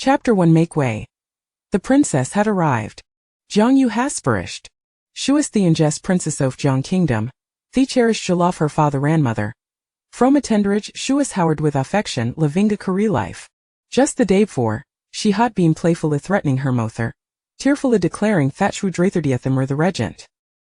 Chapter 1 Make way. The princess had arrived. Jiang Yue has perished. Shuas the ingest princess of Jiang kingdom, the cherished Jalof her father and mother. From attenderage Shuas Howard with affection Lavinga Kari life. Just the day before, she had been playfully threatening her mother, tearfully declaring that she would rather were the regent.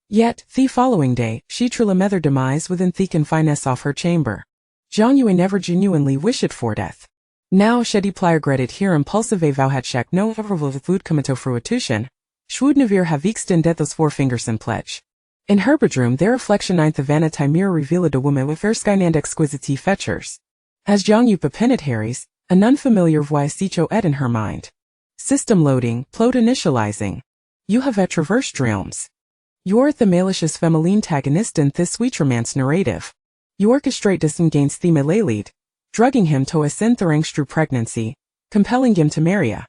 Yet, the following day, she truly met their demise within the confinement of her chamber. Jiang Yue never genuinely wished for death. Now Shedi pligredet hier impulsive vouhatschek no vervoed come to fruition, Schwoednevir have extended those 4 fingers in pledge. In her bedroom their reflection ninth of Anna Timira revealed a woman with erskine and exquisite features. As Jiang Yue penetrated Harry's, an unfamiliar voice echo ed in her mind. System loading, plot initializing. You have traversed realms. You're the malicious feminine antagonist in this sweet romance narrative. You orchestrate disengage the malevolent, drugging him to a synthorangstru pregnancy, compelling him to marry ya.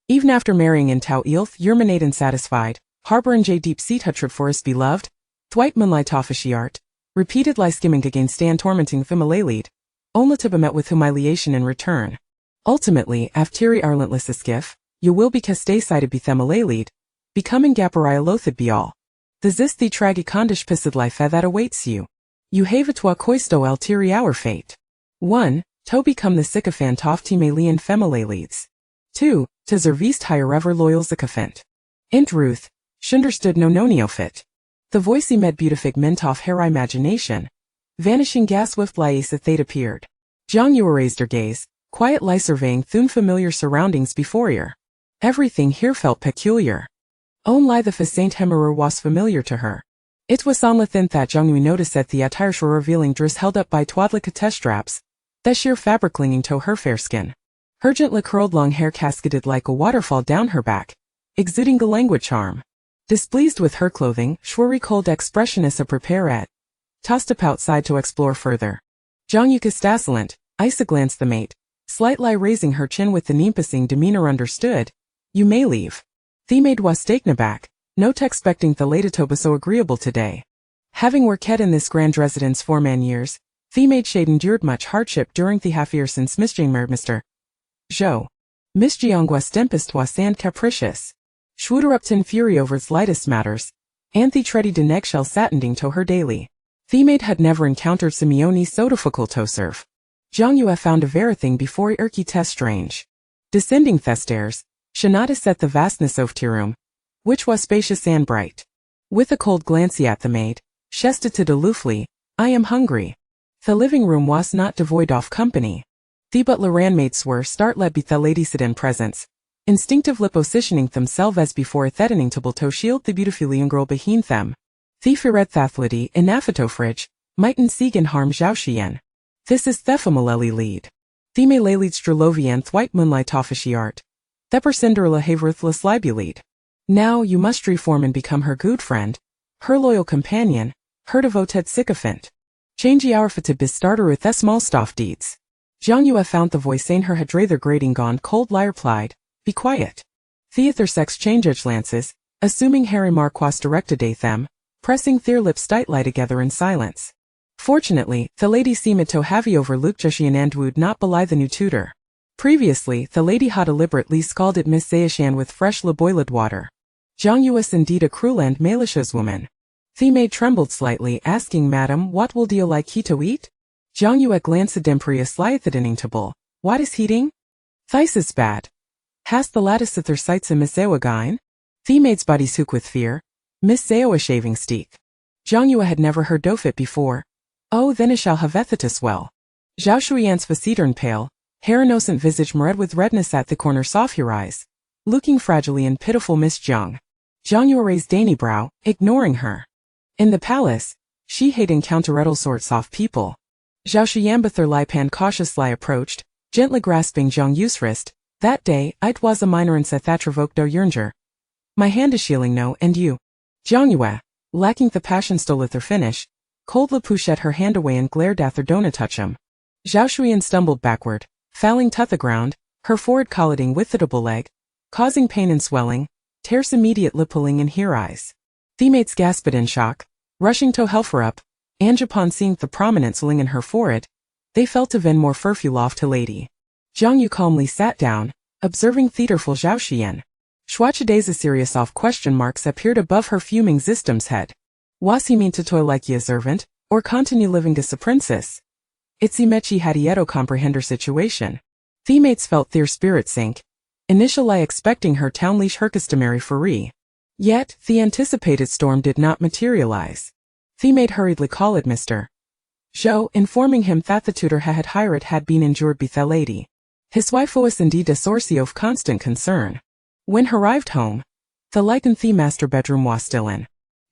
Even after marrying in Tau Ilth, Yerminate and satisfied, harboring J deep seat hatred for his beloved, Thwite moonlight officiart, repeated lie skimming against Stan tormenting the malevolent, only to be met with humiliation in return. Ultimately, after relentless skiff, you will be castay sided be the malevolent, becoming gaparai loathed be all. This is the tragicondish pissed life that awaits you. You have it coisto alteri our fate. 1. To become the sycophant of Timalian femilalides. 2. To zervist higher ever loyal sycophant. Int Ruth, shunderstood no neofit. The voicey met beautific mint off her imagination. Vanishing gas with lies that they'd appeared. Jiang Yue raised her gaze, quietly surveying thun familiar surroundings before her. Everything here felt peculiar. Only the faint hemorrhor was familiar to her. It was only then that Jiang Yue noticed that the attire were revealing dress held up by twadlika test straps, that sheer fabric clinging to her fair skin. Her gently curled long hair cascaded like a waterfall down her back, exuding a languid charm. Displeased with her clothing, Shwari cold expressionist a prepare at. Tossed up outside to explore further. Jiang Yue stassilent, Isa glanced the mate, slightly raising her chin with the nimpusing demeanor understood. You may leave. The maid was taken aback, not expecting the lady to be so agreeable today. Having worked in this grand residence for man years, the maid shade endured much hardship during the half year since Miss Jane married Mr. Zhou. Miss Jiang was tempest was and capricious. Schwuderupton fury over its lightest matters, and the tready de neckshell satinding to her daily. The maid had never encountered Simeone so difficult to serve. Jiang Yue found a very thing before Erky test strange. Descending the stairs, she noticed at the vastness of the room, which was spacious and bright. With a cold glance at the maid, she stated aloofly, I am hungry. The living room was not devoid of company. The butler and maids were startled by the ladies in presence, instinctively positioning themselves as before threatening to shield the beautiful young girl behind them. The feared thathlity in Aphetofridge, mightn't siegen harm Zhaoxian. This is Thephamaleli lead. The Malelid Strolovian Thwite moonlight officiart. Thepper Cinderella have ruthless libulid. Now you must reform and become her good friend, her loyal companion, her devoted sycophant. Change our to bestarter with the small stuff deeds. Jiang Yue found the voice saying her had rather grating gone cold lie replied, be quiet. Theater sex change lances, assuming Harry Marquas directed a them, pressing their lips tightly together in silence. Fortunately, the lady seemed to have overlooked Joshian and would not belie the new tutor. Previously, the lady had deliberately scalded Miss Zayashan with fresh boiled water. Jiang Yue is indeed a cruel and malicious woman. The maid trembled slightly, asking Madam, what will you like he to eat? Jiang Yue glanced imperious at the dining table. What is heating? Thice is bad. Has the lattice at their sights in Miss Zawagain? The maid's body shook with fear. Miss Zawa shaving steak. Jiang Yue had never heard of it before. Oh, then I shall have ethitus well. Zhao Shuyan's facetern pale, hair innocent visage red with redness at the corners of her eyes, looking fragilely and pitiful Miss Jiang. Jiang Yue raised dainty brow, ignoring her. In the palace, she had encountered all sorts of people. Zhao Shuyan Bather Lipan cautiously approached, gently grasping Jiang Yue's wrist. That day, it was a minor and that revoked our yearnger. My hand is shieling no, and you. Jiang Yue, lacking the passion stole at their finish, coldly pushed her hand away and glared at her don't touch him. Zhao Shuyan stumbled backward, falling to the ground, her forehead colliding with the double leg, causing pain and swelling, tears immediately pulling in her eyes. The mates gasped in shock, rushing to help her up, and upon seeing the prominent swelling in her forehead, they felt even more furful off to lady. Jiang Yue calmly sat down, observing theaterful Zhao Xian. Schwachade's a serious off question marks appeared above her fuming system's head. Was he mean to toil like a servant, or continue living as a princess? Itzy mechi hadieto comprehender situation. The mates felt their spirit sink. Initially expecting her townleash her customary free. Yet, the anticipated storm did not materialize. The mate hurriedly called Mr. Zhou, informing him that the tutor had been injured by the lady. His wife was indeed a source of constant concern. When he arrived home, the light in the master bedroom was still in.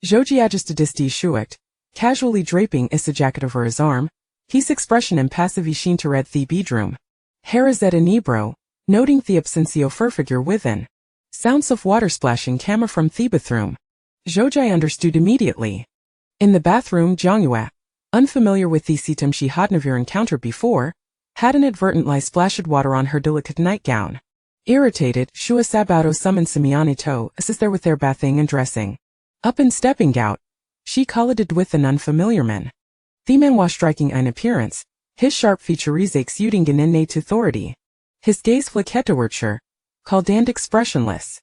Zhouji adjusted his schuicht, casually draping his jacket over his arm, his expression impassive sheen to read the bedroom. Harazet inebro, noting the absentio figure within. Sounds of water splashing came from the bathroom. Zhouji understood immediately. In the bathroom, Jiang Yue, unfamiliar with the item she had never encountered before, had inadvertently splashed water on her delicate nightgown. Irritated, Shua Sabato summoned Simiani to assist there with their bathing and dressing. Up and stepping out, she collided with an unfamiliar man. The man was striking in appearance, his sharp features exuding an innate authority. His gaze flicked towards cold and expressionless.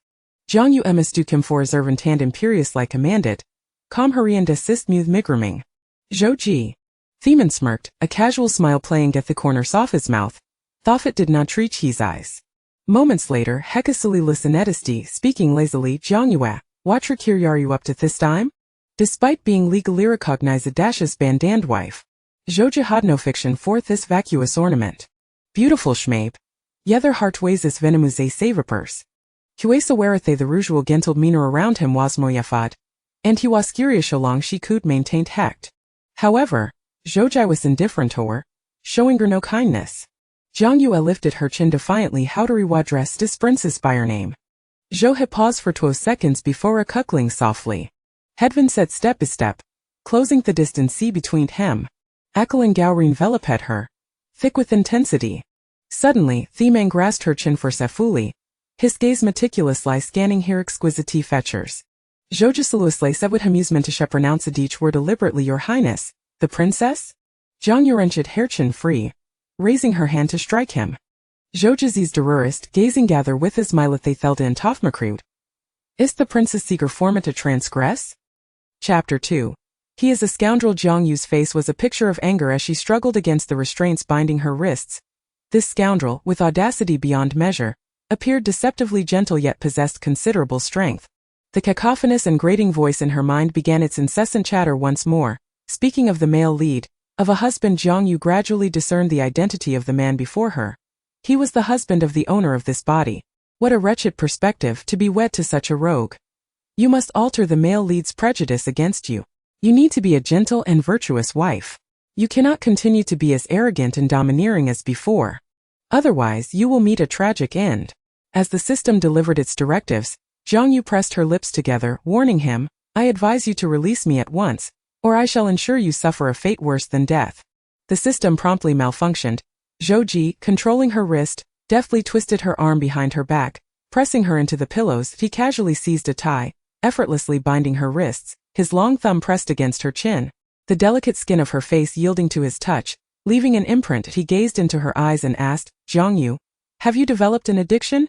Jiang Yue mistook him for a servant and imperiously commanded, "Come hurry and assist me with migrating." Zhouji. The man smirked, a casual smile playing at the corners of his mouth. Thought it did not reach his eyes. Moments later, Hekasuli listened speaking lazily, "Jiang Yue, what trickery are you up to this time?" Despite being legally recognized as Dash's band wife, Zhouji had no fiction for this vacuous ornament. Beautiful schmabe. Yether heart weighs this venomous savapers. Huesa werethe the usual gentle demeanor around him was moyafad, and he was curious how long she could maintain tact. However, Zhouji was indifferent to her, showing her no kindness. Jiang Yue lifted her chin defiantly. "How do we address this princess by her name?" Zhou had paused for 12 seconds before cuckling softly. Hedvin said step by step, closing the distance between him. Akal and Gao enveloped her, thick with intensity. Suddenly, the man grasped her chin forcefully, his gaze meticulously scanning her exquisite features. Zhouji saluously said with amusement to pronounce each word deliberately, "Your Highness, the princess?" Jiang Yue wrenched her chin free, raising her hand to strike him. Zhouji's derurist gazing gather with his milithe thelda and tofmakrut. Is the princess seeker forma to transgress? Chapter 2. He is a scoundrel. Jiang Yue's face was a picture of anger as she struggled against the restraints binding her wrists. This scoundrel, with audacity beyond measure, appeared deceptively gentle yet possessed considerable strength. The cacophonous and grating voice in her mind began its incessant chatter once more. Speaking of the male lead, of a husband, Jiang Yue gradually discerned the identity of the man before her. He was the husband of the owner of this body. What a wretched perspective to be wed to such a rogue. You must alter the male lead's prejudice against you. You need to be a gentle and virtuous wife. You cannot continue to be as arrogant and domineering as before. Otherwise, you will meet a tragic end. As the system delivered its directives, Jiang Yue pressed her lips together, warning him, "I advise you to release me at once, or I shall ensure you suffer a fate worse than death." The system promptly malfunctioned. Zhouji, controlling her wrist, deftly twisted her arm behind her back, pressing her into the pillows. He casually seized a tie, effortlessly binding her wrists, his long thumb pressed against her chin. The delicate skin of her face yielding to his touch, leaving an imprint. He gazed into her eyes and asked, "Jiang Yue, have you developed an addiction?"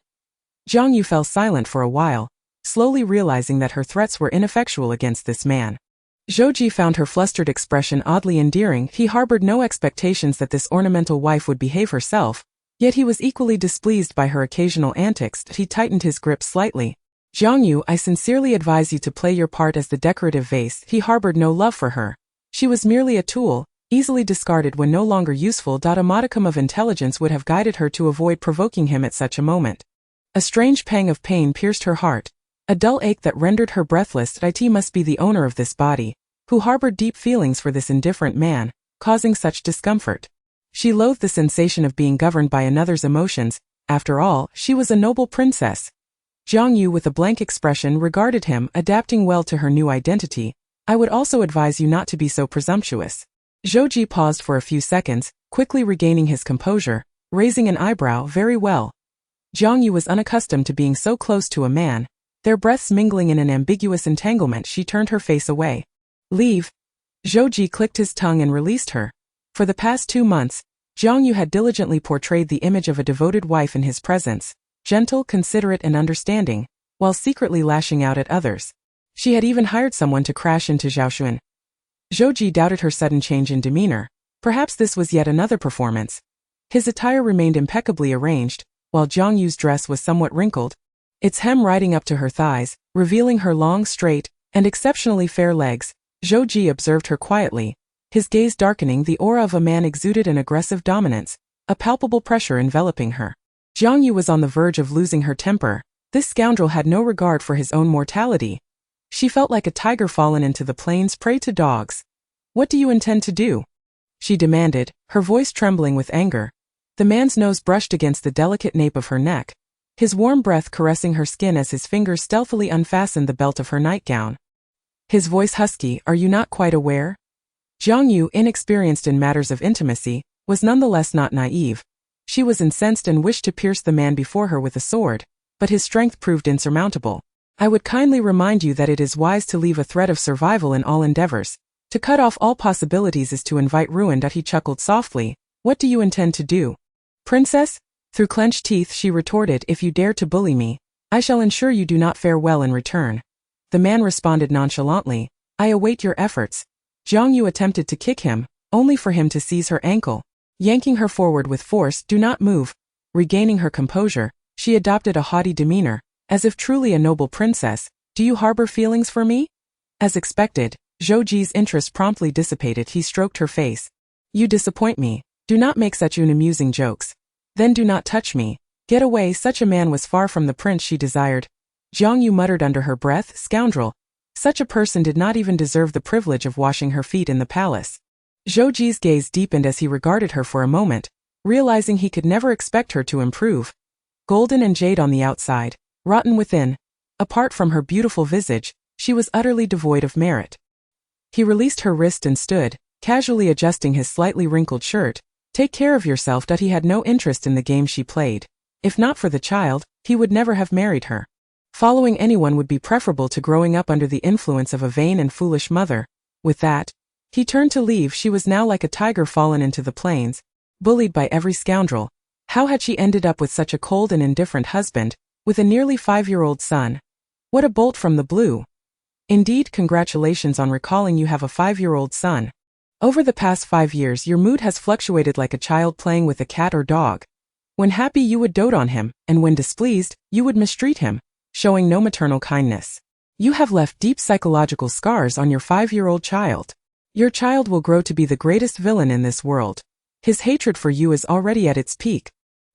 Jiang Yue fell silent for a while, slowly realizing that her threats were ineffectual against this man. Zhouji found her flustered expression oddly endearing. He harbored no expectations that this ornamental wife would behave herself, yet he was equally displeased by her occasional antics. He tightened his grip slightly. "Jiang Yue, I sincerely advise you to play your part as the decorative vase." He harbored no love for her. She was merely a tool, easily discarded when no longer useful. A modicum of intelligence would have guided her to avoid provoking him at such a moment. A strange pang of pain pierced her heart, a dull ache that rendered her breathless. It must be the owner of this body, who harbored deep feelings for this indifferent man, causing such discomfort. She loathed the sensation of being governed by another's emotions. After all, she was a noble princess. Jiang Yue with a blank expression regarded him, adapting well to her new identity. "I would also advise you not to be so presumptuous." Zhouji paused for a few seconds, quickly regaining his composure, raising an eyebrow. "Very well." Jiang Yue was unaccustomed to being so close to a man, their breaths mingling in an ambiguous entanglement. She turned her face away. "Leave." Zhouji clicked his tongue and released her. For the past 2 months, Jiang Yue had diligently portrayed the image of a devoted wife in his presence. gentle, considerate and understanding, while secretly lashing out at others. She had even hired someone to crash into Zhaoxuan. Zhou Ji doubted her sudden change in demeanor. Perhaps this was yet another performance. His attire remained impeccably arranged, while Jiang Yue's dress was somewhat wrinkled, its hem riding up to her thighs, revealing her long, straight, and exceptionally fair legs. Zhou Ji observed her quietly, his gaze darkening. The aura of a man exuded an aggressive dominance, a palpable pressure enveloping her. Jiang Yue was on the verge of losing her temper. This scoundrel had no regard for his own mortality. She felt like a tiger fallen into the plains, prey to dogs. "What do you intend to do?" she demanded, her voice trembling with anger. The man's nose brushed against the delicate nape of her neck, his warm breath caressing her skin as his fingers stealthily unfastened the belt of her nightgown. His voice husky, "Are you not quite aware?" Jiang Yue, inexperienced in matters of intimacy, was nonetheless not naive. She was incensed and wished to pierce the man before her with a sword, but his strength proved insurmountable. "I would kindly remind you that it is wise to leave a thread of survival in all endeavors. To cut off all possibilities is to invite ruin." He chuckled softly. "What do you intend to do?" "Princess?" Through clenched teeth she retorted, "If you dare to bully me, I shall ensure you do not fare well in return." The man responded nonchalantly, "I await your efforts." Jiang Yue attempted to kick him, only for him to seize her ankle, yanking her forward with force. "Do not move." Regaining her composure, she adopted a haughty demeanor, as if truly a noble princess. "Do you harbor feelings for me?" As expected, Zhou Ji's interest promptly dissipated. He stroked her face. "You disappoint me. Do not make such unamusing jokes. Then do not touch me. Get away." Such a man was far from the prince she desired. Jiang Yue muttered under her breath, "Scoundrel. Such a person did not even deserve the privilege of washing her feet in the palace." Zhou Ji's gaze deepened as he regarded her for a moment, realizing he could never expect her to improve. Golden and jade on the outside, rotten within. Apart from her beautiful visage, she was utterly devoid of merit. He released her wrist and stood, casually adjusting his slightly wrinkled shirt. "Take care of yourself." He had no interest in the game she played. If not for the child, he would never have married her. Following anyone would be preferable to growing up under the influence of a vain and foolish mother. With that, he turned to leave. She was now like a tiger fallen into the plains, bullied by every scoundrel. How had she ended up with such a cold and indifferent husband, with a nearly 5-year-old son? What a bolt from the blue. Indeed, congratulations on recalling you have a 5-year-old son. Over the past 5 years your mood has fluctuated like a child playing with a cat or dog. When happy you would dote on him, and when displeased, you would mistreat him, showing no maternal kindness. You have left deep psychological scars on your 5-year-old child. Your child will grow to be the greatest villain in this world. His hatred for you is already at its peak.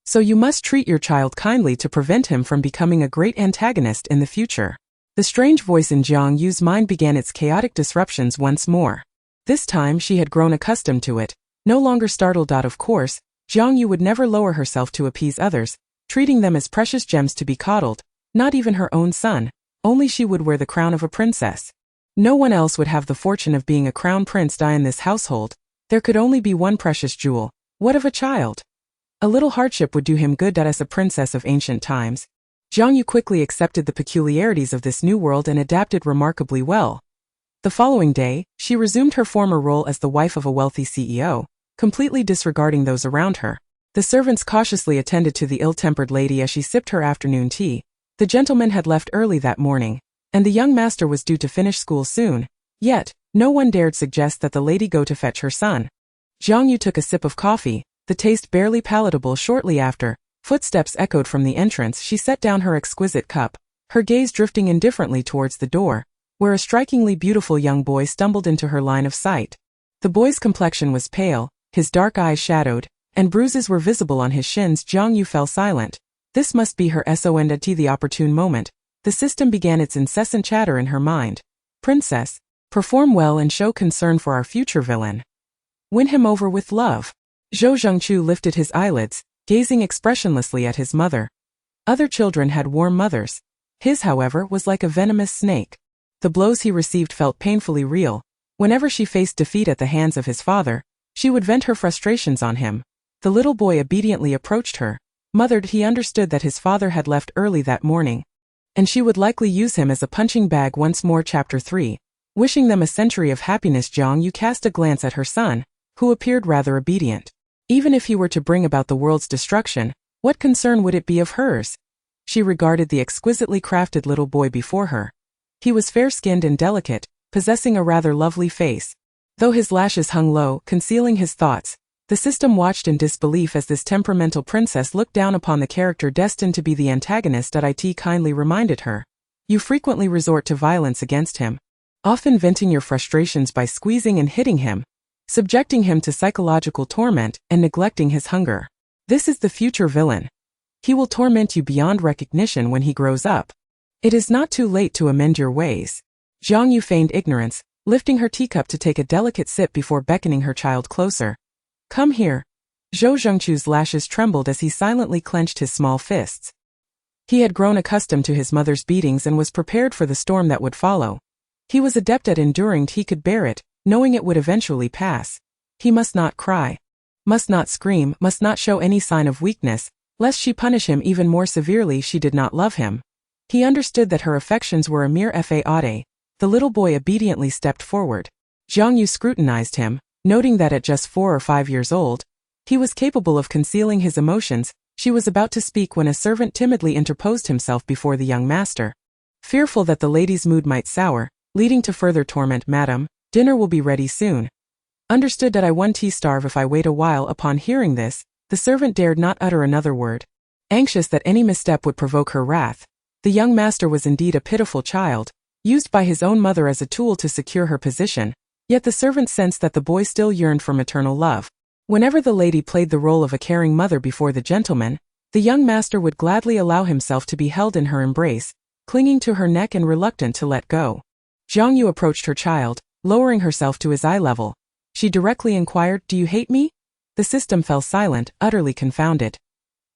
So you must treat your child kindly to prevent him from becoming a great antagonist in the future. The strange voice in Jiang Yue's mind began its chaotic disruptions once more. This time she had grown accustomed to it, no longer startled. Of course, Jiang Yue would never lower herself to appease others, treating them as precious gems to be coddled, not even her own son. Only she would wear the crown of a princess. No one else would have the fortune of being a crown prince. In this household, there could only be one precious jewel. What of a child? A little hardship would do him good. As a princess of ancient times, Jiang Yue quickly accepted the peculiarities of this new world and adapted remarkably well. The following day, she resumed her former role as the wife of a wealthy CEO, completely disregarding those around her. The servants cautiously attended to the ill-tempered lady as she sipped her afternoon tea. The gentleman had left early that morning, and the young master was due to finish school soon. Yet, no one dared suggest that the lady go to fetch her son. Jiang Yue took a sip of coffee, the taste barely palatable. Shortly after, footsteps echoed from the entrance. She set down her exquisite cup, her gaze drifting indifferently towards the door, where a strikingly beautiful young boy stumbled into her line of sight. The boy's complexion was pale, his dark eyes shadowed, and bruises were visible on his shins. Jiang Yue fell silent. This must be her SON. At the opportune moment, the system began its incessant chatter in her mind. "Princess, perform well and show concern for our future villain. Win him over with love." Zhou Zhengchu lifted his eyelids, gazing expressionlessly at his mother. Other children had warm mothers. His, however, was like a venomous snake. The blows he received felt painfully real. Whenever she faced defeat at the hands of his father, she would vent her frustrations on him. The little boy obediently approached her. Mothered, he understood that his father had left early that morning, and she would likely use him as a punching bag once more. Chapter 3. Wishing them a century of happiness. Jiang Yue cast a glance at her son, who appeared rather obedient. Even if he were to bring about the world's destruction, what concern would it be of hers? She regarded the exquisitely crafted little boy before her. He was fair-skinned and delicate, possessing a rather lovely face. Though his lashes hung low, concealing his thoughts, the system watched in disbelief as this temperamental princess looked down upon the character destined to be the antagonist. It kindly reminded her. You frequently resort to violence against him, often venting your frustrations by squeezing and hitting him, subjecting him to psychological torment, and neglecting his hunger. This is the future villain. He will torment you beyond recognition when he grows up. It is not too late to amend your ways. Jiang Yue feigned ignorance, lifting her teacup to take a delicate sip before beckoning her child closer. Come here. Zhou Zhengqu's lashes trembled as he silently clenched his small fists. He had grown accustomed to his mother's beatings and was prepared for the storm that would follow. He was adept at enduring. He could bear it, knowing it would eventually pass. He must not cry, must not scream, must not show any sign of weakness, lest she punish him even more severely. She did not love him. He understood that her affections were a mere fade. The little boy obediently stepped forward. Jiang Yue scrutinized him, noting that at just 4 or 5 years old, he was capable of concealing his emotions. She was about to speak when a servant timidly interposed himself before the young master. Fearful that the lady's mood might sour, leading to further torment, Madam, dinner will be ready soon. Understood. I won't starve if I wait a while. Upon hearing this, the servant dared not utter another word. Anxious that any misstep would provoke her wrath, the young master was indeed a pitiful child, used by his own mother as a tool to secure her position, yet the servant sensed that the boy still yearned for maternal love. Whenever the lady played the role of a caring mother before the gentleman, the young master would gladly allow himself to be held in her embrace, clinging to her neck and reluctant to let go. Jiang Yue approached her child, lowering herself to his eye level. She directly inquired, Do you hate me? The system fell silent, utterly confounded.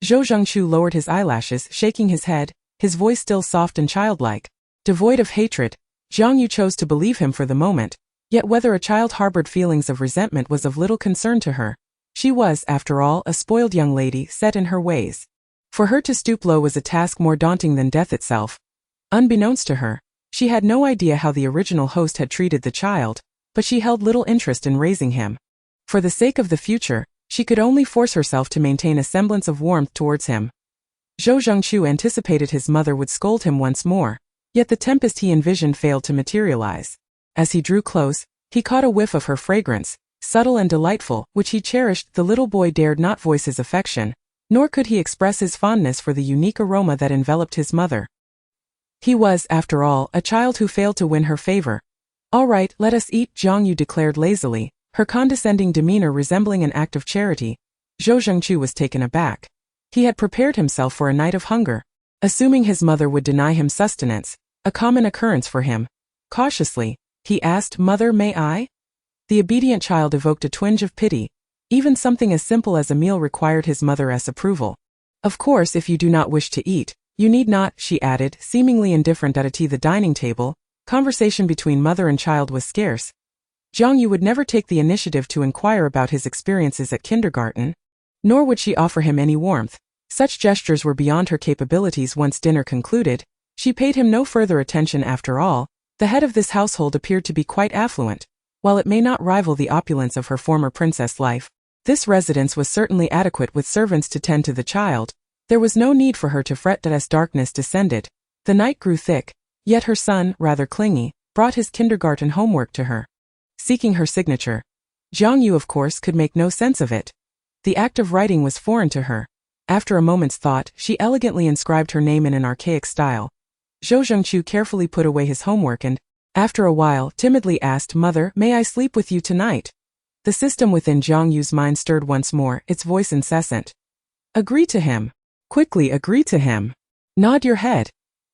Zhou Zhengqu lowered his eyelashes, shaking his head, his voice still soft and childlike. Devoid of hatred, Jiang Yue chose to believe him for the moment, yet whether a child harbored feelings of resentment was of little concern to her. She was, after all, a spoiled young lady, set in her ways. For her to stoop low was a task more daunting than death itself. Unbeknownst to her, she had no idea how the original host had treated the child, but she held little interest in raising him. For the sake of the future, she could only force herself to maintain a semblance of warmth towards him. Zhou Zhengqu anticipated his mother would scold him once more, yet the tempest he envisioned failed to materialize. As he drew close, he caught a whiff of her fragrance, subtle and delightful, which he cherished. The little boy dared not voice his affection, nor could he express his fondness for the unique aroma that enveloped his mother. He was, after all, a child who failed to win her favor. All right, let us eat, Jiang Yue declared lazily, her condescending demeanor resembling an act of charity. Zhou Zhengqu was taken aback. He had prepared himself for a night of hunger, assuming his mother would deny him sustenance, a common occurrence for him. Cautiously, he asked, Mother, may I? The obedient child evoked a twinge of pity. Even something as simple as a meal required his mother's approval. Of course, if you do not wish to eat, you need not, she added, seemingly indifferent. At the dining table, conversation between mother and child was scarce. Jiang Yue would never take the initiative to inquire about his experiences at kindergarten, nor would she offer him any warmth. Such gestures were beyond her capabilities. Once dinner concluded, she paid him no further attention. After all, the head of this household appeared to be quite affluent. While it may not rival the opulence of her former princess life, this residence was certainly adequate with servants to tend to the child. There was no need for her to fret. As darkness descended, the night grew thick, yet her son, rather clingy, brought his kindergarten homework to her, seeking her signature. Jiang Yue, of course, could make no sense of it. The act of writing was foreign to her. After a moment's thought, she elegantly inscribed her name in an archaic style. Zhou Zhengqu carefully put away his homework and, after a while, timidly asked, Mother, may I sleep with you tonight? The system within Jiang Yue's mind stirred once more, its voice incessant. Agree to him. Quickly agree to him. Nod your head.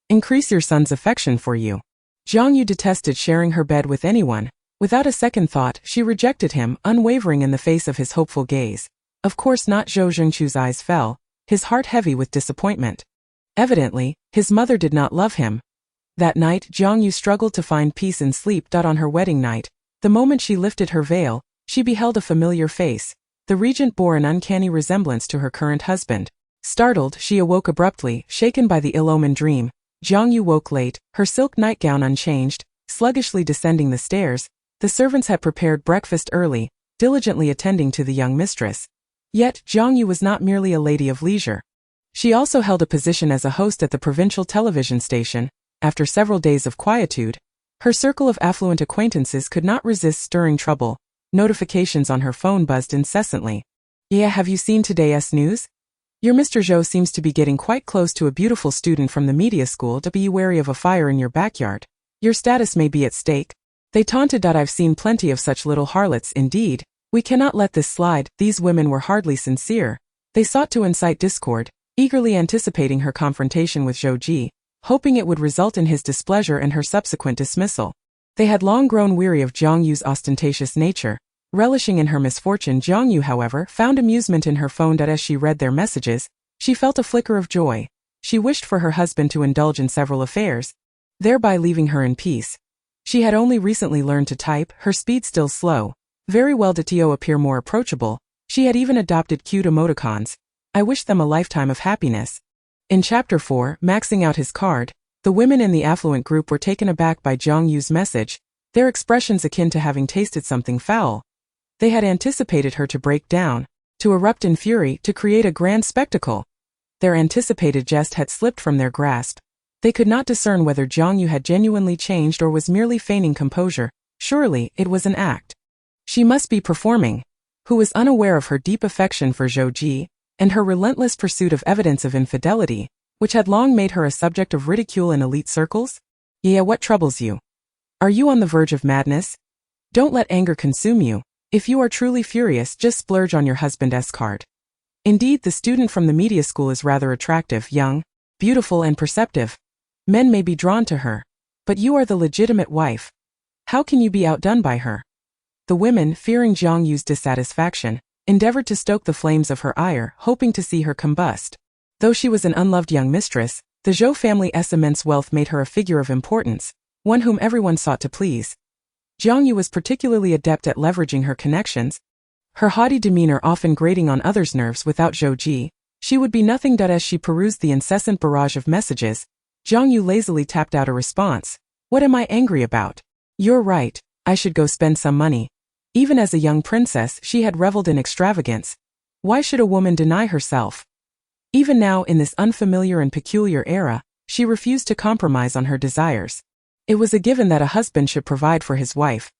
Increase your son's affection for you. Jiang Yue detested sharing her bed with anyone. Without a second thought, she rejected him, unwavering in the face of his hopeful gaze. Of course not. Zhou Zhengqu's eyes fell, his heart heavy with disappointment. Evidently, his mother did not love him. That night, Jiang Yue struggled to find peace in sleep. On her wedding night, the moment she lifted her veil, she beheld a familiar face. The regent bore an uncanny resemblance to her current husband. Startled, she awoke abruptly, shaken by the ill-omened dream. Jiang Yue woke late, her silk nightgown unchanged, sluggishly descending the stairs. The servants had prepared breakfast early, diligently attending to the young mistress. Yet, Jiang Yue was not merely a lady of leisure. She also held a position as a host at the provincial television station. After several days of quietude, her circle of affluent acquaintances could not resist stirring trouble. Notifications on her phone buzzed incessantly. Yeah, have you seen today's news? Your Mr. Zhou seems to be getting quite close to a beautiful student from the media school. To be wary of a fire in your backyard. Your status may be at stake. They taunted. I've seen plenty of such little harlots. Indeed, we cannot let this slide. These women were hardly sincere. They sought to incite discord, eagerly anticipating her confrontation with Zhou Ji, hoping it would result in his displeasure and her subsequent dismissal. They had long grown weary of Jiang Yue's ostentatious nature. Relishing in her misfortune, Jiang Yue, however, found amusement in her phone. As she read their messages, she felt a flicker of joy. She wished for her husband to indulge in several affairs, thereby leaving her in peace. She had only recently learned to type, her speed still slow. Very well, did Tio appear more approachable. She had even adopted cute emoticons. I wish them a lifetime of happiness. In Chapter 4, maxing out his card, the women in the affluent group were taken aback by Jiang Yue's message, their expressions akin to having tasted something foul. They had anticipated her to break down, to erupt in fury, to create a grand spectacle. Their anticipated jest had slipped from their grasp. They could not discern whether Jiang Yue had genuinely changed or was merely feigning composure. Surely, it was an act. She must be performing. Who was unaware of her deep affection for Zhou Ji, and her relentless pursuit of evidence of infidelity, which had long made her a subject of ridicule in elite circles? Yeah, what troubles you? Are you on the verge of madness? Don't let anger consume you. If you are truly furious, just splurge on your husband's card. Indeed, the student from the media school is rather attractive, young, beautiful and perceptive. Men may be drawn to her. But you are the legitimate wife. How can you be outdone by her? The women, fearing Jiang Yue's dissatisfaction, endeavored to stoke the flames of her ire, hoping to see her combust. Though she was an unloved young mistress, the Zhou family's immense wealth made her a figure of importance, one whom everyone sought to please. Jiang Yue was particularly adept at leveraging her connections, her haughty demeanor often grating on others' nerves. Without Zhou Ji, she would be nothing. As she perused the incessant barrage of messages, Jiang Yue lazily tapped out a response. What am I angry about? You're right, I should go spend some money. Even as a young princess, she had reveled in extravagance. Why should a woman deny herself? Even now, in this unfamiliar and peculiar era, she refused to compromise on her desires. It was a given that a husband should provide for his wife.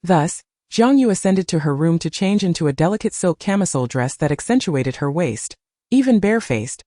Thus, Jiang Yue ascended to her room to change into a delicate silk camisole dress that accentuated her waist. Even barefaced,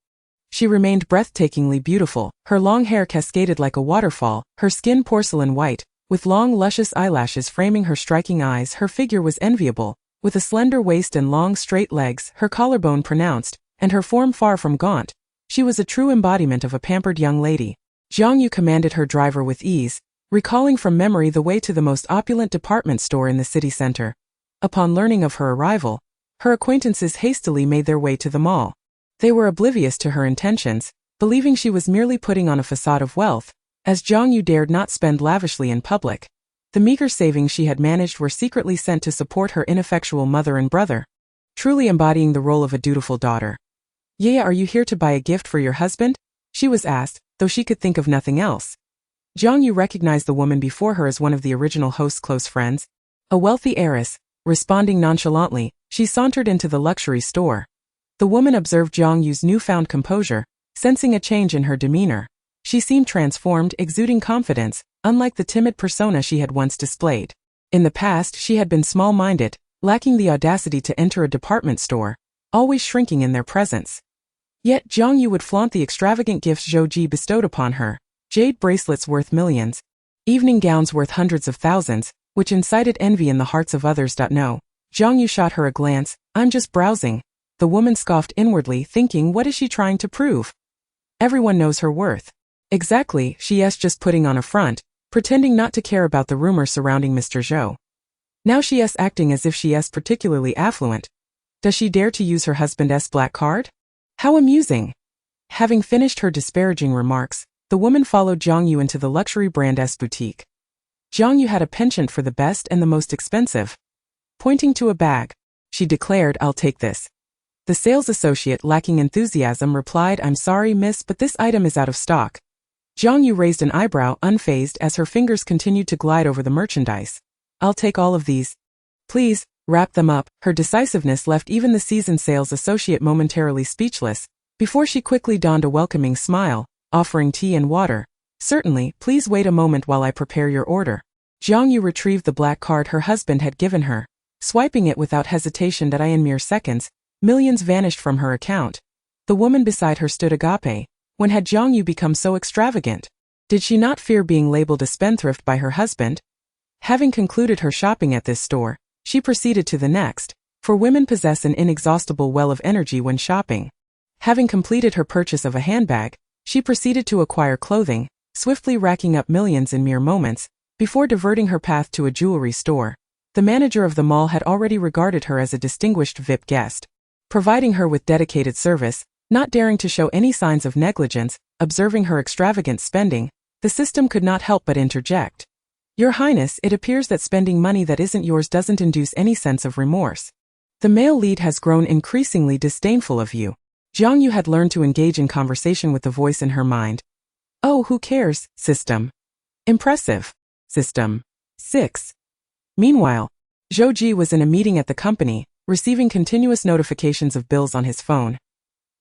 she remained breathtakingly beautiful. Her long hair cascaded like a waterfall, her skin porcelain white, with long luscious eyelashes framing her striking eyes. Her figure was enviable, with a slender waist and long straight legs, her collarbone pronounced, and her form far from gaunt. She was a true embodiment of a pampered young lady. Jiang Yue commanded her driver with ease, recalling from memory the way to the most opulent department store in the city center. Upon learning of her arrival, her acquaintances hastily made their way to the mall. They were oblivious to her intentions, believing she was merely putting on a facade of wealth, as Jiang Yue dared not spend lavishly in public. The meager savings she had managed were secretly sent to support her ineffectual mother and brother, truly embodying the role of a dutiful daughter. Yeah, are you here to buy a gift for your husband? She was asked, though she could think of nothing else. Jiang Yue recognized the woman before her as one of the original host's close friends, a wealthy heiress. Responding nonchalantly, she sauntered into the luxury store. The woman observed Jiang Yue's newfound composure, sensing a change in her demeanor. She seemed transformed, exuding confidence, unlike the timid persona she had once displayed. In the past, she had been small-minded, lacking the audacity to enter a department store, always shrinking in their presence. Yet Jiang Yue would flaunt the extravagant gifts Zhou Ji bestowed upon her, jade bracelets worth millions, evening gowns worth hundreds of thousands, which incited envy in the hearts of others. No. Jiang Yue shot her a glance. I'm just browsing. The woman scoffed inwardly, thinking, what is she trying to prove? Everyone knows her worth. Exactly, she's just putting on a front, pretending not to care about the rumors surrounding Mr. Zhou. Now she's acting as if she's particularly affluent. Does she dare to use her husband's black card? How amusing! Having finished her disparaging remarks, the woman followed Jiang Yue into the luxury brand's boutique. Jiang Yue had a penchant for the best and the most expensive. Pointing to a bag, she declared, I'll take this. The sales associate, lacking enthusiasm, replied, I'm sorry, miss, but this item is out of stock. Jiang Yue raised an eyebrow, unfazed, as her fingers continued to glide over the merchandise. I'll take all of these. Please, wrap them up. Her decisiveness left even the seasoned sales associate momentarily speechless. before she quickly donned a welcoming smile, offering tea and water. Certainly, please wait a moment while I prepare your order. Jiang Yue retrieved the black card her husband had given her. Swiping it without hesitation that in mere seconds, millions vanished from her account. The woman beside her stood agape. When had Jiang Yue become so extravagant? Did she not fear being labeled a spendthrift by her husband? Having concluded her shopping at this store, she proceeded to the next, for women possess an inexhaustible well of energy when shopping. Having completed her purchase of a handbag, she proceeded to acquire clothing, swiftly racking up millions in mere moments, before diverting her path to a jewelry store. The manager of the mall had already regarded her as a distinguished VIP guest, providing her with dedicated service. Not daring to show any signs of negligence, observing her extravagant spending, the system could not help but interject. Your Highness, it appears that spending money that isn't yours doesn't induce any sense of remorse. The male lead has grown increasingly disdainful of you. Jiang Yue had learned to engage in conversation with the voice in her mind. Oh, who cares, system? Impressive. System. 6. Meanwhile, Zhou Ji was in a meeting at the company, receiving continuous notifications of bills on his phone.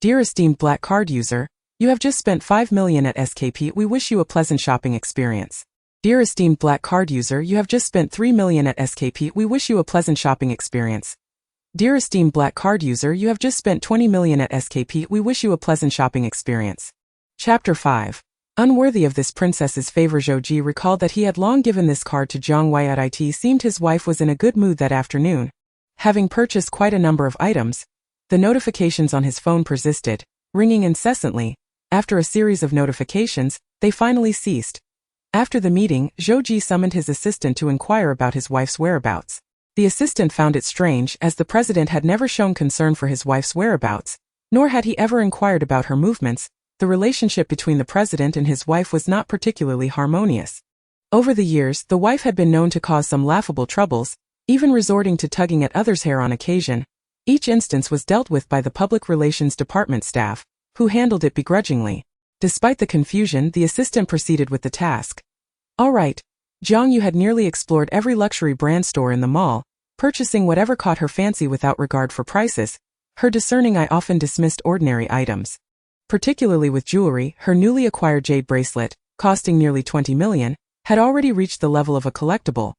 Dear esteemed black card user, you have just spent 5 million at SKP. We wish you a pleasant shopping experience. Dear esteemed black card user, you have just spent 3 million at SKP. We wish you a pleasant shopping experience. Dear esteemed black card user, you have just spent 20 million at SKP. We wish you a pleasant shopping experience. Chapter 5. Unworthy of this princess's favor, Zhou Ji recalled that he had long given this card to Jiang Yue. It seemed his wife was in a good mood that afternoon. Having purchased quite a number of items, the notifications on his phone persisted, ringing incessantly. After a series of notifications, they finally ceased. After the meeting, Zhou Ji summoned his assistant to inquire about his wife's whereabouts. The assistant found it strange, as the president had never shown concern for his wife's whereabouts, nor had he ever inquired about her movements. The relationship between the president and his wife was not particularly harmonious. Over the years, the wife had been known to cause some laughable troubles, even resorting to tugging at others' hair on occasion. Each instance was dealt with by the public relations department staff, who handled it begrudgingly. Despite the confusion, the assistant proceeded with the task. All right. Jiang Yue had nearly explored every luxury brand store in the mall, purchasing whatever caught her fancy without regard for prices. Her discerning eye often dismissed ordinary items. Particularly with jewelry, her newly acquired jade bracelet, costing nearly 20 million, had already reached the level of a collectible.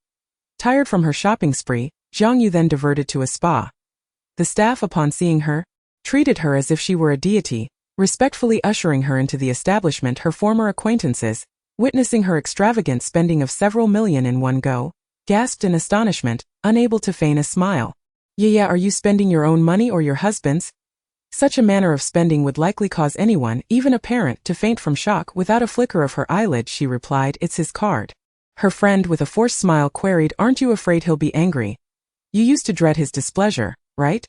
Tired from her shopping spree, Jiang Yue then diverted to a spa. The staff, upon seeing her, treated her as if she were a deity, respectfully ushering her into the establishment. Her former acquaintances, witnessing her extravagant spending of several million in one go, gasped in astonishment, unable to feign a smile. Yeah, are you spending your own money or your husband's? Such a manner of spending would likely cause anyone, even a parent, to faint from shock. Without a flicker of her eyelid, she replied, It's his card. Her friend with a forced smile queried, Aren't you afraid he'll be angry? You used to dread his displeasure, right?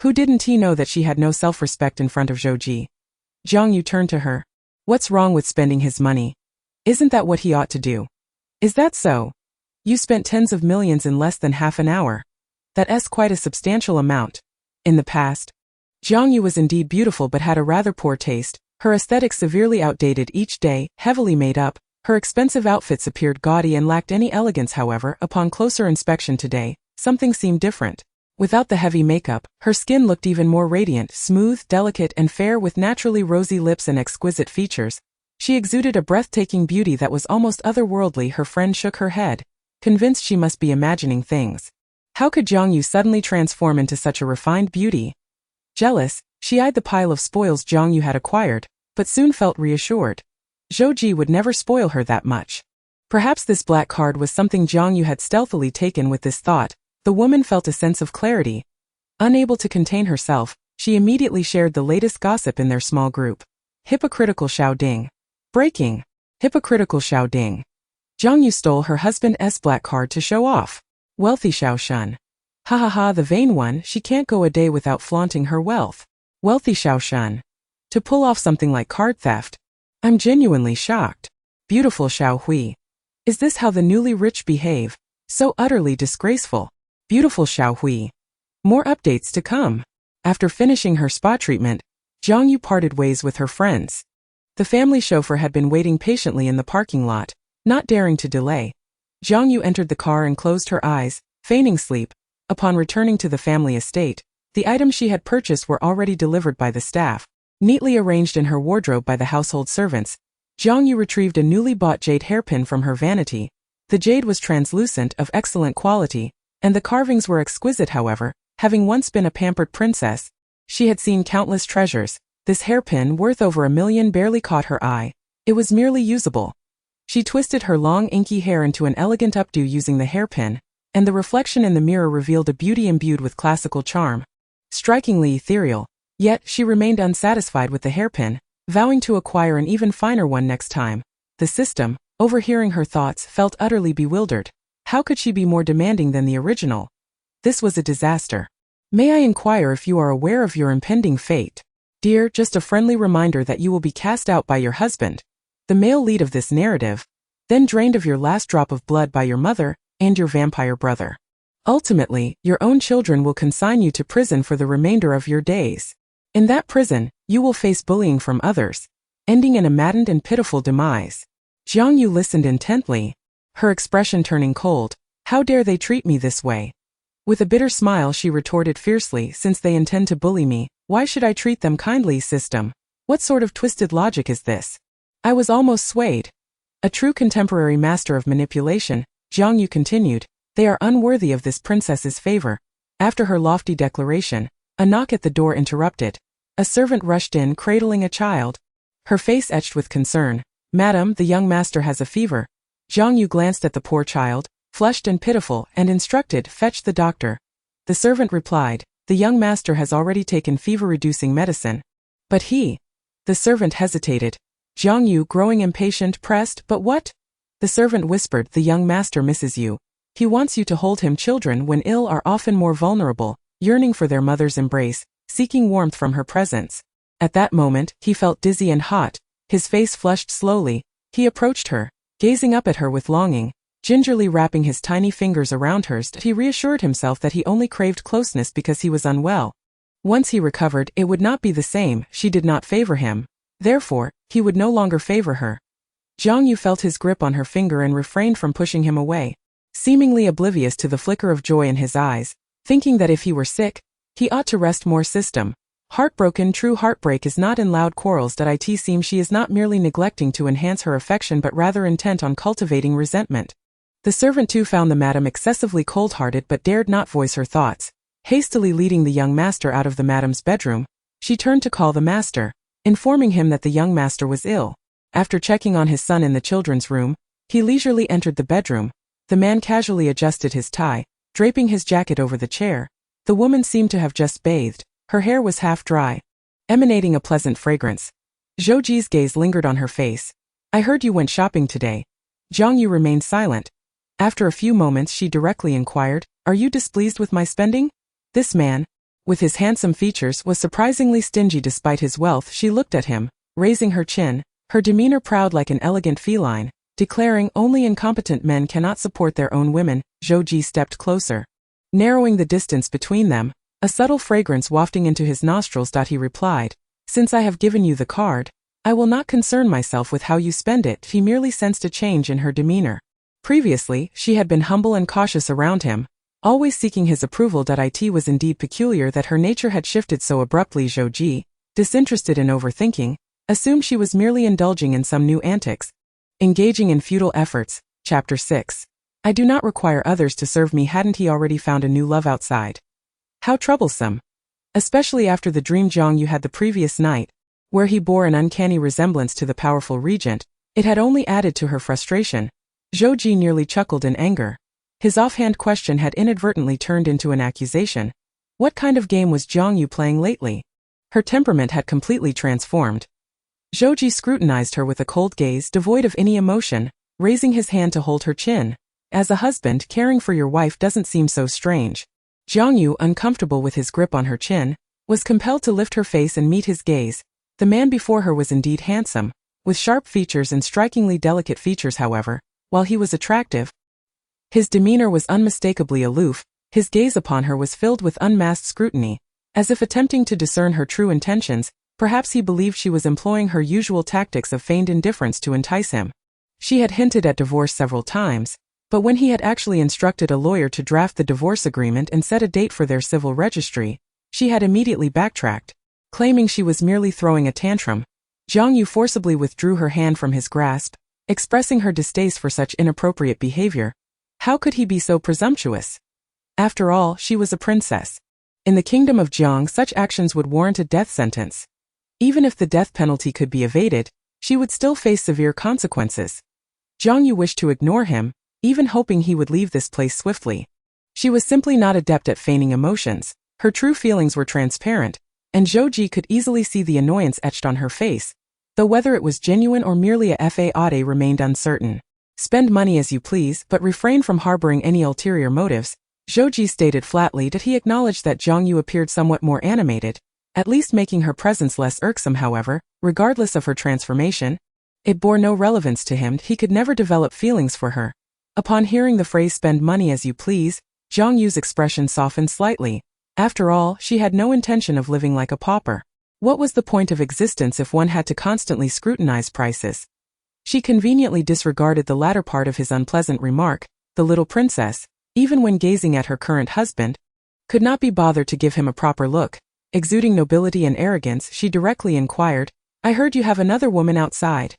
Who didn't he know that she had no self-respect in front of Zhou Ji? Jiang Yue turned to her. What's wrong with spending his money? Isn't that what he ought to do? Is that so? You spent tens of millions in less than half an hour. That's quite a substantial amount. In the past, Jiang Yue was indeed beautiful but had a rather poor taste, her aesthetic severely outdated each day, heavily made up. Her expensive outfits appeared gaudy and lacked any elegance. However, upon closer inspection today, something seemed different. Without the heavy makeup, her skin looked even more radiant, smooth, delicate, and fair with naturally rosy lips and exquisite features. She exuded a breathtaking beauty that was almost otherworldly. Her friend shook her head, convinced she must be imagining things. How could Jiang Yue suddenly transform into such a refined beauty? Jealous, she eyed the pile of spoils Jiang Yue had acquired, but soon felt reassured. Zhou Ji would never spoil her that much. Perhaps this black card was something Jiang Yue had stealthily taken. With this thought, the woman felt a sense of clarity. Unable to contain herself, she immediately shared the latest gossip in their small group. Hypocritical Xiao Ding. Breaking. Hypocritical Xiao Ding. Jiang Yue stole her husband's black card to show off. Wealthy Xiao Shun. Ha ha ha, the vain one, she can't go a day without flaunting her wealth. Wealthy Xiao Shun. To pull off something like card theft. I'm genuinely shocked. Beautiful Xiao Hui. Is this how the newly rich behave? So utterly disgraceful. Beautiful Xiao Hui. More updates to come. After finishing her spa treatment, Jiang Yue parted ways with her friends. The family chauffeur had been waiting patiently in the parking lot, not daring to delay. Jiang Yue entered the car and closed her eyes, feigning sleep. Upon returning to the family estate, the items she had purchased were already delivered by the staff. Neatly arranged in her wardrobe by the household servants, Jiang Yue retrieved a newly bought jade hairpin from her vanity. The jade was translucent, of excellent quality, and the carvings were exquisite. However, having once been a pampered princess, she had seen countless treasures. This hairpin, worth over $1 million, barely caught her eye. It was merely usable. She twisted her long inky hair into an elegant updo using the hairpin, and the reflection in the mirror revealed a beauty imbued with classical charm. Strikingly ethereal, yet she remained unsatisfied with the hairpin, vowing to acquire an even finer one next time. The system, overhearing her thoughts, felt utterly bewildered. How could she be more demanding than the original? This was a disaster. May I inquire if you are aware of your impending fate? Dear, just a friendly reminder that you will be cast out by your husband, the male lead of this narrative, then drained of your last drop of blood by your mother and your vampire brother. Ultimately, your own children will consign you to prison for the remainder of your days. In that prison, you will face bullying from others, ending in a maddened and pitiful demise. Jiang Yue listened intently, her expression turning cold. How dare they treat me this way? With a bitter smile she retorted fiercely, since they intend to bully me, why should I treat them kindly? System. What sort of twisted logic is this? I was almost swayed. A true contemporary master of manipulation, Jiang Yue continued, they are unworthy of this princess's favor. After her lofty declaration, a knock at the door interrupted. A servant rushed in, cradling a child, her face etched with concern. Madam, the young master has a fever. Jiang Yue glanced at the poor child, flushed and pitiful, and instructed, fetch the doctor. The servant replied, the young master has already taken fever-reducing medicine. But he... The servant hesitated. Jiang Yue, growing impatient, pressed, but what? The servant whispered, the young master misses you. He wants you to hold him. Children when ill are often more vulnerable, yearning for their mother's embrace, seeking warmth from her presence. At that moment, he felt dizzy and hot. His face flushed slowly. He approached her, gazing up at her with longing. Gingerly wrapping his tiny fingers around hers, he reassured himself that he only craved closeness because he was unwell. Once he recovered, it would not be the same. She did not favor him. Therefore, he would no longer favor her. Jiang Yue felt his grip on her finger and refrained from pushing him away, seemingly oblivious to the flicker of joy in his eyes, thinking that if he were sick, he ought to rest more. System. Heartbroken. True heartbreak is not in loud quarrels. It seems she is not merely neglecting to enhance her affection but rather intent on cultivating resentment. The servant too found the madam excessively cold-hearted but dared not voice her thoughts. Hastily leading the young master out of the madam's bedroom, she turned to call the master, informing him that the young master was ill. After checking on his son in the children's room, he leisurely entered the bedroom. The man casually adjusted his tie, draping his jacket over the chair. The woman seemed to have just bathed. Her hair was half dry, emanating a pleasant fragrance. Zhou Ji's gaze lingered on her face. I heard you went shopping today. Jiang Yue remained silent. After a few moments she directly inquired, are you displeased with my spending? This man, with his handsome features, was surprisingly stingy despite his wealth. She looked at him, raising her chin, her demeanor proud like an elegant feline, declaring only incompetent men cannot support their own women. Zhou Ji stepped closer, narrowing the distance between them, a subtle fragrance wafting into his nostrils. He replied, since I have given you the card, I will not concern myself with how you spend it. He merely sensed a change in her demeanor. Previously, she had been humble and cautious around him, always seeking his approval. It was indeed peculiar that her nature had shifted so abruptly. Zhou Ji, disinterested in overthinking, assumed she was merely indulging in some new antics, engaging in futile efforts. Chapter 6. I do not require others to serve me. Hadn't he already found a new love outside? How troublesome. Especially after the dream Jiang Yue had the previous night, where he bore an uncanny resemblance to the powerful regent, it had only added to her frustration. Zhou Ji nearly chuckled in anger. His offhand question had inadvertently turned into an accusation. What kind of game was Jiang Yue playing lately? Her temperament had completely transformed. Zhou Ji scrutinized her with a cold gaze devoid of any emotion, raising his hand to hold her chin. As a husband, caring for your wife doesn't seem so strange. Jiang Yue, uncomfortable with his grip on her chin, was compelled to lift her face and meet his gaze. The man before her was indeed handsome, with sharp features and strikingly delicate features. However, while he was attractive, his demeanor was unmistakably aloof. His gaze upon her was filled with unmasked scrutiny, as if attempting to discern her true intentions. Perhaps he believed she was employing her usual tactics of feigned indifference to entice him. She had hinted at divorce several times, but when he had actually instructed a lawyer to draft the divorce agreement and set a date for their civil registry, she had immediately backtracked. Claiming she was merely throwing a tantrum, Jiang Yue forcibly withdrew her hand from his grasp, expressing her distaste for such inappropriate behavior. How could he be so presumptuous? After all, she was a princess. In the kingdom of Jiang, such actions would warrant a death sentence. Even if the death penalty could be evaded, she would still face severe consequences. Jiang Yue wished to ignore him, even hoping he would leave this place swiftly. She was simply not adept at feigning emotions. Her true feelings were transparent, and Zhou Ji could easily see the annoyance etched on her face, though whether it was genuine or merely a fade remained uncertain. Spend money as you please, but refrain from harboring any ulterior motives. Zhou Ji stated flatly that he acknowledged that Jiang Yue appeared somewhat more animated, at least making her presence less irksome. However, regardless of her transformation, it bore no relevance to him. He could never develop feelings for her. Upon hearing the phrase "spend money as you please," Jiang Yue's expression softened slightly. After all, she had no intention of living like a pauper. What was the point of existence if one had to constantly scrutinize prices? She conveniently disregarded the latter part of his unpleasant remark. The little princess, even when gazing at her current husband, could not be bothered to give him a proper look. Exuding nobility and arrogance, she directly inquired, "I heard you have another woman outside."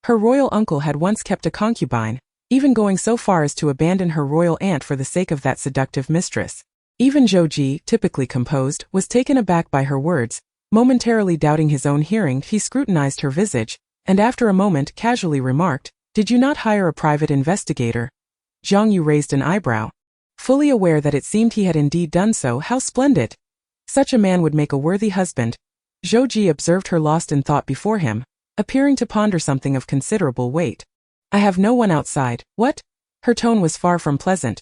Her royal uncle had once kept a concubine, even going so far as to abandon her royal aunt for the sake of that seductive mistress. Even Zhou Ji, typically composed, was taken aback by her words. Momentarily doubting his own hearing, he scrutinized her visage, and after a moment casually remarked, "Did you not hire a private investigator?" Jiang Yue raised an eyebrow. Fully aware that it seemed he had indeed done so. How splendid! Such a man would make a worthy husband. Zhou Ji observed her lost in thought before him, appearing to ponder something of considerable weight. "I have no one outside." "What?" Her tone was far from pleasant.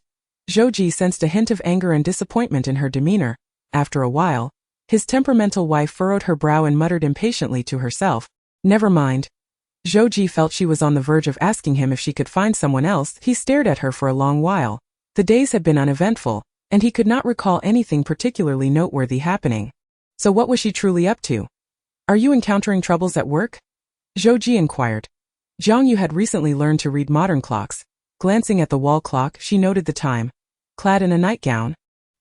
Zhou Ji sensed a hint of anger and disappointment in her demeanor. After a while, his temperamental wife furrowed her brow and muttered impatiently to herself, "Never mind." Zhou Ji felt she was on the verge of asking him if she could find someone else. He stared at her for a long while. The days had been uneventful, and he could not recall anything particularly noteworthy happening. So what was she truly up to? "Are you encountering troubles at work?" Zhou Ji inquired. Jiang Yue had recently learned to read modern clocks. Glancing at the wall clock, she noted the time. Clad in a nightgown,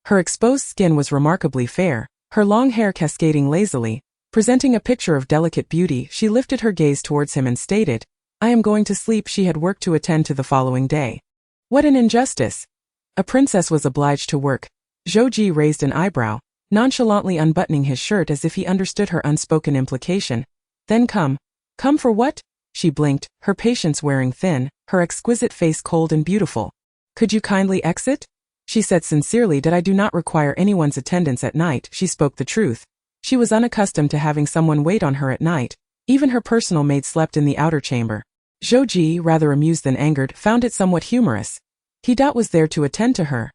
her exposed skin was remarkably fair, her long hair cascading lazily, presenting a picture of delicate beauty. She lifted her gaze towards him and stated, "I am going to sleep." She had work to attend to the following day. What an injustice! A princess was obliged to work. Zhou Ji raised an eyebrow, nonchalantly unbuttoning his shirt as if he understood her unspoken implication. Then come for what? She blinked, her patience wearing thin, her exquisite face cold and beautiful. "Could you kindly exit?" She said sincerely that I do not require anyone's attendance at night. She spoke the truth. She was unaccustomed to having someone wait on her at night. Even her personal maid slept in the outer chamber. Zhou Ji, rather amused than angered, found it somewhat humorous. He was there to attend to her.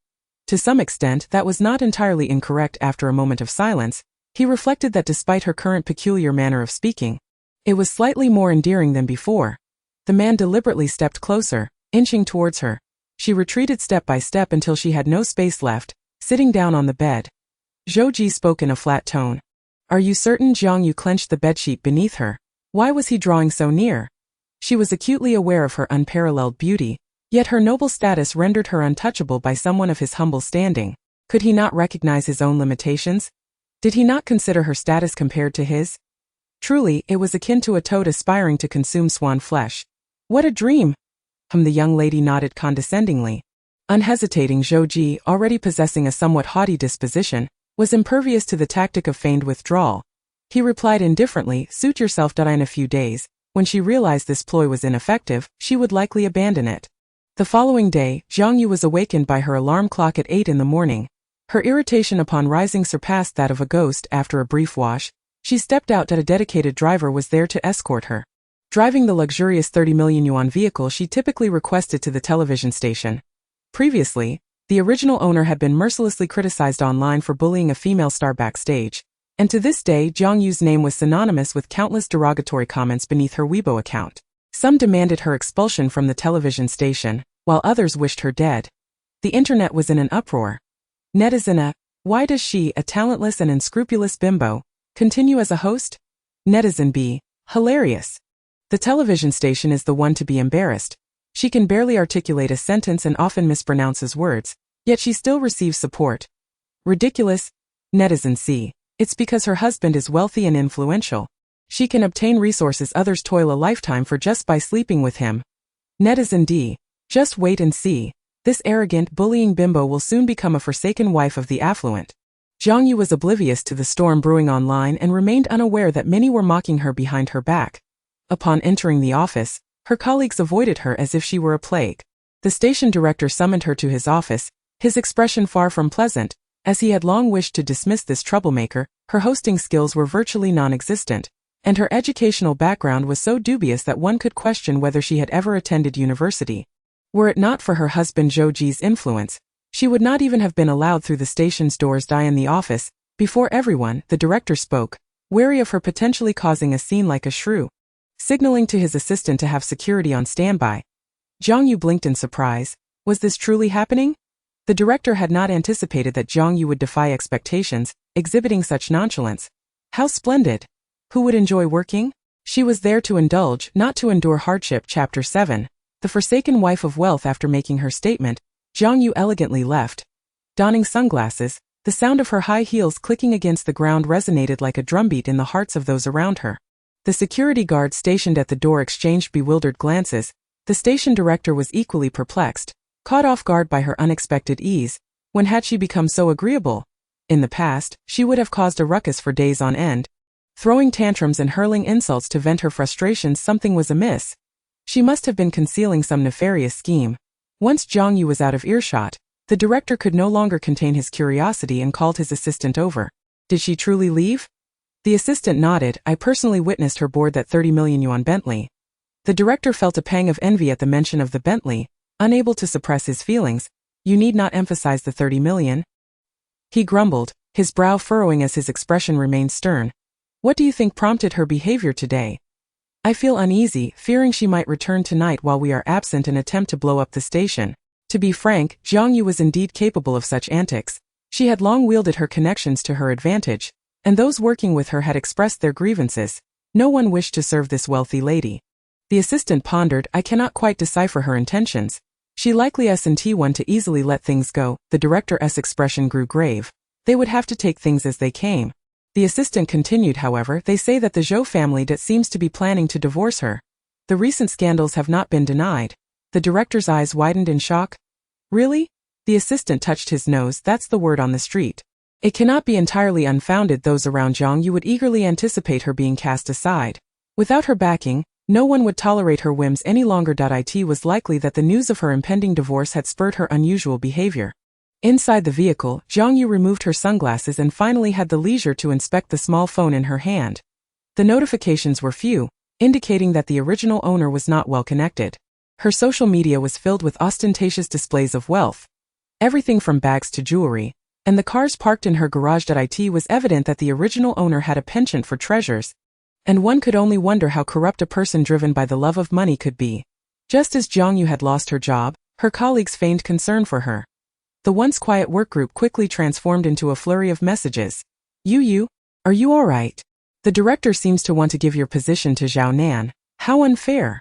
To some extent, that was not entirely incorrect. After a moment of silence, he reflected that despite her current peculiar manner of speaking, it was slightly more endearing than before. The man deliberately stepped closer, inching towards her. She retreated step by step until she had no space left, sitting down on the bed. Zhou Ji spoke in a flat tone. "Are you certain?" Jiang Yue clenched the bedsheet beneath her. Why was he drawing so near? She was acutely aware of her unparalleled beauty, yet her noble status rendered her untouchable by someone of his humble standing. Could he not recognize his own limitations? Did he not consider her status compared to his? Truly, it was akin to a toad aspiring to consume swan flesh. What a dream! The young lady nodded condescendingly. Unhesitating, Zhou Ji, already possessing a somewhat haughty disposition, was impervious to the tactic of feigned withdrawal. He replied indifferently, "Suit yourself." In a few days, when she realized this ploy was ineffective, she would likely abandon it. The following day, Jiang Yue was awakened by her alarm clock at 8 in the morning. Her irritation upon rising surpassed that of a ghost. After a brief wash, she stepped out. A dedicated driver was there to escort her. Driving the luxurious 30 million yuan vehicle she typically requested to the television station. Previously, the original owner had been mercilessly criticized online for bullying a female star backstage, and to this day Jiang Yue's name was synonymous with countless derogatory comments beneath her Weibo account. Some demanded her expulsion from the television station, while others wished her dead. The internet was in an uproar. Netizen: "Why does she, a talentless and unscrupulous bimbo, continue as a host?" Netizen B: "Hilarious. The television station is the one to be embarrassed. She can barely articulate a sentence and often mispronounces words, yet she still receives support. Ridiculous." Netizen C: It's because her husband is wealthy and influential. She can obtain resources others toil a lifetime for just by sleeping with him. Netizen D. Just wait and see. This arrogant, bullying bimbo will soon become a forsaken wife of the affluent. Jiang Yue was oblivious to the storm brewing online and remained unaware that many were mocking her behind her back. Upon entering the office, her colleagues avoided her as if she were a plague. The station director summoned her to his office, his expression far from pleasant. As he had long wished to dismiss this troublemaker, her hosting skills were virtually non-existent, and her educational background was so dubious that one could question whether she had ever attended university. Were it not for her husband Zhou Ji's influence, she would not even have been allowed through the station's doors. In the office, before everyone, the director spoke, wary of her potentially causing a scene like a shrew. Signaling to his assistant to have security on standby. Jiang Yue blinked in surprise. Was this truly happening? The director had not anticipated that Jiang Yue would defy expectations, exhibiting such nonchalance. How splendid! Who would enjoy working? She was there to indulge, not to endure hardship. Chapter 7. The forsaken wife of wealth. After making her statement, Jiang Yue elegantly left. Donning sunglasses, the sound of her high heels clicking against the ground resonated like a drumbeat in the hearts of those around her. The security guards stationed at the door exchanged bewildered glances. The station director was equally perplexed, caught off guard by her unexpected ease. When had she become so agreeable? In the past, she would have caused a ruckus for days on end, throwing tantrums and hurling insults to vent her frustrations. Something was amiss. She must have been concealing some nefarious scheme. Once Jiang Yue was out of earshot, the director could no longer contain his curiosity and called his assistant over. Did she truly leave? The assistant nodded. I personally witnessed her board that 30 million yuan Bentley. The director felt a pang of envy at the mention of the Bentley, unable to suppress his feelings. You need not emphasize the 30 million. He grumbled, his brow furrowing as his expression remained stern. What do you think prompted her behavior today? I feel uneasy, fearing she might return tonight while we are absent and attempt to blow up the station. To be frank, Jiang Yue was indeed capable of such antics. She had long wielded her connections to her advantage, and those working with her had expressed their grievances. No one wished to serve this wealthy lady. The assistant pondered. I cannot quite decipher her intentions. She likely isn't one to easily let things go. The director's expression grew grave. They would have to take things as they came. The assistant continued, however, they say that the Zhou family seems to be planning to divorce her. The recent scandals have not been denied. The director's eyes widened in shock. Really? The assistant touched his nose. That's the word on the street. It cannot be entirely unfounded. Those around Jiang Yue would eagerly anticipate her being cast aside. Without her backing, no one would tolerate her whims any longer. It was likely that the news of her impending divorce had spurred her unusual behavior. Inside the vehicle, Jiang Yue removed her sunglasses and finally had the leisure to inspect the small phone in her hand. The notifications were few, indicating that the original owner was not well connected. Her social media was filled with ostentatious displays of wealth. Everything from bags to jewelry, and the cars parked in her garage. It was evident that the original owner had a penchant for treasures. And one could only wonder how corrupt a person driven by the love of money could be. Just as Jiang Yue had lost her job, her colleagues feigned concern for her. The once quiet workgroup quickly transformed into a flurry of messages. Yu, are you all right? The director seems to want to give your position to Zhao Nan. How unfair.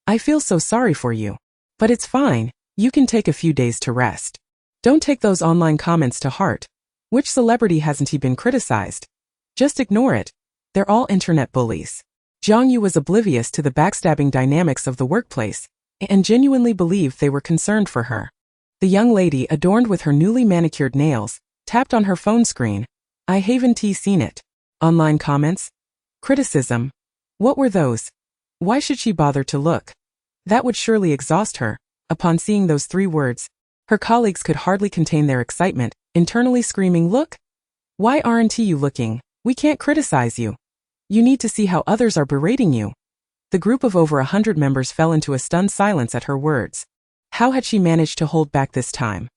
I feel so sorry for you. But it's fine, you can take a few days to rest. Don't take those online comments to heart. Which celebrity hasn't he been criticized? Just ignore it. They're all internet bullies. Jiang Yue was oblivious to the backstabbing dynamics of the workplace, and genuinely believed they were concerned for her. The young lady, adorned with her newly manicured nails, tapped on her phone screen. I haven't seen it. Online comments? Criticism? What were those? Why should she bother to look? That would surely exhaust her. Upon seeing those 3 words, her colleagues could hardly contain their excitement, internally screaming, Look! Why aren't you looking? We can't criticize you. You need to see how others are berating you. The group of over 100 members fell into a stunned silence at her words. How had she managed to hold back this time?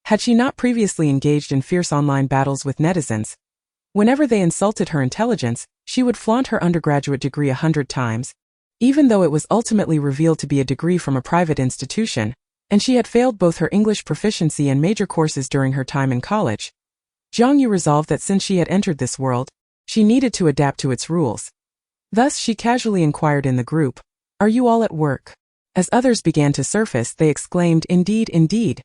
Had she not previously engaged in fierce online battles with netizens? Whenever they insulted her intelligence, she would flaunt her undergraduate degree 100 times, even though it was ultimately revealed to be a degree from a private institution, and she had failed both her English proficiency and major courses during her time in college. Jiang Yue resolved that since she had entered this world, she needed to adapt to its rules. Thus she casually inquired in the group, Are you all at work? As others began to surface, they exclaimed, Indeed, indeed.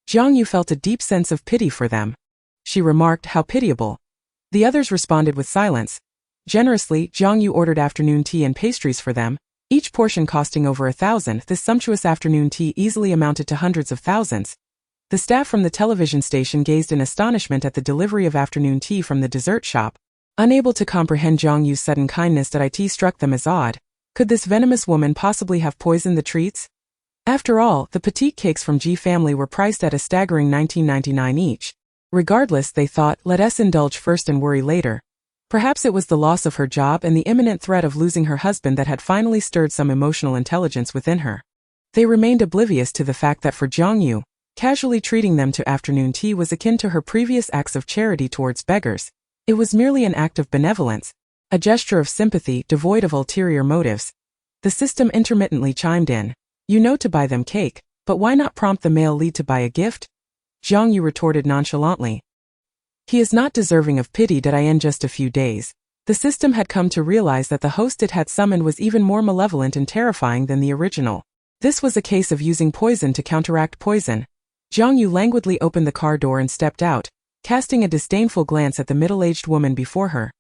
Jiang Yue felt a deep sense of pity for them. She remarked, How pitiable. The others responded with silence. Generously, Jiang Yue ordered afternoon tea and pastries for them, each portion costing over 1,000. This sumptuous afternoon tea easily amounted to hundreds of thousands. The staff from the television station gazed in astonishment at the delivery of afternoon tea from the dessert shop. Unable to comprehend Jiang Yue's sudden kindness, that it struck them as odd. Could this venomous woman possibly have poisoned the treats? After all, the petite cakes from Ji family were priced at a staggering $19.99 each. Regardless, they thought, let us indulge first and worry later. Perhaps it was the loss of her job and the imminent threat of losing her husband that had finally stirred some emotional intelligence within her. They remained oblivious to the fact that for Jiang Yue, casually treating them to afternoon tea was akin to her previous acts of charity towards beggars. It was merely an act of benevolence, a gesture of sympathy devoid of ulterior motives. The system intermittently chimed in. You know to buy them cake, but why not prompt the male lead to buy a gift? Jiang Yue retorted nonchalantly. He is not deserving of pity. In just a few days, the system had come to realize that the host it had summoned was even more malevolent and terrifying than the original. This was a case of using poison to counteract poison. Jiang Yue languidly opened the car door and stepped out, casting a disdainful glance at the middle-aged woman before her.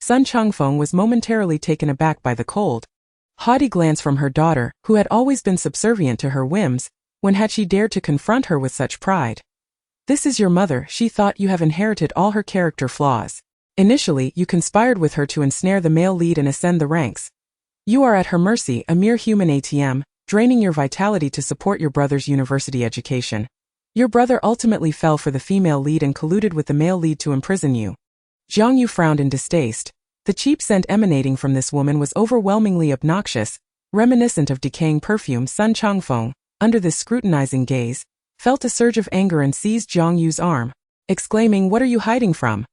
Sun Changfeng was momentarily taken aback by the cold, haughty glance from her daughter, who had always been subservient to her whims. When had she dared to confront her with such pride? This is your mother, she thought. You have inherited all her character flaws. Initially, you conspired with her to ensnare the male lead and ascend the ranks. You are at her mercy, a mere human ATM, draining your vitality to support your brother's university education. Your brother ultimately fell for the female lead and colluded with the male lead to imprison you. Jiang Yue frowned in distaste. The cheap scent emanating from this woman was overwhelmingly obnoxious, reminiscent of decaying perfume. Sun Changfeng, under this scrutinizing gaze, felt a surge of anger and seized Jiang Yue's arm, exclaiming, "What are you hiding from?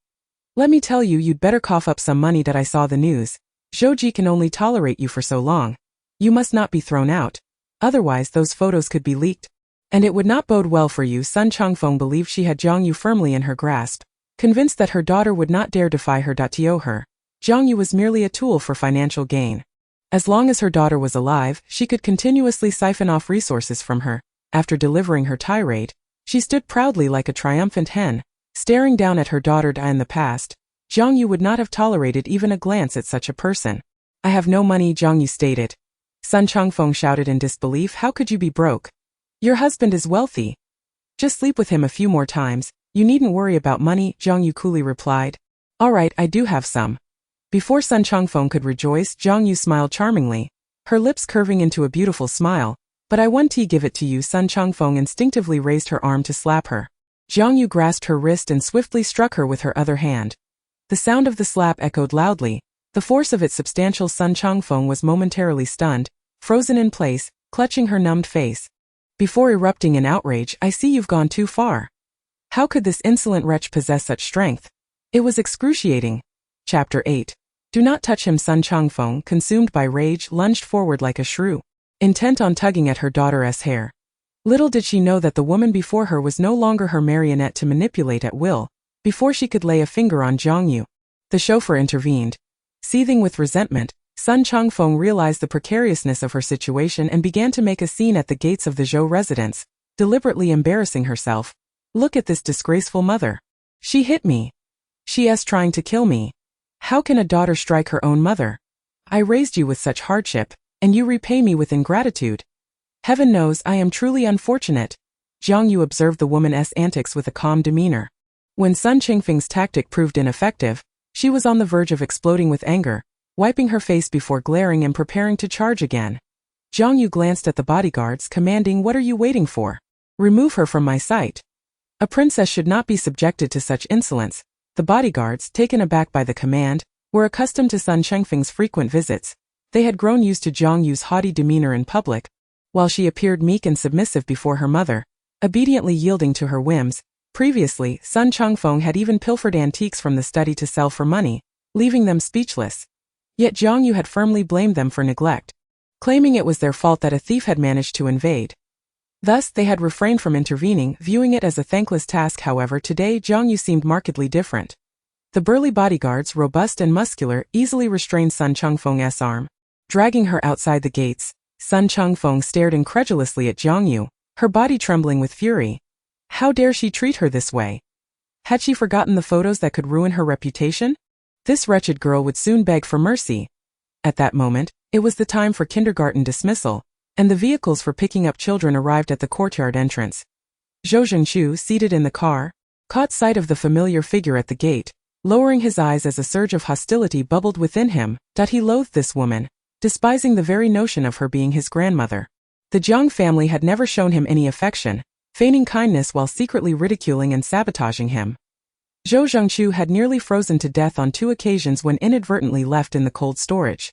Let me tell you, you'd better cough up some money. I saw the news. Zhouji can only tolerate you for so long. You must not be thrown out. Otherwise those photos could be leaked. And it would not bode well for you." Sun Changfeng believed she had Jiang Yue firmly in her grasp, convinced that her daughter would not dare defy her. To her, Jiang Yue was merely a tool for financial gain. As long as her daughter was alive, she could continuously siphon off resources from her. After delivering her tirade, she stood proudly like a triumphant hen, staring down at her daughter. In the past, Jiang Yue would not have tolerated even a glance at such a person. "I have no money," Jiang Yue stated. Sun Changfeng shouted in disbelief. "How could you be broke? Your husband is wealthy. Just sleep with him a few more times. You needn't worry about money," Jiang Yue coolly replied. "All right, I do have some." Before Sun Changfeng could rejoice, Jiang Yue smiled charmingly, her lips curving into a beautiful smile. "But I want to give it to you." Sun Changfeng instinctively raised her arm to slap her. Jiang Yue grasped her wrist and swiftly struck her with her other hand. The sound of the slap echoed loudly, the force of it substantial. Sun Changfeng was momentarily stunned, frozen in place, clutching her numbed face. Before erupting in outrage, "I see you've gone too far. How could this insolent wretch possess such strength?" It was excruciating. Chapter 8. Do not touch him. Sun Changfeng, consumed by rage, lunged forward like a shrew, intent on tugging at her daughter's hair. Little did she know that the woman before her was no longer her marionette to manipulate at will. Before she could lay a finger on Jiang Yue, the chauffeur intervened. Seething with resentment, Sun Changfeng realized the precariousness of her situation and began to make a scene at the gates of the Zhou residence, deliberately embarrassing herself. "Look at this disgraceful mother. She hit me. She's trying to kill me. How can a daughter strike her own mother? I raised you with such hardship, and you repay me with ingratitude. Heaven knows I am truly unfortunate." Jiang Yue observed the woman's antics with a calm demeanor. When Sun Changfeng's tactic proved ineffective, she was on the verge of exploding with anger, wiping her face before glaring and preparing to charge again. Jiang Yue glanced at the bodyguards, commanding, "What are you waiting for? Remove her from my sight." A princess should not be subjected to such insolence. The bodyguards, taken aback by the command, were accustomed to Sun Changfeng's frequent visits. They had grown used to Jiang Yue's haughty demeanor in public, while she appeared meek and submissive before her mother, obediently yielding to her whims. Previously, Sun Changfeng had even pilfered antiques from the study to sell for money, leaving them speechless. Yet Jiang Yue had firmly blamed them for neglect, claiming it was their fault that a thief had managed to invade. Thus, they had refrained from intervening, viewing it as a thankless task. However, today Jiang Yue seemed markedly different. The burly bodyguards, robust and muscular, easily restrained Sun Changfeng's arm. Dragging her outside the gates, Sun Changfeng stared incredulously at Jiang Yue, her body trembling with fury. How dare she treat her this way? Had she forgotten the photos that could ruin her reputation? This wretched girl would soon beg for mercy. At that moment, it was the time for kindergarten dismissal, and the vehicles for picking up children arrived at the courtyard entrance. Zhou Zhengqiu, seated in the car, caught sight of the familiar figure at the gate, lowering his eyes as a surge of hostility bubbled within him. He loathed this woman, despising the very notion of her being his grandmother. The Jiang family had never shown him any affection, feigning kindness while secretly ridiculing and sabotaging him. Zhou Zhengqiu had nearly frozen to death on 2 occasions when inadvertently left in the cold storage.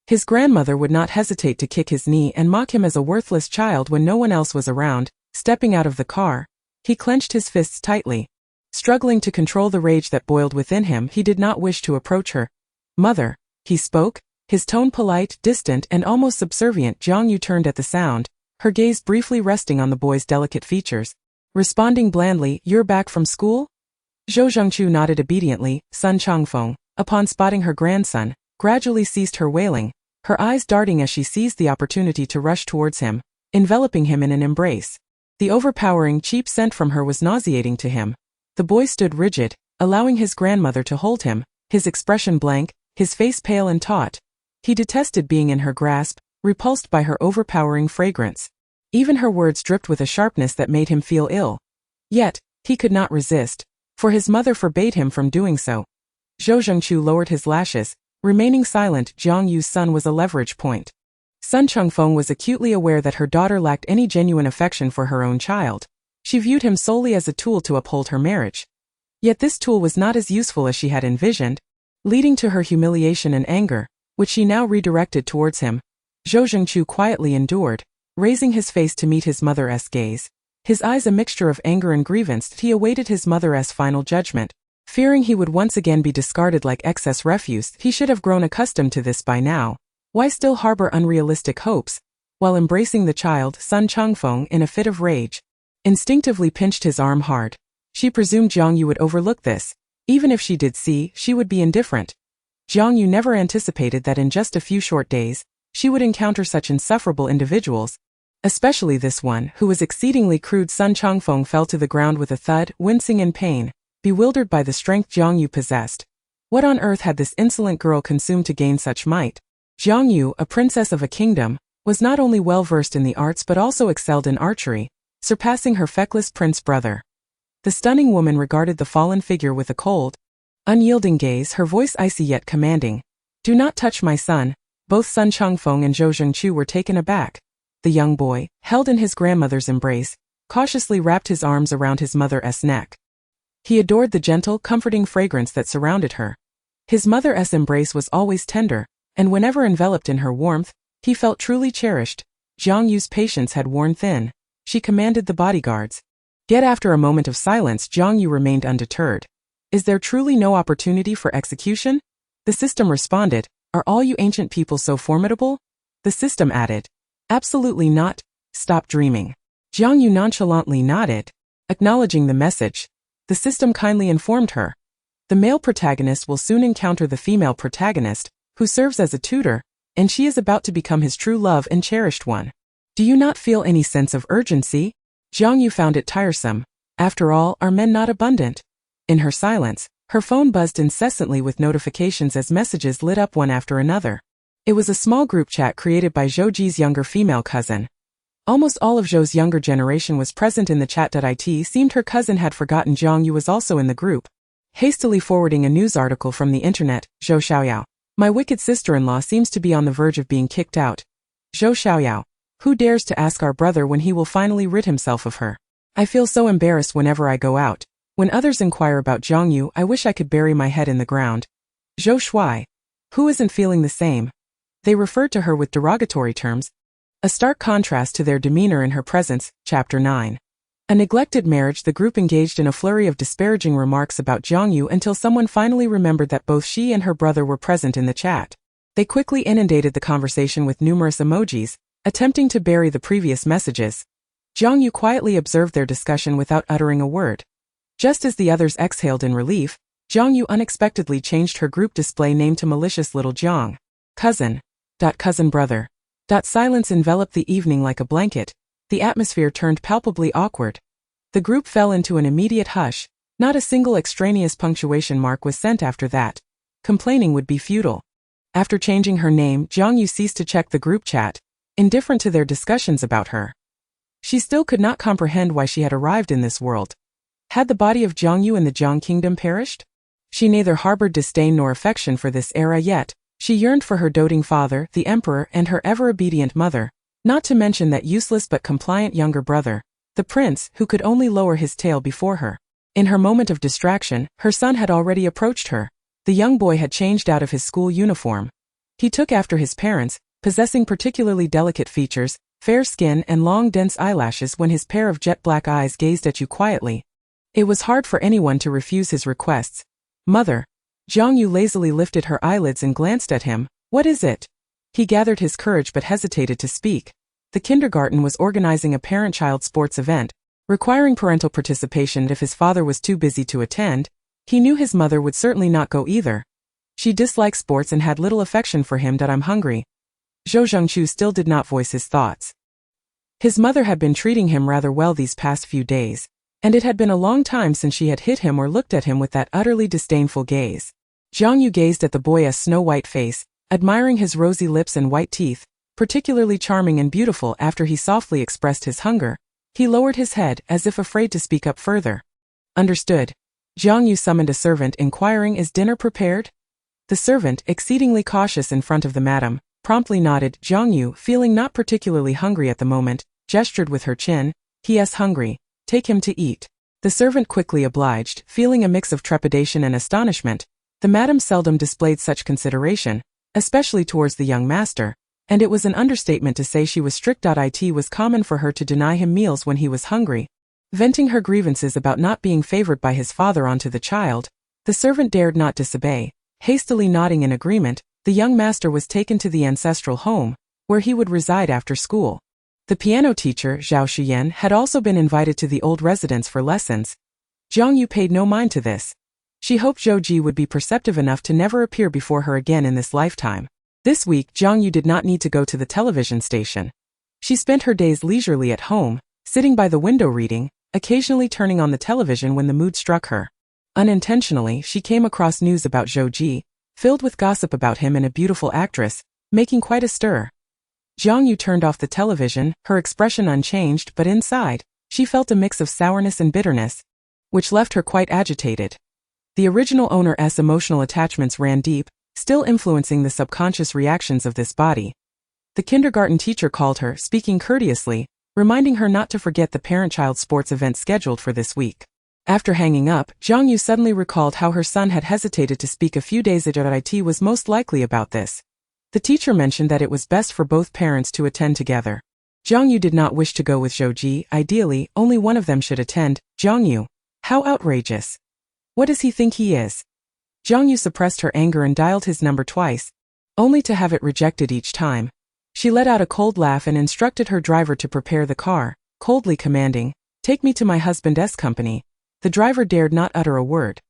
His grandmother would not hesitate to kick his knee and mock him as a worthless child when no one else was around. Stepping out of the car, he clenched his fists tightly. Struggling to control the rage that boiled within him, he did not wish to approach her. "Mother," he spoke, his tone polite, distant, and almost subservient. Jiang Yue turned at the sound, her gaze briefly resting on the boy's delicate features. Responding blandly, "You're back from school?" Zhou Zhengqiu nodded obediently. Sun Changfeng, upon spotting her grandson, gradually ceased her wailing, her eyes darting as she seized the opportunity to rush towards him, enveloping him in an embrace. The overpowering, cheap scent from her was nauseating to him. The boy stood rigid, allowing his grandmother to hold him, his expression blank, his face pale and taut. He detested being in her grasp, repulsed by her overpowering fragrance. Even her words dripped with a sharpness that made him feel ill. Yet, he could not resist, for his mother forbade him from doing so. Zhou Zhengqiu lowered his lashes, remaining silent. Jiang Yue's son was a leverage point. Sun Changfeng was acutely aware that her daughter lacked any genuine affection for her own child. She viewed him solely as a tool to uphold her marriage. Yet this tool was not as useful as she had envisioned, leading to her humiliation and anger, which she now redirected towards him. Zhou Zhengqiu quietly endured, raising his face to meet his mother's gaze. His eyes a mixture of anger and grievance. He awaited his mother's final judgment. Fearing he would once again be discarded like excess refuse, he should have grown accustomed to this by now. Why still harbor unrealistic hopes? While embracing the child, Sun Changfeng, in a fit of rage, instinctively pinched his arm hard. She presumed Jiang Yue would overlook this. Even if she did see, she would be indifferent. Jiang Yue never anticipated that in just a few short days, she would encounter such insufferable individuals, especially this one, who was exceedingly crude. Sun Changfeng fell to the ground with a thud, wincing in pain, bewildered by the strength Jiang Yue possessed. What on earth had this insolent girl consumed to gain such might? Jiang Yue, a princess of a kingdom, was not only well-versed in the arts but also excelled in archery, surpassing her feckless prince brother. The stunning woman regarded the fallen figure with a cold, unyielding gaze, her voice icy yet commanding. "Do not touch my son." Both Sun Changfeng and Zhou Zhengqiu were taken aback. The young boy, held in his grandmother's embrace, cautiously wrapped his arms around his mother's neck. He adored the gentle, comforting fragrance that surrounded her. His mother's embrace was always tender, and whenever enveloped in her warmth, he felt truly cherished. Jiang Yue's patience had worn thin. She commanded the bodyguards. Yet after a moment of silence, Jiang Yue remained undeterred. "Is there truly no opportunity for execution?" The system responded. "Are all you ancient people so formidable?" The system added. "Absolutely not. Stop dreaming." Jiang Yue nonchalantly nodded, acknowledging the message. The system kindly informed her. "The male protagonist will soon encounter the female protagonist, who serves as a tutor, and she is about to become his true love and cherished one. Do you not feel any sense of urgency?" Jiang Yue found it tiresome. After all, are men not abundant? In her silence, her phone buzzed incessantly with notifications as messages lit up one after another. It was a small group chat created by Zhou Ji's younger female cousin. Almost all of Zhou's younger generation was present in the chat. It seemed her cousin had forgotten Jiang Yue was also in the group. Hastily forwarding a news article from the internet, Zhou Xiaoyao. "My wicked sister-in-law seems to be on the verge of being kicked out." Zhou Xiaoyao. "Who dares to ask our brother when he will finally rid himself of her? I feel so embarrassed whenever I go out. When others inquire about Jiang Yue, I wish I could bury my head in the ground." Zhou Shuai. "Who isn't feeling the same?" They referred to her with derogatory terms, a stark contrast to their demeanor in her presence. Chapter 9. A neglected marriage. The group engaged in a flurry of disparaging remarks about Jiang Yue until someone finally remembered that both she and her brother were present in the chat. They quickly inundated the conversation with numerous emojis, attempting to bury the previous messages. Jiang Yue quietly observed their discussion without uttering a word. Just as the others exhaled in relief, Jiang Yue unexpectedly changed her group display name to Malicious Little Jiang. Cousin. Cousin brother. Silence enveloped the evening like a blanket. The atmosphere turned palpably awkward. The group fell into an immediate hush, Not a single extraneous punctuation mark was sent after that. Complaining would be futile. After changing her name, Jiang Yue ceased to check the group chat, indifferent to their discussions about her. She still could not comprehend why she had arrived in this world. Had the body of Jiang Yue in the Jiang kingdom perished? She neither harbored disdain nor affection for this era yet. She yearned for her doting father, the emperor, and her ever-obedient mother, not to mention that useless but compliant younger brother, the prince, who could only lower his tail before her. In her moment of distraction, her son had already approached her. The young boy had changed out of his school uniform. He took after his parents, possessing particularly delicate features, fair skin and long dense eyelashes when his pair of jet-black eyes gazed at you quietly. It was hard for anyone to refuse his requests. "Mother." Jiang Yue lazily lifted her eyelids and glanced at him. "What is it?" He gathered his courage but hesitated to speak. The kindergarten was organizing a parent-child sports event, requiring parental participation if his father was too busy to attend. He knew his mother would certainly not go either. She disliked sports and had little affection for him. "I'm hungry." Zhou Zhengqiu still did not voice his thoughts. His mother had been treating him rather well these past few days, and it had been a long time since she had hit him or looked at him with that utterly disdainful gaze. Jiang Yue gazed at the boy's snow-white face, admiring his rosy lips and white teeth, particularly charming and beautiful after he softly expressed his hunger. He lowered his head as if afraid to speak up further. "Understood." Jiang Yue summoned a servant inquiring, "Is dinner prepared?" The servant, exceedingly cautious in front of the madam, promptly nodded. Jiang Yue, feeling not particularly hungry at the moment, gestured with her chin. "He is hungry. Take him to eat." The servant quickly obliged, feeling a mix of trepidation and astonishment. The madam seldom displayed such consideration, especially towards the young master, and it was an understatement to say she was strict. It was common for her to deny him meals when he was hungry. Venting her grievances about not being favored by his father onto the child, the servant dared not disobey. Hastily nodding in agreement, the young master was taken to the ancestral home, where he would reside after school. The piano teacher, Zhao Shiyan, had also been invited to the old residence for lessons. Jiang Yue paid no mind to this. She hoped Zhou Ji would be perceptive enough to never appear before her again in this lifetime. This week, Jiang Yue did not need to go to the television station. She spent her days leisurely at home, sitting by the window reading, occasionally turning on the television when the mood struck her. Unintentionally, she came across news about Zhou Ji, filled with gossip about him and a beautiful actress, making quite a stir. Jiang Yue turned off the television, her expression unchanged, but inside, she felt a mix of sourness and bitterness, which left her quite agitated. The original owner's emotional attachments ran deep, still influencing the subconscious reactions of this body. The kindergarten teacher called her, speaking courteously, reminding her not to forget the parent-child sports event scheduled for this week. After hanging up, Jiang Yue suddenly recalled how her son had hesitated to speak a few days ago. It was most likely about this. The teacher mentioned that it was best for both parents to attend together. Jiang Yue did not wish to go with Zhou Ji. Ideally, only one of them should attend. Jiang Yue. How outrageous. What does he think he is? Jiang Yue suppressed her anger and dialed his number twice, only to have it rejected each time. She let out a cold laugh and instructed her driver to prepare the car, coldly commanding, "Take me to my husband's company." The driver dared not utter a word.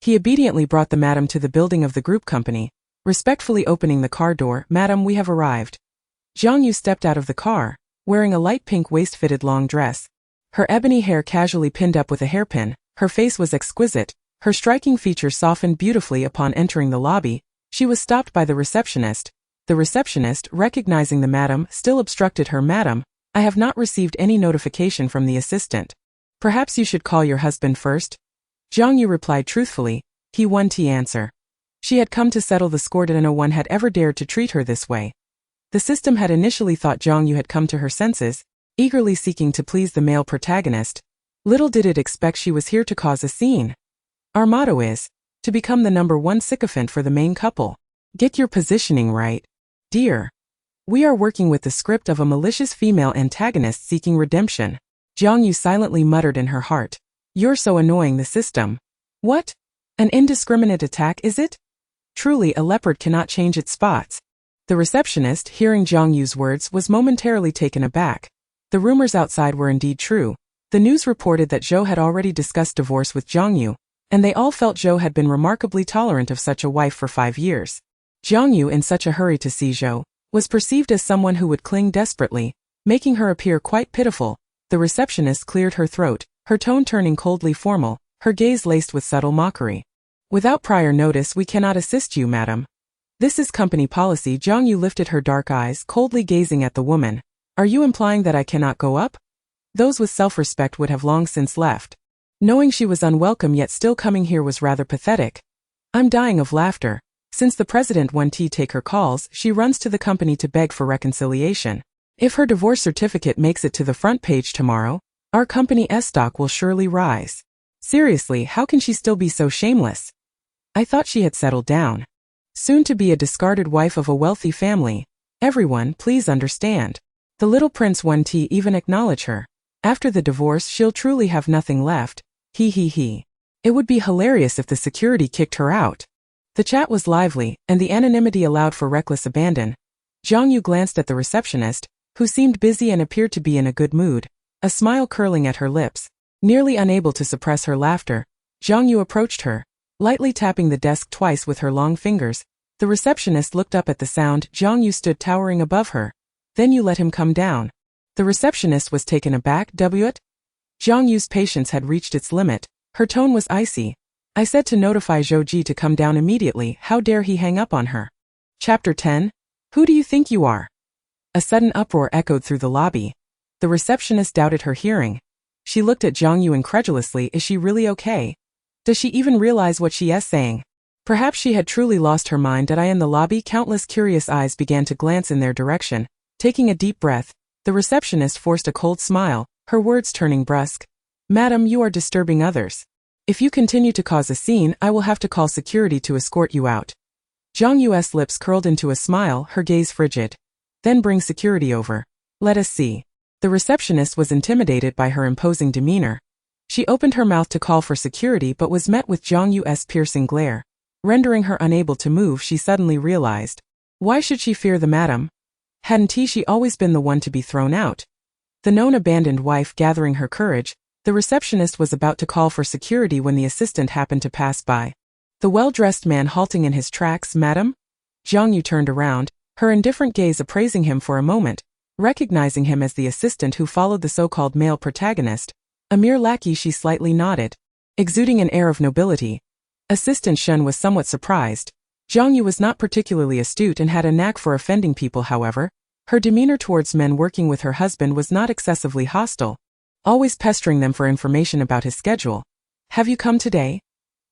He obediently brought the madam to the building of the group company, respectfully opening the car door. "Madam, we have arrived." Jiang Yue stepped out of the car, wearing a light pink waist-fitted long dress. Her ebony hair casually pinned up with a hairpin, her face was exquisite, her striking features softened beautifully. Upon entering the lobby, she was stopped by the receptionist. The receptionist, recognizing the madam, still obstructed her. "Madam, I have not received any notification from the assistant. Perhaps you should call your husband first." Jiang Yue replied truthfully. He won't answer. She had come to settle the score, and no one had ever dared to treat her this way. The system had initially thought Jiang Yue had come to her senses, eagerly seeking to please the male protagonist. Little did it expect she was here to cause a scene. Our motto is, to become the #1 sycophant for the main couple. Get your positioning right. Dear. We are working with the script of a malicious female antagonist seeking redemption. Jiang Yue silently muttered in her heart. You're so annoying, the system. What? An indiscriminate attack, is it? Truly, a leopard cannot change its spots. The receptionist, hearing Jiang Yue's words, was momentarily taken aback. The rumors outside were indeed true. The news reported that Zhou had already discussed divorce with Jiang Yue, and they all felt Zhou had been remarkably tolerant of such a wife for 5 years. Jiang Yue, in such a hurry to see Zhou, was perceived as someone who would cling desperately, making her appear quite pitiful. The receptionist cleared her throat, her tone turning coldly formal. her gaze laced with subtle mockery. Without prior notice, we cannot assist you, madam. This is company policy. Jiang Yue lifted her dark eyes, coldly gazing at the woman. Are you implying that I cannot go up? Those with self-respect would have long since left. Knowing she was unwelcome yet still coming here was rather pathetic. I'm dying of laughter. Since the president won't take her calls, she runs to the company to beg for reconciliation. If her divorce certificate makes it to the front page tomorrow, our company's stock will surely rise. Seriously, how can she still be so shameless? I thought she had settled down. Soon to be a discarded wife of a wealthy family. Everyone, please understand. The little prince won't even acknowledge her. After the divorce, she'll truly have nothing left. He. It would be hilarious if the security kicked her out. The chat was lively, and the anonymity allowed for reckless abandon. Jiang Yue glanced at the receptionist, who seemed busy and appeared to be in a good mood, a smile curling at her lips. Nearly unable to suppress her laughter, Jiang Yue approached her, lightly tapping the desk twice with her long fingers. The receptionist looked up at the sound. Jiang Yue stood towering above her. Then you let him come down. The receptionist was taken aback. What? Jiang Yue's patience had reached its limit. Her tone was icy. I said to notify Zhou Ji to come down immediately. How dare he hang up on her? Chapter 10. Who do you think you are? A sudden uproar echoed through the lobby. The receptionist doubted her hearing. She looked at Jiang Yue incredulously. Is she really okay? Does she even realize what she is saying? Perhaps she had truly lost her mind. In the lobby, countless curious eyes began to glance in their direction. Taking a deep breath, the receptionist forced a cold smile, her words turning brusque. Madam, you are disturbing others. If you continue to cause a scene, I will have to call security to escort you out. Jiang Yue's lips curled into a smile, her gaze frigid. Then bring security over. Let us see. The receptionist was intimidated by her imposing demeanor. She opened her mouth to call for security but was met with Jiang Yue's piercing glare. Rendering her unable to move, she suddenly realized. Why should she fear the madam? Hadn't she always been the one to be thrown out? The known abandoned wife. Gathering her courage, the receptionist was about to call for security when the assistant happened to pass by. The well-dressed man halting in his tracks. Madam? Jiang Yue turned around, her indifferent gaze appraising him for a moment. Recognizing him as the assistant who followed the so-called male protagonist, a mere lackey, she slightly nodded. Exuding an air of nobility, Assistant Shen was somewhat surprised. Jiang Yue was not particularly astute and had a knack for offending people. However, her demeanor towards men working with her husband was not excessively hostile, always pestering them for information about his schedule. Have you come today?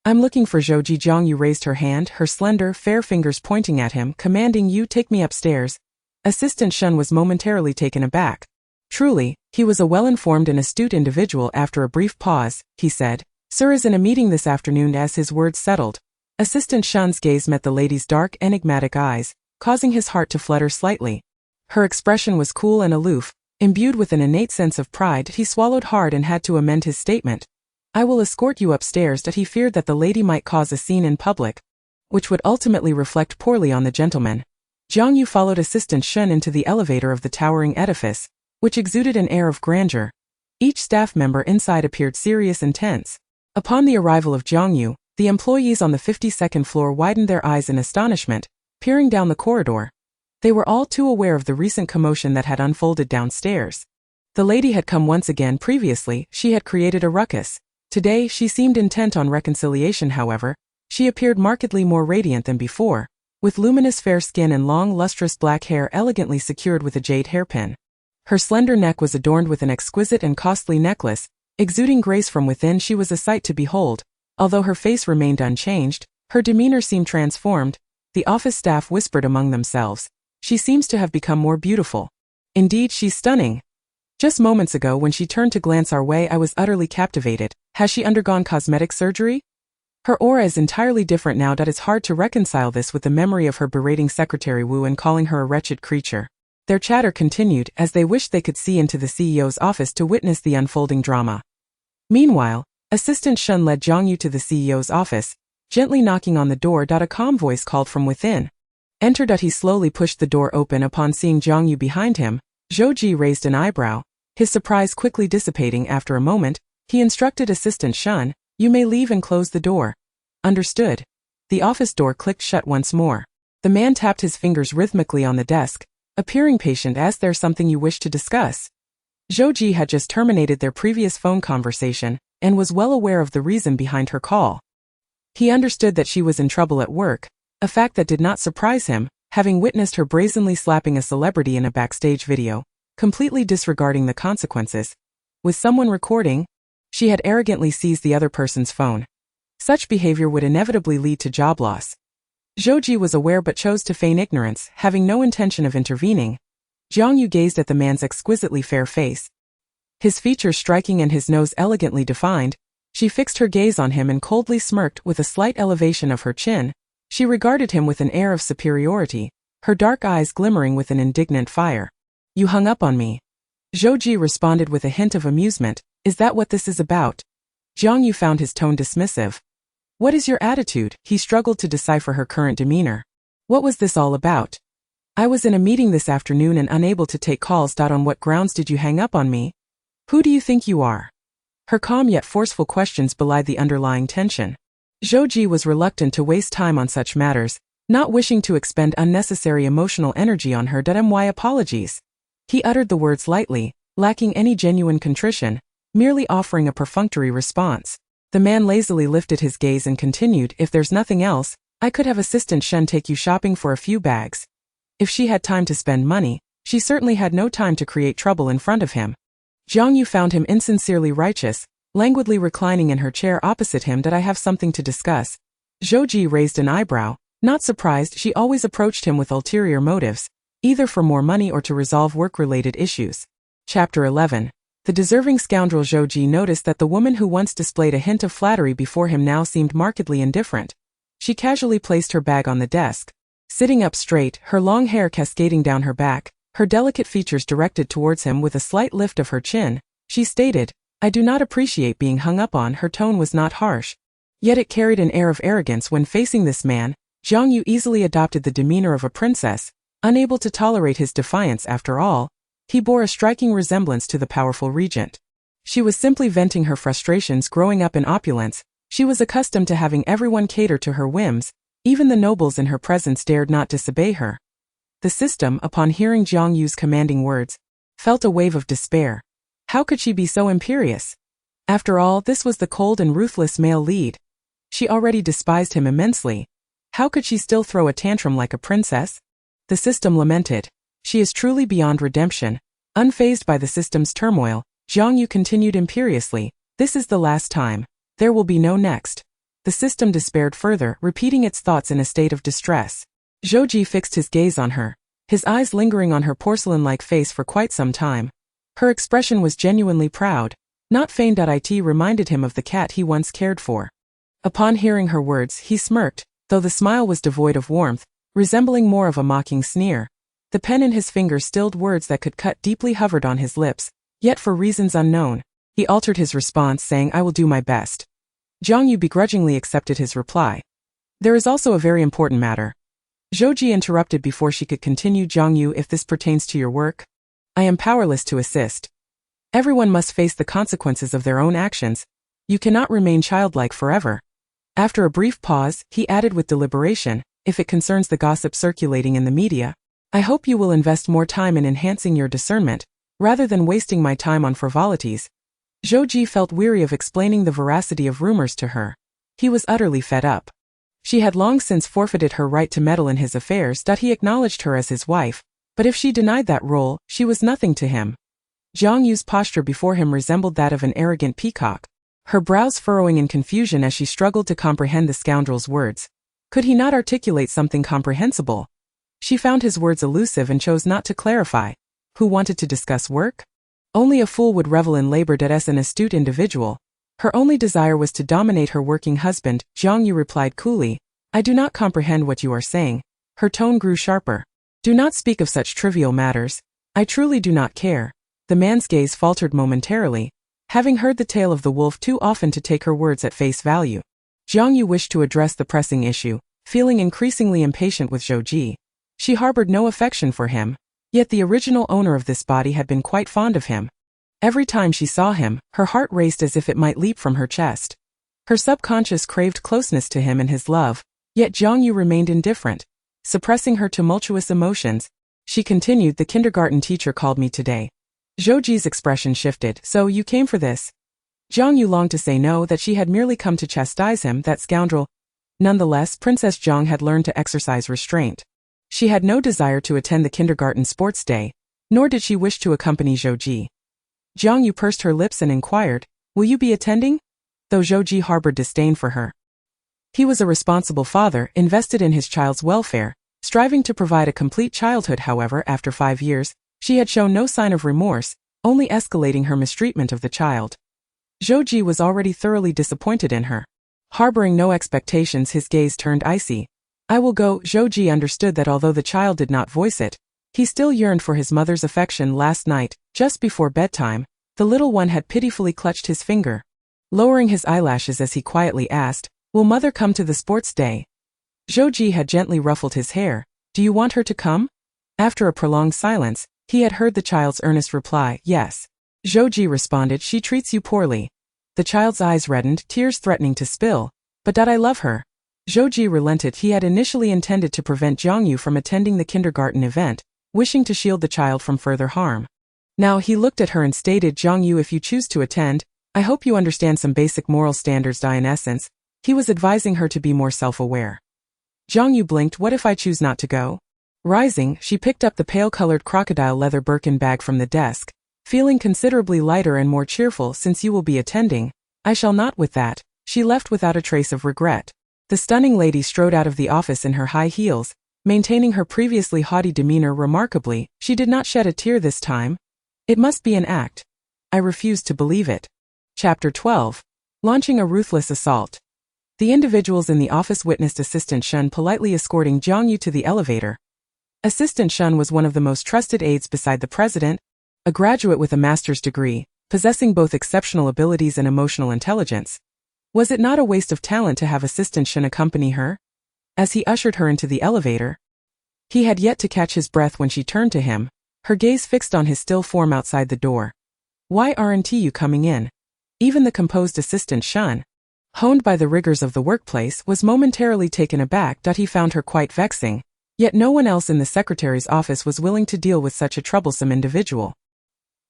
I'm looking for Zhou Ji. Jiang Yue raised her hand, her slender, fair fingers pointing at him, commanding you take me upstairs. Assistant Shen was momentarily taken aback. Truly, he was a well-informed and astute individual. After a brief pause, he said, Sir is in a meeting this afternoon. As his words settled, Assistant Shen's gaze met the lady's dark, enigmatic eyes, causing his heart to flutter slightly. Her expression was cool and aloof, imbued with an innate sense of pride. He swallowed hard and had to amend his statement. I will escort you upstairs. That he feared that the lady might cause a scene in public, which would ultimately reflect poorly on the gentleman. Jiang Yue followed Assistant Shen into the elevator of the towering edifice, which exuded an air of grandeur. Each staff member inside appeared serious and tense. Upon the arrival of Jiang Yue, the employees on the 52nd floor widened their eyes in astonishment, peering down the corridor. They were all too aware of the recent commotion that had unfolded downstairs. The lady had come once again. Previously, she had created a ruckus. Today, she seemed intent on reconciliation. However, she appeared markedly more radiant than before, with luminous fair skin and long, lustrous black hair elegantly secured with a jade hairpin. Her slender neck was adorned with an exquisite and costly necklace, exuding grace from within. She was a sight to behold. Although her face remained unchanged, her demeanor seemed transformed. The office staff whispered among themselves. She seems to have become more beautiful. Indeed, she's stunning. Just moments ago when she turned to glance our way, I was utterly captivated. Has she undergone cosmetic surgery? Her aura is entirely different now. It's hard to reconcile this with the memory of her berating Secretary Wu and calling her a wretched creature. Their chatter continued as they wished they could see into the CEO's office to witness the unfolding drama. Meanwhile, Assistant Shen led Jiang Yue to the CEO's office, gently knocking on the door. A calm voice called from within. Enter. He slowly pushed the door open. Upon seeing Jiang Yue behind him, Zhou Ji raised an eyebrow, his surprise quickly dissipating. After a moment, he instructed Assistant Shen, you may leave and close the door. Understood. The office door clicked shut once more. The man tapped his fingers rhythmically on the desk, appearing patient. As there's something you wish to discuss? Zhou Ji had just terminated their previous phone conversation, and was well aware of the reason behind her call. He understood that she was in trouble at work, a fact that did not surprise him, having witnessed her brazenly slapping a celebrity in a backstage video, completely disregarding the consequences. With someone recording, she had arrogantly seized the other person's phone. Such behavior would inevitably lead to job loss. Zhou Ji was aware but chose to feign ignorance, having no intention of intervening. Jiang Yue gazed at the man's exquisitely fair face. His features striking and his nose elegantly defined, she fixed her gaze on him and coldly smirked with a slight elevation of her chin. She regarded him with an air of superiority, her dark eyes glimmering with an indignant fire. "You hung up on me." Zhou Ji responded with a hint of amusement. "Is that what this is about?" Jiang Yue found his tone dismissive. "What is your attitude?" He struggled to decipher her current demeanor. What was this all about? "I was in a meeting this afternoon and unable to take calls. On what grounds did you hang up on me? Who do you think you are?" Her calm yet forceful questions belied the underlying tension. Zhou Ji was reluctant to waste time on such matters, not wishing to expend unnecessary emotional energy on her. My apologies. He uttered the words lightly, lacking any genuine contrition, merely offering a perfunctory response. The man lazily lifted his gaze and continued, "If there's nothing else, I could have assistant Shen take you shopping for a few bags." If she had time to spend money, she certainly had no time to create trouble in front of him. Jiang Yue found him insincerely righteous, languidly reclining in her chair opposite him. "Did I have something to discuss?" Zhou Ji raised an eyebrow, not surprised. She always approached him with ulterior motives, either for more money or to resolve work-related issues. Chapter 11. The deserving scoundrel. Zhou Ji noticed that the woman who once displayed a hint of flattery before him now seemed markedly indifferent. She casually placed her bag on the desk. Sitting up straight, her long hair cascading down her back, her delicate features directed towards him with a slight lift of her chin, she stated, "I do not appreciate being hung up on." Her tone was not harsh, yet it carried an air of arrogance. When facing this man, Jiang Yue easily adopted the demeanor of a princess, unable to tolerate his defiance. After all, he bore a striking resemblance to the powerful regent. She was simply venting her frustrations. Growing up in opulence, she was accustomed to having everyone cater to her whims. Even the nobles in her presence dared not disobey her. The system, upon hearing Jiang Yue's commanding words, felt a wave of despair. How could she be so imperious? After all, this was the cold and ruthless male lead. She already despised him immensely. How could she still throw a tantrum like a princess? The system lamented. She is truly beyond redemption. Unfazed by the system's turmoil, Jiang Yue continued imperiously, "This is the last time. There will be no next." The system despaired further, repeating its thoughts in a state of distress. Zhou Ji fixed his gaze on her, his eyes lingering on her porcelain-like face for quite some time. Her expression was genuinely proud, not feigned. It reminded him of the cat he once cared for. Upon hearing her words, he smirked, though the smile was devoid of warmth, resembling more of a mocking sneer. The pen in his fingers stilled words that could cut deeply hovered on his lips, yet for reasons unknown, he altered his response, saying, "I will do my best." Jiang Yue begrudgingly accepted his reply. "There is also a very important matter." Zhou Ji interrupted before she could continue. "Jiang Yue, if this pertains to your work, I am powerless to assist. Everyone must face the consequences of their own actions. You cannot remain childlike forever." After a brief pause, he added with deliberation, "If it concerns the gossip circulating in the media, I hope you will invest more time in enhancing your discernment, rather than wasting my time on frivolities." Zhou Ji felt weary of explaining the veracity of rumors to her. He was utterly fed up. She had long since forfeited her right to meddle in his affairs. He acknowledged her as his wife, but if she denied that role, she was nothing to him. Jiang Yue's posture before him resembled that of an arrogant peacock, her brows furrowing in confusion as she struggled to comprehend the scoundrel's words. Could he not articulate something comprehensible? She found his words elusive and chose not to clarify. Who wanted to discuss work? Only a fool would revel in labor. As an astute individual, her only desire was to dominate her working husband. Jiang Yue replied coolly, "I do not comprehend what you are saying." Her tone grew sharper. "Do not speak of such trivial matters. I truly do not care." The man's gaze faltered momentarily, having heard the tale of the wolf too often to take her words at face value. Jiang Yue wished to address the pressing issue, feeling increasingly impatient with Zhou Ji. She harbored no affection for him, yet the original owner of this body had been quite fond of him. Every time she saw him, her heart raced as if it might leap from her chest. Her subconscious craved closeness to him and his love, yet Jiang Yue remained indifferent. Suppressing her tumultuous emotions, she continued, "The kindergarten teacher called me today." Zhou Ji's expression shifted. "So you came for this?" Jiang Yue longed to say no, that she had merely come to chastise him, that scoundrel. Nonetheless, Princess Jiang had learned to exercise restraint. She had no desire to attend the kindergarten sports day, nor did she wish to accompany Zhou Ji. Jiang Yue pursed her lips and inquired, "Will you be attending?" Though Zhou Ji harbored disdain for her. He was a responsible father, invested in his child's welfare, striving to provide a complete childhood. However, after 5 years, she had shown no sign of remorse, only escalating her mistreatment of the child. Zhou Ji was already thoroughly disappointed in her. Harboring no expectations, his gaze turned icy. "I will go." Zhou Ji understood that although the child did not voice it, he still yearned for his mother's affection. Last night, just before bedtime, the little one had pitifully clutched his finger. Lowering his eyelashes as he quietly asked, "Will mother come to the sports day?" Zhou Ji had gently ruffled his hair. "Do you want her to come?" After a prolonged silence, he had heard the child's earnest reply, "Yes." Zhou Ji responded, "She treats you poorly." The child's eyes reddened, tears threatening to spill. "But that I love her." Zhou Ji relented. He had initially intended to prevent Jiang Yue from attending the kindergarten event, wishing to shield the child from further harm. Now he looked at her and stated, "Jiang Yue, if you choose to attend, I hope you understand some basic moral standards." In essence, he was advising her to be more self-aware. Jiang Yue blinked. "What if I choose not to go?" Rising, she picked up the pale-colored crocodile leather Birkin bag from the desk, feeling considerably lighter and more cheerful. "Since you will be attending, I shall not." With that, she left without a trace of regret. The stunning lady strode out of the office in her high heels, maintaining her previously haughty demeanor remarkably. She did not shed a tear this time. "It must be an act. I refuse to believe it." Chapter 12. Launching a ruthless assault. The individuals in the office witnessed Assistant Shun politely escorting Jiang Yue to the elevator. Assistant Shun was one of the most trusted aides beside the president, a graduate with a master's degree, possessing both exceptional abilities and emotional intelligence. Was it not a waste of talent to have Assistant Shun accompany her? As he ushered her into the elevator, he had yet to catch his breath when she turned to him, her gaze fixed on his still form outside the door. "Why aren't you coming in?" Even the composed Assistant Shun, honed by the rigors of the workplace, was momentarily taken aback that he found her quite vexing, yet no one else in the secretary's office was willing to deal with such a troublesome individual.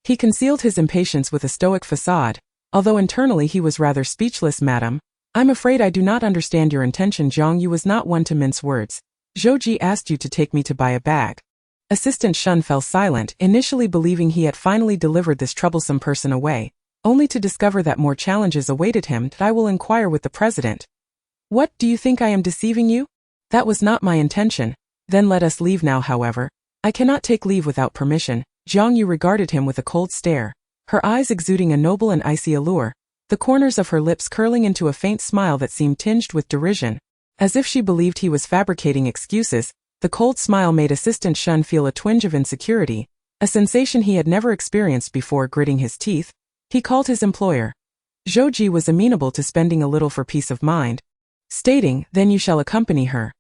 He concealed his impatience with a stoic facade, although internally he was rather speechless. "Madam, I'm afraid I do not understand your intention." Jiang Yue was not one to mince words. "Zhou Ji asked you to take me to buy a bag." Assistant Shun fell silent, initially believing he had finally delivered this troublesome person away, only to discover that more challenges awaited him. "I will inquire with the president." "What, do you think I am deceiving you?" "That was not my intention." "Then let us leave now. However, I cannot take leave without permission." Jiang Yue regarded him with a cold stare, her eyes exuding a noble and icy allure, the corners of her lips curling into a faint smile that seemed tinged with derision. As if she believed he was fabricating excuses, the cold smile made Assistant Shun feel a twinge of insecurity, a sensation he had never experienced before. Gritting his teeth, he called his employer. Zhou Ji was amenable to spending a little for peace of mind, stating, "Then you shall accompany her."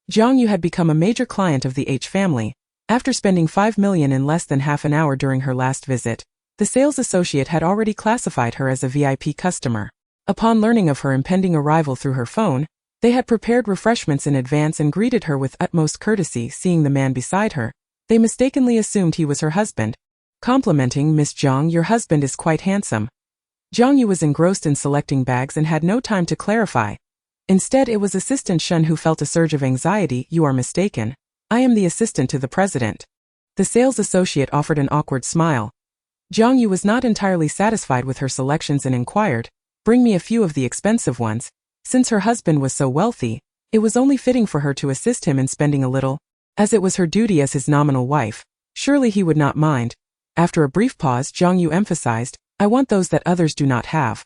Jiang Yue had become a major client of the H family. After spending 5 million in less than half an hour during her last visit, the sales associate had already classified her as a VIP customer. Upon learning of her impending arrival through her phone, they had prepared refreshments in advance and greeted her with utmost courtesy. Seeing the man beside her, they mistakenly assumed he was her husband. Complimenting, "Miss Jiang, your husband is quite handsome." Jiang Yue was engrossed in selecting bags and had no time to clarify. Instead, it was Assistant Shun who felt a surge of anxiety. "You are mistaken. I am the assistant to the president." The sales associate offered an awkward smile. Jiang Yue was not entirely satisfied with her selections and inquired, "Bring me a few of the expensive ones." Since her husband was so wealthy, it was only fitting for her to assist him in spending a little, as it was her duty as his nominal wife. Surely he would not mind. After a brief pause, Jiang Yue emphasized, "I want those that others do not have."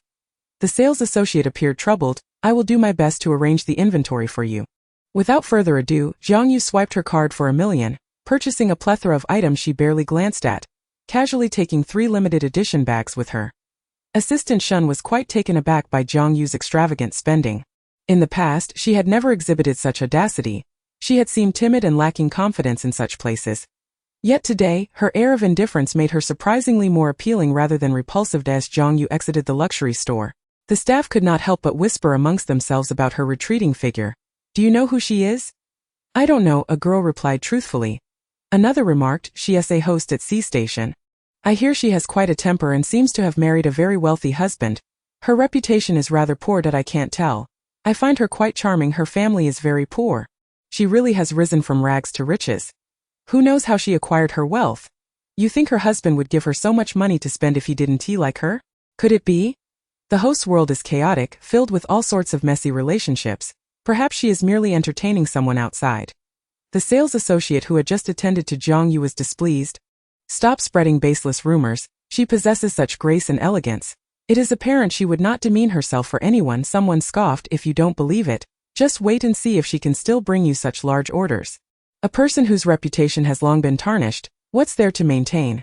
The sales associate appeared troubled. "I will do my best to arrange the inventory for you." Without further ado, Jiang Yue swiped her card for 1 million, purchasing a plethora of items she barely glanced at, casually taking 3 limited edition bags with her. Assistant Shun was quite taken aback by Jiang Yue's extravagant spending. In the past, she had never exhibited such audacity. She had seemed timid and lacking confidence in such places. Yet today, her air of indifference made her surprisingly more appealing rather than repulsive. As Jiang Yue exited the luxury store, the staff could not help but whisper amongst themselves about her retreating figure. "Do you know who she is?" "I don't know," a girl replied truthfully. Another remarked, "She's a host at C Station. I hear she has quite a temper and seems to have married a very wealthy husband." Her reputation is rather poor that I can't tell. I find her quite charming. Her family is very poor. She really has risen from rags to riches. Who knows how she acquired her wealth? You think her husband would give her so much money to spend if he didn't like her? Could it be? The host's world is chaotic, filled with all sorts of messy relationships. Perhaps she is merely entertaining someone outside. The sales associate who had just attended to Jiang Yue was displeased. Stop spreading baseless rumors. She possesses such grace and elegance. It is apparent she would not demean herself for anyone. Someone scoffed. If you don't believe it, just wait and see if she can still bring you such large orders. A person whose reputation has long been tarnished, what's there to maintain?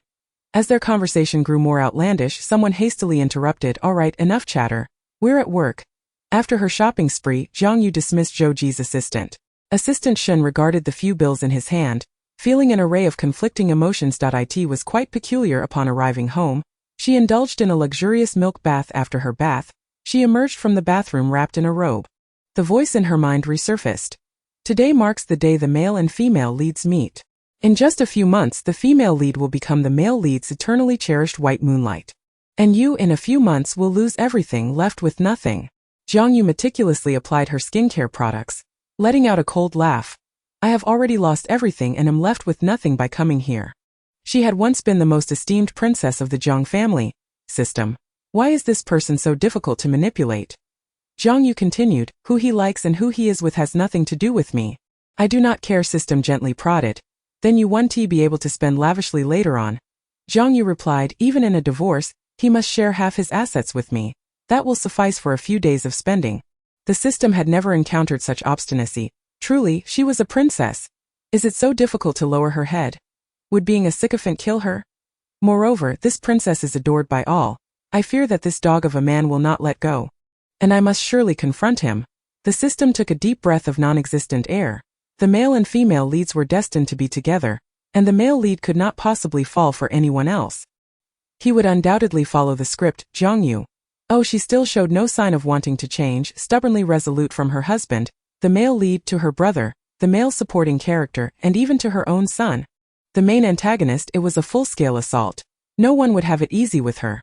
As their conversation grew more outlandish, someone hastily interrupted. All right, enough chatter. We're at work. After her shopping spree, Jiang Yue dismissed Zhou Ji's assistant. Assistant Shen regarded the few bills in his hand, feeling an array of conflicting emotions. It was quite peculiar. Upon arriving home, she indulged in a luxurious milk bath. After her bath, she emerged from the bathroom wrapped in a robe. The voice in her mind resurfaced. Today marks the day the male and female leads meet. In just a few months, the female lead will become the male lead's eternally cherished white moonlight. And you, in a few months, will lose everything, left with nothing. Jiang Yue meticulously applied her skincare products, letting out a cold laugh. I have already lost everything and am left with nothing by coming here. She had once been the most esteemed princess of the Jiang family system. Why is this person so difficult to manipulate? Jiang Yue continued, who he likes and who he is with has nothing to do with me. I do not care. System gently prodded. Then you won't be able to spend lavishly later on. Jiang Yue replied, even in a divorce, he must share half his assets with me. That will suffice for a few days of spending. The system had never encountered such obstinacy. Truly, she was a princess. Is it so difficult to lower her head? Would being a sycophant kill her? Moreover, this princess is adored by all. I fear that this dog of a man will not let go. And I must surely confront him. The system took a deep breath of non-existent air. The male and female leads were destined to be together, and the male lead could not possibly fall for anyone else. He would undoubtedly follow the script. Jiang Yue. Oh, she still showed no sign of wanting to change, stubbornly resolute from her husband, the male lead, to her brother, the male supporting character, and even to her own son. The main antagonist. It was a full-scale assault. No one would have it easy with her.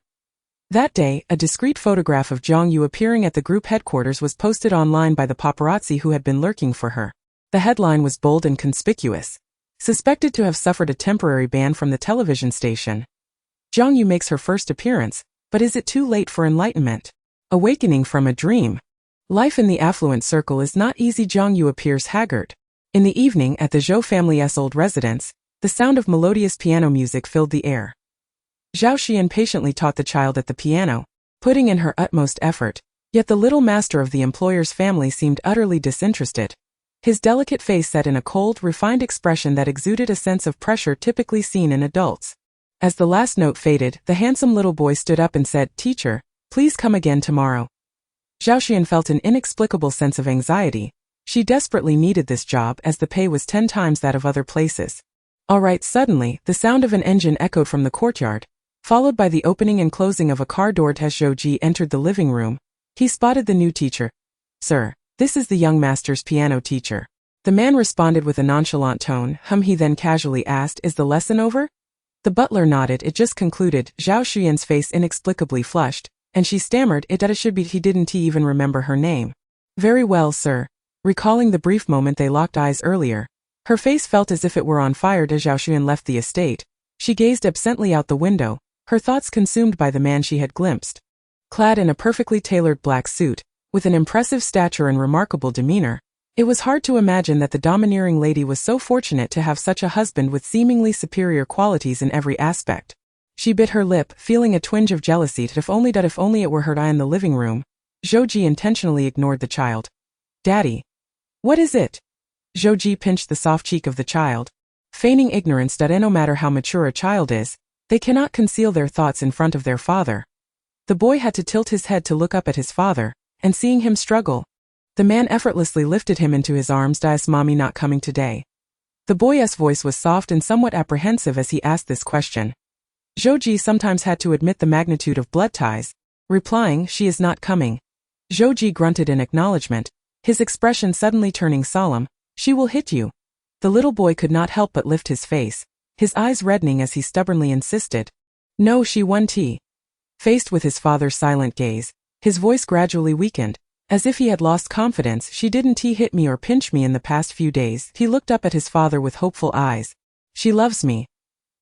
That day, a discreet photograph of Jiang Yue appearing at the group headquarters was posted online by the paparazzi who had been lurking for her. The headline was bold and conspicuous. Suspected to have suffered a temporary ban from the television station. Jiang Yue makes her first appearance, but is it too late for enlightenment? Awakening from a dream. Life in the affluent circle is not easy. Jiang Yue appears haggard. In the evening, at the Zhou family's old residence, the sound of melodious piano music filled the air. Zhao Xian patiently taught the child at the piano, putting in her utmost effort, yet the little master of the employer's family seemed utterly disinterested. His delicate face set in a cold, refined expression that exuded a sense of pressure typically seen in adults. As the last note faded, the handsome little boy stood up and said, Teacher, please come again tomorrow. Zhao Xian felt an inexplicable sense of anxiety. She desperately needed this job as the pay was 10 times that of other places. All right. Suddenly, the sound of an engine echoed from the courtyard, followed by the opening and closing of a car door. As Zhou Ji entered the living room, he spotted the new teacher. Sir, this is the young master's piano teacher. The man responded with a nonchalant tone. He then casually asked, is the lesson over? The butler nodded. It just concluded. Zhao Xian's face inexplicably flushed, and she stammered, it should be. He didn't even remember her name. Very well, sir. Recalling the brief moment they locked eyes earlier, her face felt as if it were on fire. As Zhao Xian left the estate, she gazed absently out the window, her thoughts consumed by the man she had glimpsed. Clad in a perfectly tailored black suit, with an impressive stature and remarkable demeanor, it was hard to imagine that the domineering lady was so fortunate to have such a husband with seemingly superior qualities in every aspect. She bit her lip, feeling a twinge of jealousy. If only it were her. In the living room, Zhou Ji intentionally ignored the child. Daddy. What is it? Zhou Ji pinched the soft cheek of the child, feigning ignorance that no matter how mature a child is, they cannot conceal their thoughts in front of their father. The boy had to tilt his head to look up at his father, and seeing him struggle, the man effortlessly lifted him into his arms. Is mommy not coming today? The boy's voice was soft and somewhat apprehensive as he asked this question. Zhou Ji sometimes had to admit the magnitude of blood ties, replying, she is not coming. Zhou Ji grunted in acknowledgement, his expression suddenly turning solemn. She will hit you. The little boy could not help but lift his face, his eyes reddening as he stubbornly insisted. No, she won't. Faced with his father's silent gaze, His voice gradually weakened. As if he had lost confidence. She didn't hit me or pinch me in the past few days. He looked up at his father with hopeful eyes. She loves me.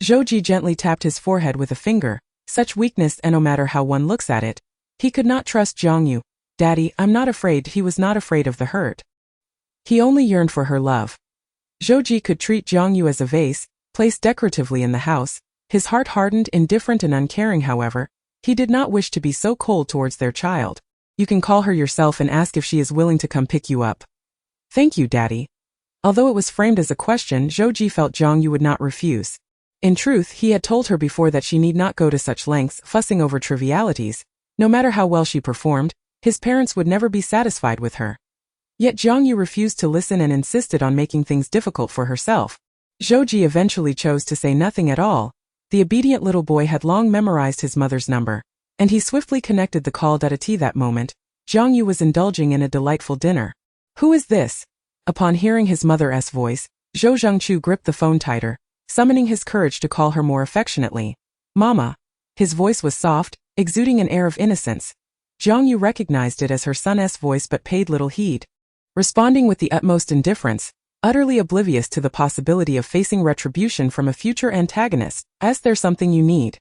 Zhouji gently tapped his forehead with a finger. Such weakness, and no matter how one looks at it, he could not trust Jiang Yue. Daddy, I'm not afraid. He was not afraid of the hurt. He only yearned for her love. Zhouji could treat Jiang Yue as a vase, placed decoratively in the house. His heart hardened, indifferent and uncaring. However, he did not wish to be so cold towards their child. You can call her yourself and ask if she is willing to come pick you up. Thank you, Daddy. Although it was framed as a question, Zhouji felt Jiang Yue would not refuse. In truth, he had told her before that she need not go to such lengths, fussing over trivialities. No matter how well she performed, his parents would never be satisfied with her. Yet Jiang Yue refused to listen and insisted on making things difficult for herself. Zhouji eventually chose to say nothing at all. The obedient little boy had long memorized his mother's number, and he swiftly connected the call. At that moment, Jiang Yue was indulging in a delightful dinner. Who is this? Upon hearing his mother's voice, Zhou Zhengqiu gripped the phone tighter, summoning his courage to call her more affectionately. Mama. His voice was soft, exuding an air of innocence. Jiang Yue recognized it as her son's voice but paid little heed, responding with the utmost indifference, utterly oblivious to the possibility of facing retribution from a future antagonist. Is there something you need?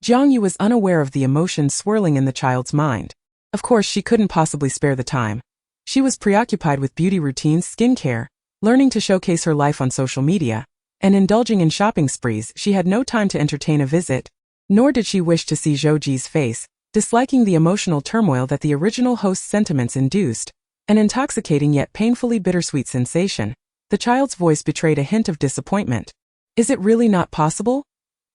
Jiang Yue was unaware of the emotions swirling in the child's mind. Of course, she couldn't possibly spare the time. She was preoccupied with beauty routines, skincare, learning to showcase her life on social media, and indulging in shopping sprees. She had no time to entertain a visit, nor did she wish to see Zhouji's face, disliking the emotional turmoil that the original host's sentiments induced, an intoxicating yet painfully bittersweet sensation. The child's voice betrayed a hint of disappointment. Is it really not possible?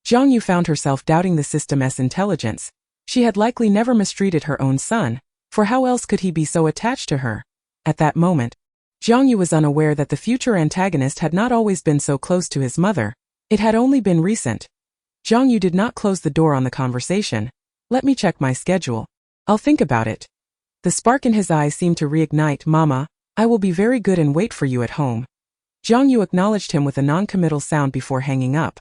Jiang Yue found herself doubting the system's intelligence. She had likely never mistreated her own son, for how else could he be so attached to her? At that moment, Jiang Yue was unaware that the future antagonist had not always been so close to his mother. It had only been recent. Jiang Yue did not close the door on the conversation. Let me check my schedule. I'll think about it. The spark in his eyes seemed to reignite. Mama, I will be very good and wait for you at home. Jiang Yue acknowledged him with a non-committal sound before hanging up.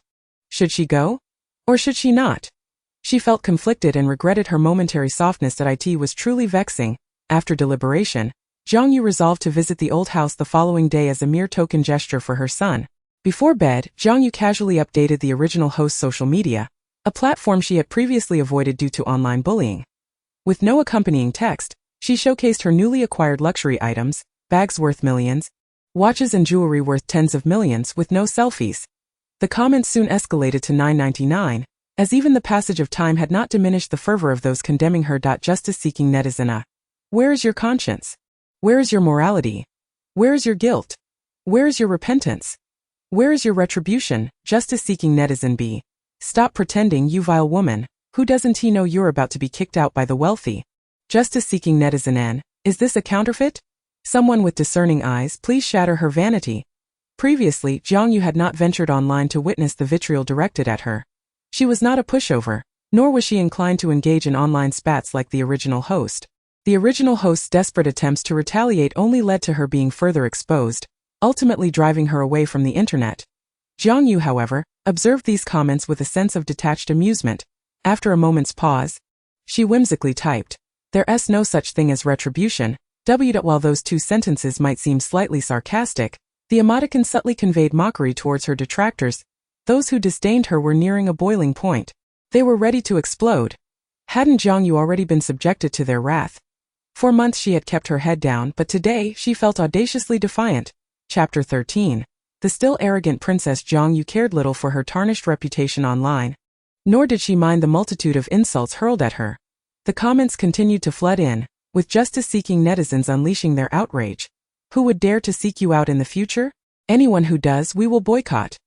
Should she go? Or should she not? She felt conflicted and regretted her momentary softness. That it was truly vexing. After deliberation, Jiang Yue resolved to visit the old house the following day as a mere token gesture for her son. Before bed, Jiang Yue casually updated the original host's social media, a platform she had previously avoided due to online bullying. With no accompanying text, she showcased her newly acquired luxury items, bags worth millions, watches and jewelry worth tens of millions, with no selfies. The comments soon escalated to 999, as even the passage of time had not diminished the fervor of those condemning her. Justice-seeking netizen. Where is your conscience? Where is your morality? Where is your guilt? Where is your repentance? Where is your retribution? Justice-seeking netizen B. Stop pretending, you vile woman. Who doesn't he know you're about to be kicked out by the wealthy? Justice-seeking netizen N. Is this a counterfeit? Someone with discerning eyes, please shatter her vanity. Previously, Jiang Yue had not ventured online to witness the vitriol directed at her. She was not a pushover, nor was she inclined to engage in online spats like the original host. The original host's desperate attempts to retaliate only led to her being further exposed, ultimately driving her away from the internet. Jiang Yue, however, observed these comments with a sense of detached amusement. After a moment's pause, she whimsically typed, "There's no such thing as retribution." While those two sentences might seem slightly sarcastic, the emoticon subtly conveyed mockery towards her detractors. Those who disdained her were nearing a boiling point. They were ready to explode. Hadn't Jiang Yue already been subjected to their wrath? For months she had kept her head down, but today she felt audaciously defiant. Chapter 13. The still arrogant Princess Jiang Yue cared little for her tarnished reputation online. Nor did she mind the multitude of insults hurled at her. The comments continued to flood in, with justice-seeking netizens unleashing their outrage. Who would dare to seek you out in the future? Anyone who does, we will boycott.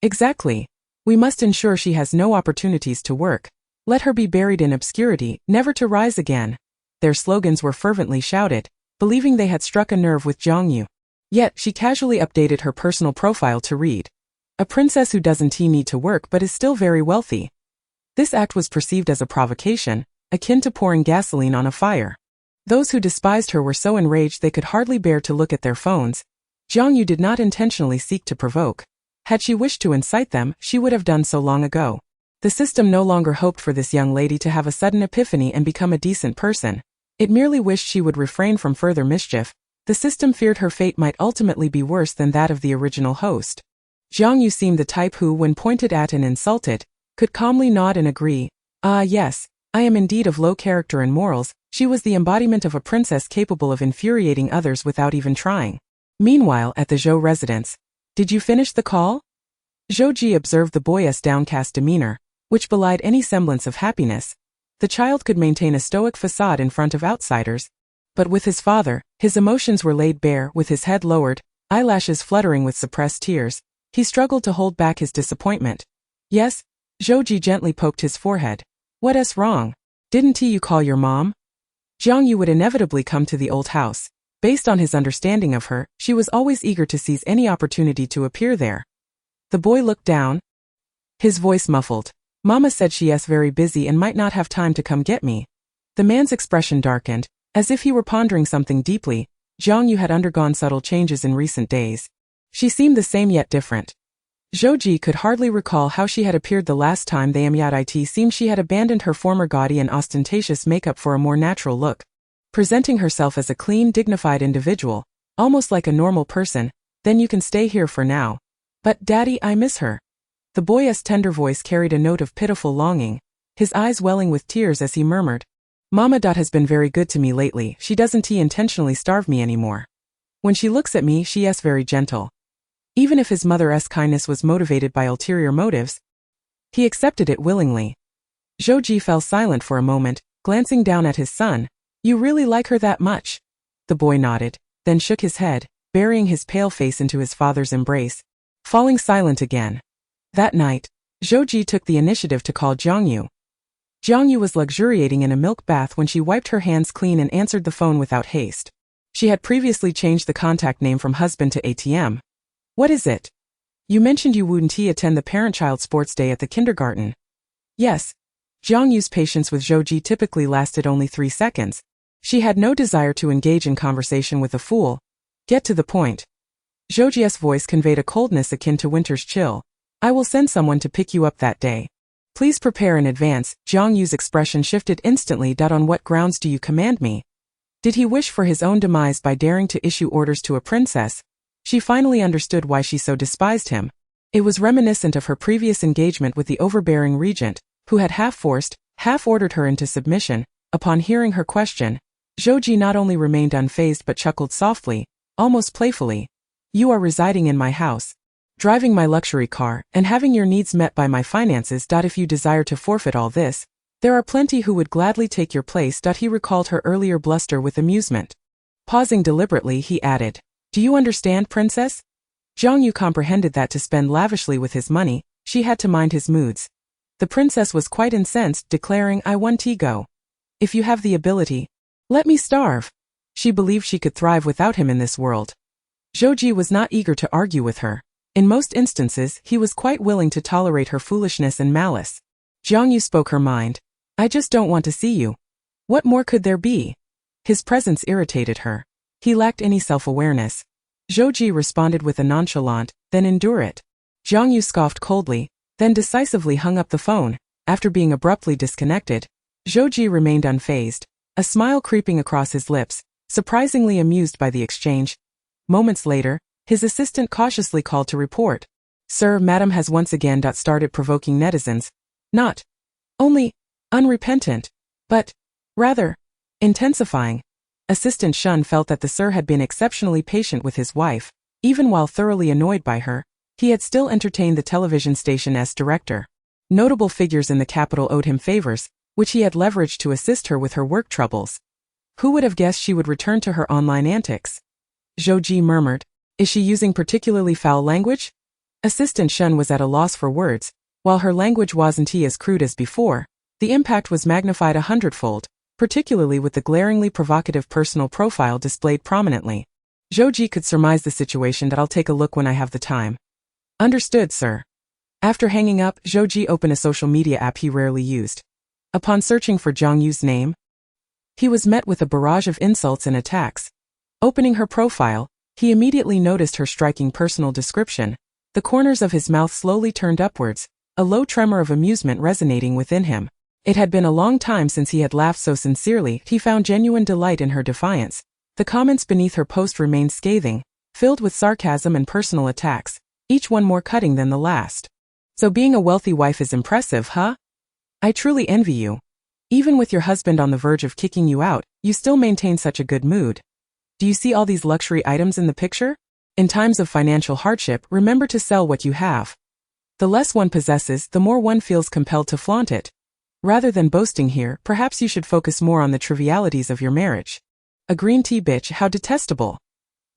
Exactly. We must ensure she has no opportunities to work. Let her be buried in obscurity, never to rise again. Their slogans were fervently shouted, believing they had struck a nerve with Jiang Yue. Yet, she casually updated her personal profile to read, "A princess who doesn't need to work but is still very wealthy." This act was perceived as a provocation, akin to pouring gasoline on a fire. Those who despised her were so enraged they could hardly bear to look at their phones. Jiang Yue did not intentionally seek to provoke. Had she wished to incite them, she would have done so long ago. The system no longer hoped for this young lady to have a sudden epiphany and become a decent person. It merely wished she would refrain from further mischief. The system feared her fate might ultimately be worse than that of the original host. Jiang Yue seemed the type who, when pointed at and insulted, could calmly nod and agree. Ah yes, I am indeed of low character and morals. She was the embodiment of a princess capable of infuriating others without even trying. Meanwhile, at the Zhou residence, did you finish the call? Zhou Ji observed the boy's downcast demeanor, which belied any semblance of happiness. The child could maintain a stoic facade in front of outsiders, but with his father, his emotions were laid bare. With his head lowered, eyelashes fluttering with suppressed tears, he struggled to hold back his disappointment. Yes? Zhou Ji gently poked his forehead. What's wrong? Didn't you call your mom? Jiang Yue would inevitably come to the old house. Based on his understanding of her, she was always eager to seize any opportunity to appear there. The boy looked down, his voice muffled. Mama said she's very busy and might not have time to come get me. The man's expression darkened, as if he were pondering something deeply. Jiang Yue had undergone subtle changes in recent days. She seemed the same yet different. Zhou Ji could hardly recall how she had appeared the last time they met. It seemed she had abandoned her former gaudy and ostentatious makeup for a more natural look, presenting herself as a clean, dignified individual, almost like a normal person. Then you can stay here for now. But, Daddy, I miss her. The boy's tender voice carried a note of pitiful longing, his eyes welling with tears as he murmured, Mama has been very good to me lately. She doesn't intentionally starve me anymore. When she looks at me, she's very gentle. Even if his mother's kindness was motivated by ulterior motives, he accepted it willingly. Zhou Ji fell silent for a moment, glancing down at his son. You really like her that much? The boy nodded, then shook his head, burying his pale face into his father's embrace, falling silent again. That night, Zhou Ji took the initiative to call Jiang Yue. Jiang Yue was luxuriating in a milk bath when she wiped her hands clean and answered the phone without haste. She had previously changed the contact name from husband to ATM. What is it? You mentioned you wouldn't attend the parent-child sports day at the kindergarten. Yes. Jiang Yue's patience with Zhou Ji typically lasted only 3 seconds. She had no desire to engage in conversation with a fool. Get to the point. Zhou Ji's voice conveyed a coldness akin to winter's chill. I will send someone to pick you up that day. Please prepare in advance. Jiang Yue's expression shifted instantly. On what grounds do you command me? Did he wish for his own demise by daring to issue orders to a princess? She finally understood why she so despised him. It was reminiscent of her previous engagement with the overbearing regent, who had half-forced, half-ordered her into submission. Upon hearing her question, Zhou Ji not only remained unfazed but chuckled softly, almost playfully. You are residing in my house, driving my luxury car, and having your needs met by my finances. If you desire to forfeit all this, there are plenty who would gladly take your place. He recalled her earlier bluster with amusement. Pausing deliberately, he added, Do you understand, princess? Jiang Yue comprehended that to spend lavishly with his money, she had to mind his moods. The princess was quite incensed, declaring, I want to go. If you have the ability, let me starve. She believed she could thrive without him in this world. Zhou Ji was not eager to argue with her. In most instances, he was quite willing to tolerate her foolishness and malice. Jiang Yue spoke her mind. I just don't want to see you. What more could there be? His presence irritated her. He lacked any self-awareness. Zhou Ji responded with a nonchalant, then endure it. Jiang Yue scoffed coldly, then decisively hung up the phone. After being abruptly disconnected, Zhou Ji remained unfazed, a smile creeping across his lips, surprisingly amused by the exchange. Moments later, his assistant cautiously called to report. Sir, Madam has once again started provoking netizens. Not only unrepentant, but rather intensifying. Assistant Shun felt that the Sir had been exceptionally patient with his wife. Even while thoroughly annoyed by her, he had still entertained the television station's director. Notable figures in the capital owed him favors, which he had leveraged to assist her with her work troubles. Who would have guessed she would return to her online antics? Zhou Ji murmured. Is she using particularly foul language? Assistant Shun was at a loss for words. While her language wasn't as crude as before, the impact was magnified 100-fold, particularly with the glaringly provocative personal profile displayed prominently. Zhou Ji could surmise the situation. I'll take a look when I have the time. Understood, sir. After hanging up, Zhou Ji opened a social media app he rarely used. Upon searching for Jiang Yue's name, he was met with a barrage of insults and attacks. Opening her profile, he immediately noticed her striking personal description. The corners of his mouth slowly turned upwards, a low tremor of amusement resonating within him. It had been a long time since he had laughed so sincerely. He found genuine delight in her defiance. The comments beneath her post remained scathing, filled with sarcasm and personal attacks, each one more cutting than the last. So being a wealthy wife is impressive, huh? I truly envy you. Even with your husband on the verge of kicking you out, you still maintain such a good mood. Do you see all these luxury items in the picture? In times of financial hardship, remember to sell what you have. The less one possesses, the more one feels compelled to flaunt it. Rather than boasting here, perhaps you should focus more on the trivialities of your marriage. A green tea bitch, how detestable.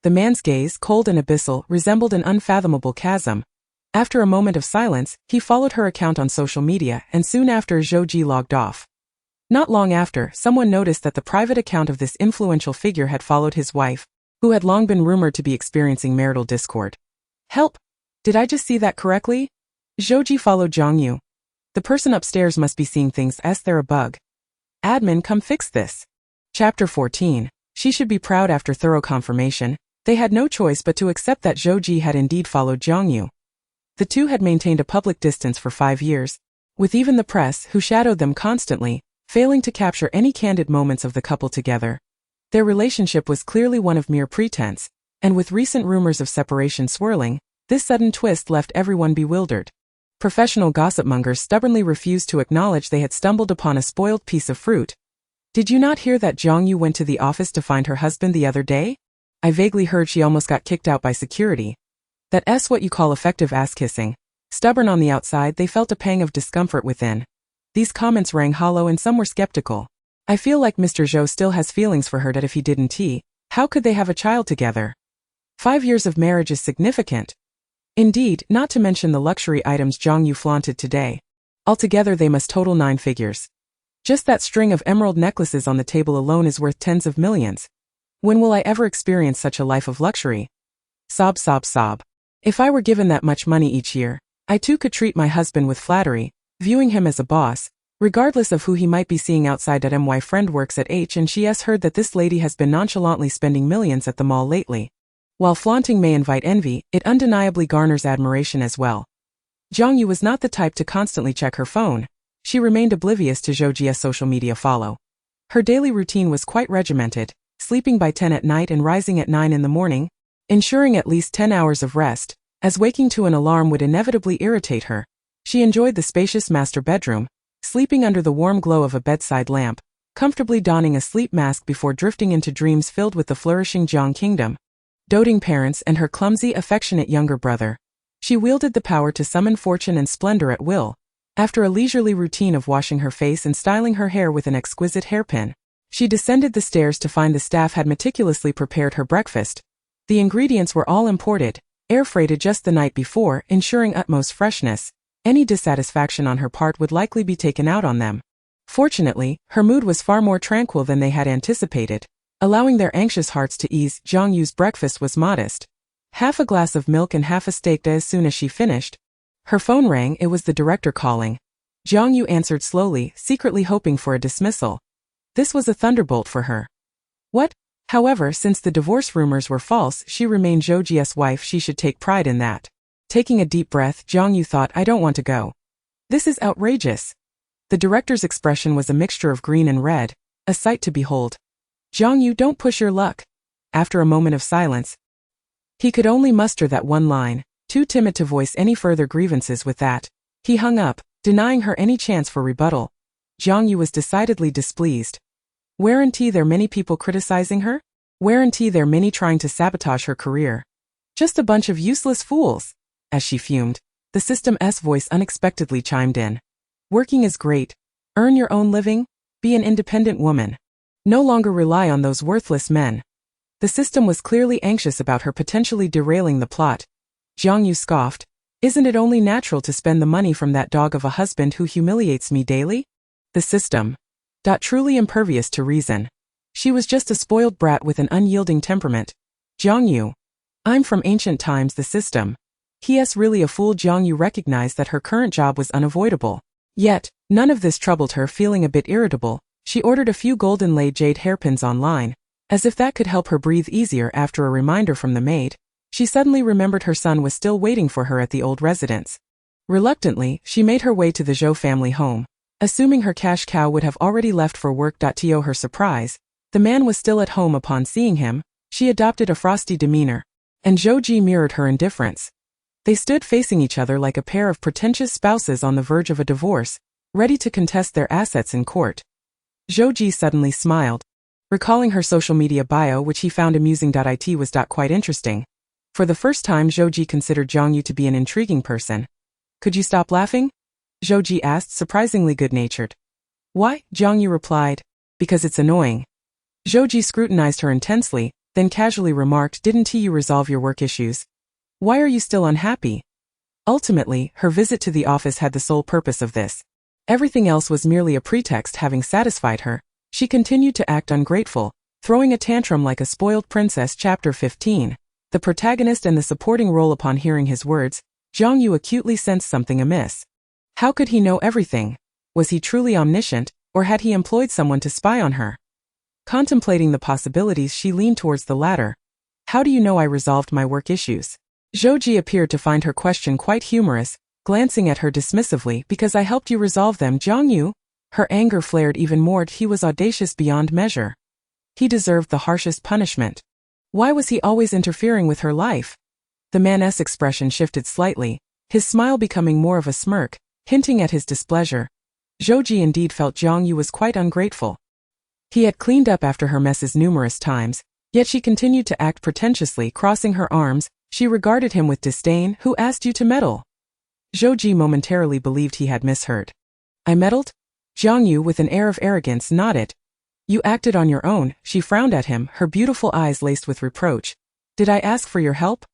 The man's gaze, cold and abyssal, resembled an unfathomable chasm. After a moment of silence, he followed her account on social media, and soon after Zhou logged off. Not long after, someone noticed that the private account of this influential figure had followed his wife, who had long been rumored to be experiencing marital discord. Help! Did I just see that correctly? Zhou followed Jiang Yue. The person upstairs must be seeing things as they're a bug. Admin, come fix this. Chapter 14. She should be proud. After thorough confirmation, they had no choice but to accept that Zhou had indeed followed Jiang Yue. The two had maintained a public distance for 5 years, with even the press, who shadowed them constantly, failing to capture any candid moments of the couple together. Their relationship was clearly one of mere pretense, and with recent rumors of separation swirling, this sudden twist left everyone bewildered. Professional gossipmongers stubbornly refused to acknowledge they had stumbled upon a spoiled piece of fruit. Did you not hear that Jiang Yue went to the office to find her husband the other day? I vaguely heard she almost got kicked out by security. That's what you call effective ass-kissing. Stubborn on the outside, they felt a pang of discomfort within. These comments rang hollow and some were skeptical. I feel like Mr. Zhou still has feelings for her. That if he didn't, how could they have a child together? 5 years of marriage is significant. Indeed, not to mention the luxury items Jiang Yue flaunted today. Altogether they must total 9 figures. Just that string of emerald necklaces on the table alone is worth tens of millions. When will I ever experience such a life of luxury? Sob, sob, sob. If I were given that much money each year, I too could treat my husband with flattery, viewing him as a boss, regardless of who he might be seeing outside. My friend works at H&G's. Heard that this lady has been nonchalantly spending millions at the mall lately. While flaunting may invite envy, it undeniably garners admiration as well. Jiang Yue was not the type to constantly check her phone. She remained oblivious to Zhou's social media follow. Her daily routine was quite regimented, sleeping by 10 at night and rising at 9 in the morning, ensuring at least 10 hours of rest, as waking to an alarm would inevitably irritate her. She enjoyed the spacious master bedroom, sleeping under the warm glow of a bedside lamp, comfortably donning a sleep mask before drifting into dreams filled with the flourishing Jiang kingdom, doting parents and her clumsy, affectionate younger brother. She wielded the power to summon fortune and splendor at will. After a leisurely routine of washing her face and styling her hair with an exquisite hairpin, she descended the stairs to find the staff had meticulously prepared her breakfast. The ingredients were all imported, air-freighted just the night before, ensuring utmost freshness. Any dissatisfaction on her part would likely be taken out on them. Fortunately, her mood was far more tranquil than they had anticipated, allowing their anxious hearts to ease. Jiang Yue's breakfast was modest. Half a glass of milk and half a steak. As soon as she finished, her phone rang. It was the director calling. Jiang Yue answered slowly, secretly hoping for a dismissal. This was a thunderbolt for her. What? However, since the divorce rumors were false, she remained Zhou's wife. She should take pride in that. Taking a deep breath, Jiang Yue thought, I don't want to go. This is outrageous. The director's expression was a mixture of green and red, a sight to behold. Jiang Yue, don't push your luck. After a moment of silence, he could only muster that one line, too timid to voice any further grievances. With that, he hung up, denying her any chance for rebuttal. Jiang Yue was decidedly displeased. Weren't there many people criticizing her? Weren't there many trying to sabotage her career? Just a bunch of useless fools. As she fumed, the system's voice unexpectedly chimed in. Working is great. Earn your own living. Be an independent woman. No longer rely on those worthless men. The system was clearly anxious about her potentially derailing the plot. Jiang Yue scoffed. Isn't it only natural to spend the money from that dog of a husband who humiliates me daily? The system. Truly impervious to reason. She was just a spoiled brat with an unyielding temperament. Jiang Yue. I'm from ancient times. The system. He's really a fool. Jiang Yue recognized that her current job was unavoidable. Yet, none of this troubled her. Feeling a bit irritable, she ordered a few golden-laid jade hairpins online, as if that could help her breathe easier. After a reminder from the maid, she suddenly remembered her son was still waiting for her at the old residence. Reluctantly, she made her way to the Zhou family home. Assuming her cash cow would have already left for work. To her surprise, the man was still at home. Upon seeing him, she adopted a frosty demeanor, and Zhou Ji mirrored her indifference. They stood facing each other like a pair of pretentious spouses on the verge of a divorce, ready to contest their assets in court. Zhou Ji suddenly smiled, recalling her social media bio, which he found amusing. It was quite interesting. For the first time, Zhou Ji considered Jiang Yue to be an intriguing person. Could you stop laughing? Zhou Ji asked, surprisingly good-natured. Why? Jiang Yue replied. Because it's annoying. Zhou Ji scrutinized her intensely, then casually remarked, didn't you resolve your work issues? Why are you still unhappy? Ultimately, her visit to the office had the sole purpose of this. Everything else was merely a pretext. Having satisfied her, she continued to act ungrateful, throwing a tantrum like a spoiled princess. Chapter 15. The protagonist and the supporting role. Upon hearing his words, Jiang Yue acutely sensed something amiss. How could he know everything? Was he truly omniscient, or had he employed someone to spy on her? Contemplating the possibilities, she leaned towards the latter. How do you know I resolved my work issues? Zhou Ji appeared to find her question quite humorous, glancing at her dismissively. Because I helped you resolve them, Jiang Yue? Her anger flared even more. He was audacious beyond measure. He deserved the harshest punishment. Why was he always interfering with her life? The man's expression shifted slightly, his smile becoming more of a smirk, hinting at his displeasure. Zhou Ji indeed felt Jiang Yue was quite ungrateful. He had cleaned up after her messes numerous times, yet she continued to act pretentiously. Crossing her arms, she regarded him with disdain. Who asked you to meddle? Zhou Ji momentarily believed he had misheard. I meddled? Jiang Yue, with an air of arrogance, nodded. You acted on your own. She frowned at him, her beautiful eyes laced with reproach. Did I ask for your help?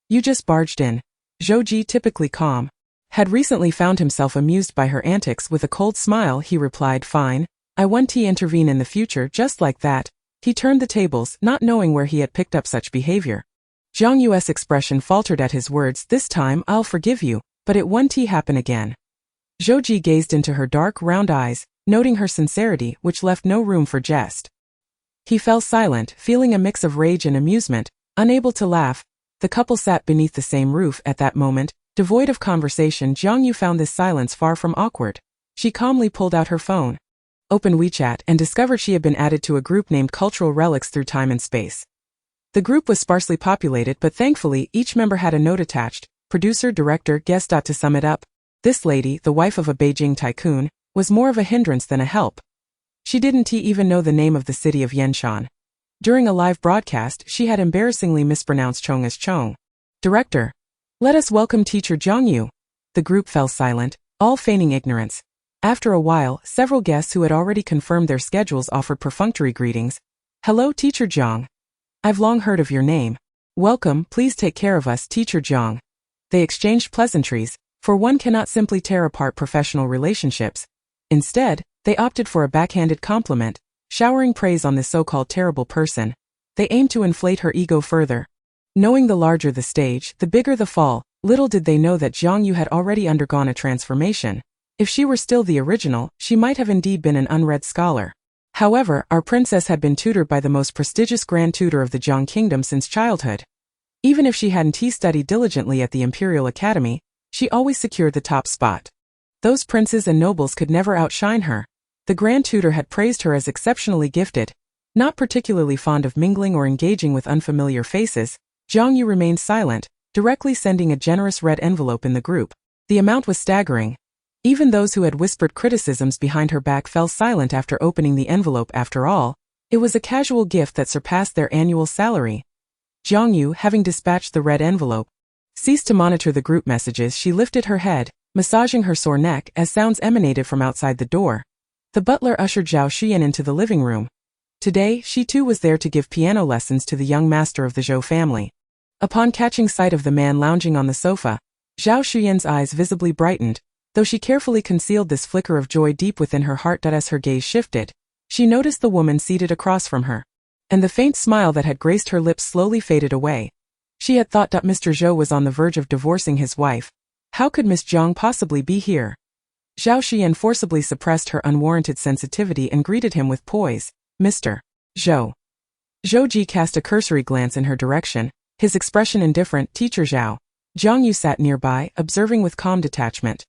You just barged in. Zhou Ji, typically calm, had recently found himself amused by her antics. With a cold smile, he replied, fine, I want to intervene in the future. Just like that, he turned the tables, not knowing where he had picked up such behavior. Jiang Yue's expression faltered at his words. This time, I'll forgive you, but it won't happen again. Zhou Ji gazed into her dark, round eyes, noting her sincerity, which left no room for jest. He fell silent, feeling a mix of rage and amusement, unable to laugh. The couple sat beneath the same roof at that moment, devoid of conversation. Jiang Yue found this silence far from awkward. She calmly pulled out her phone, opened WeChat, and discovered she had been added to a group named Cultural Relics Through Time and Space. The group was sparsely populated, but thankfully each member had a note attached: producer, director, guest. To sum it up, this lady, the wife of a Beijing tycoon, was more of a hindrance than a help. She didn't even know the name of the city of Yanshan. During a live broadcast, she had embarrassingly mispronounced Chong as Chong. Director, let us welcome teacher Jiang Yue. The group fell silent, all feigning ignorance. After a while, several guests who had already confirmed their schedules offered perfunctory greetings. Hello, teacher Jiang. I've long heard of your name. Welcome, please take care of us, teacher Jiang. They exchanged pleasantries, for one cannot simply tear apart professional relationships. Instead, they opted for a backhanded compliment, showering praise on this so-called terrible person. They aimed to inflate her ego further. Knowing the larger the stage, the bigger the fall, little did they know that Jiang Yue had already undergone a transformation. If she were still the original, she might have indeed been an unread scholar. However, our princess had been tutored by the most prestigious grand tutor of the Jiang kingdom since childhood. Even if she hadn't studied diligently at the Imperial Academy, she always secured the top spot. Those princes and nobles could never outshine her. The grand tutor had praised her as exceptionally gifted, not particularly fond of mingling or engaging with unfamiliar faces. Jiang Yue remained silent, directly sending a generous red envelope in the group. The amount was staggering. Even those who had whispered criticisms behind her back fell silent after opening the envelope. After all, it was a casual gift that surpassed their annual salary. Jiang Yue, having dispatched the red envelope, ceased to monitor the group messages. She lifted her head, massaging her sore neck as sounds emanated from outside the door. The butler ushered Zhao Xuyan into the living room. Today, she too was there to give piano lessons to the young master of the Zhou family. Upon catching sight of the man lounging on the sofa, Zhao Xuyan's eyes visibly brightened, though she carefully concealed this flicker of joy deep within her heart. As her gaze shifted, she noticed the woman seated across from her, and the faint smile that had graced her lips slowly faded away. She had thought that Mr. Zhou was on the verge of divorcing his wife. How could Miss Jiang possibly be here? Zhao Xuyan forcibly suppressed her unwarranted sensitivity and greeted him with poise. Mr. Zhou. Zhou Ji cast a cursory glance in her direction, his expression indifferent. Teacher Zhao. Jiang Yue sat nearby, observing with calm detachment.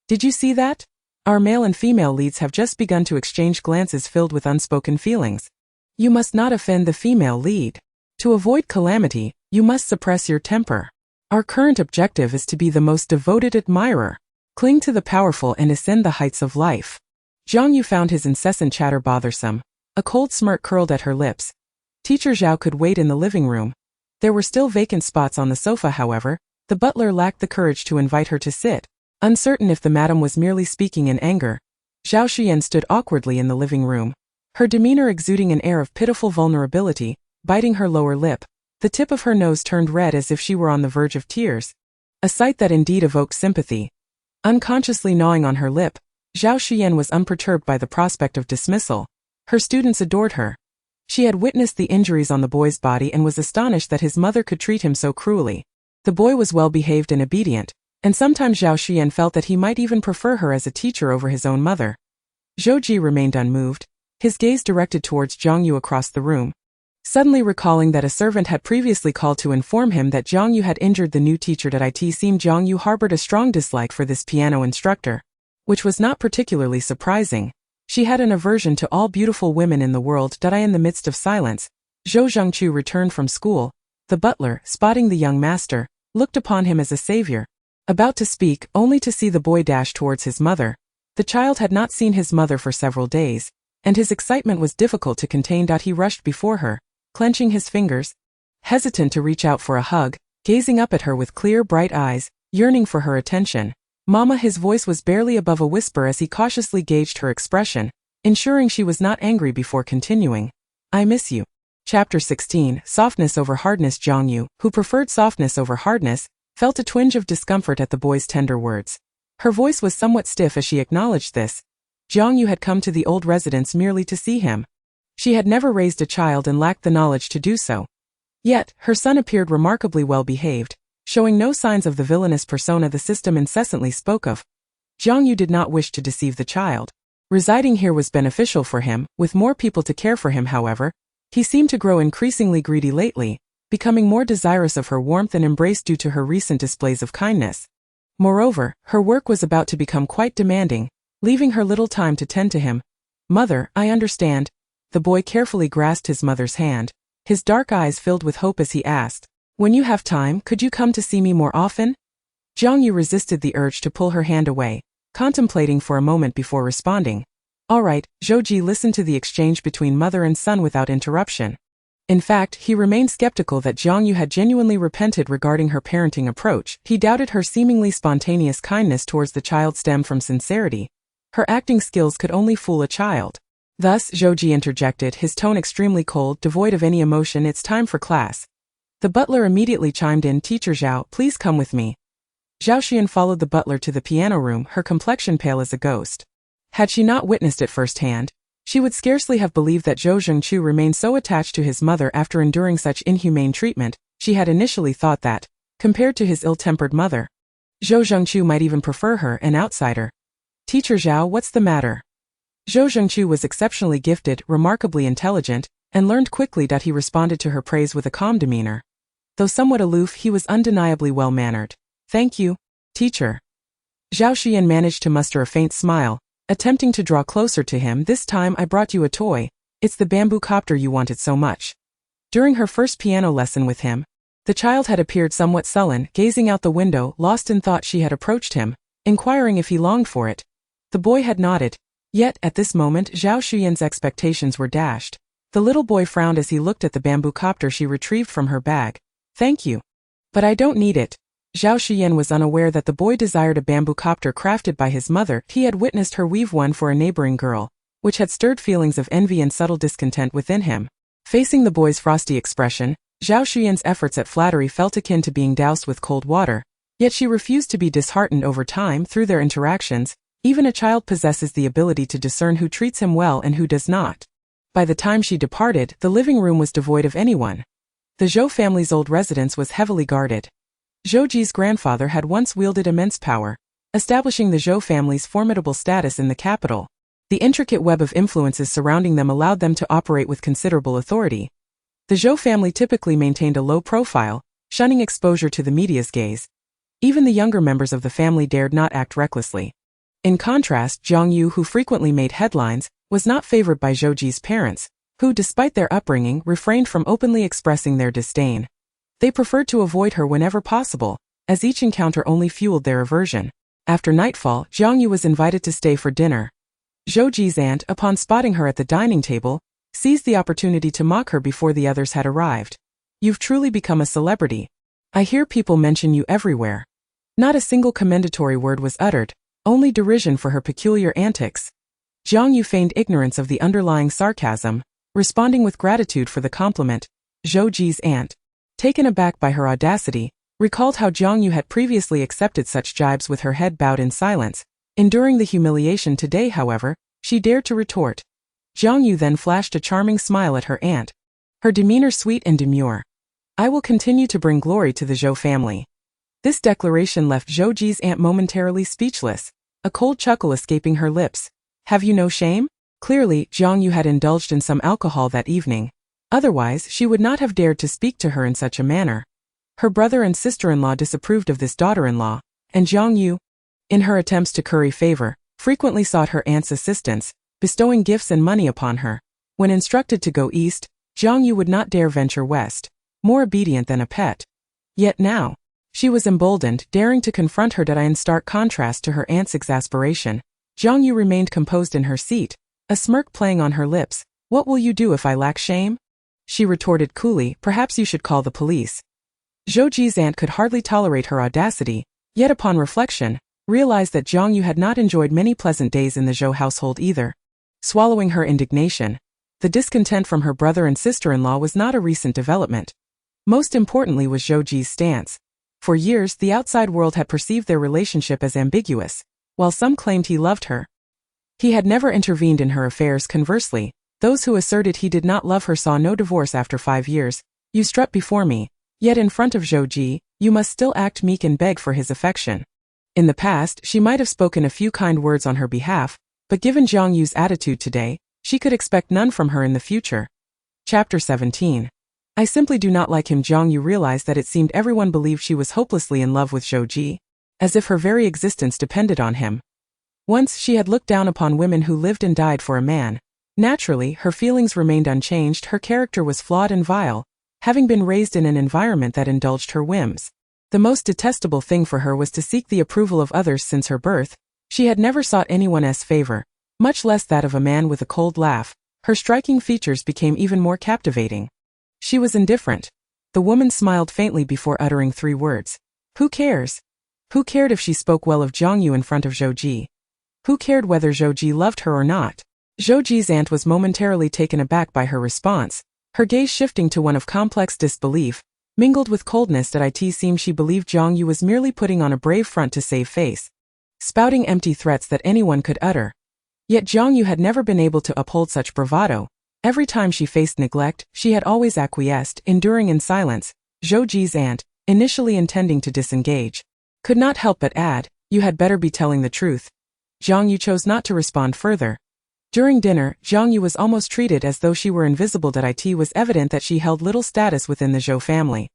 Did you see that? Our male and female leads have just begun to exchange glances filled with unspoken feelings. You must not offend the female lead. To avoid calamity, you must suppress your temper. Our current objective is to be the most devoted admirer. Cling to the powerful and ascend the heights of life. Jiang Yue found his incessant chatter bothersome. A cold smirk curled at her lips. Teacher Zhao could wait in the living room. There were still vacant spots on the sofa, however. The butler lacked the courage to invite her to sit. Uncertain if the madam was merely speaking in anger, Zhao Xian stood awkwardly in the living room, her demeanor exuding an air of pitiful vulnerability, biting her lower lip. The tip of her nose turned red as if she were on the verge of tears. A sight that indeed evoked sympathy. Unconsciously gnawing on her lip, Zhao Xian was unperturbed by the prospect of dismissal. Her students adored her. She had witnessed the injuries on the boy's body and was astonished that his mother could treat him so cruelly. The boy was well behaved and obedient, and sometimes Zhao Xian felt that he might even prefer her as a teacher over his own mother. Zhou Ji remained unmoved, his gaze directed towards Jiang Yue across the room. Suddenly recalling that a servant had previously called to inform him that Jiang Yue had injured the new teacher, it seemed Jiang Yue harbored a strong dislike for this piano instructor. Which was not particularly surprising. She had an aversion to all beautiful women in the world. In the midst of silence, Zhou Zhengqiu returned from school. The butler, spotting the young master, looked upon him as a savior. About to speak, only to see the boy dash towards his mother. The child had not seen his mother for several days, and his excitement was difficult to contain. He rushed before her, clenching his fingers, hesitant to reach out for a hug, gazing up at her with clear, bright eyes, yearning for her attention. Mama, his voice was barely above a whisper as he cautiously gauged her expression, ensuring she was not angry before continuing. I miss you. Chapter 16, Softness over Hardness. Jiang Yue, who preferred softness over hardness, felt a twinge of discomfort at the boy's tender words. Her voice was somewhat stiff as she acknowledged this. Jiang Yue had come to the old residence merely to see him. She had never raised a child and lacked the knowledge to do so. Yet, her son appeared remarkably well behaved, showing no signs of the villainous persona the system incessantly spoke of. Jiang Yue did not wish to deceive the child. Residing here was beneficial for him, with more people to care for him. However, he seemed to grow increasingly greedy lately, becoming more desirous of her warmth and embrace due to her recent displays of kindness. Moreover, her work was about to become quite demanding, leaving her little time to tend to him. Mother, I understand. The boy carefully grasped his mother's hand, his dark eyes filled with hope as he asked, when you have time, could you come to see me more often? Jiang Yue resisted the urge to pull her hand away, contemplating for a moment before responding. All right. Zhou Ji listened to the exchange between mother and son without interruption. In fact, he remained skeptical that Jiang Yue had genuinely repented regarding her parenting approach. He doubted her seemingly spontaneous kindness towards the child stemmed from sincerity. Her acting skills could only fool a child. Thus, Zhou Ji interjected, his tone extremely cold, devoid of any emotion. It's time for class. The butler immediately chimed in, Teacher Zhao, please come with me. Zhao Xian followed the butler to the piano room, her complexion pale as a ghost. Had she not witnessed it firsthand, she would scarcely have believed that Zhou Zhengqiu remained so attached to his mother after enduring such inhumane treatment. She had initially thought that, compared to his ill-tempered mother, Zhou Zhengqiu might even prefer her, an outsider. Teacher Zhao, what's the matter? Zhou Zhengqiu was exceptionally gifted, remarkably intelligent, and learned quickly that he responded to her praise with a calm demeanor. Though somewhat aloof, he was undeniably well-mannered. Thank you, teacher. Zhao Xian managed to muster a faint smile, attempting to draw closer to him. This time I brought you a toy. It's the bamboo copter you wanted so much. During her first piano lesson with him, the child had appeared somewhat sullen, gazing out the window, lost in thought. She had approached him, inquiring if he longed for it. The boy had nodded. Yet, at this moment, Zhao Xian's expectations were dashed. The little boy frowned as he looked at the bamboo copter she retrieved from her bag. Thank you. But I don't need it. Zhao Xian was unaware that the boy desired a bamboo copter crafted by his mother. He had witnessed her weave one for a neighboring girl, which had stirred feelings of envy and subtle discontent within him. Facing the boy's frosty expression, Zhao Xian's efforts at flattery felt akin to being doused with cold water, yet she refused to be disheartened. Over time. Through their interactions, even a child possesses the ability to discern who treats him well and who does not. By the time she departed, the living room was devoid of anyone. The Zhou family's old residence was heavily guarded. Zhou Ji's grandfather had once wielded immense power, establishing the Zhou family's formidable status in the capital. The intricate web of influences surrounding them allowed them to operate with considerable authority. The Zhou family typically maintained a low profile, shunning exposure to the media's gaze. Even the younger members of the family dared not act recklessly. In contrast, Jiang Yue, who frequently made headlines, was not favored by Zhou Ji's parents, who, despite their upbringing, refrained from openly expressing their disdain. They preferred to avoid her whenever possible, as each encounter only fueled their aversion. After nightfall, Jiang Yue was invited to stay for dinner. Zhou Ji's aunt, upon spotting her at the dining table, seized the opportunity to mock her before the others had arrived. "You've truly become a celebrity. I hear people mention you everywhere." Not a single commendatory word was uttered, only derision for her peculiar antics. Jiang Yue feigned ignorance of the underlying sarcasm, responding with gratitude for the compliment. Zhou Ji's aunt, taken aback by her audacity, recalled how Jiang Yue had previously accepted such jibes with her head bowed in silence. Enduring the humiliation today, however, she dared to retort. Jiang Yue then flashed a charming smile at her aunt, her demeanor sweet and demure. "I will continue to bring glory to the Zhou family." This declaration left Zhou Ji's aunt momentarily speechless, a cold chuckle escaping her lips. "Have you no shame?" Clearly, Jiang Yue had indulged in some alcohol that evening. Otherwise, she would not have dared to speak to her in such a manner. Her brother and sister-in-law disapproved of this daughter-in-law, and Jiang Yue, in her attempts to curry favor, frequently sought her aunt's assistance, bestowing gifts and money upon her. When instructed to go east, Jiang Yue would not dare venture west, more obedient than a pet. Yet now, she was emboldened, daring to confront her dada in stark contrast to her aunt's exasperation. Jiang Yue remained composed in her seat, a smirk playing on her lips. "What will you do if I lack shame?" she retorted coolly. "Perhaps you should call the police." Zhou Ji's aunt could hardly tolerate her audacity, yet upon reflection, realized that Jiang Yue had not enjoyed many pleasant days in the Zhou household either. Swallowing her indignation, the discontent from her brother and sister-in-law was not a recent development. Most importantly was Zhou Ji's stance. For years, the outside world had perceived their relationship as ambiguous, while some claimed he loved her. He had never intervened in her affairs. Conversely, those who asserted he did not love her saw no divorce after 5 years. "You strut before me, yet in front of Zhou Ji, you must still act meek and beg for his affection." In the past, she might have spoken a few kind words on her behalf, but given Jiang Yue's attitude today, she could expect none from her in the future. Chapter 17. "I simply do not like him." Jiang Yue realized that it seemed everyone believed she was hopelessly in love with Zhou Ji, as if her very existence depended on him. Once she had looked down upon women who lived and died for a man. Naturally, her feelings remained unchanged. Her character was flawed and vile, having been raised in an environment that indulged her whims. The most detestable thing for her was to seek the approval of others. Since her birth, she had never sought anyone's favor, much less that of a man with a cold laugh. Her striking features became even more captivating. She was indifferent. The woman smiled faintly before uttering 3 words. Who cares? Who cared if she spoke well of Jiang Yue in front of Zhou Ji? Who cared whether Zhou Ji loved her or not? Zhou Ji's aunt was momentarily taken aback by her response, her gaze shifting to one of complex disbelief, mingled with coldness. It seemed she believed Jiang Yue was merely putting on a brave front to save face, spouting empty threats that anyone could utter. Yet Jiang Yue had never been able to uphold such bravado. Every time she faced neglect, she had always acquiesced, enduring in silence. Zhou Ji's aunt, initially intending to disengage, could not help but add, "You had better be telling the truth." Jiang Yue chose not to respond further. During dinner, Jiang Yue was almost treated as though she were invisible. It was evident that she held little status within the Zhou family.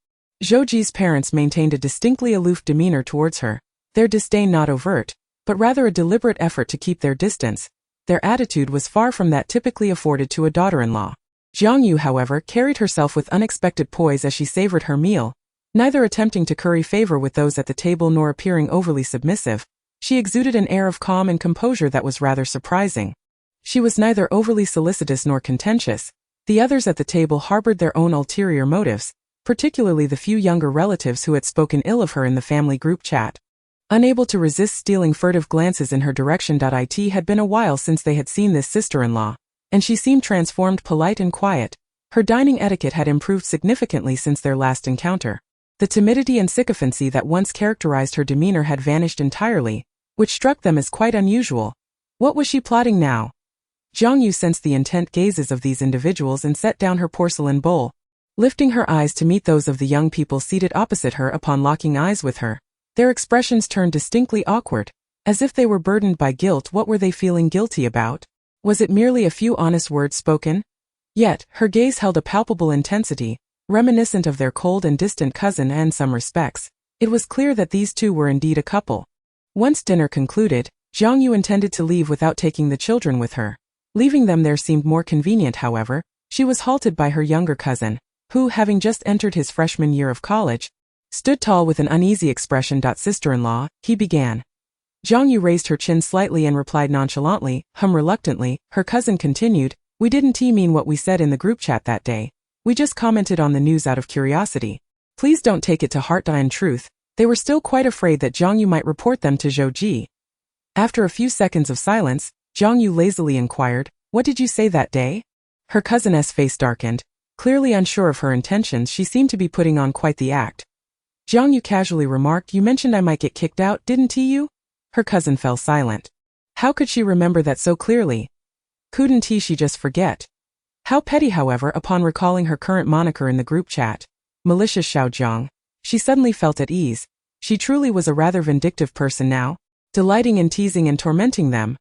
Zhou Ji's parents maintained a distinctly aloof demeanor towards her, their disdain not overt, but rather a deliberate effort to keep their distance. Their attitude was far from that typically afforded to a daughter-in-law. Jiang Yue, however, carried herself with unexpected poise as she savored her meal, neither attempting to curry favor with those at the table nor appearing overly submissive. She exuded an air of calm and composure that was rather surprising. She was neither overly solicitous nor contentious. The others at the table harbored their own ulterior motives, particularly the few younger relatives who had spoken ill of her in the family group chat. Unable to resist stealing furtive glances in her direction. It had been a while since they had seen this sister-in-law, and she seemed transformed, polite and quiet. Her dining etiquette had improved significantly since their last encounter. The timidity and sycophancy that once characterized her demeanor had vanished entirely, which struck them as quite unusual. What was she plotting now? Jiang Yue sensed the intent gazes of these individuals and set down her porcelain bowl, lifting her eyes to meet those of the young people seated opposite her. Upon locking eyes with her, their expressions turned distinctly awkward, as if they were burdened by guilt. What were they feeling guilty about? Was it merely a few honest words spoken? Yet, her gaze held a palpable intensity, reminiscent of their cold and distant cousin in some respects. It was clear that these two were indeed a couple. Once dinner concluded, Jiang Yue intended to leave without taking the children with her. Leaving them there seemed more convenient, however. She was halted by her younger cousin, who, having just entered his freshman year of college, stood tall with an uneasy expression. Sister-in-law, he began. Jiang Yue raised her chin slightly and replied nonchalantly, reluctantly. Her cousin continued, we didn't mean what we said in the group chat that day. We just commented on the news out of curiosity. Please don't take it to heart. In truth, they were still quite afraid that Jiang Yue might report them to Zhou Ji. After a few seconds of silence, Jiang Yue lazily inquired, what did you say that day? Her cousin's face darkened. Clearly unsure of her intentions, she seemed to be putting on quite the act. Jiang Yue casually remarked, you mentioned I might get kicked out, didn't you? Her cousin fell silent. How could she remember that so clearly? Couldn't she just forget? How petty, however, upon recalling her current moniker in the group chat, malicious Xiaojiang, she suddenly felt at ease. She truly was a rather vindictive person now, delighting in teasing and tormenting them.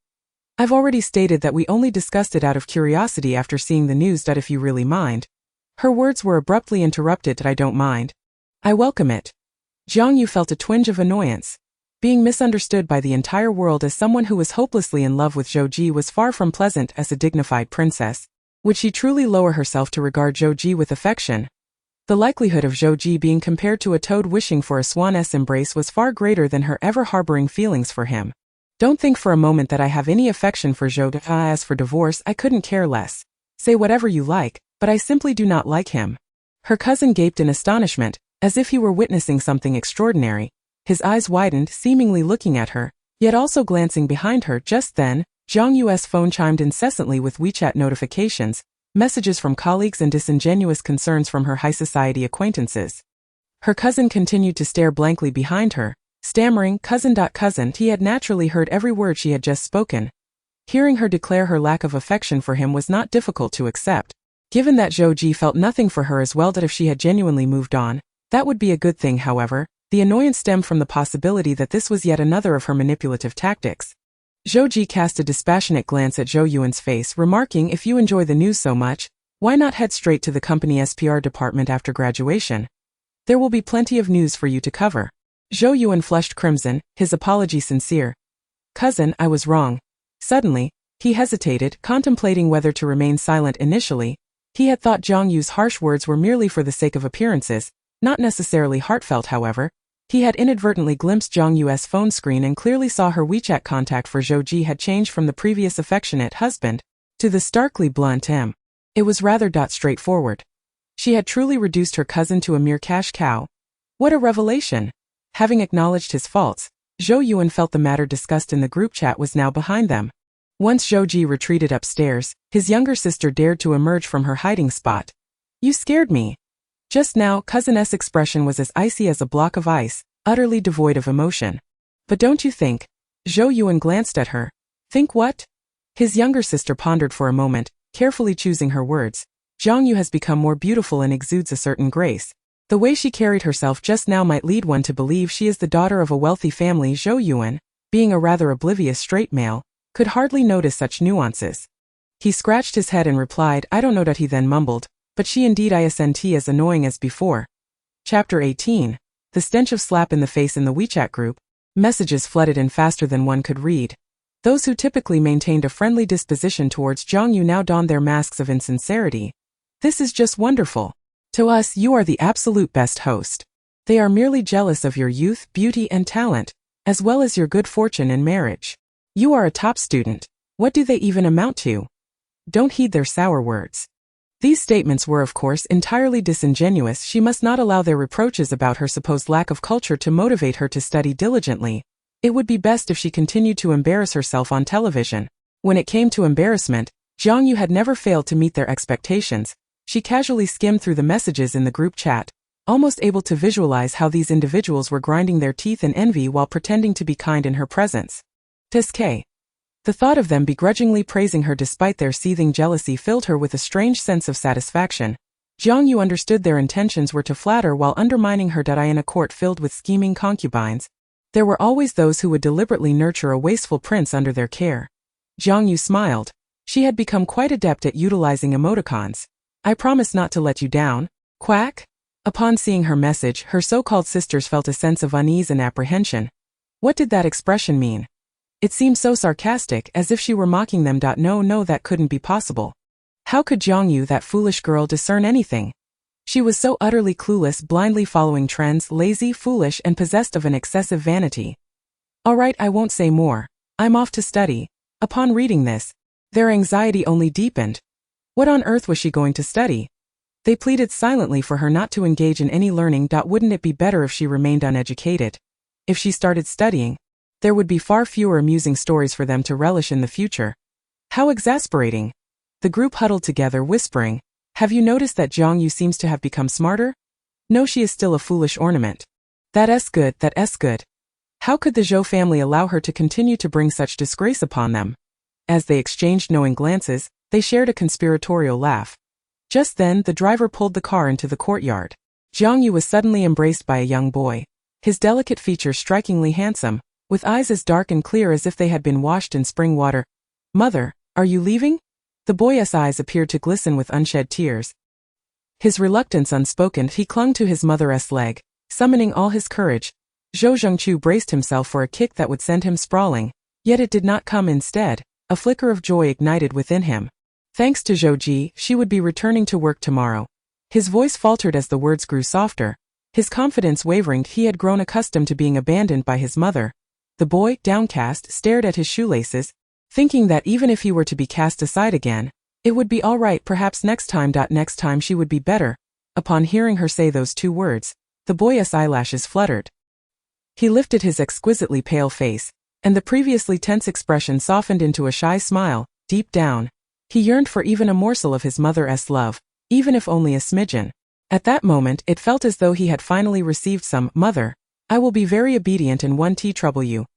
I've already stated that we only discussed it out of curiosity after seeing the news. If you really mind. Her words were abruptly interrupted. I don't mind. I welcome it. Jiang Yue felt a twinge of annoyance. Being misunderstood by the entire world as someone who was hopelessly in love with Zhou Ji was far from pleasant. As a dignified princess, would she truly lower herself to regard Zhou Ji with affection? The likelihood of Zhou Ji being compared to a toad wishing for a swan's embrace was far greater than her ever harboring feelings for him. Don't think for a moment that I have any affection for Zhou Ji. As for divorce, I couldn't care less. Say whatever you like, but I simply do not like him. Her cousin gaped in astonishment, as if he were witnessing something extraordinary. His eyes widened, seemingly looking at her, yet also glancing behind her. Just then, Jiang Yue's phone chimed incessantly with WeChat notifications, messages from colleagues and disingenuous concerns from her high society acquaintances. Her cousin continued to stare blankly behind her, stammering, cousin. He had naturally heard every word she had just spoken. Hearing her declare her lack of affection for him was not difficult to accept. Given that Zhou Ji felt nothing for her as well, that if she had genuinely moved on, that would be a good thing. However, the annoyance stemmed from the possibility that this was yet another of her manipulative tactics. Zhou Ji cast a dispassionate glance at Zhou Yuan's face, remarking, if you enjoy the news so much, why not head straight to the company's PR department after graduation? There will be plenty of news for you to cover. Zhou Yuan flushed crimson, his apology sincere. Cousin, I was wrong. Suddenly, he hesitated, contemplating whether to remain silent initially. He had thought Jiang Yue's harsh words were merely for the sake of appearances, not necessarily heartfelt. However, he had inadvertently glimpsed Jiang Yue's phone screen and clearly saw her WeChat contact for Zhou Ji had changed from the previous affectionate husband to the starkly blunt M. It was rather straightforward. She had truly reduced her cousin to a mere cash cow. What a revelation! Having acknowledged his faults, Zhou Yuan felt the matter discussed in the group chat was now behind them. Once Zhou Ji retreated upstairs, his younger sister dared to emerge from her hiding spot. You scared me. Just now, cousin's expression was as icy as a block of ice, utterly devoid of emotion. But don't you think? Zhou Yuan glanced at her. Think what? His younger sister pondered for a moment, carefully choosing her words. Jiang Yue has become more beautiful and exudes a certain grace. The way she carried herself just now might lead one to believe she is the daughter of a wealthy family. Zhou Yuan, being a rather oblivious straight male, could hardly notice such nuances. He scratched his head and replied, I don't know. He then mumbled, but she indeed isn't as annoying as before. Chapter 18. The stench of slap in the face in the WeChat group. Messages flooded in faster than one could read. Those who typically maintained a friendly disposition towards Jiang Yue now donned their masks of insincerity. This is just wonderful. To us, you are the absolute best host. They are merely jealous of your youth, beauty, and talent, as well as your good fortune in marriage. You are a top student. What do they even amount to? Don't heed their sour words. These statements were, of course, entirely disingenuous. She must not allow their reproaches about her supposed lack of culture to motivate her to study diligently. It would be best if she continued to embarrass herself on television. When it came to embarrassment, Jiang Yue had never failed to meet their expectations. She casually skimmed through the messages in the group chat, almost able to visualize how these individuals were grinding their teeth in envy while pretending to be kind in her presence. Tiske. The thought of them begrudgingly praising her despite their seething jealousy filled her with a strange sense of satisfaction. Jiang Yue understood their intentions were to flatter while undermining her. In a court filled with scheming concubines, there were always those who would deliberately nurture a wasteful prince under their care. Jiang Yue smiled. She had become quite adept at utilizing emoticons. I promise not to let you down. Quack? Upon seeing her message, her so-called sisters felt a sense of unease and apprehension. What did that expression mean? It seemed so sarcastic, as if she were mocking them. No, that couldn't be possible. How could Jiang Yue, that foolish girl, discern anything? She was so utterly clueless, blindly following trends, lazy, foolish, and possessed of an excessive vanity. All right, I won't say more. I'm off to study. Upon reading this, their anxiety only deepened. What on earth was she going to study? They pleaded silently for her not to engage in any learning. Wouldn't it be better if she remained uneducated? If she started studying, there would be far fewer amusing stories for them to relish in the future. How exasperating! The group huddled together, whispering, "Have you noticed that Jiang Yue seems to have become smarter? No, she is still a foolish ornament. That's good. How could the Zhou family allow her to continue to bring such disgrace upon them?" As they exchanged knowing glances, they shared a conspiratorial laugh. Just then, the driver pulled the car into the courtyard. Jiang Yue was suddenly embraced by a young boy. His delicate features strikingly handsome, with eyes as dark and clear as if they had been washed in spring water. "Mother, are you leaving?" The boy's eyes appeared to glisten with unshed tears. His reluctance unspoken, he clung to his mother's leg, summoning all his courage. Zhou Zhengqiu braced himself for a kick that would send him sprawling, yet it did not come. Instead, a flicker of joy ignited within him. Thanks to Zhou Ji, she would be returning to work tomorrow. His voice faltered as the words grew softer. His confidence wavering. He had grown accustomed to being abandoned by his mother. The boy, downcast, stared at his shoelaces, thinking that even if he were to be cast aside again, it would be all right. Perhaps next time she would be better. Upon hearing her say those two words, the boy's eyelashes fluttered. He lifted his exquisitely pale face, and the previously tense expression softened into a shy smile. Deep down, he yearned for even a morsel of his mother's love, even if only a smidgen. At that moment, it felt as though he had finally received some. "Mother, I will be very obedient and won't trouble you."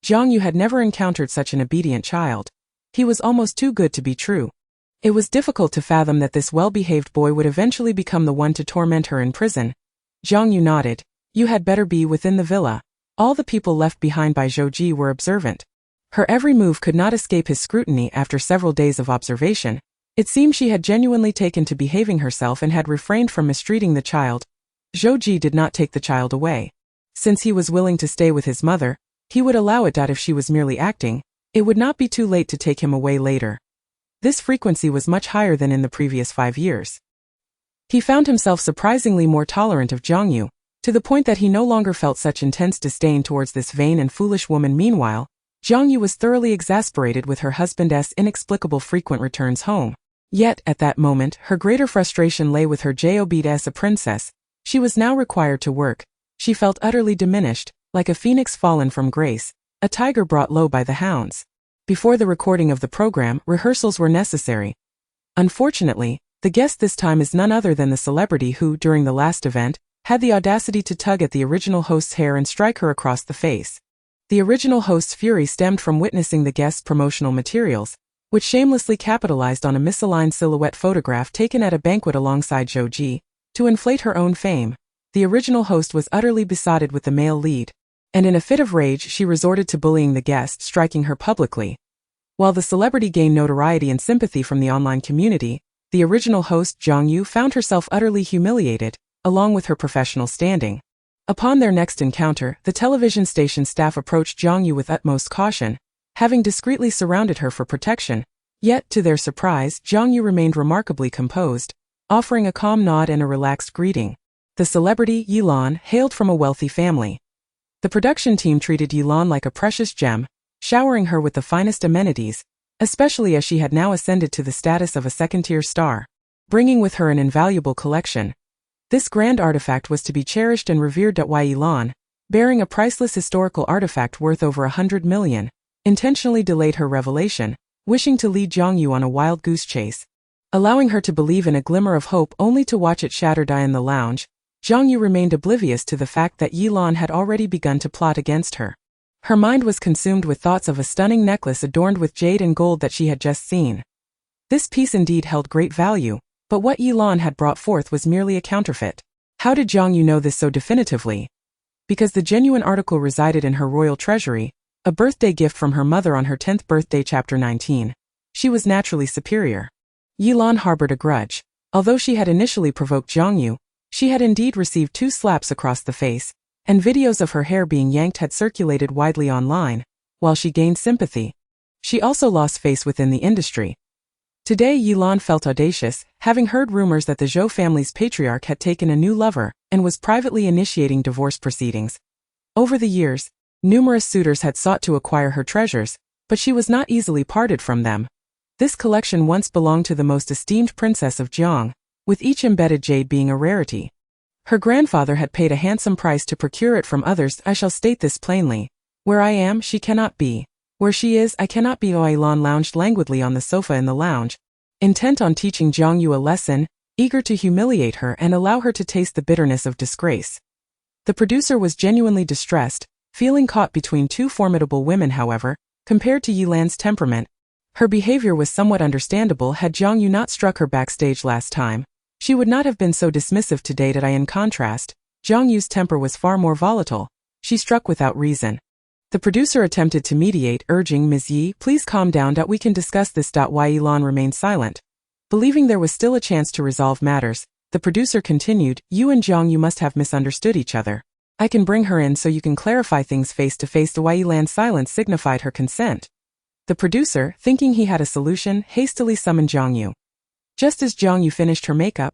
Jiang Yue had never encountered such an obedient child. He was almost too good to be true. It was difficult to fathom that this well-behaved boy would eventually become the one to torment her in prison. Jiang Yue nodded. "You had better be within the villa." All the people left behind by Zhou Ji were observant. Her every move could not escape his scrutiny. After several days of observation, it seemed she had genuinely taken to behaving herself and had refrained from mistreating the child. Zhou Ji did not take the child away. Since he was willing to stay with his mother, he would allow it. If she was merely acting, it would not be too late to take him away later. This frequency was much higher than in the previous 5 years. He found himself surprisingly more tolerant of Jiang Yue, to the point that he no longer felt such intense disdain towards this vain and foolish woman. Meanwhile, Jiang Yue was thoroughly exasperated with her husband's inexplicable frequent returns home. Yet, at that moment, her greater frustration lay with her job as a princess. She was now required to work. She felt utterly diminished, like a phoenix fallen from grace, a tiger brought low by the hounds. Before the recording of the program, rehearsals were necessary. Unfortunately, the guest this time is none other than the celebrity who, during the last event, had the audacity to tug at the original host's hair and strike her across the face. The original host's fury stemmed from witnessing the guest's promotional materials, which shamelessly capitalized on a misaligned silhouette photograph taken at a banquet alongside Zhou Ji, to inflate her own fame. The original host was utterly besotted with the male lead, and in a fit of rage she resorted to bullying the guest, striking her publicly. While the celebrity gained notoriety and sympathy from the online community, the original host, Jiang Yue, found herself utterly humiliated, along with her professional standing. Upon their next encounter, the television station staff approached Jiang Yue with utmost caution, having discreetly surrounded her for protection. Yet, to their surprise, Jiang Yue remained remarkably composed, offering a calm nod and a relaxed greeting. The celebrity, Yilan, hailed from a wealthy family. The production team treated Yilan like a precious gem, showering her with the finest amenities, especially as she had now ascended to the status of a second-tier star, bringing with her an invaluable collection. This grand artifact was to be cherished and revered. Yilan, bearing a priceless historical artifact worth over 100 million, intentionally delayed her revelation, wishing to lead Jiang Yue on a wild goose chase. Allowing her to believe in a glimmer of hope only to watch it shatter. In the lounge, Jiang Yue remained oblivious to the fact that Yilan had already begun to plot against her. Her mind was consumed with thoughts of a stunning necklace adorned with jade and gold that she had just seen. This piece indeed held great value, but what Yilan had brought forth was merely a counterfeit. How did Jiang Yue know this so definitively? Because the genuine article resided in her royal treasury, a birthday gift from her mother on her 10th birthday. Chapter 19. She was naturally superior. Yilan harbored a grudge. Although she had initially provoked Jiang Yue, She had indeed received 2 slaps across the face, and videos of her hair being yanked had circulated widely online. While she gained sympathy, she also lost face within the industry. Today Yilan felt audacious, having heard rumors that the Zhou family's patriarch had taken a new lover and was privately initiating divorce proceedings. Over the years, numerous suitors had sought to acquire her treasures, but she was not easily parted from them. This collection once belonged to the most esteemed princess of Jiang, with each embedded jade being a rarity. Her grandfather had paid a handsome price to procure it from others. I shall state this plainly. Where I am, she cannot be. Where she is, I cannot be. Yilan lounged languidly on the sofa in the lounge, intent on teaching Jiang Yue a lesson, eager to humiliate her and allow her to taste the bitterness of disgrace. The producer was genuinely distressed, feeling caught between 2 formidable women. However, compared to Yilan's temperament, her behavior was somewhat understandable. Had Jiang Yue not struck her backstage last time, she would not have been so dismissive today. In contrast, Jiang Yue's temper was far more volatile. She struck without reason. The producer attempted to mediate, urging, Ms. Yi, please calm down. We can discuss this. Yilan remained silent. Believing there was still a chance to resolve matters, the producer continued, you and Jiang Yue must have misunderstood each other. I can bring her in so you can clarify things face to face. Yilan's silence signified her consent. The producer, thinking he had a solution, hastily summoned Jiang Yue. Just as Jiang Yue finished her makeup,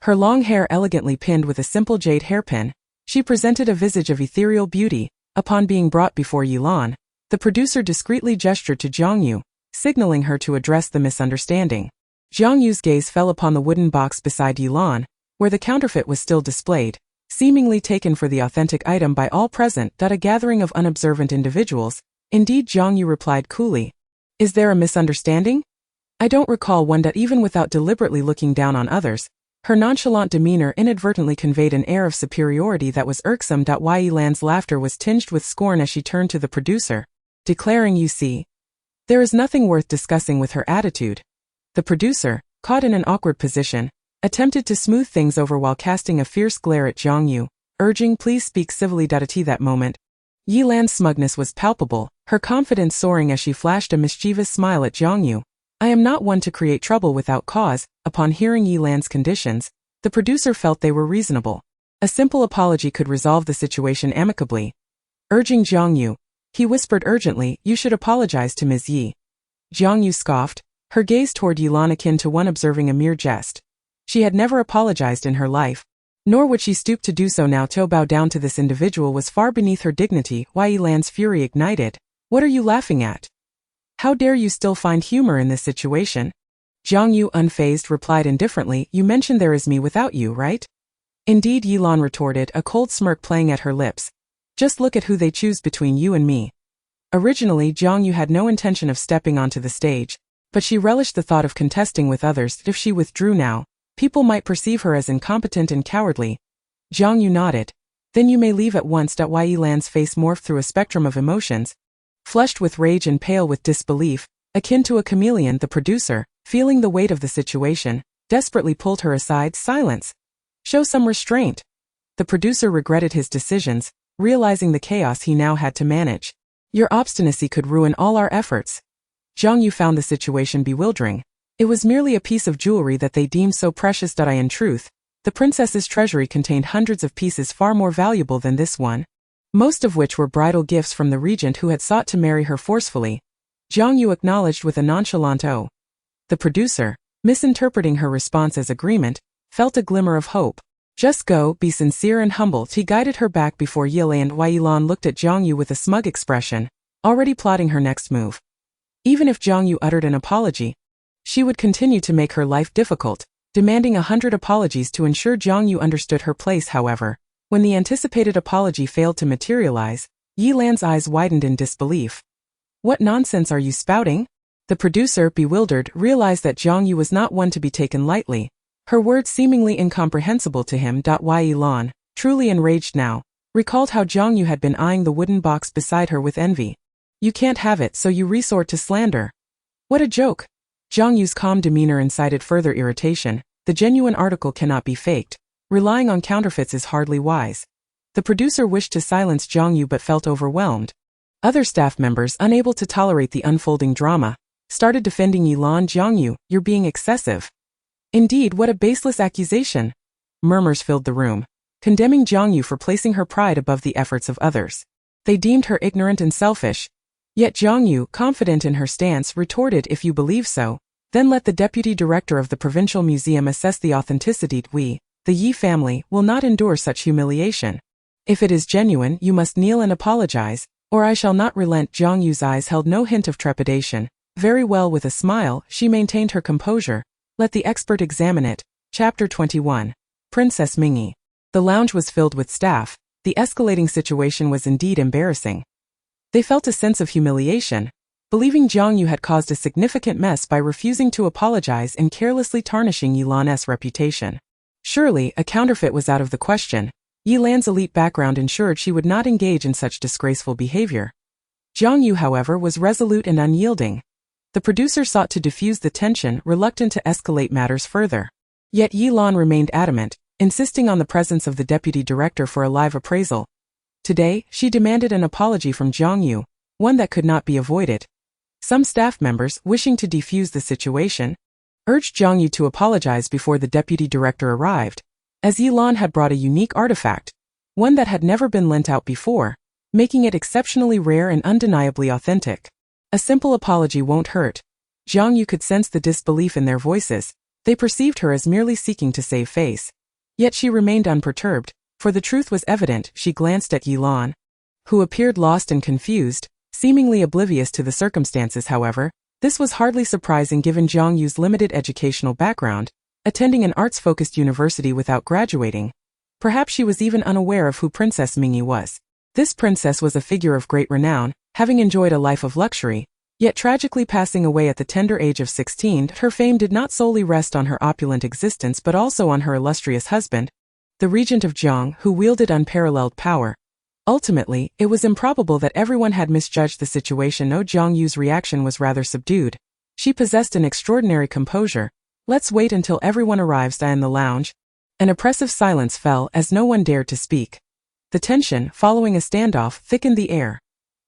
her long hair elegantly pinned with a simple jade hairpin, she presented a visage of ethereal beauty. Upon being brought before Yilan, the producer discreetly gestured to Jiang Yue, signaling her to address the misunderstanding. Jiang Yue's gaze fell upon the wooden box beside Yilan, where the counterfeit was still displayed, seemingly taken for the authentic item by all present. A gathering of unobservant individuals. Indeed, Jiang Yue replied coolly. Is there a misunderstanding? I don't recall one. Even without deliberately looking down on others, her nonchalant demeanor inadvertently conveyed an air of superiority that was irksome. Yilan's laughter was tinged with scorn as she turned to the producer, declaring, you see, there is nothing worth discussing with her attitude. The producer, caught in an awkward position, attempted to smooth things over while casting a fierce glare at Jiang Yue, urging, please speak civilly. At that moment, Yilan's smugness was palpable, her confidence soaring as she flashed a mischievous smile at Jiang Yue. I am not one to create trouble without cause. Upon hearing Yilan's conditions, the producer felt they were reasonable. A simple apology could resolve the situation amicably. Urging Jiang Yue, he whispered urgently, you should apologize to Ms. Yi. Jiang Yue scoffed, her gaze toward Yilan akin to one observing a mere jest. She had never apologized in her life, nor would she stoop to do so now. To bow down to this individual was far beneath her dignity. Yilan's fury ignited. What are you laughing at? How dare you still find humor in this situation? Jiang Yue, unfazed, replied indifferently, you mentioned there is me without you, right? Indeed, Yilan retorted, a cold smirk playing at her lips. Just look at who they choose between you and me. Originally, Jiang Yue had no intention of stepping onto the stage, but she relished the thought of contesting with others. If she withdrew now, people might perceive her as incompetent and cowardly. Jiang Yue nodded. Then you may leave at once. Yilan's face morphed through a spectrum of emotions. Flushed with rage and pale with disbelief, akin to a chameleon, the producer, feeling the weight of the situation, desperately pulled her aside. Silence. Show some restraint. The producer regretted his decisions, realizing the chaos he now had to manage. Your obstinacy could ruin all our efforts. Jiang Yue found the situation bewildering. It was merely a piece of jewelry that they deemed so precious. In truth, the princess's treasury contained hundreds of pieces far more valuable than this one, most of which were bridal gifts from the regent who had sought to marry her forcefully. Jiang Yue acknowledged with a nonchalant "oh." The producer, misinterpreting her response as agreement, felt a glimmer of hope. Just go, be sincere and humble. He guided her back before Yilan looked at Jiang Yue with a smug expression, already plotting her next move. Even if Jiang Yue uttered an apology, she would continue to make her life difficult, demanding 100 apologies to ensure Jiang Yue understood her place. However, when the anticipated apology failed to materialize, Yilan's eyes widened in disbelief. What nonsense are you spouting? The producer, bewildered, realized that Jiang Yue was not one to be taken lightly, her words seemingly incomprehensible to him. Yilan, truly enraged now, recalled how Jiang Yue had been eyeing the wooden box beside her with envy. You can't have it, so you resort to slander. What a joke! Jiang Yue's calm demeanor incited further irritation. The genuine article cannot be faked. Relying on counterfeits is hardly wise. The producer wished to silence Jiang Yue but felt overwhelmed. Other staff members, unable to tolerate the unfolding drama, started defending Yilan. Jiang Yue, you're being excessive. Indeed, what a baseless accusation, Murmurs filled the room, condemning Jiang Yue for placing her pride above the efforts of others. They deemed her ignorant and selfish. Yet Jiang Yue, confident in her stance, retorted, if you believe so, then let the deputy director of the provincial museum assess the authenticity. We, the Yi family, will not endure such humiliation. If it is genuine, you must kneel and apologize, or I shall not relent. Jiang Yue's eyes held no hint of trepidation. Very well. With a smile, she maintained her composure. Let the expert examine it. Chapter 21. Princess Mingyi. The lounge was filled with staff. The escalating situation was indeed embarrassing. They felt a sense of humiliation, believing Jiang Yue had caused a significant mess by refusing to apologize and carelessly tarnishing Yilan's reputation. Surely, a counterfeit was out of the question. Yilan's elite background ensured she would not engage in such disgraceful behavior. Jiang Yue, however, was resolute and unyielding. The producer sought to diffuse the tension, reluctant to escalate matters further. Yet Yilan remained adamant, insisting on the presence of the deputy director for a live appraisal. Today, she demanded an apology from Jiang Yue, one that could not be avoided. Some staff members, wishing to defuse the situation, urged Jiang Yue to apologize before the deputy director arrived, as Yilan had brought a unique artifact, one that had never been lent out before, making it exceptionally rare and undeniably authentic. A simple apology won't hurt. Jiang Yue could sense the disbelief in their voices. They perceived her as merely seeking to save face. Yet she remained unperturbed, for the truth was evident. She glanced at Yilan, who appeared lost and confused, seemingly oblivious to the circumstances. However, this was hardly surprising given Jiang Yue's limited educational background, attending an arts-focused university without graduating. Perhaps she was even unaware of who Princess Mingyi was. This princess was a figure of great renown, having enjoyed a life of luxury, yet tragically passing away at the tender age of 16. Her fame did not solely rest on her opulent existence but also on her illustrious husband, the regent of Jiang, who wielded unparalleled power. Ultimately, it was improbable that everyone had misjudged the situation. No, Jiang Yue's reaction was rather subdued. She possessed an extraordinary composure. Let's wait until everyone arrives. In the lounge, an oppressive silence fell as no one dared to speak. The tension, following a standoff, thickened the air.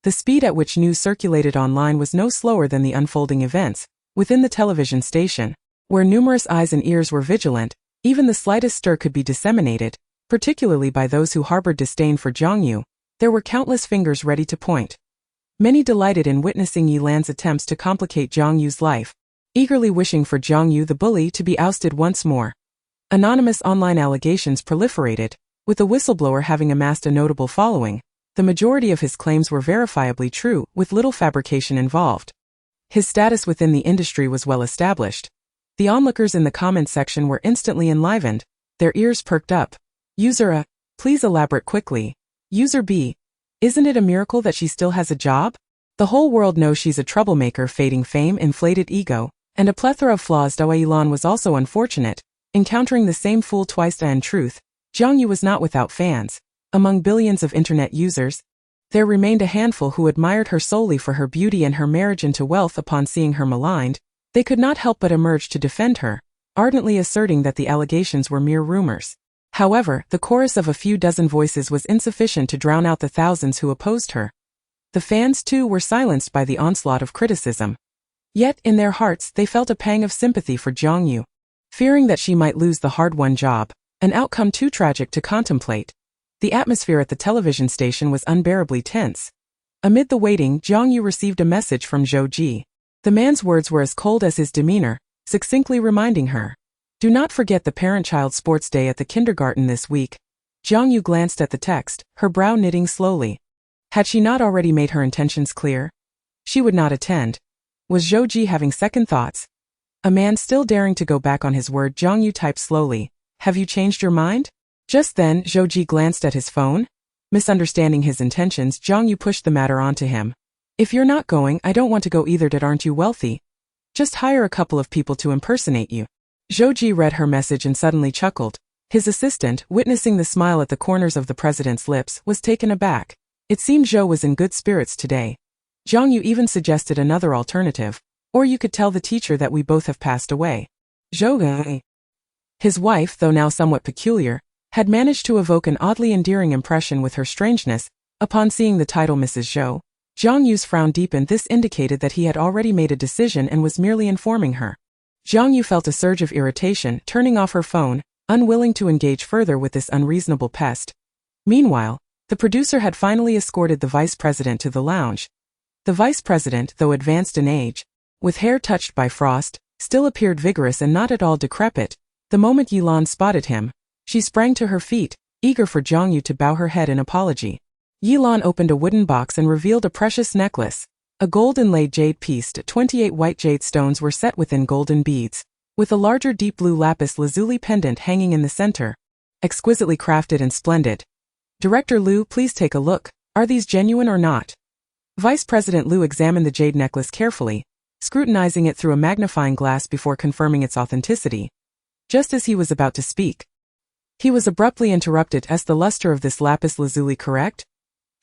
The speed at which news circulated online was no slower than the unfolding events. Within the television station, where numerous eyes and ears were vigilant, even the slightest stir could be disseminated, particularly by those who harbored disdain for Jiang Yue. There were countless fingers ready to point. Many delighted in witnessing Yilan's attempts to complicate Jiang Yue's life, eagerly wishing for Jiang Yue the bully to be ousted once more. Anonymous online allegations proliferated, with the whistleblower having amassed a notable following. The majority of his claims were verifiably true, with little fabrication involved. His status within the industry was well established. The onlookers in the comments section were instantly enlivened, their ears perked up. User A, please elaborate quickly. User B, isn't it a miracle that she still has a job? The whole world knows she's a troublemaker, fading fame, inflated ego, and a plethora of flaws. Yilan was also unfortunate, encountering the same fool twice. In truth, Jiang Yue was not without fans. Among billions of internet users, there remained a handful who admired her solely for her beauty and her marriage into wealth. Upon seeing her maligned, they could not help but emerge to defend her, ardently asserting that the allegations were mere rumors. However, the chorus of a few dozen voices was insufficient to drown out the thousands who opposed her. The fans, too, were silenced by the onslaught of criticism. Yet, in their hearts, they felt a pang of sympathy for Jiang Yue, fearing that she might lose the hard-won job, an outcome too tragic to contemplate. The atmosphere at the television station was unbearably tense. Amid the waiting, Jiang Yue received a message from Zhou Ji. The man's words were as cold as his demeanor, succinctly reminding her, "Do not forget the parent-child sports day at the kindergarten this week." Jiang Yue glanced at the text, her brow knitting slowly. Had she not already made her intentions clear? She would not attend. Was Zhou Ji having second thoughts? A man still daring to go back on his word. Jiang Yue typed slowly, "Have you changed your mind?" Just then, Zhou Ji glanced at his phone. Misunderstanding his intentions, Jiang Yue pushed the matter onto him. "If you're not going, I don't want to go either. Aren't you wealthy? Just hire a couple of people to impersonate you." Zhou Ji read her message and suddenly chuckled. His assistant, witnessing the smile at the corners of the president's lips, was taken aback. It seemed Zhou was in good spirits today. Jiang Yue even suggested another alternative. "Or you could tell the teacher that we both have passed away." Zhou, his wife, though now somewhat peculiar, had managed to evoke an oddly endearing impression with her strangeness. Upon seeing the title Mrs. Zhou, Jiang Yue's frown deepened. This indicated that he had already made a decision and was merely informing her. Jiang Yue felt a surge of irritation. Turning off her phone, unwilling to engage further with this unreasonable pest. Meanwhile, the producer had finally escorted the vice president to the lounge. The vice president, though advanced in age, with hair touched by frost, still appeared vigorous and not at all decrepit. The moment Yilan spotted him, she sprang to her feet, eager for Jiang Yue to bow her head in apology. Yilan opened a wooden box and revealed a precious necklace. A gold-inlaid jade piece, 28 white jade stones were set within golden beads, with a larger deep blue lapis lazuli pendant hanging in the center. Exquisitely crafted and splendid. Director Liu, please take a look. Are these genuine or not? Vice President Liu examined the jade necklace carefully, scrutinizing it through a magnifying glass before confirming its authenticity. Just as he was about to speak, he was abruptly interrupted. Is the luster of this lapis lazuli correct?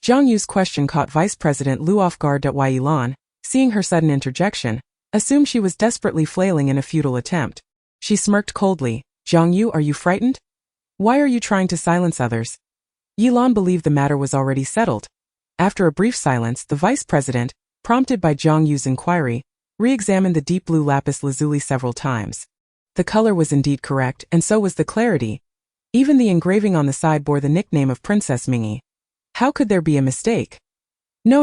Jiang Yue's question caught Vice President Liu off guard. Why Yilan, seeing her sudden interjection, assumed she was desperately flailing in a futile attempt. She smirked coldly. Jiang Yue, are you frightened? Why are you trying to silence others? Yilan believed the matter was already settled. After a brief silence, the vice president, prompted by Jiang Yue's inquiry, re-examined the deep blue lapis lazuli several times. The color was indeed correct, and so was the clarity. Even the engraving on the side bore the nickname of Princess Mingy. How could there be a mistake? No.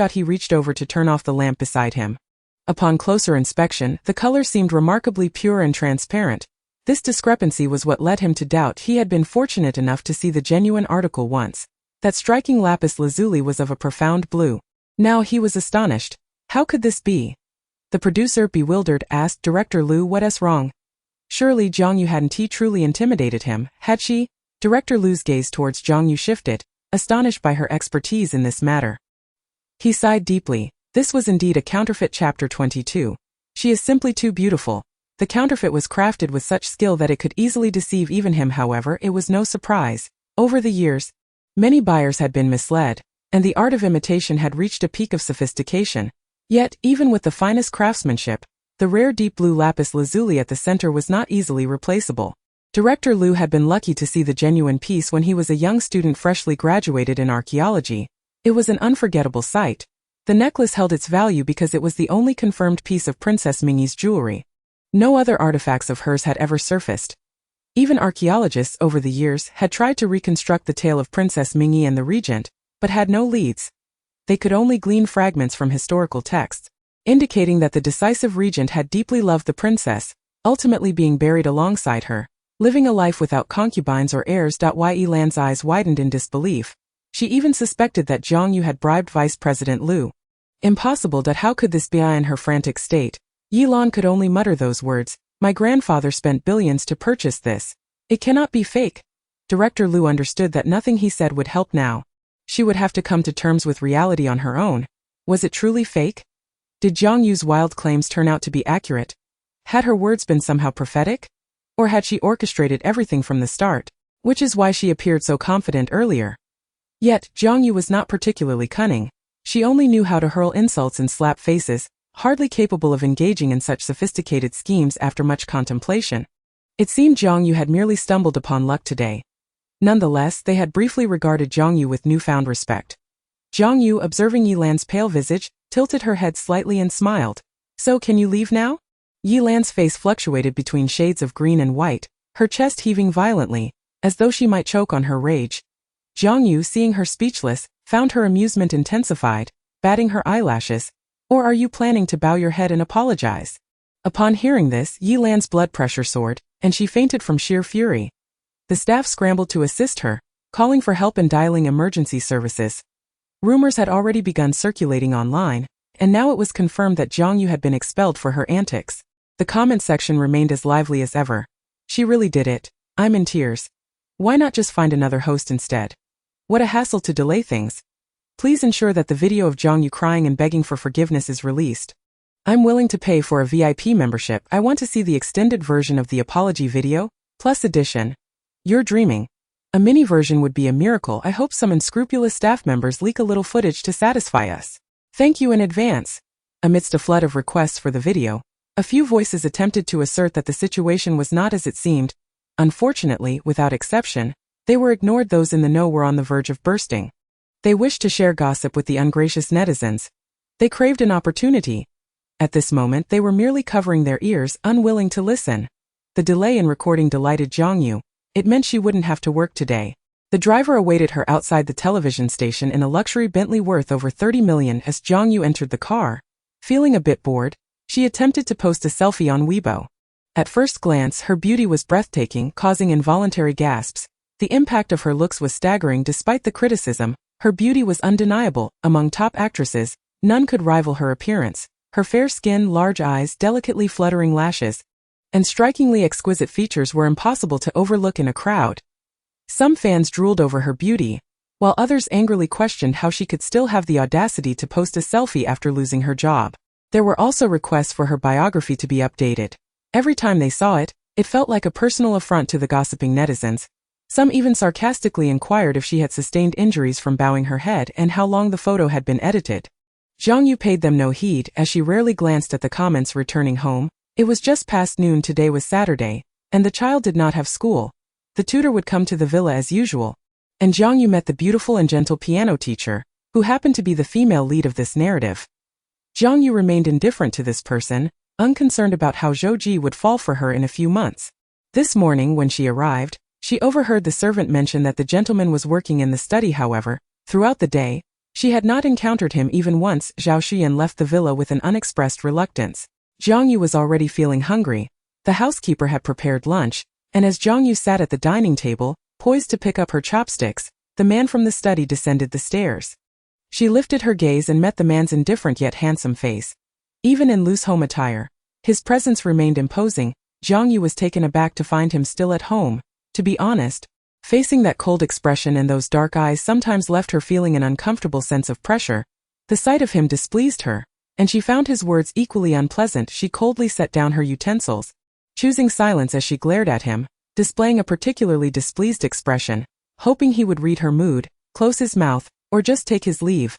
He reached over to turn off the lamp beside him. Upon closer inspection, the color seemed remarkably pure and transparent. This discrepancy was what led him to doubt he had been fortunate enough to see the genuine article once. That striking lapis lazuli was of a profound blue. Now he was astonished. How could this be? The producer, bewildered, asked Director Liu what's wrong. Surely Jiang Yue hadn't truly intimidated him, had she? Director Liu's gaze towards Jiang Yue shifted, astonished by her expertise in this matter. He sighed deeply. This was indeed a counterfeit. Chapter 22. She is simply too beautiful. The counterfeit was crafted with such skill that it could easily deceive even him. However, it was no surprise. Over the years, many buyers had been misled, and the art of imitation had reached a peak of sophistication. Yet, even with the finest craftsmanship, the rare deep blue lapis lazuli at the center was not easily replaceable. Director Liu had been lucky to see the genuine piece when he was a young student freshly graduated in archaeology. It was an unforgettable sight. The necklace held its value because it was the only confirmed piece of Princess Mingy's jewelry. No other artifacts of hers had ever surfaced. Even archaeologists over the years had tried to reconstruct the tale of Princess Mingy and the regent, but had no leads. They could only glean fragments from historical texts, indicating that the decisive regent had deeply loved the princess, ultimately being buried alongside her, living a life without concubines or heirs. Yilan's eyes widened in disbelief. She even suspected that Jiang Yue had bribed Vice President Liu. Impossible. How could this be? In her frantic state, Yilan could only mutter those words. My grandfather spent billions to purchase this. It cannot be fake. Director Liu understood that nothing he said would help now. She would have to come to terms with reality on her own. Was it truly fake? Did Jiang Yue's wild claims turn out to be accurate? Had her words been somehow prophetic? Or had she orchestrated everything from the start, which is why she appeared so confident earlier? Yet, Jiang Yue was not particularly cunning. She only knew how to hurl insults and slap faces, hardly capable of engaging in such sophisticated schemes. After much contemplation, it seemed Jiang Yue had merely stumbled upon luck today. Nonetheless, they had briefly regarded Jiang Yue with newfound respect. Jiang Yue, observing Yilan's pale visage, tilted her head slightly and smiled. So can you leave now? Yilan's face fluctuated between shades of green and white, her chest heaving violently, as though she might choke on her rage. Jiang Yue, seeing her speechless, found her amusement intensified, batting her eyelashes. Or are you planning to bow your head and apologize? Upon hearing this, Yilan's blood pressure soared, and she fainted from sheer fury. The staff scrambled to assist her, calling for help and dialing emergency services. Rumors had already begun circulating online, and now it was confirmed that Jiang Yue had been expelled for her antics. The comment section remained as lively as ever. She really did it. I'm in tears. Why not just find another host instead? What a hassle to delay things. Please ensure that the video of Jiang Yue crying and begging for forgiveness is released. I'm willing to pay for a VIP membership. I want to see the extended version of the apology video, plus edition. You're dreaming. A mini version would be a miracle. I hope some unscrupulous staff members leak a little footage to satisfy us. Thank you in advance. Amidst a flood of requests for the video, a few voices attempted to assert that the situation was not as it seemed. Unfortunately, without exception, they were ignored. Those in the know were on the verge of bursting. They wished to share gossip with the ungracious netizens. They craved an opportunity. At this moment, they were merely covering their ears, unwilling to listen. The delay in recording delighted Jiang Yue, It meant she wouldn't have to work today. The driver awaited her outside the television station in a luxury Bentley worth over 30 million as Jiang Yue entered the car. Feeling a bit bored, she attempted to post a selfie on Weibo. At first glance, her beauty was breathtaking, causing involuntary gasps. The impact of her looks was staggering despite the criticism. Her beauty was undeniable. Among top actresses, none could rival her appearance. Her fair skin, large eyes, delicately fluttering lashes, and strikingly exquisite features were impossible to overlook in a crowd. Some fans drooled over her beauty, while others angrily questioned how she could still have the audacity to post a selfie after losing her job. There were also requests for her biography to be updated. Every time they saw it, it felt like a personal affront to the gossiping netizens. Some even sarcastically inquired if she had sustained injuries from bowing her head and how long the photo had been edited. Jiang Yue paid them no heed as she rarely glanced at the comments returning home. It was just past noon. Today was Saturday, and the child did not have school. The tutor would come to the villa as usual, and Jiang Yue met the beautiful and gentle piano teacher, who happened to be the female lead of this narrative. Jiang Yue remained indifferent to this person, unconcerned about how Zhou Ji would fall for her in a few months. This morning when she arrived, she overheard the servant mention that the gentleman was working in the study. However, throughout the day, she had not encountered him even once. Zhao Xian left the villa with an unexpressed reluctance. Jiang Yue was already feeling hungry. The housekeeper had prepared lunch, and as Jiang Yue sat at the dining table, poised to pick up her chopsticks, the man from the study descended the stairs. She lifted her gaze and met the man's indifferent yet handsome face. Even in loose home attire, his presence remained imposing. Jiang Yue was taken aback to find him still at home. To be honest, facing that cold expression and those dark eyes sometimes left her feeling an uncomfortable sense of pressure. The sight of him displeased her, and she found his words equally unpleasant. She coldly set down her utensils, choosing silence as she glared at him, displaying a particularly displeased expression, hoping he would read her mood, close his mouth, or just take his leave.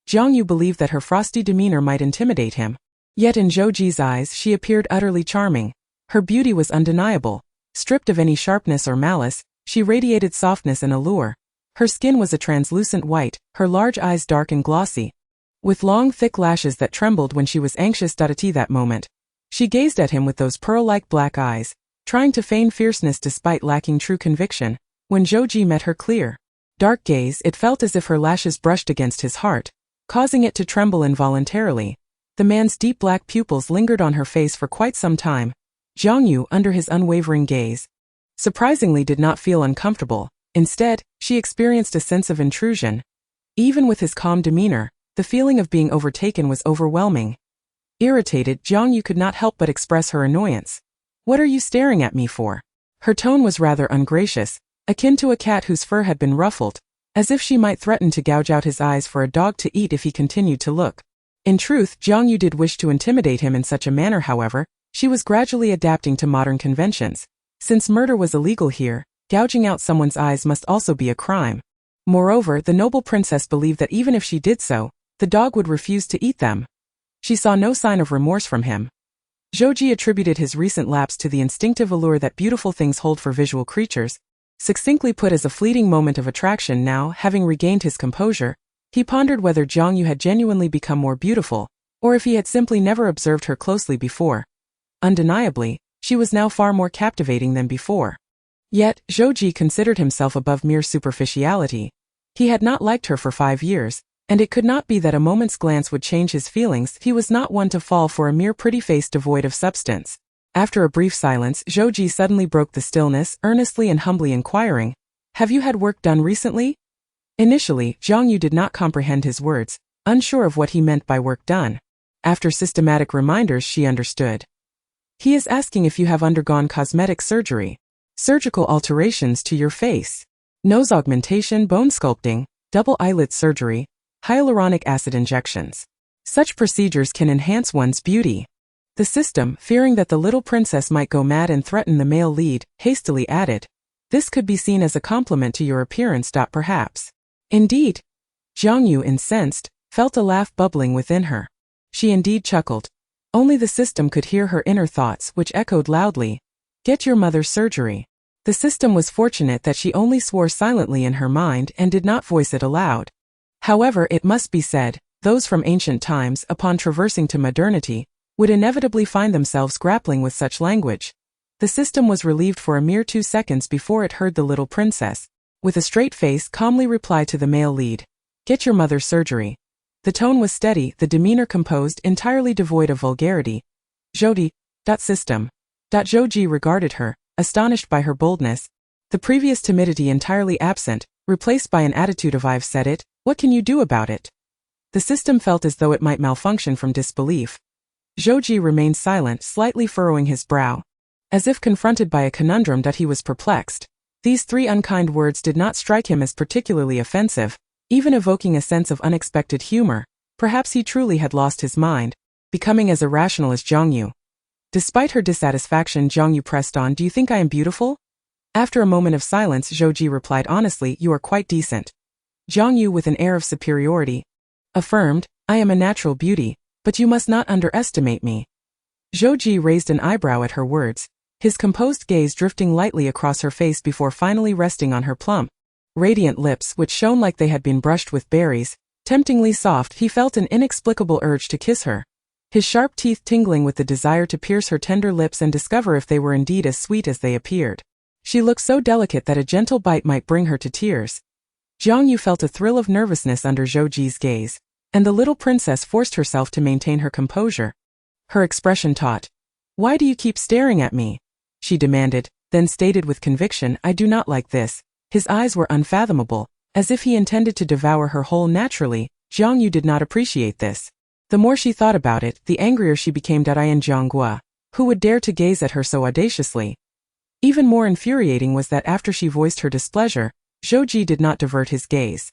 Jiang Yue believed that her frosty demeanor might intimidate him. Yet in Zhou Ji's eyes she appeared utterly charming. Her beauty was undeniable. Stripped of any sharpness or malice, she radiated softness and allure. Her skin was a translucent white, her large eyes dark and glossy, with long thick lashes that trembled when she was anxious. At that moment, she gazed at him with those pearl-like black eyes, trying to feign fierceness despite lacking true conviction. When Zhou Ji met her clear, dark gaze, it felt as if her lashes brushed against his heart, causing it to tremble involuntarily. The man's deep black pupils lingered on her face for quite some time. Jiang Yue, under his unwavering gaze, surprisingly did not feel uncomfortable. Instead, she experienced a sense of intrusion. Even with his calm demeanor, the feeling of being overtaken was overwhelming. Irritated, Jiang Yue could not help but express her annoyance. "What are you staring at me for?" Her tone was rather ungracious, akin to a cat whose fur had been ruffled, as if she might threaten to gouge out his eyes for a dog to eat if he continued to look. In truth, Jiang Yue did wish to intimidate him in such a manner. However, she was gradually adapting to modern conventions. Since murder was illegal here, gouging out someone's eyes must also be a crime. Moreover, the noble princess believed that even if she did so, the dog would refuse to eat them. She saw no sign of remorse from him. Zhou Ji attributed his recent lapse to the instinctive allure that beautiful things hold for visual creatures, succinctly put as a fleeting moment of attraction. Now, having regained his composure, he pondered whether Jiang Yue had genuinely become more beautiful, or if he had simply never observed her closely before. Undeniably, she was now far more captivating than before. Yet, Zhou Ji considered himself above mere superficiality. He had not liked her for 5 years, and it could not be that a moment's glance would change his feelings. He was not one to fall for a mere pretty face devoid of substance. After a brief silence, Zhou Ji suddenly broke the stillness, earnestly and humbly inquiring, "Have you had work done recently?" Initially, Jiang Yue did not comprehend his words, unsure of what he meant by work done. After systematic reminders, she understood. He is asking if you have undergone cosmetic surgery, surgical alterations to your face, nose augmentation, bone sculpting, double eyelid surgery, hyaluronic acid injections. Such procedures can enhance one's beauty. The system, fearing that the little princess might go mad and threaten the male lead, hastily added, "This could be seen as a compliment to your appearance. Perhaps." Indeed. Jiang Yue, incensed, felt a laugh bubbling within her. She indeed chuckled. Only the system could hear her inner thoughts, which echoed loudly, "Get your mother's surgery." The system was fortunate that she only swore silently in her mind and did not voice it aloud. However, it must be said, those from ancient times, upon traversing to modernity, would inevitably find themselves grappling with such language. The system was relieved for a mere 2 seconds before it heard the little princess, with a straight face, calmly reply to the male lead. Get your mother's surgery. The tone was steady, the demeanor composed, entirely devoid of vulgarity. Jodi. System. Zhou regarded her, astonished by her boldness, the previous timidity entirely absent, replaced by an attitude of I've said it, what can you do about it? The system felt as though it might malfunction from disbelief. Zhou remained silent, slightly furrowing his brow. As if confronted by a conundrum that he was perplexed. These 3 unkind words did not strike him as particularly offensive, even evoking a sense of unexpected humor. Perhaps he truly had lost his mind, becoming as irrational as Jiang Yue. Despite her dissatisfaction, Jiang Yue pressed on, do you think I am beautiful? After a moment of silence, Zhou replied honestly, you are quite decent. Jiang Yue, with an air of superiority, affirmed, I am a natural beauty, but you must not underestimate me. Zhou raised an eyebrow at her words, his composed gaze drifting lightly across her face before finally resting on her plump, radiant lips which shone like they had been brushed with berries. Temptingly soft, he felt an inexplicable urge to kiss her, his sharp teeth tingling with the desire to pierce her tender lips and discover if they were indeed as sweet as they appeared. She looked so delicate that a gentle bite might bring her to tears. Jiang Yue felt a thrill of nervousness under Zhou's gaze, and the little princess forced herself to maintain her composure. Her expression taut. Why do you keep staring at me? She demanded, then stated with conviction, I do not like this. His eyes were unfathomable, as if he intended to devour her whole. Naturally, Jiang Yue did not appreciate this. The more she thought about it, the angrier she became. Jiang Yue, who would dare to gaze at her so audaciously? Even more infuriating was that after she voiced her displeasure, Zhou did not divert his gaze.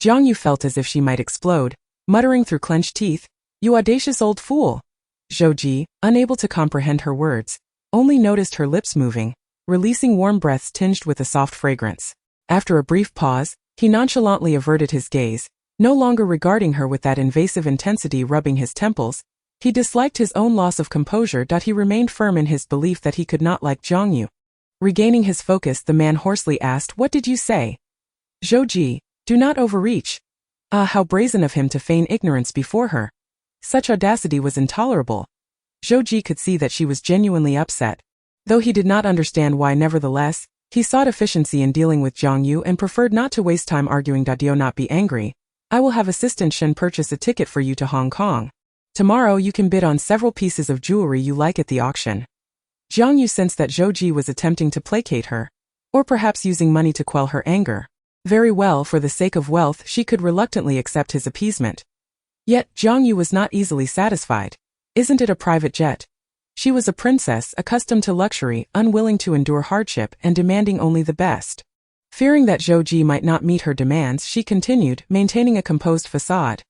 Jiang Yue felt as if she might explode, muttering through clenched teeth, you audacious old fool. Zhou, unable to comprehend her words, only noticed her lips moving, releasing warm breaths tinged with a soft fragrance. After a brief pause, he nonchalantly averted his gaze, no longer regarding her with that invasive intensity rubbing his temples. He disliked his own loss of composure. He remained firm in his belief that he could not like Jiang Yue. Regaining his focus, the man hoarsely asked, what did you say? Zhou, do not overreach. Ah, how brazen of him to feign ignorance before her. Such audacity was intolerable. Zhou could see that she was genuinely upset. Though he did not understand why, nevertheless, he sought efficiency in dealing with Jiang Yue and preferred not to waste time arguing. Do not be angry. I will have Assistant Shen purchase a ticket for you to Hong Kong. Tomorrow you can bid on several pieces of jewelry you like at the auction. Jiang Yue sensed that Zhou was attempting to placate her, or perhaps using money to quell her anger. Very well, for the sake of wealth, she could reluctantly accept his appeasement. Yet, Jiang Yue was not easily satisfied. Isn't it a private jet? She was a princess, accustomed to luxury, unwilling to endure hardship, and demanding only the best. Fearing that Zhou might not meet her demands, she continued, maintaining a composed facade.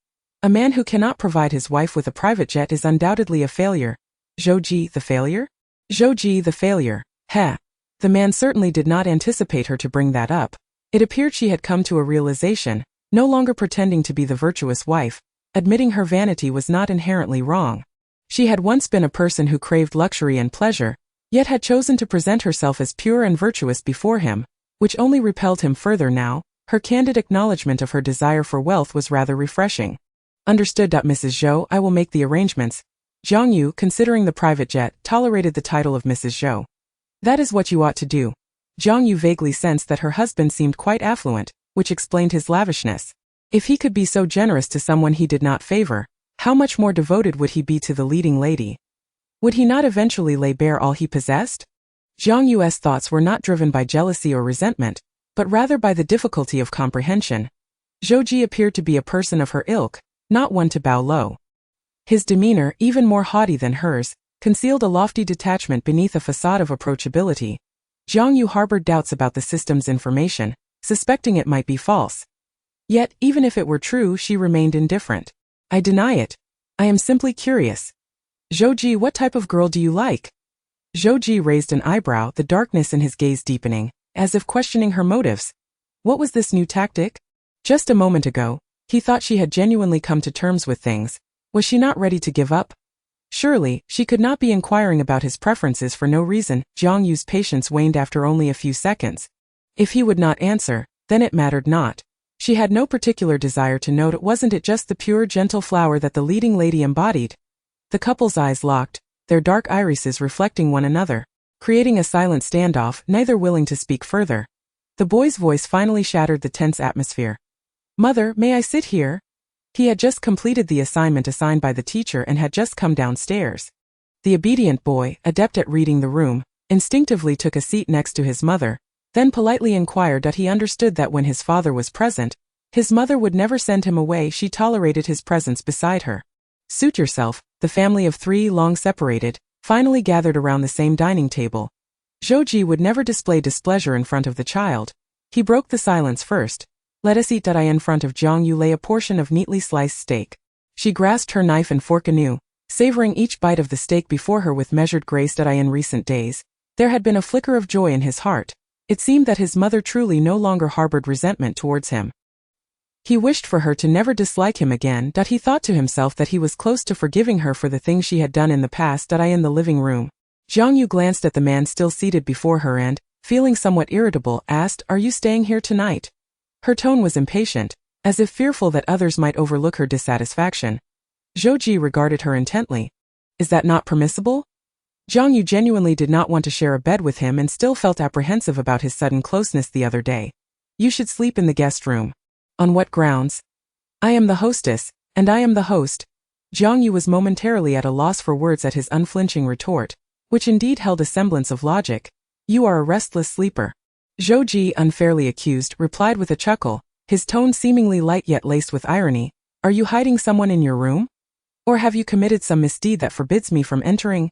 A man who cannot provide his wife with a private jet is undoubtedly a failure. Zhou, the failure? Zhou, the failure. Heh. The man certainly did not anticipate her to bring that up. It appeared she had come to a realization, no longer pretending to be the virtuous wife. Admitting her vanity was not inherently wrong. She had once been a person who craved luxury and pleasure, yet had chosen to present herself as pure and virtuous before him, which only repelled him further now. Her candid acknowledgement of her desire for wealth was rather refreshing. Understood. Mrs. Zhou, I will make the arrangements. Jiang Yue, considering the private jet, tolerated the title of Mrs. Zhou. That is what you ought to do. Jiang Yue vaguely sensed that her husband seemed quite affluent, which explained his lavishness. If he could be so generous to someone he did not favor, how much more devoted would he be to the leading lady? Would he not eventually lay bare all he possessed? Jiang Yue's thoughts were not driven by jealousy or resentment, but rather by the difficulty of comprehension. Zhou appeared to be a person of her ilk, not one to bow low. His demeanor, even more haughty than hers, concealed a lofty detachment beneath a facade of approachability. Jiang Yue harbored doubts about the system's information, suspecting it might be false. Yet, even if it were true, she remained indifferent. I deny it. I am simply curious. Zhou, what type of girl do you like? Zhou raised an eyebrow, the darkness in his gaze deepening, as if questioning her motives. What was this new tactic? Just a moment ago, he thought she had genuinely come to terms with things. Was she not ready to give up? Surely, she could not be inquiring about his preferences for no reason. Jiang Yue's patience waned after only a few seconds. If he would not answer, then it mattered not. She had no particular desire to know. Wasn't it just the pure, gentle flower that the leading lady embodied? The couple's eyes locked, their dark irises reflecting one another. creating a silent standoff, neither willing to speak further. The boy's voice finally shattered the tense atmosphere. "Mother, may I sit here?" He had just completed the assignment assigned by the teacher and had just come downstairs. The obedient boy, adept at reading the room, instinctively took a seat next to his mother, then politely inquired that he understood that when his father was present, his mother would never send him away. She tolerated his presence beside her. Suit yourself. The family of three, long separated, finally gathered around the same dining table. Zhou would never display displeasure in front of the child. He broke the silence first. "Let us eat." In front of Jiang Yue lay a portion of neatly sliced steak. She grasped her knife and fork anew, savoring each bite of the steak before her with measured grace. In recent days, there had been a flicker of joy in his heart. It seemed that his mother truly no longer harbored resentment towards him. He wished for her to never dislike him again. He thought to himself that he was close to forgiving her for the things she had done in the past. In the living room, Jiang Yue glanced at the man still seated before her and, feeling somewhat irritable, asked, "Are you staying here tonight?" Her tone was impatient, as if fearful that others might overlook her dissatisfaction. Zhou regarded her intently. "Is that not permissible?" Jiang Yue genuinely did not want to share a bed with him and still felt apprehensive about his sudden closeness the other day. "You should sleep in the guest room." "On what grounds?" "I am the hostess, and I am the host." Jiang Yue was momentarily at a loss for words at his unflinching retort, which indeed held a semblance of logic. "You are a restless sleeper." Zhou, unfairly accused, replied with a chuckle, his tone seemingly light yet laced with irony. "Are you hiding someone in your room? Or have you committed some misdeed that forbids me from entering?"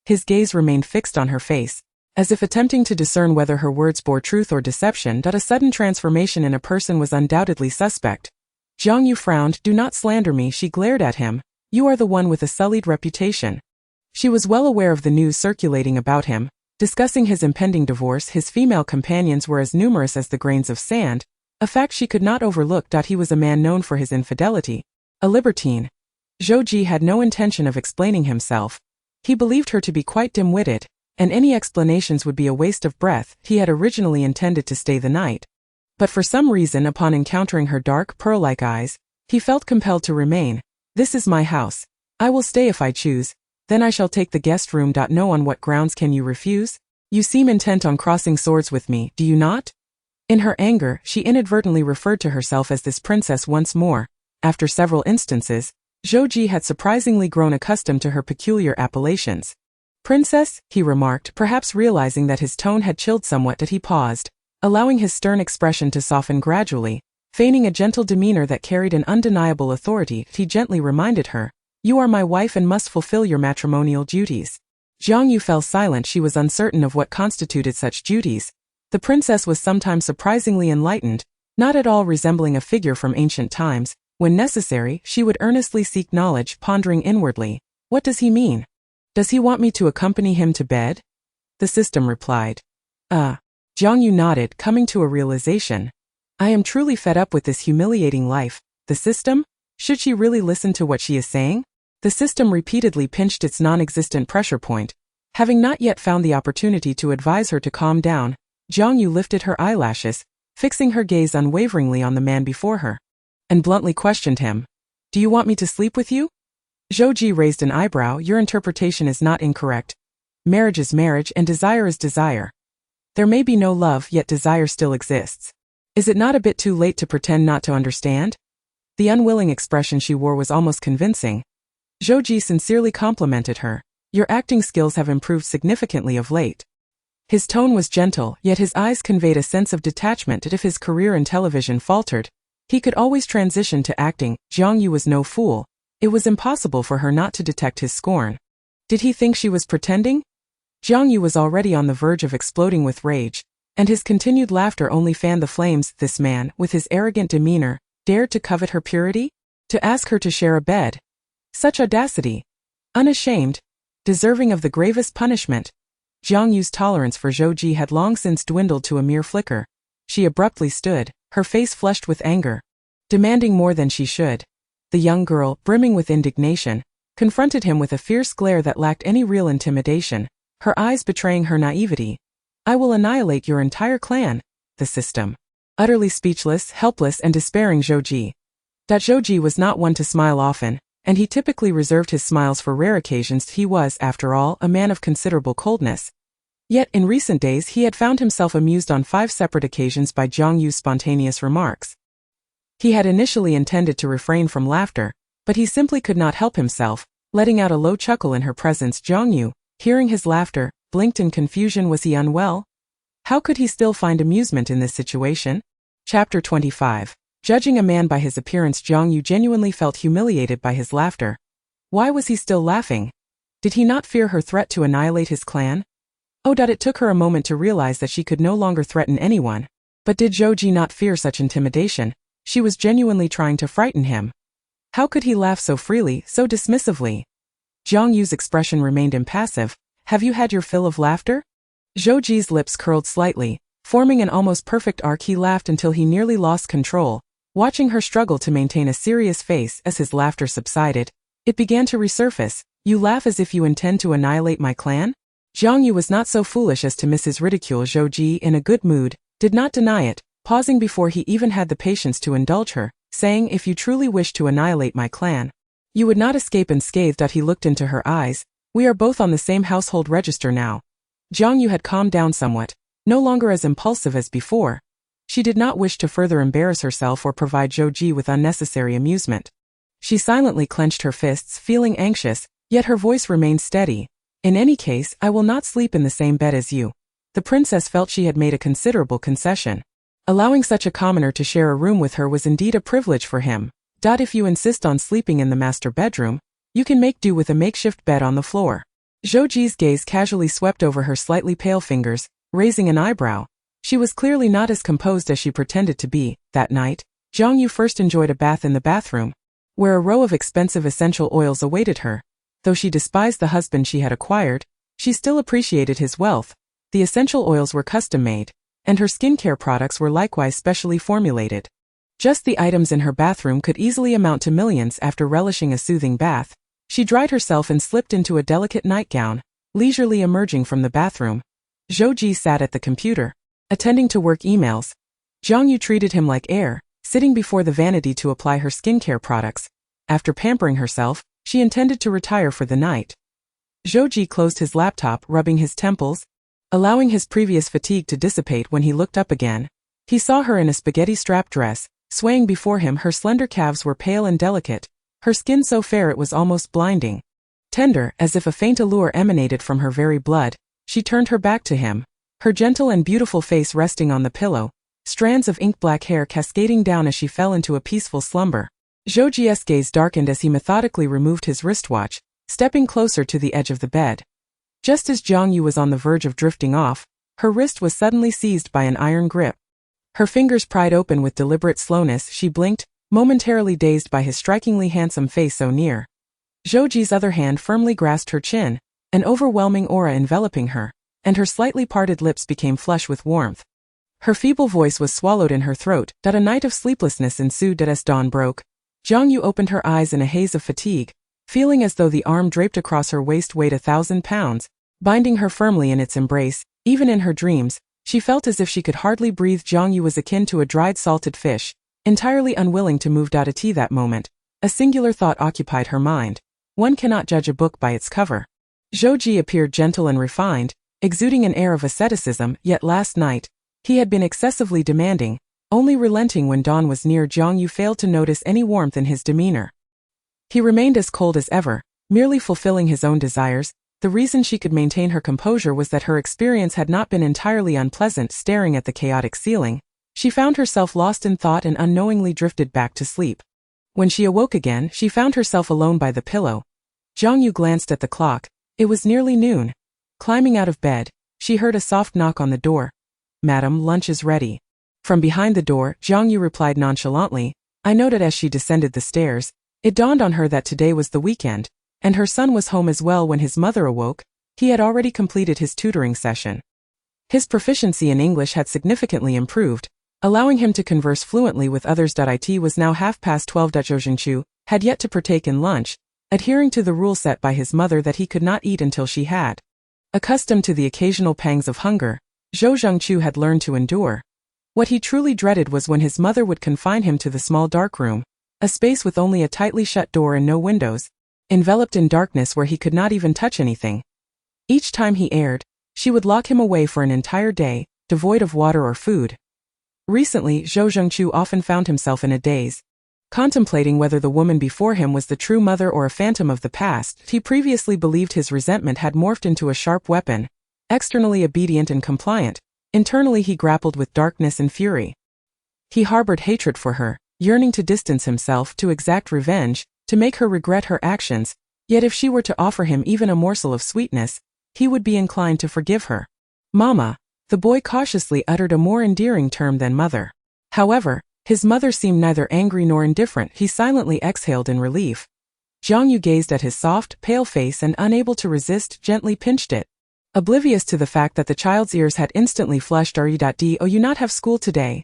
His gaze remained fixed on her face, as if attempting to discern whether her words bore truth or deception. A sudden transformation in a person was undoubtedly suspect. Jiang Yue frowned. "Do not slander me," she glared at him. "You are the one with a sullied reputation." She was well aware of the news circulating about him. Discussing his impending divorce, his female companions were as numerous as the grains of sand, a fact she could not overlook. He was a man known for his infidelity, a libertine. Zhou had no intention of explaining himself. He believed her to be quite dim-witted, and any explanations would be a waste of breath. He had originally intended to stay the night, but for some reason, upon encountering her dark, pearl-like eyes, he felt compelled to remain. "This is my house. I will stay if I choose. Then I shall take the guest room. No, on what grounds can you refuse? You seem intent on crossing swords with me, do you not?" In her anger, she inadvertently referred to herself as this princess once more. After several instances, Zhou had surprisingly grown accustomed to her peculiar appellations. "Princess," he remarked, perhaps realizing that his tone had chilled somewhat. He paused, allowing his stern expression to soften gradually. Feigning a gentle demeanor that carried an undeniable authority, he gently reminded her, "You are my wife and must fulfill your matrimonial duties." Jiang Yue fell silent. She was uncertain of what constituted such duties. The princess was sometimes surprisingly enlightened, not at all resembling a figure from ancient times. When necessary, she would earnestly seek knowledge, pondering inwardly, "What does he mean? Does he want me to accompany him to bed?" The system replied. Jiang Yue nodded, coming to a realization. "I am truly fed up with this humiliating life. The system? Should she really listen to what she is saying?" The system repeatedly pinched its non-existent pressure point. Having not yet found the opportunity to advise her to calm down, Jiang Yue lifted her eyelashes, fixing her gaze unwaveringly on the man before her, and bluntly questioned him. "Do you want me to sleep with you?" Zhou raised an eyebrow. "Your interpretation is not incorrect. Marriage is marriage and desire is desire. There may be no love, yet desire still exists. Is it not a bit too late to pretend not to understand?" The unwilling expression she wore was almost convincing. Zhou sincerely complimented her. "Your acting skills have improved significantly of late." His tone was gentle, yet his eyes conveyed a sense of detachment. If his career in television faltered, he could always transition to acting. Jiang Yue was no fool. It was impossible for her not to detect his scorn. Did he think she was pretending? Jiang Yue was already on the verge of exploding with rage, and his continued laughter only fanned the flames. This man, with his arrogant demeanor, dared to covet her purity? To ask her to share a bed? Such audacity! Unashamed, deserving of the gravest punishment. Jiang Yue's tolerance for Zhou had long since dwindled to a mere flicker. She abruptly stood, her face flushed with anger, demanding more than she should. The young girl, brimming with indignation, confronted him with a fierce glare that lacked any real intimidation, her eyes betraying her naivety. "I will annihilate your entire clan." The system. Utterly speechless, helpless and despairing Zhou. Zhou was not one to smile often, and he typically reserved his smiles for rare occasions. He was, after all, a man of considerable coldness. Yet in recent days he had found himself amused on 5 separate occasions by Jiang Yue's spontaneous remarks. He had initially intended to refrain from laughter, but he simply could not help himself, letting out a low chuckle in her presence. Jiang Yue, hearing his laughter, blinked in confusion. Was he unwell? How could he still find amusement in this situation? Chapter 25. Judging a man by his appearance, Jiang Yue genuinely felt humiliated by his laughter. Why was he still laughing? Did he not fear her threat to annihilate his clan? Oh, it took her a moment to realize that she could no longer threaten anyone. But did Zhou Ji not fear such intimidation? She was genuinely trying to frighten him. How could he laugh so freely, so dismissively? Jiang Yue's expression remained impassive. Have you had your fill of laughter? Zhou Ji's lips curled slightly, forming an almost perfect arc. He laughed until he nearly lost control, watching her struggle to maintain a serious face. As his laughter subsided, it began to resurface. You laugh as if you intend to annihilate my clan? Jiang Yue was not so foolish as to miss his ridicule. Zhou Ji, in a good mood, did not deny it, pausing before he even had the patience to indulge her, saying, if you truly wish to annihilate my clan, you would not escape unscathed. He looked into her eyes. We are both on the same household register now. Jiang Yue had calmed down somewhat, no longer as impulsive as before. She did not wish to further embarrass herself or provide Zhou Ji with unnecessary amusement. She silently clenched her fists, feeling anxious, yet her voice remained steady. In any case, I will not sleep in the same bed as you. The princess felt she had made a considerable concession. Allowing such a commoner to share a room with her was indeed a privilege for him. If you insist on sleeping in the master bedroom, you can make do with a makeshift bed on the floor. Zhou Ji's gaze casually swept over her slightly pale fingers, raising an eyebrow. She was clearly not as composed as she pretended to be. That night, Jiang Yue first enjoyed a bath in the bathroom, where a row of expensive essential oils awaited her. Though she despised the husband she had acquired, she still appreciated his wealth. The essential oils were custom-made, and her skincare products were likewise specially formulated. Just the items in her bathroom could easily amount to millions. After relishing a soothing bath, she dried herself and slipped into a delicate nightgown, leisurely emerging from the bathroom. Zhou Ji sat at the computer, attending to work emails. Jiang Yue treated him like air, sitting before the vanity to apply her skincare products. After pampering herself, she intended to retire for the night. Zhou Ji closed his laptop, rubbing his temples, allowing his previous fatigue to dissipate. When he looked up again, he saw her in a spaghetti-strap dress, swaying before him. Her slender calves were pale and delicate, her skin so fair it was almost blinding. Tender, as if a faint allure emanated from her very blood, she turned her back to him, her gentle and beautiful face resting on the pillow, strands of ink-black hair cascading down as she fell into a peaceful slumber. Zhou Ji's gaze darkened as he methodically removed his wristwatch, stepping closer to the edge of the bed. Just as Jiang Yue was on the verge of drifting off, her wrist was suddenly seized by an iron grip. Her fingers pried open with deliberate slowness. She blinked, momentarily dazed by his strikingly handsome face so near. Zhou Ji's other hand firmly grasped her chin, an overwhelming aura enveloping her, and her slightly parted lips became flush with warmth. Her feeble voice was swallowed in her throat. A night of sleeplessness ensued. As dawn broke, Jiang Yue opened her eyes in a haze of fatigue, feeling as though the arm draped across her waist weighed 1,000 pounds, binding her firmly in its embrace. Even in her dreams, she felt as if she could hardly breathe. Jiang Yue was akin to a dried salted fish, entirely unwilling to move. At that moment, a singular thought occupied her mind. One cannot judge a book by its cover. Zhou Ji appeared gentle and refined, exuding an air of asceticism, yet last night, he had been excessively demanding, only relenting when dawn was near. Jiang Yue failed to notice any warmth in his demeanor. He remained as cold as ever, merely fulfilling his own desires. The reason she could maintain her composure was that her experience had not been entirely unpleasant. Staring at the chaotic ceiling, she found herself lost in thought and unknowingly drifted back to sleep. When she awoke again, she found herself alone by the pillow. Jiang Yue glanced at the clock. It was nearly noon. Climbing out of bed, she heard a soft knock on the door. Madam, lunch is ready. From behind the door, Jiang Yue replied nonchalantly. I noted as she descended the stairs. It dawned on her that today was the weekend, and her son was home as well. When his mother awoke, he had already completed his tutoring session. His proficiency in English had significantly improved, allowing him to converse fluently with others. It was now 12:30. Zhou Zhengqiu had yet to partake in lunch, adhering to the rule set by his mother that he could not eat until she had. Accustomed to the occasional pangs of hunger, Zhou Zhengqiu had learned to endure. What he truly dreaded was when his mother would confine him to the small dark room, a space with only a tightly shut door and no windows, enveloped in darkness where he could not even touch anything. Each time he erred, She would lock him away for an entire day, devoid of water or food. Recently, Zhou Zhengqiu often found himself in a daze, contemplating whether the woman before him was the true mother or a phantom of the past. He previously believed his resentment had morphed into a sharp weapon, externally obedient and compliant. Internally he grappled with darkness and fury. He harbored hatred for her, yearning to distance himself, to exact revenge, to make her regret her actions, yet if she were to offer him even a morsel of sweetness, he would be inclined to forgive her. Mama. The boy cautiously uttered a more endearing term than mother. However, his mother seemed neither angry nor indifferent. He silently exhaled in relief. Jiang Yue gazed at his soft, pale face and, unable to resist, gently pinched it. Oblivious to the fact that the child's ears had instantly flushed. Do you not have school today?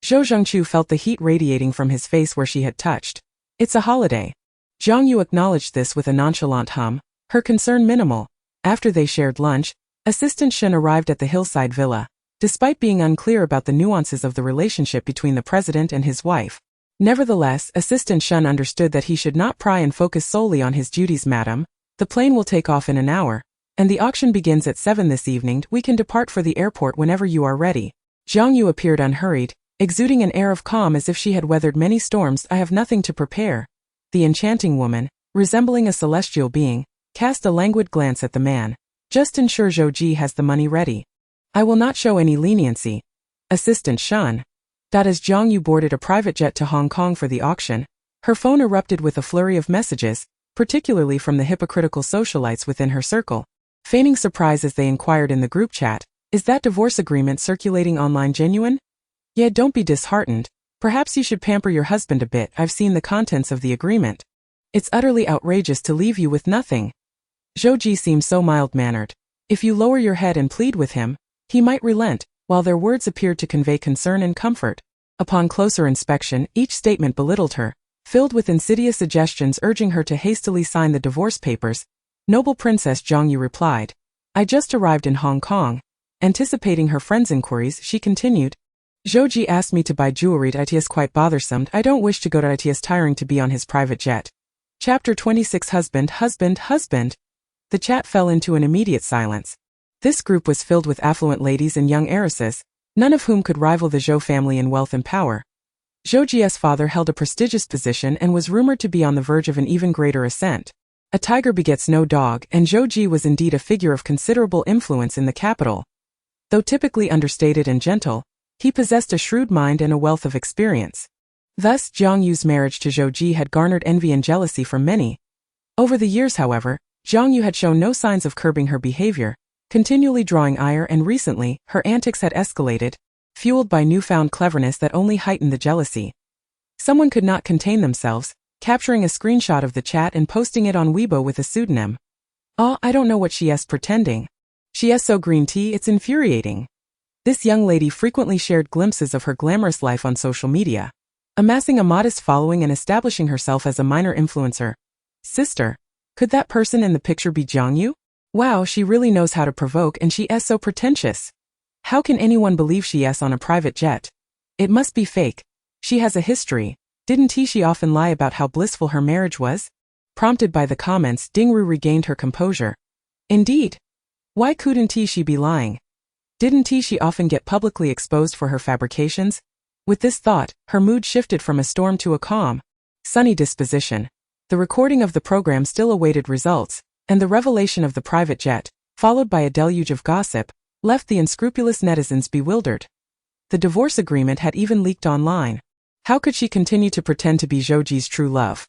Zhou Zhengqiu felt the heat radiating from his face where she had touched. It's a holiday. Jiang Yue acknowledged this with a nonchalant hum, her concern minimal. After they shared lunch, Assistant Shen arrived at the hillside villa. Despite being unclear about the nuances of the relationship between the president and his wife, nevertheless, Assistant Shen understood that he should not pry and focus solely on his duties. Madam, the plane will take off in an hour, and the auction begins at 7 this evening. We can depart for the airport whenever you are ready. Jiang Yue appeared unhurried, exuding an air of calm as if she had weathered many storms. I have nothing to prepare. The enchanting woman, resembling a celestial being, cast a languid glance at the man. Just ensure Zhou Ji has the money ready. I will not show any leniency. Assistant Shen. As Jiang Yue boarded a private jet to Hong Kong for the auction, her phone erupted with a flurry of messages, particularly from the hypocritical socialites within her circle. Feigning surprise as they inquired in the group chat, is that divorce agreement circulating online genuine? Yeah, don't be disheartened. Perhaps you should pamper your husband a bit. I've seen the contents of the agreement. It's utterly outrageous to leave you with nothing. Zhou Ji seemed so mild-mannered. If you lower your head and plead with him, he might relent, while their words appeared to convey concern and comfort. Upon closer inspection, each statement belittled her, filled with insidious suggestions urging her to hastily sign the divorce papers. Noble Princess, Jiang Yue replied. I just arrived in Hong Kong. Anticipating her friend's inquiries, she continued. Zhou Ji asked me to buy jewelry. It is quite bothersome. I don't wish to go to it. Is tiring to be on his private jet. Chapter 26. Husband. The chat fell into an immediate silence. This group was filled with affluent ladies and young heiresses, none of whom could rival the Zhou family in wealth and power. Zhou Ji's father held a prestigious position and was rumored to be on the verge of an even greater ascent. A tiger begets no dog, and Zhou Ji was indeed a figure of considerable influence in the capital. Though typically understated and gentle, he possessed a shrewd mind and a wealth of experience. Thus, Jiang Yue's marriage to Zhou Ji had garnered envy and jealousy from many. Over the years, however, Jiang Yue had shown no signs of curbing her behavior, continually drawing ire, and recently, her antics had escalated, fueled by newfound cleverness that only heightened the jealousy. Someone could not contain themselves, capturing a screenshot of the chat and posting it on Weibo with a pseudonym. Oh, I don't know what she is pretending. She is so green tea, it's infuriating. This young lady frequently shared glimpses of her glamorous life on social media, amassing a modest following and establishing herself as a minor influencer. Sister, could that person in the picture be Jiang Yue? Wow, she really knows how to provoke, and she is so pretentious. How can anyone believe she is on a private jet? It must be fake. She has a history. Didn't she often lie about how blissful her marriage was? Prompted by the comments, Dingru regained her composure. Indeed. Why couldn't she be lying? Didn't she often get publicly exposed for her fabrications? With this thought, her mood shifted from a storm to a calm, sunny disposition. The recording of the program still awaited results, and the revelation of the private jet, followed by a deluge of gossip, left the unscrupulous netizens bewildered. The divorce agreement had even leaked online. How could she continue to pretend to be Zhou Ji's true love?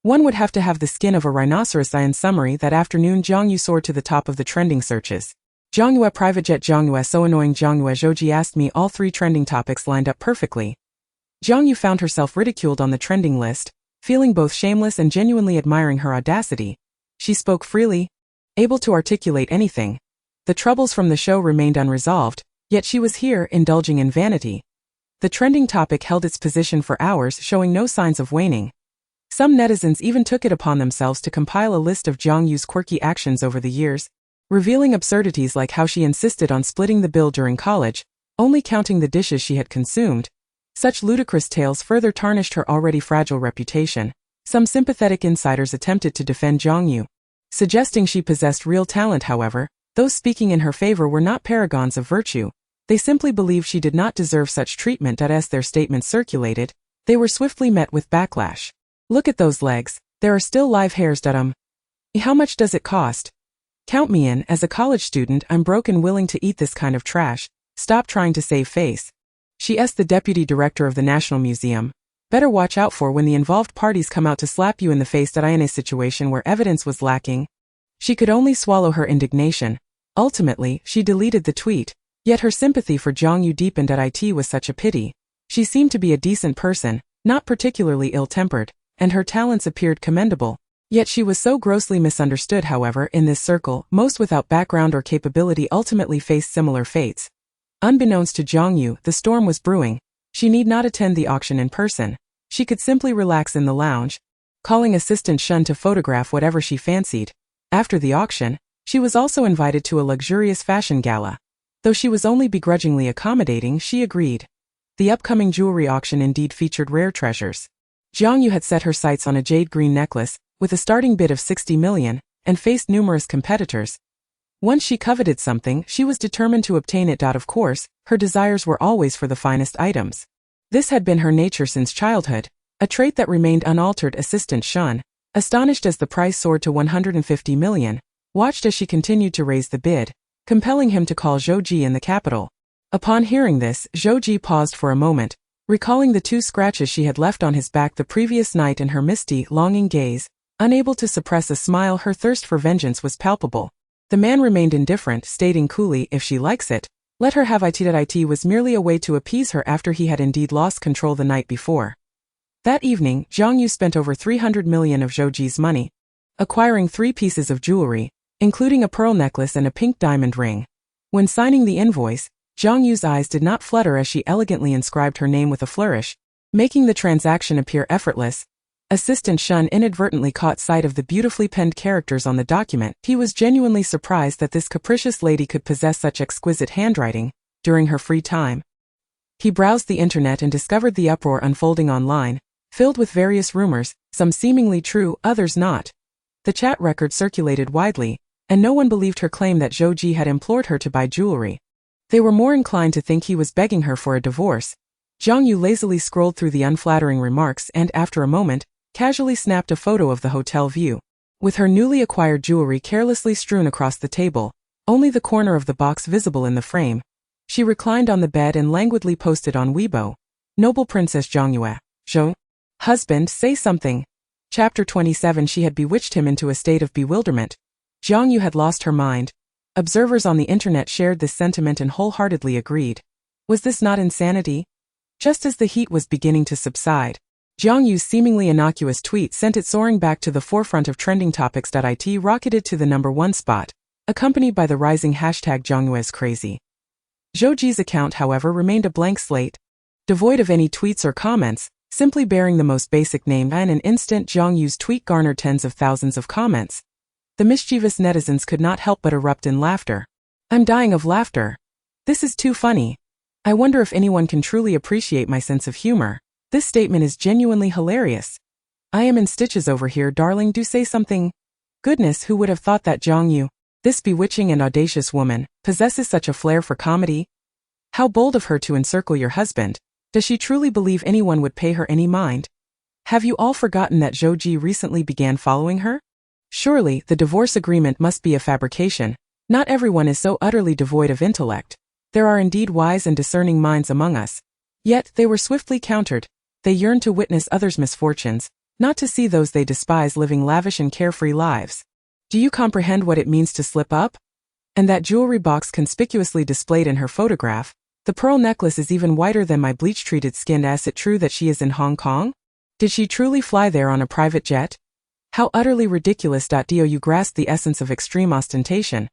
One would have to have the skin of a rhinoceros. In summary, that afternoon Jiang Yue soared to the top of the trending searches. Jiang Yue private jet. Jiang Yue so annoying. Jiang Yue Zhou Ji asked me. All three trending topics lined up perfectly. Jiang Yue found herself ridiculed on the trending list, feeling both shameless and genuinely admiring her audacity. She spoke freely, able to articulate anything. The troubles from the show remained unresolved, yet she was here, indulging in vanity. The trending topic held its position for hours, showing no signs of waning. Some netizens even took it upon themselves to compile a list of Jiang Yue's quirky actions over the years, revealing absurdities like how she insisted on splitting the bill during college, only counting the dishes she had consumed. Such ludicrous tales further tarnished her already fragile reputation. Some sympathetic insiders attempted to defend Jiang Yue, suggesting she possessed real talent. However, Those speaking in her favor were not paragons of virtue. They simply believed she did not deserve such treatment. As their statements circulated, they were swiftly met with backlash. Look at those legs, there are still live hairs. How much does it cost? Count me in. As a college student, I'm broke and willing to eat this kind of trash. Stop trying to save face. She's the deputy director of the National Museum. Better watch out for when the involved parties come out to slap you in the face. In a situation where evidence was lacking, she could only swallow her indignation. Ultimately, she deleted the tweet. Yet her sympathy for Jiang Yue deepened. It was such a pity. She seemed to be a decent person, not particularly ill-tempered, and her talents appeared commendable. Yet she was so grossly misunderstood. However, in this circle, most without background or capability ultimately faced similar fates. Unbeknownst to Jiang Yue, the storm was brewing. She need not attend the auction in person. She could simply relax in the lounge, calling assistant Shun to photograph whatever she fancied. After the auction, she was also invited to a luxurious fashion gala. Though she was only begrudgingly accommodating, she agreed. The upcoming jewelry auction indeed featured rare treasures. Jiang Yue had set her sights on a jade green necklace, with a starting bid of 60 million, and faced numerous competitors. Once she coveted something, she was determined to obtain it. Of course, her desires were always for the finest items. This had been her nature since childhood, a trait that remained unaltered. Assistant Shun, astonished as the price soared to 150 million, watched as she continued to raise the bid, compelling him to call Zhou Ji in the capital. Upon hearing this, Zhou Ji paused for a moment, recalling the 2 scratches she had left on his back the previous night in her misty, longing gaze. Unable to suppress a smile, her thirst for vengeance was palpable. The man remained indifferent, stating coolly, if she likes it, let her have it. It was merely a way to appease her after he had indeed lost control the night before. That evening, Jiang Yue spent over 300 million of Zhou Ji's money, acquiring 3 pieces of jewelry, including a pearl necklace and a pink diamond ring. When signing the invoice, Jiang Yue's eyes did not flutter as she elegantly inscribed her name with a flourish, making the transaction appear effortless. Assistant Shun inadvertently caught sight of the beautifully penned characters on the document. He was genuinely surprised that this capricious lady could possess such exquisite handwriting during her free time. He browsed the internet and discovered the uproar unfolding online, filled with various rumors, some seemingly true, others not. The chat record circulated widely, and no one believed her claim that Zhou Ji had implored her to buy jewelry. They were more inclined to think he was begging her for a divorce. Jiang Yue lazily scrolled through the unflattering remarks and, after a moment, casually snapped a photo of the hotel view. With her newly acquired jewelry carelessly strewn across the table, only the corner of the box visible in the frame, she reclined on the bed and languidly posted on Weibo, "Noble Princess Jiang Yue, Zhou. Husband, say something." Chapter 27. She had bewitched him into a state of bewilderment. Jiang Yue had lost her mind. Observers on the internet shared this sentiment and wholeheartedly agreed. Was this not insanity? Just as the heat was beginning to subside, Jiang Yue's seemingly innocuous tweet sent it soaring back to the forefront of trending topics. It rocketed to the #1 spot, accompanied by the rising hashtag Jiang Yue is crazy. Zhou Ji's account, however, remained a blank slate, devoid of any tweets or comments, simply bearing the most basic name. In an instant, Jiang Yue's tweet garnered tens of thousands of comments. The mischievous netizens could not help but erupt in laughter. I'm dying of laughter. This is too funny. I wonder if anyone can truly appreciate my sense of humor. This statement is genuinely hilarious. I am in stitches over here, darling, do say something. Goodness, who would have thought that Jiang Yue, this bewitching and audacious woman, possesses such a flair for comedy? How bold of her to encircle your husband. Does she truly believe anyone would pay her any mind? Have you all forgotten that Zhou Ji recently began following her? Surely, the divorce agreement must be a fabrication. Not everyone is so utterly devoid of intellect. There are indeed wise and discerning minds among us. Yet, they were swiftly countered. They yearned to witness others' misfortunes, not to see those they despise living lavish and carefree lives. Do you comprehend what it means to slip up? And that jewelry box conspicuously displayed in her photograph, the pearl necklace is even whiter than my bleach-treated skin. Is it true that she is in Hong Kong? Did she truly fly there on a private jet? How utterly ridiculous. Do you grasp the essence of extreme ostentation?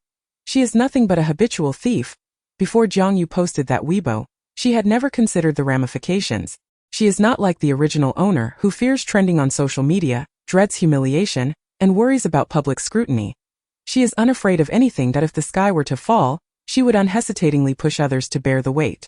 She is nothing but a habitual thief. Before Jiang Yue posted that Weibo, she had never considered the ramifications. She is not like the original owner who fears trending on social media, dreads humiliation, and worries about public scrutiny. She is unafraid of anything that if the sky were to fall, she would unhesitatingly push others to bear the weight.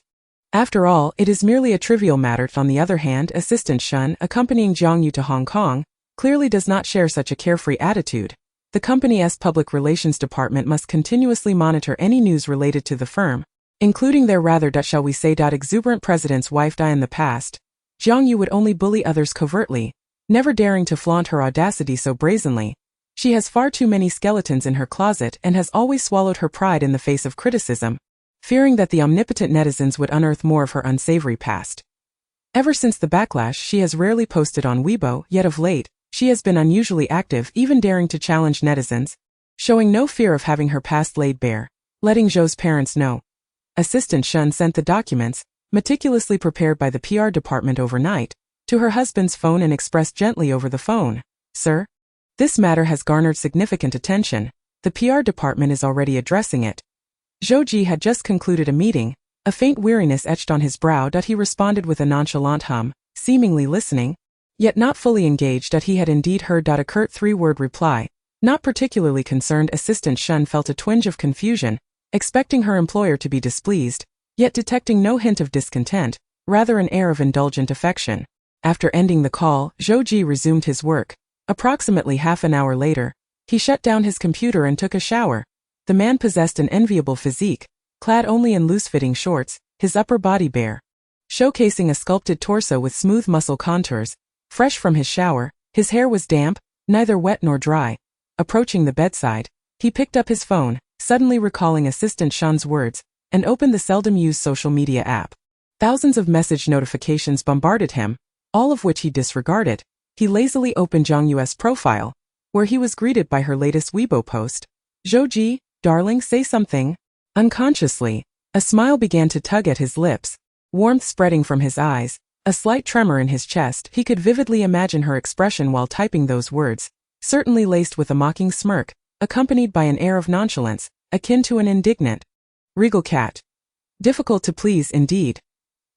After all, it is merely a trivial matter. On the other hand, Assistant Shun, accompanying Jiang Yue to Hong Kong, clearly does not share such a carefree attitude. The company's public relations department must continuously monitor any news related to the firm, including their rather, shall we say, exuberant president's wife. In the past, Jiang Yue would only bully others covertly, never daring to flaunt her audacity so brazenly. She has far too many skeletons in her closet and has always swallowed her pride in the face of criticism, fearing that the omnipotent netizens would unearth more of her unsavory past. Ever since the backlash, she has rarely posted on Weibo, yet of late, she has been unusually active, even daring to challenge netizens, showing no fear of having her past laid bare, letting Zhou's parents know. Assistant Shun sent the documents, meticulously prepared by the PR department overnight, to her husband's phone and expressed gently over the phone, "Sir, this matter has garnered significant attention. The PR department is already addressing it." Zhou Ji had just concluded a meeting, a faint weariness etched on his brow. He responded with a nonchalant hum, seemingly listening, yet not fully engaged. He had indeed heard. A curt three-word reply. Not particularly concerned, Assistant Shun felt a twinge of confusion, expecting her employer to be displeased, yet detecting no hint of discontent, rather an air of indulgent affection. After ending the call, Zhou Ji resumed his work. Approximately half an hour later, he shut down his computer and took a shower. The man possessed an enviable physique, clad only in loose-fitting shorts, his upper body bare, showcasing a sculpted torso with smooth muscle contours. Fresh from his shower, his hair was damp, neither wet nor dry. Approaching the bedside, he picked up his phone, suddenly recalling Assistant Shun's words, and opened the seldom-used social media app. Thousands of message notifications bombarded him, all of which he disregarded. He lazily opened Jiang Yue's profile, where he was greeted by her latest Weibo post. "Zhou Ji, darling, say something." Unconsciously, a smile began to tug at his lips, warmth spreading from his eyes, a slight tremor in his chest. He could vividly imagine her expression while typing those words, certainly laced with a mocking smirk, accompanied by an air of nonchalance, akin to an indignant, regal cat. Difficult to please indeed.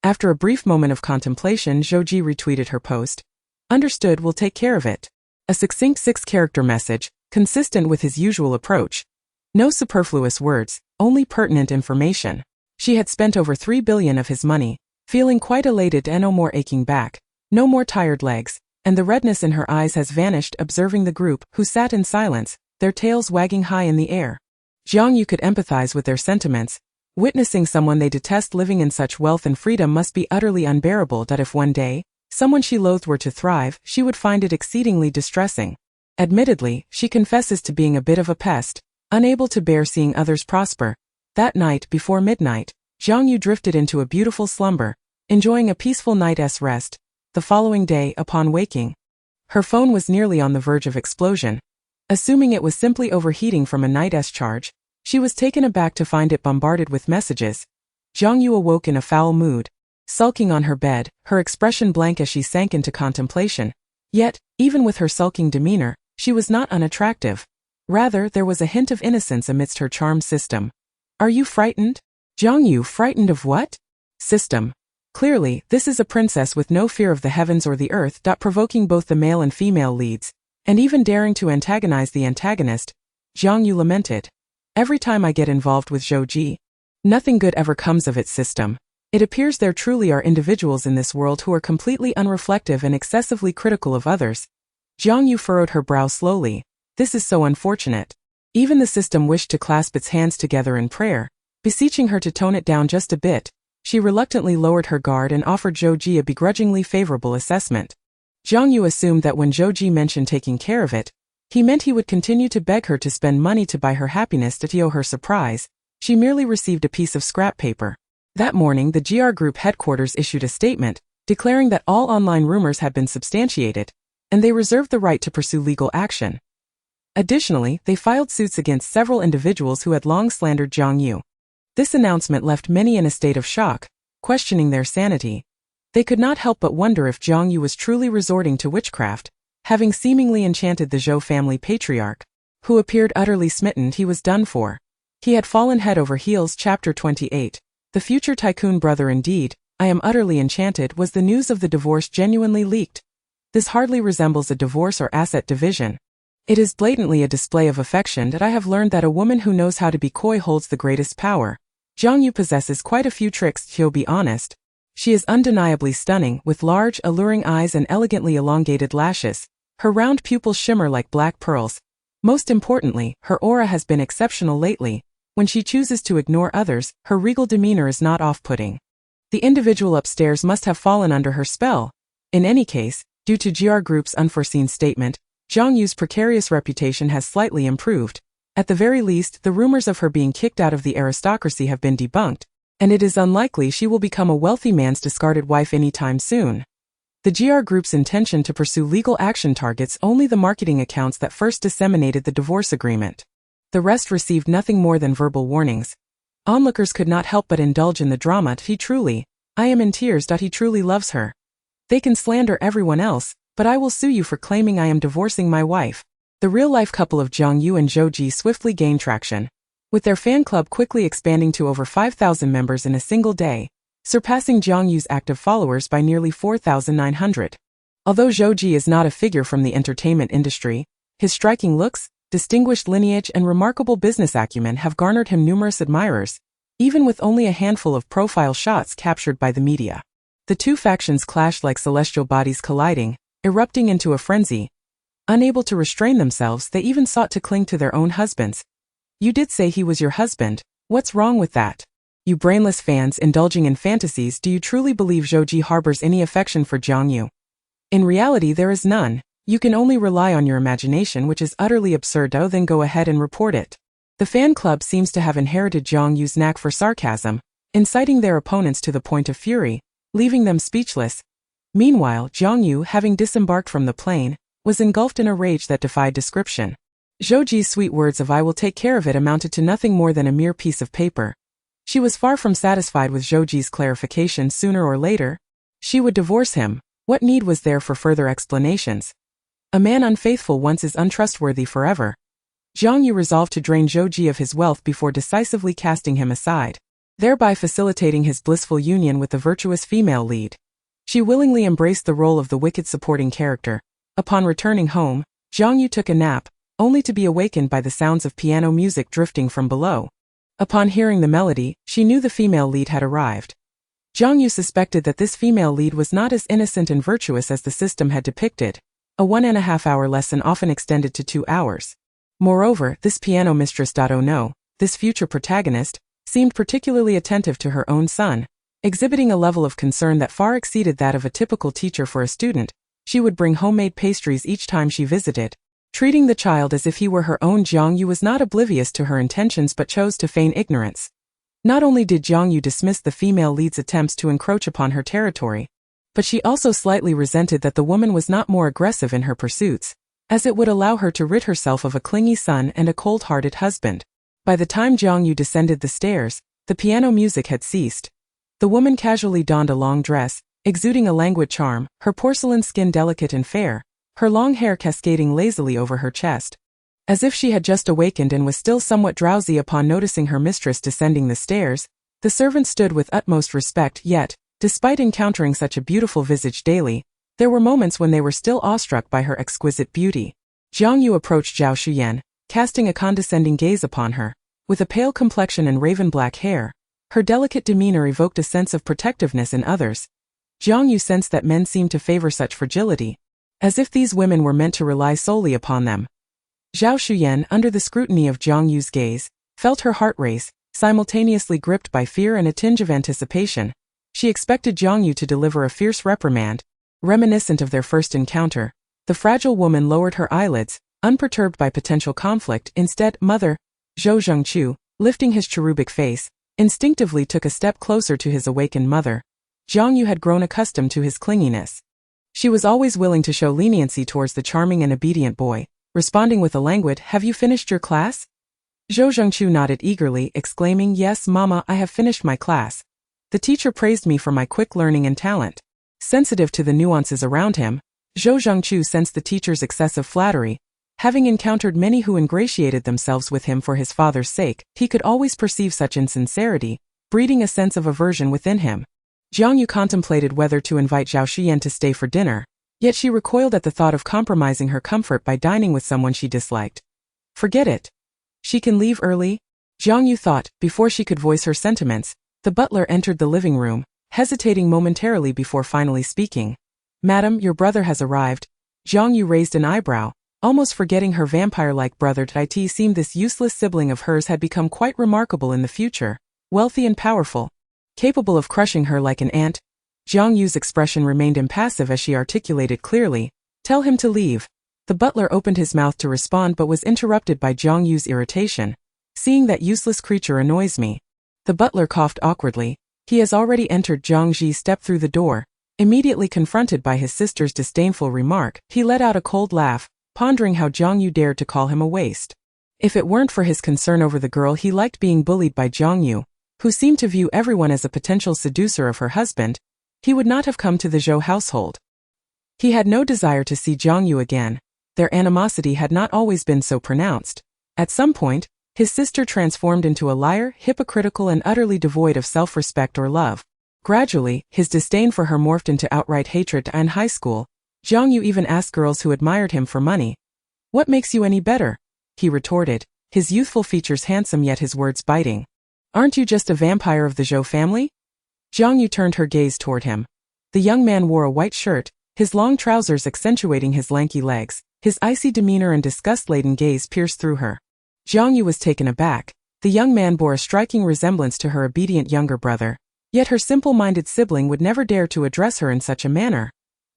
After a brief moment of contemplation, Zhou Ji retweeted her post. "Understood, we'll take care of it." A succinct 6-character message, consistent with his usual approach. No superfluous words, only pertinent information. She had spent over 3 billion of his money, feeling quite elated, and no more aching back, no more tired legs, and the redness in her eyes has vanished. Observing the group, who sat in silence, their tails wagging high in the air, Jiang Yue could empathize with their sentiments. Witnessing someone they detest living in such wealth and freedom must be utterly unbearable. If one day, someone she loathed were to thrive, she would find it exceedingly distressing. Admittedly, she confesses to being a bit of a pest, unable to bear seeing others prosper. That night, before midnight, Jiang Yue drifted into a beautiful slumber, enjoying a peaceful night's rest. The following day, upon waking, her phone was nearly on the verge of explosion. Assuming it was simply overheating from a night's charge, she was taken aback to find it bombarded with messages. Jiang Yue awoke in a foul mood, sulking on her bed, her expression blank as she sank into contemplation. Yet, even with her sulking demeanor, she was not unattractive. Rather, there was a hint of innocence amidst her charm system. "Are you frightened?" Jiang Yue, frightened of what? System. Clearly, this is a princess with no fear of the heavens or the earth. Provoking both the male and female leads, and even daring to antagonize the antagonist, Jiang Yue lamented. "Every time I get involved with Zhou Ji, nothing good ever comes of it. System. It appears there truly are individuals in this world who are completely unreflective and excessively critical of others." Jiang Yue furrowed her brow slowly. "This is so unfortunate." Even the system wished to clasp its hands together in prayer, beseeching her to tone it down just a bit. She reluctantly lowered her guard and offered Zhou Ji a begrudgingly favorable assessment. Jiang Yue assumed that when Zhou Ji mentioned taking care of it, he meant he would continue to beg her to spend money to buy her happiness. To her surprise, she merely received a piece of scrap paper. That morning, the GR Group headquarters issued a statement, declaring that all online rumors had been substantiated, and they reserved the right to pursue legal action. Additionally, they filed suits against several individuals who had long slandered Jiang Yue. This announcement left many in a state of shock, questioning their sanity. They could not help but wonder if Jiang Yue was truly resorting to witchcraft, having seemingly enchanted the Zhou family patriarch, who appeared utterly smitten. He was done for. He had fallen head over heels. Chapter 28. The future tycoon brother indeed. "I am utterly enchanted." Was the news of the divorce genuinely leaked? This hardly resembles a divorce or asset division. It is blatantly a display of affection. That I have learned that a woman who knows how to be coy holds the greatest power. Jiang Yue possesses quite a few tricks. To be honest, she is undeniably stunning, with large, alluring eyes and elegantly elongated lashes. Her round pupils shimmer like black pearls. Most importantly, her aura has been exceptional lately. When she chooses to ignore others, her regal demeanor is not off-putting. The individual upstairs must have fallen under her spell. In any case, due to GR Group's unforeseen statement, Jiang Yue's precarious reputation has slightly improved. At the very least, the rumors of her being kicked out of the aristocracy have been debunked, and it is unlikely she will become a wealthy man's discarded wife anytime soon. The GR Group's intention to pursue legal action targets only the marketing accounts that first disseminated the divorce agreement. The rest received nothing more than verbal warnings. Onlookers could not help but indulge in the drama. I am in tears. He truly loves her. They can slander everyone else, but I will sue you for claiming I am divorcing my wife. The real-life couple of Jiang Yue and Zhou Ji swiftly gained traction, with their fan club quickly expanding to over 5,000 members in a single day, surpassing Jiang Yue's active followers by nearly 4,900. Although Zhou Ji is not a figure from the entertainment industry, his striking looks, distinguished lineage and remarkable business acumen have garnered him numerous admirers, even with only a handful of profile shots captured by the media. The two factions clashed like celestial bodies colliding, erupting into a frenzy. Unable to restrain themselves, they even sought to cling to their own husbands. You did say he was your husband. What's wrong with that? You brainless fans indulging in fantasies, do you truly believe Zhou Ji harbors any affection for Jiang Yue? In reality, there is none. You can only rely on your imagination, which is utterly absurd. Then go ahead and report it. The fan club seems to have inherited Jiang Yue's knack for sarcasm, inciting their opponents to the point of fury, leaving them speechless. Meanwhile, Jiang Yue, having disembarked from the plane, was engulfed in a rage that defied description. Zhou Ji's sweet words of "I will take care of it" amounted to nothing more than a mere piece of paper. She was far from satisfied with Zhou Ji's clarification. Sooner or later, she would divorce him. What need was there for further explanations? A man unfaithful once is untrustworthy forever. Jiang Yue resolved to drain Zhou Ji of his wealth before decisively casting him aside, thereby facilitating his blissful union with the virtuous female lead. She willingly embraced the role of the wicked supporting character. Upon returning home, Jiang Yue took a nap, only to be awakened by the sounds of piano music drifting from below. Upon hearing the melody, she knew the female lead had arrived. Jiang Yue suspected that this female lead was not as innocent and virtuous as the system had depicted. A 1.5-hour lesson often extended to 2 hours. Moreover, this piano mistress, oh no, this future protagonist, seemed particularly attentive to her own son, exhibiting a level of concern that far exceeded that of a typical teacher for a student. She would bring homemade pastries each time she visited. Treating the child as if he were her own, Jiang Yue was not oblivious to her intentions but chose to feign ignorance. Not only did Jiang Yue dismiss the female lead's attempts to encroach upon her territory, but she also slightly resented that the woman was not more aggressive in her pursuits, as it would allow her to rid herself of a clingy son and a cold-hearted husband. By the time Jiang Yue descended the stairs, the piano music had ceased. The woman casually donned a long dress, exuding a languid charm, her porcelain skin delicate and fair, her long hair cascading lazily over her chest. As if she had just awakened and was still somewhat drowsy upon noticing her mistress descending the stairs, the servant stood with utmost respect. Yet, despite encountering such a beautiful visage daily, there were moments when they were still awestruck by her exquisite beauty. Jiang Yue approached Zhao Shuyan, casting a condescending gaze upon her. With a pale complexion and raven-black hair, her delicate demeanor evoked a sense of protectiveness in others. Jiang Yue sensed that men seemed to favor such fragility, as if these women were meant to rely solely upon them. Zhao Shuyan, under the scrutiny of Jiang Yue's gaze, felt her heart race, simultaneously gripped by fear and a tinge of anticipation. She expected Jiang Yue to deliver a fierce reprimand, reminiscent of their first encounter. The fragile woman lowered her eyelids, unperturbed by potential conflict. Instead, Mother, Zhou Zhengqiu, lifting his cherubic face, instinctively took a step closer to his awakened mother. Jiang Yue had grown accustomed to his clinginess. She was always willing to show leniency towards the charming and obedient boy, responding with a languid, "Have you finished your class?" Zhou Zhengqiu nodded eagerly, exclaiming, "Yes, Mama, I have finished my class. The teacher praised me for my quick learning and talent." Sensitive to the nuances around him, Zhou Zhengqiu sensed the teacher's excessive flattery. Having encountered many who ingratiated themselves with him for his father's sake, he could always perceive such insincerity, breeding a sense of aversion within him. Jiang Yue contemplated whether to invite Zhao Shuyan to stay for dinner, yet she recoiled at the thought of compromising her comfort by dining with someone she disliked. Forget it. She can leave early? Jiang Yue thought. Before she could voice her sentiments, the butler entered the living room, hesitating momentarily before finally speaking. "Madam, your brother has arrived." Jiang Yue raised an eyebrow. almost forgetting her vampire-like brother. It seemed this useless sibling of hers had become quite remarkable in the future, wealthy and powerful, capable of crushing her like an ant. Jiang Yue's expression remained impassive as she articulated clearly, "Tell him to leave." The butler opened his mouth to respond but was interrupted by Jiang Yue's irritation. "Seeing that useless creature annoys me." The butler coughed awkwardly. He has already entered. Jiang Ji stepped through the door. Immediately confronted by his sister's disdainful remark, he let out a cold laugh, pondering how Jiang Yue dared to call him a waste. If it weren't for his concern over the girl, he liked being bullied by Jiang Yue, who seemed to view everyone as a potential seducer of her husband, he would not have come to the Zhou household. He had no desire to see Jiang Yue again. Their animosity had not always been so pronounced. At some point, his sister transformed into a liar, hypocritical and utterly devoid of self-respect or love. Gradually, his disdain for her morphed into outright hatred. In high school, Jiang Yue even asked girls who admired him for money. "What makes you any better?" he retorted, his youthful features handsome yet his words biting. "Aren't you just a vampire of the Zhou family?" Jiang Yue turned her gaze toward him. The young man wore a white shirt, his long trousers accentuating his lanky legs. His icy demeanor and disgust-laden gaze pierced through her. Jiang Yue was taken aback. The young man bore a striking resemblance to her obedient younger brother, yet her simple-minded sibling would never dare to address her in such a manner.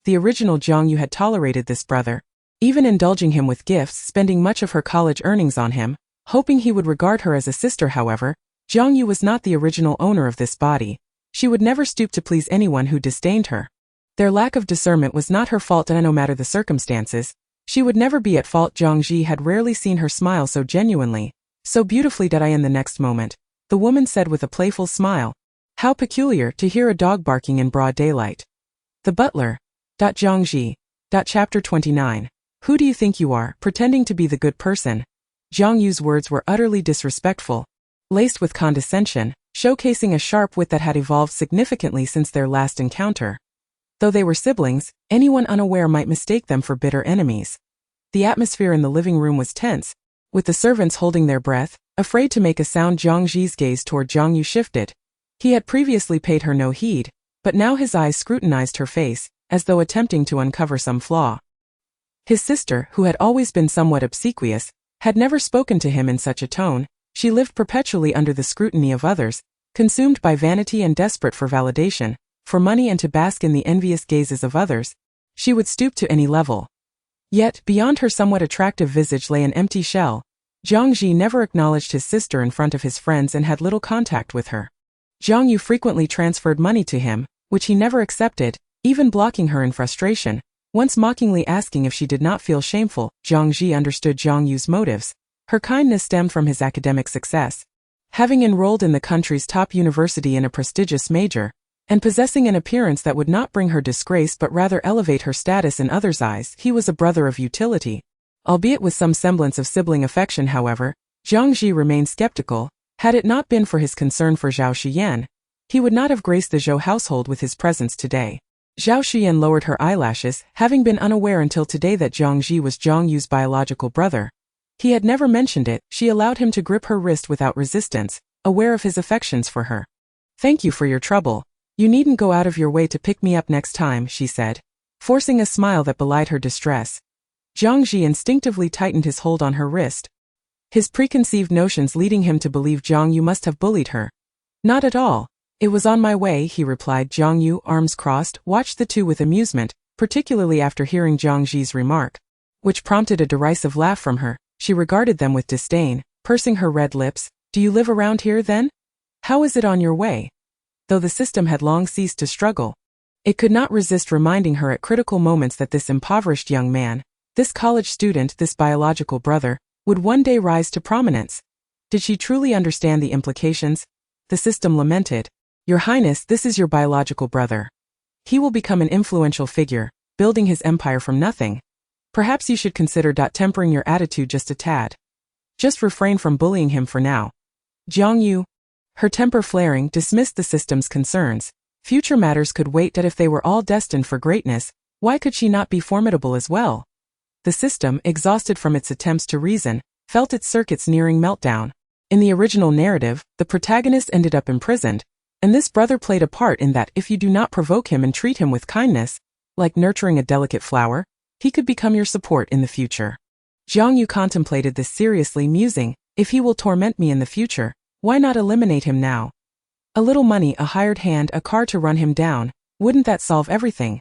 The original Jiang Yue had tolerated this brother, even indulging him with gifts, spending much of her college earnings on him, hoping he would regard her as a sister. However, Jiang Yue was not the original owner of this body. She would never stoop to please anyone who disdained her. Their lack of discernment was not her fault, and no matter the circumstances, she would never be at fault. Jiang Ji had rarely seen her smile so genuinely, so beautifully. In the next moment, the woman said with a playful smile, "How peculiar to hear a dog barking in broad daylight." The butler. Jiang Ji. Chapter 29. Who do you think you are, pretending to be the good person? Jiang Yue's words were utterly disrespectful, laced with condescension, showcasing a sharp wit that had evolved significantly since their last encounter. Though they were siblings, anyone unaware might mistake them for bitter enemies. The atmosphere in the living room was tense, with the servants holding their breath, afraid to make a sound. Jiang Ji's gaze toward Jiang Yue shifted. He had previously paid her no heed, but now his eyes scrutinized her face, as though attempting to uncover some flaw. His sister, who had always been somewhat obsequious, had never spoken to him in such a tone. She lived perpetually under the scrutiny of others, consumed by vanity and desperate for validation, for money and to bask in the envious gazes of others. She would stoop to any level. Yet, beyond her somewhat attractive visage lay an empty shell. Jiang Ji never acknowledged his sister in front of his friends and had little contact with her. Jiang Yue frequently transferred money to him, which he never accepted, even blocking her in frustration, once mockingly asking if she did not feel shameful. Jiang Ji understood Jiang Yue's motives. Her kindness stemmed from his academic success. Having enrolled in the country's top university in a prestigious major, and possessing an appearance that would not bring her disgrace but rather elevate her status in others' eyes, he was a brother of utility. Albeit with some semblance of sibling affection. However, Jiang Ji remained skeptical. Had it not been for his concern for Zhao Shiyan, he would not have graced the Zhou household with his presence today. Zhao Shiyan lowered her eyelashes, having been unaware until today that Jiang Ji was Jiang Yue's biological brother. He had never mentioned it. She allowed him to grip her wrist without resistance, aware of his affections for her. "Thank you for your trouble. You needn't go out of your way to pick me up next time," she said, forcing a smile that belied her distress. Jiang Ji instinctively tightened his hold on her wrist, his preconceived notions leading him to believe Jiang Yue must have bullied her. "Not at all. It was on my way," he replied. Jiang Yue, arms crossed, watched the two with amusement, particularly after hearing Jiang Ji's remark, which prompted a derisive laugh from her. She regarded them with disdain, pursing her red lips. "Do you live around here then? How is it on your way?" Though the system had long ceased to struggle, it could not resist reminding her at critical moments that this impoverished young man, this college student, this biological brother, would one day rise to prominence. Did she truly understand the implications? The system lamented. "Your Highness, this is your biological brother. He will become an influential figure, building his empire from nothing. Perhaps you should consider tempering your attitude just a tad. Just refrain from bullying him for now." Jiang Yue, her temper flaring, dismissed the system's concerns. Future matters could wait. If they were all destined for greatness, why could she not be formidable as well? The system, exhausted from its attempts to reason, felt its circuits nearing meltdown. In the original narrative, the protagonist ended up imprisoned, and this brother played a part in that. If you do not provoke him and treat him with kindness, like nurturing a delicate flower, he could become your support in the future. Jiang Yue contemplated this seriously, musing, if he will torment me in the future, why not eliminate him now? A little money, a hired hand, a car to run him down, wouldn't that solve everything?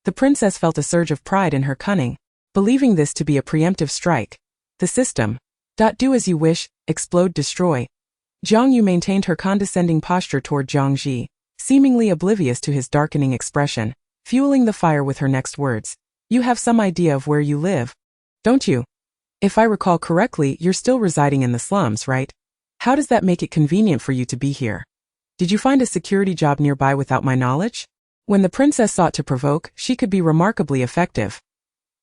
The princess felt a surge of pride in her cunning, believing this to be a preemptive strike. The system. Do as you wish, explode, destroy. Jiang Yue maintained her condescending posture toward Zhang Ji, seemingly oblivious to his darkening expression, fueling the fire with her next words. You have some idea of where you live, don't you? If I recall correctly, you're still residing in the slums, right? How does that make it convenient for you to be here? Did you find a security job nearby without my knowledge? When the princess sought to provoke, she could be remarkably effective.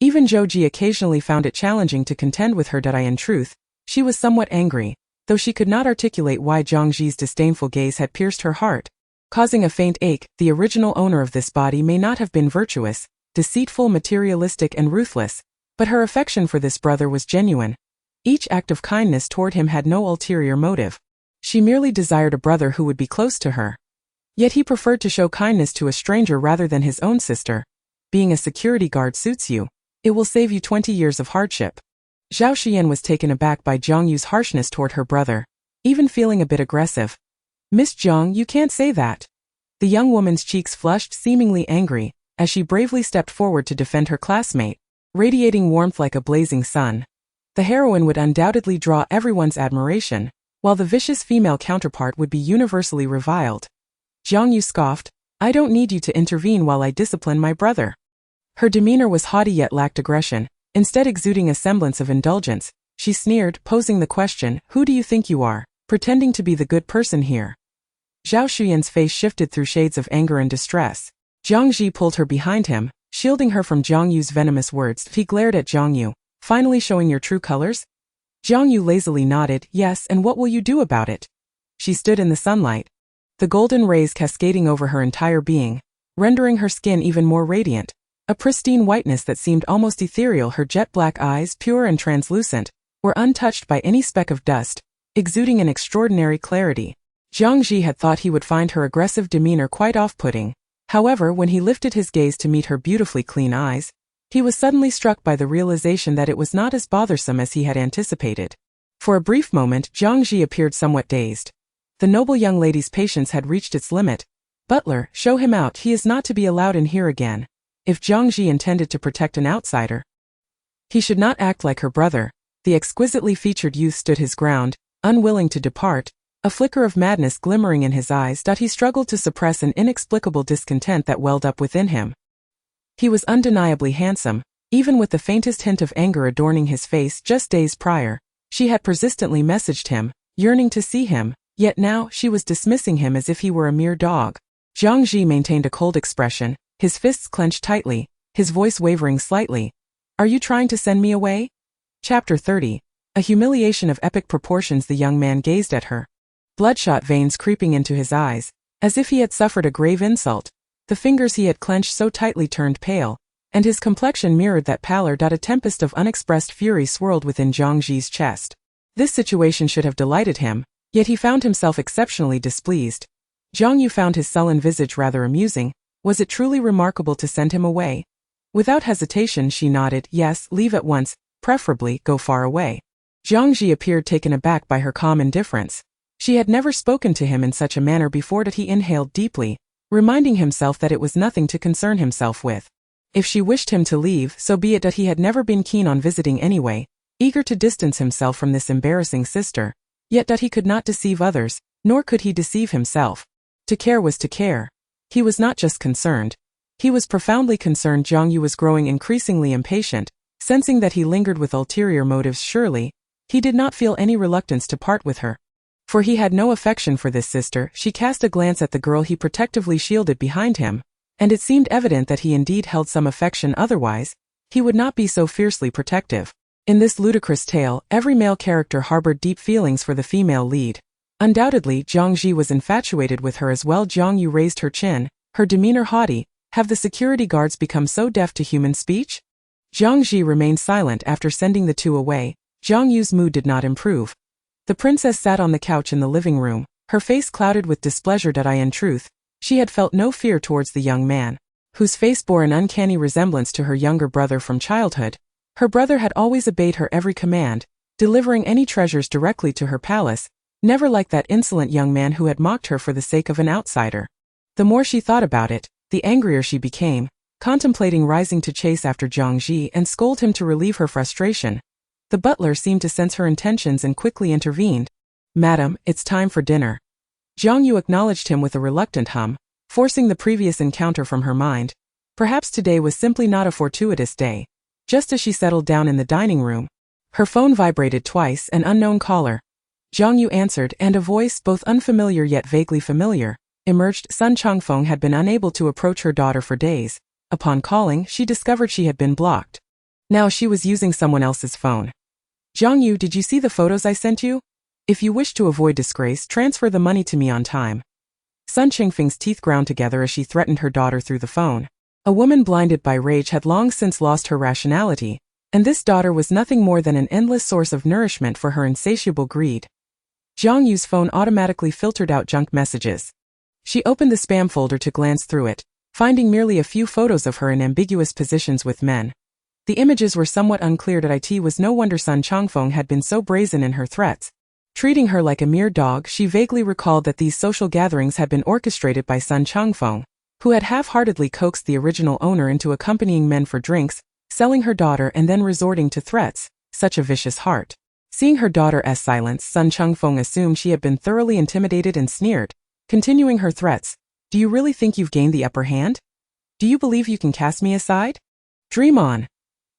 Even Zhou Ji occasionally found it challenging to contend with her. In truth, she was somewhat angry, though she could not articulate why Zhang Ji's disdainful gaze had pierced her heart, causing a faint ache. The original owner of this body may not have been virtuous, deceitful, materialistic, and ruthless, but her affection for this brother was genuine. Each act of kindness toward him had no ulterior motive. She merely desired a brother who would be close to her. Yet he preferred to show kindness to a stranger rather than his own sister. Being a security guard suits you. It will save you 20 years of hardship. Zhao Xian was taken aback by Jiang Yue's harshness toward her brother, even feeling a bit aggressive. Miss Jiang, you can't say that. The young woman's cheeks flushed, seemingly angry, as she bravely stepped forward to defend her classmate, radiating warmth like a blazing sun. The heroine would undoubtedly draw everyone's admiration, while the vicious female counterpart would be universally reviled. Jiang Yue scoffed, I don't need you to intervene while I discipline my brother. Her demeanor was haughty yet lacked aggression, instead exuding a semblance of indulgence. She sneered, posing the question, who do you think you are, pretending to be the good person here? Zhao Xuyan's face shifted through shades of anger and distress. Jiang Ji pulled her behind him, shielding her from Jiang Yue's venomous words. He glared at Jiang Yue, finally showing your true colors? Jiang Yue lazily nodded, yes, and what will you do about it? She stood in the sunlight, the golden rays cascading over her entire being, rendering her skin even more radiant. A pristine whiteness that seemed almost ethereal. Her jet-black eyes, pure and translucent, were untouched by any speck of dust, exuding an extraordinary clarity. Jiang Ji had thought he would find her aggressive demeanor quite off-putting. However, when he lifted his gaze to meet her beautifully clean eyes, he was suddenly struck by the realization that it was not as bothersome as he had anticipated. For a brief moment, Jiang Ji appeared somewhat dazed. The noble young lady's patience had reached its limit. Butler, show him out. He is not to be allowed in here again. If Jiang Ji intended to protect an outsider, he should not act like her brother. The exquisitely featured youth stood his ground, unwilling to depart, a flicker of madness glimmering in his eyes. He struggled to suppress an inexplicable discontent that welled up within him. He was undeniably handsome, even with the faintest hint of anger adorning his face. Just days prior, she had persistently messaged him, yearning to see him, yet now she was dismissing him as if he were a mere dog. Jiang Ji maintained a cold expression, his fists clenched tightly, his voice wavering slightly. Are you trying to send me away? Chapter 30. A humiliation of epic proportions. The young man gazed at her, bloodshot veins creeping into his eyes, as if he had suffered a grave insult. The fingers he had clenched so tightly turned pale, and his complexion mirrored that pallor. A tempest of unexpressed fury swirled within Jiang Ji's chest. This situation should have delighted him, yet he found himself exceptionally displeased. Jiang Yue found his sullen visage rather amusing. Was it truly remarkable to send him away? Without hesitation she nodded, yes, leave at once, preferably go far away. Jiang Ji appeared taken aback by her calm indifference. She had never spoken to him in such a manner before. He inhaled deeply, reminding himself that it was nothing to concern himself with. If she wished him to leave, so be it. He had never been keen on visiting anyway, eager to distance himself from this embarrassing sister. Yet he could not deceive others, nor could he deceive himself. To care was to care. He was not just concerned. He was profoundly concerned. Jiang Yue was growing increasingly impatient, sensing that he lingered with ulterior motives. Surely, he did not feel any reluctance to part with her. For he had no affection for this sister. She cast a glance at the girl he protectively shielded behind him, and it seemed evident that he indeed held some affection. Otherwise, he would not be so fiercely protective. In this ludicrous tale, every male character harbored deep feelings for the female lead. Undoubtedly, Jiang Ji was infatuated with her as well. Jiang Yue raised her chin, her demeanor haughty. Have the security guards become so deaf to human speech? Jiang Ji remained silent after sending the two away. Jiang Yue's mood did not improve. The princess sat on the couch in the living room, her face clouded with displeasure. In truth, she had felt no fear towards the young man, whose face bore an uncanny resemblance to her younger brother from childhood. Her brother had always obeyed her every command, delivering any treasures directly to her palace, never like that insolent young man who had mocked her for the sake of an outsider. The more she thought about it, the angrier she became, contemplating rising to chase after Jiang Yue and scold him to relieve her frustration. The butler seemed to sense her intentions and quickly intervened. "Madam, it's time for dinner." Jiang Yue acknowledged him with a reluctant hum, forcing the previous encounter from her mind. Perhaps today was simply not a fortuitous day. Just as she settled down in the dining room, her phone vibrated twice, an unknown caller. Jiang Yue answered, and a voice, both unfamiliar yet vaguely familiar, emerged. Sun Changfeng had been unable to approach her daughter for days. Upon calling, she discovered she had been blocked. Now she was using someone else's phone. "Jiang Yue, did you see the photos I sent you? If you wish to avoid disgrace, transfer the money to me on time." Sun Changfeng's teeth ground together as she threatened her daughter through the phone. A woman blinded by rage had long since lost her rationality, and this daughter was nothing more than an endless source of nourishment for her insatiable greed. Jiang Yue's phone automatically filtered out junk messages. She opened the spam folder to glance through it, finding merely a few photos of her in ambiguous positions with men. The images were somewhat unclear. It was no wonder Sun Changfeng had been so brazen in her threats. Treating her like a mere dog, she vaguely recalled that these social gatherings had been orchestrated by Sun Changfeng, who had half-heartedly coaxed the original owner into accompanying men for drinks, selling her daughter and then resorting to threats. Such a vicious heart. Seeing her daughter's silence, Sun Changfeng assumed she had been thoroughly intimidated and sneered, continuing her threats. "Do you really think you've gained the upper hand? Do you believe you can cast me aside? Dream on.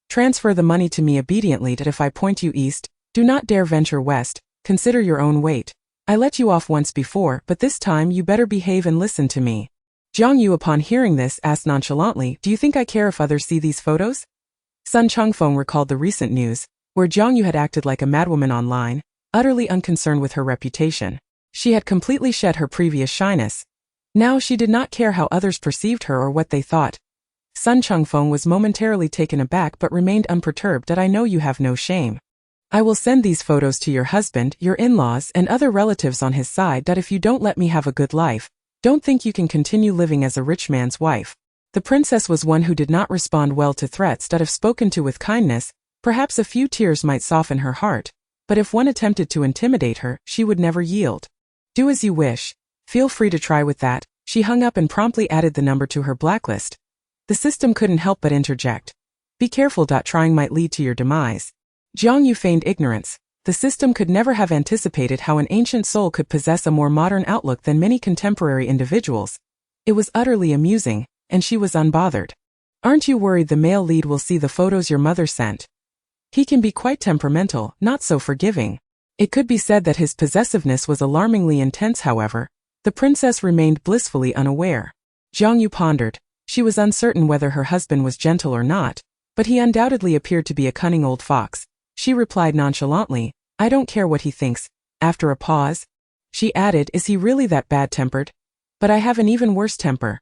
Transfer the money to me obediently. That if I point you east, do not dare venture west. Consider your own weight. I let you off once before, but this time you better behave and listen to me." Jiang Yue, upon hearing this, asked nonchalantly, "Do you think I care if others see these photos?" Sun Changfeng recalled the recent news, where Jiang Yue had acted like a madwoman online, utterly unconcerned with her reputation. She had completely shed her previous shyness. Now she did not care how others perceived her or what they thought. Sun Changfeng was momentarily taken aback but remained unperturbed. "That I know you have no shame. I will send these photos to your husband, your in-laws, and other relatives on his side. That if you don't let me have a good life, don't think you can continue living as a rich man's wife." The princess was one who did not respond well to threats. That if spoken to with kindness, perhaps a few tears might soften her heart, but if one attempted to intimidate her, she would never yield. "Do as you wish. Feel free to try with that." She hung up and promptly added the number to her blacklist. The system couldn't help but interject. "Be careful. Trying might lead to your demise." Jiang Yue feigned ignorance. The system could never have anticipated how an ancient soul could possess a more modern outlook than many contemporary individuals. It was utterly amusing, and she was unbothered. "Aren't you worried the male lead will see the photos your mother sent? He can be quite temperamental, not so forgiving." It could be said that his possessiveness was alarmingly intense. However, the princess remained blissfully unaware. Jiang Yue pondered. She was uncertain whether her husband was gentle or not, but he undoubtedly appeared to be a cunning old fox. She replied nonchalantly, "I don't care what he thinks." After a pause, she added, "Is he really that bad-tempered? But I have an even worse temper."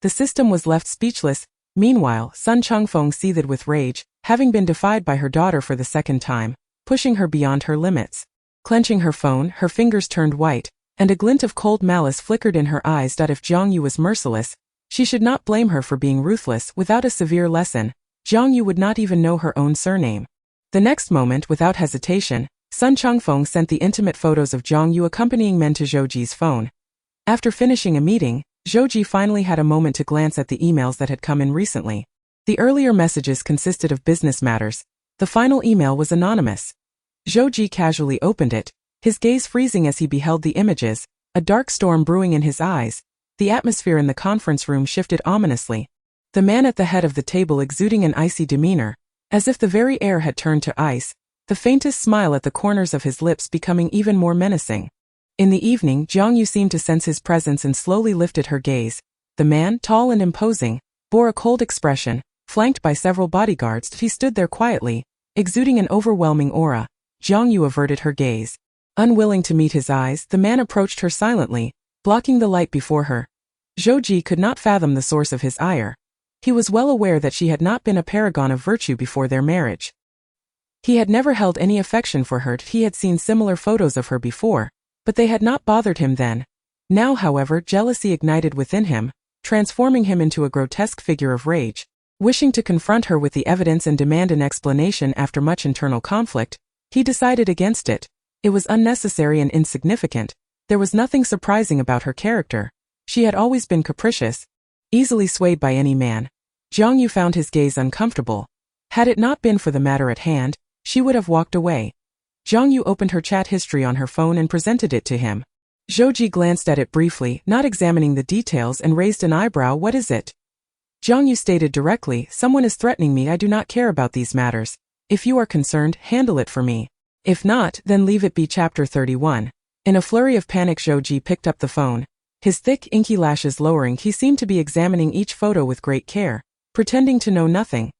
The system was left speechless. Meanwhile, Sun Changfeng seethed with rage, having been defied by her daughter for the second time, pushing her beyond her limits. Clenching her phone, her fingers turned white, and a glint of cold malice flickered in her eyes. If Jiang Yue was merciless, she should not blame her for being ruthless. Without a severe lesson, Jiang Yue would not even know her own surname. The next moment, without hesitation, Sun Changfeng sent the intimate photos of Jiang Yue accompanying men to Zhou Ji's phone. After finishing a meeting, Zhou Ji finally had a moment to glance at the emails that had come in recently. The earlier messages consisted of business matters. The final email was anonymous. Zhou Ji casually opened it, his gaze freezing as he beheld the images, a dark storm brewing in his eyes. The atmosphere in the conference room shifted ominously. The man at the head of the table exuding an icy demeanor, as if the very air had turned to ice, the faintest smile at the corners of his lips becoming even more menacing. In the evening, Jiang Yue seemed to sense his presence and slowly lifted her gaze. The man, tall and imposing, bore a cold expression. Flanked by several bodyguards, he stood there quietly, exuding an overwhelming aura. Jiang Yue averted her gaze. Unwilling to meet his eyes, the man approached her silently, blocking the light before her. Zhou Ji could not fathom the source of his ire. He was well aware that she had not been a paragon of virtue before their marriage. He had never held any affection for her. He had seen similar photos of her before, but they had not bothered him then. Now, however, jealousy ignited within him, transforming him into a grotesque figure of rage. Wishing to confront her with the evidence and demand an explanation after much internal conflict, he decided against it. It was unnecessary and insignificant. There was nothing surprising about her character. She had always been capricious, easily swayed by any man. Jiang Yue found his gaze uncomfortable. Had it not been for the matter at hand, she would have walked away. Jiang Yue opened her chat history on her phone and presented it to him. Zhou Ji glanced at it briefly, not examining the details, and raised an eyebrow. What is it? Jiang Yue stated directly, someone is threatening me. I do not care about these matters. If you are concerned, handle it for me. If not, then leave it be. Chapter 31. In a flurry of panic, Zhou Ji picked up the phone. His thick, inky lashes lowering, he seemed to be examining each photo with great care, pretending to know nothing.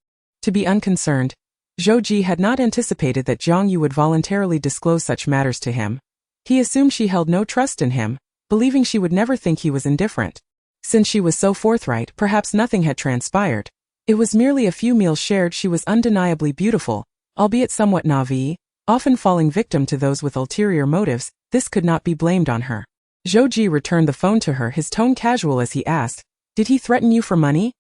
To be unconcerned, Zhou Ji had not anticipated that Jiang Yue would voluntarily disclose such matters to him. He assumed she held no trust in him, believing she would never think he was indifferent. Since she was so forthright, perhaps nothing had transpired. It was merely a few meals shared. She was undeniably beautiful, albeit somewhat naïve, often falling victim to those with ulterior motives. This could not be blamed on her. Zhou Ji returned the phone to her, his tone casual as he asked, "Did he threaten you for money?"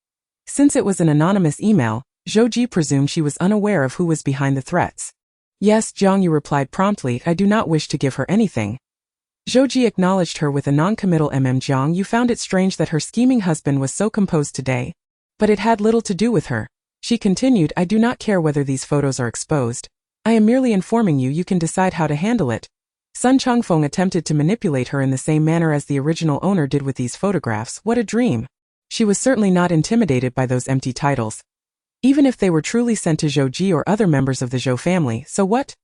Since it was an anonymous email, Zhou Ji presumed she was unaware of who was behind the threats. "Yes," Jiang Yue replied promptly, "I do not wish to give her anything." Zhou Ji acknowledged her with a non-committal Jiang Yue found it strange that her scheming husband was so composed today. But it had little to do with her. She continued, "I do not care whether these photos are exposed. I am merely informing you. You can decide how to handle it." Sun Chongfeng attempted to manipulate her in the same manner as the original owner did with these photographs. What a dream. She was certainly not intimidated by those empty titles. Even if they were truly sent to Zhou Ji or other members of the Zhou family, so what?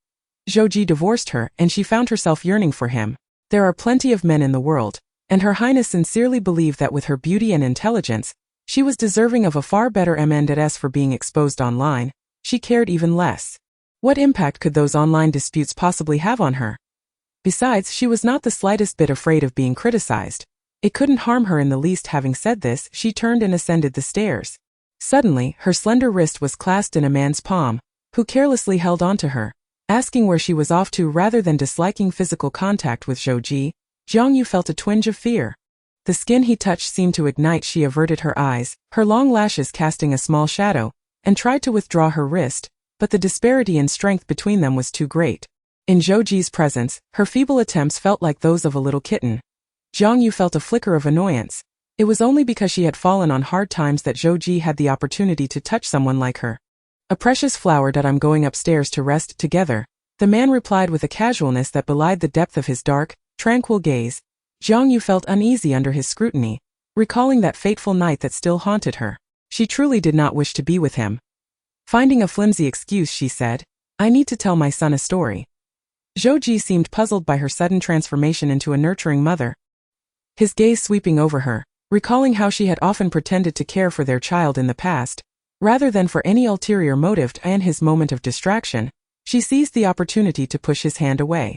Zhou Ji divorced her, and she found herself yearning for him. There are plenty of men in the world, and Her Highness sincerely believed that with her beauty and intelligence, she was deserving of a far better end. As for being exposed online, she cared even less. What impact could those online disputes possibly have on her? Besides, she was not the slightest bit afraid of being criticized. It couldn't harm her in the least. Having said this, she turned and ascended the stairs. Suddenly, her slender wrist was clasped in a man's palm, who carelessly held onto her, asking where she was off to. Rather than disliking physical contact with Zhou Ji, Jiang Yue felt a twinge of fear. The skin he touched seemed to ignite. She averted her eyes, her long lashes casting a small shadow, and tried to withdraw her wrist, but the disparity in strength between them was too great. In Zhou Ji's presence, her feeble attempts felt like those of a little kitten. Jiang Yue felt a flicker of annoyance. It was only because she had fallen on hard times that Zhou Ji had the opportunity to touch someone like her. "A precious flower. I'm going upstairs to rest together," the man replied with a casualness that belied the depth of his dark, tranquil gaze. Jiang Yue felt uneasy under his scrutiny, recalling that fateful night that still haunted her. She truly did not wish to be with him. Finding a flimsy excuse, she said, "I need to tell my son a story." Zhou Ji seemed puzzled by her sudden transformation into a nurturing mother. His gaze sweeping over her, recalling how she had often pretended to care for their child in the past, rather than for any ulterior motive, and his moment of distraction, she seized the opportunity to push his hand away.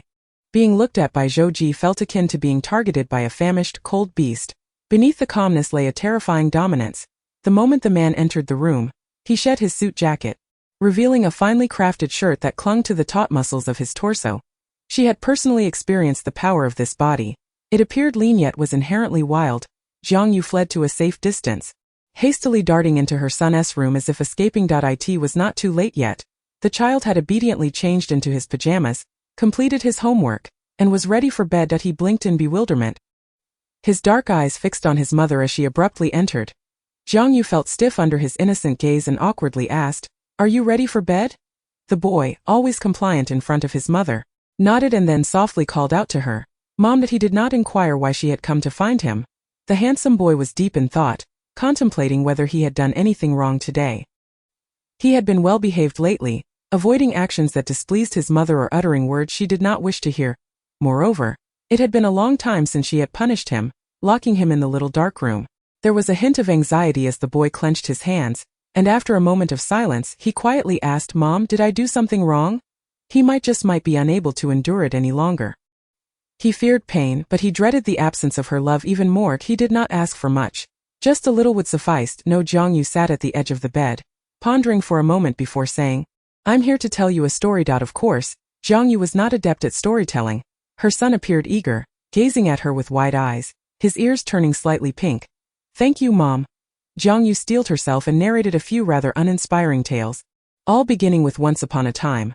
Being looked at by Zhou Ji felt akin to being targeted by a famished, cold beast. Beneath the calmness lay a terrifying dominance. The moment the man entered the room, he shed his suit jacket, revealing a finely crafted shirt that clung to the taut muscles of his torso. She had personally experienced the power of this body. It appeared lean yet was inherently wild. Jiang Yue fled to a safe distance, hastily darting into her son's room as if escaping. It was not too late yet. The child had obediently changed into his pajamas, completed his homework, and was ready for bed. He blinked in bewilderment, his dark eyes fixed on his mother as she abruptly entered. Jiang Yue felt stiff under his innocent gaze and awkwardly asked, "Are you ready for bed?" The boy, always compliant in front of his mother, nodded and then softly called out to her, "Mom." He did not inquire why she had come to find him. The handsome boy was deep in thought, contemplating whether he had done anything wrong today. He had been well behaved lately, avoiding actions that displeased his mother or uttering words she did not wish to hear. Moreover, it had been a long time since she had punished him, locking him in the little dark room. There was a hint of anxiety as the boy clenched his hands, and after a moment of silence, he quietly asked, "Mom, did I do something wrong?" He might be unable to endure it any longer. He feared pain, but he dreaded the absence of her love even more. He did not ask for much. Just a little would suffice. No. Jiang Yue sat at the edge of the bed, pondering for a moment before saying, "I'm here to tell you a story." Of course, Jiang Yue was not adept at storytelling. Her son appeared eager, gazing at her with wide eyes, his ears turning slightly pink. "Thank you, Mom." Jiang Yue steeled herself and narrated a few rather uninspiring tales, all beginning with Once Upon a Time.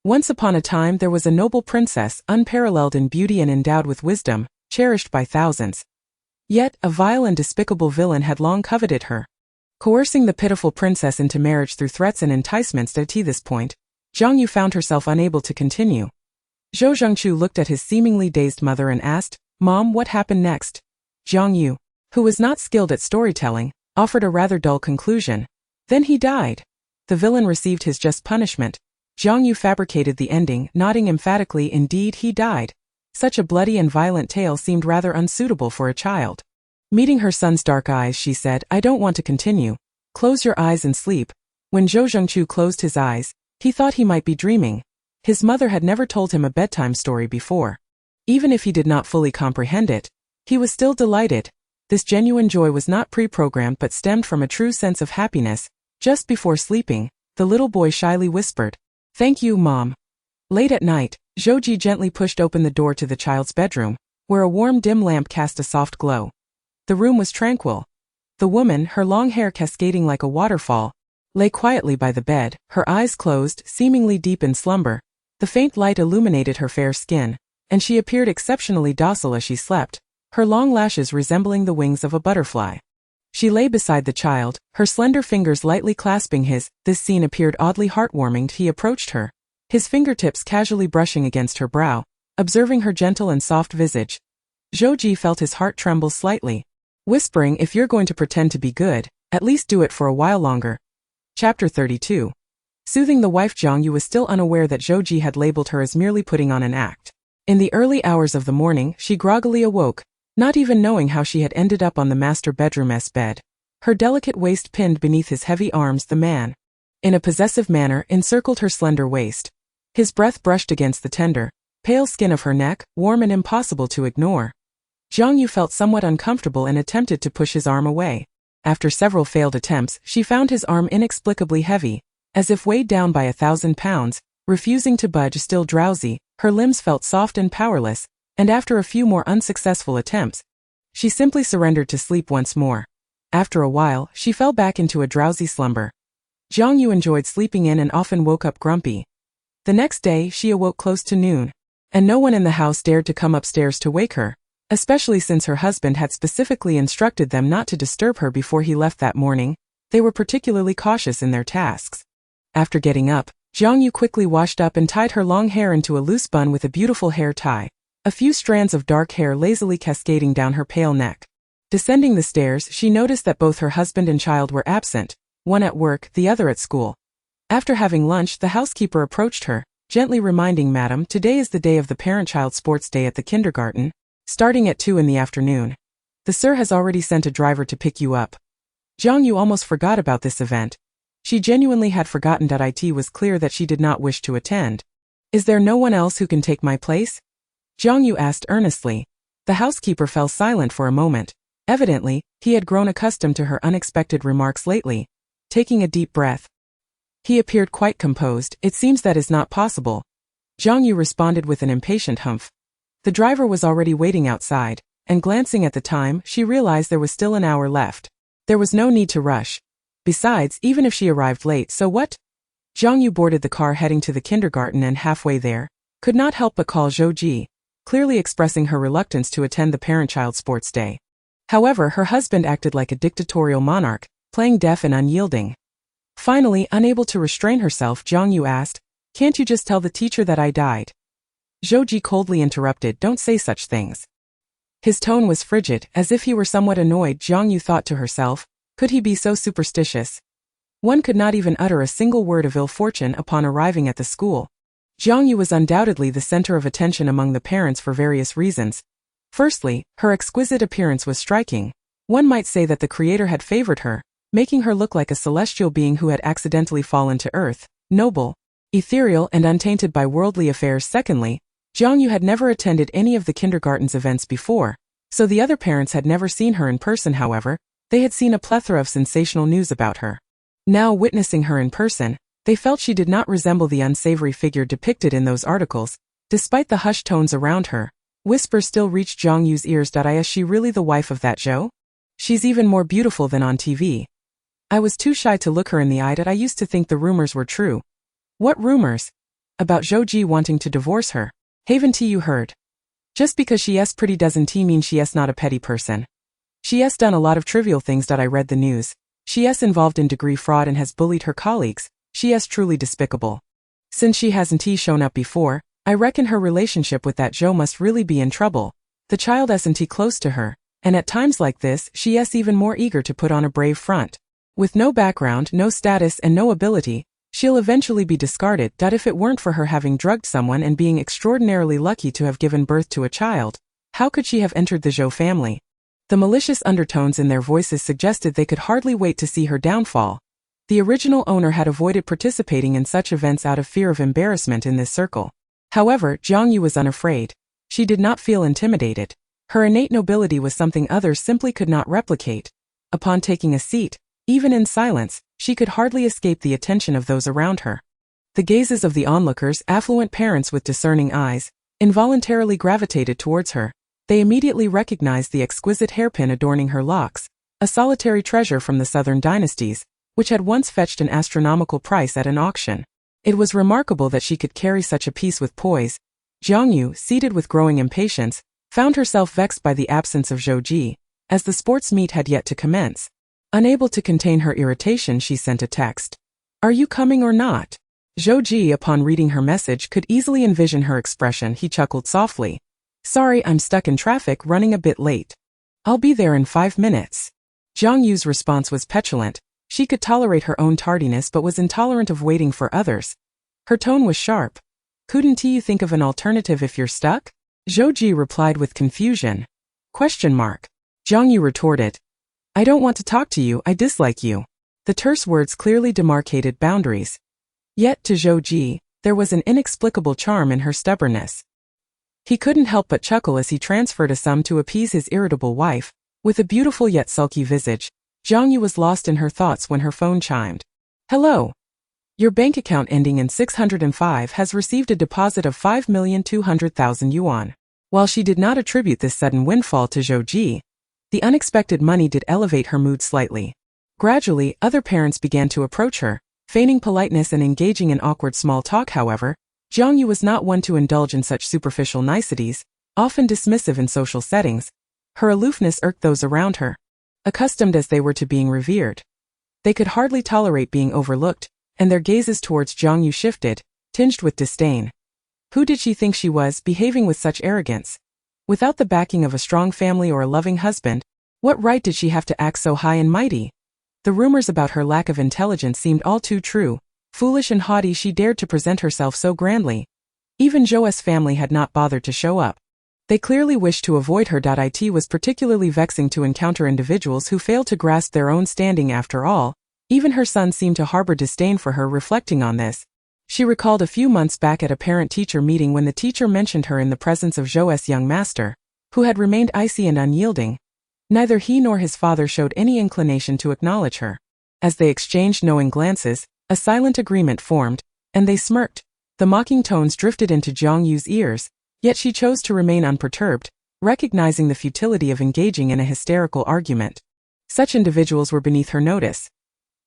Once upon a time there was a noble princess, unparalleled in beauty and endowed with wisdom, cherished by thousands. Yet, a vile and despicable villain had long coveted her, coercing the pitiful princess into marriage through threats and enticements. At this point, Jiang Yue found herself unable to continue. Zhou Zhengchu looked at his seemingly dazed mother and asked, "Mom, what happened next?" Jiang Yue, who was not skilled at storytelling, offered a rather dull conclusion. Then he died. The villain received his just punishment. Jiang Yue fabricated the ending, nodding emphatically. Indeed, he died. Such a bloody and violent tale seemed rather unsuitable for a child. Meeting her son's dark eyes, she said, "I don't want to continue. Close your eyes and sleep." When Zhou Zhengchu closed his eyes, he thought he might be dreaming. His mother had never told him a bedtime story before. Even if he did not fully comprehend it, he was still delighted. This genuine joy was not pre-programmed but stemmed from a true sense of happiness. Just before sleeping, the little boy shyly whispered, "Thank you, Mom." Late at night, Zhou Ji gently pushed open the door to the child's bedroom, where a warm dim lamp cast a soft glow. The room was tranquil. The woman, her long hair cascading like a waterfall, lay quietly by the bed, her eyes closed, seemingly deep in slumber. The faint light illuminated her fair skin, and she appeared exceptionally docile as she slept, her long lashes resembling the wings of a butterfly. She lay beside the child, her slender fingers lightly clasping his. This scene appeared oddly heartwarming. He approached her, his fingertips casually brushing against her brow, observing her gentle and soft visage. Zhou Ji felt his heart tremble slightly, whispering, "If you're going to pretend to be good, at least do it for a while longer." Chapter 32. Soothing the wife. Jiang Yue was still unaware that Zhou Ji had labeled her as merely putting on an act. In the early hours of the morning, she groggily awoke, not even knowing how she had ended up on the master bedroom's bed. Her delicate waist pinned beneath his heavy arms. The man, in a possessive manner, encircled her slender waist. His breath brushed against the tender, pale skin of her neck, warm and impossible to ignore. Jiang Yue felt somewhat uncomfortable and attempted to push his arm away. After several failed attempts, she found his arm inexplicably heavy, as if weighed down by 1,000 pounds, refusing to budge. Still drowsy, her limbs felt soft and powerless, and after a few more unsuccessful attempts, she simply surrendered to sleep once more. After a while, she fell back into a drowsy slumber. Jiang Yue enjoyed sleeping in and often woke up grumpy. The next day, she awoke close to noon, and no one in the house dared to come upstairs to wake her, especially since her husband had specifically instructed them not to disturb her before he left that morning. They were particularly cautious in their tasks. After getting up, Jiang Yue quickly washed up and tied her long hair into a loose bun with a beautiful hair tie, a few strands of dark hair lazily cascading down her pale neck. Descending the stairs, she noticed that both her husband and child were absent, one at work, the other at school. After having lunch, the housekeeper approached her, gently reminding, "Madam, today is the day of the parent-child sports day at the kindergarten, starting at 2 in the afternoon. The sir has already sent a driver to pick you up." Jiang Yue almost forgot about this event. She genuinely had forgotten that it was clear that she did not wish to attend. "Is there no one else who can take my place?" Jiang Yue asked earnestly. The housekeeper fell silent for a moment. Evidently, he had grown accustomed to her unexpected remarks lately. Taking a deep breath, he appeared quite composed. "It seems that is not possible." Jiang Yue responded with an impatient humph. The driver was already waiting outside, and glancing at the time, she realized there was still an hour left. There was no need to rush. Besides, even if she arrived late, so what? Jiang Yue boarded the car heading to the kindergarten and halfway there, could not help but call Zhou Ji, clearly expressing her reluctance to attend the parent-child sports day. However, her husband acted like a dictatorial monarch, playing deaf and unyielding. Finally, unable to restrain herself, Jiang Yue asked, "Can't you just tell the teacher that I died?" Zhou Ji coldly interrupted, "Don't say such things." His tone was frigid, as if he were somewhat annoyed. Jiang Yue thought to herself, could he be so superstitious? One could not even utter a single word of ill fortune upon arriving at the school. Jiang Yue was undoubtedly the center of attention among the parents for various reasons. Firstly, her exquisite appearance was striking. One might say that the Creator had favored her, making her look like a celestial being who had accidentally fallen to earth, noble, ethereal and untainted by worldly affairs. Secondly, Jiang Yue had never attended any of the kindergarten's events before, so the other parents had never seen her in person. However, they had seen a plethora of sensational news about her. Now, witnessing her in person, they felt she did not resemble the unsavory figure depicted in those articles. Despite the hushed tones around her, whispers still reached Jiang Yue's ears. Is she really the wife of that Zhou? She's even more beautiful than on TV. I was too shy to look her in the eye, that I used to think the rumors were true. What rumors? About Zhou wanting to divorce her. Haven't you heard? Just because she's pretty doesn't mean she's not a petty person. She's done a lot of trivial things that I read the news. She's involved in degree fraud and has bullied her colleagues. She's truly despicable. Since she hasn't shown up before, I reckon her relationship with that Zhou must really be in trouble. The child isn't close to her, and at times like this, she's even more eager to put on a brave front. With no background, no status, and no ability, she'll eventually be discarded. If it weren't for her having drugged someone and being extraordinarily lucky to have given birth to a child, how could she have entered the Zhou family? The malicious undertones in their voices suggested they could hardly wait to see her downfall. The original owner had avoided participating in such events out of fear of embarrassment in this circle. However, Jiang Yue was unafraid. She did not feel intimidated. Her innate nobility was something others simply could not replicate. Upon taking a seat, even in silence, she could hardly escape the attention of those around her. The gazes of the onlookers, affluent parents with discerning eyes, involuntarily gravitated towards her. They immediately recognized the exquisite hairpin adorning her locks, a solitary treasure from the southern dynasties, which had once fetched an astronomical price at an auction. It was remarkable that she could carry such a piece with poise. Jiang Yue, seated with growing impatience, found herself vexed by the absence of Zhou, as the sports meet had yet to commence. Unable to contain her irritation, she sent a text. "Are you coming or not?" Zhou, upon reading her message, could easily envision her expression. He chuckled softly. "Sorry, I'm stuck in traffic, running a bit late. I'll be there in 5 minutes. Jiang Yu's response was petulant. She could tolerate her own tardiness but was intolerant of waiting for others. Her tone was sharp. "Couldn't you think of an alternative if you're stuck?" Zhou replied with confusion. Jiang Yue retorted. "I don't want to talk to you, I dislike you." The terse words clearly demarcated boundaries. Yet to Zhou, there was an inexplicable charm in her stubbornness. He couldn't help but chuckle as he transferred a sum to appease his irritable wife. With a beautiful yet sulky visage, Jiang Yue was lost in her thoughts when her phone chimed. "Hello. Your bank account ending in 605 has received a deposit of 5,200,000 yuan. While she did not attribute this sudden windfall to Zhou, the unexpected money did elevate her mood slightly. Gradually, other parents began to approach her, feigning politeness and engaging in awkward small talk. However, Jiang Yue was not one to indulge in such superficial niceties, often dismissive in social settings. Her aloofness irked those around her. Accustomed as they were to being revered, they could hardly tolerate being overlooked, and their gazes towards Jiang Yue shifted, tinged with disdain. Who did she think she was, behaving with such arrogance? Without the backing of a strong family or a loving husband, what right did she have to act so high and mighty? The rumors about her lack of intelligence seemed all too true. Foolish and haughty, she dared to present herself so grandly. Even Zhou's family had not bothered to show up. They clearly wished to avoid her. It was particularly vexing to encounter individuals who failed to grasp their own standing. After all, even her son seemed to harbor disdain for her. Reflecting on this, she recalled a few months back at a parent-teacher meeting when the teacher mentioned her in the presence of Zhou's young master, who had remained icy and unyielding. Neither he nor his father showed any inclination to acknowledge her. As they exchanged knowing glances, a silent agreement formed, and they smirked. The mocking tones drifted into Jiang Yue's ears, yet she chose to remain unperturbed, recognizing the futility of engaging in a hysterical argument. Such individuals were beneath her notice.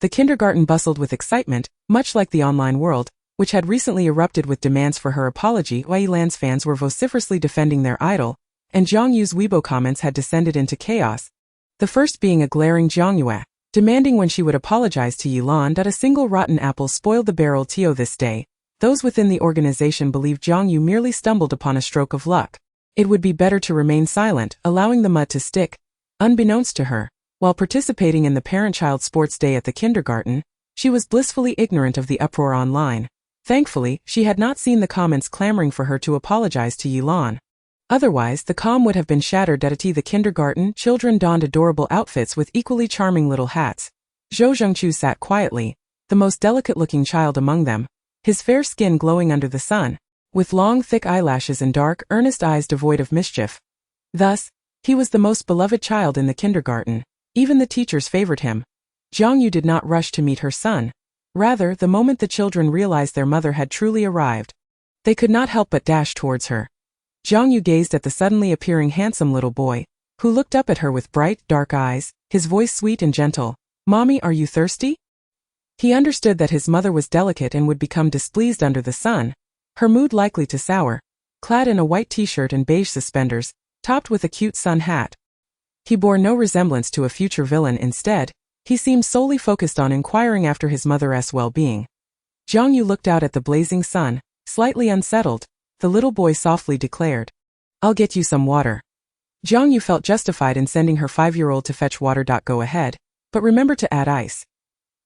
The kindergarten bustled with excitement, much like the online world, which had recently erupted with demands for her apology. Weiland's fans were vociferously defending their idol, and Jiang Yue's Weibo comments had descended into chaos. The first being a glaring Jiang Yue, demanding when she would apologize to Yilan that a single rotten apple spoiled the barrel Tio this day. Those within the organization believed Jiang Yue merely stumbled upon a stroke of luck. It would be better to remain silent, allowing the mud to stick. Unbeknownst to her, while participating in the parent-child sports day at the kindergarten, she was blissfully ignorant of the uproar online. Thankfully, she had not seen the comments clamoring for her to apologize to Yilan. Otherwise, the calm would have been shattered. At the kindergarten, children donned adorable outfits with equally charming little hats. Zhou Zhengqiu sat quietly, the most delicate-looking child among them, his fair skin glowing under the sun, with long, thick eyelashes and dark, earnest eyes devoid of mischief. Thus, he was the most beloved child in the kindergarten. Even the teachers favored him. Jiang Yue did not rush to meet her son. Rather, the moment the children realized their mother had truly arrived, they could not help but dash towards her. Jiang Yue gazed at the suddenly appearing handsome little boy, who looked up at her with bright, dark eyes, his voice sweet and gentle. "Mommy, are you thirsty?" He understood that his mother was delicate and would become displeased under the sun, her mood likely to sour, clad in a white t-shirt and beige suspenders, topped with a cute sun hat. He bore no resemblance to a future villain. Instead, he seemed solely focused on inquiring after his mother's well-being. Jiang Yue looked out at the blazing sun, slightly unsettled. The little boy softly declared, "I'll get you some water." Jiang Yue felt justified in sending her 5-year-old to fetch water. Go ahead, but remember to add ice.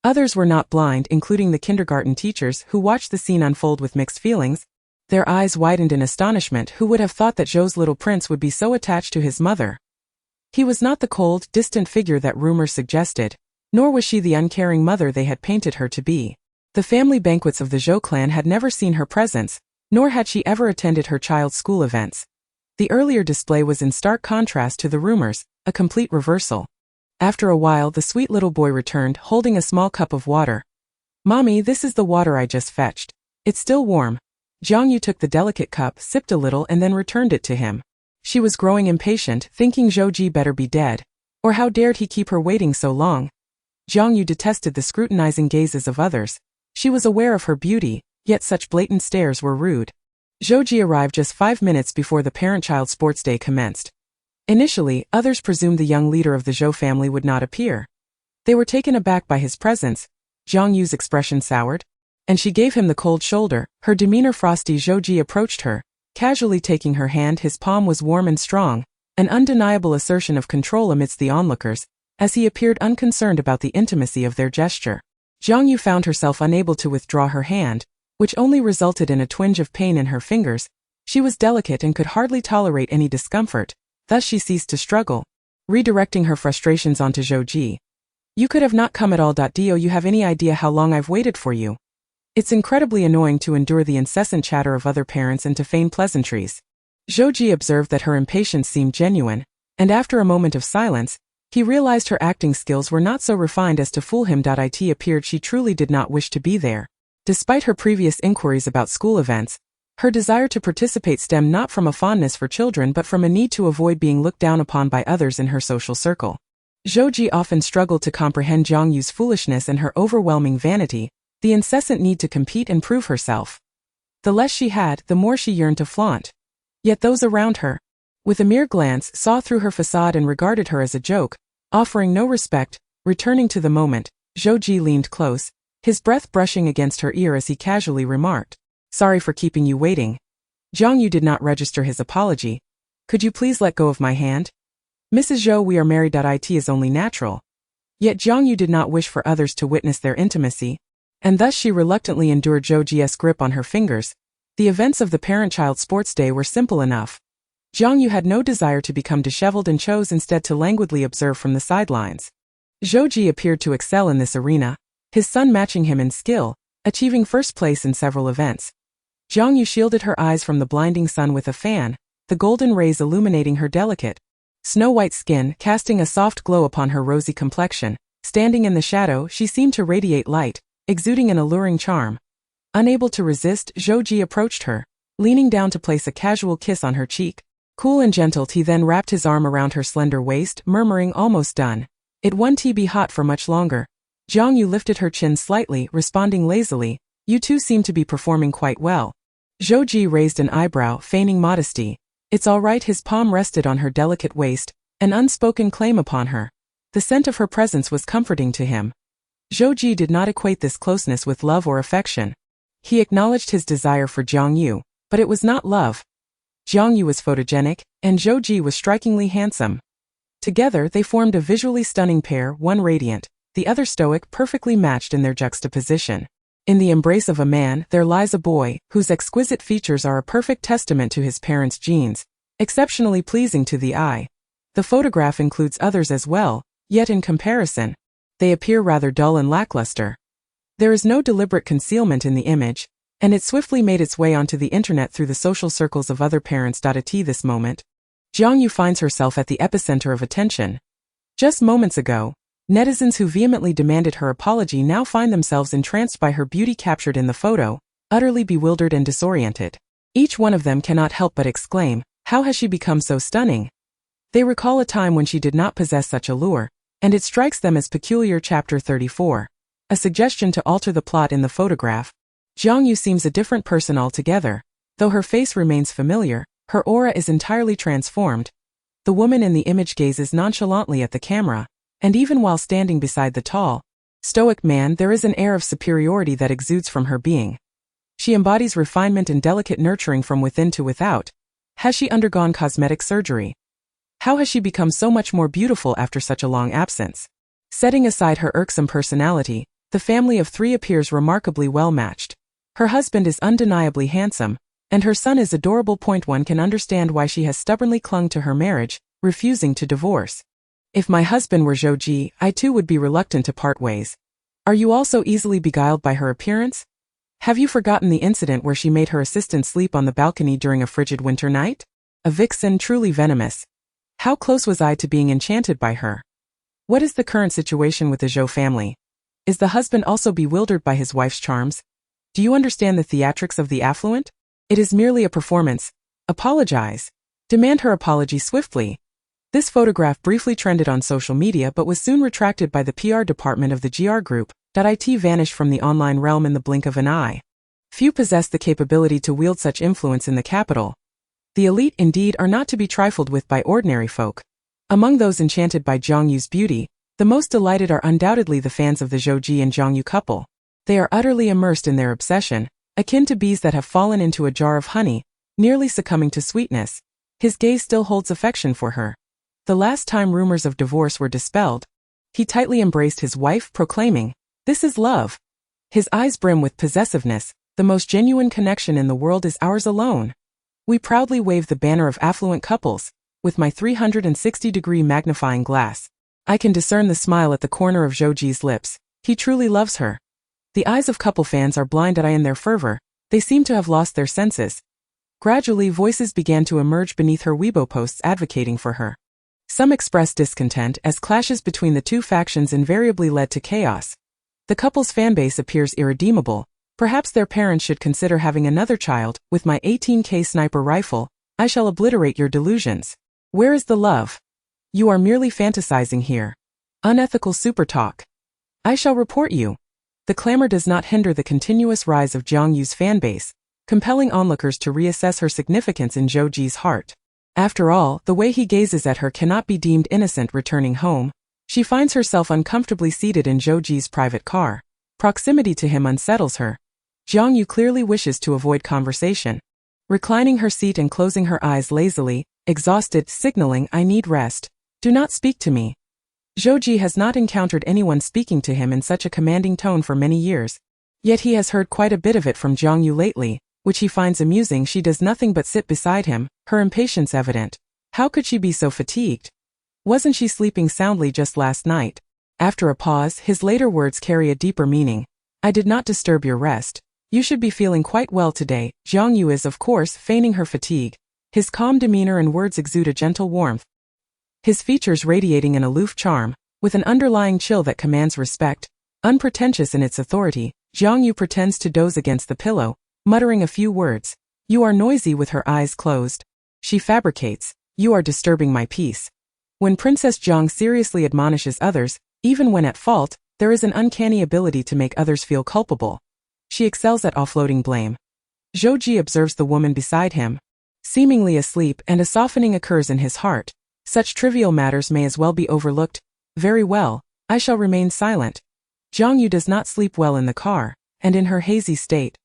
Others were not blind, including the kindergarten teachers who watched the scene unfold with mixed feelings. Their eyes widened in astonishment. Who would have thought that Zhou's little prince would be so attached to his mother? He was not the cold, distant figure that rumors suggested, nor was she the uncaring mother they had painted her to be. The family banquets of the Zhou clan had never seen her presence, nor had she ever attended her child's school events. The earlier display was in stark contrast to the rumors, a complete reversal. After a while, the sweet little boy returned, holding a small cup of water. "Mommy, this is the water I just fetched. It's still warm." Jiang Yue took the delicate cup, sipped a little and then returned it to him. She was growing impatient, thinking Zhou Ji better be dead. Or how dared he keep her waiting so long? Jiang Yue detested the scrutinizing gazes of others. She was aware of her beauty, yet such blatant stares were rude. Zhou Ji arrived just 5 minutes before the parent-child sports day commenced. Initially, others presumed the young leader of the Zhou family would not appear. They were taken aback by his presence. Jiang Yue's expression soured, and she gave him the cold shoulder, her demeanor frosty. Zhou Ji approached her, casually taking her hand. His palm was warm and strong, an undeniable assertion of control amidst the onlookers, as he appeared unconcerned about the intimacy of their gesture. Jiang Yue found herself unable to withdraw her hand, which only resulted in a twinge of pain in her fingers. She was delicate and could hardly tolerate any discomfort, thus she ceased to struggle, redirecting her frustrations onto Zhou Ji. "You could have not come at all. Do you have any idea how long I've waited for you? It's incredibly annoying to endure the incessant chatter of other parents and to feign pleasantries." Zhou Ji observed that her impatience seemed genuine, and after a moment of silence, he realized her acting skills were not so refined as to fool him. It appeared she truly did not wish to be there. Despite her previous inquiries about school events, her desire to participate stemmed not from a fondness for children but from a need to avoid being looked down upon by others in her social circle. Zhou Ji often struggled to comprehend Jiang Yue's foolishness and her overwhelming vanity, the incessant need to compete and prove herself. The less she had, the more she yearned to flaunt. Yet those around her, with a mere glance, saw through her facade and regarded her as a joke, offering no respect. Returning to the moment, Zhou Ji leaned close, his breath brushing against her ear as he casually remarked, "Sorry for keeping you waiting." Jiang Yue did not register his apology. "Could you please let go of my hand? Mrs. Zhou, we are married. It is only natural." Yet Jiang Yue did not wish for others to witness their intimacy, and thus she reluctantly endured Zhou Ji's grip on her fingers. The events of the parent-child sports day were simple enough. Jiang Yue had no desire to become disheveled and chose instead to languidly observe from the sidelines. Zhou Ji appeared to excel in this arena, his son matching him in skill, achieving first place in several events. Jiang Yue shielded her eyes from the blinding sun with a fan, the golden rays illuminating her delicate, snow-white skin, casting a soft glow upon her rosy complexion. Standing in the shadow, she seemed to radiate light, exuding an alluring charm. Unable to resist, Zhou Ji approached her, leaning down to place a casual kiss on her cheek. Cool and gentle, he then wrapped his arm around her slender waist, murmuring, "Almost done. It won't be hot for much longer." Jiang Yue lifted her chin slightly, responding lazily, "You two seem to be performing quite well." Zhou Ji raised an eyebrow, feigning modesty. "It's all right." His palm rested on her delicate waist, an unspoken claim upon her. The scent of her presence was comforting to him. Zhou Ji did not equate this closeness with love or affection. He acknowledged his desire for Jiang Yue, but it was not love. Jiang Yue was photogenic, and Zhou Ji was strikingly handsome. Together they formed a visually stunning pair, one radiant, the other stoic, perfectly matched in their juxtaposition. In the embrace of a man, there lies a boy, whose exquisite features are a perfect testament to his parents' genes, exceptionally pleasing to the eye. The photograph includes others as well, yet in comparison, they appear rather dull and lackluster. There is no deliberate concealment in the image, and it swiftly made its way onto the internet through the social circles of other parents. At this moment, Jiang Yue finds herself at the epicenter of attention. Just moments ago, netizens who vehemently demanded her apology now find themselves entranced by her beauty captured in the photo, utterly bewildered and disoriented. Each one of them cannot help but exclaim, "How has she become so stunning?" They recall a time when she did not possess such allure, and it strikes them as peculiar. Chapter 34. A suggestion to alter the plot in the photograph. Jiang Yue seems a different person altogether. Though her face remains familiar, her aura is entirely transformed. The woman in the image gazes nonchalantly at the camera, and even while standing beside the tall, stoic man, there is an air of superiority that exudes from her being. She embodies refinement and delicate nurturing from within to without. Has she undergone cosmetic surgery? How has she become so much more beautiful after such a long absence? Setting aside her irksome personality, the family of three appears remarkably well matched. Her husband is undeniably handsome, and her son is adorable. One can understand why she has stubbornly clung to her marriage, refusing to divorce. If my husband were Zhou Ji, I too would be reluctant to part ways. Are you also easily beguiled by her appearance? Have you forgotten the incident where she made her assistant sleep on the balcony during a frigid winter night? A vixen truly venomous. How close was I to being enchanted by her? What is the current situation with the Zhou family? Is the husband also bewildered by his wife's charms? Do you understand the theatrics of the affluent? It is merely a performance. Apologize. Demand her apology swiftly. This photograph briefly trended on social media but was soon retracted by the PR department of the GR Group. It vanished from the online realm in the blink of an eye. Few possess the capability to wield such influence in the capital. The elite indeed are not to be trifled with by ordinary folk. Among those enchanted by Jiang Yue's beauty, the most delighted are undoubtedly the fans of the Zhou Ji and Jiang Yue couple. They are utterly immersed in their obsession, akin to bees that have fallen into a jar of honey, nearly succumbing to sweetness. His gaze still holds affection for her. The last time rumors of divorce were dispelled, he tightly embraced his wife, proclaiming, "This is love." His eyes brim with possessiveness. The most genuine connection in the world is ours alone. We proudly wave the banner of affluent couples. With my 360-degree magnifying glass, I can discern the smile at the corner of Zhou Ji's lips. He truly loves her. The eyes of couple fans are blinded in their fervor. They seem to have lost their senses. Gradually, voices began to emerge beneath her Weibo posts advocating for her. Some expressed discontent as clashes between the two factions invariably led to chaos. The couple's fanbase appears irredeemable. Perhaps their parents should consider having another child. With my 18K sniper rifle, I shall obliterate your delusions. Where is the love? You are merely fantasizing here. Unethical super talk. I shall report you. The clamor does not hinder the continuous rise of Jiang Yue's fanbase, compelling onlookers to reassess her significance in Zhou Ji's heart. After all, the way he gazes at her cannot be deemed innocent. Returning home, she finds herself uncomfortably seated in Zhou Ji's private car. Proximity to him unsettles her. Jiang Yue clearly wishes to avoid conversation. Reclining her seat and closing her eyes lazily, exhausted, signaling, "I need rest. Do not speak to me." Zhou Ji has not encountered anyone speaking to him in such a commanding tone for many years. Yet he has heard quite a bit of it from Jiang Yue lately, which he finds amusing. She does nothing but sit beside him, her impatience evident. How could she be so fatigued? Wasn't she sleeping soundly just last night? After a pause, his later words carry a deeper meaning. "I did not disturb your rest. You should be feeling quite well today." Jiang Yue is, of course, feigning her fatigue. His calm demeanor and words exude a gentle warmth, his features radiating an aloof charm, with an underlying chill that commands respect. Unpretentious in its authority, Jiang Yue pretends to doze against the pillow, muttering a few words. "You are noisy." With her eyes closed, she fabricates, "You are disturbing my peace." When Princess Jiang seriously admonishes others, even when at fault, there is an uncanny ability to make others feel culpable. She excels at offloading blame. Zhou Ji observes the woman beside him, seemingly asleep, and a softening occurs in his heart. Such trivial matters may as well be overlooked. Very well, I shall remain silent. Jiang Yue does not sleep well in the car, and in her hazy state,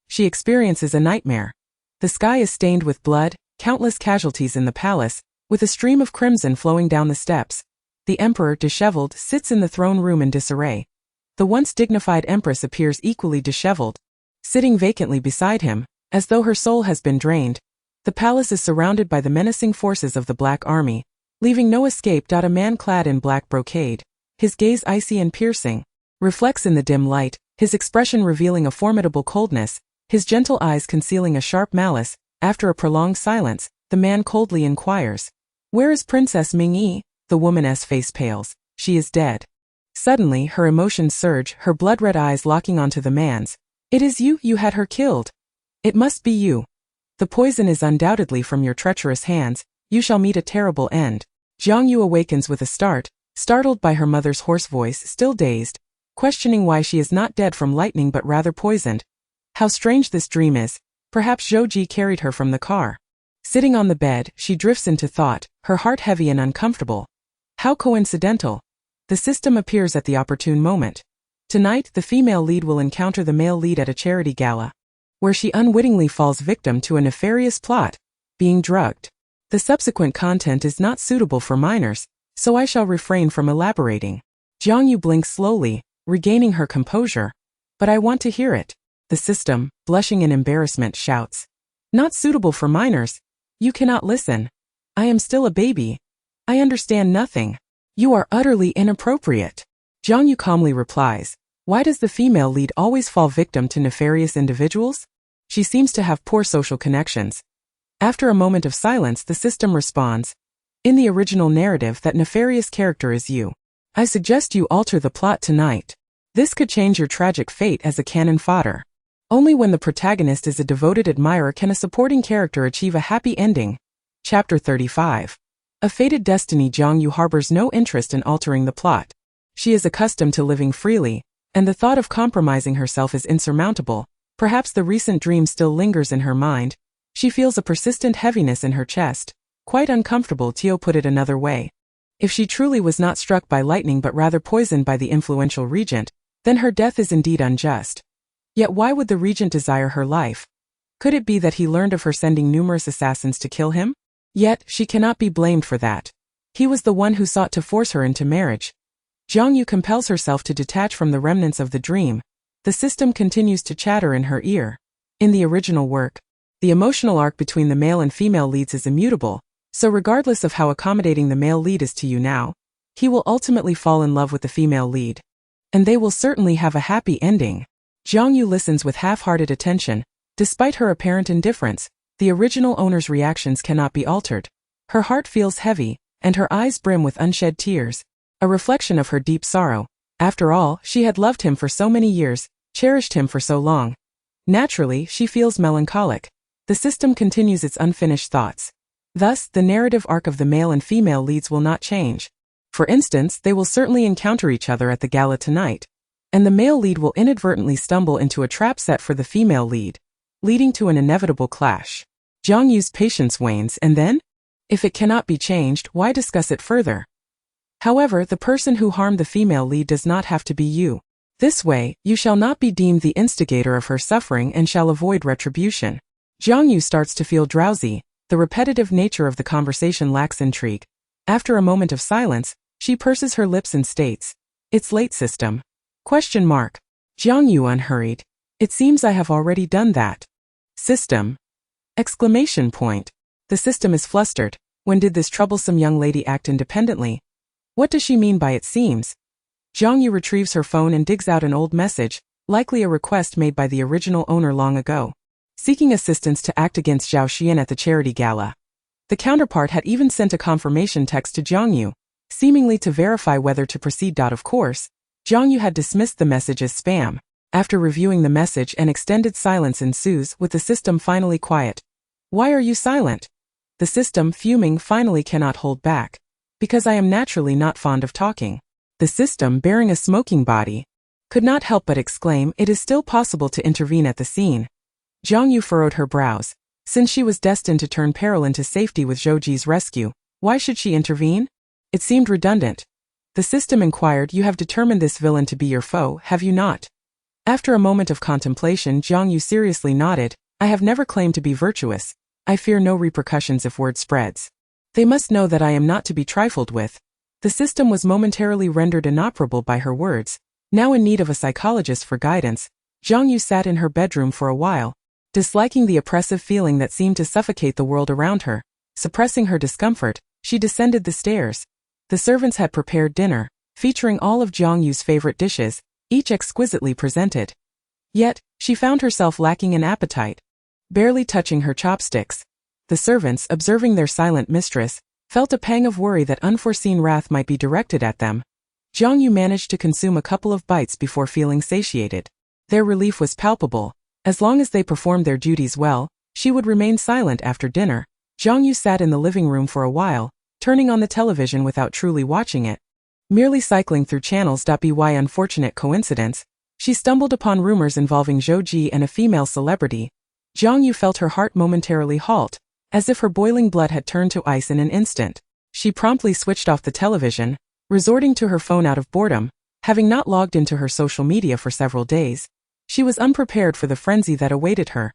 she experiences a nightmare. The sky is stained with blood, countless casualties in the palace, with a stream of crimson flowing down the steps. The emperor, disheveled, sits in the throne room in disarray. The once dignified empress appears equally disheveled, sitting vacantly beside him, as though her soul has been drained. The palace is surrounded by the menacing forces of the Black Army, leaving no escape. A man clad in black brocade, his gaze icy and piercing, reflects in the dim light, his expression revealing a formidable coldness, his gentle eyes concealing a sharp malice. After a prolonged silence, the man coldly inquires, "Where is Princess Ming-yi?" The woman's face pales. She is dead. Suddenly, her emotions surge, her blood-red eyes locking onto the man's. "It is you, you had her killed. It must be you. The poison is undoubtedly from your treacherous hands. You shall meet a terrible end." Jiang Yue awakens with a start, startled by her mother's hoarse voice, still dazed, questioning why she is not dead from lightning but rather poisoned. How strange this dream is. Perhaps Zhou carried her from the car. Sitting on the bed, she drifts into thought, her heart heavy and uncomfortable. How coincidental. The system appears at the opportune moment. Tonight, the female lead will encounter the male lead at a charity gala, where she unwittingly falls victim to a nefarious plot, being drugged. The subsequent content is not suitable for minors, so I shall refrain from elaborating. Jiang Yue blinks slowly, regaining her composure. But I want to hear it. The system, blushing in embarrassment, shouts. Not suitable for minors? You cannot listen. I am still a baby. I understand nothing. You are utterly inappropriate. Jiang Yue calmly replies. Why does the female lead always fall victim to nefarious individuals? She seems to have poor social connections. After a moment of silence, the system responds. In the original narrative, that nefarious character is you. I suggest you alter the plot tonight. This could change your tragic fate as a cannon fodder. Only when the protagonist is a devoted admirer can a supporting character achieve a happy ending. Chapter 35. A fated destiny. Jiang Yue harbors no interest in altering the plot. She is accustomed to living freely, and the thought of compromising herself is insurmountable. Perhaps the recent dream still lingers in her mind. She feels a persistent heaviness in her chest. Quite uncomfortable. Tio put it another way. If she truly was not struck by lightning but rather poisoned by the influential regent, then her death is indeed unjust. Yet why would the regent desire her life? Could it be that he learned of her sending numerous assassins to kill him? Yet, she cannot be blamed for that. He was the one who sought to force her into marriage. Jiang Yue compels herself to detach from the remnants of the dream. The system continues to chatter in her ear. In the original work, the emotional arc between the male and female leads is immutable, so regardless of how accommodating the male lead is to you now, he will ultimately fall in love with the female lead. And they will certainly have a happy ending. Jiang Yue listens with half-hearted attention. Despite her apparent indifference, the original owner's reactions cannot be altered. Her heart feels heavy, and her eyes brim with unshed tears, a reflection of her deep sorrow. After all, she had loved him for so many years, cherished him for so long. Naturally, she feels melancholic. The system continues its unfinished thoughts. Thus, the narrative arc of the male and female leads will not change. For instance, they will certainly encounter each other at the gala tonight, and the male lead will inadvertently stumble into a trap set for the female lead, leading to an inevitable clash. Jiang Yue's patience wanes, and then? If it cannot be changed, why discuss it further? However, the person who harmed the female lead does not have to be you. This way, you shall not be deemed the instigator of her suffering and shall avoid retribution. Jiang Yue starts to feel drowsy. The repetitive nature of the conversation lacks intrigue. After a moment of silence, she purses her lips and states, "It's late, system." Jiang Yue unhurried. "It seems I have already done that." System! Exclamation point. The system is flustered. When did this troublesome young lady act independently? What does she mean by "it seems"? Jiang Yue retrieves her phone and digs out an old message, likely a request made by the original owner long ago, seeking assistance to act against Zhao Xian at the charity gala. The counterpart had even sent a confirmation text to Jiang Yue, seemingly to verify whether to proceed. Of course, Jiang Yue had dismissed the message as spam. After reviewing the message, an extended silence ensues, with the system finally quiet. "Why are you silent?" The system, fuming, finally cannot hold back. "Because I am naturally not fond of talking." The system, bearing a smoking body, could not help but exclaim, "It is still possible to intervene at the scene." Jiang Yue furrowed her brows. Since she was destined to turn peril into safety with Zhouji's rescue, why should she intervene? It seemed redundant. The system inquired, "You have determined this villain to be your foe, have you not?" After a moment of contemplation, Jiang Yue seriously nodded. "I have never claimed to be virtuous. I fear no repercussions if word spreads. They must know that I am not to be trifled with." The system was momentarily rendered inoperable by her words. Now in need of a psychologist for guidance, Jiang Yue sat in her bedroom for a while, disliking the oppressive feeling that seemed to suffocate the world around her. Suppressing her discomfort, she descended the stairs. The servants had prepared dinner, featuring all of Jiang Yue's favorite dishes, each exquisitely presented. Yet, she found herself lacking in appetite, barely touching her chopsticks. The servants, observing their silent mistress, felt a pang of worry that unforeseen wrath might be directed at them. Jiang Yue managed to consume a couple of bites before feeling satiated. Their relief was palpable. As long as they performed their duties well, she would remain silent after dinner. Jiang Yue sat in the living room for a while, turning on the television without truly watching it. Merely cycling through channels. By unfortunate coincidence, she stumbled upon rumors involving Zhou Ji and a female celebrity. Jiang Yue felt her heart momentarily halt, as if her boiling blood had turned to ice in an instant. She promptly switched off the television, resorting to her phone out of boredom, having not logged into her social media for several days. She was unprepared for the frenzy that awaited her.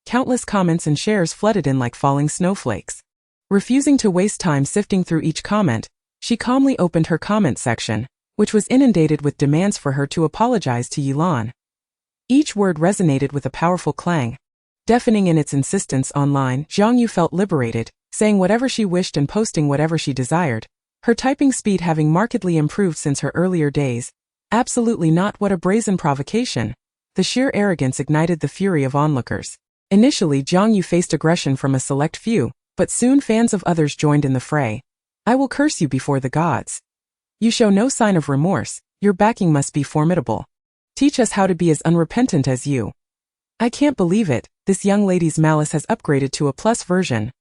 Countless comments and shares flooded in like falling snowflakes. Refusing to waste time sifting through each comment, she calmly opened her comment section, which was inundated with demands for her to apologize to Yilan. Each word resonated with a powerful clang. Deafening in its insistence online, Jiang Yue felt liberated, saying whatever she wished and posting whatever she desired, her typing speed having markedly improved since her earlier days. Absolutely not. What a brazen provocation. The sheer arrogance ignited the fury of onlookers. Initially, Jiang Yue faced aggression from a select few, but soon fans of others joined in the fray. I will curse you before the gods. You show no sign of remorse, your backing must be formidable. Teach us how to be as unrepentant as you. I can't believe it, this young lady's malice has upgraded to a plus version.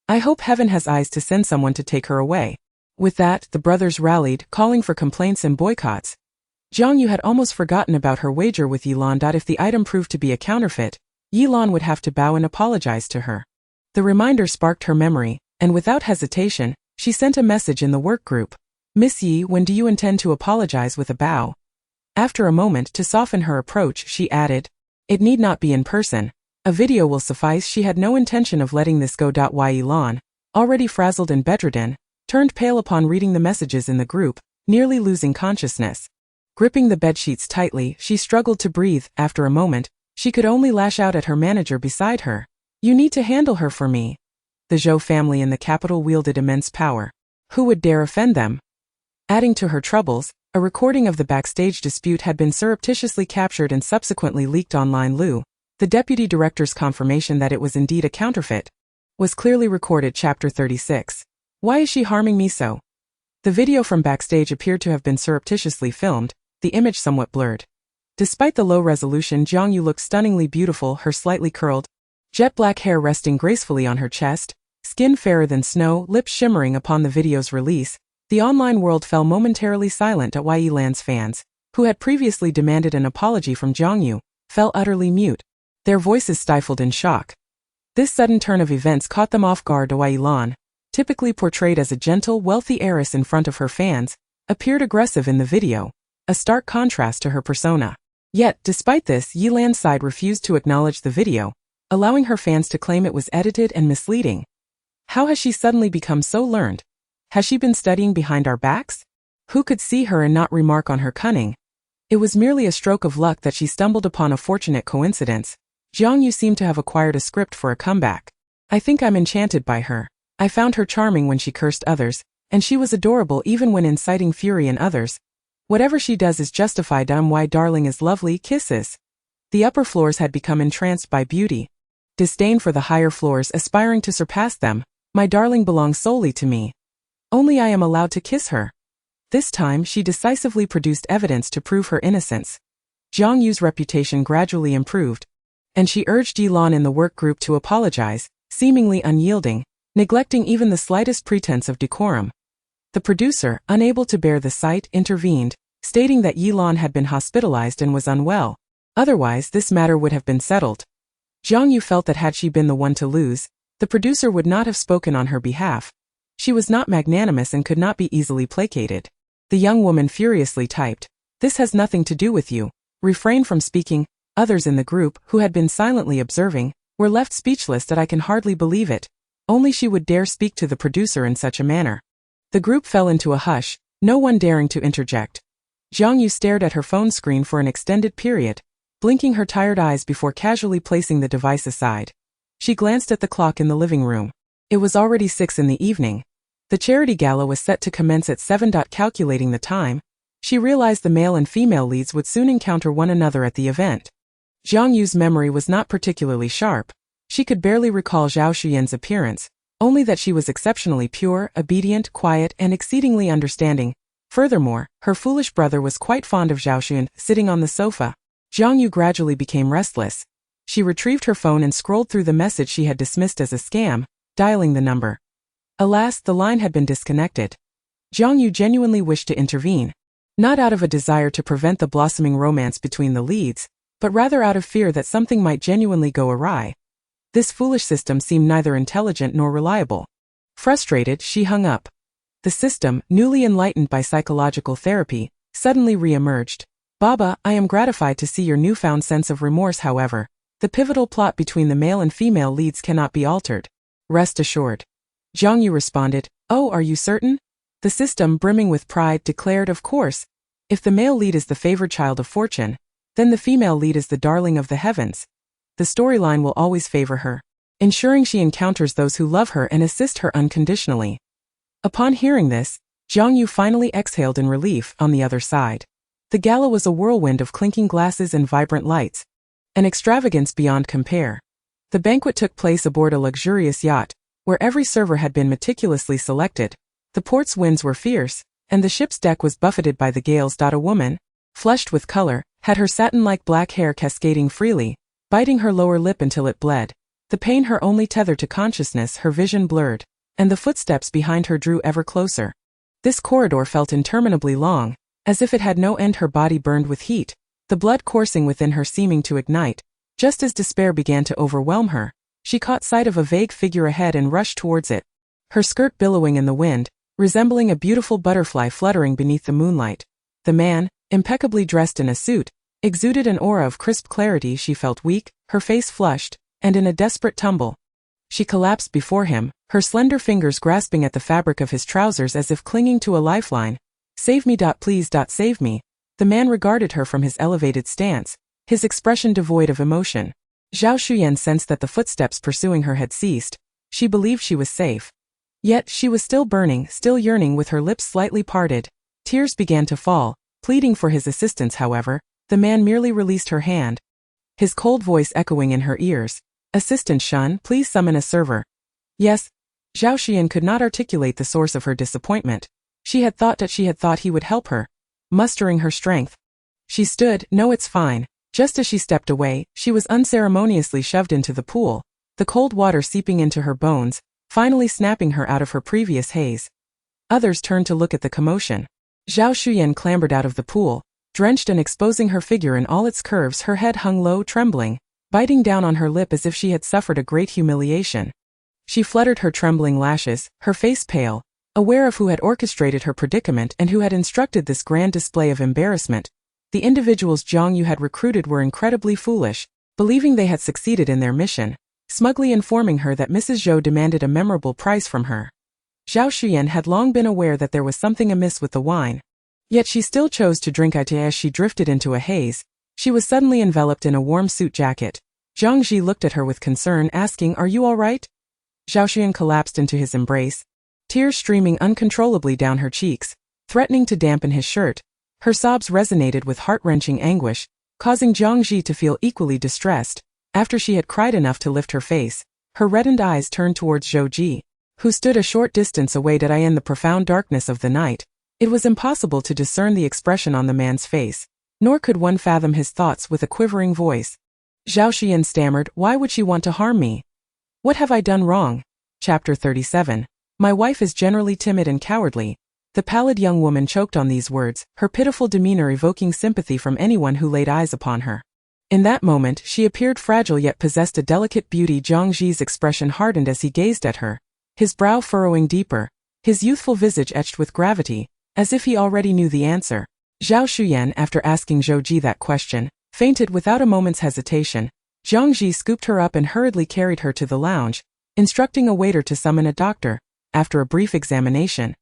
I hope heaven has eyes to send someone to take her away. With that, the brothers rallied, calling for complaints and boycotts. Jiang Yue had almost forgotten about her wager with Yilan. If the item proved to be a counterfeit, Yilan would have to bow and apologize to her. The reminder sparked her memory, and without hesitation, she sent a message in the work group. Miss Yi, when do you intend to apologize? With a bow. After a moment to soften her approach, she added, it need not be in person. A video will suffice. She had no intention of letting this go. Yilan, already frazzled and bedridden, turned pale upon reading the messages in the group, nearly losing consciousness. Gripping the bedsheets tightly, she struggled to breathe. After a moment, she could only lash out at her manager beside her. You need to handle her for me. The Zhou family in the capital wielded immense power. Who would dare offend them? Adding to her troubles, a recording of the backstage dispute had been surreptitiously captured and subsequently leaked online. The deputy director's confirmation that it was indeed a counterfeit was clearly recorded. Chapter 36. Why is she harming me so? The video from backstage appeared to have been surreptitiously filmed, the image somewhat blurred. Despite the low resolution, Jiang Yue looked stunningly beautiful, her slightly curled, jet black hair resting gracefully on her chest, skin fairer than snow, lips shimmering. Upon the video's release, the online world fell momentarily silent. Yilan's fans, who had previously demanded an apology from Jiang Yue, fell utterly mute, their voices stifled in shock. This sudden turn of events caught them off guard. Yilan, typically portrayed as a gentle, wealthy heiress in front of her fans, appeared aggressive in the video, a stark contrast to her persona. Yet, despite this, Yilan's side refused to acknowledge the video, allowing her fans to claim it was edited and misleading. How has she suddenly become so learned? Has she been studying behind our backs? Who could see her and not remark on her cunning? It was merely a stroke of luck that she stumbled upon a fortunate coincidence. Jiang Yue seemed to have acquired a script for a comeback. I think I'm enchanted by her. I found her charming when she cursed others, and she was adorable even when inciting fury in others. Whatever she does is justified. My darling is lovely. Kisses. The upper floors had become entranced by beauty. Disdain for the higher floors, aspiring to surpass them. My darling belongs solely to me. Only I am allowed to kiss her. This time she decisively produced evidence to prove her innocence. Jiang Yue's reputation gradually improved, and she urged Yilan in the work group to apologize, seemingly unyielding, neglecting even the slightest pretense of decorum. The producer, unable to bear the sight, intervened, stating that Yilan had been hospitalized and was unwell. Otherwise, this matter would have been settled. Jiang Yue felt that had she been the one to lose, the producer would not have spoken on her behalf. She was not magnanimous and could not be easily placated. The young woman furiously typed, "This has nothing to do with you. Refrain from speaking." Others in the group, who had been silently observing, were left speechless. That I can hardly believe it. Only she would dare speak to the producer in such a manner. The group fell into a hush, no one daring to interject. Jiang Yue stared at her phone screen for an extended period, blinking her tired eyes before casually placing the device aside. She glanced at the clock in the living room. It was already 6 in the evening. The charity gala was set to commence at 7. Calculating the time, she realized the male and female leads would soon encounter one another at the event. Jiang Yue's memory was not particularly sharp. She could barely recall Zhao Xuyan's appearance, only that she was exceptionally pure, obedient, quiet, and exceedingly understanding. Furthermore, her foolish brother was quite fond of Zhao Xuyan. Sitting on the sofa, Jiang Yue gradually became restless. She retrieved her phone and scrolled through the message she had dismissed as a scam, dialing the number. Alas, the line had been disconnected. Jiang Yue genuinely wished to intervene, not out of a desire to prevent the blossoming romance between the leads, but rather out of fear that something might genuinely go awry. This foolish system seemed neither intelligent nor reliable. Frustrated, she hung up. The system, newly enlightened by psychological therapy, suddenly re-emerged. Baba, I am gratified to see your newfound sense of remorse. However, the pivotal plot between the male and female leads cannot be altered. Rest assured. Jiang Yue responded, Oh, are you certain? The system, brimming with pride, declared, Of course. If the male lead is the favored child of fortune, then the female lead is the darling of the heavens. The storyline will always favor her, ensuring she encounters those who love her and assist her unconditionally. Upon hearing this, Jiang Yue finally exhaled in relief. On the other side, the gala was a whirlwind of clinking glasses and vibrant lights, an extravagance beyond compare. The banquet took place aboard a luxurious yacht, where every server had been meticulously selected. The port's winds were fierce, and the ship's deck was buffeted by the gales. A woman, flushed with color, had her satin-like black hair cascading freely, biting her lower lip until it bled. The pain her only tether to consciousness, her vision blurred, and the footsteps behind her drew ever closer. This corridor felt interminably long, as if it had no end. Her body burned with heat, the blood coursing within her seeming to ignite. Just as despair began to overwhelm her, she caught sight of a vague figure ahead and rushed towards it, her skirt billowing in the wind, resembling a beautiful butterfly fluttering beneath the moonlight. The man, impeccably dressed in a suit, exuded an aura of crisp clarity. She felt weak, her face flushed, and in a desperate tumble, she collapsed before him, her slender fingers grasping at the fabric of his trousers as if clinging to a lifeline. Save me, please, save me. The man regarded her from his elevated stance, his expression devoid of emotion. Zhao Shuyan sensed that the footsteps pursuing her had ceased. She believed she was safe. Yet she was still burning, still yearning. With her lips slightly parted, tears began to fall, pleading for his assistance. However, the man merely released her hand, his cold voice echoing in her ears. Assistant Shun, please summon a server. Yes. Zhao Shuyan could not articulate the source of her disappointment. She had thought he would help her. Mustering her strength, she stood. No, it's fine. Just as she stepped away, she was unceremoniously shoved into the pool, the cold water seeping into her bones, finally snapping her out of her previous haze. Others turned to look at the commotion. Zhao Shuyan clambered out of the pool, drenched and exposing her figure in all its curves. Her head hung low, trembling, biting down on her lip as if she had suffered a great humiliation. She fluttered her trembling lashes, her face pale, aware of who had orchestrated her predicament and who had instructed this grand display of embarrassment. The individuals Jiang Yue had recruited were incredibly foolish, believing they had succeeded in their mission, smugly informing her that Mrs. Zhou demanded a memorable price from her. Zhao Shuyan had long been aware that there was something amiss with the wine, yet she still chose to drink it. As she drifted into a haze, she was suddenly enveloped in a warm suit jacket. Zhang Ji looked at her with concern, asking, Are you all right? Zhao Shuyan collapsed into his embrace, tears streaming uncontrollably down her cheeks, threatening to dampen his shirt. Her sobs resonated with heart-wrenching anguish, causing Jiang Ji to feel equally distressed. After she had cried enough to lift her face, her reddened eyes turned towards Zhou Ji, who stood a short distance away. In the profound darkness of the night, it was impossible to discern the expression on the man's face, nor could one fathom his thoughts. With a quivering voice, Zhao Xian stammered, Why would she want to harm me? What have I done wrong? Chapter 37. My wife is generally timid and cowardly. The pallid young woman choked on these words, her pitiful demeanor evoking sympathy from anyone who laid eyes upon her. In that moment, she appeared fragile yet possessed a delicate beauty. Jiang Ji's expression hardened as he gazed at her, his brow furrowing deeper, his youthful visage etched with gravity, as if he already knew the answer. Zhao Shuyan, after asking Zhou Ji that question, fainted without a moment's hesitation. Jiang Ji scooped her up and hurriedly carried her to the lounge, instructing a waiter to summon a doctor. After a brief examination,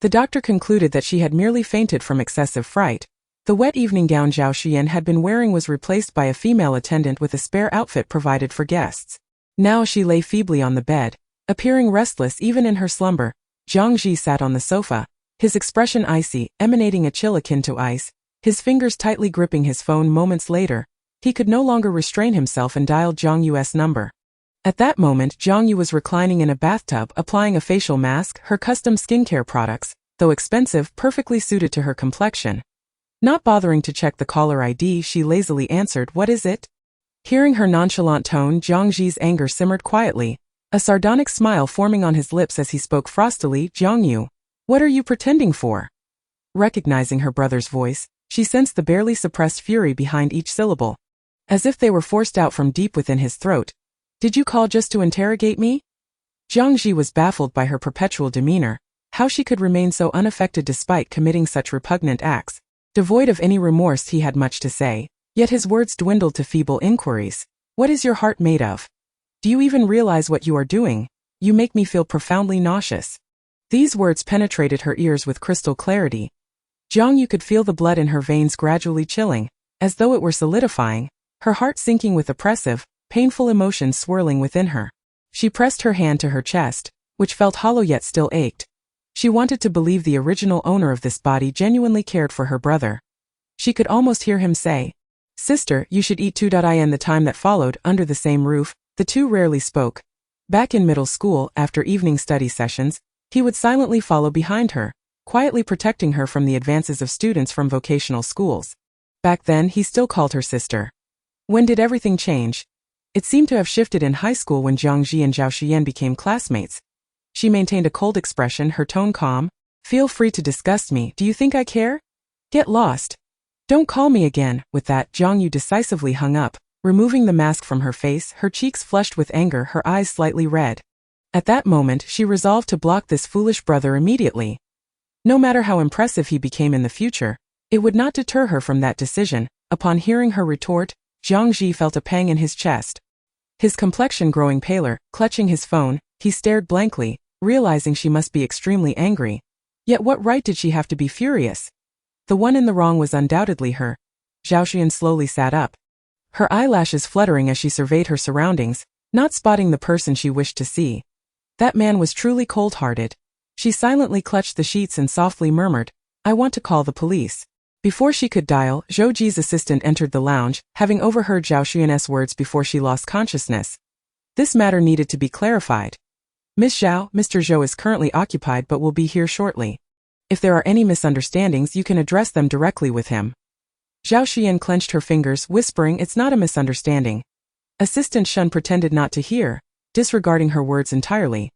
the doctor concluded that she had merely fainted from excessive fright. The wet evening gown Zhao Shuyan had been wearing was replaced by a female attendant with a spare outfit provided for guests. Now she lay feebly on the bed, appearing restless even in her slumber. Jiang Ji sat on the sofa, his expression icy, emanating a chill akin to ice, his fingers tightly gripping his phone. Moments later, he could no longer restrain himself and dialed Jiang Yue's number. At that moment, Jiang Yue was reclining in a bathtub, applying a facial mask. Her custom skincare products, though expensive, perfectly suited to her complexion. Not bothering to check the caller ID, she lazily answered, What is it? Hearing her nonchalant tone, Jiang Ji's anger simmered quietly, a sardonic smile forming on his lips as he spoke frostily. Jiang Yue, what are you pretending for? Recognizing her brother's voice, she sensed the barely suppressed fury behind each syllable, as if they were forced out from deep within his throat. Did you call just to interrogate me? Jiang Ji was baffled by her perpetual demeanor, how she could remain so unaffected despite committing such repugnant acts. Devoid of any remorse, he had much to say, yet his words dwindled to feeble inquiries. What is your heart made of? Do you even realize what you are doing? You make me feel profoundly nauseous. These words penetrated her ears with crystal clarity. Jiang Yue could feel the blood in her veins gradually chilling, as though it were solidifying, her heart sinking with oppressive, painful emotions swirling within her. She pressed her hand to her chest, which felt hollow yet still ached. She wanted to believe the original owner of this body genuinely cared for her brother. She could almost hear him say, "Sister, you should eat too." In the time that followed, under the same roof, the two rarely spoke. Back in middle school, after evening study sessions, he would silently follow behind her, quietly protecting her from the advances of students from vocational schools. Back then, he still called her sister. When did everything change? It seemed to have shifted in high school when Jiang Ji and Zhao Xuyan became classmates. She maintained a cold expression, her tone calm. Feel free to disgust me. Do you think I care? Get lost. Don't call me again. With that, Jiang Yue decisively hung up, removing the mask from her face, her cheeks flushed with anger, her eyes slightly red. At that moment, she resolved to block this foolish brother immediately. No matter how impressive he became in the future, it would not deter her from that decision. Upon hearing her retort, Jiang Ji felt a pang in his chest. His complexion growing paler, clutching his phone, he stared blankly, realizing she must be extremely angry. Yet what right did she have to be furious? The one in the wrong was undoubtedly her. Zhao Xuyan slowly sat up, her eyelashes fluttering as she surveyed her surroundings, not spotting the person she wished to see. That man was truly cold-hearted. She silently clutched the sheets and softly murmured, "I want to call the police." Before she could dial, Zhou Ji's assistant entered the lounge, having overheard Zhao Xuyan's words before she lost consciousness. This matter needed to be clarified. "Miss Zhao, Mr. Zhou is currently occupied but will be here shortly. If there are any misunderstandings, you can address them directly with him." Zhao Xuyan clenched her fingers, whispering, "It's not a misunderstanding." Assistant Shun pretended not to hear, disregarding her words entirely.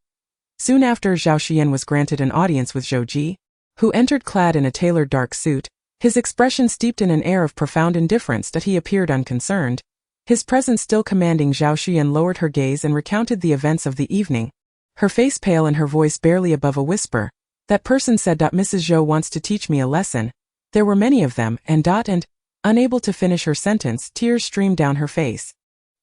Soon after, Zhao Xuyan was granted an audience with Zhou Ji, who entered clad in a tailored dark suit, his expression steeped in an air of profound indifference that he appeared unconcerned. His presence still commanding, Zhao Xuyan lowered her gaze and recounted the events of the evening, her face pale and her voice barely above a whisper. "That person said, Mrs. Zhou wants to teach me a lesson. There were many of them, and unable to finish her sentence, tears streamed down her face."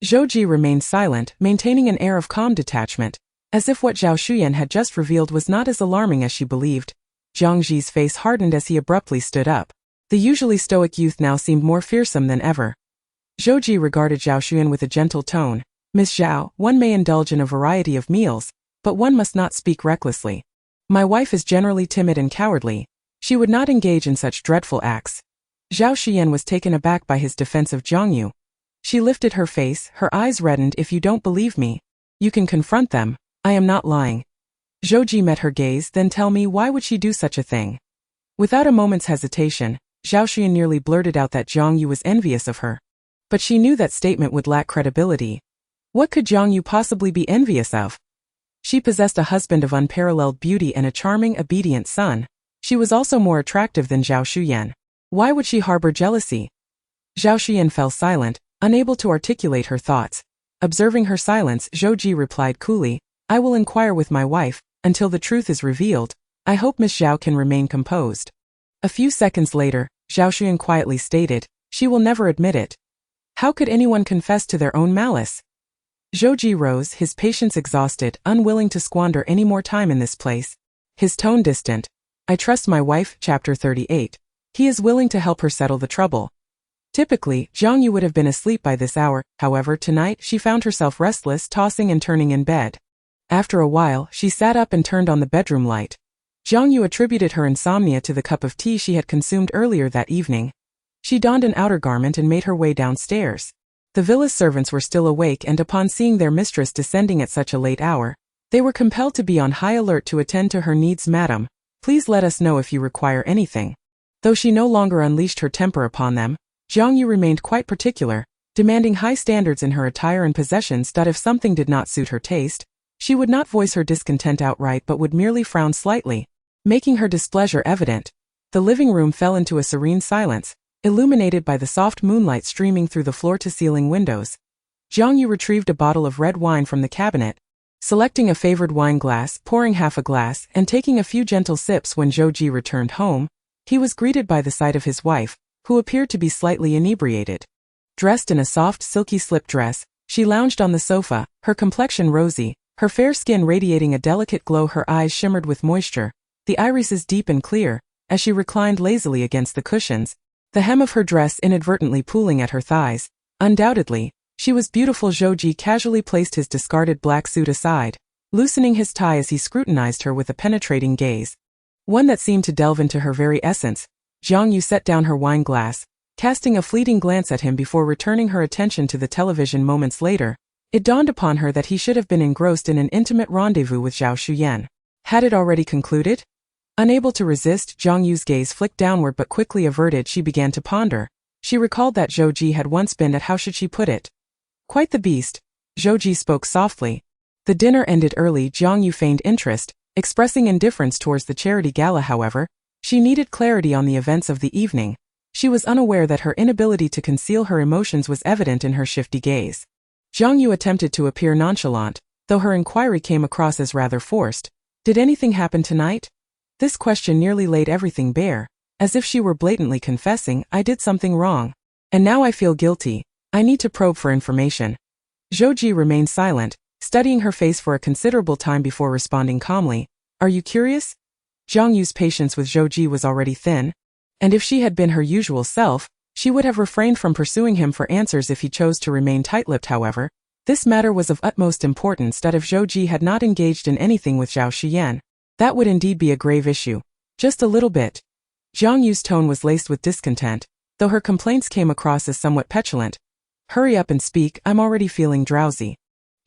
Zhou Ji remained silent, maintaining an air of calm detachment, as if what Zhao Xuyan had just revealed was not as alarming as she believed. Jiang Ji's face hardened as he abruptly stood up. The usually stoic youth now seemed more fearsome than ever. Zhou Ji regarded Zhao Xuyan with a gentle tone. "Miss Zhao, one may indulge in a variety of meals, but one must not speak recklessly. My wife is generally timid and cowardly. She would not engage in such dreadful acts." Zhao Xuyan was taken aback by his defense of Jiang Yue. She lifted her face, her eyes reddened. "If you don't believe me, you can confront them. I am not lying." Zhou Ji met her gaze. "Then tell me, why would she do such a thing?" Without a moment's hesitation, Zhao Xuyan nearly blurted out that Jiang Yue was envious of her. But she knew that statement would lack credibility. What could Jiang Yue possibly be envious of? She possessed a husband of unparalleled beauty and a charming, obedient son. She was also more attractive than Zhao Xuyan. Why would she harbor jealousy? Zhao Xuyan fell silent, unable to articulate her thoughts. Observing her silence, Zhou Ji replied coolly, "I will inquire with my wife. Until the truth is revealed, I hope Miss Zhao can remain composed." A few seconds later, Zhao Xuyan quietly stated, "She will never admit it." How could anyone confess to their own malice? Zhou Ji rose, his patience exhausted, unwilling to squander any more time in this place. His tone distant. "I trust my wife." Chapter 38. He is willing to help her settle the trouble. Typically, Jiang Yue would have been asleep by this hour. However, tonight she found herself restless, tossing and turning in bed. After a while, she sat up and turned on the bedroom light. Jiang Yue attributed her insomnia to the cup of tea she had consumed earlier that evening. She donned an outer garment and made her way downstairs. The villa's servants were still awake, and upon seeing their mistress descending at such a late hour, they were compelled to be on high alert to attend to her needs. "Madam, please let us know if you require anything." Though she no longer unleashed her temper upon them, Jiang Yue remained quite particular, demanding high standards in her attire and possessions. If something did not suit her taste, She would not voice her discontent outright but would merely frown slightly, making her displeasure evident. The living room fell into a serene silence, illuminated by the soft moonlight streaming through the floor-to-ceiling windows. Jiang Yue retrieved a bottle of red wine from the cabinet, selecting a favored wine glass, pouring half a glass, and taking a few gentle sips. When Zhou Ji returned home, he was greeted by the sight of his wife, who appeared to be slightly inebriated. Dressed in a soft, silky slip dress, she lounged on the sofa, her complexion rosy, her fair skin radiating a delicate glow. Her eyes shimmered with moisture, the irises deep and clear, as she reclined lazily against the cushions, the hem of her dress inadvertently pooling at her thighs. Undoubtedly, she was beautiful. Zhou Ji casually placed his discarded black suit aside, loosening his tie as he scrutinized her with a penetrating gaze, one that seemed to delve into her very essence. Jiang Yue set down her wine glass, casting a fleeting glance at him before returning her attention to the television. Moments later, it dawned upon her that he should have been engrossed in an intimate rendezvous with Zhao Shuyan. Had it already concluded? Unable to resist, Jiang Yue's gaze flicked downward but quickly averted. She began to ponder. She recalled that Zhou Ji had once been, how should she put it? Quite the beast. Zhou Ji spoke softly. The dinner ended early. Jiang Yue feigned interest, expressing indifference towards the charity gala. However, she needed clarity on the events of the evening. She was unaware that her inability to conceal her emotions was evident in her shifty gaze. Jiang Yue attempted to appear nonchalant, though her inquiry came across as rather forced. Did anything happen tonight? This question nearly laid everything bare, as if she were blatantly confessing, I did something wrong. And now I feel guilty. I need to probe for information. Zhou Ji remained silent, studying her face for a considerable time before responding calmly. Are you curious? Jiang Yue's patience with Zhou Ji was already thin, and if she had been her usual self, she would have refrained from pursuing him for answers if he chose to remain tight-lipped. However, this matter was of utmost importance. That if Zhou Ji had not engaged in anything with Zhao Xuyan, that would indeed be a grave issue. Just a little bit. Jiang Yue's tone was laced with discontent, though her complaints came across as somewhat petulant. Hurry up and speak, I'm already feeling drowsy.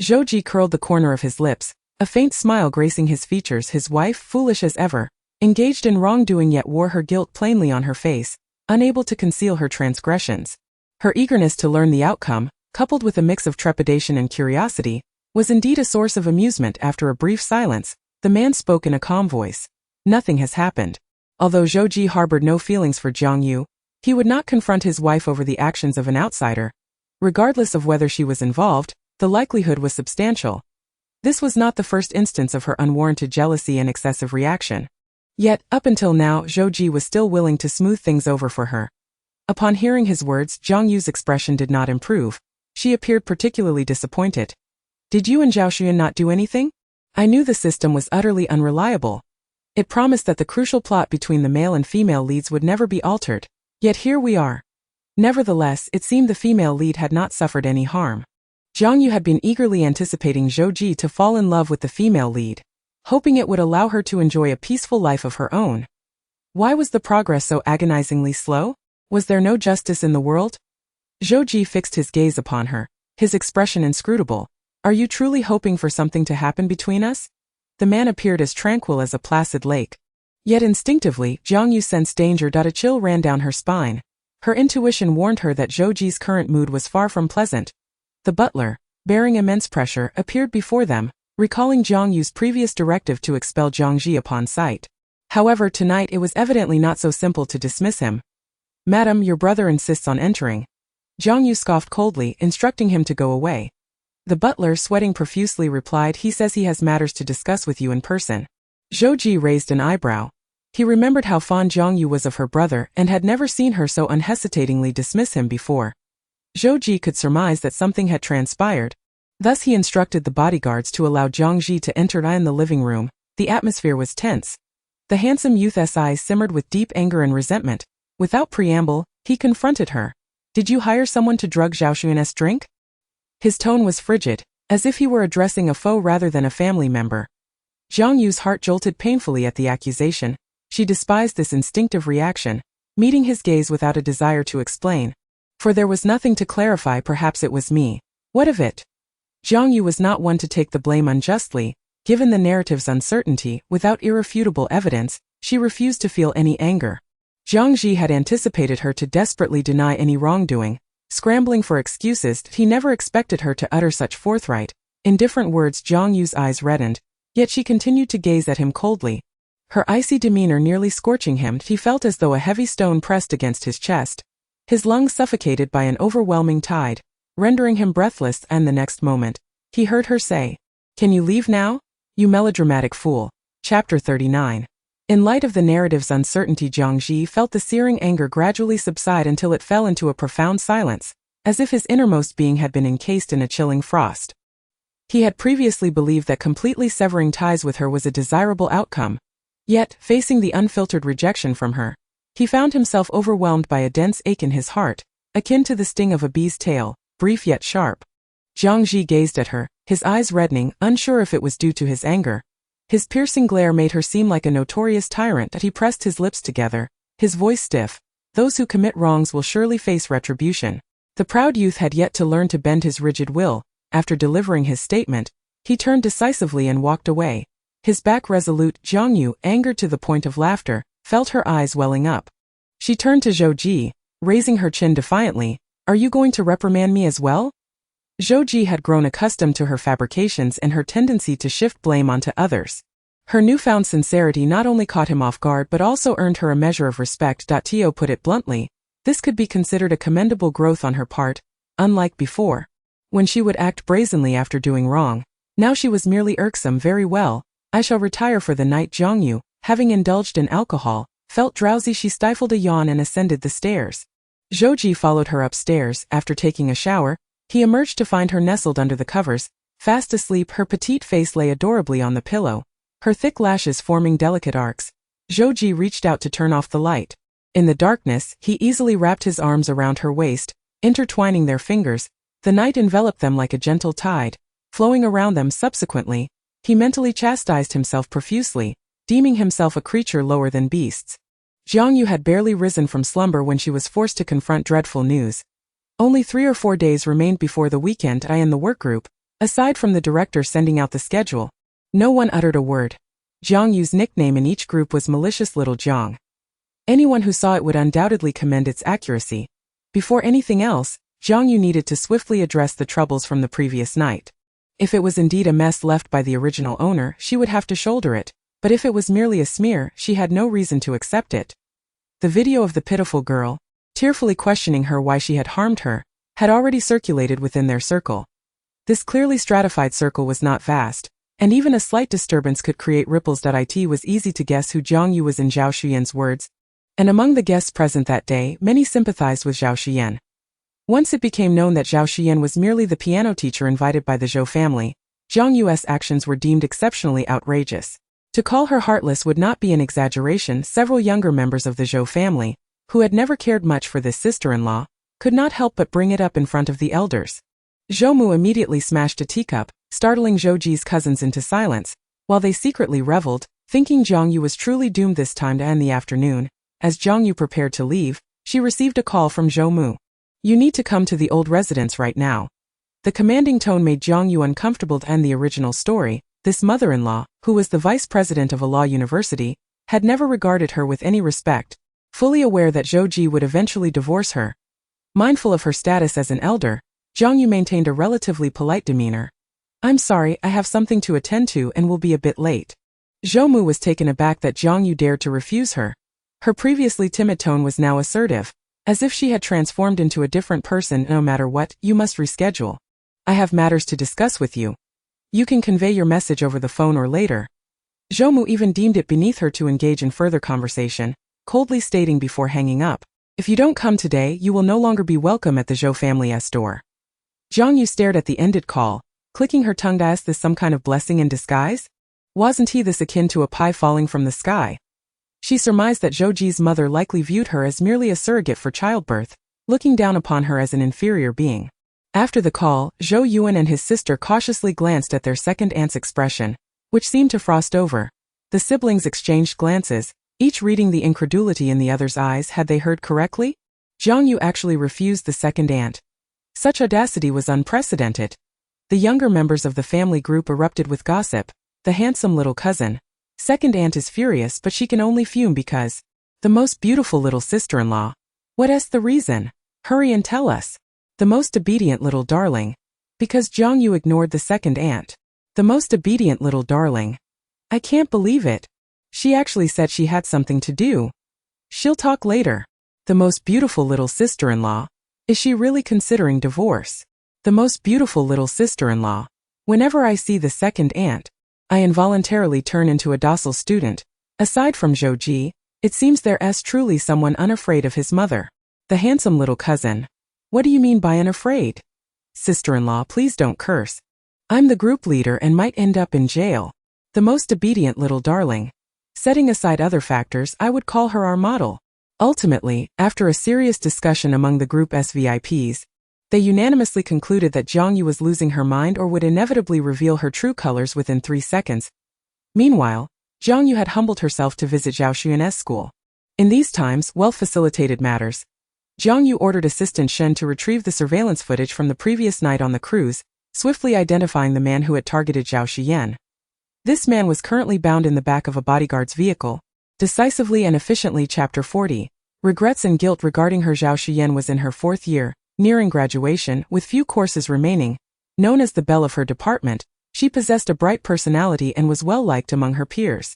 Zhou Ji curled the corner of his lips, a faint smile gracing his features. His wife, foolish as ever, engaged in wrongdoing yet wore her guilt plainly on her face, unable to conceal her transgressions. Her eagerness to learn the outcome, coupled with a mix of trepidation and curiosity, was indeed a source of amusement. After a brief silence, the man spoke in a calm voice. Nothing has happened. Although Zhou Ji harbored no feelings for Jiang Yue, he would not confront his wife over the actions of an outsider. Regardless of whether she was involved, the likelihood was substantial. This was not the first instance of her unwarranted jealousy and excessive reaction. Yet, up until now, Zhou Ji was still willing to smooth things over for her. Upon hearing his words, Jiang Yue's expression did not improve. She appeared particularly disappointed. Did you and Zhao Xuyan not do anything? I knew the system was utterly unreliable. It promised that the crucial plot between the male and female leads would never be altered. Yet here we are. Nevertheless, it seemed the female lead had not suffered any harm. Jiang Yue had been eagerly anticipating Zhou Ji to fall in love with the female lead, hoping it would allow her to enjoy a peaceful life of her own. Why was the progress so agonizingly slow? Was there no justice in the world? Zhou Ji fixed his gaze upon her, his expression inscrutable. Are you truly hoping for something to happen between us? The man appeared as tranquil as a placid lake. Yet instinctively, Jiang Yue sensed danger. A chill ran down her spine. Her intuition warned her that Zhou Ji's current mood was far from pleasant. The butler, bearing immense pressure, appeared before them, recalling Jiang Yue's previous directive to expel Jiang Ji upon sight. However, tonight it was evidently not so simple to dismiss him. Madam, your brother insists on entering. Jiang Yue scoffed coldly, instructing him to go away. The butler, sweating profusely, replied, he says he has matters to discuss with you in person. Zhou Ji raised an eyebrow. He remembered how fond Jiang Yue was of her brother and had never seen her so unhesitatingly dismiss him before. Zhou Ji could surmise that something had transpired. Thus he instructed the bodyguards to allow Jiang Ji to enter. In the living room, the atmosphere was tense. The handsome youth's eyes simmered with deep anger and resentment. Without preamble, he confronted her. Did you hire someone to drug Zhao Xuan's drink? His tone was frigid, as if he were addressing a foe rather than a family member. Jiang Yue's heart jolted painfully at the accusation. She despised this instinctive reaction, meeting his gaze without a desire to explain. For there was nothing to clarify. Perhaps it was me. What of it? Jiang Yue was not one to take the blame unjustly. Given the narrative's uncertainty, without irrefutable evidence, she refused to feel any anger. Jiang Ji had anticipated her to desperately deny any wrongdoing. Scrambling for excuses, he never expected her to utter such forthright, In different words, Jiang Yue's eyes reddened, yet she continued to gaze at him coldly. Her icy demeanor nearly scorching him, he felt as though a heavy stone pressed against his chest. His lungs suffocated by an overwhelming tide, rendering him breathless, and the next moment, he heard her say, "Can you leave now? You melodramatic fool." Chapter 39. In light of the narrative's uncertainty, Jiang Ji felt the searing anger gradually subside until it fell into a profound silence, as if his innermost being had been encased in a chilling frost. He had previously believed that completely severing ties with her was a desirable outcome. Yet, facing the unfiltered rejection from her, he found himself overwhelmed by a dense ache in his heart, akin to the sting of a bee's tail, brief yet sharp. Jiang Ji gazed at her, his eyes reddening, unsure if it was due to his anger. His piercing glare made her seem like a notorious tyrant. He pressed his lips together, his voice stiff. Those who commit wrongs will surely face retribution. The proud youth had yet to learn to bend his rigid will. After delivering his statement, he turned decisively and walked away. His back resolute. Jiang Yue, angered to the point of laughter, felt her eyes welling up. She turned to Zhou Ji, raising her chin defiantly. "Are you going to reprimand me as well?" Zhou Ji had grown accustomed to her fabrications and her tendency to shift blame onto others. Her newfound sincerity not only caught him off guard but also earned her a measure of respect. Tio put it bluntly, this could be considered a commendable growth on her part, unlike before, when she would act brazenly after doing wrong. Now she was merely irksome. "Very well, I shall retire for the night." Jiang Yue, having indulged in alcohol, felt drowsy. She stifled a yawn and ascended the stairs. Zhou Ji followed her upstairs. After taking a shower, he emerged to find her nestled under the covers, fast asleep. Her petite face lay adorably on the pillow, her thick lashes forming delicate arcs. Zhou Ji reached out to turn off the light. In the darkness, he easily wrapped his arms around her waist, intertwining their fingers. The night enveloped them like a gentle tide, flowing around them. Subsequently, he mentally chastised himself profusely, deeming himself a creature lower than beasts. Jiang Yue had barely risen from slumber when she was forced to confront dreadful news. Only 3 or 4 days remained before the weekend. In the workgroup, aside from the director sending out the schedule, no one uttered a word. Jiang Yue's nickname in each group was Malicious Little Jiang. Anyone who saw it would undoubtedly commend its accuracy. Before anything else, Jiang Yue needed to swiftly address the troubles from the previous night. If it was indeed a mess left by the original owner, she would have to shoulder it, but if it was merely a smear, she had no reason to accept it. The video of the pitiful girl, tearfully questioning her why she had harmed her, had already circulated within their circle. This clearly stratified circle was not vast, and even a slight disturbance could create ripples. It was easy to guess who Jiang Yue was in Zhao Xuyan's words, and among the guests present that day, many sympathized with Zhao Xuyan. Once it became known that Zhao Xuyan was merely the piano teacher invited by the Zhou family, Jiang Yue's actions were deemed exceptionally outrageous. To call her heartless would not be an exaggeration. Several younger members of the Zhou family, who had never cared much for this sister-in-law, could not help but bring it up in front of the elders. Zhou Mu immediately smashed a teacup, startling Zhou Ji's cousins into silence, while they secretly reveled, thinking Jiang Yue was truly doomed this time. To end the afternoon, as Jiang Yue prepared to leave, she received a call from Zhou Mu. "You need to come to the old residence right now." The commanding tone made Jiang Yue uncomfortable. To end the original story, this mother-in-law, who was the vice president of a law university, had never regarded her with any respect, fully aware that Zhou Ji would eventually divorce her. Mindful of her status as an elder, Jiang Yue maintained a relatively polite demeanor. "I'm sorry, I have something to attend to and will be a bit late." Zhou Mu was taken aback that Jiang Yue dared to refuse her. Her previously timid tone was now assertive, as if she had transformed into a different person. "No matter what, you must reschedule. I have matters to discuss with you. You can convey your message over the phone or later." Zhou Mu even deemed it beneath her to engage in further conversation, coldly stating before hanging up, "If you don't come today, you will no longer be welcome at the Zhou family's door." Jiang Yue stared at the ended call, clicking her tongue. "Is this some kind of blessing in disguise? Wasn't this akin to a pie falling from the sky?" She surmised that Zhou Ji's mother likely viewed her as merely a surrogate for childbirth, looking down upon her as an inferior being. After the call, Zhou Yuan and his sister cautiously glanced at their second aunt's expression, which seemed to frost over. The siblings exchanged glances, each reading the incredulity in the other's eyes. Had they heard correctly? Jiang Yue actually refused the second aunt. Such audacity was unprecedented. The younger members of the family group erupted with gossip. "The handsome little cousin. Second aunt is furious, but she can only fume because the most beautiful little sister-in-law. What is the reason? Hurry and tell us. The most obedient little darling." Because Jiang Yue ignored the second aunt. The most obedient little darling. I can't believe it. She actually said she had something to do. She'll talk later. The most beautiful little sister-in-law. Is she really considering divorce? The most beautiful little sister-in-law. Whenever I see the second aunt, I involuntarily turn into a docile student. Aside from Zhou Ji, it seems there's truly someone unafraid of his mother. The handsome little cousin. What do you mean by unafraid? Sister-in-law, please don't curse. I'm the group leader and might end up in jail. The most obedient little darling. Setting aside other factors, I would call her our model. Ultimately, after a serious discussion among the group's VIPs, they unanimously concluded that Jiang Yue was losing her mind or would inevitably reveal her true colors within 3 seconds. Meanwhile, Jiang Yue had humbled herself to visit Zhao Xuan's school. In these times, well-facilitated matters. Jiang Yue ordered assistant Shen to retrieve the surveillance footage from the previous night on the cruise, swiftly identifying the man who had targeted Zhao Xuan. This man was currently bound in the back of a bodyguard's vehicle. Decisively and efficiently. Chapter 40. Regrets and guilt regarding her. Zhao Xuan was in her 4th year, nearing graduation, with few courses remaining. Known as the belle of her department, she possessed a bright personality and was well-liked among her peers.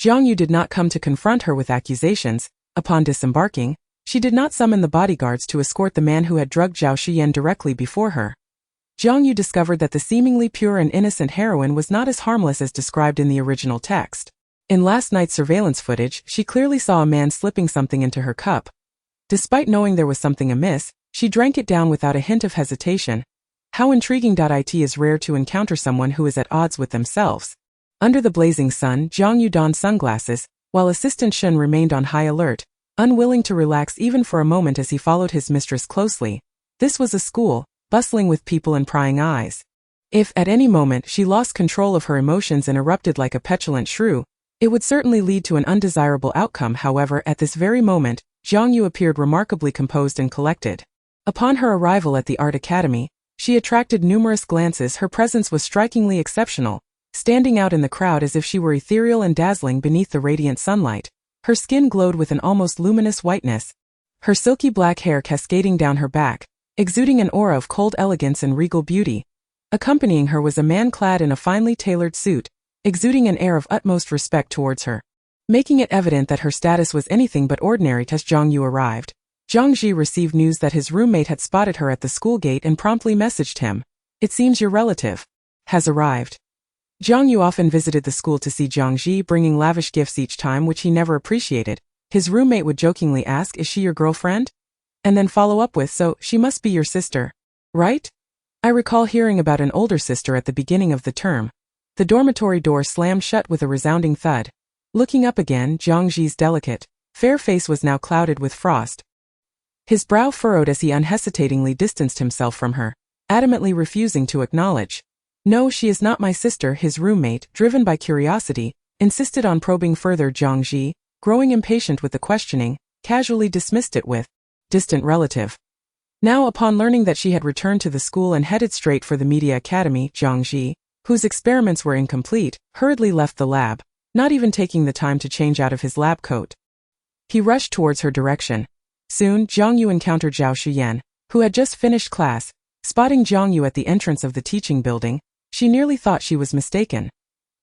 Jiang Yue did not come to confront her with accusations. Upon disembarking, she did not summon the bodyguards to escort the man who had drugged Zhao Xuan directly before her. Jiang Yue discovered that the seemingly pure and innocent heroine was not as harmless as described in the original text. In last night's surveillance footage, she clearly saw a man slipping something into her cup. Despite knowing there was something amiss, she drank it down without a hint of hesitation. How intriguing. It is rare to encounter someone who is at odds with themselves. Under the blazing sun, Jiang Yue donned sunglasses, while assistant Shen remained on high alert, unwilling to relax even for a moment as he followed his mistress closely. This was a school, bustling with people and prying eyes. If, at any moment, she lost control of her emotions and erupted like a petulant shrew, it would certainly lead to an undesirable outcome. However, at this very moment, Jiang Yue appeared remarkably composed and collected. Upon her arrival at the art academy, she attracted numerous glances. Her presence was strikingly exceptional, standing out in the crowd as if she were ethereal and dazzling beneath the radiant sunlight. Her skin glowed with an almost luminous whiteness, her silky black hair cascading down her back, exuding an aura of cold elegance and regal beauty. Accompanying her was a man clad in a finely tailored suit, exuding an air of utmost respect towards her, making it evident that her status was anything but ordinary. As Jiang Yue arrived, Zhang Ji received news that his roommate had spotted her at the school gate and promptly messaged him. It seems your relative has arrived. Jiang Yue often visited the school to see Zhang Ji, bringing lavish gifts each time, which he never appreciated. His roommate would jokingly ask, "Is she your girlfriend?" And then follow up with, "So, she must be your sister, right?" I recall hearing about an older sister at the beginning of the term. The dormitory door slammed shut with a resounding thud. Looking up again, Zhang Ji's delicate, fair face was now clouded with frost. His brow furrowed as he unhesitatingly distanced himself from her, adamantly refusing to acknowledge. "No, she is not my sister." His roommate, driven by curiosity, insisted on probing further. Zhang Ji, growing impatient with the questioning, casually dismissed it with, "Distant relative." Now, upon learning that she had returned to the school and headed straight for the media academy, Zhang Ji, whose experiments were incomplete, hurriedly left the lab, not even taking the time to change out of his lab coat. He rushed towards her direction. Soon, Jiang Yue encountered Zhao Xuan, who had just finished class. Spotting Jiang Yue at the entrance of the teaching building, she nearly thought she was mistaken.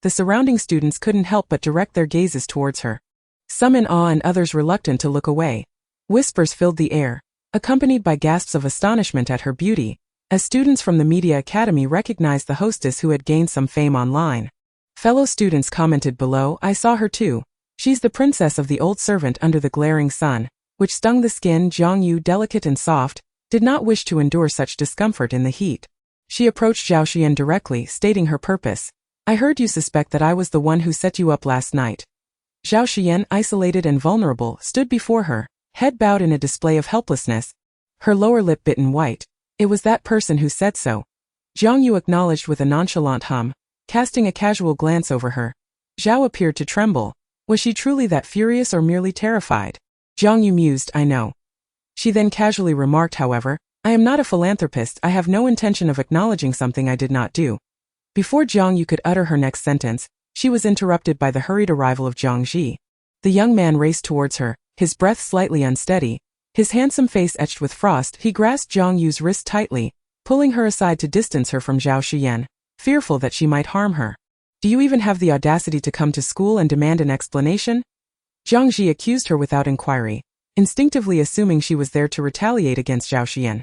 The surrounding students couldn't help but direct their gazes towards her, some in awe and others reluctant to look away. Whispers filled the air, accompanied by gasps of astonishment at her beauty, as students from the media academy recognized the hostess who had gained some fame online. Fellow students commented below, "I saw her too. She's the princess of the old servant." Under the glaring sun, which stung the skin, Jiang Yue, delicate and soft, did not wish to endure such discomfort in the heat. She approached Zhao Xuan directly, stating her purpose. "I heard you suspect that I was the one who set you up last night." Zhao Xuan, isolated and vulnerable, stood before her, head bowed in a display of helplessness, her lower lip bitten white. "It was that person who said so." Jiang Yue acknowledged with a nonchalant hum, casting a casual glance over her. Zhao appeared to tremble. Was she truly that furious or merely terrified? Jiang Yue mused, "I know." She then casually remarked, "However, I am not a philanthropist. I have no intention of acknowledging something I did not do." Before Jiang Yue could utter her next sentence, she was interrupted by the hurried arrival of Zhang Ji. The young man raced towards her, his breath slightly unsteady, his handsome face etched with frost. He grasped Jiang Yue's wrist tightly, pulling her aside to distance her from Zhao Shiyan, fearful that she might harm her. Do you even have the audacity to come to school and demand an explanation? Jiang Yue accused her without inquiry, instinctively assuming she was there to retaliate against Zhao Shiyan.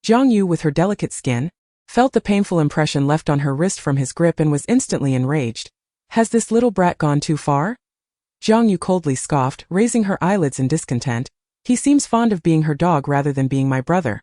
Jiang Yue, with her delicate skin, felt the painful impression left on her wrist from his grip and was instantly enraged. Has this little brat gone too far? Jiang Yue coldly scoffed, raising her eyelids in discontent. He seems fond of being her dog rather than being my brother.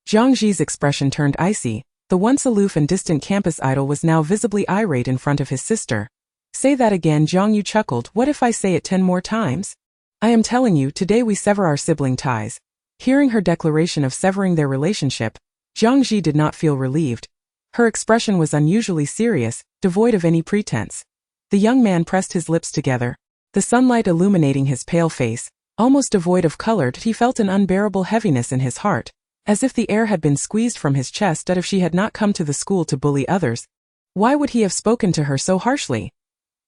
Jiang Yue's expression turned icy. The once aloof and distant campus idol was now visibly irate in front of his sister. Say that again, Jiang Yue chuckled. What if I say it 10 more times? I am telling you, today we sever our sibling ties. Hearing her declaration of severing their relationship, Jiang Yue did not feel relieved. Her expression was unusually serious, devoid of any pretense. The young man pressed his lips together, the sunlight illuminating his pale face. Almost devoid of color, he felt an unbearable heaviness in his heart, as if the air had been squeezed from his chest. That if she had not come to the school to bully others, why would he have spoken to her so harshly?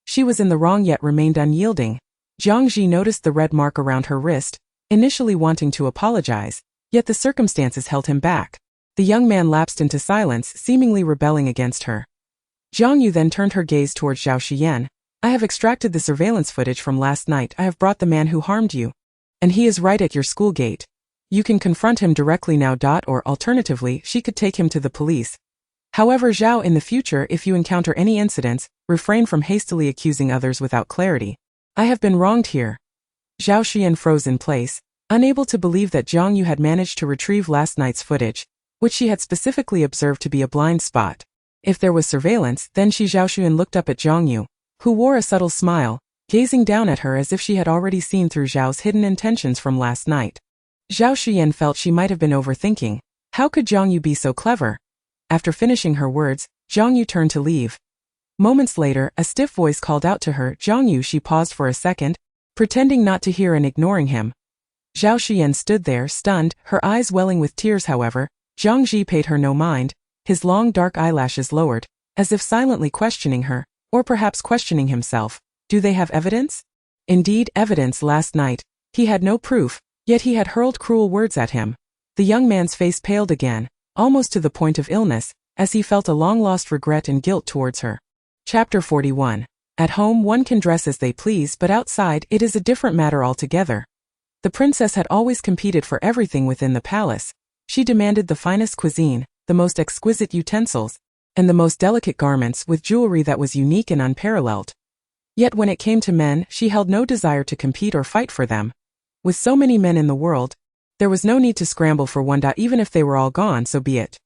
She was in the wrong yet remained unyielding. Jiang Yue noticed the red mark around her wrist, initially wanting to apologize, yet the circumstances held him back. The young man lapsed into silence, seemingly rebelling against her. Jiang Yue then turned her gaze towards Zhao Shiyan. I have extracted the surveillance footage from last night. I have brought the man who harmed you. And he is right at your school gate. You can confront him directly now. Or alternatively, she could take him to the police. However, Zhao, in the future, if you encounter any incidents, refrain from hastily accusing others without clarity. I have been wronged here. Zhao Shiyan froze in place, unable to believe that Jiang Yue had managed to retrieve last night's footage, which she had specifically observed to be a blind spot. If there was surveillance, then Zhao Shiyan looked up at Jiang Yue, who wore a subtle smile, gazing down at her as if she had already seen through Zhao's hidden intentions from last night. Zhao Shiyan felt she might have been overthinking. How could Jiang Yue be so clever? After finishing her words, Jiang Yue turned to leave. Moments later, a stiff voice called out to her, Jiang Yue. She paused for a second, pretending not to hear and ignoring him. Zhao Shiyan stood there, stunned, her eyes welling with tears. However, Jiang Yue paid her no mind, his long dark eyelashes lowered, as if silently questioning her, or perhaps questioning himself. Do they have evidence? Indeed, evidence. Last night, he had no proof, yet he had hurled cruel words at him. The young man's face paled again, almost to the point of illness, as he felt a long-lost regret and guilt towards her. Chapter 41. At home one can dress as they please, but outside it is a different matter altogether. The princess had always competed for everything within the palace. She demanded the finest cuisine, the most exquisite utensils, and the most delicate garments with jewelry that was unique and unparalleled. Yet when it came to men, she held no desire to compete or fight for them. With so many men in the world, there was no need to scramble for one. Even if they were all gone, so be it.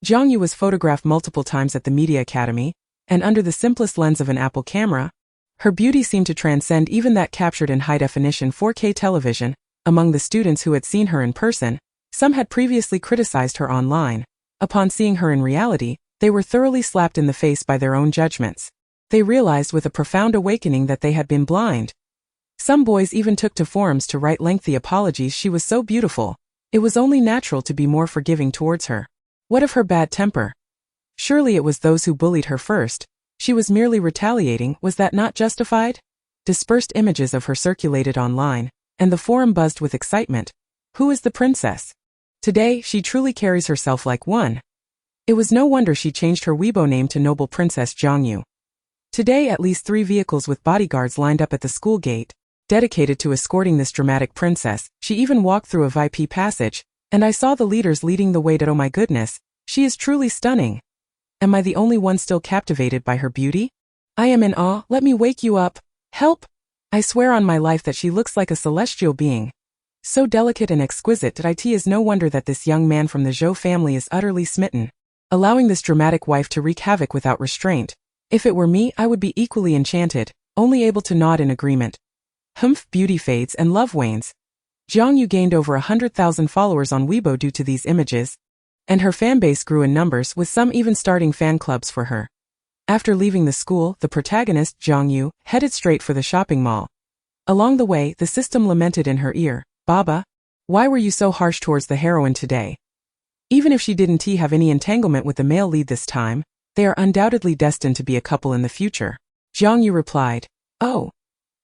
Jiang Yue was photographed multiple times at the Media Academy, and under the simplest lens of an Apple camera, her beauty seemed to transcend even that captured in high-definition 4K television. Among the students who had seen her in person, some had previously criticized her online. Upon seeing her in reality, they were thoroughly slapped in the face by their own judgments. They realized with a profound awakening that they had been blind. Some boys even took to forums to write lengthy apologies. She was so beautiful, it was only natural to be more forgiving towards her. What of her bad temper? Surely it was those who bullied her first. She was merely retaliating. Was that not justified? Dispersed images of her circulated online, and the forum buzzed with excitement. Who is the princess? Today, she truly carries herself like one. It was no wonder she changed her Weibo name to Noble Princess Jiang Yue. Today at least 3 vehicles with bodyguards lined up at the school gate, dedicated to escorting this dramatic princess. She even walked through a VIP passage, and I saw the leaders leading the way. Oh my goodness, she is truly stunning. Am I the only one still captivated by her beauty? I am in awe. Let me wake you up. Help! I swear on my life that she looks like a celestial being. So delicate and exquisite. It is no wonder that this young man from the Zhou family is utterly smitten, allowing this dramatic wife to wreak havoc without restraint. If it were me, I would be equally enchanted, only able to nod in agreement. Humph, beauty fades and love wanes. Jiang Yue gained over 100,000 followers on Weibo due to these images, and her fanbase grew in numbers, with some even starting fan clubs for her. After leaving the school, the protagonist, Jiang Yue, headed straight for the shopping mall. Along the way, the system lamented in her ear, Baba, why were you so harsh towards the heroine today? Even if she didn't have any entanglement with the male lead this time, they are undoubtedly destined to be a couple in the future. Jiang Yue replied, oh.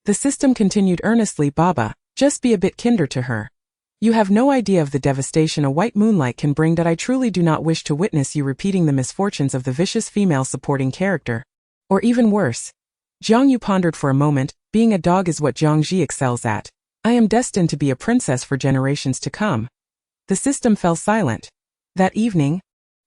The system continued earnestly, Baba, just be a bit kinder to her. You have no idea of the devastation a white moonlight can bring that I truly do not wish to witness you repeating the misfortunes of the vicious female supporting character. Or even worse. Jiang Yue pondered for a moment, being a dog is what Jiang Ji excels at. I am destined to be a princess for generations to come. The system fell silent. That evening,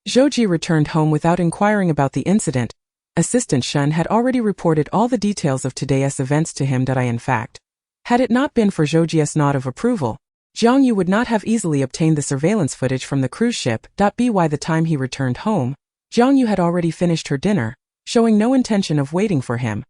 Zhou Ji returned home without inquiring about the incident. Assistant Shun had already reported all the details of today's events to him that in fact. Had it not been for Zhou Ji's nod of approval, Jiang Yue would not have easily obtained the surveillance footage from the cruise ship. By the time he returned home, Jiang Yue had already finished her dinner, showing no intention of waiting for him.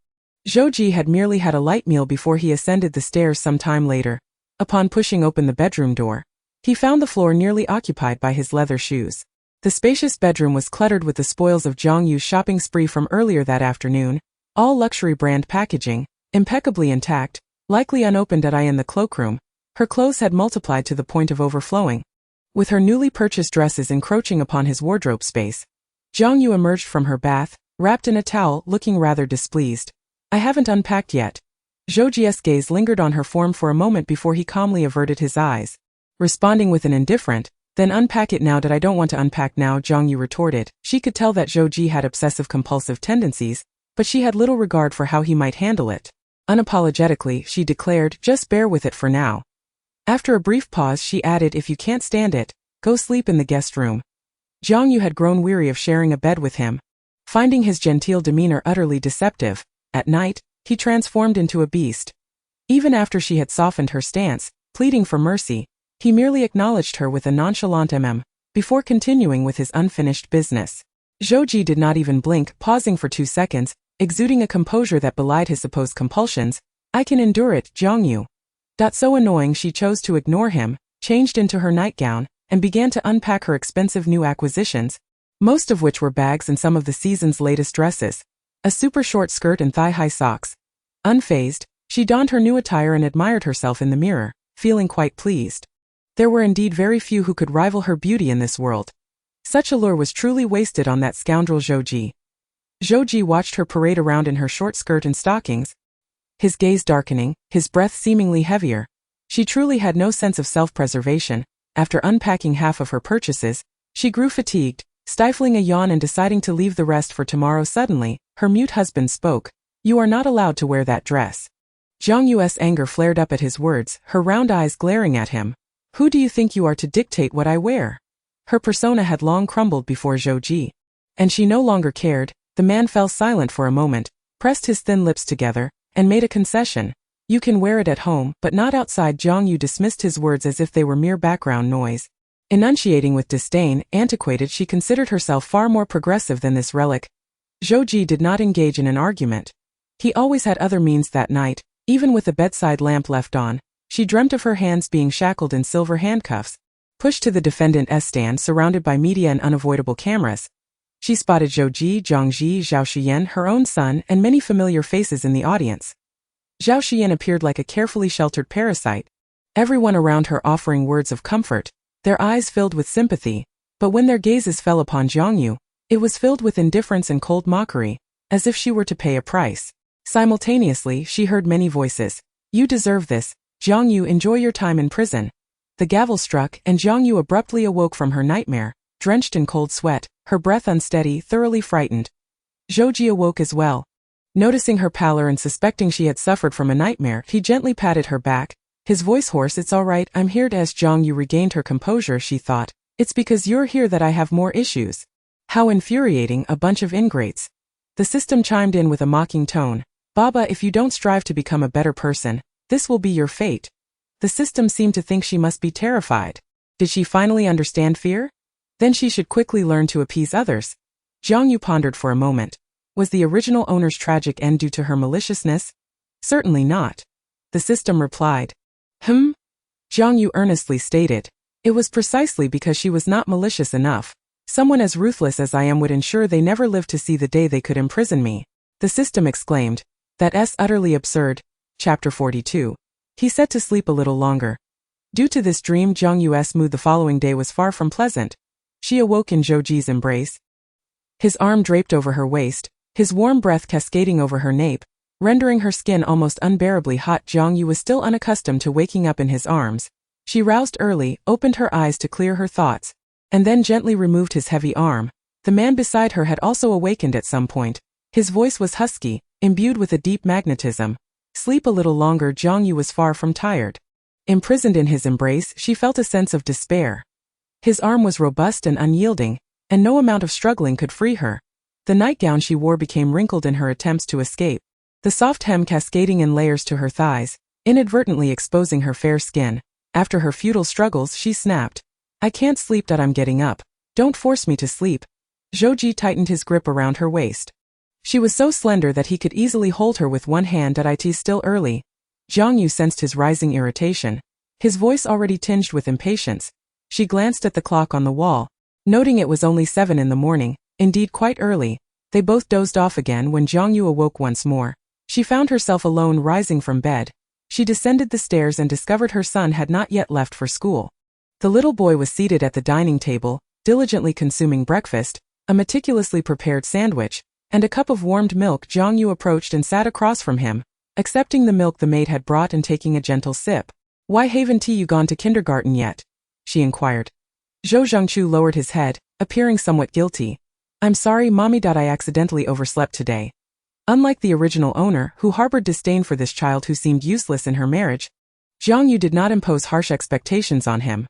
Zhou Ji had merely had a light meal before he ascended the stairs some time later. Upon pushing open the bedroom door, he found the floor nearly occupied by his leather shoes. The spacious bedroom was cluttered with the spoils of Jiang Yue's shopping spree from earlier that afternoon, all luxury brand packaging, impeccably intact, likely unopened in the cloakroom. Her clothes had multiplied to the point of overflowing. With her newly purchased dresses encroaching upon his wardrobe space, Jiang Yue emerged from her bath, wrapped in a towel, looking rather displeased. I haven't unpacked yet. Zhou Ji's gaze lingered on her form for a moment before he calmly averted his eyes, responding with an indifferent, then unpack it now. That I don't want to unpack now, Jiang Yue retorted. She could tell that Zhou Ji had obsessive-compulsive tendencies, but she had little regard for how he might handle it. Unapologetically, she declared, just bear with it for now. After a brief pause she added, if you can't stand it, go sleep in the guest room. Jiang Yue had grown weary of sharing a bed with him. Finding his genteel demeanor utterly deceptive, at night, he transformed into a beast. Even after she had softened her stance, pleading for mercy, he merely acknowledged her with a nonchalant before continuing with his unfinished business. Zhou Ji did not even blink, pausing for 2 seconds, exuding a composure that belied his supposed compulsions. I can endure it, Jiang Yue. So annoying she chose to ignore him, changed into her nightgown, and began to unpack her expensive new acquisitions, most of which were bags and some of the season's latest dresses, a super short skirt and thigh-high socks. Unfazed, she donned her new attire and admired herself in the mirror, feeling quite pleased. There were indeed very few who could rival her beauty in this world. Such allure was truly wasted on that scoundrel Zhou Ji. Zhou Ji watched her parade around in her short skirt and stockings, his gaze darkening, his breath seemingly heavier. She truly had no sense of self-preservation. After unpacking half of her purchases, she grew fatigued, stifling a yawn and deciding to leave the rest for tomorrow. Suddenly, her mute husband spoke. You are not allowed to wear that dress. Jiang Yue's anger flared up at his words, her round eyes glaring at him. Who do you think you are to dictate what I wear? Her persona had long crumbled before Zhou Ji, and she no longer cared. The man fell silent for a moment, pressed his thin lips together, and made a concession. You can wear it at home, but not outside. Jiang Yue dismissed his words as if they were mere background noise. Enunciating with disdain, antiquated, she considered herself far more progressive than this relic. Zhou Ji did not engage in an argument. He always had other means that night, even with the bedside lamp left on. She dreamt of her hands being shackled in silver handcuffs, pushed to the defendant's stand surrounded by media and unavoidable cameras. She spotted Zhou Ji, Jiang Ji, Zhao Shiyan, her own son, and many familiar faces in the audience. Zhao Shiyan appeared like a carefully sheltered parasite, everyone around her offering words of comfort, their eyes filled with sympathy, but when their gazes fell upon Jiang Yue, it was filled with indifference and cold mockery, as if she were to pay a price. Simultaneously, she heard many voices. You deserve this, Jiang Yue, enjoy your time in prison. The gavel struck, and Jiang Yue abruptly awoke from her nightmare, drenched in cold sweat, her breath unsteady, thoroughly frightened. Zhou Ji awoke as well. Noticing her pallor and suspecting she had suffered from a nightmare, he gently patted her back, his voice hoarse. It's all right, I'm here. As Jiang Yue regained her composure, she thought, it's because you're here that I have more issues. How infuriating, a bunch of ingrates. The system chimed in with a mocking tone. Baba, if you don't strive to become a better person, this will be your fate. The system seemed to think she must be terrified. Did she finally understand fear? Then she should quickly learn to appease others. Jiang Yue pondered for a moment. Was the original owner's tragic end due to her maliciousness? Certainly not. The system replied. Jiang Yue earnestly stated. It was precisely because she was not malicious enough. Someone as ruthless as I am would ensure they never lived to see the day they could imprison me. The system exclaimed. That's utterly absurd. Chapter 42. He set to sleep a little longer. Due to this dream, Jiang Yue's mood the following day was far from pleasant. She awoke in Zhou Ji's embrace. His arm draped over her waist, his warm breath cascading over her nape, rendering her skin almost unbearably hot. Jiang Yue was still unaccustomed to waking up in his arms. She roused early, opened her eyes to clear her thoughts, and then gently removed his heavy arm. The man beside her had also awakened at some point. His voice was husky, imbued with a deep magnetism. Sleep a little longer. Jiang Yue was far from tired. Imprisoned in his embrace, she felt a sense of despair. His arm was robust and unyielding, and no amount of struggling could free her. The nightgown she wore became wrinkled in her attempts to escape, the soft hem cascading in layers to her thighs, inadvertently exposing her fair skin. After her futile struggles, she snapped, "I can't sleep. I'm getting up. Don't force me to sleep." Zhou tightened his grip around her waist. She was so slender that he could easily hold her with one hand. "It's still early." Jiang Yue sensed his rising irritation, his voice already tinged with impatience. She glanced at the clock on the wall, noting it was only 7 in the morning, indeed quite early. They both dozed off again when Jiang Yue awoke once more. She found herself alone rising from bed. She descended the stairs and discovered her son had not yet left for school. The little boy was seated at the dining table, diligently consuming breakfast, a meticulously prepared sandwich, and a cup of warmed milk. Jiang Yue approached and sat across from him, accepting the milk the maid had brought and taking a gentle sip. "Why haven't you gone to kindergarten yet?" she inquired. Zhou Zhengqiu lowered his head, appearing somewhat guilty. "I'm sorry, Mommy. I accidentally overslept today." Unlike the original owner, who harbored disdain for this child who seemed useless in her marriage, Jiang Yue did not impose harsh expectations on him.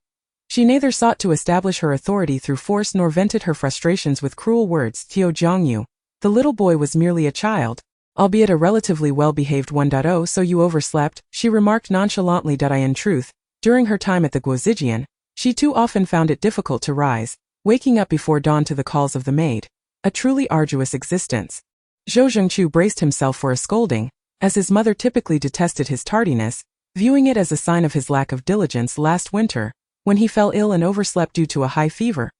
She neither sought to establish her authority through force nor vented her frustrations with cruel words. "Tio Jiang Yue, the little boy was merely a child, albeit a relatively well-behaved one. So you overslept," she remarked nonchalantly. In truth, during her time at the Guozijian, she too often found it difficult to rise, waking up before dawn to the calls of the maid. A truly arduous existence. Zhou Zhengqiu braced himself for a scolding, as his mother typically detested his tardiness, viewing it as a sign of his lack of diligence last winter, when he fell ill and overslept due to a high fever.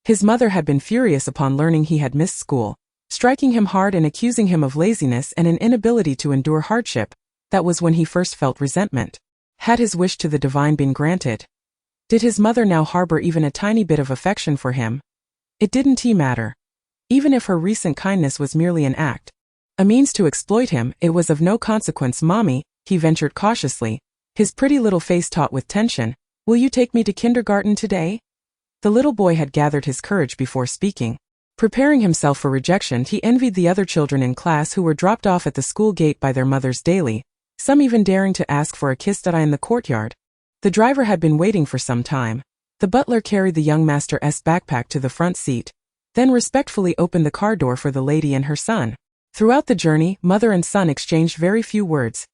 His mother had been furious upon learning he had missed school, striking him hard and accusing him of laziness and an inability to endure hardship. That was when he first felt resentment. Had his wish to the divine been granted? Did his mother now harbor even a tiny bit of affection for him? It didn't matter. Even if her recent kindness was merely an act, a means to exploit him, it was of no consequence. "Mommy," he ventured cautiously, his pretty little face taut with tension, "will you take me to kindergarten today?" The little boy had gathered his courage before speaking. Preparing himself for rejection, he envied the other children in class who were dropped off at the school gate by their mothers daily, some even daring to ask for a kiss in the courtyard. The driver had been waiting for some time. The butler carried the young master's backpack to the front seat, then respectfully opened the car door for the lady and her son. Throughout the journey, mother and son exchanged very few words.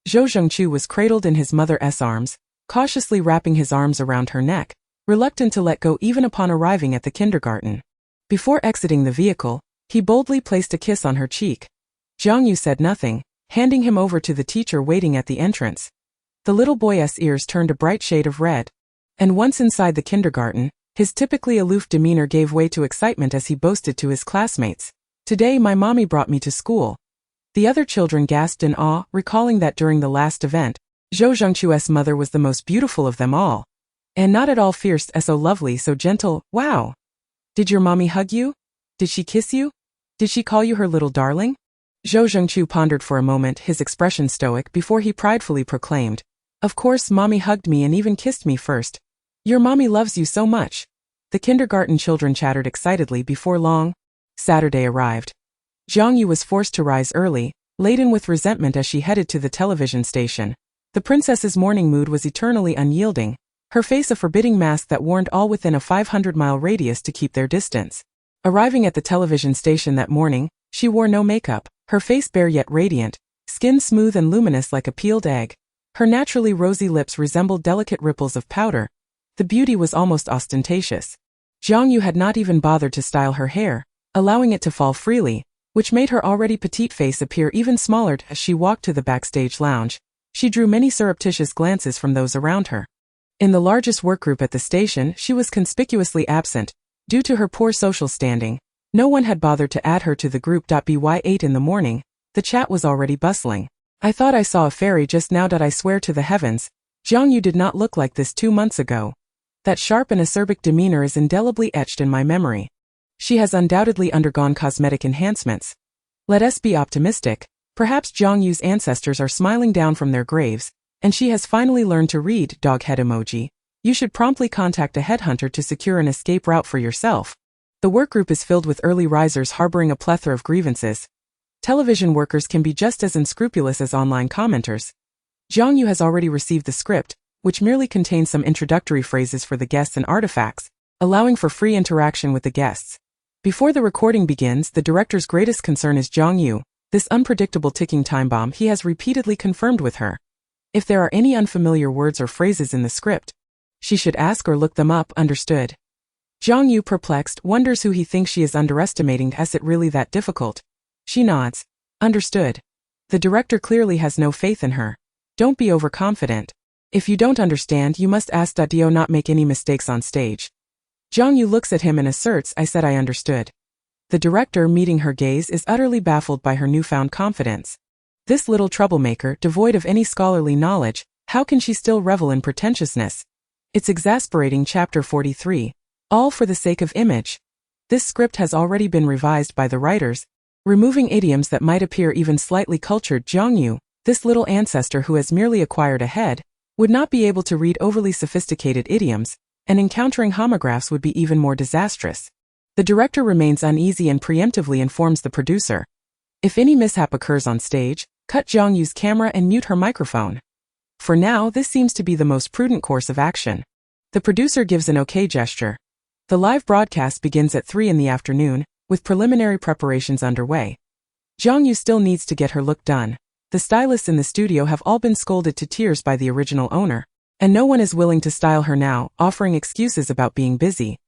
Zhou Zhengqiu was cradled in his mother's arms, cautiously wrapping his arms around her neck, reluctant to let go even upon arriving at the kindergarten. Before exiting the vehicle, he boldly placed a kiss on her cheek. Jiang Yue said nothing, handing him over to the teacher waiting at the entrance. The little boy's ears turned a bright shade of red. And once inside the kindergarten, his typically aloof demeanor gave way to excitement as he boasted to his classmates, "Today my mommy brought me to school." The other children gasped in awe, recalling that during the last event, Zhou Zhengqiu's mother was the most beautiful of them all. And not at all fierce, so lovely, so gentle. "Wow! Did your mommy hug you? Did she kiss you? Did she call you her little darling?" Zhou Zhengqiu pondered for a moment, his expression stoic, before he pridefully proclaimed, "Of course mommy hugged me and even kissed me first. Your mommy loves you so much." The kindergarten children chattered excitedly. Before long, Saturday arrived. Jiang Yue was forced to rise early, laden with resentment as she headed to the television station. The princess's morning mood was eternally unyielding, her face a forbidding mask that warned all within a 500-mile radius to keep their distance. Arriving at the television station that morning, she wore no makeup, her face bare yet radiant, skin smooth and luminous like a peeled egg. Her naturally rosy lips resembled delicate ripples of powder. The beauty was almost ostentatious. Jiang Yue had not even bothered to style her hair, allowing it to fall freely, which made her already petite face appear even smaller. As she walked to the backstage lounge, she drew many surreptitious glances from those around her. In the largest workgroup at the station, she was conspicuously absent, due to her poor social standing. No one had bothered to add her to the group. By 8 in the morning, the chat was already bustling. "I thought I saw a fairy just now. I swear to the heavens, Jiang Yue did not look like this 2 months ago. That sharp and acerbic demeanor is indelibly etched in my memory. She has undoubtedly undergone cosmetic enhancements. Let us be optimistic. Perhaps Jiang Yue's ancestors are smiling down from their graves, And she has finally learned to read, dog head emoji. You should promptly contact a headhunter to secure an escape route for yourself. The workgroup is filled with early risers harboring a plethora of grievances. Television workers can be just as unscrupulous as online commenters. Jiang Yue has already received the script, which merely contains some introductory phrases for the guests and artifacts, allowing for free interaction with the guests. Before the recording begins, the director's greatest concern is Jiang Yue, this unpredictable ticking time bomb he has repeatedly confirmed with her. If there are any unfamiliar words or phrases in the script, she should ask or look them up. Understood? Jiang Yue, perplexed, wonders who he thinks she is underestimating. Is it really that difficult? She nods. Understood. The director clearly has no faith in her. Don't be overconfident. If you don't understand, you must ask. Do not make any mistakes on stage. Jiang Yue looks at him and asserts, I said I understood. The director, meeting her gaze, is utterly baffled by her newfound confidence. This little troublemaker, devoid of any scholarly knowledge, how can she still revel in pretentiousness? It's exasperating. Chapter 43. All for the sake of image. This script has already been revised by the writers, removing idioms that might appear even slightly cultured. Jiang Yue, this little ancestor who has merely acquired a head, would not be able to read overly sophisticated idioms, and encountering homographs would be even more disastrous. The director remains uneasy and preemptively informs the producer. If any mishap occurs on stage, cut Jiang Yue's camera and mute her microphone. For now, this seems to be the most prudent course of action. The producer gives an okay gesture. The live broadcast begins at 3 in the afternoon, with preliminary preparations underway. Jiang Yue still needs to get her look done. The stylists in the studio have all been scolded to tears by the original owner, and no one is willing to style her now, offering excuses about being busy.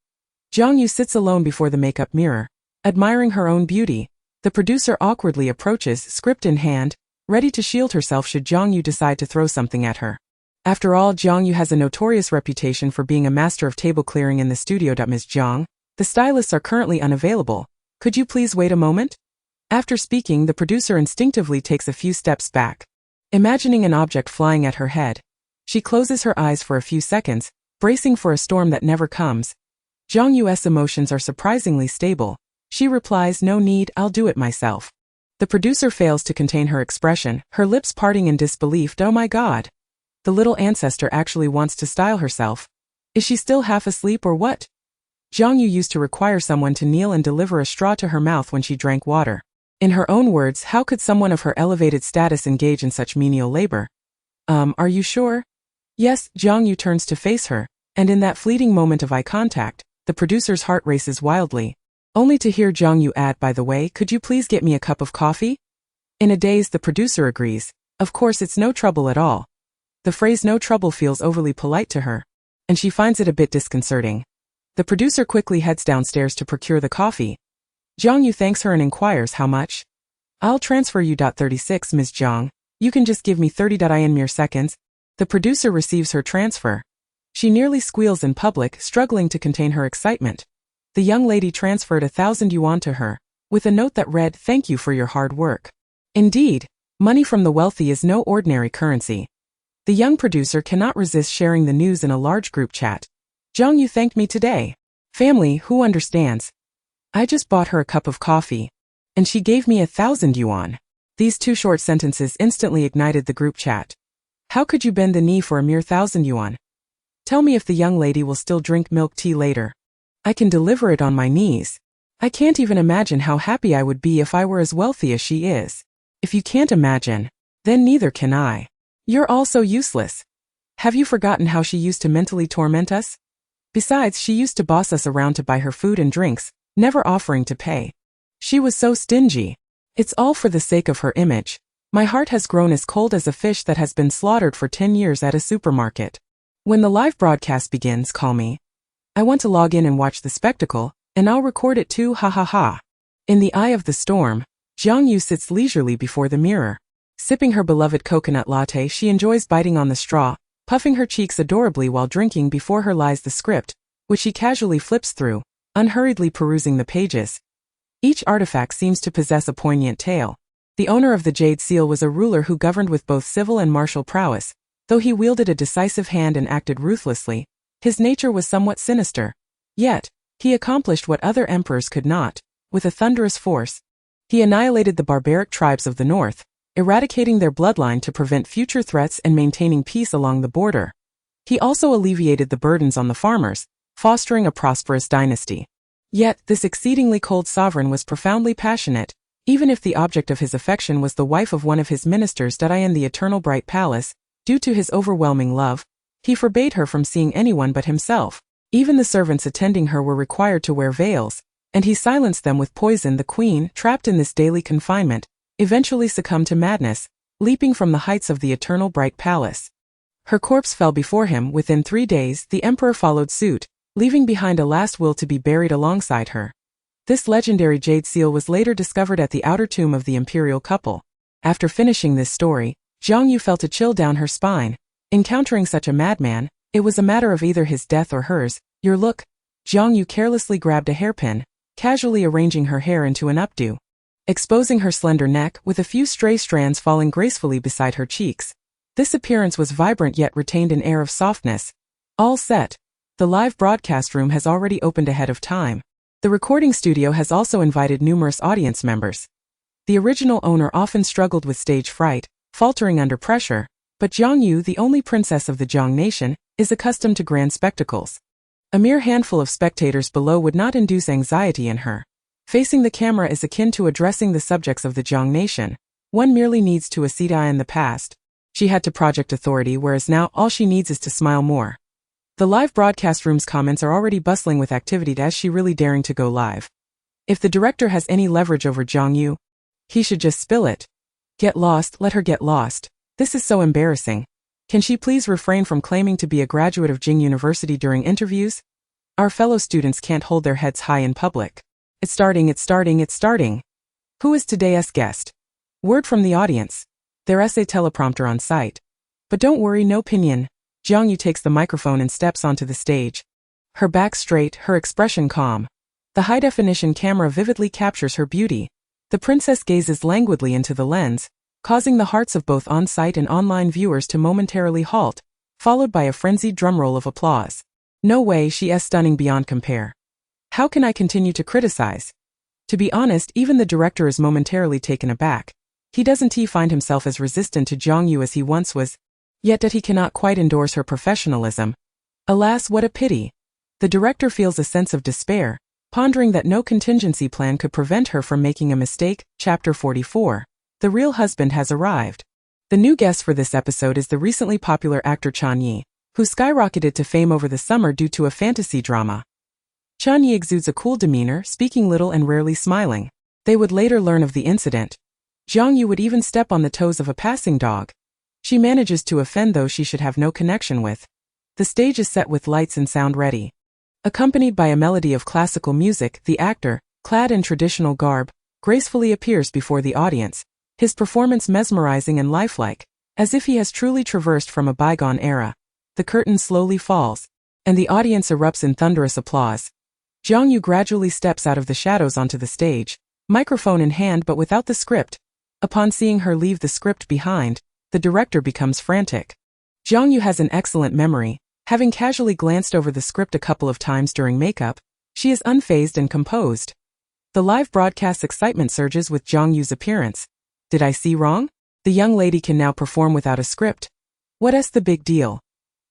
Jiang Yue sits alone before the makeup mirror, admiring her own beauty. The producer awkwardly approaches, script in hand, ready to shield herself should Jiang Yue decide to throw something at her. After all, Jiang Yue has a notorious reputation for being a master of table clearing in the studio. Ms. Jiang, the stylists are currently unavailable. Could you please wait a moment? After speaking, the producer instinctively takes a few steps back, imagining an object flying at her head. She closes her eyes for a few seconds, bracing for a storm that never comes. Jiang Yue's emotions are surprisingly stable. She replies, no need, I'll do it myself. The producer fails to contain her expression, her lips parting in disbelief. Oh my God. The little ancestor actually wants to style herself. Is she still half asleep or what? Jiang Yue used to require someone to kneel and deliver a straw to her mouth when she drank water. In her own words, how could someone of her elevated status engage in such menial labor? Are you sure? Yes. Jiang Yue turns to face her, and in that fleeting moment of eye contact, the producer's heart races wildly, only to hear Jiang Yue add, by the way, could you please get me a cup of coffee? In a daze, the producer agrees. Of course, it's no trouble at all. The phrase no trouble feels overly polite to her, and she finds it a bit disconcerting. The producer quickly heads downstairs to procure the coffee. Jiang Yue thanks her and inquires how much. I'll transfer you. 36 Ms. Jiang, you can just give me 30 in mere seconds. The producer receives her transfer. She nearly squeals in public, struggling to contain her excitement. The young lady transferred 1,000 yuan to her, with a note that read, thank you for your hard work. Indeed, money from the wealthy is no ordinary currency. The young producer cannot resist sharing the news in a large group chat. Jiang Yue thanked me today. Family, who understands? I just bought her a cup of coffee, and she gave me 1,000 yuan. These two short sentences instantly ignited the group chat. How could you bend the knee for a mere 1,000 yuan? Tell me if the young lady will still drink milk tea later. I can deliver it on my knees. I can't even imagine how happy I would be if I were as wealthy as she is. If you can't imagine, then neither can I. You're all so useless. Have you forgotten how she used to mentally torment us? Besides, she used to boss us around to buy her food and drinks, never offering to pay. She was so stingy. It's all for the sake of her image. My heart has grown as cold as a fish that has been slaughtered for 10 years at a supermarket. When the live broadcast begins, call me. I want to log in and watch the spectacle, and I'll record it too, ha ha ha. In the eye of the storm, Jiang Yue sits leisurely before the mirror. Sipping her beloved coconut latte, she enjoys biting on the straw, puffing her cheeks adorably while drinking. Before her lies the script, which she casually flips through, unhurriedly perusing the pages. Each artifact seems to possess a poignant tale. The owner of the Jade Seal was a ruler who governed with both civil and martial prowess. Though he wielded a decisive hand and acted ruthlessly, his nature was somewhat sinister. Yet, he accomplished what other emperors could not. With a thunderous force, he annihilated the barbaric tribes of the north, eradicating their bloodline to prevent future threats and maintaining peace along the border. He also alleviated the burdens on the farmers, fostering a prosperous dynasty. Yet, this exceedingly cold sovereign was profoundly passionate, even if the object of his affection was the wife of one of his ministers in the eternal bright palace. Due to his overwhelming love, he forbade her from seeing anyone but himself. Even the servants attending her were required to wear veils, and he silenced them with poison. The queen, trapped in this daily confinement, eventually succumbed to madness, leaping from the heights of the eternal bright palace. Her corpse fell before him. Within 3 days, the emperor followed suit, leaving behind a last will to be buried alongside her. This legendary jade seal was later discovered at the outer tomb of the imperial couple. After finishing this story, Jiang Yue felt a chill down her spine. Encountering such a madman, it was a matter of either his death or hers. Your look. Jiang Yue carelessly grabbed a hairpin, casually arranging her hair into an updo, exposing her slender neck with a few stray strands falling gracefully beside her cheeks. This appearance was vibrant yet retained an air of softness. All set. The live broadcast room has already opened ahead of time. The recording studio has also invited numerous audience members. The original owner often struggled with stage fright, faltering under pressure, but Jiang Yue, the only princess of the Jiang nation, is accustomed to grand spectacles. A mere handful of spectators below would not induce anxiety in her. Facing the camera is akin to addressing the subjects of the Jiang nation. One merely needs to accede. In the past, she had to project authority, whereas now all she needs is to smile more. The live broadcast room's comments are already bustling with activity. Is she really daring to go live? If the director has any leverage over Jiang Yue, he should just spill it. Get lost, let her get lost. This is so embarrassing. Can she please refrain from claiming to be a graduate of Jing University during interviews? Our fellow students can't hold their heads high in public. It's starting. Who is today's guest? Word from the audience. There's a teleprompter on site. But don't worry, no opinion. Jiang Yue takes the microphone and steps onto the stage. Her back straight, her expression calm. The high-definition camera vividly captures her beauty. The princess gazes languidly into the lens, causing the hearts of both on-site and online viewers to momentarily halt, followed by a frenzied drumroll of applause. No way, she is stunning beyond compare. How can I continue to criticize? To be honest, even the director is momentarily taken aback. He doesn't find himself as resistant to Jiang Yue as he once was, yet that he cannot quite endorse her professionalism. Alas, what a pity. The director feels a sense of despair, pondering that no contingency plan could prevent her from making a mistake. Chapter 44. The real husband has arrived. The new guest for this episode is the recently popular actor Jiang Yue, who skyrocketed to fame over the summer due to a fantasy drama. Jiang Yue exudes a cool demeanor, speaking little and rarely smiling. They would later learn of the incident. Jiang Yue would even step on the toes of a passing dog. She manages to offend those she should have no connection with. The stage is set with lights and sound ready. Accompanied by a melody of classical music, the actor, clad in traditional garb, gracefully appears before the audience, his performance mesmerizing and lifelike, as if he has truly traversed from a bygone era. The curtain slowly falls, and the audience erupts in thunderous applause. Jiang Yue gradually steps out of the shadows onto the stage, microphone in hand but without the script. Upon seeing her leave the script behind, the director becomes frantic. Jiang Yue has an excellent memory. Having casually glanced over the script a couple of times during makeup, she is unfazed and composed. The live broadcast excitement surges with Jiang Yue's appearance. Did I see wrong? The young lady can now perform without a script. What's the big deal?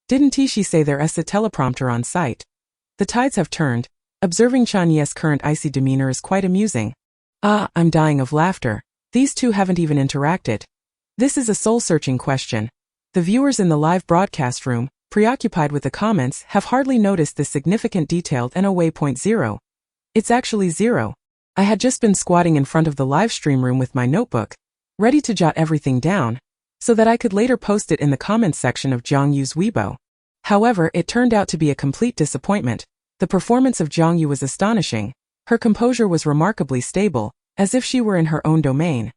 Didn't she say there's a teleprompter on site? The tides have turned. Observing Jiang Yue's current icy demeanor is quite amusing. I'm dying of laughter. These two haven't even interacted. This is a soul-searching question. The viewers in the live broadcast room, preoccupied with the comments, have hardly noticed this significant detail. And waypoint 0. It's actually 0. I had just been squatting in front of the live stream room with my notebook, ready to jot everything down, so that I could later post it in the comments section of Jiang Yue's Weibo. However, it turned out to be a complete disappointment. The performance of Jiang Yue was astonishing. Her composure was remarkably stable, as if she were in her own domain.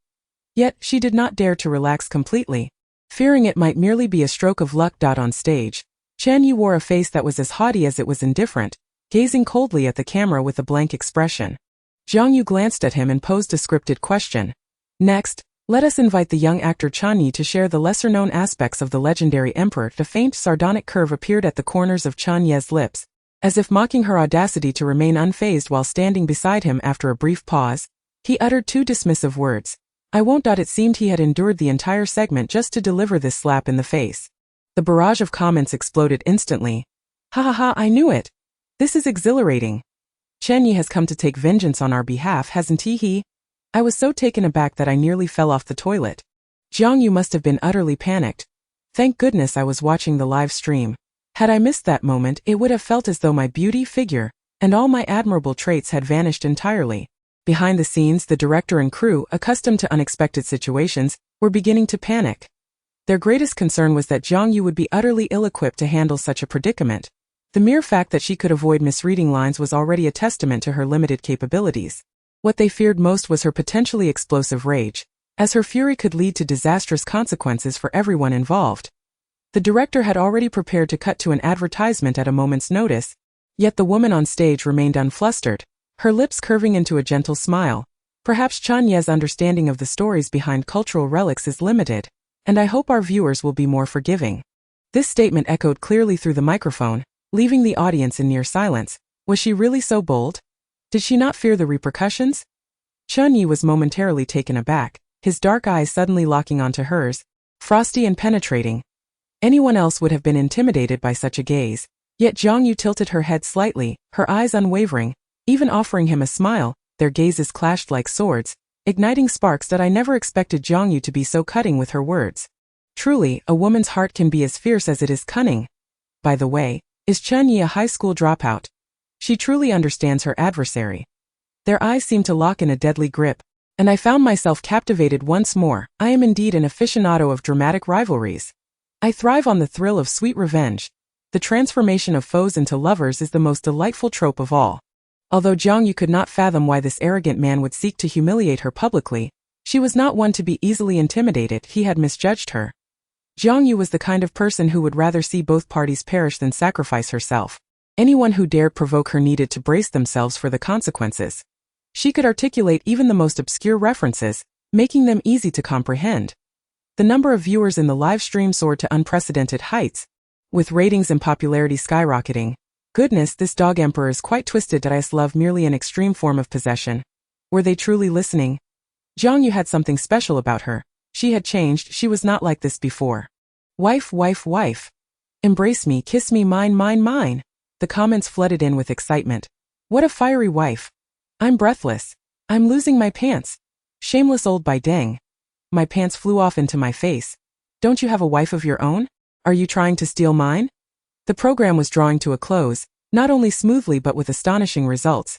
Yet, she did not dare to relax completely, fearing it might merely be a stroke of luck. On stage, Jiang Yue wore a face that was as haughty as it was indifferent, gazing coldly at the camera with a blank expression. Jiang Yue glanced at him and posed a scripted question. Next, let us invite the young actor Jiang Yue to share the lesser-known aspects of the legendary emperor. A faint, sardonic curve appeared at the corners of Jiang Yue's lips, as if mocking her audacity to remain unfazed while standing beside him. After a brief pause, he uttered two dismissive words. I won't. It seemed he had endured the entire segment just to deliver this slap in the face. The barrage of comments exploded instantly. Ha ha ha, I knew it. This is exhilarating. Jiang Yue has come to take vengeance on our behalf, hasn't he? I was so taken aback that I nearly fell off the toilet. Jiang Yue must have been utterly panicked. Thank goodness I was watching the live stream. Had I missed that moment, it would have felt as though my beauty, figure, and all my admirable traits had vanished entirely. Behind the scenes, the director and crew, accustomed to unexpected situations, were beginning to panic. Their greatest concern was that Jiang Yue would be utterly ill-equipped to handle such a predicament. The mere fact that she could avoid misreading lines was already a testament to her limited capabilities. What they feared most was her potentially explosive rage, as her fury could lead to disastrous consequences for everyone involved. The director had already prepared to cut to an advertisement at a moment's notice, yet the woman on stage remained unflustered, her lips curving into a gentle smile. Perhaps Jiang Yue's understanding of the stories behind cultural relics is limited, and I hope our viewers will be more forgiving. This statement echoed clearly through the microphone, leaving the audience in near silence. Was she really so bold? Did she not fear the repercussions? Jiang Yue was momentarily taken aback, his dark eyes suddenly locking onto hers, frosty and penetrating. Anyone else would have been intimidated by such a gaze, yet Jiang Yue tilted her head slightly, her eyes unwavering, even offering him a smile. Their gazes clashed like swords, igniting sparks that I never expected Jiang Yue to be so cutting with her words. Truly, a woman's heart can be as fierce as it is cunning. By the way, is Jiang Yue a high school dropout? She truly understands her adversary. Their eyes seemed to lock in a deadly grip, and I found myself captivated once more. I am indeed an aficionado of dramatic rivalries. I thrive on the thrill of sweet revenge. The transformation of foes into lovers is the most delightful trope of all. Although Jiang Yue could not fathom why this arrogant man would seek to humiliate her publicly, she was not one to be easily intimidated. He had misjudged her. Jiang Yue was the kind of person who would rather see both parties perish than sacrifice herself. Anyone who dared provoke her needed to brace themselves for the consequences. She could articulate even the most obscure references, making them easy to comprehend. The number of viewers in the live stream soared to unprecedented heights, with ratings and popularity skyrocketing. Goodness, this dog emperor is quite twisted. Is love merely an extreme form of possession? Were they truly listening? Jiang Yue had something special about her. She had changed. She was not like this before. Wife, wife, wife. Embrace me, kiss me, mine, mine, mine. The comments flooded in with excitement. What a fiery wife. I'm breathless. I'm losing my pants. Shameless old bai dang. My pants flew off into my face. Don't you have a wife of your own? Are you trying to steal mine? The program was drawing to a close, not only smoothly but with astonishing results.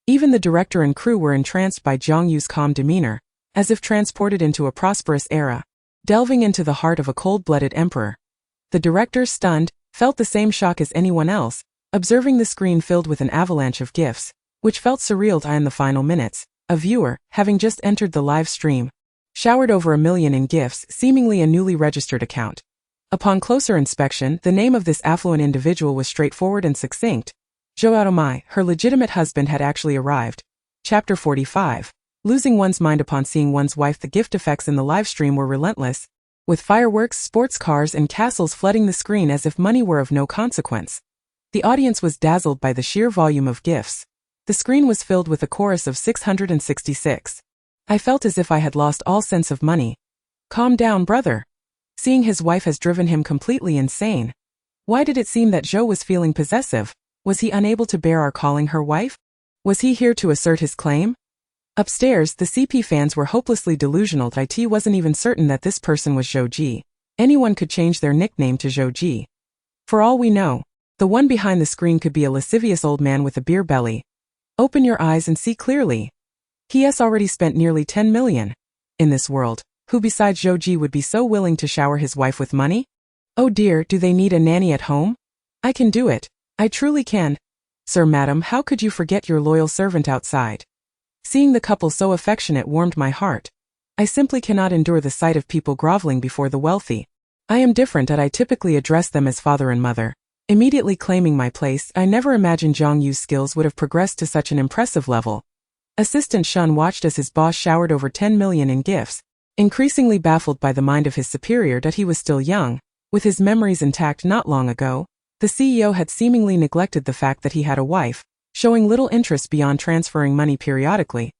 Even the director and crew were entranced by Jiang Yue's calm demeanor, as if transported into a prosperous era, delving into the heart of a cold-blooded emperor. The director, stunned, felt the same shock as anyone else, observing the screen filled with an avalanche of gifs, which felt surreal. In the final minutes, a viewer, having just entered the live stream, showered over 1 million in gifts, seemingly a newly registered account. Upon closer inspection, the name of this affluent individual was straightforward and succinct. Zhou Aomai, her legitimate husband, had actually arrived. Chapter 45. Losing one's mind upon seeing one's wife. The gift effects in the livestream were relentless, with fireworks, sports cars, and castles flooding the screen as if money were of no consequence. The audience was dazzled by the sheer volume of gifts. The screen was filled with a chorus of 666. I felt as if I had lost all sense of money. Calm down, brother. Seeing his wife has driven him completely insane. Why did it seem that Zhou was feeling possessive? Was he unable to bear our calling her wife? Was he here to assert his claim? Upstairs, the CP fans were hopelessly delusional. It wasn't even certain that this person was Zhou Ji. Anyone could change their nickname to Zhou Ji. For all we know, the one behind the screen could be a lascivious old man with a beer belly. Open your eyes and see clearly. He has already spent nearly 10 million. In this world, who besides Zhou Ji would be so willing to shower his wife with money? Oh dear, do they need a nanny at home? I can do it. I truly can. Sir, madam, how could you forget your loyal servant outside? Seeing the couple so affectionate warmed my heart. I simply cannot endure the sight of people groveling before the wealthy. I am different, and I typically address them as father and mother. Immediately claiming my place, I never imagined Jiang Yue's skills would have progressed to such an impressive level. Assistant Shun watched as his boss showered over 10 million in gifts, increasingly baffled by the mind of his superior that he was still young, with his memories intact. Not long ago, the CEO had seemingly neglected the fact that he had a wife, showing little interest beyond transferring money periodically.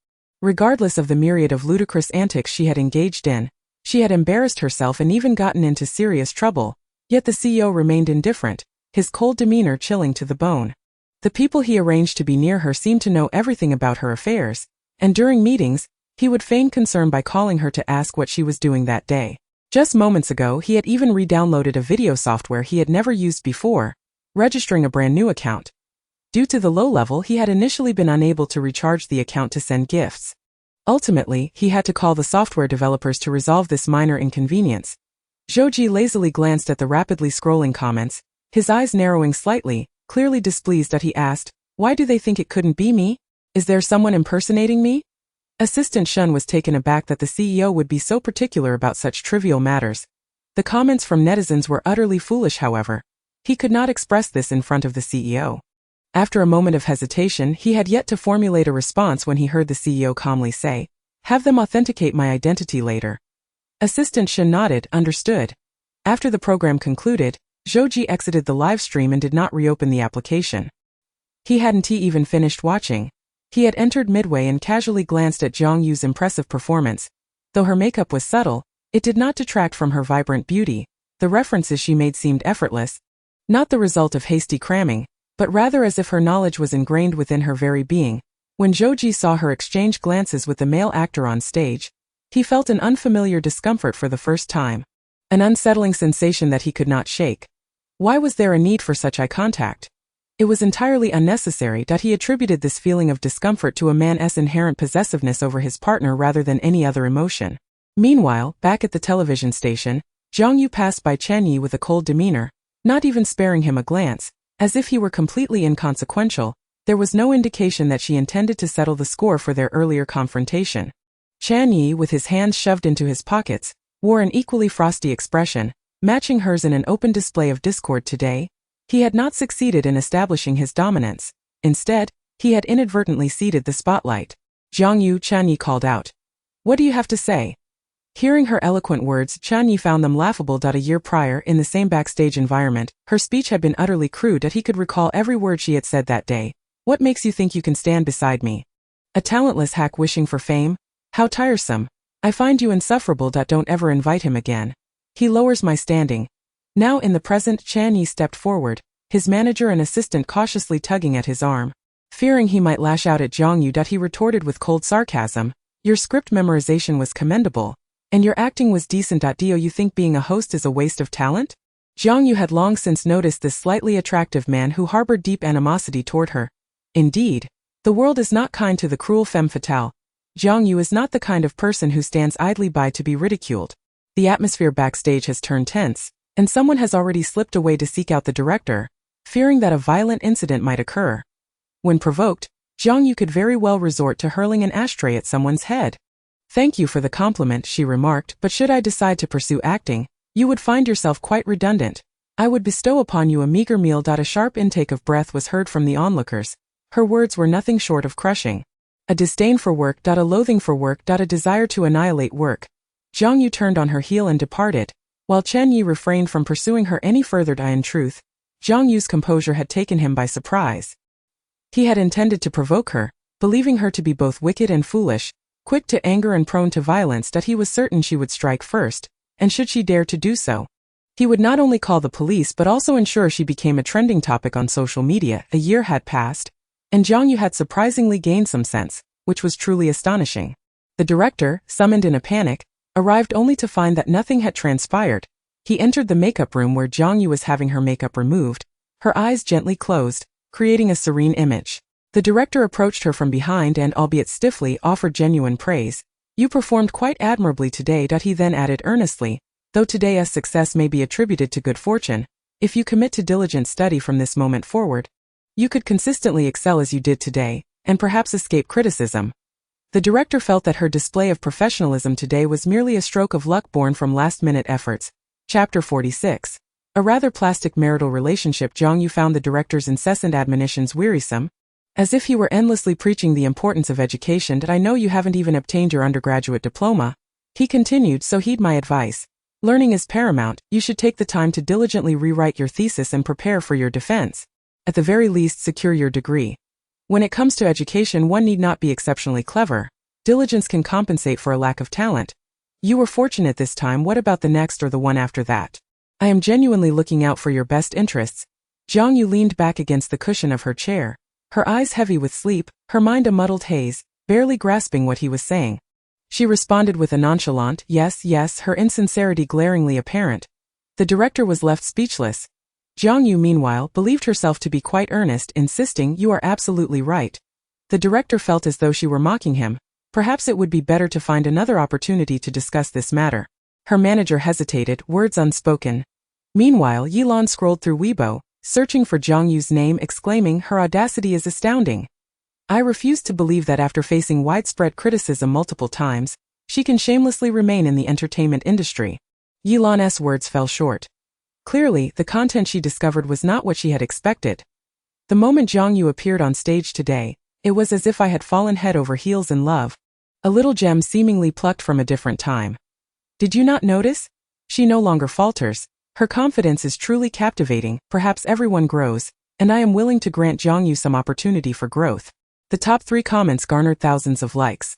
Regardless of the myriad of ludicrous antics she had engaged in, she had embarrassed herself and even gotten into serious trouble, yet the CEO remained indifferent, his cold demeanor chilling to the bone. The people he arranged to be near her seemed to know everything about her affairs, and during meetings, he would feign concern by calling her to ask what she was doing that day. Just moments ago, he had even re-downloaded a video software he had never used before, registering a brand new account. Due to the low level, he had initially been unable to recharge the account to send gifts. Ultimately, he had to call the software developers to resolve this minor inconvenience. Zhou lazily glanced at the rapidly scrolling comments, his eyes narrowing slightly, clearly displeased that he asked, "Why do they think it couldn't be me? Is there someone impersonating me?" Assistant Shun was taken aback that the CEO would be so particular about such trivial matters. The comments from netizens were utterly foolish, however. He could not express this in front of the CEO. After a moment of hesitation, he had yet to formulate a response when he heard the CEO calmly say, "Have them authenticate my identity later." Assistant Shun nodded, understood. After the program concluded, Zhou exited the live stream and did not reopen the application. He hadn't even finished watching. He had entered midway and casually glanced at Jiang Yue's impressive performance. Though her makeup was subtle, it did not detract from her vibrant beauty. The references she made seemed effortless, not the result of hasty cramming, but rather as if her knowledge was ingrained within her very being. When Zhou saw her exchange glances with the male actor on stage, he felt an unfamiliar discomfort for the first time, an unsettling sensation that he could not shake. Why was there a need for such eye contact? It was entirely unnecessary. He attributed this feeling of discomfort to a man's inherent possessiveness over his partner rather than any other emotion. Meanwhile, back at the television station, Jiang Yue passed by Chen Yi with a cold demeanor, not even sparing him a glance, as if he were completely inconsequential. There was no indication that she intended to settle the score for their earlier confrontation. Chen Yi, with his hands shoved into his pockets, wore an equally frosty expression, matching hers in an open display of discord today. He had not succeeded in establishing his dominance. Instead, he had inadvertently ceded the spotlight. "Jiang Yue," Chen Yi called out. "What do you have to say?" Hearing her eloquent words, Chen Yi found them laughable. A year prior, in the same backstage environment, her speech had been utterly crude. He could recall every word she had said that day. "What makes you think you can stand beside me? A talentless hack wishing for fame? How tiresome. I find you insufferable. Don't ever invite him again. He lowers my standing." Now in the present, Chen Yi stepped forward, his manager and assistant cautiously tugging at his arm. Fearing he might lash out at Jiang Yue, he retorted with cold sarcasm, "Your script memorization was commendable, and your acting was decent. Do you think being a host is a waste of talent?" Jiang Yue had long since noticed this slightly attractive man who harbored deep animosity toward her. Indeed, the world is not kind to the cruel femme fatale. Jiang Yue is not the kind of person who stands idly by to be ridiculed. The atmosphere backstage has turned tense, and someone has already slipped away to seek out the director, fearing that a violent incident might occur. When provoked, Jiang Yue could very well resort to hurling an ashtray at someone's head. "Thank you for the compliment," she remarked, "but should I decide to pursue acting, you would find yourself quite redundant. I would bestow upon you a meager meal." A sharp intake of breath was heard from the onlookers. Her words were nothing short of crushing. A disdain for work, a loathing for work, a desire to annihilate work. Jiang Yue turned on her heel and departed, while Chen Yi refrained from pursuing her any further. In truth, Jiang Yue's composure had taken him by surprise. He had intended to provoke her, believing her to be both wicked and foolish, quick to anger and prone to violence. He was certain she would strike first, and should she dare to do so, he would not only call the police but also ensure she became a trending topic on social media. A year had passed, and Jiang Yue had surprisingly gained some sense, which was truly astonishing. The director, summoned in a panic, arrived only to find that nothing had transpired. He entered the makeup room where Jiang Yue was having her makeup removed, her eyes gently closed, creating a serene image. The director approached her from behind and, albeit stiffly, offered genuine praise. "You performed quite admirably today." He then added earnestly, "Though today's success may be attributed to good fortune, if you commit to diligent study from this moment forward, you could consistently excel as you did today, and perhaps escape criticism." The director felt that her display of professionalism today was merely a stroke of luck born from last-minute efforts. Chapter 46. A rather plastic marital relationship. Jiang Yue found the director's incessant admonitions wearisome, as if he were endlessly preaching the importance of education. "I know you haven't even obtained your undergraduate diploma," he continued, "so heed my advice. Learning is paramount. You should take the time to diligently rewrite your thesis and prepare for your defense. At the very least, secure your degree. When it comes to education, one need not be exceptionally clever. Diligence can compensate for a lack of talent. You were fortunate this time, what about the next or the one after that? I am genuinely looking out for your best interests. Jiang Yue leaned back against the cushion of her chair, her eyes heavy with sleep, her mind a muddled haze, barely grasping what he was saying. She responded with a nonchalant yes, yes, her insincerity glaringly apparent. The director was left speechless. Jiang Yue, meanwhile, believed herself to be quite earnest, insisting, you are absolutely right. The director felt as though she were mocking him. Perhaps it would be better to find another opportunity to discuss this matter. Her manager hesitated, words unspoken. Meanwhile, Yilan scrolled through Weibo, searching for Jiang Yue's name, exclaiming, her audacity is astounding. I refuse to believe that after facing widespread criticism multiple times, she can shamelessly remain in the entertainment industry. Yilan's words fell short. Clearly, the content she discovered was not what she had expected. The moment Jiang Yue appeared on stage today, it was as if I had fallen head over heels in love. A little gem seemingly plucked from a different time. Did you not notice? She no longer falters. Her confidence is truly captivating. Perhaps everyone grows, and I am willing to grant Jiang Yue some opportunity for growth. The top 3 comments garnered thousands of likes.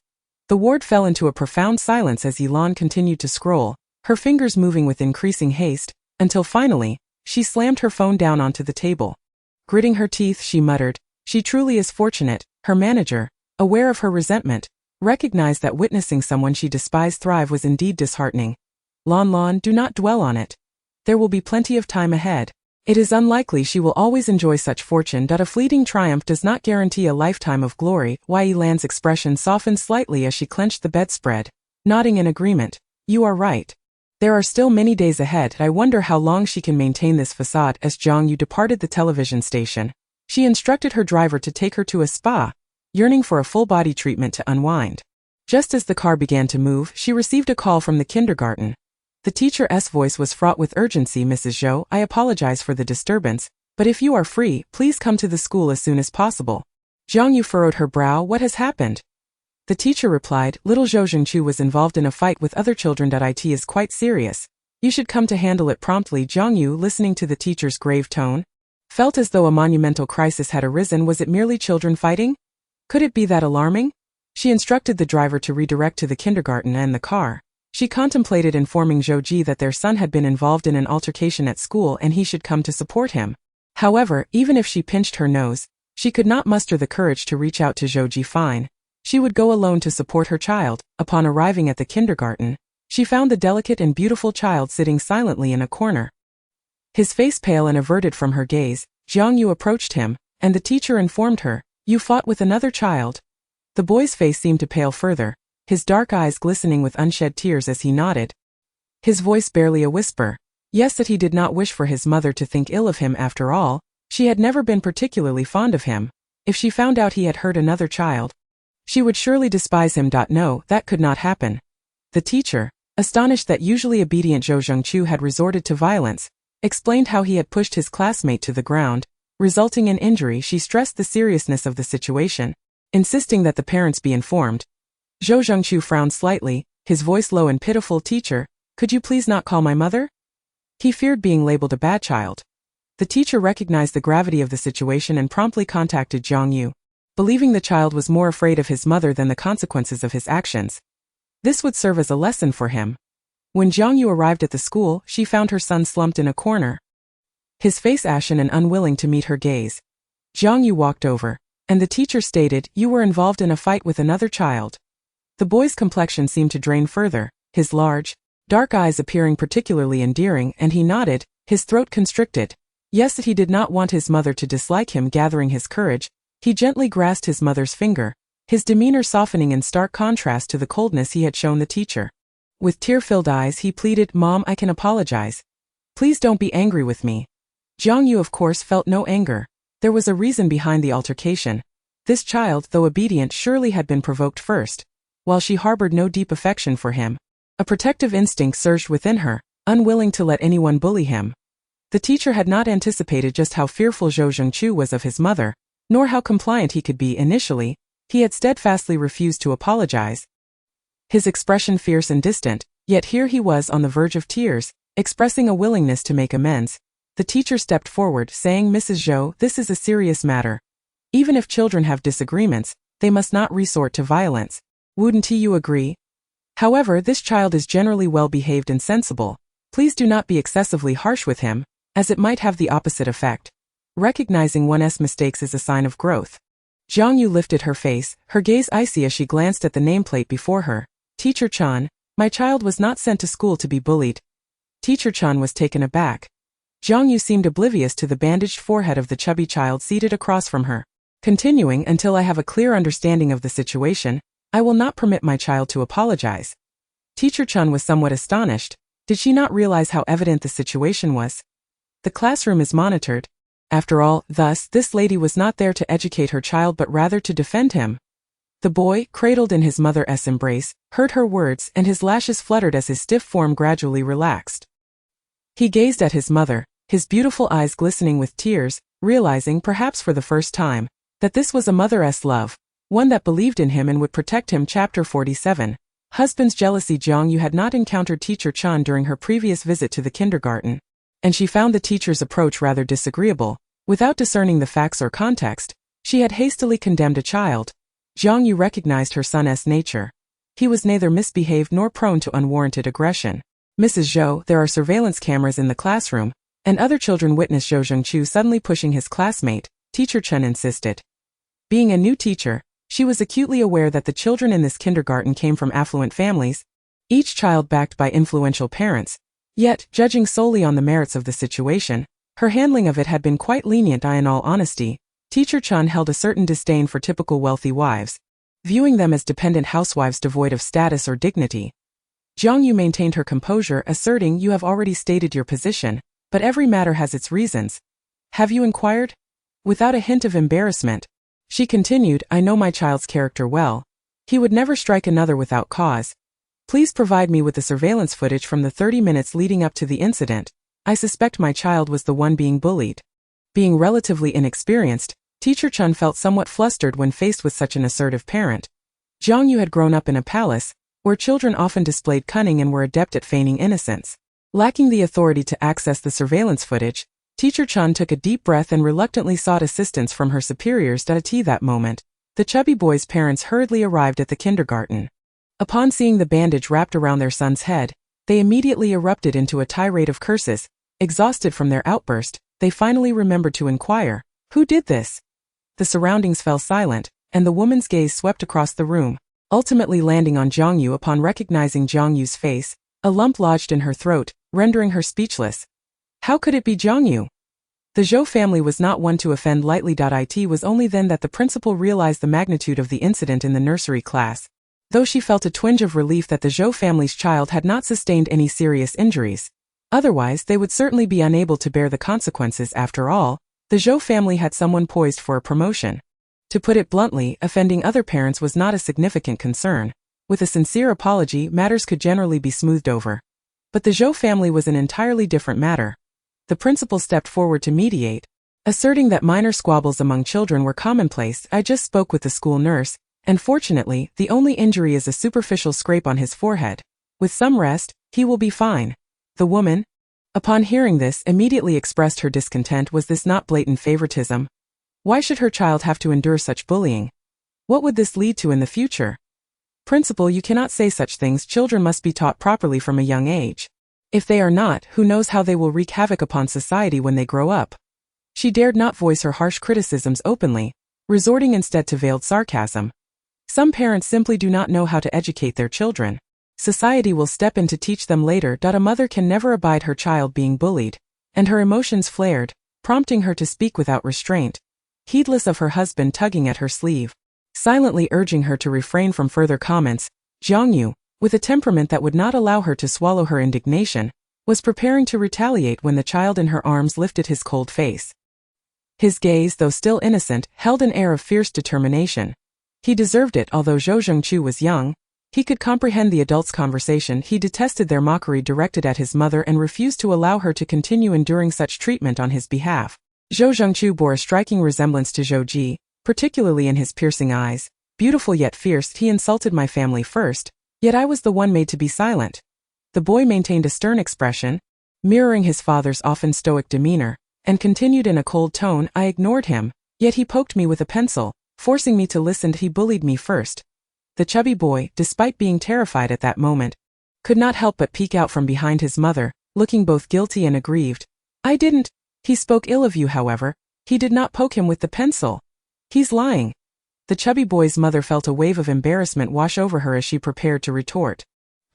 The ward fell into a profound silence as Yilan continued to scroll, her fingers moving with increasing haste, until finally, she slammed her phone down onto the table. Gritting her teeth, she muttered, she truly is fortunate. Her manager, aware of her resentment, recognized that witnessing someone she despised thrive was indeed disheartening. Lan, do not dwell on it. There will be plenty of time ahead. It is unlikely she will always enjoy such fortune. A fleeting triumph does not guarantee a lifetime of glory. Yilan's expression softened slightly as she clenched the bedspread, nodding in agreement. You are right. There are still many days ahead. I wonder how long she can maintain this facade. As Jiang Yue departed the television station, she instructed her driver to take her to a spa, yearning for a full-body treatment to unwind. Just as the car began to move, she received a call from the kindergarten. The teacher's voice was fraught with urgency. Mrs. Zhou, I apologize for the disturbance, but if you are free, please come to the school as soon as possible. Jiang Yue furrowed her brow. What has happened? The teacher replied, little Zhou Zhengchu was involved in a fight with other children. It is quite serious. You should come to handle it promptly. Jiang Yue, listening to the teacher's grave tone, felt as though a monumental crisis had arisen. Was it merely children fighting? Could it be that alarming? She instructed the driver to redirect to the kindergarten and the car. She contemplated informing Zhou Ji that their son had been involved in an altercation at school and he should come to support him. However, even if she pinched her nose, she could not muster the courage to reach out to Zhou Ji. Fine. She would go alone to support her child. Upon arriving at the kindergarten, she found the delicate and beautiful child sitting silently in a corner. His face pale and averted from her gaze, Jiang Yue approached him, and the teacher informed her, you fought with another child. The boy's face seemed to pale further, his dark eyes glistening with unshed tears as he nodded. His voice barely a whisper. Yes, that he did not wish for his mother to think ill of him. After all, she had never been particularly fond of him. If she found out he had hurt another child, she would surely despise him. No, that could not happen. The teacher, astonished that usually obedient Zhou Zhengchu had resorted to violence, explained how he had pushed his classmate to the ground, resulting in injury. She stressed the seriousness of the situation, insisting that the parents be informed. Zhou Zhengchu frowned slightly, his voice low and pitiful. Teacher, could you please not call my mother? He feared being labeled a bad child. The teacher recognized the gravity of the situation and promptly contacted Jiang Yue, believing the child was more afraid of his mother than the consequences of his actions. This would serve as a lesson for him. When Jiang Yue arrived at the school, she found her son slumped in a corner, his face ashen and unwilling to meet her gaze. Jiang Yue walked over, and the teacher stated, you were involved in a fight with another child. The boy's complexion seemed to drain further, his large, dark eyes appearing particularly endearing, and he nodded, his throat constricted. Yes, that he did not want his mother to dislike him. Gathering his courage, he gently grasped his mother's finger, his demeanor softening in stark contrast to the coldness he had shown the teacher. With tear-filled eyes he pleaded, Mom, I can apologize. Please don't be angry with me. Jiang Yue of course felt no anger. There was a reason behind the altercation. This child, though obedient, surely had been provoked first. While she harbored no deep affection for him, a protective instinct surged within her, unwilling to let anyone bully him. The teacher had not anticipated just how fearful Zhou Zhengchu was of his mother, nor how compliant he could be. Initially, he had steadfastly refused to apologize, his expression fierce and distant, yet here he was on the verge of tears, expressing a willingness to make amends. The teacher stepped forward, saying, Mrs. Zhou, this is a serious matter. Even if children have disagreements, they must not resort to violence. Wouldn't you agree? However, this child is generally well-behaved and sensible. Please do not be excessively harsh with him, as it might have the opposite effect. Recognizing one's mistakes is a sign of growth. Jiang Yue lifted her face, her gaze icy as she glanced at the nameplate before her. Teacher Chan, my child was not sent to school to be bullied. Teacher Chan was taken aback. Jiang Yue seemed oblivious to the bandaged forehead of the chubby child seated across from her. Continuing, until I have a clear understanding of the situation, I will not permit my child to apologize. Teacher Chan was somewhat astonished. Did she not realize how evident the situation was? The classroom is monitored. After all, thus, this lady was not there to educate her child but rather to defend him. The boy, cradled in his mother's embrace, heard her words and his lashes fluttered as his stiff form gradually relaxed. He gazed at his mother, his beautiful eyes glistening with tears, realizing, perhaps for the first time, that this was a mother's love, one that believed in him and would protect him. Chapter 47. Husband's jealousy. Jiang Yue had not encountered Teacher Chan during her previous visit to the kindergarten, and she found the teacher's approach rather disagreeable. Without discerning the facts or context, she had hastily condemned a child. Jiang Yue recognized her son's nature. He was neither misbehaved nor prone to unwarranted aggression. Mrs. Zhou, there are surveillance cameras in the classroom, and other children witnessed Zhou Zhengqiu suddenly pushing his classmate, Teacher Chen insisted. Being a new teacher, she was acutely aware that the children in this kindergarten came from affluent families, each child backed by influential parents. Yet, judging solely on the merits of the situation, her handling of it had been quite lenient. In all honesty, Teacher Chen held a certain disdain for typical wealthy wives, viewing them as dependent housewives devoid of status or dignity. Jiang Yue maintained her composure, asserting, "You have already stated your position, but every matter has its reasons. Have you inquired?" Without a hint of embarrassment, she continued, "I know my child's character well. He would never strike another without cause. Please provide me with the surveillance footage from the 30 minutes leading up to the incident. I suspect my child was the one being bullied." Being relatively inexperienced, Teacher Chen felt somewhat flustered when faced with such an assertive parent. Jiang Yue had grown up in a palace, where children often displayed cunning and were adept at feigning innocence. Lacking the authority to access the surveillance footage, Teacher Chen took a deep breath and reluctantly sought assistance from her superiors. At that moment, the chubby boy's parents hurriedly arrived at the kindergarten. Upon seeing the bandage wrapped around their son's head, they immediately erupted into a tirade of curses. Exhausted from their outburst, they finally remembered to inquire, "Who did this?" The surroundings fell silent, and the woman's gaze swept across the room, ultimately landing on Jiang Yue. Upon recognizing Jiang Yue's face, a lump lodged in her throat, rendering her speechless. How could it be Jiang Yue? The Zhou family was not one to offend lightly. It was only then that the principal realized the magnitude of the incident in the nursery class, though she felt a twinge of relief that the Zhou family's child had not sustained any serious injuries. Otherwise, they would certainly be unable to bear the consequences. After all, the Zhou family had someone poised for a promotion. To put it bluntly, offending other parents was not a significant concern. With a sincere apology, matters could generally be smoothed over. But the Zhou family was an entirely different matter. The principal stepped forward to mediate, asserting that minor squabbles among children were commonplace. "I just spoke with the school nurse, and fortunately, the only injury is a superficial scrape on his forehead. With some rest, he will be fine." The woman, upon hearing this, immediately expressed her discontent. Was this not blatant favoritism? Why should her child have to endure such bullying? What would this lead to in the future? "Principal, you cannot say such things. Children must be taught properly from a young age. If they are not, who knows how they will wreak havoc upon society when they grow up." She dared not voice her harsh criticisms openly, resorting instead to veiled sarcasm. Some parents simply do not know how to educate their children. Society will step in to teach them later. A mother can never abide her child being bullied, and her emotions flared, prompting her to speak without restraint, heedless of her husband tugging at her sleeve, silently urging her to refrain from further comments. Jiang Yue, with a temperament that would not allow her to swallow her indignation, was preparing to retaliate when the child in her arms lifted his cold face. His gaze, though still innocent, held an air of fierce determination. He deserved it. Although Zhou Zhengqiu was young, he could comprehend the adults' conversation. He detested their mockery directed at his mother and refused to allow her to continue enduring such treatment on his behalf. Zhou Zhengqiu bore a striking resemblance to Zhou Ji, particularly in his piercing eyes. "Beautiful yet fierce, he insulted my family first, yet I was the one made to be silent." The boy maintained a stern expression, mirroring his father's often stoic demeanor, and continued in a cold tone, "I ignored him, yet he poked me with a pencil, forcing me to listen. He bullied me first. The chubby boy, despite being terrified at that moment, could not help but peek out from behind his mother, looking both guilty and aggrieved. I didn't. He spoke ill of you, however. He did not poke him with the pencil. He's lying. The chubby boy's mother felt a wave of embarrassment wash over her as she prepared to retort.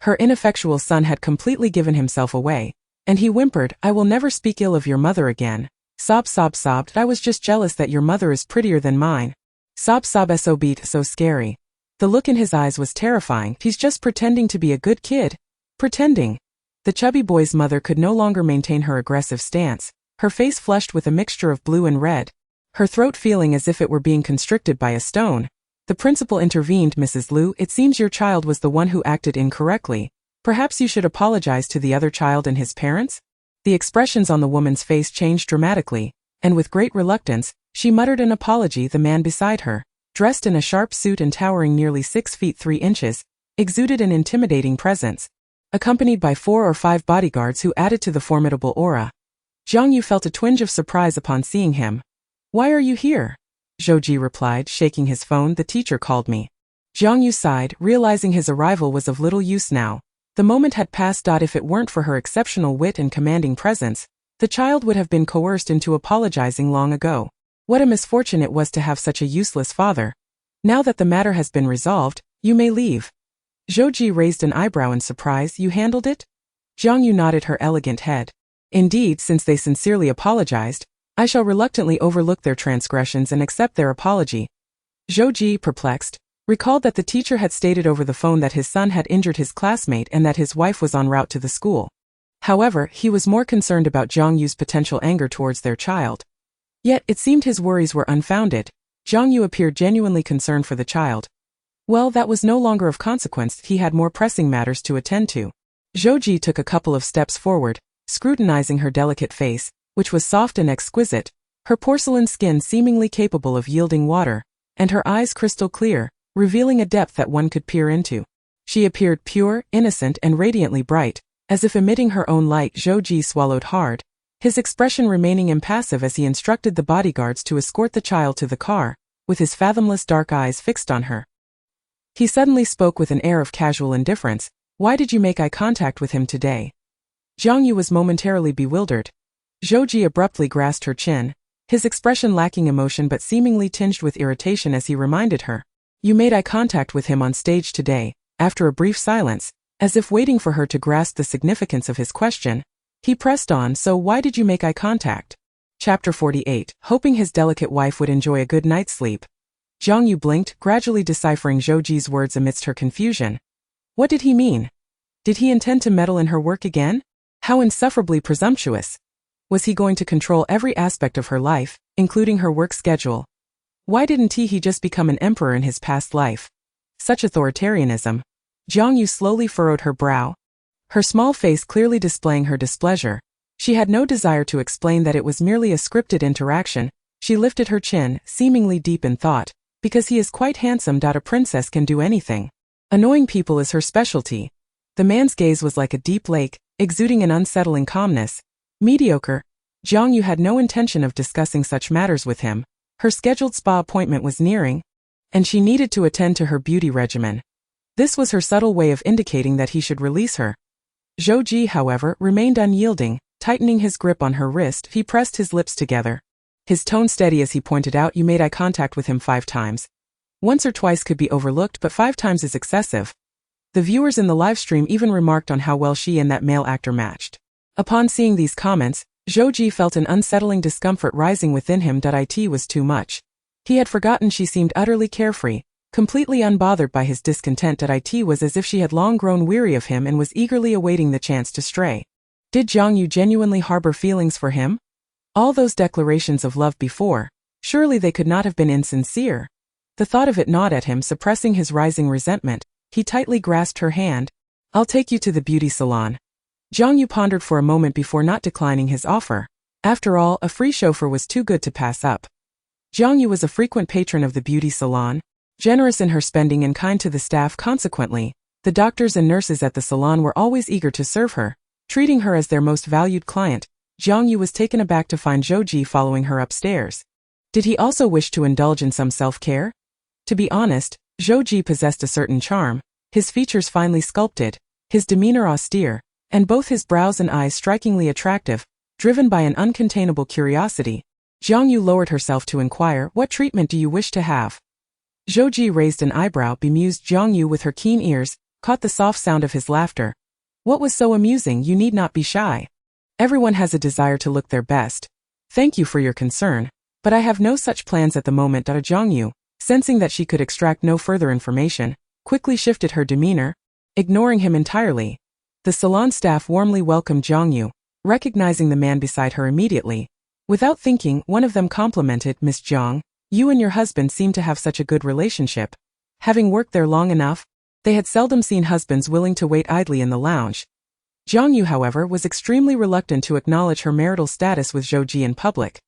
Her ineffectual son had completely given himself away, and he whimpered, I will never speak ill of your mother again. Sobbed, I was just jealous that your mother is prettier than mine. Sob, so scary. The look in his eyes was terrifying. He's just pretending to be a good kid. Pretending. The chubby boy's mother could no longer maintain her aggressive stance, her face flushed with a mixture of blue and red, her throat feeling as if it were being constricted by a stone. The principal intervened. Mrs. Liu, it seems your child was the one who acted incorrectly. Perhaps you should apologize to the other child and his parents? The expressions on the woman's face changed dramatically, and with great reluctance, she muttered an apology. The man beside her, dressed in a sharp suit and towering nearly 6 feet 3 inches, exuded an intimidating presence, accompanied by 4 or 5 bodyguards who added to the formidable aura. Jiang Yue felt a twinge of surprise upon seeing him. Why are you here? Zhou Ji replied, shaking his phone. The teacher called me. Jiang Yue sighed, realizing his arrival was of little use now. The moment had passed. If it weren't for her exceptional wit and commanding presence, the child would have been coerced into apologizing long ago. What a misfortune it was to have such a useless father. Now that the matter has been resolved, you may leave. Zhou Ji raised an eyebrow in surprise. You handled it? Jiang Yue nodded her elegant head. Indeed, since they sincerely apologized, I shall reluctantly overlook their transgressions and accept their apology. Zhou Ji, perplexed, recalled that the teacher had stated over the phone that his son had injured his classmate and that his wife was en route to the school. However, he was more concerned about Jiang Yue's potential anger towards their child. Yet, it seemed his worries were unfounded. Jiang Yue appeared genuinely concerned for the child. Well, that was no longer of consequence. He had more pressing matters to attend to. Zhou Ji took a couple of steps forward, scrutinizing her delicate face, which was soft and exquisite, her porcelain skin seemingly capable of yielding water, and her eyes crystal clear, revealing a depth that one could peer into. She appeared pure, innocent, and radiantly bright, as if emitting her own light. Zhou Ji swallowed hard, his expression remaining impassive as he instructed the bodyguards to escort the child to the car, with his fathomless dark eyes fixed on her. He suddenly spoke with an air of casual indifference. Why did you make eye contact with him today? Jiang Yue was momentarily bewildered. Zhou Ji abruptly grasped her chin, his expression lacking emotion but seemingly tinged with irritation as he reminded her. You made eye contact with him on stage today. After a brief silence, as if waiting for her to grasp the significance of his question, he pressed on. So why did you make eye contact? Chapter 48. Hoping his delicate wife would enjoy a good night's sleep. Jiang Yue blinked, gradually deciphering Zhou Ji's words amidst her confusion. What did he mean? Did he intend to meddle in her work again? How insufferably presumptuous. Was he going to control every aspect of her life, including her work schedule? Why didn't he just become an emperor in his past life? Such authoritarianism. Jiang Yue slowly furrowed her brow, her small face clearly displaying her displeasure. She had no desire to explain that it was merely a scripted interaction. She lifted her chin, seemingly deep in thought. Because he is quite handsome. A princess can do anything. Annoying people is her specialty. The man's gaze was like a deep lake, exuding an unsettling calmness. Mediocre. Jiang Yue had no intention of discussing such matters with him. Her scheduled spa appointment was nearing, and she needed to attend to her beauty regimen. This was her subtle way of indicating that he should release her. Zhou Ji, however, remained unyielding, tightening his grip on her wrist. He pressed his lips together, his tone steady as he pointed out. You made eye contact with him 5 times. Once or twice could be overlooked, but 5 times is excessive. The viewers in the live stream even remarked on how well she and that male actor matched. Upon seeing these comments, Zhou Ji felt an unsettling discomfort rising within him. It was too much. He had forgotten she seemed utterly carefree, completely unbothered by his discontent. It was as if she had long grown weary of him and was eagerly awaiting the chance to stray. Did Jiang Yue genuinely harbor feelings for him? All those declarations of love before, surely they could not have been insincere. The thought of it gnawed at him, suppressing his rising resentment. He tightly grasped her hand. I'll take you to the beauty salon. Jiang Yue pondered for a moment before not declining his offer. After all, a free chauffeur was too good to pass up. Jiang Yue was a frequent patron of the beauty salon, generous in her spending and kind to the staff. Consequently, the doctors and nurses at the salon were always eager to serve her, treating her as their most valued client. Jiang Yue was taken aback to find Zhou Ji following her upstairs. Did he also wish to indulge in some self-care? To be honest, Zhou Ji possessed a certain charm, his features finely sculpted, his demeanor austere, and both his brows and eyes strikingly attractive. Driven by an uncontainable curiosity, Jiang Yue lowered herself to inquire, "What treatment do you wish to have?" Zhou Ji raised an eyebrow, bemused Jiang Yue with her keen ears, caught the soft sound of his laughter. "What was so amusing? You need not be shy. Everyone has a desire to look their best. Thank you for your concern, but I have no such plans at the moment." Jiang Yue, sensing that she could extract no further information, quickly shifted her demeanor, ignoring him entirely. The salon staff warmly welcomed Jiang Yue, recognizing the man beside her immediately. Without thinking, one of them complimented, "Miss Jiang, you and your husband seem to have such a good relationship. Having worked there long enough, they had seldom seen husbands willing to wait idly in the lounge." Jiang Yue, however, was extremely reluctant to acknowledge her marital status with Zhou Ji in public.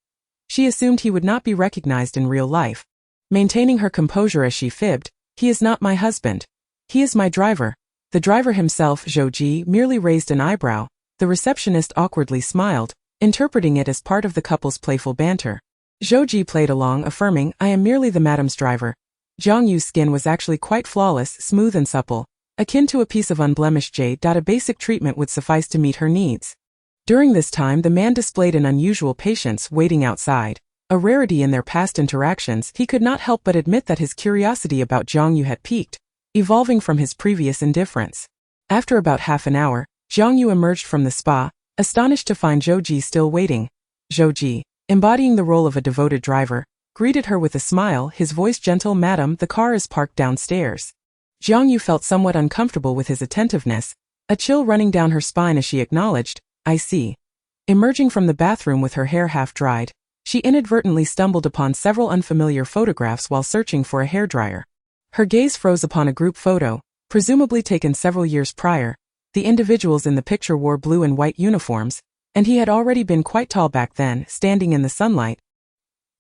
She assumed he would not be recognized in real life. Maintaining her composure as she fibbed, "He is not my husband. He is my driver." The driver himself, Zhou Ji, merely raised an eyebrow. The receptionist awkwardly smiled, interpreting it as part of the couple's playful banter. Zhou Ji played along, affirming, "I am merely the madam's driver." Jiang Yue's skin was actually quite flawless, smooth and supple, akin to a piece of unblemished jade. A basic treatment would suffice to meet her needs. During this time, the man displayed an unusual patience, waiting outside. A rarity in their past interactions, he could not help but admit that his curiosity about Jiang Yue had piqued, evolving from his previous indifference. After about half an hour, Jiang Yue emerged from the spa, astonished to find Zhou Ji still waiting. Zhou Ji, embodying the role of a devoted driver, greeted her with a smile, his voice gentle. "Madam, the car is parked downstairs." Jiang Yue felt somewhat uncomfortable with his attentiveness, a chill running down her spine as she acknowledged, "I see." Emerging from the bathroom with her hair half dried, she inadvertently stumbled upon several unfamiliar photographs while searching for a hairdryer. Her gaze froze upon a group photo, presumably taken several years prior. The individuals in the picture wore blue and white uniforms, and he had already been quite tall back then, standing in the sunlight.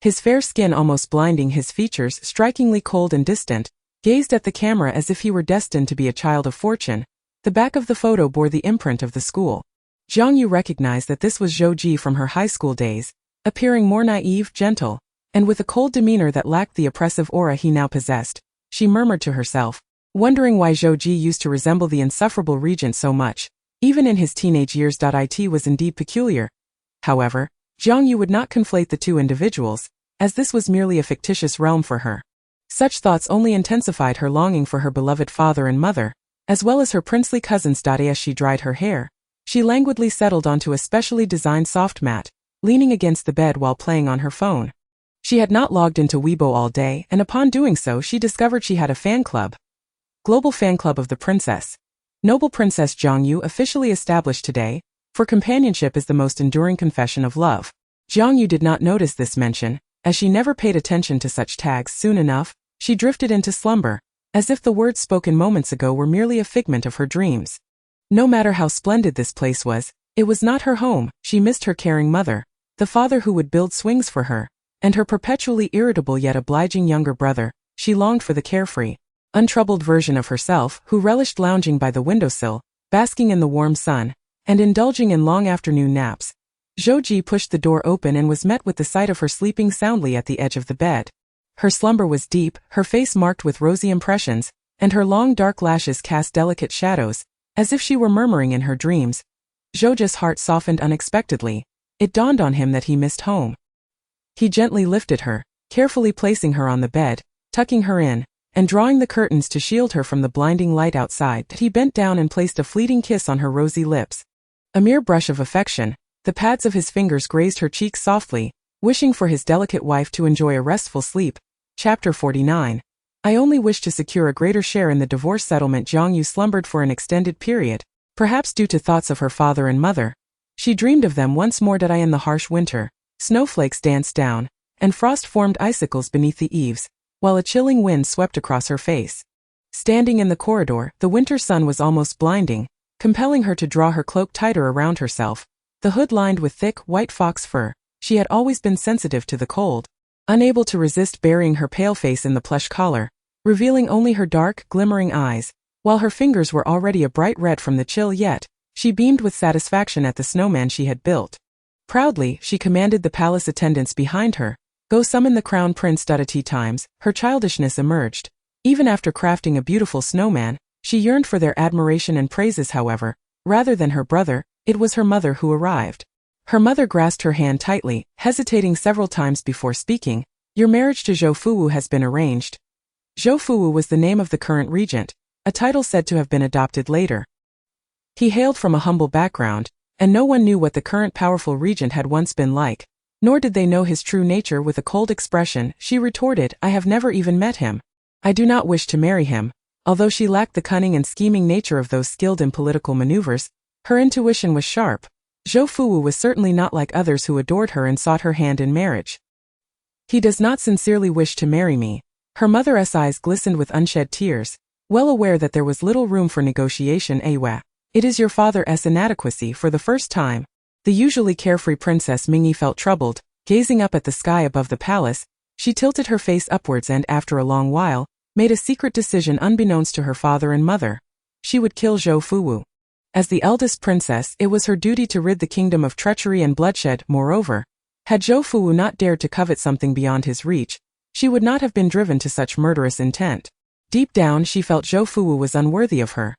His fair skin almost blinding, his features strikingly cold and distant, gazed at the camera as if he were destined to be a child of fortune. The back of the photo bore the imprint of the school. Jiang Yue recognized that this was Zhou Ji from her high school days, appearing more naive, gentle, and with a cold demeanor that lacked the oppressive aura he now possessed. She murmured to herself, wondering why Zhou Ji used to resemble the insufferable regent so much. Even in his teenage years. It was indeed peculiar. However, Jiang Yue would not conflate the two individuals, as this was merely a fictitious realm for her. Such thoughts only intensified her longing for her beloved father and mother, as well as her princely cousins. As she dried her hair, she languidly settled onto a specially designed soft mat, leaning against the bed while playing on her phone. She had not logged into Weibo all day, and upon doing so she discovered she had a fan club. Global Fan Club of the Princess. Noble Princess Jiang Yue officially established today, for companionship is the most enduring confession of love. Jiang Yue did not notice this mention, as she never paid attention to such tags. Soon enough, she drifted into slumber, as if the words spoken moments ago were merely a figment of her dreams. No matter how splendid this place was, it was not her home. She missed her caring mother, the father who would build swings for her, and her perpetually irritable yet obliging younger brother. She longed for the carefree, untroubled version of herself who relished lounging by the windowsill, basking in the warm sun, and indulging in long afternoon naps. Zhou Ji pushed the door open and was met with the sight of her sleeping soundly at the edge of the bed. Her slumber was deep, her face marked with rosy impressions, and her long dark lashes cast delicate shadows, as if she were murmuring in her dreams. Zhou Ji's heart softened unexpectedly. It dawned on him that he missed home. He gently lifted her, carefully placing her on the bed, tucking her in, and drawing the curtains to shield her from the blinding light outside. He bent down and placed a fleeting kiss on her rosy lips. A mere brush of affection, the pads of his fingers grazed her cheeks softly, wishing for his delicate wife to enjoy a restful sleep. Chapter 49. I only wish to secure a greater share in the divorce settlement. Jiang Yue slumbered for an extended period, perhaps due to thoughts of her father and mother. She dreamed of them once more. In the harsh winter, snowflakes danced down, and frost formed icicles beneath the eaves, while a chilling wind swept across her face. Standing in the corridor, the winter sun was almost blinding, compelling her to draw her cloak tighter around herself, the hood lined with thick, white fox fur. She had always been sensitive to the cold, unable to resist burying her pale face in the plush collar, revealing only her dark, glimmering eyes, while her fingers were already a bright red from the chill. Yet she beamed with satisfaction at the snowman she had built. Proudly, she commanded the palace attendants behind her, "Go summon the crown prince." At tea times, her childishness emerged. Even after crafting a beautiful snowman, she yearned for their admiration and praises. However, rather than her brother, it was her mother who arrived. Her mother grasped her hand tightly, hesitating several times before speaking. Your marriage to Zhou Fuwu has been arranged. Zhou Fuwu was the name of the current regent, a title said to have been adopted later. He hailed from a humble background, and no one knew what the current powerful regent had once been like, nor did they know his true nature. With a cold expression, she retorted, I have never even met him. I do not wish to marry him. Although she lacked the cunning and scheming nature of those skilled in political maneuvers, her intuition was sharp. Zhou Fuwu was certainly not like others who adored her and sought her hand in marriage. He does not sincerely wish to marry me. Her mother's eyes glistened with unshed tears, well aware that there was little room for negotiation. It is your father's inadequacy. For the first time, the usually carefree Princess Mingyi felt troubled. Gazing up at the sky above the palace, she tilted her face upwards and, after a long while, made a secret decision unbeknownst to her father and mother. She would kill Zhou Fuwu. As the eldest princess, it was her duty to rid the kingdom of treachery and bloodshed. Moreover, had Zhou Fuwu not dared to covet something beyond his reach, she would not have been driven to such murderous intent. Deep down she felt Zhou Fuwu was unworthy of her.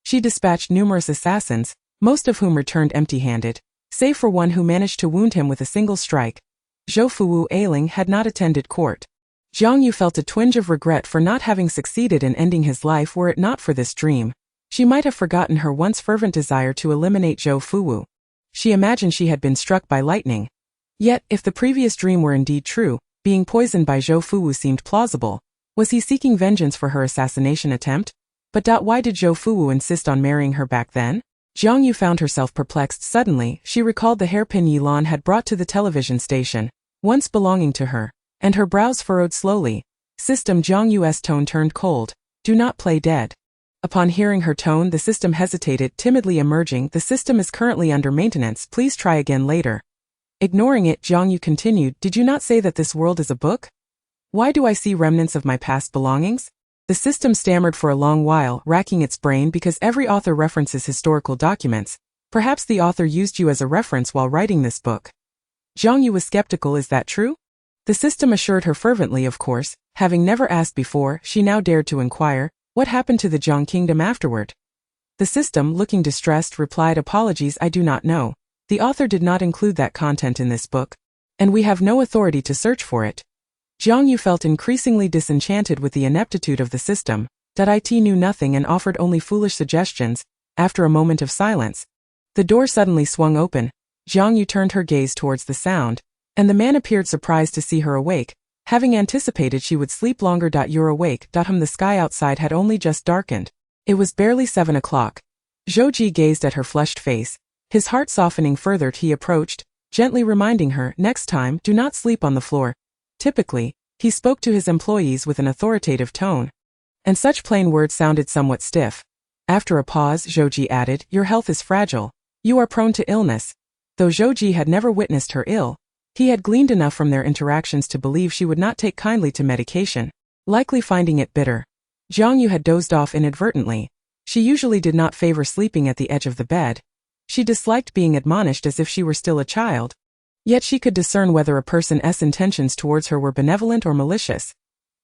She dispatched numerous assassins, most of whom returned empty-handed, save for one who managed to wound him with a single strike. Zhou Fuwu ailing had not attended court. Jiang Yue felt a twinge of regret for not having succeeded in ending his life. Were it not for this dream, she might have forgotten her once fervent desire to eliminate Zhou Fuwu. She imagined she had been struck by lightning. Yet, if the previous dream were indeed true, being poisoned by Zhou Fuwu seemed plausible. Was he seeking vengeance for her assassination attempt? But why did Zhou Fuwu insist on marrying her back then? Jiang Yue found herself perplexed. Suddenly, she recalled the hairpin Yilan had brought to the television station, once belonging to her, and her brows furrowed slowly. System. Jiang Yue's tone turned cold. Do not play dead. Upon hearing her tone, the system hesitated, timidly emerging. The system is currently under maintenance. Please try again later. Ignoring it, Jiang Yue continued, did you not say that this world is a book? Why do I see remnants of my past belongings? The system stammered for a long while, racking its brain because every author references historical documents. Perhaps the author used you as a reference while writing this book. Jiang Yue was skeptical. Is that true? The system assured her fervently. Of course, having never asked before, she now dared to inquire, what happened to the Jiang kingdom afterward? The system, looking distressed, replied, apologies, I do not know. The author did not include that content in this book, and we have no authority to search for it. Jiang Yue felt increasingly disenchanted with the ineptitude of the system. It knew nothing and offered only foolish suggestions. After a moment of silence, the door suddenly swung open. Jiang Yue turned her gaze towards the sound, and the man appeared surprised to see her awake, having anticipated she would sleep longer. You're awake. The sky outside had only just darkened. It was barely 7 o'clock. Zhou Ji gazed at her flushed face, his heart softening further. He approached, gently reminding her, next time, do not sleep on the floor. Typically, he spoke to his employees with an authoritative tone, and such plain words sounded somewhat stiff. After a pause, Zhou Ji added, your health is fragile. You are prone to illness. Though Zhou Ji had never witnessed her ill, he had gleaned enough from their interactions to believe she would not take kindly to medication, likely finding it bitter. Jiang Yue had dozed off inadvertently. She usually did not favor sleeping at the edge of the bed. She disliked being admonished as if she were still a child. Yet she could discern whether a person's intentions towards her were benevolent or malicious.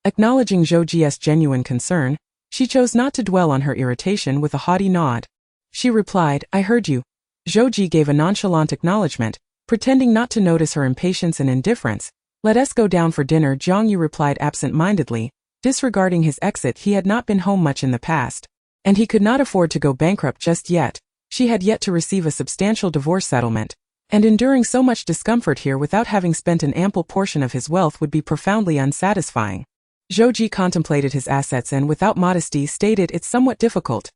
Acknowledging Zhou Ji's genuine concern, she chose not to dwell on her irritation. With a haughty nod, she replied, I heard you. Zhou Ji gave a nonchalant acknowledgement, pretending not to notice her impatience and indifference. Let us go down for dinner. Jiang Yue replied absent-mindedly, disregarding his exit. He had not been home much in the past, and he could not afford to go bankrupt just yet. She had yet to receive a substantial divorce settlement, and enduring so much discomfort here without having spent an ample portion of his wealth would be profoundly unsatisfying. Zhou Ji contemplated his assets and without modesty stated, it's somewhat difficult.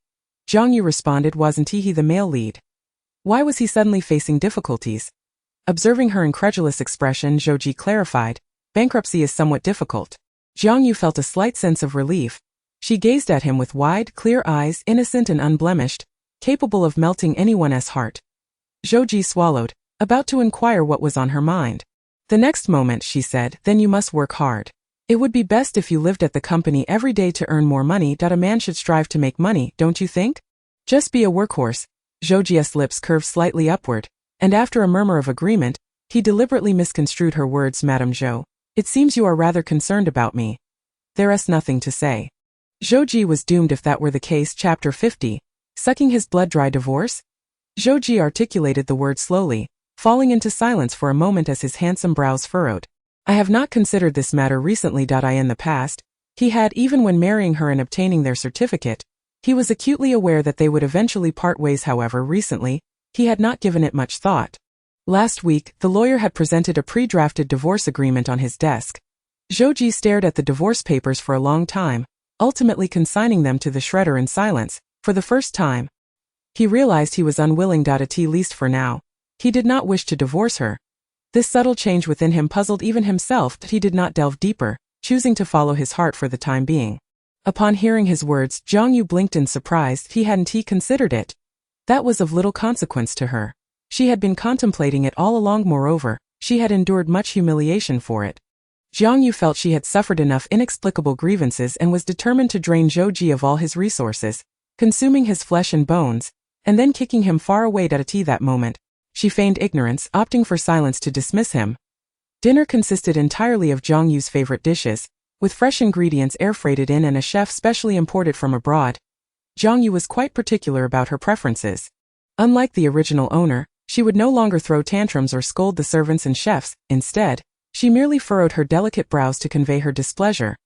Jiang Yue responded, wasn't he the male lead? Why was he suddenly facing difficulties? Observing her incredulous expression, Zhou Ji clarified, bankruptcy is somewhat difficult. Jiang Yue felt a slight sense of relief. She gazed at him with wide, clear eyes, innocent and unblemished, capable of melting anyone's heart. Zhou Ji swallowed, about to inquire what was on her mind. The next moment she said, then you must work hard. It would be best if you lived at the company every day to earn more money. A man should strive to make money, don't you think? Just be a workhorse. Zhou Ji's lips curved slightly upward, and after a murmur of agreement, he deliberately misconstrued her words. Madame Zhou, it seems you are rather concerned about me. There's nothing to say. Zhou was doomed if that were the case. Chapter 50. Sucking his blood-dry divorce? Zhou articulated the word slowly, falling into silence for a moment as his handsome brows furrowed. I have not considered this matter recently. In the past, he had, even when marrying her and obtaining their certificate, he was acutely aware that they would eventually part ways. However, recently, he had not given it much thought. Last week, the lawyer had presented a pre-drafted divorce agreement on his desk. Zhou stared at the divorce papers for a long time, ultimately consigning them to the shredder in silence. For the first time, he realized he was unwilling. At least for now, he did not wish to divorce her. This subtle change within him puzzled even himself, but he did not delve deeper, choosing to follow his heart for the time being. Upon hearing his words, Jiang Yue blinked in surprise. Hadn't he considered it? That was of little consequence to her. She had been contemplating it all along. Moreover, she had endured much humiliation for it. Jiang Yue felt she had suffered enough inexplicable grievances and was determined to drain Zhou of all his resources, consuming his flesh and bones, and then kicking him far away. At that moment, she feigned ignorance, opting for silence to dismiss him. Dinner consisted entirely of Jiang Yue's favorite dishes, with fresh ingredients air-freighted in and a chef specially imported from abroad. Jiang Yue was quite particular about her preferences. Unlike the original owner, she would no longer throw tantrums or scold the servants and chefs. Instead, she merely furrowed her delicate brows to convey her displeasure.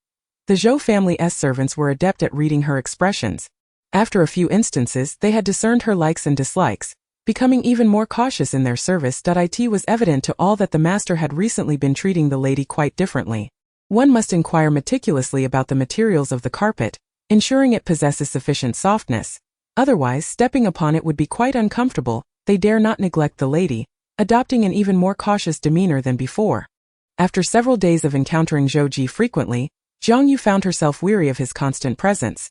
The Zhou family's servants were adept at reading her expressions. After a few instances, they had discerned her likes and dislikes, becoming even more cautious in their service. It was evident to all that the master had recently been treating the lady quite differently. One must inquire meticulously about the materials of the carpet, ensuring it possesses sufficient softness. Otherwise, stepping upon it would be quite uncomfortable. They dare not neglect the lady, adopting an even more cautious demeanor than before. After several days of encountering Zhou frequently, Jiang Yue found herself weary of his constant presence.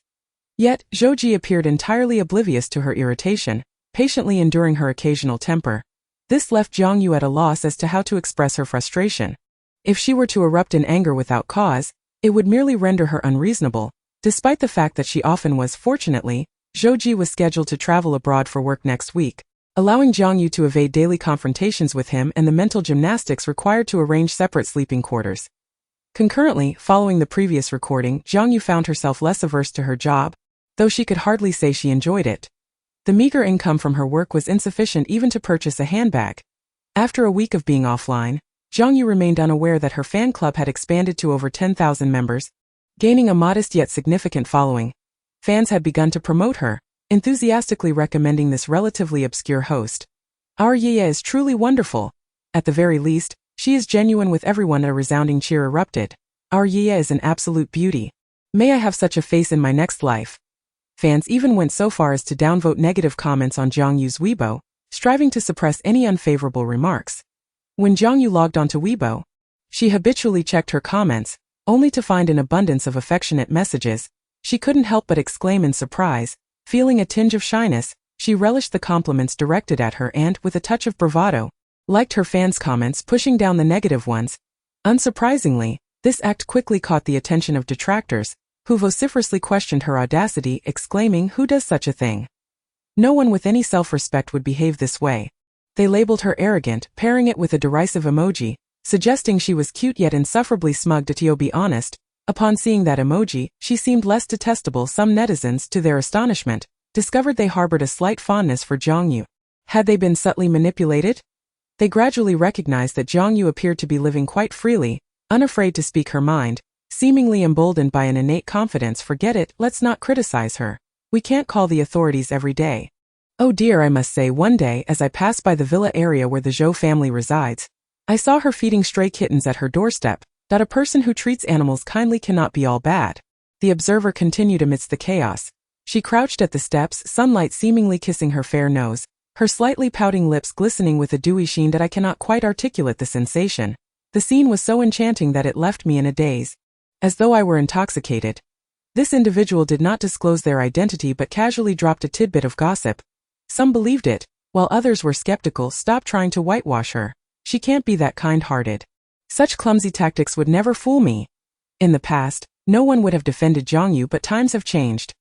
Yet, Zhou appeared entirely oblivious to her irritation, patiently enduring her occasional temper. This left Jiang Yue at a loss as to how to express her frustration. If she were to erupt in anger without cause, it would merely render her unreasonable. Despite the fact that she often was. Fortunately, Zhou was scheduled to travel abroad for work next week, allowing Jiang Yue to evade daily confrontations with him and the mental gymnastics required to arrange separate sleeping quarters. Concurrently, following the previous recording, Jiang Yue found herself less averse to her job, though she could hardly say she enjoyed it. The meager income from her work was insufficient even to purchase a handbag. After a week of being offline, Jiang Yue remained unaware that her fan club had expanded to over 10,000 members, gaining a modest yet significant following. Fans had begun to promote her, enthusiastically recommending this relatively obscure host. Our Ye is truly wonderful. At the very least, she is genuine with everyone. A resounding cheer erupted. Our Ye is an absolute beauty. May I have such a face in my next life. Fans even went so far as to downvote negative comments on Jiang Yue's Weibo, striving to suppress any unfavorable remarks. When Jiang Yue logged onto Weibo, she habitually checked her comments, only to find an abundance of affectionate messages. She couldn't help but exclaim in surprise. Feeling a tinge of shyness, she relished the compliments directed at her and, with a touch of bravado, liked her fans' comments, pushing down the negative ones. Unsurprisingly, this act quickly caught the attention of detractors, who vociferously questioned her audacity, exclaiming, "Who does such a thing? No one with any self-respect would behave this way." They labeled her arrogant, pairing it with a derisive emoji, suggesting she was cute yet insufferably smug. To be honest, upon seeing that emoji, she seemed less detestable. Some netizens, to their astonishment, discovered they harbored a slight fondness for Jiang Yue. Had they been subtly manipulated? They gradually recognized that Jiang Yue appeared to be living quite freely, unafraid to speak her mind, seemingly emboldened by an innate confidence. Forget it, let's not criticize her. We can't call the authorities every day. Oh dear, I must say, one day as I passed by the villa area where the Zhou family resides, I saw her feeding stray kittens at her doorstep. A person who treats animals kindly cannot be all bad. The observer continued amidst the chaos. She crouched at the steps, sunlight seemingly kissing her fair nose, her slightly pouting lips glistening with a dewy sheen that I cannot quite articulate the sensation. The scene was so enchanting that it left me in a daze, as though I were intoxicated. This individual did not disclose their identity but casually dropped a tidbit of gossip. Some believed it, while others were skeptical. Stop trying to whitewash her. She can't be that kind-hearted. Such clumsy tactics would never fool me. In the past, no one would have defended Jiang Yue, but times have changed.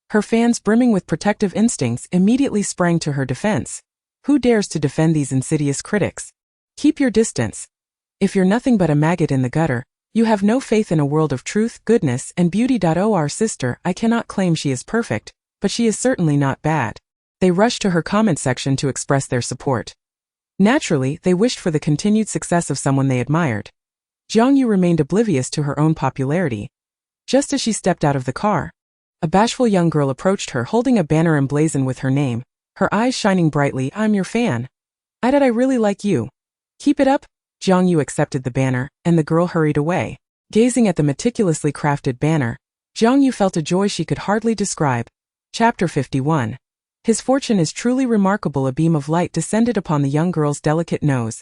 Her fans, brimming with protective instincts, immediately sprang to her defense. Who dares to defend these insidious critics? Keep your distance. If you're nothing but a maggot in the gutter, You have no faith in a world of truth, goodness, and beauty. Our sister, I cannot claim she is perfect, but she is certainly not bad. They rushed to her comment section to express their support. Naturally, they wished for the continued success of someone they admired. Jiang Yue remained oblivious to her own popularity. Just as she stepped out of the car, a bashful young girl approached her holding a banner emblazoned with her name, her eyes shining brightly. I'm your fan. I really like you. Keep it up. Jiang Yue accepted the banner, and the girl hurried away. Gazing at the meticulously crafted banner, Jiang Yue felt a joy she could hardly describe. Chapter 51. His fortune is truly remarkable. A beam of light descended upon the young girl's delicate nose.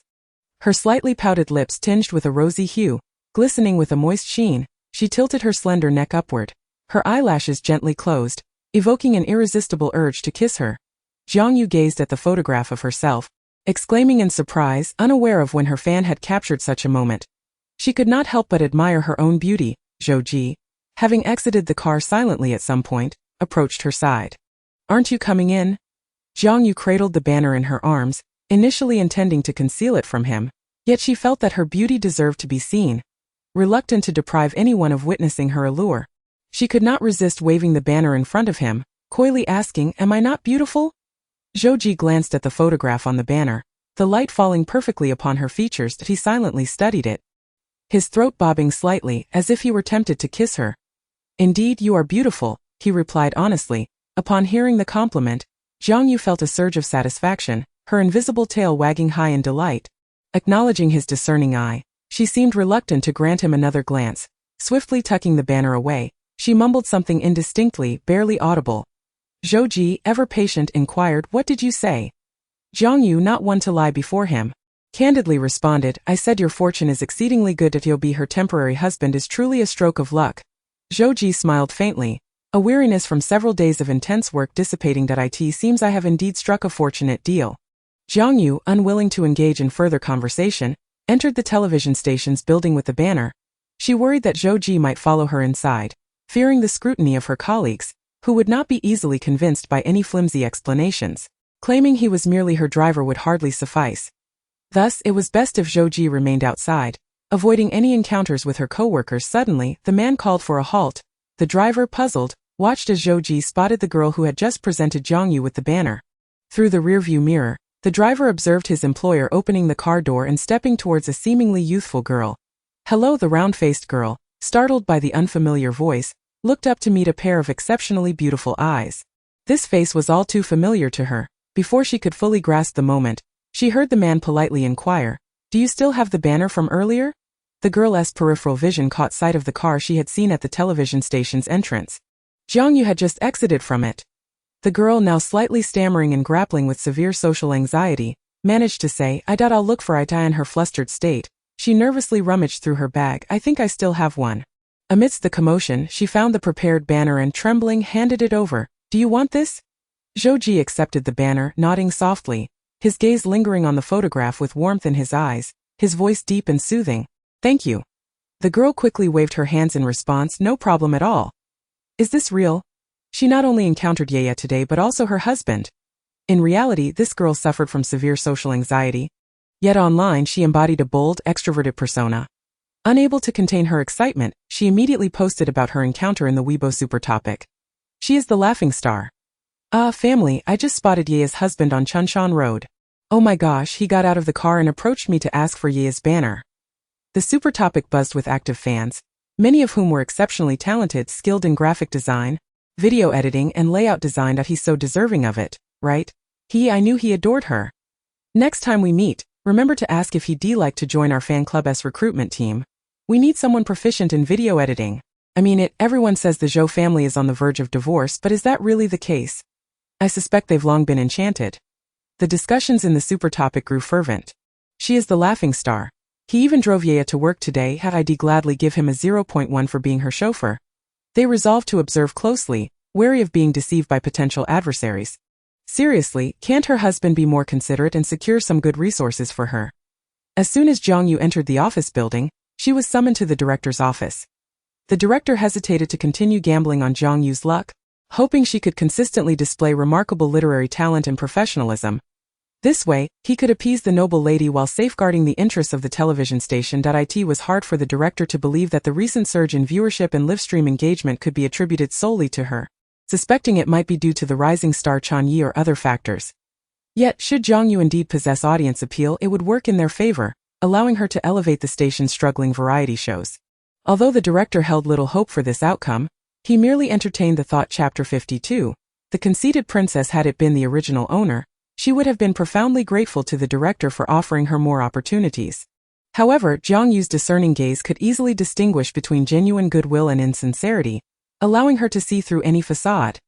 Her slightly pouted lips tinged with a rosy hue, glistening with a moist sheen, she tilted her slender neck upward. Her eyelashes gently closed, evoking an irresistible urge to kiss her. Jiang Yue gazed at the photograph of herself, exclaiming in surprise, unaware of when her fan had captured such a moment. She could not help but admire her own beauty. Zhou Ji, having exited the car silently at some point, approached her side. Aren't you coming in? Jiang Yue cradled the banner in her arms, initially intending to conceal it from him, yet she felt that her beauty deserved to be seen. Reluctant to deprive anyone of witnessing her allure, she could not resist waving the banner in front of him, coyly asking, Am I not beautiful? Zhou Ji glanced at the photograph on the banner, the light falling perfectly upon her features. He silently studied it, his throat bobbing slightly, as if he were tempted to kiss her. Indeed, you are beautiful, he replied honestly. Upon hearing the compliment, Jiang Yue felt a surge of satisfaction, her invisible tail wagging high in delight. Acknowledging his discerning eye, she seemed reluctant to grant him another glance. Swiftly tucking the banner away, she mumbled something indistinctly, barely audible. Zhou Ji, ever patient, inquired, What did you say? Jiang Yue, not one to lie before him, candidly responded, I said your fortune is exceedingly good. That you'll be her temporary husband is truly a stroke of luck. Zhou Ji smiled faintly, a weariness from several days of intense work dissipating. It seems I have indeed struck a fortunate deal. Jiang Yue, unwilling to engage in further conversation, entered the television station's building with the banner. She worried that Zhou Ji might follow her inside, fearing the scrutiny of her colleagues, who would not be easily convinced by any flimsy explanations. Claiming he was merely her driver would hardly suffice. Thus, it was best if Zhou Ji remained outside, avoiding any encounters with her co-workers. Suddenly, the man called for a halt. The driver, puzzled, watched as Zhou Ji spotted the girl who had just presented Jiang Yue with the banner. Through the rearview mirror, the driver observed his employer opening the car door and stepping towards a seemingly youthful girl. Hello. The round-faced girl, startled by the unfamiliar voice, looked up to meet a pair of exceptionally beautiful eyes. This face was all too familiar to her. Before she could fully grasp the moment, she heard the man politely inquire, Do you still have the banner from earlier? The girl's peripheral vision caught sight of the car she had seen at the television station's entrance. Jiang Yue had just exited from it. The girl, now slightly stammering and grappling with severe social anxiety, managed to say, I'll look for it. In her flustered state, she nervously rummaged through her bag. I think I still have one. Amidst the commotion, she found the prepared banner and trembling handed it over. Do you want this? Zhou Ji accepted the banner, nodding softly, his gaze lingering on the photograph with warmth in his eyes, his voice deep and soothing. Thank you. The girl quickly waved her hands in response. No problem at all. Is this real? She not only encountered Ye today but also her husband. In reality, this girl suffered from severe social anxiety. Yet online she embodied a bold, extroverted persona. Unable to contain her excitement, she immediately posted about her encounter in the Weibo super topic. She is the laughing star. Family, I just spotted Ye's husband on Chunshan Road. Oh my gosh, he got out of the car and approached me to ask for Ye's banner. The super topic buzzed with active fans, many of whom were exceptionally talented, skilled in graphic design, video editing, and layout design. He's so deserving of it, right? I knew he adored her. Next time we meet, remember to ask if he'd like to join our fan club's recruitment team. We need someone proficient in video editing. Everyone says the Zhou family is on the verge of divorce, but is that really the case? I suspect they've long been enchanted. The discussions in the super topic grew fervent. She is the laughing star. He even drove Ye to work today. I'd gladly give him a 0.1 for being her chauffeur. They resolved to observe closely, wary of being deceived by potential adversaries. Seriously, can't her husband be more considerate and secure some good resources for her? As soon as Jiang Yue entered the office building, she was summoned to the director's office. The director hesitated to continue gambling on Jiang Yue's luck, hoping she could consistently display remarkable literary talent and professionalism. This way, he could appease the noble lady while safeguarding the interests of the television station. It was hard for the director to believe that the recent surge in viewership and livestream engagement could be attributed solely to her, suspecting it might be due to the rising star Jiang Yue or other factors. Yet, should Jiang Yue indeed possess audience appeal, it would work in their favor, allowing her to elevate the station's struggling variety shows. Although the director held little hope for this outcome, he merely entertained the thought. Chapter 52. The conceited princess. Had it been the original owner, she would have been profoundly grateful to the director for offering her more opportunities. However, Jiang Yue's discerning gaze could easily distinguish between genuine goodwill and insincerity, allowing her to see through any facade.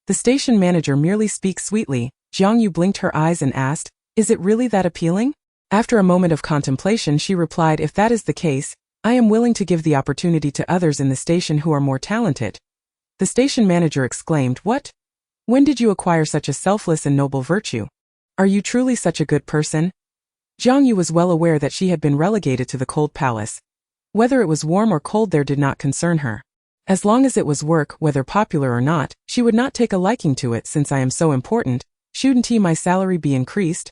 The station manager merely speaks sweetly. Jiang Yue blinked her eyes and asked, "Is it really that appealing?" After a moment of contemplation, she replied, "If that is the case, I am willing to give the opportunity to others in the station who are more talented." The station manager exclaimed, "What? When did you acquire such a selfless and noble virtue? Are you truly such a good person?" Jiang Yue was well aware that she had been relegated to the cold palace. Whether it was warm or cold there did not concern her. As long as it was work, whether popular or not, she would not take a liking to it. "Since I am so important, shouldn't my salary be increased?"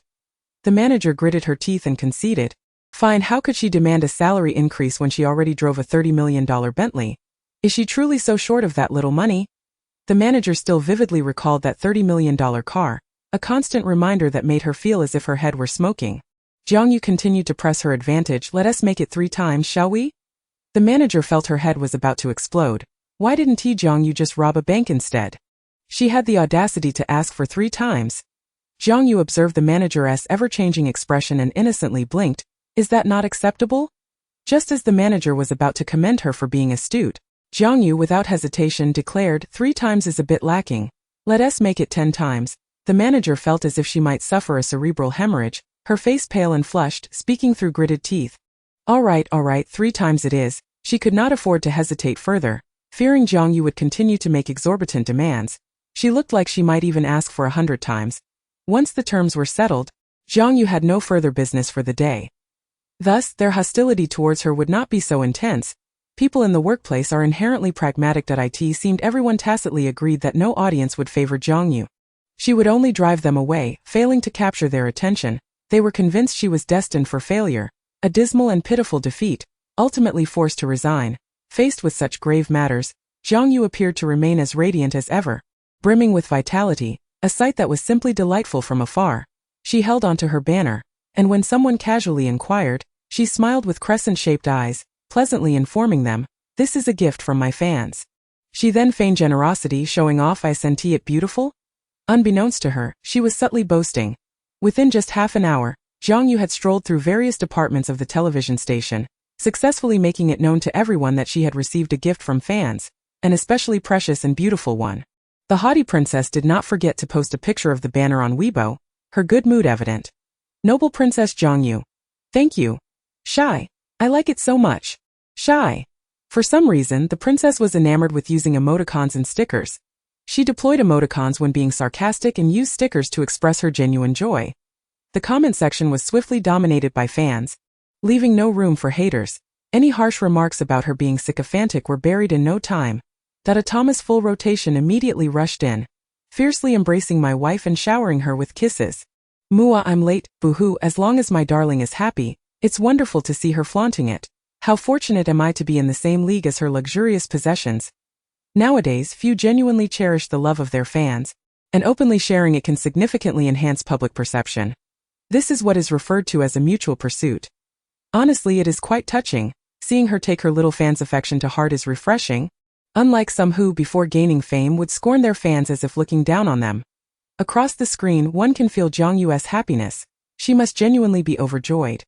The manager gritted her teeth and conceded. Fine, how could she demand a salary increase when she already drove a $30 million Bentley? Is she truly so short of that little money? The manager still vividly recalled that $30 million car, a constant reminder that made her feel as if her head were smoking. Jiang Yue continued to press her advantage. "Let us make it 3 times, shall we?" The manager felt her head was about to explode. Why didn't Jiang Yue just rob a bank instead? She had the audacity to ask for 3 times. Jiang Yue observed the manager's ever-changing expression and innocently blinked. Is that not acceptable? Just as the manager was about to commend her for being astute, Jiang Yue without hesitation declared, 3 times is a bit lacking. Let us make it 10 times. The manager felt as if she might suffer a cerebral hemorrhage, her face pale and flushed, speaking through gritted teeth. All right, 3 times it is. She could not afford to hesitate further, fearing Jiang Yue would continue to make exorbitant demands. She looked like she might even ask for 100 times. Once the terms were settled, Jiang Yue had no further business for the day. Thus, their hostility towards her would not be so intense. People in the workplace are inherently pragmatic. It seemed everyone tacitly agreed that no audience would favor Jiang Yue. She would only drive them away, failing to capture their attention. They were convinced she was destined for failure, a dismal and pitiful defeat, ultimately forced to resign. Faced with such grave matters, Jiang Yue appeared to remain as radiant as ever, brimming with vitality, a sight that was simply delightful from afar. She held onto her banner, and when someone casually inquired, she smiled with crescent-shaped eyes, pleasantly informing them, "This is a gift from my fans." She then feigned generosity, showing off, "I sent it beautiful?" Unbeknownst to her, she was subtly boasting. Within just half an hour, Jiang Yue had strolled through various departments of the television station, successfully making it known to everyone that she had received a gift from fans, an especially precious and beautiful one. The haughty princess did not forget to post a picture of the banner on Weibo, her good mood evident. "Noble Princess Jiang Yue. Thank you. Shy. I like it so much. Shy." For some reason, the princess was enamored with using emoticons and stickers. She deployed emoticons when being sarcastic and used stickers to express her genuine joy. The comment section was swiftly dominated by fans, leaving no room for haters. Any harsh remarks about her being sycophantic were buried in no time. Thomas full rotation immediately rushed in, fiercely embracing my wife and showering her with kisses. "Mua, I'm late, boo-hoo, as long as my darling is happy, it's wonderful to see her flaunting it. How fortunate am I to be in the same league as her luxurious possessions." Nowadays, few genuinely cherish the love of their fans, and openly sharing it can significantly enhance public perception. This is what is referred to as a mutual pursuit. Honestly, it is quite touching. Seeing her take her little fans' affection to heart is refreshing. Unlike some who, before gaining fame, would scorn their fans as if looking down on them. Across the screen, one can feel Jiang Yue's happiness. She must genuinely be overjoyed.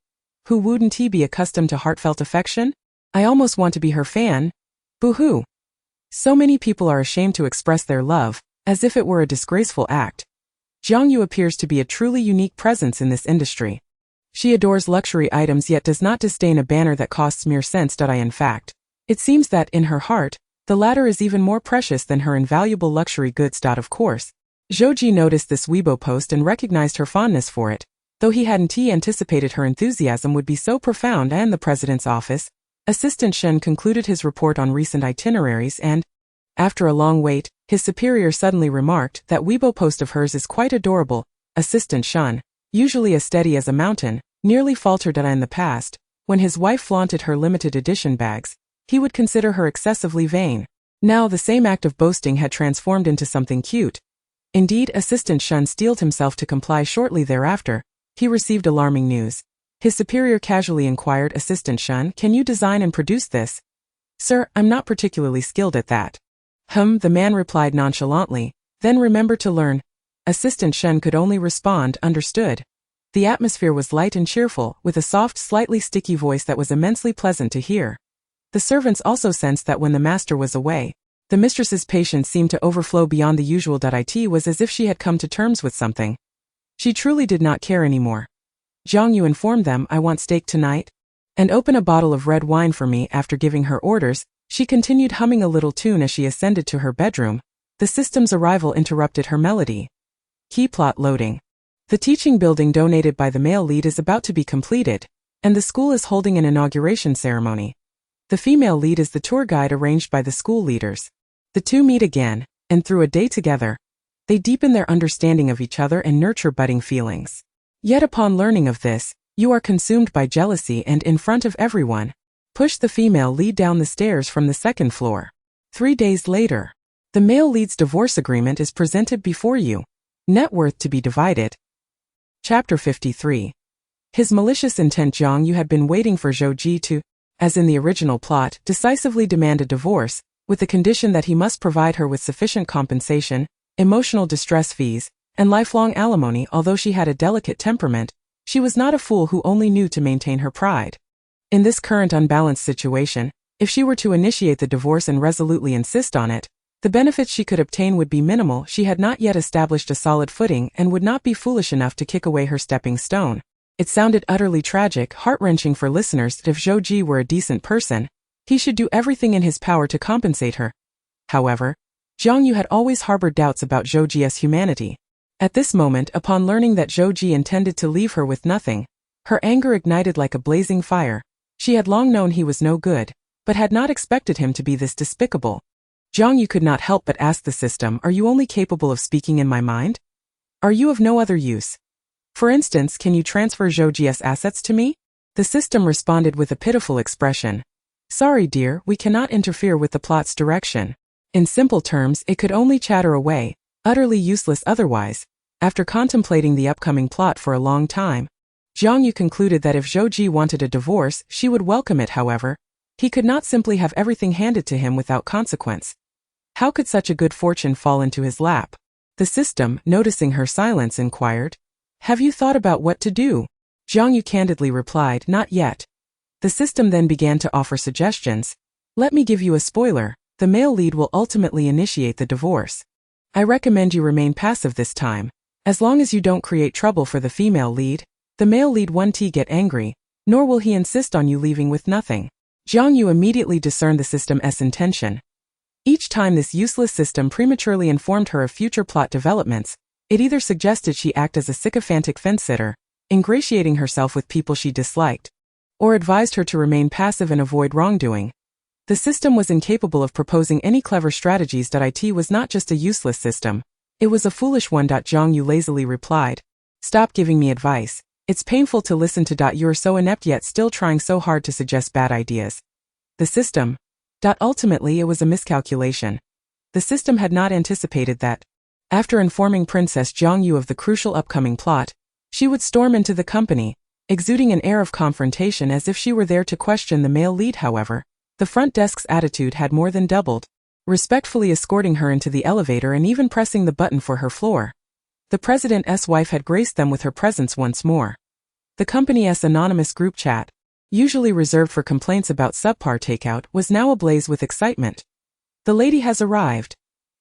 Who wouldn't be accustomed to heartfelt affection? I almost want to be her fan. Boo-hoo. So many people are ashamed to express their love, as if it were a disgraceful act. Jiang Yue appears to be a truly unique presence in this industry. She adores luxury items yet does not disdain a banner that costs mere cents. In fact, it seems that, in her heart, the latter is even more precious than her invaluable luxury goods. Of course, Zhou Ji noticed this Weibo post and recognized her fondness for it, though he hadn't anticipated her enthusiasm would be so profound. And the president's office, Assistant Shen concluded his report on recent itineraries and, after a long wait, his superior suddenly remarked, "That Weibo post of hers is quite adorable, Assistant Shen. usually as steady as a mountain, nearly faltered in the past. When his wife flaunted her limited edition bags, he would consider her excessively vain. Now the same act of boasting had transformed into something cute. Indeed, Assistant Shun steeled himself to comply. Shortly thereafter, he received alarming news. His superior casually inquired, "Assistant Shun, can you design and produce this?" "Sir, I'm not particularly skilled at that." The man replied nonchalantly, "Then remember to learn." Assistant Shun could only respond, "Understood." The atmosphere was light and cheerful, with a soft, slightly sticky voice that was immensely pleasant to hear. The servants also sensed that when the master was away, the mistress's patience seemed to overflow beyond the usual. It was as if she had come to terms with something. She truly did not care anymore. Jiang Yue informed them, "I want steak tonight. And open a bottle of red wine for me." After giving her orders, she continued humming a little tune as she ascended to her bedroom. The system's arrival interrupted her melody. Key plot loading. The teaching building donated by the male lead is about to be completed, and the school is holding an inauguration ceremony. The female lead is the tour guide arranged by the school leaders. The two meet again, and through a day together, they deepen their understanding of each other and nurture budding feelings. Yet upon learning of this, you are consumed by jealousy and, in front of everyone, push the female lead down the stairs from the second floor. 3 days later, the male lead's divorce agreement is presented before you. Net worth to be divided. Chapter 53. His malicious intent. Jiang Yue had been waiting for Zhou Ji to, as in the original plot, decisively demand a divorce, with the condition that he must provide her with sufficient compensation, emotional distress fees, and lifelong alimony. Although she had a delicate temperament, she was not a fool who only knew to maintain her pride. In this current unbalanced situation, if she were to initiate the divorce and resolutely insist on it, the benefits she could obtain would be minimal. She had not yet established a solid footing and would not be foolish enough to kick away her stepping stone. It sounded utterly tragic, heart-wrenching for listeners that if Zhou Ji were a decent person, he should do everything in his power to compensate her. However, Jiang Yue had always harbored doubts about Zhou Ji's humanity. At this moment, upon learning that Zhou Ji intended to leave her with nothing, her anger ignited like a blazing fire. She had long known he was no good, but had not expected him to be this despicable. Jiang Yue could not help but ask the system, "Are you only capable of speaking in my mind? Are you of no other use? For instance, can you transfer Zhou Ji's assets to me?" The system responded with a pitiful expression. "Sorry dear, we cannot interfere with the plot's direction." In simple terms, it could only chatter away, utterly useless otherwise. After contemplating the upcoming plot for a long time, Jiang Yue concluded that if Zhou Ji wanted a divorce, she would welcome it. However, he could not simply have everything handed to him without consequence. How could such a good fortune fall into his lap? The system, noticing her silence, inquired, "Have you thought about what to do?" Jiang Yue candidly replied, "Not yet." The system then began to offer suggestions. "Let me give you a spoiler. The male lead will ultimately initiate the divorce. I recommend you remain passive this time. As long as you don't create trouble for the female lead, the male lead won't get angry, nor will he insist on you leaving with nothing." Jiang Yue immediately discerned the system's intention. Each time this useless system prematurely informed her of future plot developments, it either suggested she act as a sycophantic fence-sitter, ingratiating herself with people she disliked, or advised her to remain passive and avoid wrongdoing. The system was incapable of proposing any clever strategies. It was not just a useless system, it was a foolish one. Jiang Yue lazily replied, "Stop giving me advice. It's painful to listen to. You're so inept yet still trying so hard to suggest bad ideas." The system. Ultimately, it was a miscalculation. The system had not anticipated that, after informing Princess Jiang Yue of the crucial upcoming plot, she would storm into the company, exuding an air of confrontation as if she were there to question the male lead. However, the front desk's attitude had more than doubled, respectfully escorting her into the elevator and even pressing the button for her floor. The president's wife had graced them with her presence once more. The company's anonymous group chat, usually reserved for complaints about subpar takeout, was now ablaze with excitement. "The lady has arrived.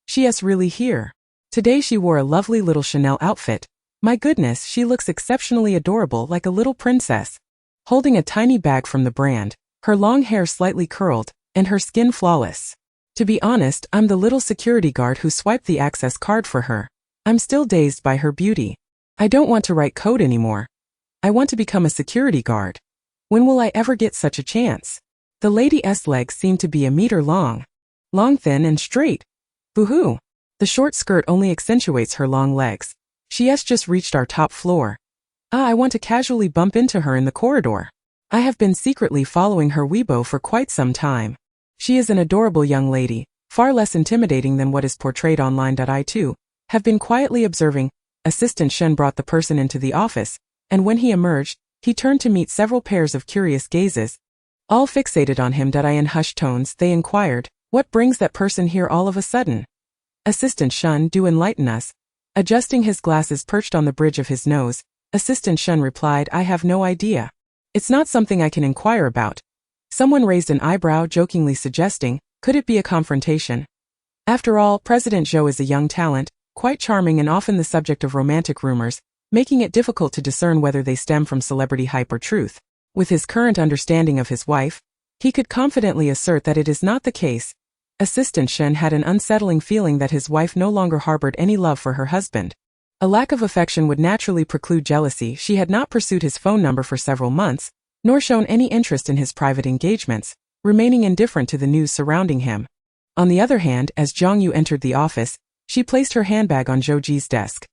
She is really here. Today she wore a lovely little Chanel outfit. My goodness, she looks exceptionally adorable, like a little princess." Holding a tiny bag from the brand, her long hair slightly curled, and her skin flawless. "To be honest, I'm the little security guard who swiped the access card for her. I'm still dazed by her beauty. I don't want to write code anymore. I want to become a security guard. When will I ever get such a chance?" The lady's legs seemed to be a meter long. Long, thin, and straight. Boo-hoo. The short skirt only accentuates her long legs. She has just reached our top floor. I want to casually bump into her in the corridor. I have been secretly following her Weibo for quite some time. She is an adorable young lady, far less intimidating than what is portrayed online. I too have been quietly observing. Assistant Shen brought the person into the office, and when he emerged, he turned to meet several pairs of curious gazes, all fixated on him. In hushed tones, they inquired, "What brings that person here all of a sudden?" Assistant Shen, do enlighten us. Adjusting his glasses perched on the bridge of his nose, Assistant Shen replied, "I have no idea. It's not something I can inquire about." Someone raised an eyebrow, jokingly suggesting, "Could it be a confrontation?" After all, President Zhou is a young talent, quite charming and often the subject of romantic rumors, making it difficult to discern whether they stem from celebrity hype or truth. With his current understanding of his wife, he could confidently assert that it is not the case. Assistant Shen had an unsettling feeling that his wife no longer harbored any love for her husband. A lack of affection would naturally preclude jealousy. She had not pursued his phone number for several months, nor shown any interest in his private engagements, remaining indifferent to the news surrounding him. On the other hand, as Jiang Yue entered the office, she placed her handbag on Zhou Ji's desk.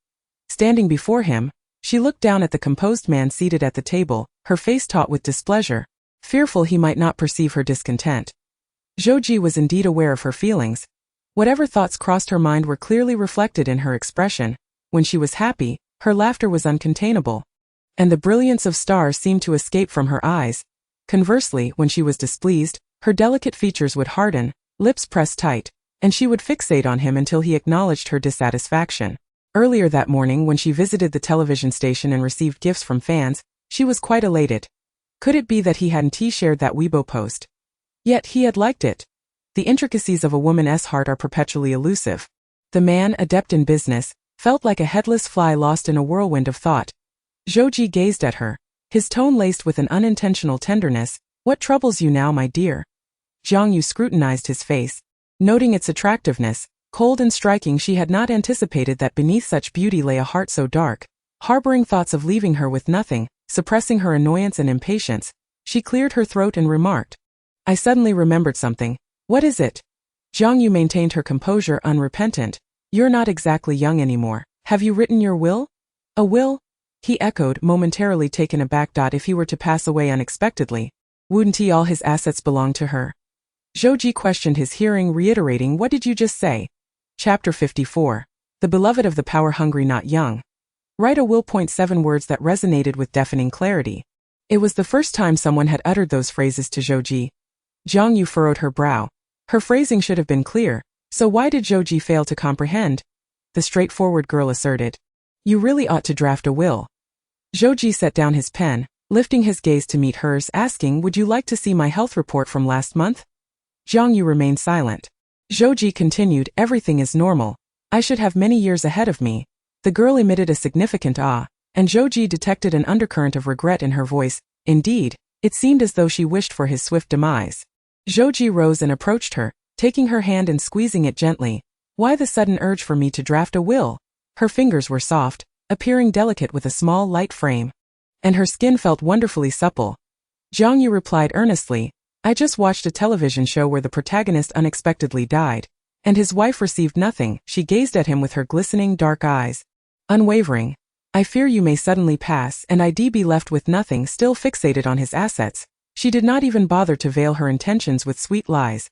Standing before him, she looked down at the composed man seated at the table, her face taut with displeasure, fearful he might not perceive her discontent. Zhou Ji was indeed aware of her feelings. Whatever thoughts crossed her mind were clearly reflected in her expression. When she was happy, her laughter was uncontainable, and the brilliance of stars seemed to escape from her eyes. Conversely, when she was displeased, her delicate features would harden, lips pressed tight, and she would fixate on him until he acknowledged her dissatisfaction. Earlier that morning, when she visited the television station and received gifts from fans, she was quite elated. Could it be that he hadn't shared that Weibo post? Yet he had liked it. The intricacies of a woman's heart are perpetually elusive. The man, adept in business, felt like a headless fly lost in a whirlwind of thought. Zhou Ji gazed at her, his tone laced with an unintentional tenderness. "What troubles you now, my dear?" Jiang Yue scrutinized his face, noting its attractiveness. Cold and striking, she had not anticipated that beneath such beauty lay a heart so dark. Harboring thoughts of leaving her with nothing, suppressing her annoyance and impatience, she cleared her throat and remarked, "I suddenly remembered something." "What is it?" Jiang Yue maintained her composure, unrepentant. "You're not exactly young anymore. Have you written your will?" "A will?" he echoed, momentarily taken aback. "If he were to pass away unexpectedly, wouldn't all his assets belong to her?" Zhou Ji questioned his hearing, reiterating, "What did you just say?" Chapter 54. The beloved of the power-hungry, not young. Write a will. 7 words that resonated with deafening clarity. It was the first time someone had uttered those phrases to Zhou Ji. Jiang Yue furrowed her brow. Her phrasing should have been clear, so why did Zhou Ji fail to comprehend? The straightforward girl asserted, "You really ought to draft a will." Zhou Ji set down his pen, lifting his gaze to meet hers, asking, "Would you like to see my health report from last month?" Jiang Yue remained silent. Zhou Ji continued, "Everything is normal. I should have many years ahead of me." The girl emitted a significant ah, and Zhou Ji detected an undercurrent of regret in her voice. Indeed, it seemed as though she wished for his swift demise. Zhou Ji rose and approached her, taking her hand and squeezing it gently. "Why the sudden urge for me to draft a will?" Her fingers were soft, appearing delicate with a small, light frame, and her skin felt wonderfully supple. Jiang Yue replied earnestly, "I just watched a television show where the protagonist unexpectedly died, and his wife received nothing." She gazed at him with her glistening dark eyes, unwavering. "I fear you may suddenly pass, and I'd be left with nothing." Still fixated on his assets, she did not even bother to veil her intentions with sweet lies.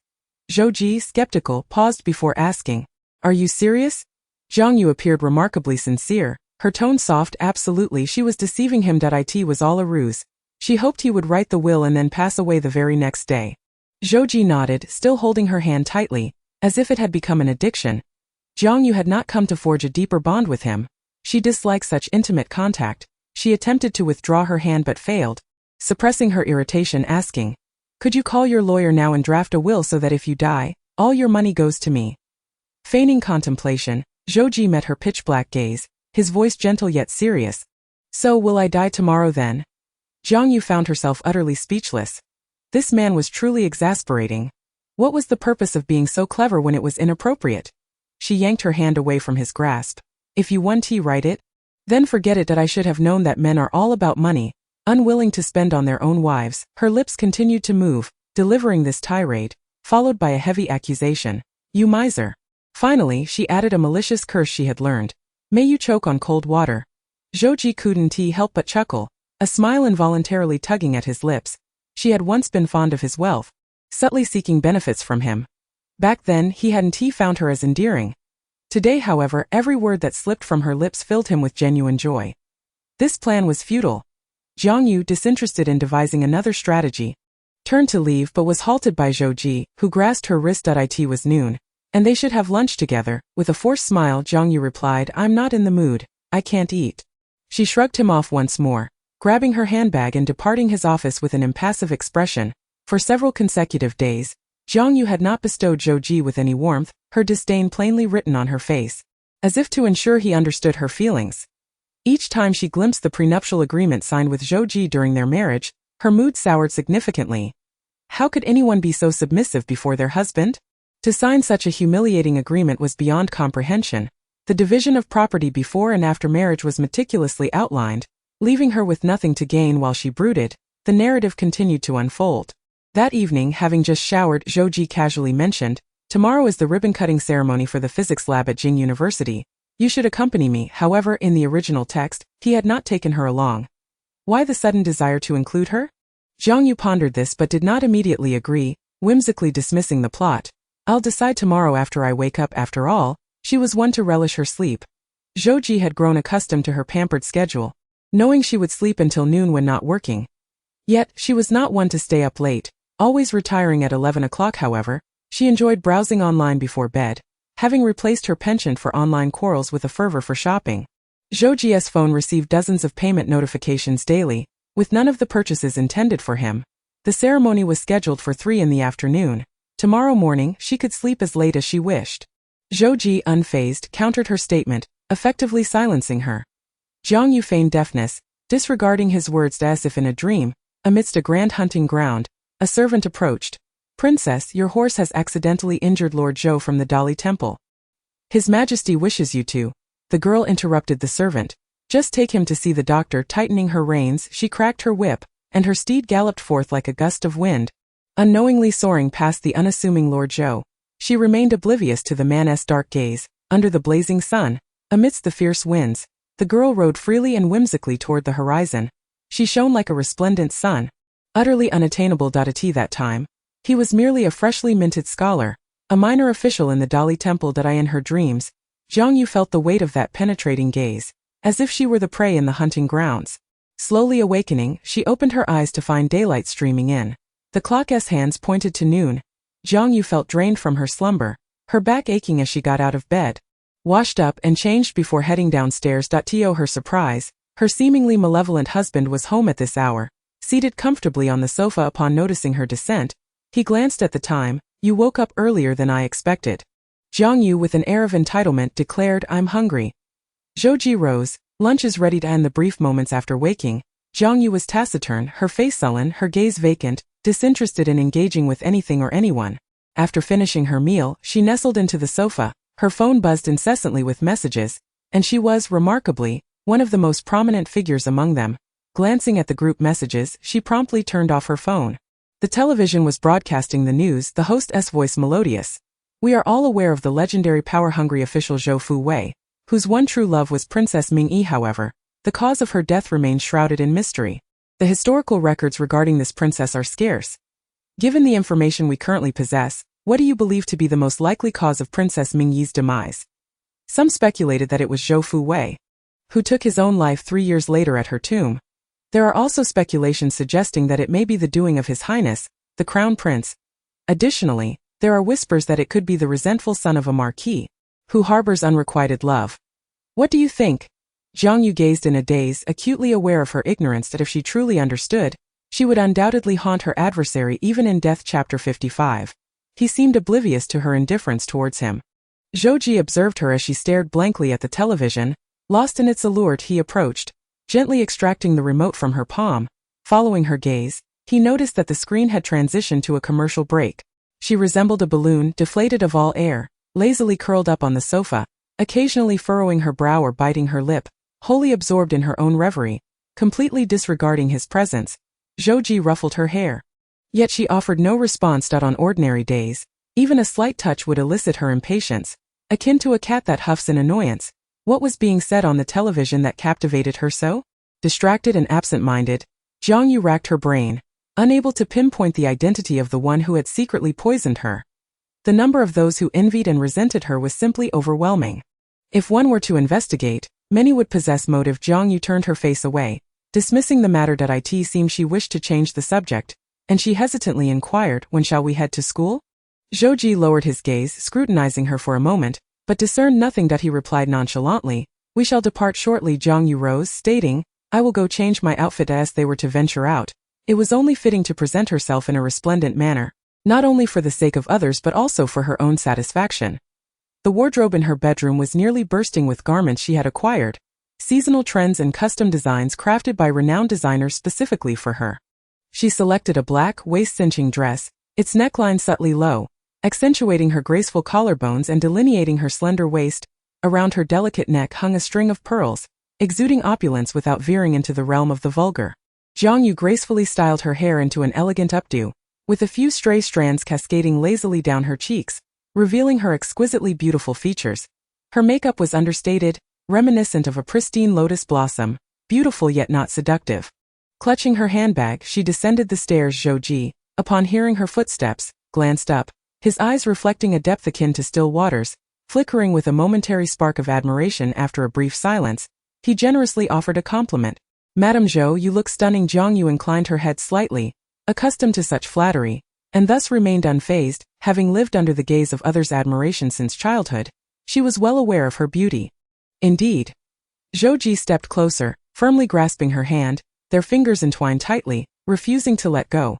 Zhou Ji, skeptical, paused before asking, "Are you serious?" Jiang Yue appeared remarkably sincere, her tone soft. "Absolutely." She was deceiving him. It was all a ruse. She hoped he would write the will and then pass away the very next day. Zhou Ji nodded, still holding her hand tightly, as if it had become an addiction. Jiang Yue had not come to forge a deeper bond with him. She disliked such intimate contact. She attempted to withdraw her hand but failed, suppressing her irritation, asking, "Could you call your lawyer now and draft a will so that if you die, all your money goes to me?" Feigning contemplation, Zhou Ji met her pitch-black gaze, his voice gentle yet serious. "So will I die tomorrow then?" Jiang Yue found herself utterly speechless. This man was truly exasperating. What was the purpose of being so clever when it was inappropriate? She yanked her hand away from his grasp. "If you want to write it, then forget it. I should have known that men are all about money, unwilling to spend on their own wives." Her lips continued to move, delivering this tirade, followed by a heavy accusation. "You miser." Finally, she added a malicious curse she had learned. "May you choke on cold water." Zhouji couldn't help but chuckle, a smile involuntarily tugging at his lips. She had once been fond of his wealth, subtly seeking benefits from him. Back then he hadn't found her as endearing. Today, however, every word that slipped from her lips filled him with genuine joy. This plan was futile. Jiang Yue, disinterested in devising another strategy, turned to leave but was halted by Zhouji, who grasped her wrist. It was noon, and they should have lunch together. With a forced smile, Jiang Yue replied, "I'm not in the mood, I can't eat." She shrugged him off once more, grabbing her handbag and departing his office with an impassive expression. For several consecutive days, Jiang Yue had not bestowed Zhouji with any warmth, her disdain plainly written on her face, as if to ensure he understood her feelings. Each time she glimpsed the prenuptial agreement signed with Zhouji during their marriage, her mood soured significantly. How could anyone be so submissive before their husband? To sign such a humiliating agreement was beyond comprehension. The division of property before and after marriage was meticulously outlined, leaving her with nothing to gain. While she brooded, the narrative continued to unfold. That evening, having just showered, Zhouji casually mentioned, "Tomorrow is the ribbon-cutting ceremony for the physics lab at Jing University. You should accompany me." However, in the original text, he had not taken her along. Why the sudden desire to include her? Jiang Yue pondered this but did not immediately agree, whimsically dismissing the plot. "I'll decide tomorrow after I wake up." After all, she was one to relish her sleep. Zhouji had grown accustomed to her pampered schedule, knowing she would sleep until noon when not working. Yet, she was not one to stay up late, always retiring at 11 o'clock. However, she enjoyed browsing online before bed, having replaced her penchant for online quarrels with a fervor for shopping. Zhouji's phone received dozens of payment notifications daily, with none of the purchases intended for him. The ceremony was scheduled for 3 in the afternoon. Tomorrow morning, she could sleep as late as she wished. Zhouji, unfazed, countered her statement, effectively silencing her. Jiang Yue feigned deafness, disregarding his words as if in a dream. Amidst a grand hunting ground, a servant approached. "Princess, your horse has accidentally injured Lord Zhou from the Dali Temple. His Majesty wishes you to." The girl interrupted the servant. "Just take him to see the doctor." Tightening her reins, she cracked her whip, and her steed galloped forth like a gust of wind, unknowingly soaring past the unassuming Lord Zhou. She remained oblivious to the man's dark gaze. Under the blazing sun, amidst the fierce winds, the girl rode freely and whimsically toward the horizon. She shone like a resplendent sun, utterly unattainable. At that time, he was merely a freshly minted scholar, a minor official in the Dali Temple. In her dreams, Jiang Yue felt the weight of that penetrating gaze, as if she were the prey in the hunting grounds. Slowly awakening, she opened her eyes to find daylight streaming in. The clock's hands pointed to noon. Jiang Yue felt drained from her slumber, her back aching as she got out of bed. Washed up and changed before heading downstairs. To her surprise, her seemingly malevolent husband was home at this hour, seated comfortably on the sofa. Upon noticing her descent, he glanced at the time. "You woke up earlier than I expected." Jiang Yue, with an air of entitlement, declared, "I'm hungry." Zhouji rose. "Lunch is ready." In the brief moments after waking, Jiang Yue was taciturn, her face sullen, her gaze vacant, disinterested in engaging with anything or anyone. After finishing her meal, she nestled into the sofa. Her phone buzzed incessantly with messages, and she was, remarkably, one of the most prominent figures among them. Glancing at the group messages, she promptly turned off her phone. The television was broadcasting the news, the host's voice melodious. "We are all aware of the legendary power-hungry official Zhou Fuwei, whose one true love was Princess Ming-yi. However, the cause of her death remains shrouded in mystery. The historical records regarding this princess are scarce. Given the information we currently possess, what do you believe to be the most likely cause of Princess Ming-yi's demise?" Some speculated that it was Zhou Fuwei, who took his own life 3 years later at her tomb. There are also speculations suggesting that it may be the doing of His Highness, the Crown Prince. Additionally, there are whispers that it could be the resentful son of a marquis, who harbors unrequited love. What do you think? Jiang Yue gazed in a daze, acutely aware of her ignorance that if she truly understood, she would undoubtedly haunt her adversary even in death. Chapter 55. He seemed oblivious to her indifference towards him. Zhouji observed her as she stared blankly at the television. Lost in its allure, he approached, gently extracting the remote from her palm. Following her gaze, he noticed that the screen had transitioned to a commercial break. She resembled a balloon, deflated of all air, lazily curled up on the sofa, occasionally furrowing her brow or biting her lip, wholly absorbed in her own reverie, completely disregarding his presence. Zhouji ruffled her hair. Yet she offered no response. On ordinary days, even a slight touch would elicit her impatience, akin to a cat that huffs in annoyance. What was being said on the television that captivated her so? Distracted and absent-minded, Jiang Yue racked her brain, unable to pinpoint the identity of the one who had secretly poisoned her. The number of those who envied and resented her was simply overwhelming. If one were to investigate, many would possess motive. Jiang Yue turned her face away, dismissing the matter. It seemed she wished to change the subject, and she hesitantly inquired, "When shall we head to school?" Zhou Ji lowered his gaze, scrutinizing her for a moment, but discerned nothing. He replied nonchalantly, "We shall depart shortly." Jiang Yue rose, stating, "I will go change my outfit." As they were to venture out, it was only fitting to present herself in a resplendent manner, not only for the sake of others but also for her own satisfaction. The wardrobe in her bedroom was nearly bursting with garments she had acquired, seasonal trends and custom designs crafted by renowned designers specifically for her. She selected a black, waist-cinching dress, its neckline subtly low, accentuating her graceful collarbones and delineating her slender waist. Around her delicate neck hung a string of pearls, exuding opulence without veering into the realm of the vulgar. Jiang Yue gracefully styled her hair into an elegant updo, with a few stray strands cascading lazily down her cheeks, revealing her exquisitely beautiful features. Her makeup was understated, reminiscent of a pristine lotus blossom, beautiful yet not seductive. Clutching her handbag, she descended the stairs. Zhou Ji, upon hearing her footsteps, glanced up, his eyes reflecting a depth akin to still waters, flickering with a momentary spark of admiration. After a brief silence, he generously offered a compliment. "Madame Zhou, you look stunning." Jiang Yue inclined her head slightly, accustomed to such flattery, and thus remained unfazed. Having lived under the gaze of others' admiration since childhood, she was well aware of her beauty. Indeed. Zhou Ji stepped closer, firmly grasping her hand, their fingers entwined tightly, refusing to let go.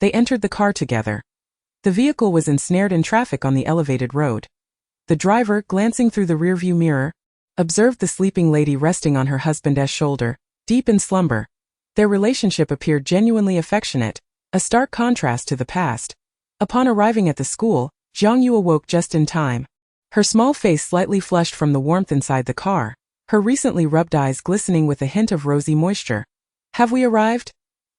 They entered the car together. The vehicle was ensnared in traffic on the elevated road. The driver, glancing through the rearview mirror, observed the sleeping lady resting on her husband's shoulder, deep in slumber. Their relationship appeared genuinely affectionate, a stark contrast to the past. Upon arriving at the school, Jiang Yue awoke just in time. Her small face slightly flushed from the warmth inside the car, her recently rubbed eyes glistening with a hint of rosy moisture. "Have we arrived?"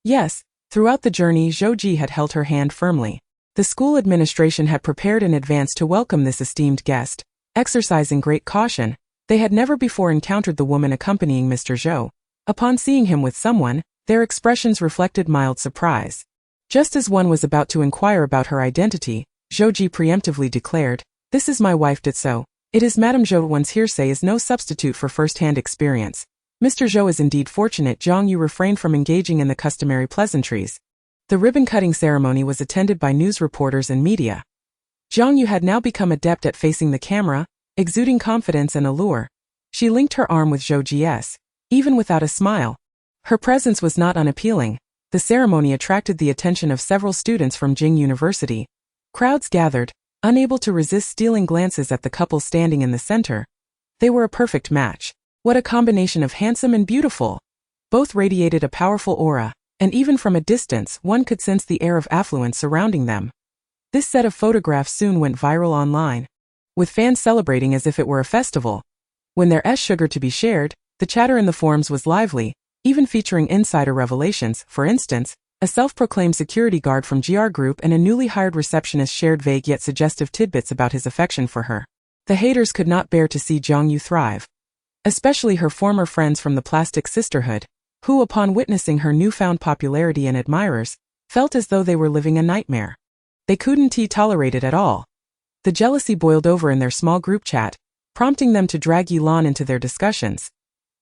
"Yes." Throughout the journey, Zhou Ji had held her hand firmly. The school administration had prepared in advance to welcome this esteemed guest. Exercising great caution, they had never before encountered the woman accompanying Mr. Zhou. Upon seeing him with someone, their expressions reflected mild surprise. Just as one was about to inquire about her identity, Zhou Ji preemptively declared, "This is my wife Ditso. It is Madame Zhou." One's hearsay is no substitute for first-hand experience. Mr. Zhou is indeed fortunate. Jiang Yue refrained from engaging in the customary pleasantries. The ribbon-cutting ceremony was attended by news reporters and media. Jiang Yue had now become adept at facing the camera, exuding confidence and allure. She linked her arm with Zhou Ji's, even without a smile. Her presence was not unappealing. The ceremony attracted the attention of several students from Jing University. Crowds gathered, unable to resist stealing glances at the couple standing in the center. They were a perfect match. What a combination of handsome and beautiful! Both radiated a powerful aura, and even from a distance one could sense the air of affluence surrounding them. This set of photographs soon went viral online, with fans celebrating as if it were a festival. When there's sugar to be shared, the chatter in the forums was lively, even featuring insider revelations. For instance, a self-proclaimed security guard from GR Group and a newly hired receptionist shared vague yet suggestive tidbits about his affection for her. The haters could not bear to see Jiang Yue thrive, especially her former friends from the Plastic Sisterhood, who, upon witnessing her newfound popularity and admirers, felt as though they were living a nightmare. They couldn't tolerate it at all. The jealousy boiled over in their small group chat, prompting them to drag Yilan into their discussions.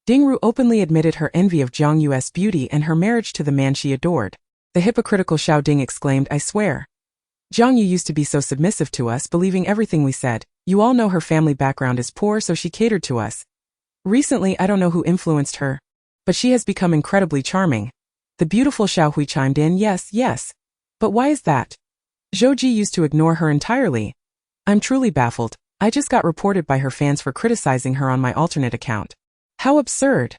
Dingru openly admitted her envy of Jiang Yue's beauty and her marriage to the man she adored. The hypocritical Xiao Ding exclaimed, "I swear. Jiang Yue used to be so submissive to us, believing everything we said. You all know her family background is poor, so she catered to us. Recently, I don't know who influenced her, but she has become incredibly charming." The beautiful Xiao Hui chimed in, Yes. But why is that? Zhou Ji used to ignore her entirely. I'm truly baffled. I just got reported by her fans for criticizing her on my alternate account. How absurd.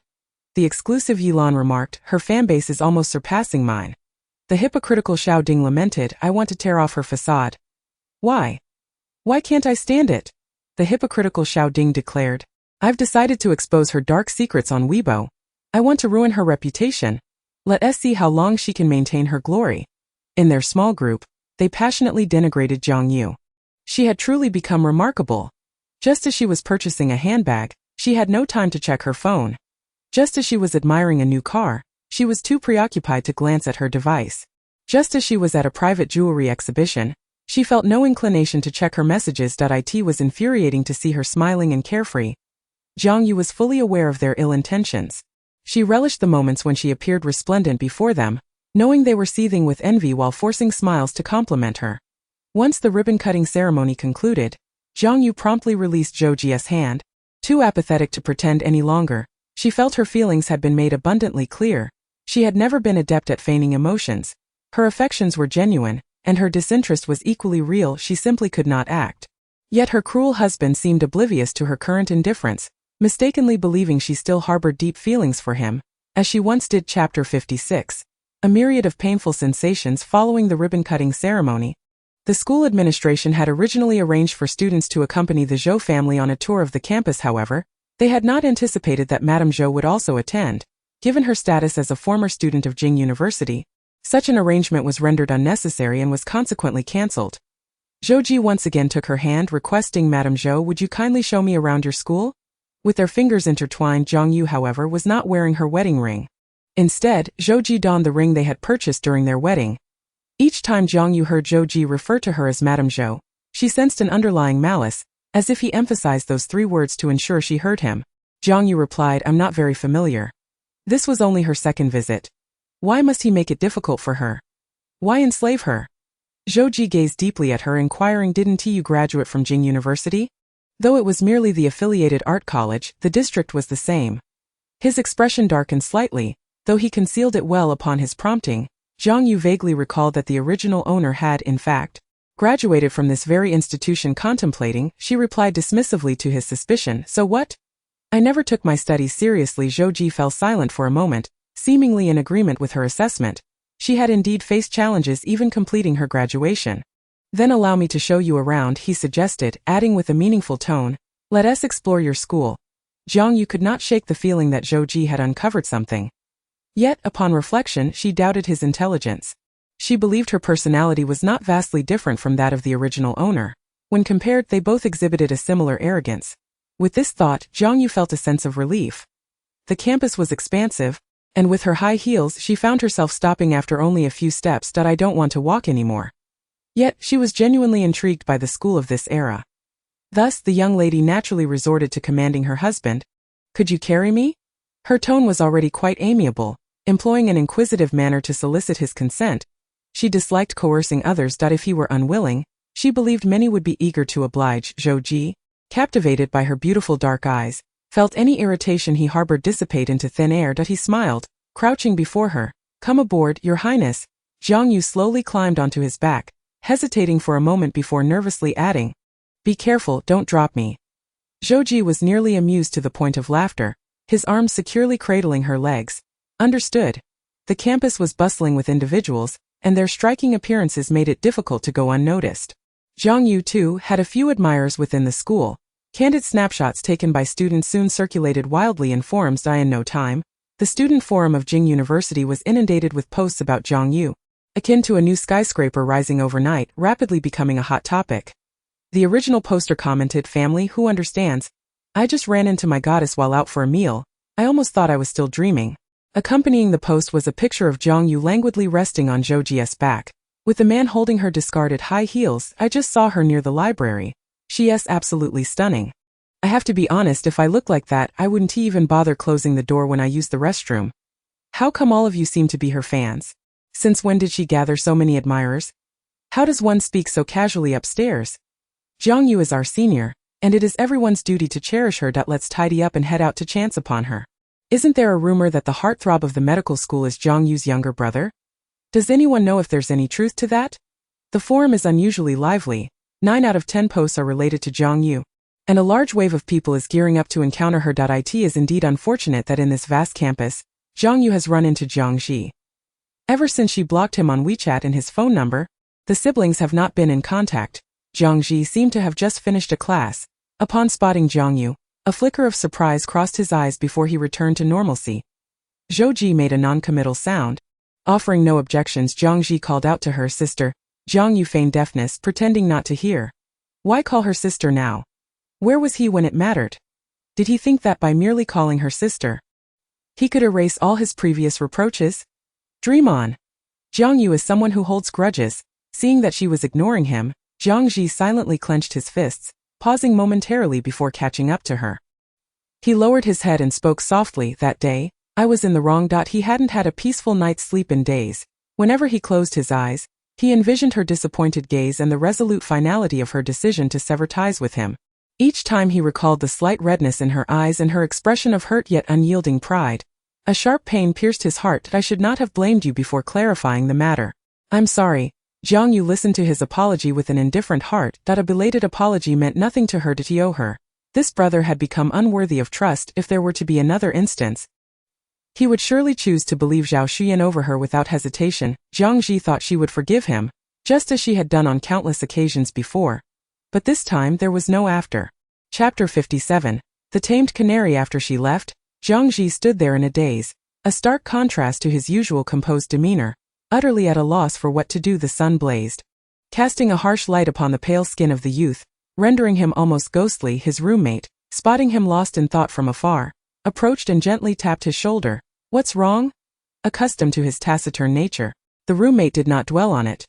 The exclusive Yilan remarked, her fanbase is almost surpassing mine. The hypocritical Xiao Ding lamented, I want to tear off her facade. Why? Why can't I stand it? The hypocritical Xiao Ding declared, I've decided to expose her dark secrets on Weibo. I want to ruin her reputation. Let us see how long she can maintain her glory. In their small group, they passionately denigrated Jiang Yue. She had truly become remarkable. Just as she was purchasing a handbag, She had no time to check her phone. Just as she was admiring a new car, she was too preoccupied to glance at her device. Just as she was at a private jewelry exhibition, she felt no inclination to check her messages. It was infuriating to see her smiling and carefree. Jiang Yue was fully aware of their ill intentions. She relished the moments when she appeared resplendent before them, knowing they were seething with envy while forcing smiles to compliment her. Once the ribbon-cutting ceremony concluded, Jiang Yue promptly released Zhou Ji's hand. Too apathetic to pretend any longer, she felt her feelings had been made abundantly clear. She had never been adept at feigning emotions. Her affections were genuine, and her disinterest was equally real. She simply could not act. Yet her cruel husband seemed oblivious to her current indifference, mistakenly believing she still harbored deep feelings for him, as she once did. Chapter 56. A myriad of painful sensations following the ribbon-cutting ceremony. The school administration had originally arranged for students to accompany the Zhou family on a tour of the campus. However, they had not anticipated that Madame Zhou would also attend. Given her status as a former student of Jing University, such an arrangement was rendered unnecessary and was consequently cancelled. Zhou Ji once again took her hand, requesting, "Madame Zhou, would you kindly show me around your school?" With their fingers intertwined, Jiang Yue, however, was not wearing her wedding ring. Instead, Zhou Ji donned the ring they had purchased during their wedding. Each time Jiang Yue heard Zhou Ji refer to her as Madame Zhou, she sensed an underlying malice, as if he emphasized those three words to ensure she heard him. Jiang Yue replied, "I'm not very familiar." This was only her second visit. Why must he make it difficult for her? Why enslave her? Zhou Ji gazed deeply at her, inquiring, "Didn't you graduate from Jing University?" Though it was merely the affiliated art college, the district was the same. His expression darkened slightly, though he concealed it well upon his prompting. Jiang Yue vaguely recalled that the original owner had, in fact, graduated from this very institution. Contemplating, she replied dismissively to his suspicion, "So what? I never took my studies seriously." Zhou Ji fell silent for a moment, seemingly in agreement with her assessment. She had indeed faced challenges even completing her graduation. "Then allow me to show you around," he suggested, adding with a meaningful tone, "Let us explore your school." Jiang Yue could not shake the feeling that Zhou Ji had uncovered something. Yet, upon reflection, she doubted his intelligence. She believed her personality was not vastly different from that of the original owner. When compared, they both exhibited a similar arrogance. With this thought, Jiang Yue felt a sense of relief. The campus was expansive, and with her high heels she found herself stopping after only a few steps. "I don't want to walk anymore." Yet, she was genuinely intrigued by the school of this era. Thus, the young lady naturally resorted to commanding her husband, "Could you carry me?" Her tone was already quite amiable, employing an inquisitive manner to solicit his consent. She disliked coercing others. If he were unwilling, she believed many would be eager to oblige. Zhou Ji, captivated by her beautiful dark eyes, felt any irritation he harbored dissipate into thin air. He smiled, crouching before her. "Come aboard, Your Highness." Jiang Yue slowly climbed onto his back, hesitating for a moment before nervously adding, "Be careful, don't drop me." Zhou Ji was nearly amused to the point of laughter, his arms securely cradling her legs. Understood. The campus was bustling with individuals, and their striking appearances made it difficult to go unnoticed. Jiang Yue, too, had a few admirers within the school. Candid snapshots taken by students soon circulated wildly in forums. In no time, the student forum of Jing University was inundated with posts about Jiang Yue, akin to a new skyscraper rising overnight, rapidly becoming a hot topic. The original poster commented, "Family, who understands? I just ran into my goddess while out for a meal. I almost thought I was still dreaming." Accompanying the post was a picture of Jiang Yue languidly resting on Zhou Ji's back, with the man holding her discarded high heels. "I just saw her near the library. She's absolutely stunning. I have to be honest, if I looked like that, I wouldn't even bother closing the door when I use the restroom." "How come all of you seem to be her fans? Since when did she gather so many admirers? How does one speak so casually upstairs?" "Jiang Yue is our senior, and it is everyone's duty to cherish her. Let's tidy up and head out to chance upon her. Isn't there a rumor that the heartthrob of the medical school is Jiang Yue's younger brother? Does anyone know if there's any truth to that?" The forum is unusually lively. 9 out of 10 posts are related to Jiang Yue, and a large wave of people is gearing up to encounter her. It is indeed unfortunate that in this vast campus, Jiang Yue has run into Jiang Ji. Ever since she blocked him on WeChat and his phone number, the siblings have not been in contact. Jiang Ji seemed to have just finished a class. Upon spotting Jiang Yue, a flicker of surprise crossed his eyes before he returned to normalcy. Zhou Ji made a non-committal sound. Offering no objections, Jiang Ji called out to her sister. Jiang Yue feigned deafness, pretending not to hear. Why call her sister now? Where was he when it mattered? Did he think that by merely calling her sister, he could erase all his previous reproaches? Dream on. Jiang Yue is someone who holds grudges. Seeing that she was ignoring him, Jiang Ji silently clenched his fists, pausing momentarily before catching up to her. He lowered his head and spoke softly. That day, I was in the wrong. He hadn't had a peaceful night's sleep in days. Whenever he closed his eyes, he envisioned her disappointed gaze and the resolute finality of her decision to sever ties with him. Each time he recalled the slight redness in her eyes and her expression of hurt yet unyielding pride. A sharp pain pierced his heart. I should not have blamed you before clarifying the matter. I'm sorry. Jiang Yue listened to his apology with an indifferent heart. A belated apology meant nothing to her. Did he owe her? This brother had become unworthy of trust. If there were to be another instance, he would surely choose to believe Zhao Xuyan over her without hesitation. Jiang Ji thought she would forgive him, just as she had done on countless occasions before. But this time there was no after. Chapter 57. The Tamed Canary. After she left, Jiang Ji stood there in a daze, a stark contrast to his usual composed demeanor. Utterly at a loss for what to do, the sun blazed, casting a harsh light upon the pale skin of the youth, rendering him almost ghostly. His roommate, spotting him lost in thought from afar, approached and gently tapped his shoulder. What's wrong? Accustomed to his taciturn nature, the roommate did not dwell on it.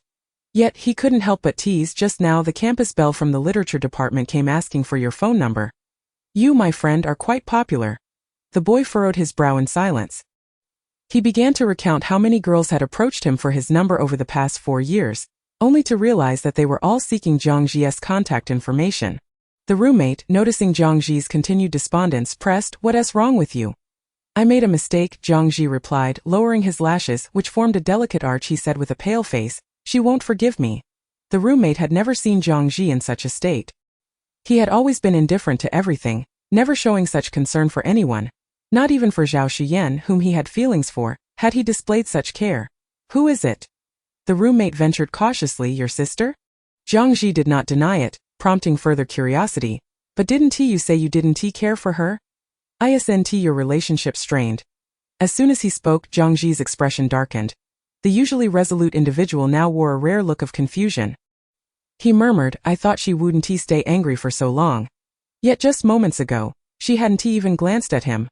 Yet he couldn't help but tease. Just now the campus bell from the literature department came asking for your phone number. You, my friend, are quite popular. The boy furrowed his brow in silence. He began to recount how many girls had approached him for his number over the past 4 years, only to realize that they were all seeking Jiang Ji's contact information. The roommate, noticing Jiang Ji's continued despondence, pressed, "What's wrong with you?" "I made a mistake," Jiang Ji replied, lowering his lashes, which formed a delicate arch. He said with a pale face, "She won't forgive me." The roommate had never seen Jiang Ji in such a state. He had always been indifferent to everything, never showing such concern for anyone. Not even for Zhao Xuyan, whom he had feelings for, had he displayed such care. "Who is it?" The roommate ventured cautiously. "Your sister?" Jiang Ji did not deny it, prompting further curiosity. "But didn't you say you didn't care for her? Isn't your relationship strained?" As soon as he spoke, Jiang Ji's expression darkened. The usually resolute individual now wore a rare look of confusion. He murmured, "I thought she wouldn't stay angry for so long. Yet just moments ago, she hadn't even glanced at him."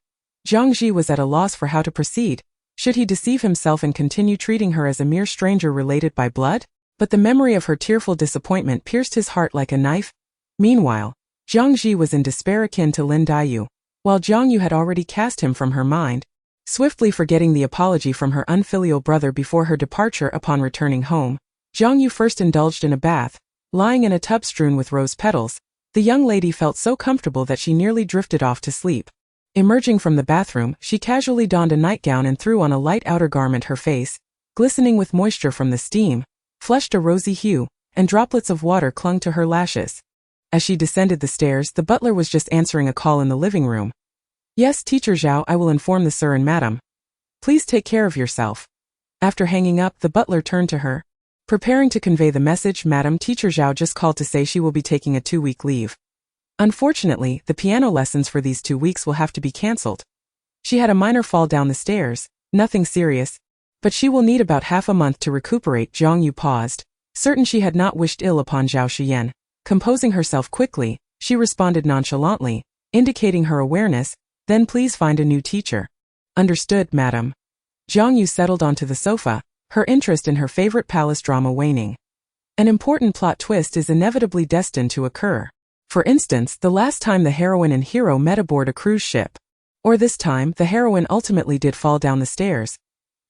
Jiang Ji was at a loss for how to proceed. Should he deceive himself and continue treating her as a mere stranger related by blood? But the memory of her tearful disappointment pierced his heart like a knife. Meanwhile, Jiang Ji was in despair akin to Lin Daiyu, while Jiang Yue had already cast him from her mind, swiftly forgetting the apology from her unfilial brother before her departure. Upon returning home, Jiang Yue first indulged in a bath. Lying in a tub strewn with rose petals, the young lady felt so comfortable that she nearly drifted off to sleep. Emerging from the bathroom, she casually donned a nightgown and threw on a light outer garment. Her face, glistening with moisture from the steam, flushed a rosy hue, and droplets of water clung to her lashes. As she descended the stairs, the butler was just answering a call in the living room. "Yes, Teacher Zhao, I will inform the sir and madam. Please take care of yourself." After hanging up, the butler turned to her, preparing to convey the message. "Madam, Teacher Zhao just called to say she will be taking a 2-week leave. Unfortunately, the piano lessons for these 2 weeks will have to be cancelled. She had a minor fall down the stairs, nothing serious, but she will need about half a month to recuperate." Jiang Yue paused, certain she had not wished ill upon Zhao Xuyan. Composing herself quickly, she responded nonchalantly, indicating her awareness, "Then please find a new teacher." "Understood, madam." Jiang Yue settled onto the sofa, her interest in her favorite palace drama waning. An important plot twist is inevitably destined to occur. For instance, the last time the heroine and hero met aboard a cruise ship. Or this time, the heroine ultimately did fall down the stairs.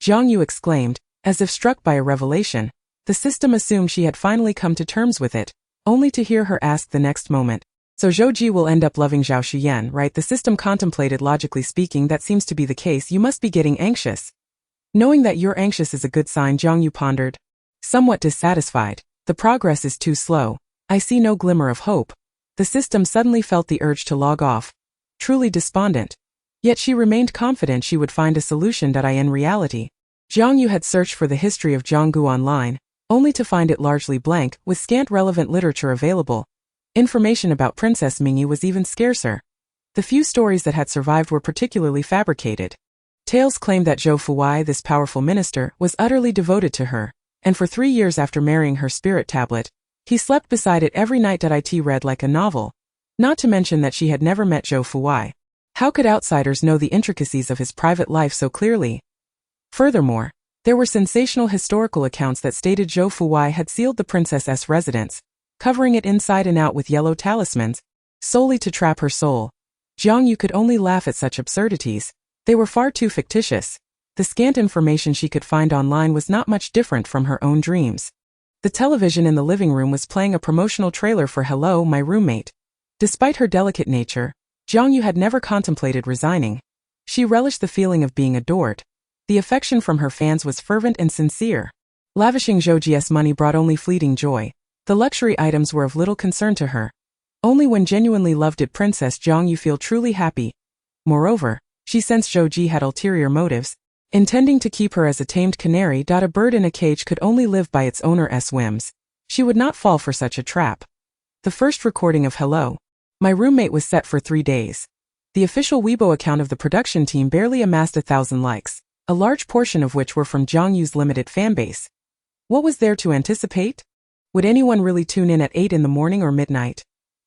Jiang Yue exclaimed, as if struck by a revelation. The system assumed she had finally come to terms with it, only to hear her ask the next moment, "So Zhou will end up loving Zhao Xuyan, right?" The system contemplated. "Logically speaking, that seems to be the case. You must be getting anxious." "Knowing that you're anxious is a good sign," Jiang Yue pondered. Somewhat dissatisfied. "The progress is too slow. I see no glimmer of hope." The system suddenly felt the urge to log off. Truly despondent. Yet she remained confident she would find a solution. In reality, Jiang Yue had searched for the history of Zhonggu online, only to find it largely blank, with scant relevant literature available. Information about Princess Mingyi was even scarcer. The few stories that had survived were particularly fabricated. Tales claimed that Zhou Fuwai, this powerful minister, was utterly devoted to her, and for 3 years after marrying her spirit tablet, he slept beside it every night. It read like a novel. Not to mention that she had never met Zhou Fuwei. How could outsiders know the intricacies of his private life so clearly? Furthermore, there were sensational historical accounts that stated Zhou Fuwei had sealed the princess's residence, covering it inside and out with yellow talismans, solely to trap her soul. Jiang Yue could only laugh at such absurdities. They were far too fictitious. The scant information she could find online was not much different from her own dreams. The television in the living room was playing a promotional trailer for Hello, My Roommate. Despite her delicate nature, Jiang Yue had never contemplated resigning. She relished the feeling of being adored. The affection from her fans was fervent and sincere. Lavishing Zhou Ji's money brought only fleeting joy. The luxury items were of little concern to her. Only when genuinely loved did Princess Jiang Yue feel truly happy. Moreover, she sensed Zhou Ji had ulterior motives, intending to keep her as a tamed canary. A bird in a cage could only live by its owner's whims. She would not fall for such a trap. The first recording of Hello, My Roommate was set for 3 days. The official Weibo account of the production team barely amassed 1,000 likes, a large portion of which were from Jiang Yue's limited fanbase. What was there to anticipate? Would anyone really tune in at 8 in the morning or midnight?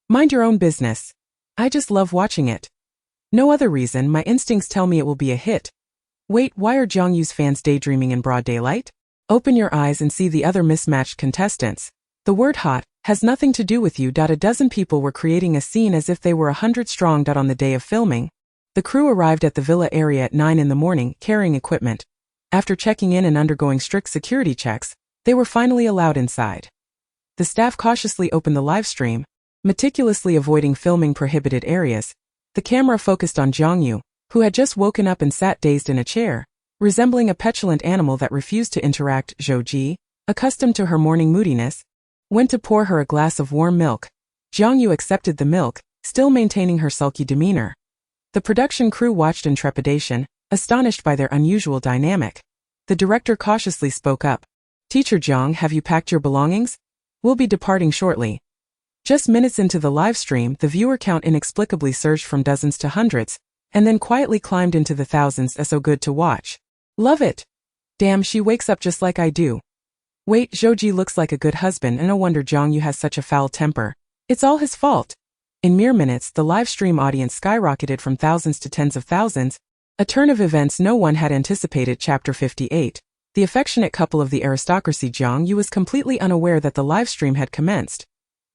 Mind your own business. I just love watching it. No other reason, my instincts tell me it will be a hit. Wait, why are Jiang Yue's fans daydreaming in broad daylight? Open your eyes and see the other mismatched contestants. The word hot has nothing to do with you. A dozen people were creating a scene as if they were 100 strong. On the day of filming, the crew arrived at the villa area at 9 in the morning, carrying equipment. After checking in and undergoing strict security checks, they were finally allowed inside. The staff cautiously opened the live stream, meticulously avoiding filming prohibited areas. The camera focused on Jiang Yue, who had just woken up and sat dazed in a chair, resembling a petulant animal that refused to interact. Zhou Ji, accustomed to her morning moodiness, went to pour her a glass of warm milk. Jiang Yue accepted the milk, still maintaining her sulky demeanor. The production crew watched in trepidation, astonished by their unusual dynamic. The director cautiously spoke up. "Teacher Jiang, have you packed your belongings? We'll be departing shortly." Just minutes into the live stream, the viewer count inexplicably surged from dozens to hundreds, and then quietly climbed into the thousands. So good to watch. Love it. Damn, she wakes up just like I do. Wait, Zhou Ji looks like a good husband, and no wonder Jiang Yue has such a foul temper. It's all his fault. In mere minutes, the live stream audience skyrocketed from thousands to tens of thousands, a turn of events no one had anticipated. Chapter 58. The affectionate couple of the aristocracy. Jiang Yue was completely unaware that the live stream had commenced.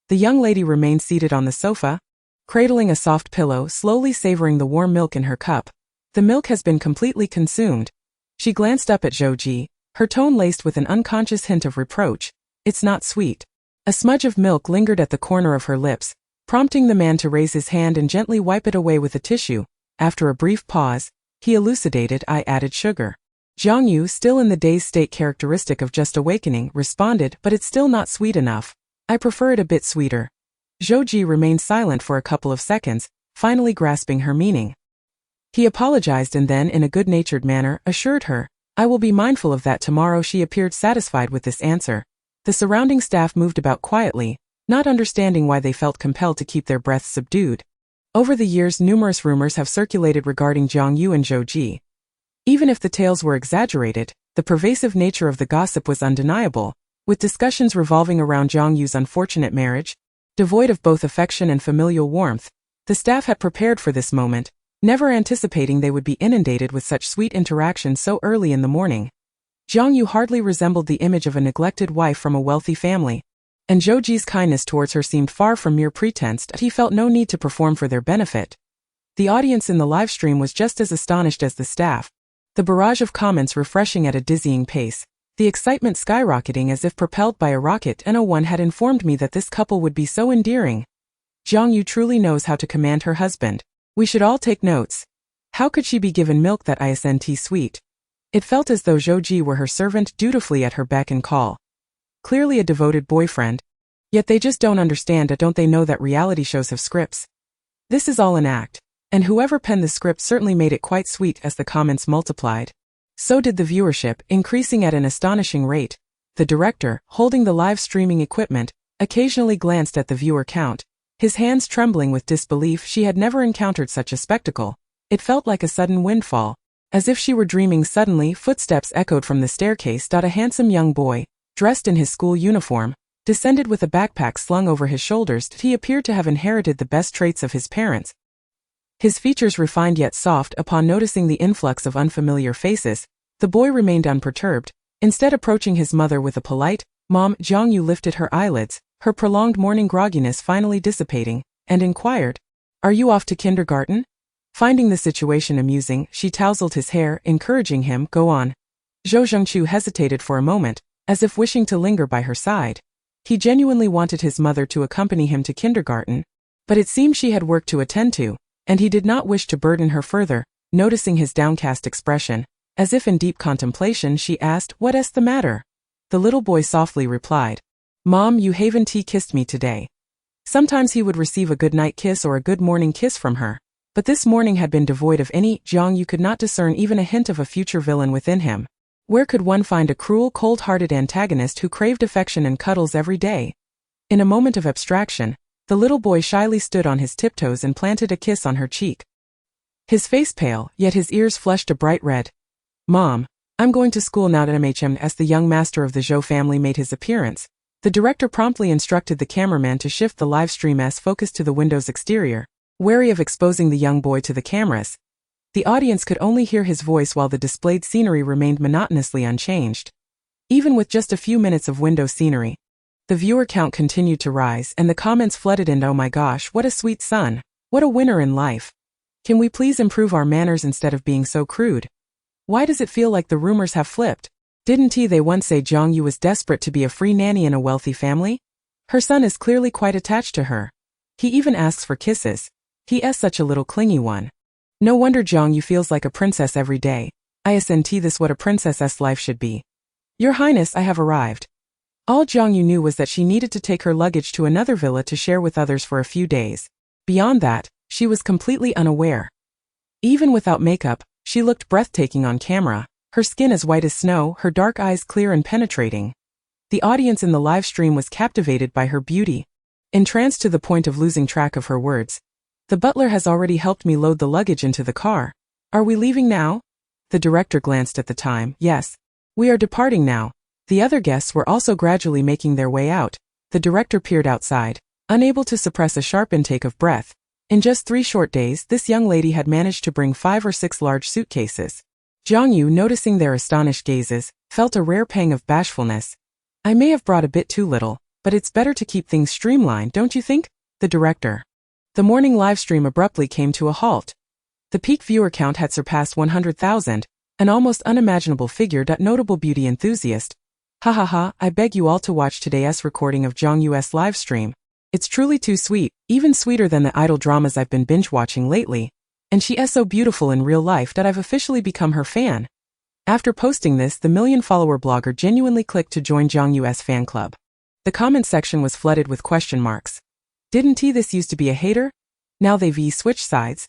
The young lady remained seated on the sofa, cradling a soft pillow, slowly savoring the warm milk in her cup. The milk has been completely consumed. She glanced up at Zhou Ji, her tone laced with an unconscious hint of reproach. "It's not sweet." A smudge of milk lingered at the corner of her lips, prompting the man to raise his hand and gently wipe it away with a tissue. After a brief pause, he elucidated, "I added sugar." Jiang Yue, still in the dazed state characteristic of just awakening, responded, "But it's still not sweet enough. I prefer it a bit sweeter." Zhou Ji remained silent for a couple of seconds, finally grasping her meaning. He apologized and then, in a good-natured manner, assured her, "I will be mindful of that tomorrow." She appeared satisfied with this answer. The surrounding staff moved about quietly, not understanding why they felt compelled to keep their breaths subdued. Over the years, numerous rumors have circulated regarding Jiang Yue and Zhou Ji. Even if the tales were exaggerated, the pervasive nature of the gossip was undeniable, with discussions revolving around Jiang Yue's unfortunate marriage. Devoid of both affection and familial warmth, the staff had prepared for this moment, never anticipating they would be inundated with such sweet interaction so early in the morning. Jiang Yue hardly resembled the image of a neglected wife from a wealthy family, and Zhou Ji's kindness towards her seemed far from mere pretense. He felt no need to perform for their benefit. The audience in the live stream was just as astonished as the staff, the barrage of comments refreshing at a dizzying pace, the excitement skyrocketing as if propelled by a rocket. "No one had informed me that this couple would be so endearing. Jiang Yue truly knows how to command her husband. We should all take notes. How could she be given milk that isn't sweet?" It felt as though Zhou Ji were her servant, dutifully at her beck and call. Clearly a devoted boyfriend. Yet they just don't understand. Don't they know that reality shows have scripts? This is all an act, and whoever penned the script certainly made it quite sweet. As the comments multiplied, so did the viewership, increasing at an astonishing rate. The director, holding the live streaming equipment, occasionally glanced at the viewer count, his hands trembling with disbelief. She had never encountered such a spectacle. It felt like a sudden windfall, as if she were dreaming. Suddenly, footsteps echoed from the staircase. A handsome young boy, dressed in his school uniform, Descended with a backpack slung over his shoulders, he appeared to have inherited the best traits of his parents. His features refined yet soft. Upon noticing the influx of unfamiliar faces, the boy remained unperturbed, instead approaching his mother with a polite, "Mom." Jiang Yue lifted her eyelids, her prolonged morning grogginess finally dissipating, and inquired, "Are you off to kindergarten?" Finding the situation amusing, she tousled his hair, encouraging him, "Go on." Zhou Zhengqiu hesitated for a moment, as if wishing to linger by her side. He genuinely wanted his mother to accompany him to kindergarten, but it seemed she had work to attend to, and he did not wish to burden her further. Noticing his downcast expression, as if in deep contemplation, she asked, "What's the matter?" The little boy softly replied, "Mom, you haven't kissed me today." Sometimes he would receive a good night kiss or a good morning kiss from her, but this morning had been devoid of any. Jiang Yue could not discern even a hint of a future villain within him. Where could one find a cruel, cold-hearted antagonist who craved affection and cuddles every day? In a moment of abstraction, the little boy shyly stood on his tiptoes and planted a kiss on her cheek. His face pale, yet his ears flushed a bright red. "Mom, I'm going to school now." As the young master of the Zhou family made his appearance, the director promptly instructed the cameraman to shift the live stream's focus to the window's exterior, wary of exposing the young boy to the cameras. The audience could only hear his voice while the displayed scenery remained monotonously unchanged. Even with just a few minutes of window scenery, the viewer count continued to rise and the comments flooded in. "Oh my gosh, what a sweet son. What a winner in life. Can we please improve our manners instead of being so crude? Why does it feel like the rumors have flipped? Didn't they once say Jiang Yue was desperate to be a free nanny in a wealthy family? Her son is clearly quite attached to her. He even asks for kisses. He's such a little clingy one. No wonder Jiang Yue feels like a princess every day. Isn't this what a princess's life should be? Your Highness, I have arrived." All Jiang Yue knew was that she needed to take her luggage to another villa to share with others for a few days. Beyond that, she was completely unaware. Even without makeup, she looked breathtaking on camera, her skin as white as snow, her dark eyes clear and penetrating. The audience in the live stream was captivated by her beauty, entranced to the point of losing track of her words. "The butler has already helped me load the luggage into the car. Are we leaving now?" The director glanced at the time. "Yes. We are departing now." The other guests were also gradually making their way out. The director peered outside, unable to suppress a sharp intake of breath. In just 3 short days, this young lady had managed to bring 5 or 6 large suitcases. Jiang Yue, noticing their astonished gazes, felt a rare pang of bashfulness. "I may have brought a bit too little, but it's better to keep things streamlined, don't you think?" The director. The morning livestream abruptly came to a halt. The peak viewer count had surpassed 100,000, an almost unimaginable figure. Notable beauty enthusiast. "Ha ha ha, I beg you all to watch today's recording of Jiang Yue's livestream. It's truly too sweet, even sweeter than the idol dramas I've been binge-watching lately. And she is so beautiful in real life that I've officially become her fan." After posting this, the million-follower blogger genuinely clicked to join Jiang Yue's fan club. The comment section was flooded with question marks. Didn't this used to be a hater? Now they've switched sides?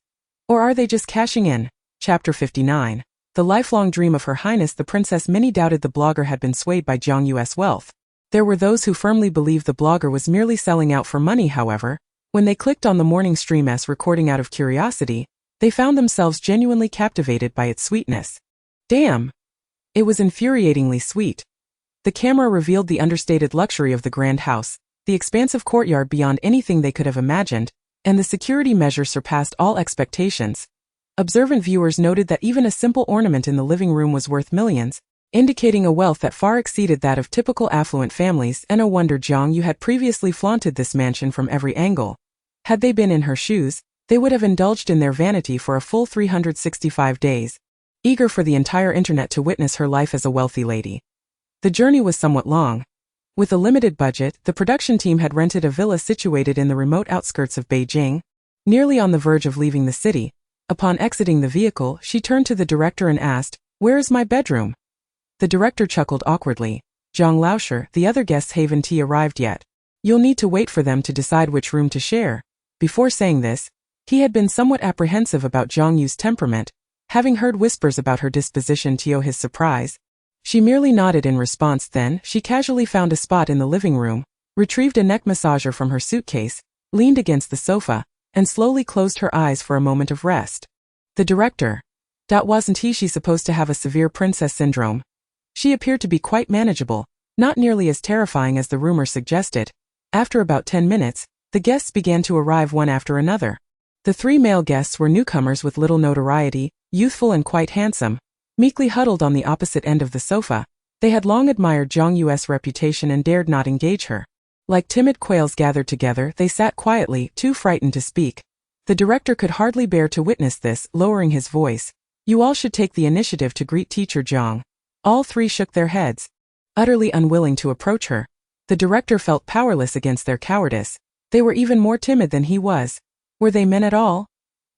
Or are they just cashing in? Chapter 59. The lifelong dream of Her Highness the Princess. Many doubted the blogger had been swayed by Jiang Yue's wealth. There were those who firmly believed the blogger was merely selling out for money. However, when they clicked on the morning stream's recording out of curiosity, they found themselves genuinely captivated by its sweetness. Damn! It was infuriatingly sweet. The camera revealed the understated luxury of the grand house, the expansive courtyard beyond anything they could have imagined, and the security measures surpassed all expectations. Observant viewers noted that even a simple ornament in the living room was worth millions, indicating a wealth that far exceeded that of typical affluent families. And no wonder Jiang Yue had previously flaunted this mansion from every angle. Had they been in her shoes, they would have indulged in their vanity for a full 365 days, eager for the entire internet to witness her life as a wealthy lady. The journey was somewhat long. With a limited budget, the production team had rented a villa situated in the remote outskirts of Beijing, nearly on the verge of leaving the city. Upon exiting the vehicle, she turned to the director and asked, "Where is my bedroom?" The director chuckled awkwardly. "Zhang Laosher, the other guests haven't arrived yet. You'll need to wait for them to decide which room to share." Before saying this, he had been somewhat apprehensive about Jiang Yue's temperament, having heard whispers about her disposition. To his surprise, she merely nodded in response. Then, she casually found a spot in the living room, retrieved a neck massager from her suitcase, leaned against the sofa, and slowly closed her eyes for a moment of rest. The director. Wasn't she supposed to have a severe princess syndrome? She appeared to be quite manageable, not nearly as terrifying as the rumor suggested. After about 10 minutes, the guests began to arrive one after another. The 3 male guests were newcomers with little notoriety, youthful and quite handsome. Meekly huddled on the opposite end of the sofa, they had long admired Jiang Yue's reputation and dared not engage her. Like timid quails gathered together, they sat quietly, too frightened to speak. The director could hardly bear to witness this, lowering his voice. "You all should take the initiative to greet Teacher Jiang." All 3 shook their heads, utterly unwilling to approach her. The director felt powerless against their cowardice. They were even more timid than he was. Were they men at all?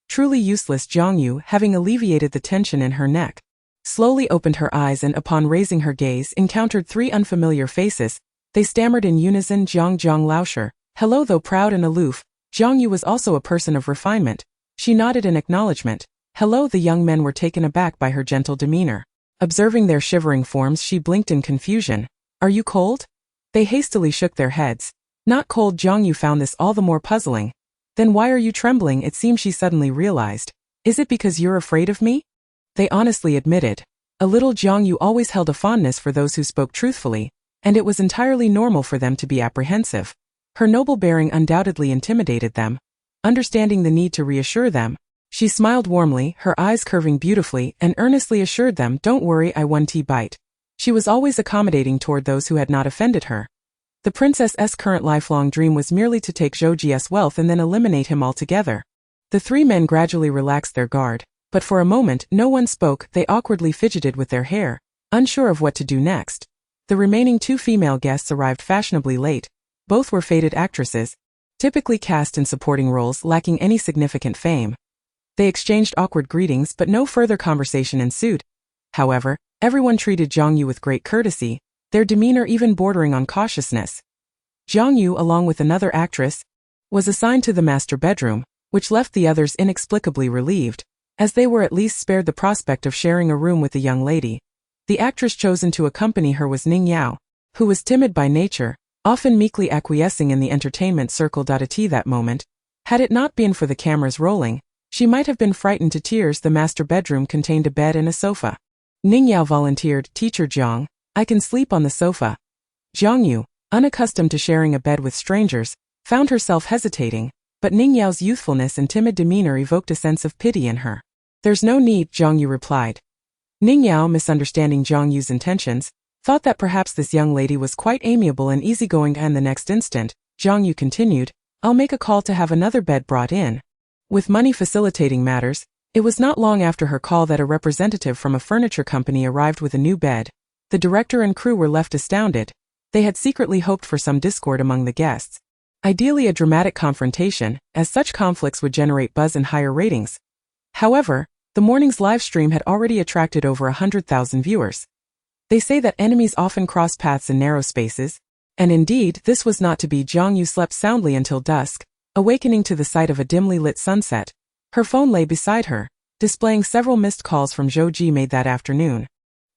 Truly useless. Jiang Yue, having alleviated the tension in her neck, slowly opened her eyes and upon raising her gaze encountered 3 unfamiliar faces. They stammered in unison, "Jiang Lauscher." Hello. Though proud and aloof, Jiang Yue was also a person of refinement. She nodded in acknowledgement. "Hello." The young men were taken aback by her gentle demeanor. Observing their shivering forms, she blinked in confusion. "Are you cold?" They hastily shook their heads. "Not cold." Jiang Yue found this all the more puzzling. "Then why are you trembling?" It seemed she suddenly realized. "Is it because you're afraid of me?" They honestly admitted. A little. Jiang Yue always held a fondness for those who spoke truthfully, and it was entirely normal for them to be apprehensive. Her noble bearing undoubtedly intimidated them. Understanding the need to reassure them, she smiled warmly, her eyes curving beautifully, and earnestly assured them, "Don't worry, I won bite." She was always accommodating toward those who had not offended her. The princess's current lifelong dream was merely to take Zhou Ji's wealth and then eliminate him altogether. The 3 men gradually relaxed their guard, but for a moment no one spoke. They awkwardly fidgeted with their hair, unsure of what to do next. The remaining 2 female guests arrived fashionably late. Both were faded actresses, typically cast in supporting roles lacking any significant fame. They exchanged awkward greetings, but no further conversation ensued. However, everyone treated Jiang Yue with great courtesy, their demeanor even bordering on cautiousness. Jiang Yue, along with another actress, was assigned to the master bedroom, which left the others inexplicably relieved, as they were at least spared the prospect of sharing a room with the young lady. The actress chosen to accompany her was Ning Yao, who was timid by nature, often meekly acquiescing in the entertainment circle. At that moment, had it not been for the cameras rolling, she might have been frightened to tears. The master bedroom contained a bed and a sofa. Ning Yao volunteered, "Teacher Jiang, I can sleep on the sofa." Jiang Yue, unaccustomed to sharing a bed with strangers, found herself hesitating, but Ning Yao's youthfulness and timid demeanor evoked a sense of pity in her. "There's no need," Jiang Yue replied. Ning Yao, misunderstanding Jiang Yue's intentions, thought that perhaps this young lady was quite amiable and easygoing, and the next instant, Jiang Yue continued, "I'll make a call to have another bed brought in." With money facilitating matters, it was not long after her call that a representative from a furniture company arrived with a new bed. The director and crew were left astounded. They had secretly hoped for some discord among the guests. Ideally a dramatic confrontation, as such conflicts would generate buzz and higher ratings. However, the morning's live stream had already attracted over 100,000 viewers. They say that enemies often cross paths in narrow spaces, and indeed, this was not to be. Jiang Yue slept soundly until dusk, awakening to the sight of a dimly lit sunset. Her phone lay beside her, displaying several missed calls from Zhou Ji made that afternoon.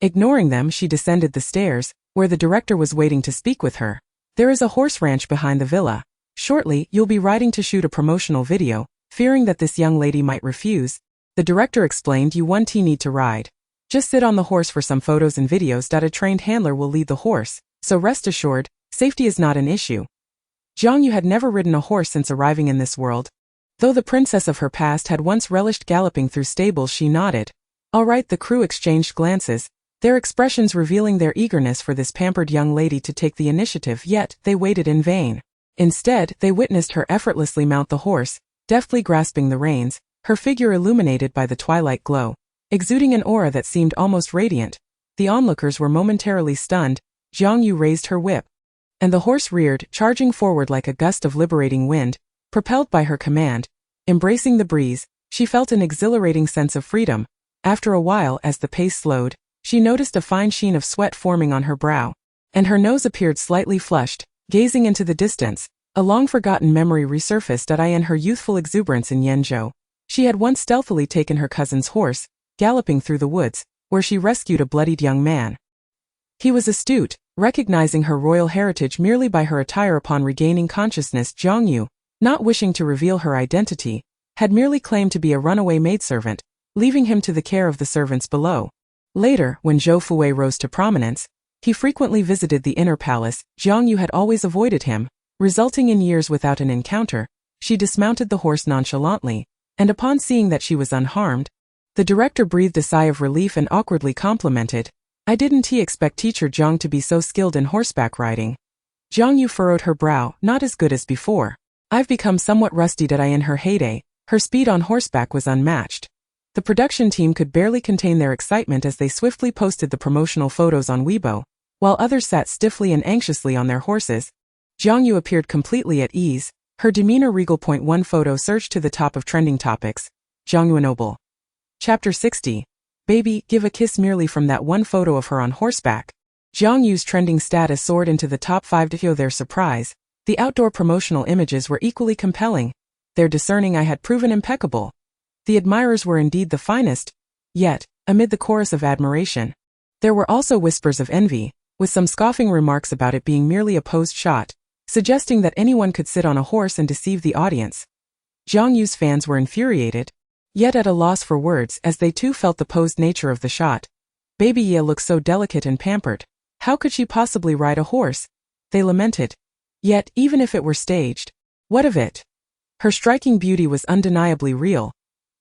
Ignoring them, she descended the stairs, where the director was waiting to speak with her. "There is a horse ranch behind the villa. Shortly, you'll be riding to shoot a promotional video." Fearing that this young lady might refuse, the director explained, "You won't need to ride. Just sit on the horse for some photos and videos. A trained handler will lead the horse, so rest assured, safety is not an issue." Jiang Yue had never ridden a horse since arriving in this world. Though the princess of her past had once relished galloping through stables, she nodded. "All right." The crew exchanged glances, their expressions revealing their eagerness for this pampered young lady to take the initiative, yet they waited in vain. Instead, they witnessed her effortlessly mount the horse, deftly grasping the reins, her figure illuminated by the twilight glow, exuding an aura that seemed almost radiant. The onlookers were momentarily stunned. Jiang Yue raised her whip, and the horse reared, charging forward like a gust of liberating wind, propelled by her command. Embracing the breeze, she felt an exhilarating sense of freedom. After a while, as the pace slowed, she noticed a fine sheen of sweat forming on her brow, and her nose appeared slightly flushed. Gazing into the distance, a long-forgotten memory resurfaced. In her youthful exuberance in Yenzhou, she had once stealthily taken her cousin's horse, galloping through the woods, where she rescued a bloodied young man. He was astute, recognizing her royal heritage merely by her attire. Upon regaining consciousness, Jiang Yue, not wishing to reveal her identity, had merely claimed to be a runaway maidservant, leaving him to the care of the servants below. Later, when Zhou Fui rose to prominence, He frequently visited the inner palace. Jiang Yue had always avoided him, resulting in years without an encounter. She dismounted the horse nonchalantly, and upon seeing that she was unharmed, the director breathed a sigh of relief and awkwardly complimented, "I didn't expect teacher Jiang to be so skilled in horseback riding." Jiang Yue furrowed her brow, "Not as good as before. I've become somewhat rusty." In her heyday, her speed on horseback was unmatched. The production team could barely contain their excitement as they swiftly posted the promotional photos on Weibo, while others sat stiffly and anxiously on their horses. Jiang Yue appeared completely at ease, her demeanor regal. One photo surged to the top of trending topics. Jiang Yue noble. Chapter 60. Baby, give a kiss. Merely from that one photo of her on horseback, Jiang Yue's trending status soared into the top 5. To their surprise, the outdoor promotional images were equally compelling. Their discerning eye had proven impeccable. The admirers were indeed the finest. Yet, amid the chorus of admiration, there were also whispers of envy, with some scoffing remarks about it being merely a posed shot, suggesting that anyone could sit on a horse and deceive the audience. Jiang Yue's fans were infuriated, yet at a loss for words as they too felt the posed nature of the shot. Baby Ye looked so delicate and pampered. How could she possibly ride a horse? They lamented. Yet, even if it were staged, what of it? Her striking beauty was undeniably real.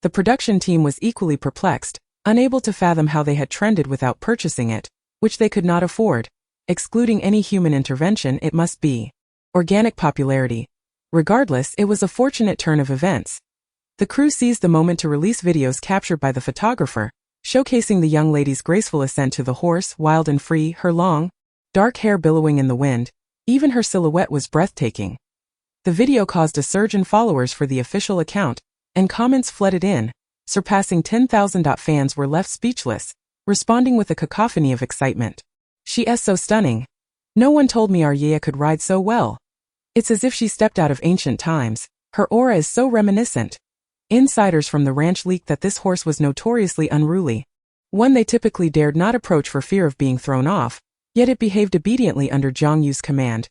The production team was equally perplexed, unable to fathom how they had trended without purchasing it, which they could not afford. Excluding any human intervention, it must be organic popularity. Regardless, it was a fortunate turn of events. The crew seized the moment to release videos captured by the photographer, showcasing the young lady's graceful ascent to the horse, wild and free, her long, dark hair billowing in the wind. Even her silhouette was breathtaking. The video caused a surge in followers for the official account, and comments flooded in, surpassing 10,000. Fans were left speechless, responding with a cacophony of excitement. She is so stunning. No one told me our Yea could ride so well. It's as if she stepped out of ancient times. Her aura is so reminiscent. Insiders from the ranch leaked that this horse was notoriously unruly, one they typically dared not approach for fear of being thrown off, yet it behaved obediently under Jiang Yue's command.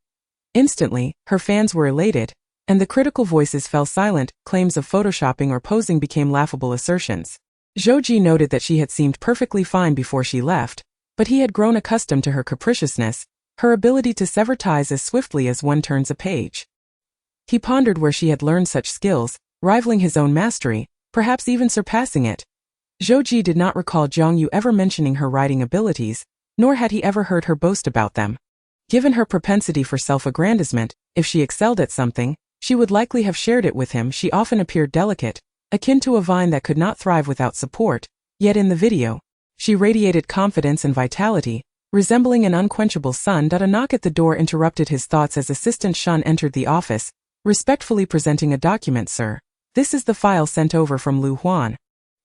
Instantly, her fans were elated, and the critical voices fell silent. Claims of photoshopping or posing became laughable assertions. Zhou Ji noted that she had seemed perfectly fine before she left, but he had grown accustomed to her capriciousness, her ability to sever ties as swiftly as one turns a page. He pondered where she had learned such skills, rivaling his own mastery, perhaps even surpassing it. Zhou Ji did not recall Jiang Yue ever mentioning her riding abilities, nor had he ever heard her boast about them. Given her propensity for self-aggrandizement, if she excelled at something, she would likely have shared it with him. She often appeared delicate, akin to a vine that could not thrive without support, yet in the video, she radiated confidence and vitality, resembling an unquenchable sun. A knock at the door interrupted his thoughts as Assistant Shan entered the office, respectfully presenting a document. "Sir, this is the file sent over from Lu Huan."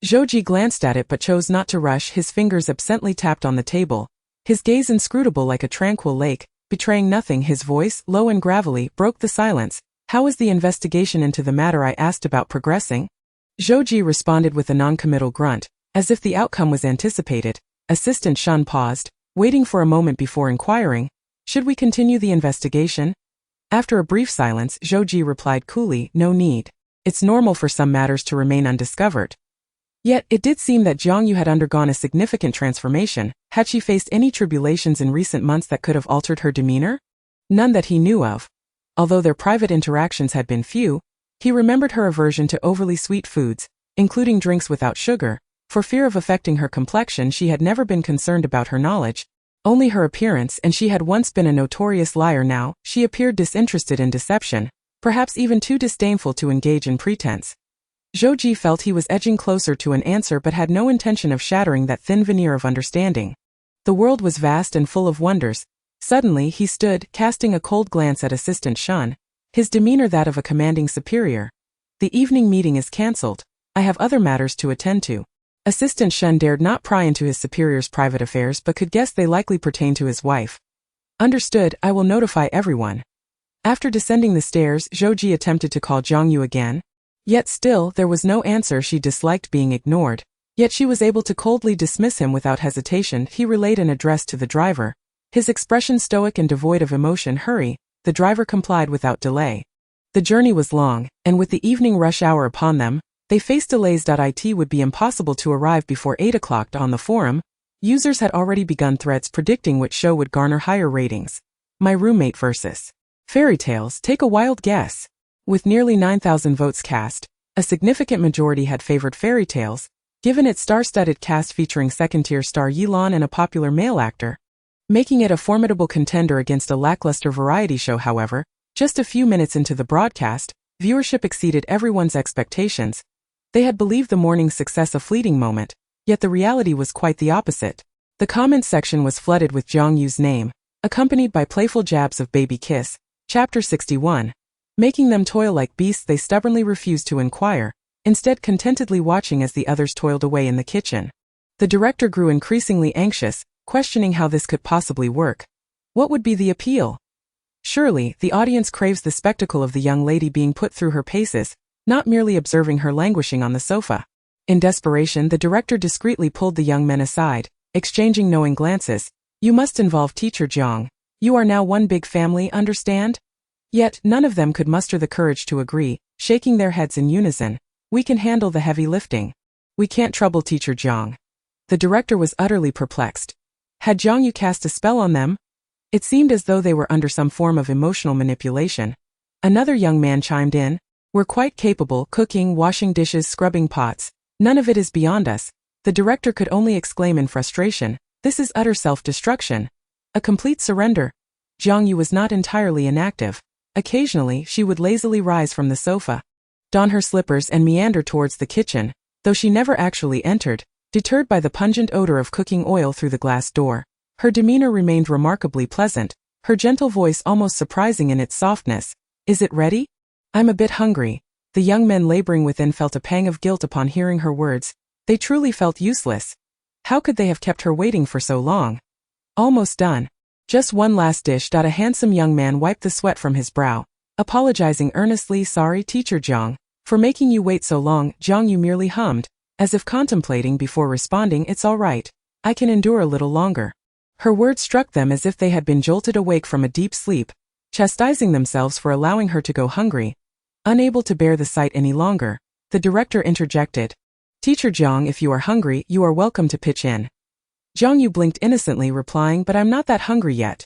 Zhou Ji glanced at it but chose not to rush. His fingers absently tapped on the table, his gaze inscrutable like a tranquil lake, betraying nothing. His voice, low and gravelly, broke the silence. "How is the investigation into the matter I asked about progressing?" Zhou Ji responded with a noncommittal grunt, as if the outcome was anticipated. Assistant Shan paused, waiting for a moment before inquiring, "Should we continue the investigation?" After a brief silence, Zhou Ji replied coolly, "No need. It's normal for some matters to remain undiscovered." Yet, it did seem that Jiang Yue had undergone a significant transformation. Had she faced any tribulations in recent months that could have altered her demeanor? None that he knew of. Although their private interactions had been few, he remembered her aversion to overly sweet foods, including drinks without sugar. For fear of affecting her complexion, she had never been concerned about her knowledge, only her appearance, and she had once been a notorious liar. Now, she appeared disinterested in deception, perhaps even too disdainful to engage in pretense. Zhou Ji felt he was edging closer to an answer but had no intention of shattering that thin veneer of understanding. The world was vast and full of wonders. Suddenly he stood, casting a cold glance at Assistant Shan, his demeanor that of a commanding superior. "The evening meeting is cancelled. I have other matters to attend to." Assistant Shan dared not pry into his superior's private affairs but could guess they likely pertained to his wife. "Understood, I will notify everyone." After descending the stairs, Zhou Ji attempted to call Jiang Yue again. Yet still, there was no answer. She disliked being ignored. Yet she was able to coldly dismiss him without hesitation. He relayed an address to the driver, his expression stoic and devoid of emotion. "Hurry." The driver complied without delay. The journey was long, and with the evening rush hour upon them, they faced delays. It would be impossible to arrive before 8 o'clock on the forum, Users had already begun threads predicting which show would garner higher ratings. My Roommate versus Fairy Tales, take a wild guess. With nearly 9,000 votes cast, a significant majority had favored Fairy Tales, given its star-studded cast featuring second-tier star Yilan and a popular male actor, making it a formidable contender against a lackluster variety show. However, just a few minutes into the broadcast, viewership exceeded everyone's expectations. They had believed the morning's success a fleeting moment, yet the reality was quite the opposite. The comments section was flooded with Jiang Yue's name, accompanied by playful jabs of baby kiss, Chapter 61. Making them toil like beasts, they stubbornly refused to inquire, instead contentedly watching as the others toiled away in the kitchen. The director grew increasingly anxious, questioning how this could possibly work. What would be the appeal? Surely, the audience craves the spectacle of the young lady being put through her paces, not merely observing her languishing on the sofa. In desperation, the director discreetly pulled the young men aside, exchanging knowing glances. You must involve Teacher Jiang. You are now one big family, understand? Yet, none of them could muster the courage to agree, shaking their heads in unison. We can handle the heavy lifting. We can't trouble Teacher Jiang. The director was utterly perplexed. Had Jiang Yue cast a spell on them? It seemed as though they were under some form of emotional manipulation. Another young man chimed in. We're quite capable, cooking, washing dishes, scrubbing pots. None of it is beyond us. The director could only exclaim in frustration. This is utter self-destruction. A complete surrender. Jiang Yue was not entirely inactive. Occasionally, she would lazily rise from the sofa, don her slippers and meander towards the kitchen, though she never actually entered, deterred by the pungent odor of cooking oil through the glass door. Her demeanor remained remarkably pleasant, her gentle voice almost surprising in its softness. Is it ready? I'm a bit hungry. The young men laboring within felt a pang of guilt upon hearing her words. They truly felt useless. How could they have kept her waiting for so long? Almost done. Just one last dish. A handsome young man wiped the sweat from his brow, apologizing earnestly. Sorry, Teacher Jiang, for making you wait so long. Jiang Yue merely hummed, as if contemplating before responding. It's all right. I can endure a little longer. Her words struck them as if they had been jolted awake from a deep sleep, chastising themselves for allowing her to go hungry. Unable to bear the sight any longer, the director interjected. Teacher Jiang, if you are hungry, you are welcome to pitch in. Jiang Yue blinked innocently, replying, but I'm not that hungry yet.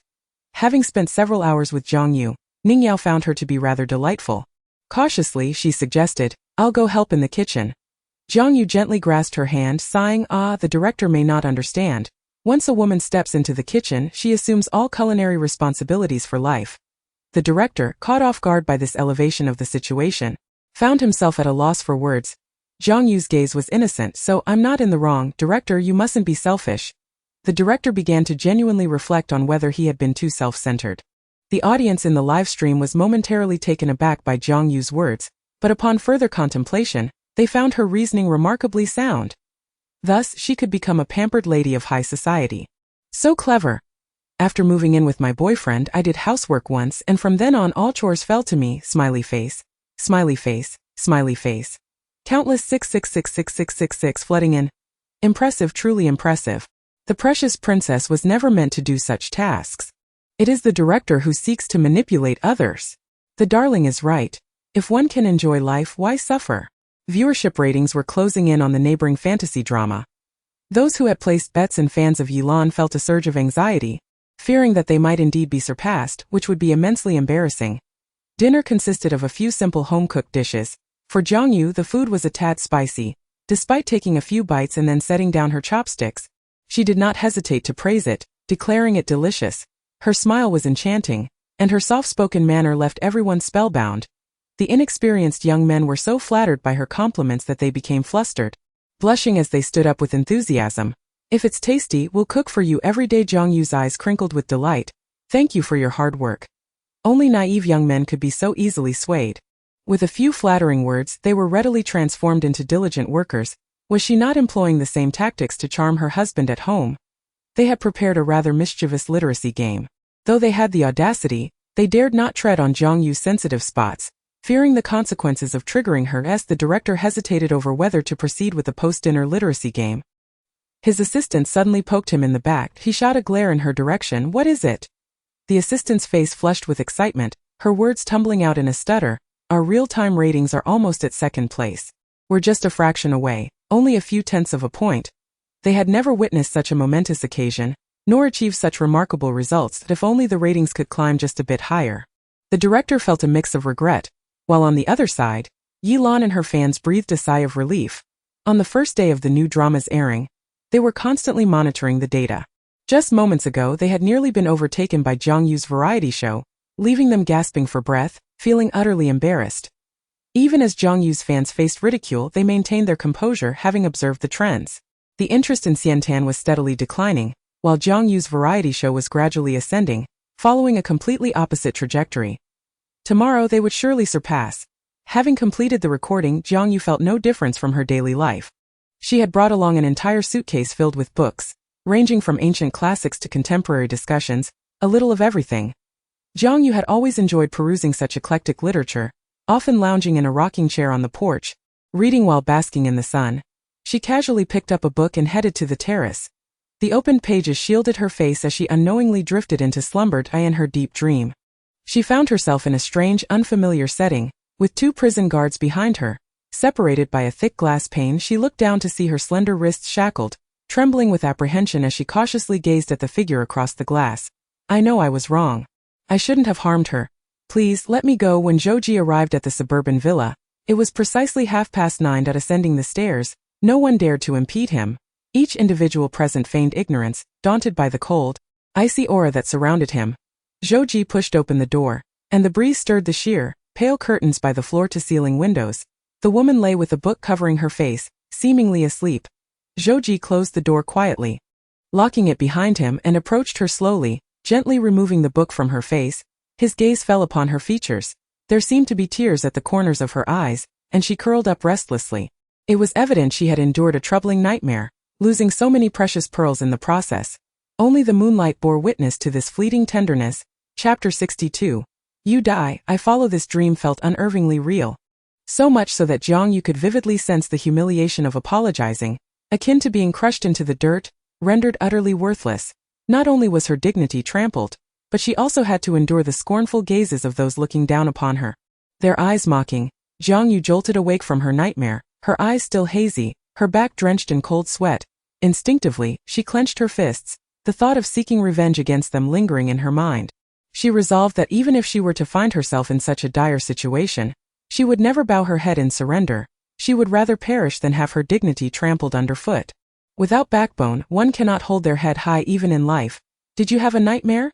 Having spent several hours with Jiang Yue, Ningyao found her to be rather delightful. Cautiously, she suggested, I'll go help in the kitchen. Jiang Yue gently grasped her hand, sighing, the director may not understand. Once a woman steps into the kitchen, she assumes all culinary responsibilities for life. The director, caught off guard by this elevation of the situation, found himself at a loss for words. Jiang Yue's gaze was innocent. So, I'm not in the wrong, director, you mustn't be selfish. The director began to genuinely reflect on whether he had been too self-centered. The audience in the live stream was momentarily taken aback by Jiang Yue's words, but upon further contemplation, they found her reasoning remarkably sound. Thus, she could become a pampered lady of high society. So clever. After moving in with my boyfriend, I did housework once, and from then on all chores fell to me. Smiley face. Smiley face. Smiley face. Countless 6666666 flooding in. Impressive, truly impressive. The precious princess was never meant to do such tasks. It is the director who seeks to manipulate others. The darling is right. If one can enjoy life, why suffer? Viewership ratings were closing in on the neighboring fantasy drama. Those who had placed bets and fans of Yilan felt a surge of anxiety, fearing that they might indeed be surpassed, which would be immensely embarrassing. Dinner consisted of a few simple home-cooked dishes. For Jiang Yue, the food was a tad spicy. Despite taking a few bites and then setting down her chopsticks, she did not hesitate to praise it, declaring it delicious. Her smile was enchanting, and her soft-spoken manner left everyone spellbound. The inexperienced young men were so flattered by her compliments that they became flustered, blushing as they stood up with enthusiasm. If it's tasty, we'll cook for you every day. Jiang Yue's eyes crinkled with delight. Thank you for your hard work. Only naive young men could be so easily swayed. With a few flattering words, they were readily transformed into diligent workers. Was she not employing the same tactics to charm her husband at home? They had prepared a rather mischievous literacy game. Though they had the audacity, they dared not tread on Jiang Yue's sensitive spots, fearing the consequences of triggering her. As the director hesitated over whether to proceed with the post-dinner literacy game, his assistant suddenly poked him in the back. He shot a glare in her direction. What is it? The assistant's face flushed with excitement, her words tumbling out in a stutter. Our real-time ratings are almost at second place. We're just a fraction away, only a few tenths of a point. They had never witnessed such a momentous occasion, nor achieved such remarkable results that if only the ratings could climb just a bit higher. The director felt a mix of regret, while on the other side, Yilan and her fans breathed a sigh of relief. On the first day of the new drama's airing, they were constantly monitoring the data. Just moments ago they had nearly been overtaken by Jiang Yue's variety show, leaving them gasping for breath, feeling utterly embarrassed. Even as Jiang Yue's fans faced ridicule, they maintained their composure, having observed the trends. The interest in Xiantan was steadily declining, while Jiang Yue's variety show was gradually ascending, following a completely opposite trajectory. Tomorrow they would surely surpass. Having completed the recording, Jiang Yue felt no difference from her daily life. She had brought along an entire suitcase filled with books, ranging from ancient classics to contemporary discussions, a little of everything. Jiang Yue had always enjoyed perusing such eclectic literature, often lounging in a rocking chair on the porch, reading while basking in the sun. She casually picked up a book and headed to the terrace. The opened pages shielded her face as she unknowingly drifted into slumber in her deep dream. She found herself in a strange, unfamiliar setting, with two prison guards behind her. Separated by a thick glass pane, she looked down to see her slender wrists shackled, trembling with apprehension as she cautiously gazed at the figure across the glass. I know I was wrong. I shouldn't have harmed her. Please, let me go. When Zhou arrived at the suburban villa, it was precisely 9:30. Ascending the stairs, no one dared to impede him. Each individual present feigned ignorance, daunted by the cold, icy aura that surrounded him. Zhou pushed open the door, and the breeze stirred the sheer, pale curtains by the floor-to-ceiling windows. The woman lay with a book covering her face, seemingly asleep. Zhou closed the door quietly, locking it behind him, and approached her slowly, gently removing the book from her face. His gaze fell upon her features. There seemed to be tears at the corners of her eyes, and she curled up restlessly. It was evident she had endured a troubling nightmare, losing so many precious pearls in the process. Only the moonlight bore witness to this fleeting tenderness. Chapter 62. You die, I follow. This dream felt unnervingly real. So much so that Jiang Yue could vividly sense the humiliation of apologizing, akin to being crushed into the dirt, rendered utterly worthless. Not only was her dignity trampled, but she also had to endure the scornful gazes of those looking down upon her. Their eyes mocking. Jiang Yue jolted awake from her nightmare, her eyes still hazy, her back drenched in cold sweat. Instinctively, she clenched her fists, the thought of seeking revenge against them lingering in her mind. She resolved that even if she were to find herself in such a dire situation, she would never bow her head in surrender. She would rather perish than have her dignity trampled underfoot. Without backbone, one cannot hold their head high even in life. Did you have a nightmare?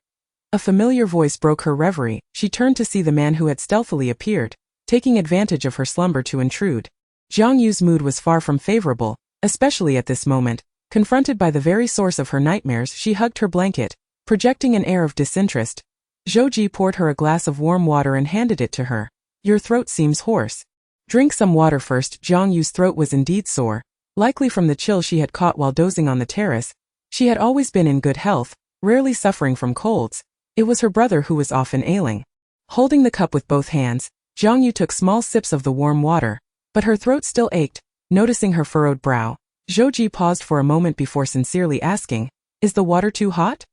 A familiar voice broke her reverie. She turned to see the man who had stealthily appeared, taking advantage of her slumber to intrude. Jiang Yue's mood was far from favorable, especially at this moment. Confronted by the very source of her nightmares, she hugged her blanket, projecting an air of disinterest. Zhou poured her a glass of warm water and handed it to her. Your throat seems hoarse. Drink some water first. Jiang Yue's throat was indeed sore, likely from the chill she had caught while dozing on the terrace. She had always been in good health, rarely suffering from colds. It was her brother who was often ailing. Holding the cup with both hands, Jiang Yue took small sips of the warm water, but her throat still ached. Noticing her furrowed brow, Zhou paused for a moment before sincerely asking, "Is the water too hot?"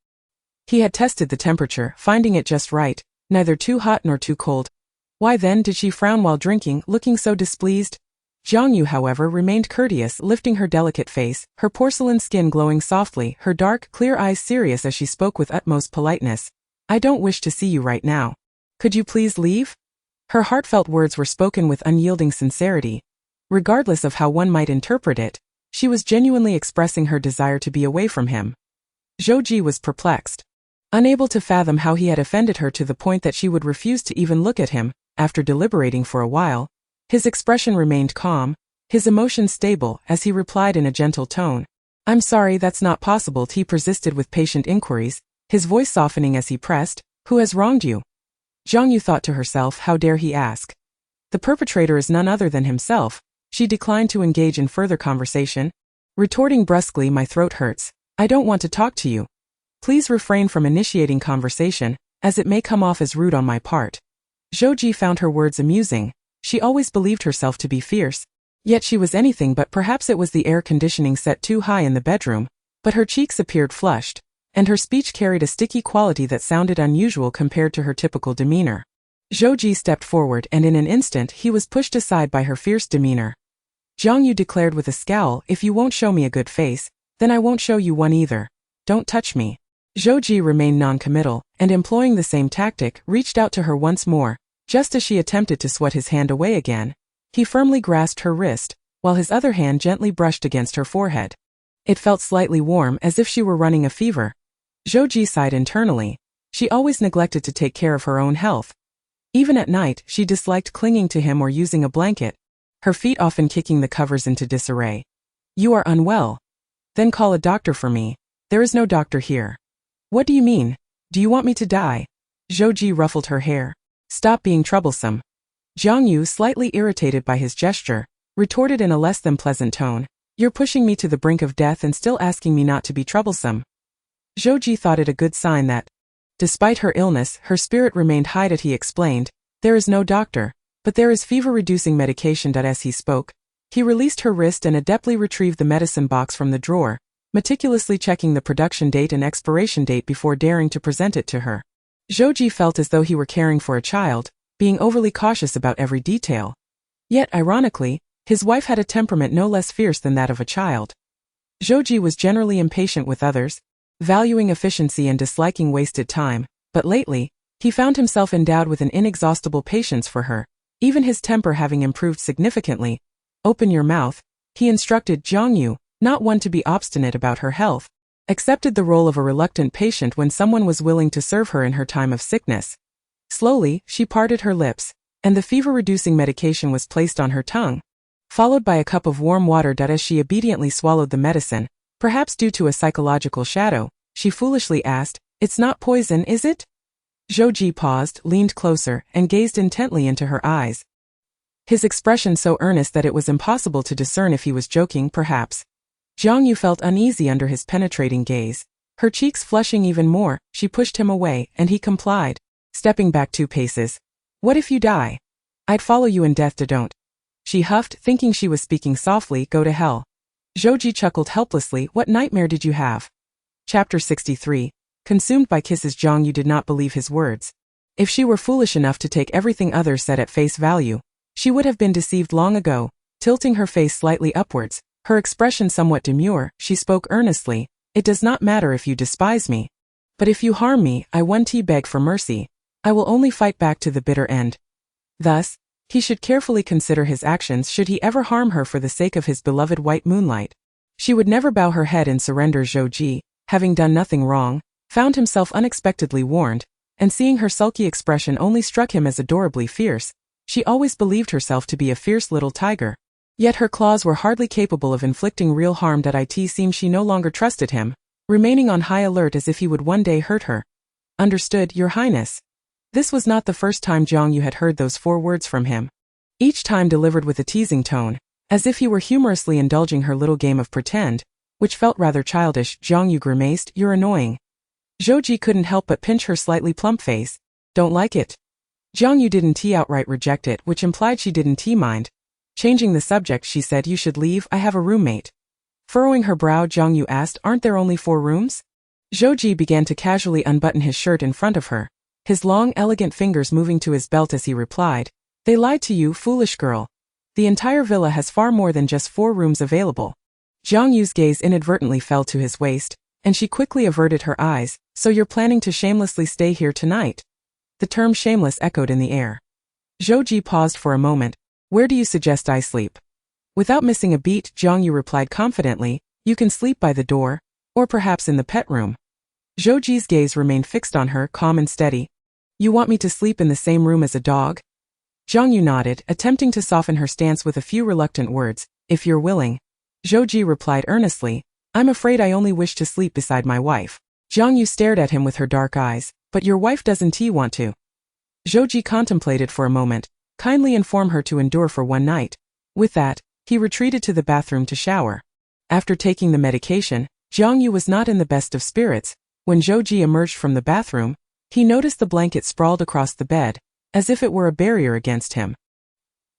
He had tested the temperature, finding it just right, neither too hot nor too cold. Why then did she frown while drinking, looking so displeased? Jiang Yue, however, remained courteous, lifting her delicate face, her porcelain skin glowing softly, her dark, clear eyes serious as she spoke with utmost politeness. I don't wish to see you right now. Could you please leave? Her heartfelt words were spoken with unyielding sincerity. Regardless of how one might interpret it, she was genuinely expressing her desire to be away from him. Zhou was perplexed, unable to fathom how he had offended her to the point that she would refuse to even look at him. After deliberating for a while, his expression remained calm, his emotions stable, as he replied in a gentle tone. I'm sorry, that's not possible. He persisted with patient inquiries, his voice softening as he pressed, Who has wronged you? Jiang Yue thought to herself, how dare he ask? The perpetrator is none other than himself. She declined to engage in further conversation, retorting brusquely, My throat hurts. I don't want to talk to you. Please refrain from initiating conversation, as it may come off as rude on my part. Zhou found her words amusing. She always believed herself to be fierce. Yet she was anything but. Perhaps it was the air conditioning set too high in the bedroom, but her cheeks appeared flushed, and her speech carried a sticky quality that sounded unusual compared to her typical demeanor. Zhou stepped forward, and in an instant he was pushed aside by her fierce demeanor. Jiang Yue declared with a scowl, If you won't show me a good face, Then I won't show you one either. Don't touch me. Zhou Ji remained non-committal, and employing the same tactic, reached out to her once more. Just as she attempted to swat his hand away again, he firmly grasped her wrist, while his other hand gently brushed against her forehead. It felt slightly warm, as if she were running a fever. Zhou Ji sighed internally. She always neglected to take care of her own health. Even at night, she disliked clinging to him or using a blanket, her feet often kicking the covers into disarray. You are unwell. Then call a doctor for me. There is no doctor here. What do you mean? Do you want me to die? Zhou Ji ruffled her hair. Stop being troublesome. Jiang Yue, slightly irritated by his gesture, retorted in a less than pleasant tone. You're pushing me to the brink of death and still asking me not to be troublesome. Zhou Ji thought it a good sign that, despite her illness, her spirit remained high. That he explained, there is no doctor, but there is fever-reducing medication. As he spoke, he released her wrist and adeptly retrieved the medicine box from the drawer, meticulously checking the production date and expiration date before daring to present it to her. Zhou Ji felt as though he were caring for a child, being overly cautious about every detail. Yet, ironically, his wife had a temperament no less fierce than that of a child. Zhou Ji was generally impatient with others, valuing efficiency and disliking wasted time, but lately, he found himself endowed with an inexhaustible patience for her, even his temper having improved significantly. Open your mouth, he instructed Jiang Yue, not one to be obstinate about her health, accepted the role of a reluctant patient when someone was willing to serve her in her time of sickness. Slowly, she parted her lips, and the fever-reducing medication was placed on her tongue, followed by a cup of warm water. As she obediently swallowed the medicine, perhaps due to a psychological shadow, she foolishly asked, "It's not poison, is it?" Zhou Ji paused, leaned closer, and gazed intently into her eyes. His expression so earnest that it was impossible to discern if he was joking, perhaps. Jiang Yue felt uneasy under his penetrating gaze. Her cheeks flushing even more, she pushed him away, and he complied, stepping back 2 paces. What if you die? I'd follow you in death. Don't. She huffed, thinking she was speaking softly. Go to hell. Zhou Ji chuckled helplessly. What nightmare did you have? Chapter 63. Consumed by kisses. Jiang Yue did not believe his words. If she were foolish enough to take everything others said at face value, she would have been deceived long ago. Tilting her face slightly upwards, her expression somewhat demure, she spoke earnestly. It does not matter if you despise me. But if you harm me, I beg for mercy. I will only fight back to the bitter end. Thus, he should carefully consider his actions should he ever harm her for the sake of his beloved white moonlight. She would never bow her head in surrender. Zhou Ji, having done nothing wrong, found himself unexpectedly warned, and seeing her sulky expression only struck him as adorably fierce. She always believed herself to be a fierce little tiger. Yet her claws were hardly capable of inflicting real harm. It seemed she no longer trusted him, remaining on high alert as if he would one day hurt her. Understood, Your Highness. This was not the first time Jiang Yue had heard those 4 words from him. Each time delivered with a teasing tone, as if he were humorously indulging her little game of pretend, which felt rather childish. Jiang Yue grimaced. You're annoying. Zhou Ji couldn't help but pinch her slightly plump face. Don't like it? Jiang Yue didn't outright reject it, which implied she didn't mind. Changing the subject, she said, You should leave, I have a roommate. Furrowing her brow, Jiang Yue asked, Aren't there only 4 rooms? Zhou Ji began to casually unbutton his shirt in front of her, his long, elegant fingers moving to his belt as he replied, They lied to you, foolish girl. The entire villa has far more than just 4 rooms available. Jiang Yue's gaze inadvertently fell to his waist, and she quickly averted her eyes. So you're planning to shamelessly stay here tonight? The term shameless echoed in the air. Zhou Ji paused for a moment. Where do you suggest I sleep? Without missing a beat, Jiang Yue replied confidently, You can sleep by the door, or perhaps in the pet room. Zhou Ji's gaze remained fixed on her, calm and steady. You want me to sleep in the same room as a dog? Jiang Yue nodded, attempting to soften her stance with a few reluctant words. If you're willing. Zhou Ji replied earnestly, I'm afraid I only wish to sleep beside my wife. Jiang Yue stared at him with her dark eyes. But your wife doesn't want to? Zhou Ji contemplated for a moment. Kindly inform her to endure for one night. With that, he retreated to the bathroom to shower. After taking the medication, Jiang Yue was not in the best of spirits. When Zhou Ji emerged from the bathroom, he noticed the blanket sprawled across the bed, as if it were a barrier against him.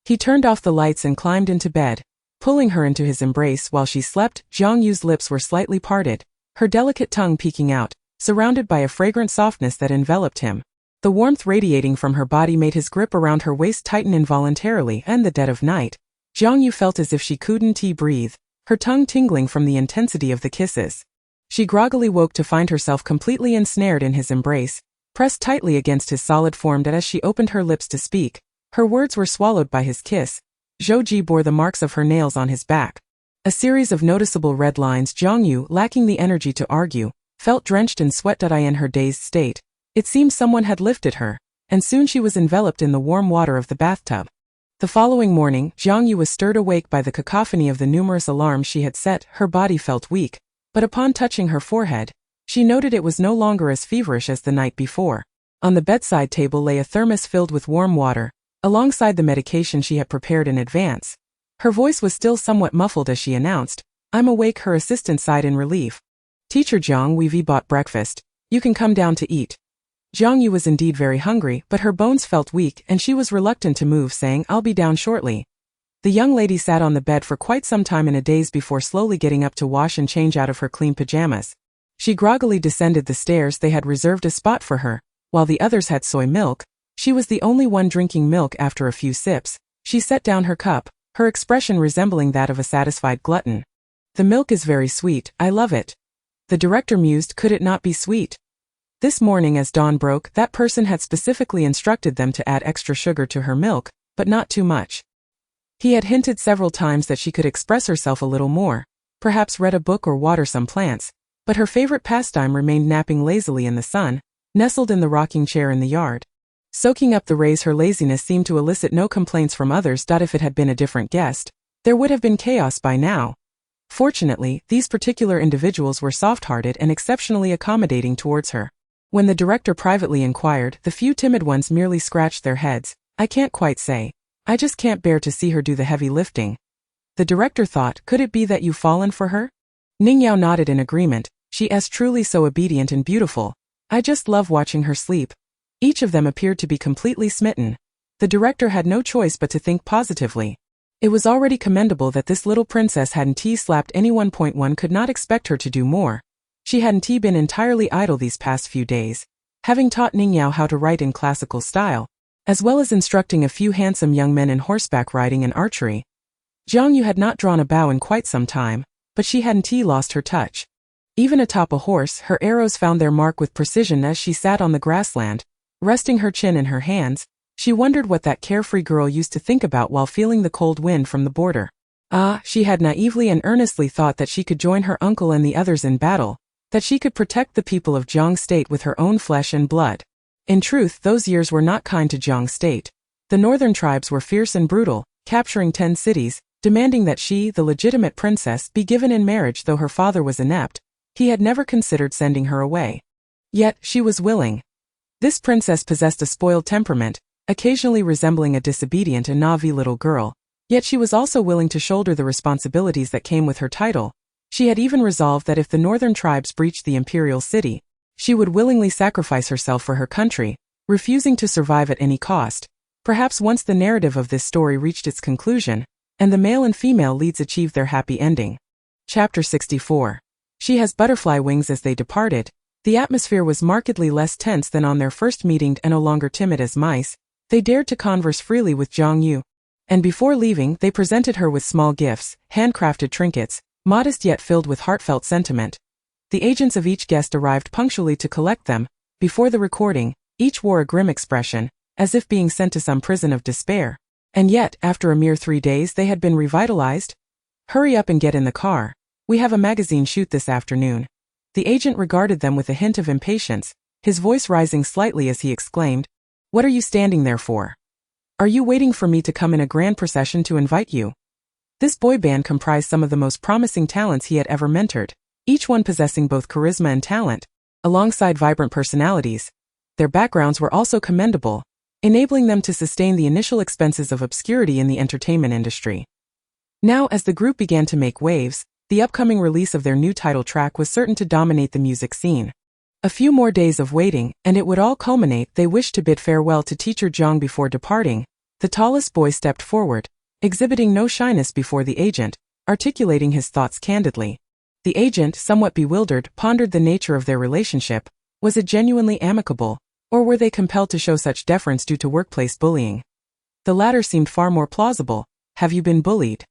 He turned off the lights and climbed into bed, pulling her into his embrace while she slept. Jiang Yue's lips were slightly parted, her delicate tongue peeking out, surrounded by a fragrant softness that enveloped him. The warmth radiating from her body made his grip around her waist tighten involuntarily, and in the dead of night, Jiang Yue felt as if she couldn't breathe. her tongue tingling from the intensity of the kisses. She groggily woke to find herself completely ensnared in his embrace, pressed tightly against his solid form that as she opened her lips to speak, her words were swallowed by his kiss. Zhou Ji bore the marks of her nails on his back. A series of noticeable red lines. Jiang Yue, lacking the energy to argue, felt drenched in sweat. In her dazed state, it seemed someone had lifted her, and soon she was enveloped in the warm water of the bathtub. The following morning, Jiang Yue was stirred awake by the cacophony of the numerous alarms she had set. Her body felt weak, but upon touching her forehead, she noted it was no longer as feverish as the night before. On the bedside table lay a thermos filled with warm water, alongside the medication she had prepared in advance. Her voice was still somewhat muffled as she announced, "I'm awake." Her assistant sighed in relief. "Teacher Jiang, we've bought breakfast. You can come down to eat." Jiang Yue was indeed very hungry, but her bones felt weak and she was reluctant to move, saying, "I'll be down shortly." The young lady sat on the bed for quite some time in a daze before slowly getting up to wash and change out of her clean pajamas. She groggily descended the stairs. They had reserved a spot for her, while the others had soy milk. She was the only one drinking milk. After a few sips, she set down her cup, her expression resembling that of a satisfied glutton. "The milk is very sweet, I love it." The director mused, could it not be sweet? This morning as dawn broke, that person had specifically instructed them to add extra sugar to her milk, but not too much. He had hinted several times that she could express herself a little more, perhaps read a book or water some plants, but her favorite pastime remained napping lazily in the sun, nestled in the rocking chair in the yard. Soaking up the rays, her laziness seemed to elicit no complaints from others. If it had been a different guest, there would have been chaos by now. Fortunately, these particular individuals were soft-hearted and exceptionally accommodating towards her. When the director privately inquired, the few timid ones merely scratched their heads. "I can't quite say. I just can't bear to see her do the heavy lifting." The director thought, could it be that you've fallen for her? Ning Yao nodded in agreement. "She is truly so obedient and beautiful. I just love watching her sleep." Each of them appeared to be completely smitten. The director had no choice but to think positively. It was already commendable that this little princess hadn't slapped anyone. One could not expect her to do more. She hadn't been entirely idle these past few days, having taught Ning Yao how to write in classical style, as well as instructing a few handsome young men in horseback riding and archery. Jiang Yue had not drawn a bow in quite some time, but she hadn't lost her touch. Even atop a horse, her arrows found their mark with precision. As she sat on the grassland, resting her chin in her hands, she wondered what that carefree girl used to think about while feeling the cold wind from the border. She had naively and earnestly thought that she could join her uncle and the others in battle, that she could protect the people of Jiang State with her own flesh and blood. In truth, those years were not kind to Jiang State. The northern tribes were fierce and brutal, capturing 10 cities, demanding that she, the legitimate princess, be given in marriage. Though her father was inept, he had never considered sending her away. Yet, she was willing. This princess possessed a spoiled temperament, occasionally resembling a disobedient and naive little girl, yet she was also willing to shoulder the responsibilities that came with her title. She had even resolved that if the northern tribes breached the imperial city, she would willingly sacrifice herself for her country, refusing to survive at any cost. Perhaps once the narrative of this story reached its conclusion, and the male and female leads achieved their happy ending. Chapter 64. She has butterfly wings. As they departed, the atmosphere was markedly less tense than on their first meeting, and no longer timid as mice, they dared to converse freely with Jiang Yue. And before leaving, they presented her with small gifts, handcrafted trinkets, modest yet filled with heartfelt sentiment. The agents of each guest arrived punctually to collect them. Before the recording, each wore a grim expression, as if being sent to some prison of despair. And yet, after a mere 3 days, they had been revitalized. "Hurry up and get in the car. We have a magazine shoot this afternoon." The agent regarded them with a hint of impatience, his voice rising slightly as he exclaimed, "What are you standing there for? Are you waiting for me to come in a grand procession to invite you?" This boy band comprised some of the most promising talents he had ever mentored, each one possessing both charisma and talent, alongside vibrant personalities. Their backgrounds were also commendable, enabling them to sustain the initial expenses of obscurity in the entertainment industry. Now, as the group began to make waves, the upcoming release of their new title track was certain to dominate the music scene. A few more days of waiting, and it would all culminate. They wished to bid farewell to teacher Jiang before departing. The tallest boy stepped forward, exhibiting no shyness before the agent, articulating his thoughts candidly. The agent, somewhat bewildered, pondered the nature of their relationship. Was it genuinely amicable, or were they compelled to show such deference due to workplace bullying? The latter seemed far more plausible. "Have you been bullied?"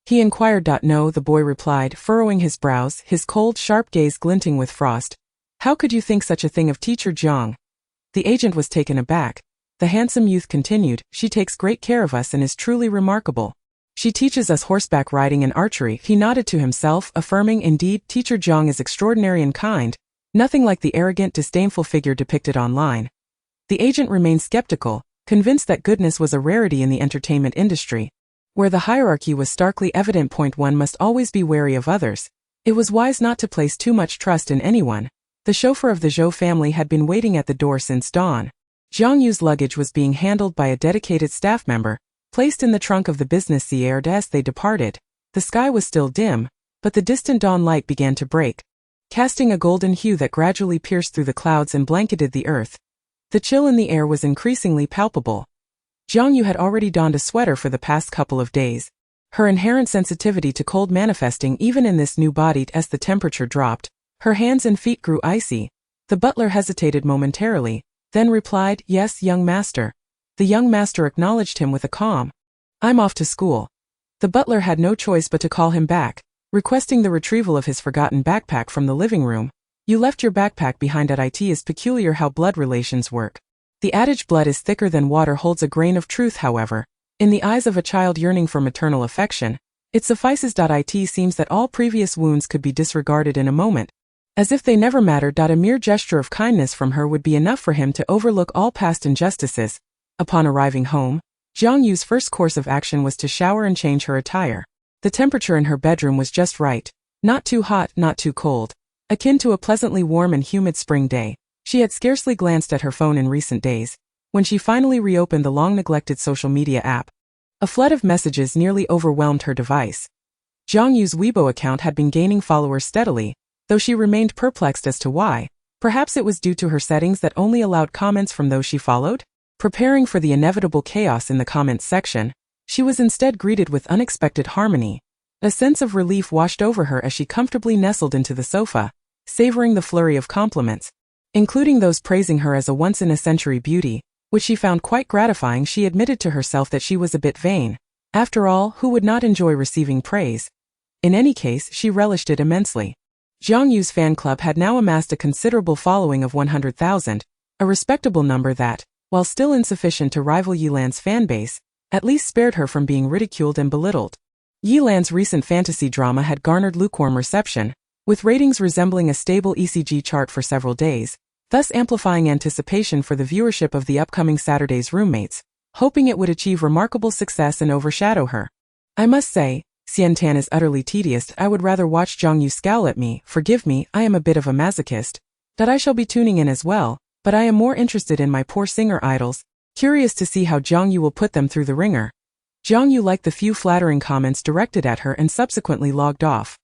He inquired. No, the boy replied, furrowing his brows, his cold, sharp gaze glinting with frost. How could you think such a thing of teacher Jiang? The agent was taken aback. The handsome youth continued, she takes great care of us and is truly remarkable. She teaches us horseback riding and archery. He nodded to himself, affirming, indeed, teacher Jiang is extraordinary and kind, nothing like the arrogant, disdainful figure depicted online. The agent remained skeptical, convinced that goodness was a rarity in the entertainment industry. Where the hierarchy was starkly evident. One must always be wary of others. It was wise not to place too much trust in anyone. The chauffeur of the Zhou family had been waiting at the door since dawn. Jiang Yue's luggage was being handled by a dedicated staff member, placed in the trunk of the business Sierra as they departed. The sky was still dim, but the distant dawn light began to break, casting a golden hue that gradually pierced through the clouds and blanketed the earth. The chill in the air was increasingly palpable. Jiang Yue had already donned a sweater for the past couple of days, her inherent sensitivity to cold manifesting even in this new body. As the temperature dropped, her hands and feet grew icy. The butler hesitated momentarily, then replied, yes, young master. The young master acknowledged him with a calm, I'm off to school. The butler had no choice but to call him back, requesting the retrieval of his forgotten backpack from the living room. You left your backpack behind at it. Is peculiar how blood relations work. The adage blood is thicker than water holds a grain of truth. However, in the eyes of a child yearning for maternal affection, it suffices. It seems that all previous wounds could be disregarded in a moment, as if they never mattered. A mere gesture of kindness from her would be enough for him to overlook all past injustices. Upon arriving home, Jiang Yue's first course of action was to shower and change her attire. The temperature in her bedroom was just right, not too hot, not too cold, akin to a pleasantly warm and humid spring day. She had scarcely glanced at her phone in recent days. When she finally reopened the long-neglected social media app, a flood of messages nearly overwhelmed her device. Jiang Yue's Weibo account had been gaining followers steadily, though she remained perplexed as to why. Perhaps it was due to her settings that only allowed comments from those she followed? Preparing for the inevitable chaos in the comments section, she was instead greeted with unexpected harmony. A sense of relief washed over her as she comfortably nestled into the sofa, savoring the flurry of compliments, including those praising her as a once-in-a-century beauty, which she found quite gratifying. She admitted to herself that she was a bit vain. After all, who would not enjoy receiving praise? In any case, she relished it immensely. Jiang Yue's fan club had now amassed a considerable following of 100,000, a respectable number that, while still insufficient to rival Yilan's fanbase, at least spared her from being ridiculed and belittled. Yilan's recent fantasy drama had garnered lukewarm reception, with ratings resembling a stable ECG chart for several days, thus amplifying anticipation for the viewership of the upcoming Saturday's Roommates, hoping it would achieve remarkable success and overshadow her. I must say, Xiantan is utterly tedious. I would rather watch Jiang Yue scowl at me. Forgive me, I am a bit of a masochist. That I shall be tuning in as well, but I am more interested in my poor singer idols, curious to see how Jiang Yue will put them through the ringer. Jiang Yue liked the few flattering comments directed at her and subsequently logged off.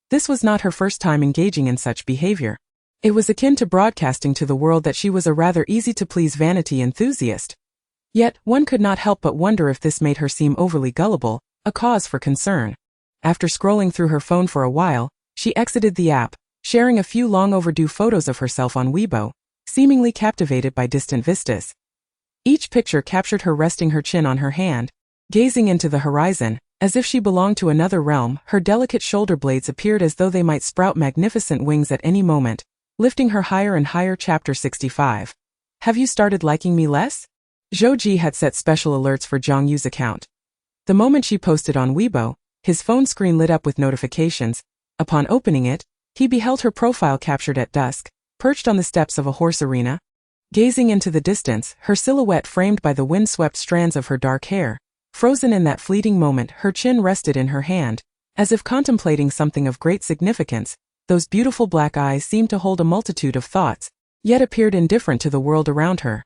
This was not her first time engaging in such behavior. It was akin to broadcasting to the world that she was a rather easy-to-please vanity enthusiast. Yet, one could not help but wonder if this made her seem overly gullible, a cause for concern. After scrolling through her phone for a while, she exited the app, sharing a few long-overdue photos of herself on Weibo, seemingly captivated by distant vistas. Each picture captured her resting her chin on her hand, gazing into the horizon, as if she belonged to another realm. Her delicate shoulder blades appeared as though they might sprout magnificent wings at any moment, lifting her higher and higher. Chapter 65. Have you started liking me less? Zhou Ji had set special alerts for Jiang Yue's account. The moment she posted on Weibo, his phone screen lit up with notifications. Upon opening it, he beheld her profile captured at dusk, perched on the steps of a horse arena. Gazing into the distance, her silhouette framed by the wind-swept strands of her dark hair. Frozen in that fleeting moment, her chin rested in her hand, as if contemplating something of great significance. Those beautiful black eyes seemed to hold a multitude of thoughts, yet appeared indifferent to the world around her.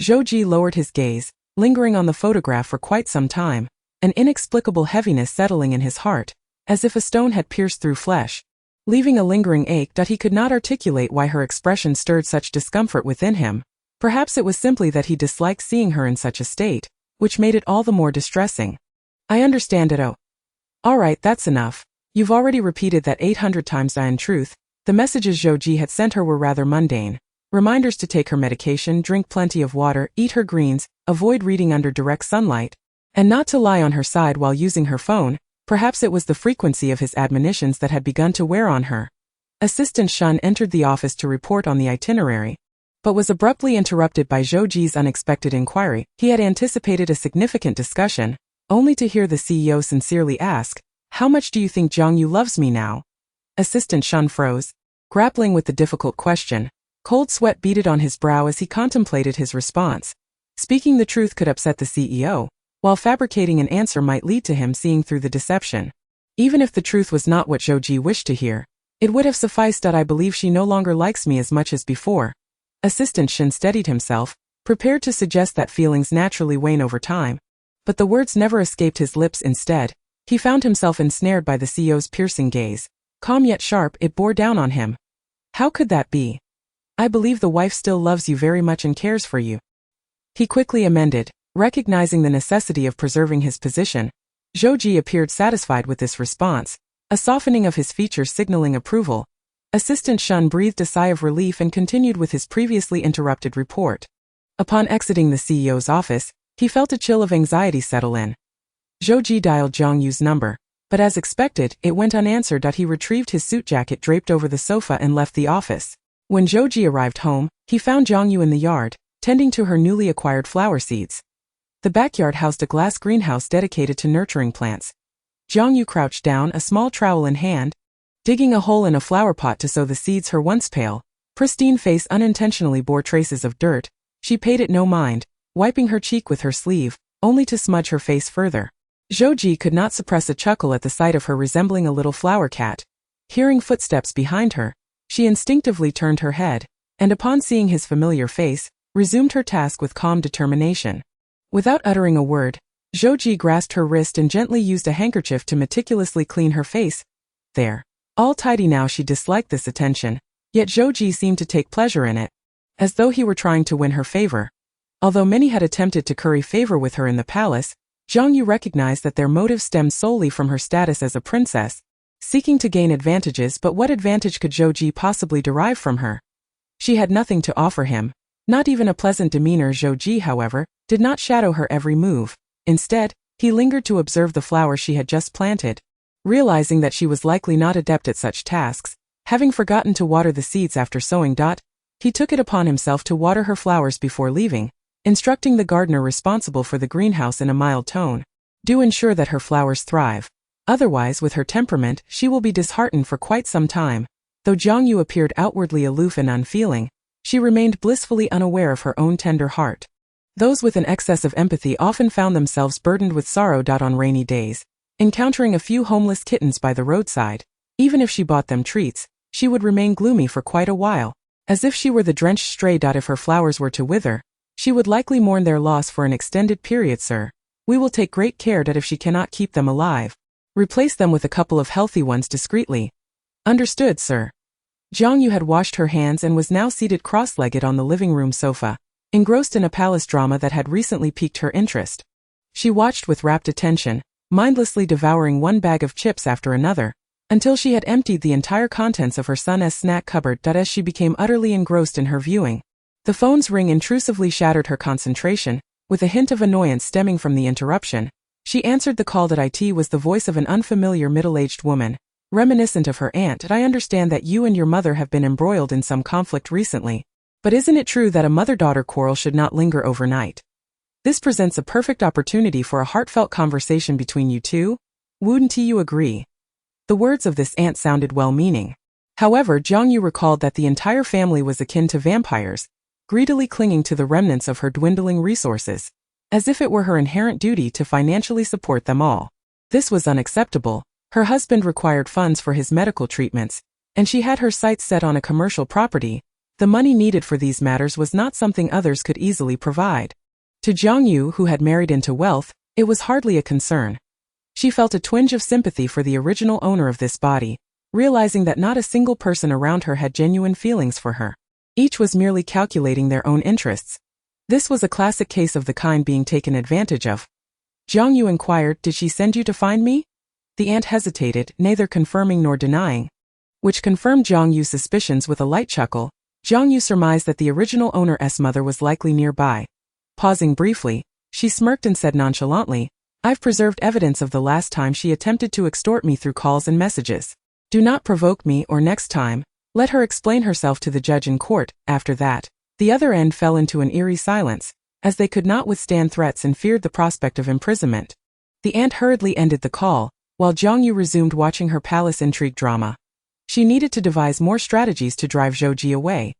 Zhou Ji lowered his gaze, lingering on the photograph for quite some time, an inexplicable heaviness settling in his heart, as if a stone had pierced through flesh, leaving a lingering ache that he could not articulate why her expression stirred such discomfort within him. Perhaps it was simply that he disliked seeing her in such a state, which made it all the more distressing. I understand it. Oh. Alright, that's enough. You've already repeated that 800 times. In truth, the messages Zhou Ji had sent her were rather mundane. Reminders to take her medication, drink plenty of water, eat her greens, avoid reading under direct sunlight, and not to lie on her side while using her phone. Perhaps it was the frequency of his admonitions that had begun to wear on her. Assistant Shun entered the office to report on the itinerary, but was abruptly interrupted by Zhou Ji's unexpected inquiry. He had anticipated a significant discussion, only to hear the CEO sincerely ask, "How much do you think Jiang Yue loves me now?" Assistant Shun froze, grappling with the difficult question. Cold sweat beaded on his brow as he contemplated his response. Speaking the truth could upset the CEO, while fabricating an answer might lead to him seeing through the deception. Even if the truth was not what Zhou Ji wished to hear, it would have sufficed that I believe she no longer likes me as much as before. Assistant Shin steadied himself, prepared to suggest that feelings naturally wane over time. But the words never escaped his lips. Instead, he found himself ensnared by the CEO's piercing gaze. Calm yet sharp, it bore down on him. How could that be? I believe the wife still loves you very much and cares for you. He quickly amended, recognizing the necessity of preserving his position. Zhou Ji appeared satisfied with this response, a softening of his features signaling approval. Assistant Shun breathed a sigh of relief and continued with his previously interrupted report. Upon exiting the CEO's office, he felt a chill of anxiety settle in. Zhou Ji dialed Jiang Yue's number, but as expected, it went unanswered. He retrieved his suit jacket draped over the sofa and left the office. When Zhou Ji arrived home, he found Jiang Yue in the yard, tending to her newly acquired flower seeds. The backyard housed a glass greenhouse dedicated to nurturing plants. Jiang Yue crouched down, a small trowel in hand, digging a hole in a flower pot to sow the seeds. Her once pale, pristine face unintentionally bore traces of dirt. She paid it no mind, wiping her cheek with her sleeve, only to smudge her face further. Zhou Ji could not suppress a chuckle at the sight of her resembling a little flower cat. Hearing footsteps behind her, she instinctively turned her head, and upon seeing his familiar face, resumed her task with calm determination. Without uttering a word, Zhou Ji grasped her wrist and gently used a handkerchief to meticulously clean her face. There. All tidy now. She disliked this attention, yet Zhou Ji seemed to take pleasure in it, as though he were trying to win her favor. Although many had attempted to curry favor with her in the palace, Jiang Yue recognized that their motive stemmed solely from her status as a princess, seeking to gain advantages. But what advantage could Zhou Ji possibly derive from her? She had nothing to offer him, not even a pleasant demeanor. Zhou Ji, however, did not shadow her every move. Instead, he lingered to observe the flowers she had just planted. Realizing that she was likely not adept at such tasks, having forgotten to water the seeds after sowing. He took it upon himself to water her flowers before leaving, instructing the gardener responsible for the greenhouse in a mild tone. Do ensure that her flowers thrive. Otherwise, with her temperament, she will be disheartened for quite some time. Though Jiang Yue appeared outwardly aloof and unfeeling, she remained blissfully unaware of her own tender heart. Those with an excess of empathy often found themselves burdened with sorrow. On rainy days, encountering a few homeless kittens by the roadside, even if she bought them treats, she would remain gloomy for quite a while, as if she were the drenched stray. If her flowers were to wither, she would likely mourn their loss for an extended period. Sir, we will take great care that if she cannot keep them alive, replace them with a couple of healthy ones discreetly. Understood, sir. Jiang Yue had washed her hands and was now seated cross-legged on the living room sofa, engrossed in a palace drama that had recently piqued her interest. She watched with rapt attention, mindlessly devouring one bag of chips after another, until she had emptied the entire contents of her son's snack cupboard. As she became utterly engrossed in her viewing, the phone's ring intrusively shattered her concentration. With a hint of annoyance stemming from the interruption, she answered the call. It was the voice of an unfamiliar middle-aged woman, reminiscent of her aunt. I understand that you and your mother have been embroiled in some conflict recently, but isn't it true that a mother-daughter quarrel should not linger overnight? This presents a perfect opportunity for a heartfelt conversation between you two. Wouldn't you agree? The words of this aunt sounded well-meaning. However, Jiang Yue recalled that the entire family was akin to vampires, greedily clinging to the remnants of her dwindling resources, as if it were her inherent duty to financially support them all. This was unacceptable. Her husband required funds for his medical treatments, and she had her sights set on a commercial property. The money needed for these matters was not something others could easily provide. To Jiang Yue, who had married into wealth, it was hardly a concern. She felt a twinge of sympathy for the original owner of this body, realizing that not a single person around her had genuine feelings for her. Each was merely calculating their own interests. This was a classic case of the kind being taken advantage of. Jiang Yue inquired, "Did she send you to find me?" The aunt hesitated, neither confirming nor denying, which confirmed Jiang Yue's suspicions. With a light chuckle, Jiang Yue surmised that the original owner's mother was likely nearby. Pausing briefly, she smirked and said nonchalantly, I've preserved evidence of the last time she attempted to extort me through calls and messages. Do not provoke me, or next time, let her explain herself to the judge in court. After that, the other end fell into an eerie silence, as they could not withstand threats and feared the prospect of imprisonment. The aunt hurriedly ended the call, while Jiang Yue resumed watching her palace intrigue drama. She needed to devise more strategies to drive Zhou away.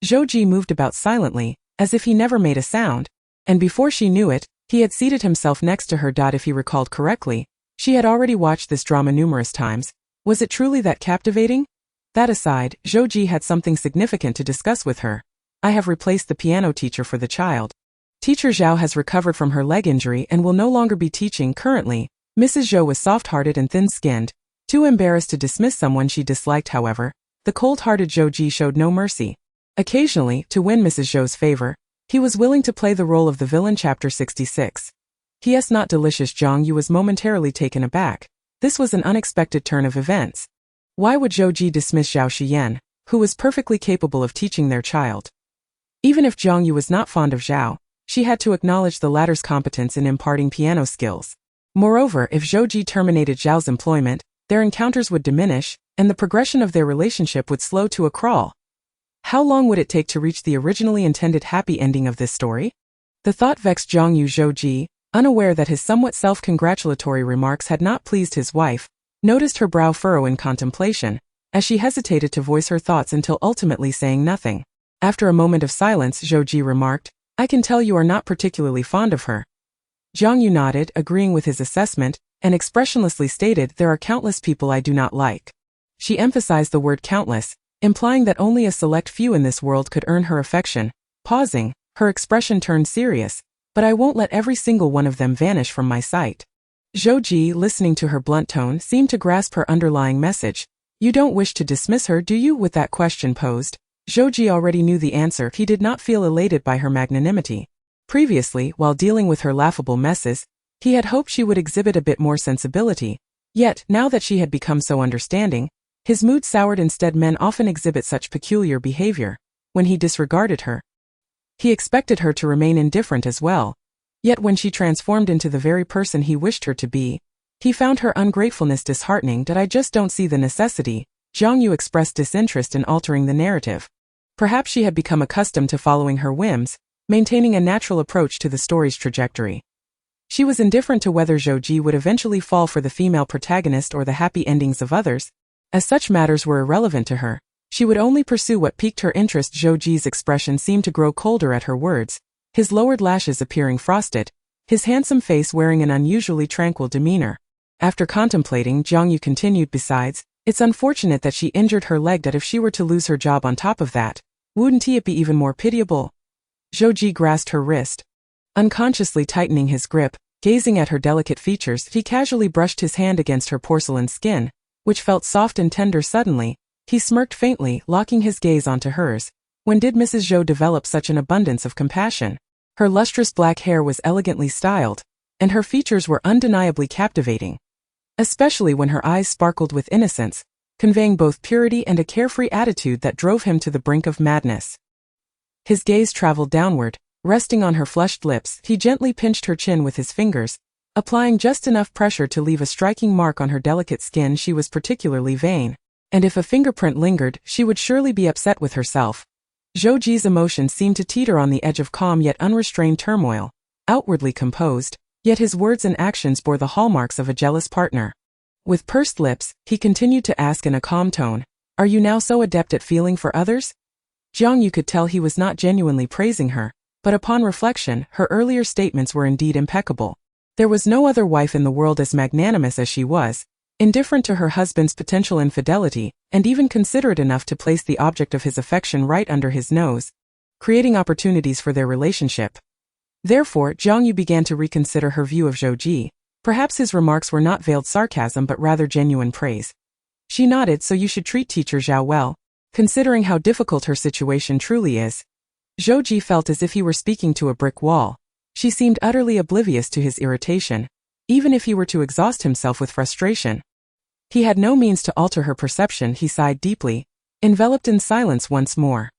Zhou moved about silently, as if he never made a sound, and before she knew it, he had seated himself next to her. If he recalled correctly, she had already watched this drama numerous times. Was it truly that captivating? That aside, Zhou had something significant to discuss with her. I have replaced the piano teacher for the child. Teacher Zhao has recovered from her leg injury and will no longer be teaching currently. Mrs. Zhou was soft-hearted and thin-skinned, too embarrassed to dismiss someone she disliked. However, the cold-hearted Zhou showed no mercy. Occasionally, to win Mrs. Zhou's favor, he was willing to play the role of the villain. Chapter 66. P.S. Not delicious. Jiang Yue was momentarily taken aback. This was an unexpected turn of events. Why would Zhou dismiss Zhao Xiyan, who was perfectly capable of teaching their child? Even if Jiang Yue was not fond of Zhao, she had to acknowledge the latter's competence in imparting piano skills. Moreover, if Zhou terminated Zhao's employment, their encounters would diminish, and the progression of their relationship would slow to a crawl. How long would it take to reach the originally intended happy ending of this story? The thought vexed Jiang Yue. Zhou, unaware that his somewhat self-congratulatory remarks had not pleased his wife, noticed her brow furrow in contemplation, as she hesitated to voice her thoughts until ultimately saying nothing. After a moment of silence, Zhou remarked, I can tell you are not particularly fond of her. Jiang Yue nodded, agreeing with his assessment, and expressionlessly stated, there are countless people I do not like. She emphasized the word countless, implying that only a select few in this world could earn her affection. Pausing, her expression turned serious, but I won't let every single one of them vanish from my sight. Zhou, listening to her blunt tone, seemed to grasp her underlying message. You don't wish to dismiss her, do you? With that question posed, Zhou already knew the answer. He did not feel elated by her magnanimity. Previously, while dealing with her laughable messes, he had hoped she would exhibit a bit more sensibility. Yet, now that she had become so understanding, his mood soured. Instead, men often exhibit such peculiar behavior. When he disregarded her, he expected her to remain indifferent as well. Yet when she transformed into the very person he wished her to be, he found her ungratefulness disheartening. I just don't see the necessity. Jiang Yue expressed disinterest in altering the narrative. Perhaps she had become accustomed to following her whims, maintaining a natural approach to the story's trajectory. She was indifferent to whether Zhou would eventually fall for the female protagonist or the happy endings of others. As such matters were irrelevant to her, she would only pursue what piqued her interest. Zhou's expression seemed to grow colder at her words, his lowered lashes appearing frosted, his handsome face wearing an unusually tranquil demeanor. After contemplating, Jiang Yue continued, besides, it's unfortunate that she injured her leg. If she were to lose her job on top of that, wouldn't it be even more pitiable? Zhou grasped her wrist. Unconsciously tightening his grip, gazing at her delicate features, he casually brushed his hand against her porcelain skin, which felt soft and tender. Suddenly, he smirked faintly, locking his gaze onto hers. When did Mrs. Zhou develop such an abundance of compassion? Her lustrous black hair was elegantly styled, and her features were undeniably captivating, especially when her eyes sparkled with innocence, conveying both purity and a carefree attitude that drove him to the brink of madness. His gaze traveled downward, resting on her flushed lips. He gently pinched her chin with his fingers, applying just enough pressure to leave a striking mark on her delicate skin. She was particularly vain, and if a fingerprint lingered, she would surely be upset with herself. Zhou's emotions seemed to teeter on the edge of calm yet unrestrained turmoil. Outwardly composed, yet his words and actions bore the hallmarks of a jealous partner. With pursed lips, he continued to ask in a calm tone, are you now so adept at feeling for others? Jiang Yue could tell he was not genuinely praising her, but upon reflection, her earlier statements were indeed impeccable. There was no other wife in the world as magnanimous as she was, indifferent to her husband's potential infidelity, and even considerate enough to place the object of his affection right under his nose, creating opportunities for their relationship. Therefore, Jiang Yue began to reconsider her view of Zhou. Perhaps his remarks were not veiled sarcasm but rather genuine praise. She nodded. So you should treat teacher Zhao well, considering how difficult her situation truly is. Zhou felt as if he were speaking to a brick wall. She seemed utterly oblivious to his irritation, even if he were to exhaust himself with frustration. He had no means to alter her perception. He sighed deeply, enveloped in silence once more.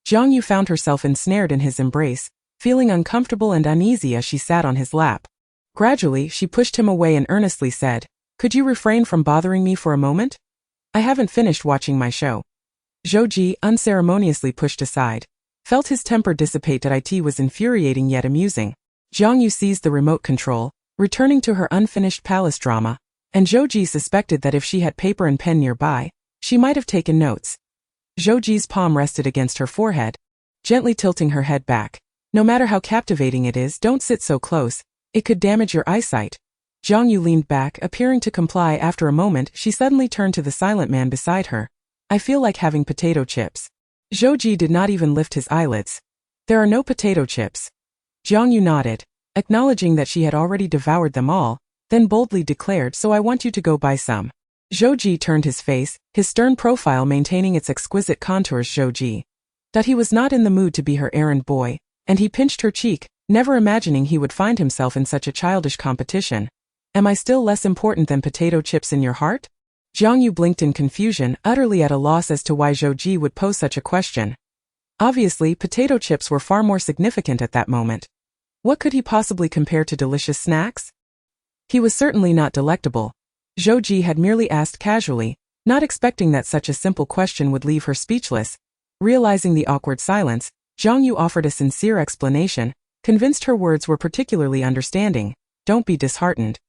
Jiang Yue found herself ensnared in his embrace, feeling uncomfortable and uneasy as she sat on his lap. Gradually, she pushed him away and earnestly said, "Could you refrain from bothering me for a moment? I haven't finished watching my show." Zhou Ji, unceremoniously pushed aside, felt his temper dissipate. It was infuriating yet amusing. Jiang Yue seized the remote control, returning to her unfinished palace drama, and Zhou Ji suspected that if she had paper and pen nearby, she might have taken notes. Zhou Ji's palm rested against her forehead, gently tilting her head back. "No matter how captivating it is, don't sit so close, it could damage your eyesight." Jiang Yue leaned back, appearing to comply. After a moment, she suddenly turned to the silent man beside her. "I feel like having potato chips." Zhou Ji did not even lift his eyelids. "There are no potato chips." Jiang Yue nodded, acknowledging that she had already devoured them all, then boldly declared, "So I want you to go buy some." Zhou Ji turned his face, his stern profile maintaining its exquisite contours. Zhou Ji that he was not in the mood to be her errand boy, and he pinched her cheek, never imagining he would find himself in such a childish competition. "Am I still less important than potato chips in your heart?" Jiang Yue blinked in confusion, utterly at a loss as to why Zhou Ji would pose such a question. Obviously, potato chips were far more significant at that moment. What could he possibly compare to delicious snacks? He was certainly not delectable. Zhou Ji had merely asked casually, not expecting that such a simple question would leave her speechless. Realizing the awkward silence, Jiang Yue offered a sincere explanation, convinced her words were particularly understanding. "Don't be disheartened.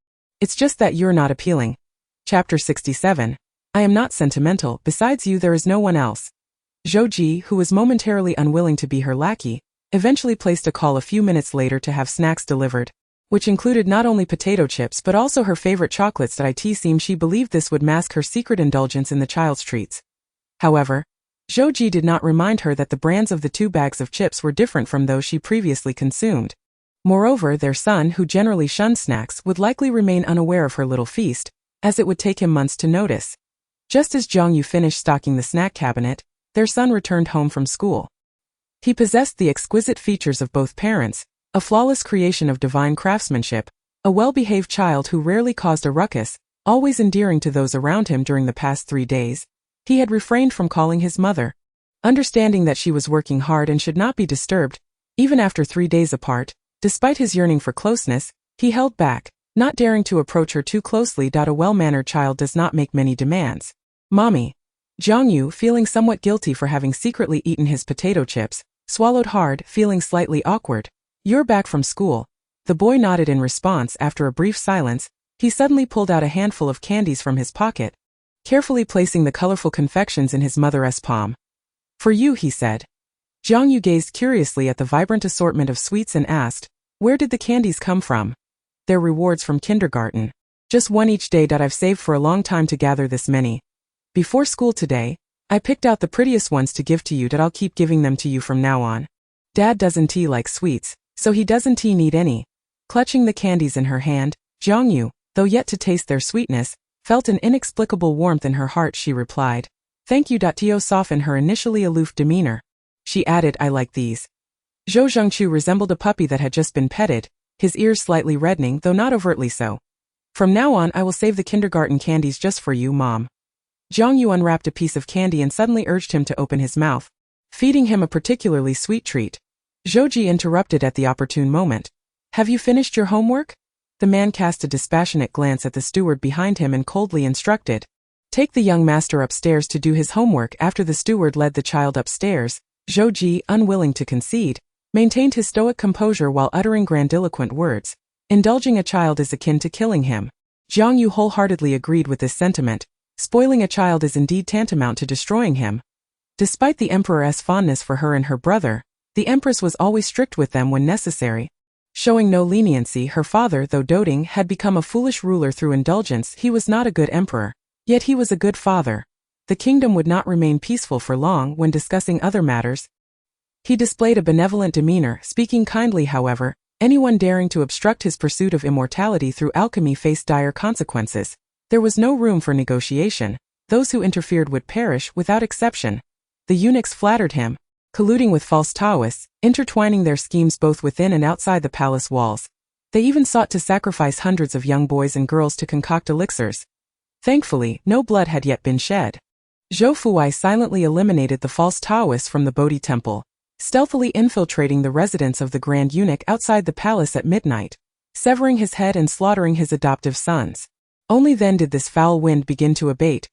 It's just that you're not appealing." Chapter 67. I am not sentimental, besides you there is no one else. Zhou Ji, who was momentarily unwilling to be her lackey, eventually placed a call a few minutes later to have snacks delivered, which included not only potato chips but also her favorite chocolates. It seemed she believed this would mask her secret indulgence in the child's treats. However, Zhou Ji did not remind her that the brands of the 2 bags of chips were different from those she previously consumed. Moreover, their son, who generally shunned snacks, would likely remain unaware of her little feast, as it would take him months to notice. Just as Jiang Yue finished stocking the snack cabinet, their son returned home from school. He possessed the exquisite features of both parents, a flawless creation of divine craftsmanship, a well-behaved child who rarely caused a ruckus, always endearing to those around him. During the past 3 days, he had refrained from calling his mother, understanding that she was working hard and should not be disturbed. Even after 3 days apart, despite his yearning for closeness, he held back, not daring to approach her too closely. A well-mannered child does not make many demands. "Mommy." Jiang Yue, feeling somewhat guilty for having secretly eaten his potato chips, swallowed hard, feeling slightly awkward. "You're back from school." The boy nodded in response. After a brief silence, he suddenly pulled out a handful of candies from his pocket, carefully placing the colorful confections in his mother's palm. "For you," he said. Jiang Yue gazed curiously at the vibrant assortment of sweets and asked, "Where did the candies come from?" "They're rewards from kindergarten. Just one each day. I've saved for a long time to gather this many. Before school today, I picked out the prettiest ones to give to you. I'll keep giving them to you from now on. Dad doesn't like sweets, so he doesn't need any." Clutching the candies in her hand, Jiang Yue, though yet to taste their sweetness, felt an inexplicable warmth in her heart. She replied, "Thank you." To soften her initially aloof demeanor, she added, "I like these." Zhou Zhengqiu resembled a puppy that had just been petted, his ears slightly reddening, though not overtly so. "From now on, I will save the kindergarten candies just for you, Mom." Jiang Yue unwrapped a piece of candy and suddenly urged him to open his mouth, feeding him a particularly sweet treat. Zhou Ji interrupted at the opportune moment. "Have you finished your homework?" The man cast a dispassionate glance at the steward behind him and coldly instructed, "Take the young master upstairs to do his homework." After the steward led the child upstairs, Zhou Ji, unwilling to concede, maintained his stoic composure while uttering grandiloquent words. Indulging a child is akin to killing him. Jiang Yue wholeheartedly agreed with this sentiment. Spoiling a child is indeed tantamount to destroying him. Despite the emperor's fondness for her and her brother, the empress was always strict with them when necessary. Showing no leniency, her father, though doting, had become a foolish ruler through indulgence. He was not a good emperor, yet he was a good father. The kingdom would not remain peaceful for long. When discussing other matters, he displayed a benevolent demeanor, speaking kindly. However, anyone daring to obstruct his pursuit of immortality through alchemy faced dire consequences. There was no room for negotiation. Those who interfered would perish without exception. The eunuchs flattered him, colluding with false Taoists, intertwining their schemes both within and outside the palace walls. They even sought to sacrifice hundreds of young boys and girls to concoct elixirs. Thankfully, no blood had yet been shed. Zhou Fuai silently eliminated the false Taoists from the Bodhi temple, stealthily infiltrating the residence of the Grand Eunuch outside the palace at midnight. severing his head and slaughtering his adoptive sons. Only then did this foul wind begin to abate.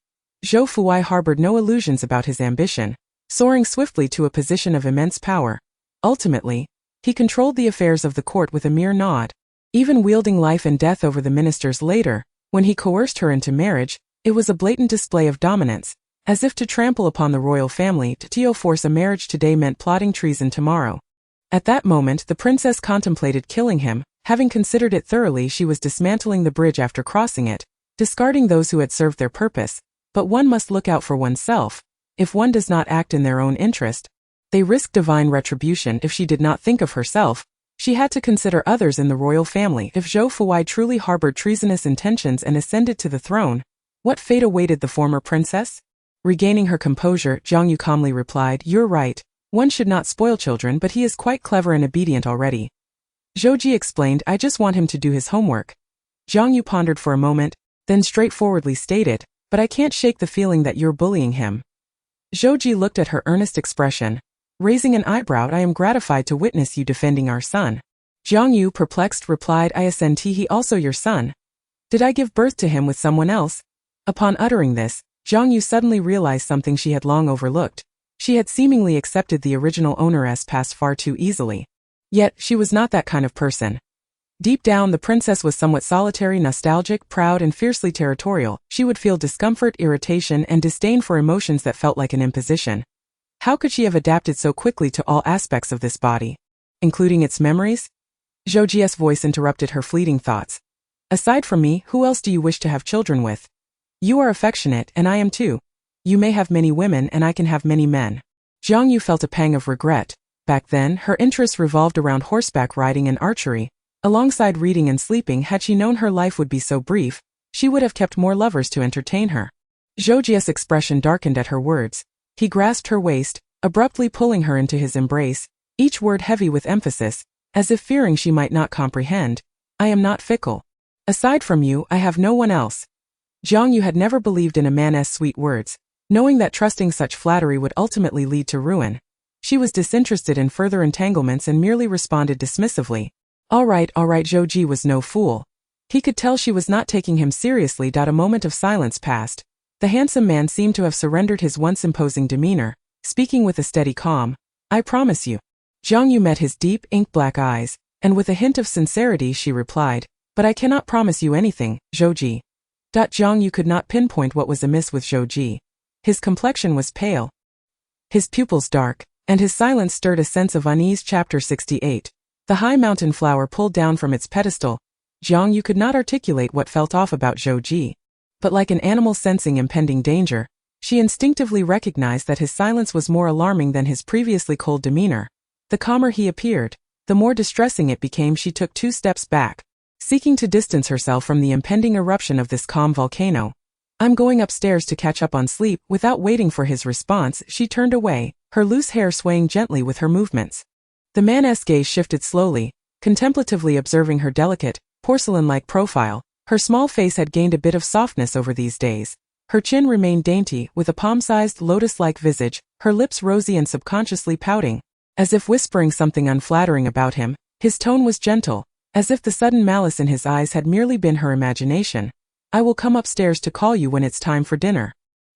Zhou Fuwei harbored no illusions about his ambition, soaring swiftly to a position of immense power. Ultimately, he controlled the affairs of the court with a mere nod. Even wielding life and death over the ministers later, when he coerced her into marriage, it was a blatant display of dominance, as if to trample upon the royal family. To force a marriage today meant plotting treason tomorrow. At that moment the princess contemplated killing him. Having considered it thoroughly, she was dismantling the bridge after crossing it, discarding those who had served their purpose. But one must look out for oneself. If one does not act in their own interest, they risk divine retribution. If she did not think of herself, she had to consider others in the royal family. If Zhou Fuwei truly harbored treasonous intentions and ascended to the throne, what fate awaited the former princess? Regaining her composure, Jiang Yue calmly replied, "You're right. One should not spoil children, but he is quite clever and obedient already." Zhouji explained, "I just want him to do his homework." Jiang Yue pondered for a moment, then straightforwardly stated, "But I can't shake the feeling that you're bullying him." Zhouji looked at her earnest expression. Raising an eyebrow, "I am gratified to witness you defending our son." Jiang Yue, perplexed, replied, "I assent he also your son. Did I give birth to him with someone else?" Upon uttering this, Jiang Yue suddenly realized something she had long overlooked. She had seemingly accepted the original owner's past far too easily. Yet, she was not that kind of person. Deep down, the princess was somewhat solitary, nostalgic, proud, and fiercely territorial. She would feel discomfort, irritation, and disdain for emotions that felt like an imposition. How could she have adapted so quickly to all aspects of this body, including its memories? Zhouji's voice interrupted her fleeting thoughts. "Aside from me, who else do you wish to have children with? You are affectionate, and I am too. You may have many women, and I can have many men." Jiang Yue felt a pang of regret. Back then, her interests revolved around horseback riding and archery. Alongside reading and sleeping, had she known her life would be so brief, she would have kept more lovers to entertain her. Zhouji's expression darkened at her words. He grasped her waist, abruptly pulling her into his embrace, each word heavy with emphasis, as if fearing she might not comprehend. "I am not fickle. Aside from you, I have no one else." Jiang Yue had never believed in a man's sweet words, knowing that trusting such flattery would ultimately lead to ruin. She was disinterested in further entanglements and merely responded dismissively. All right, Zhouji was no fool. He could tell she was not taking him seriously. A moment of silence passed. The handsome man seemed to have surrendered his once imposing demeanor, speaking with a steady calm. "I promise you." Jiang Yue met his deep, ink-black eyes, and with a hint of sincerity she replied, "But I cannot promise you anything, Zhouji." Jiang Yue could not pinpoint what was amiss with Zhouji. His complexion was pale, his pupils dark, and his silence stirred a sense of unease. Chapter 68. The high mountain flower pulled down from its pedestal. Jiang Yue could not articulate what felt off about Zhouji. But like an animal sensing impending danger, she instinctively recognized that his silence was more alarming than his previously cold demeanor. The calmer he appeared, the more distressing it became. She took 2 steps back, seeking to distance herself from the impending eruption of this calm volcano. "I'm going upstairs to catch up on sleep." Without waiting for his response, she turned away, her loose hair swaying gently with her movements. The man's gaze shifted slowly, contemplatively observing her delicate, porcelain-like profile. Her small face had gained a bit of softness over these days. Her chin remained dainty, with a palm-sized, lotus-like visage, her lips rosy and subconsciously pouting, as if whispering something unflattering about him. His tone was gentle, as if the sudden malice in his eyes had merely been her imagination. "I will come upstairs to call you when it's time for dinner."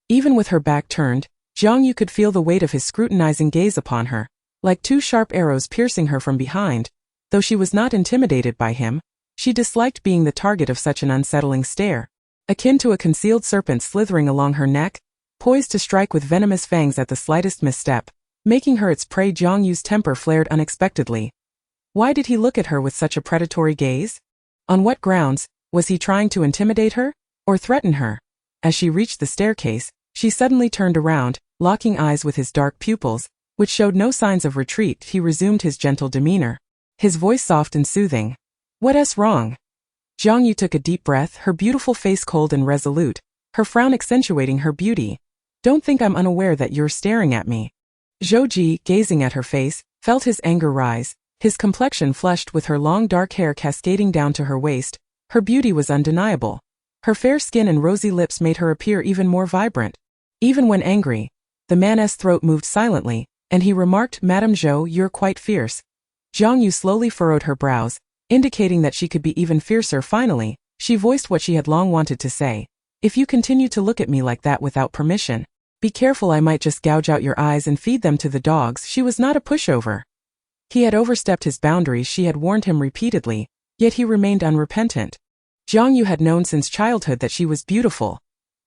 Even with her back turned, Jiang Yue could feel the weight of his scrutinizing gaze upon her, like 2 sharp arrows piercing her from behind. Though she was not intimidated by him, she disliked being the target of such an unsettling stare, akin to a concealed serpent slithering along her neck, poised to strike with venomous fangs at the slightest misstep, making her its prey. Jiang Yue's temper flared unexpectedly. Why did he look at her with such a predatory gaze? On what grounds? Was he trying to intimidate her, or threaten her? As she reached the staircase, she suddenly turned around, locking eyes with his dark pupils, which showed no signs of retreat. He resumed his gentle demeanor, his voice soft and soothing. "What's wrong?" Jiang Yue took a deep breath, her beautiful face cold and resolute, her frown accentuating her beauty. "Don't think I'm unaware that you're staring at me." Zhouji, gazing at her face, felt his anger rise, his complexion flushed with her long dark hair cascading down to her waist. Her beauty was undeniable. Her fair skin and rosy lips made her appear even more vibrant. Even when angry, the man's throat moved silently, and he remarked, "Madame Zhou, you're quite fierce." Jiang Yue slowly furrowed her brows, indicating that she could be even fiercer. Finally, she voiced what she had long wanted to say. If you continue to look at me like that without permission, be careful, I might just gouge out your eyes and feed them to the dogs. She was not a pushover. He had overstepped his boundaries, she had warned him repeatedly, yet he remained unrepentant. Jiang Yue had known since childhood that she was beautiful.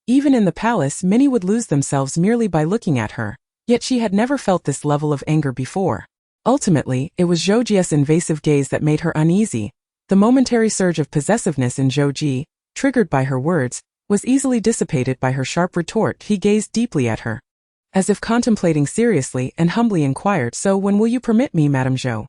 Even in the palace, many would lose themselves merely by looking at her, yet she had never felt this level of anger before. Ultimately, it was Zhou Ji's invasive gaze that made her uneasy. The momentary surge of possessiveness in Zhou Ji, triggered by her words, was easily dissipated by her sharp retort. He gazed deeply at her, as if contemplating seriously, and humbly inquired, "So when will you permit me, Madame Zhou?"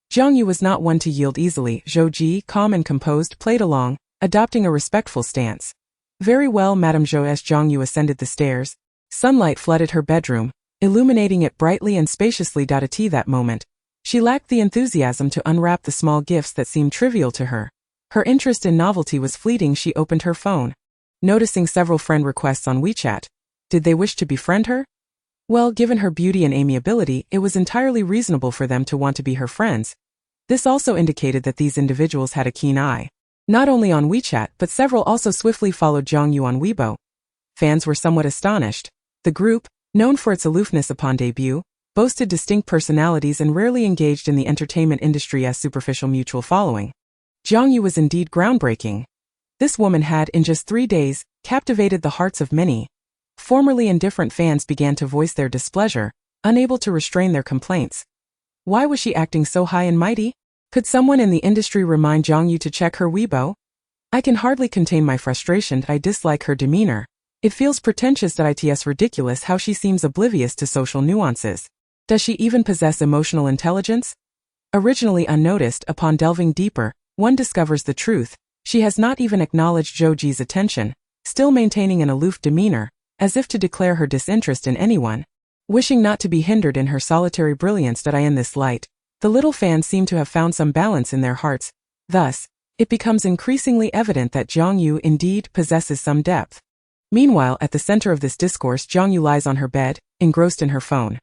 Jiang Yue was not one to yield easily. Zhou Ji, calm and composed, played along, adopting a respectful stance. "Very well, Madame Zhou." As Jiang Yue ascended the stairs, sunlight flooded her bedroom, illuminating it brightly and spaciously. At that moment, she lacked the enthusiasm to unwrap the small gifts that seemed trivial to her. Her interest in novelty was fleeting. She opened her phone, noticing several friend requests on WeChat. Did they wish to befriend her? Well, given her beauty and amiability, it was entirely reasonable for them to want to be her friends. This also indicated that these individuals had a keen eye, not only on WeChat, but several also swiftly followed Jiang Yue on Weibo. Fans were somewhat astonished. The group, known for its aloofness upon debut, boasted distinct personalities and rarely engaged in the entertainment industry as superficial mutual following. Jiang Yue was indeed groundbreaking. This woman had, in just 3 days, captivated the hearts of many. Formerly indifferent fans began to voice their displeasure, unable to restrain their complaints. Why was she acting so high and mighty? Could someone in the industry remind Jiang Yue to check her Weibo? I can hardly contain my frustration. I dislike her demeanor. It feels pretentious. It's ridiculous how she seems oblivious to social nuances. Does she even possess emotional intelligence? Originally unnoticed, upon delving deeper, one discovers the truth. She has not even acknowledged Zhou Ji's attention, still maintaining an aloof demeanor, as if to declare her disinterest in anyone. Wishing not to be hindered in her solitary brilliance. In this light, the little fans seem to have found some balance in their hearts. Thus, it becomes increasingly evident that Jiang Yue indeed possesses some depth. Meanwhile, at the center of this discourse, Jiang Yue lies on her bed, engrossed in her phone.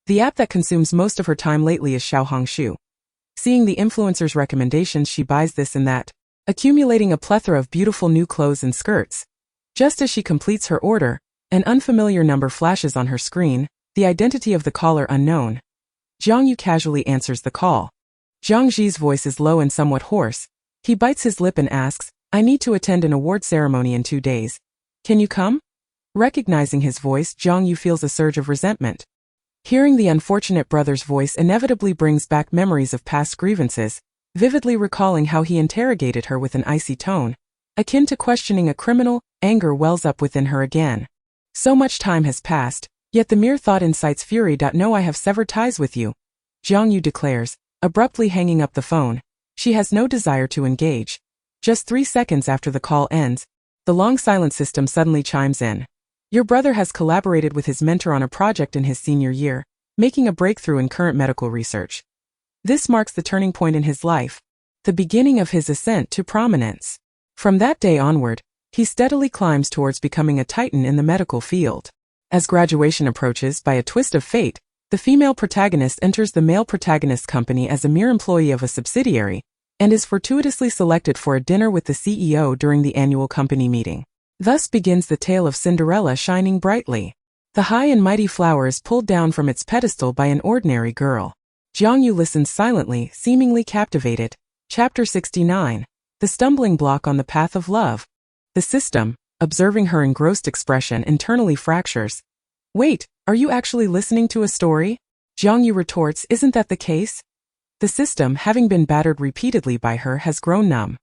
The app that consumes most of her time lately is Xiaohongshu. Seeing the influencer's recommendations, she buys this and that, accumulating a plethora of beautiful new clothes and skirts. Just as she completes her order, an unfamiliar number flashes on her screen, the identity of the caller unknown. Jiang Yue casually answers the call. Jiang Ji's voice is low and somewhat hoarse. He bites his lip and asks, "I need to attend an award ceremony in 2 days. Can you come?" Recognizing his voice, Jiang Yue feels a surge of resentment. Hearing the unfortunate brother's voice inevitably brings back memories of past grievances, vividly recalling how he interrogated her with an icy tone, akin to questioning a criminal. Anger wells up within her again. So much time has passed, yet the mere thought incites fury. "No, I have severed ties with you," Jiang Yue declares, abruptly hanging up the phone. She has no desire to engage. Just 3 seconds after the call ends, the long silent system suddenly chimes in. Your brother has collaborated with his mentor on a project in his senior year, making a breakthrough in current medical research. This marks the turning point in his life, the beginning of his ascent to prominence. From that day onward, he steadily climbs towards becoming a titan in the medical field. As graduation approaches, by a twist of fate, the female protagonist enters the male protagonist's company as a mere employee of a subsidiary, and is fortuitously selected for a dinner with the CEO during the annual company meeting. Thus begins the tale of Cinderella shining brightly. The high and mighty flower is pulled down from its pedestal by an ordinary girl. Jiang Yue listens silently, seemingly captivated. Chapter 69. The Stumbling Block on the Path of Love. The system, observing her engrossed expression, internally fractures. Wait, are you actually listening to a story? Jiang Yue retorts, isn't that the case? The system, having been battered repeatedly by her, has grown numb.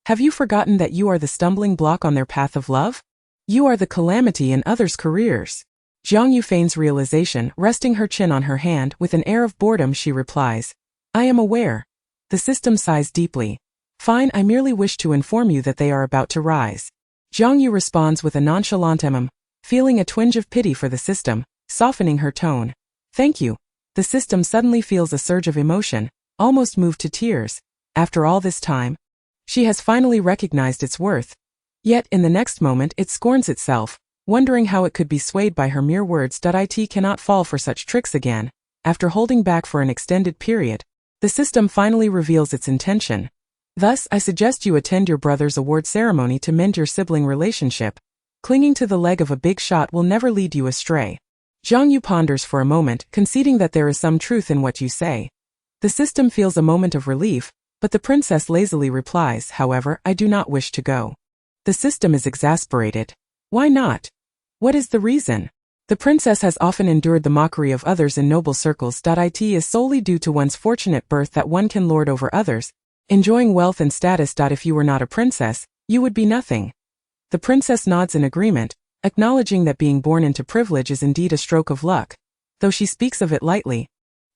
Have you forgotten that you are the stumbling block on their path of love? You are the calamity in others' careers. Jiang Yue feigns realization, resting her chin on her hand. With an air of boredom, she replies, I am aware. The system sighs deeply. Fine, I merely wish to inform you that they are about to rise. Jiang Yue responds with a nonchalant feeling a twinge of pity for the system, softening her tone. Thank you. The system suddenly feels a surge of emotion, almost moved to tears. After all this time, she has finally recognized its worth. Yet, in the next moment, it scorns itself, wondering how it could be swayed by her mere words. It cannot fall for such tricks again. After holding back for an extended period, the system finally reveals its intention. Thus, I suggest you attend your brother's award ceremony to mend your sibling relationship. Clinging to the leg of a big shot will never lead you astray. Jiang Yue ponders for a moment, conceding that there is some truth in what you say. The system feels a moment of relief, but the princess lazily replies, however, I do not wish to go. The system is exasperated. Why not? What is the reason? The princess has often endured the mockery of others in noble circles. It is solely due to one's fortunate birth that one can lord over others, enjoying wealth and status. If you were not a princess, you would be nothing. The princess nods in agreement, acknowledging that being born into privilege is indeed a stroke of luck, though she speaks of it lightly.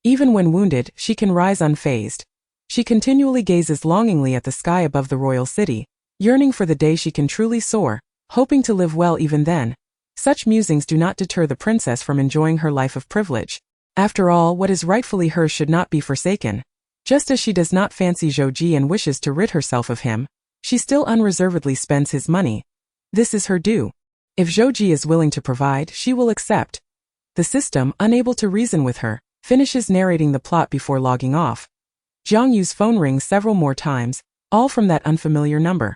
Even when wounded, she can rise unfazed. She continually gazes longingly at the sky above the royal city, yearning for the day she can truly soar, hoping to live well even then. Such musings do not deter the princess from enjoying her life of privilege. After all, what is rightfully hers should not be forsaken. Just as she does not fancy Zhou Ji and wishes to rid herself of him, she still unreservedly spends his money. This is her due. If Zhou Ji is willing to provide, she will accept. The system, unable to reason with her, finishes narrating the plot before logging off. Jiang Yue's phone rings several more times, all from that unfamiliar number.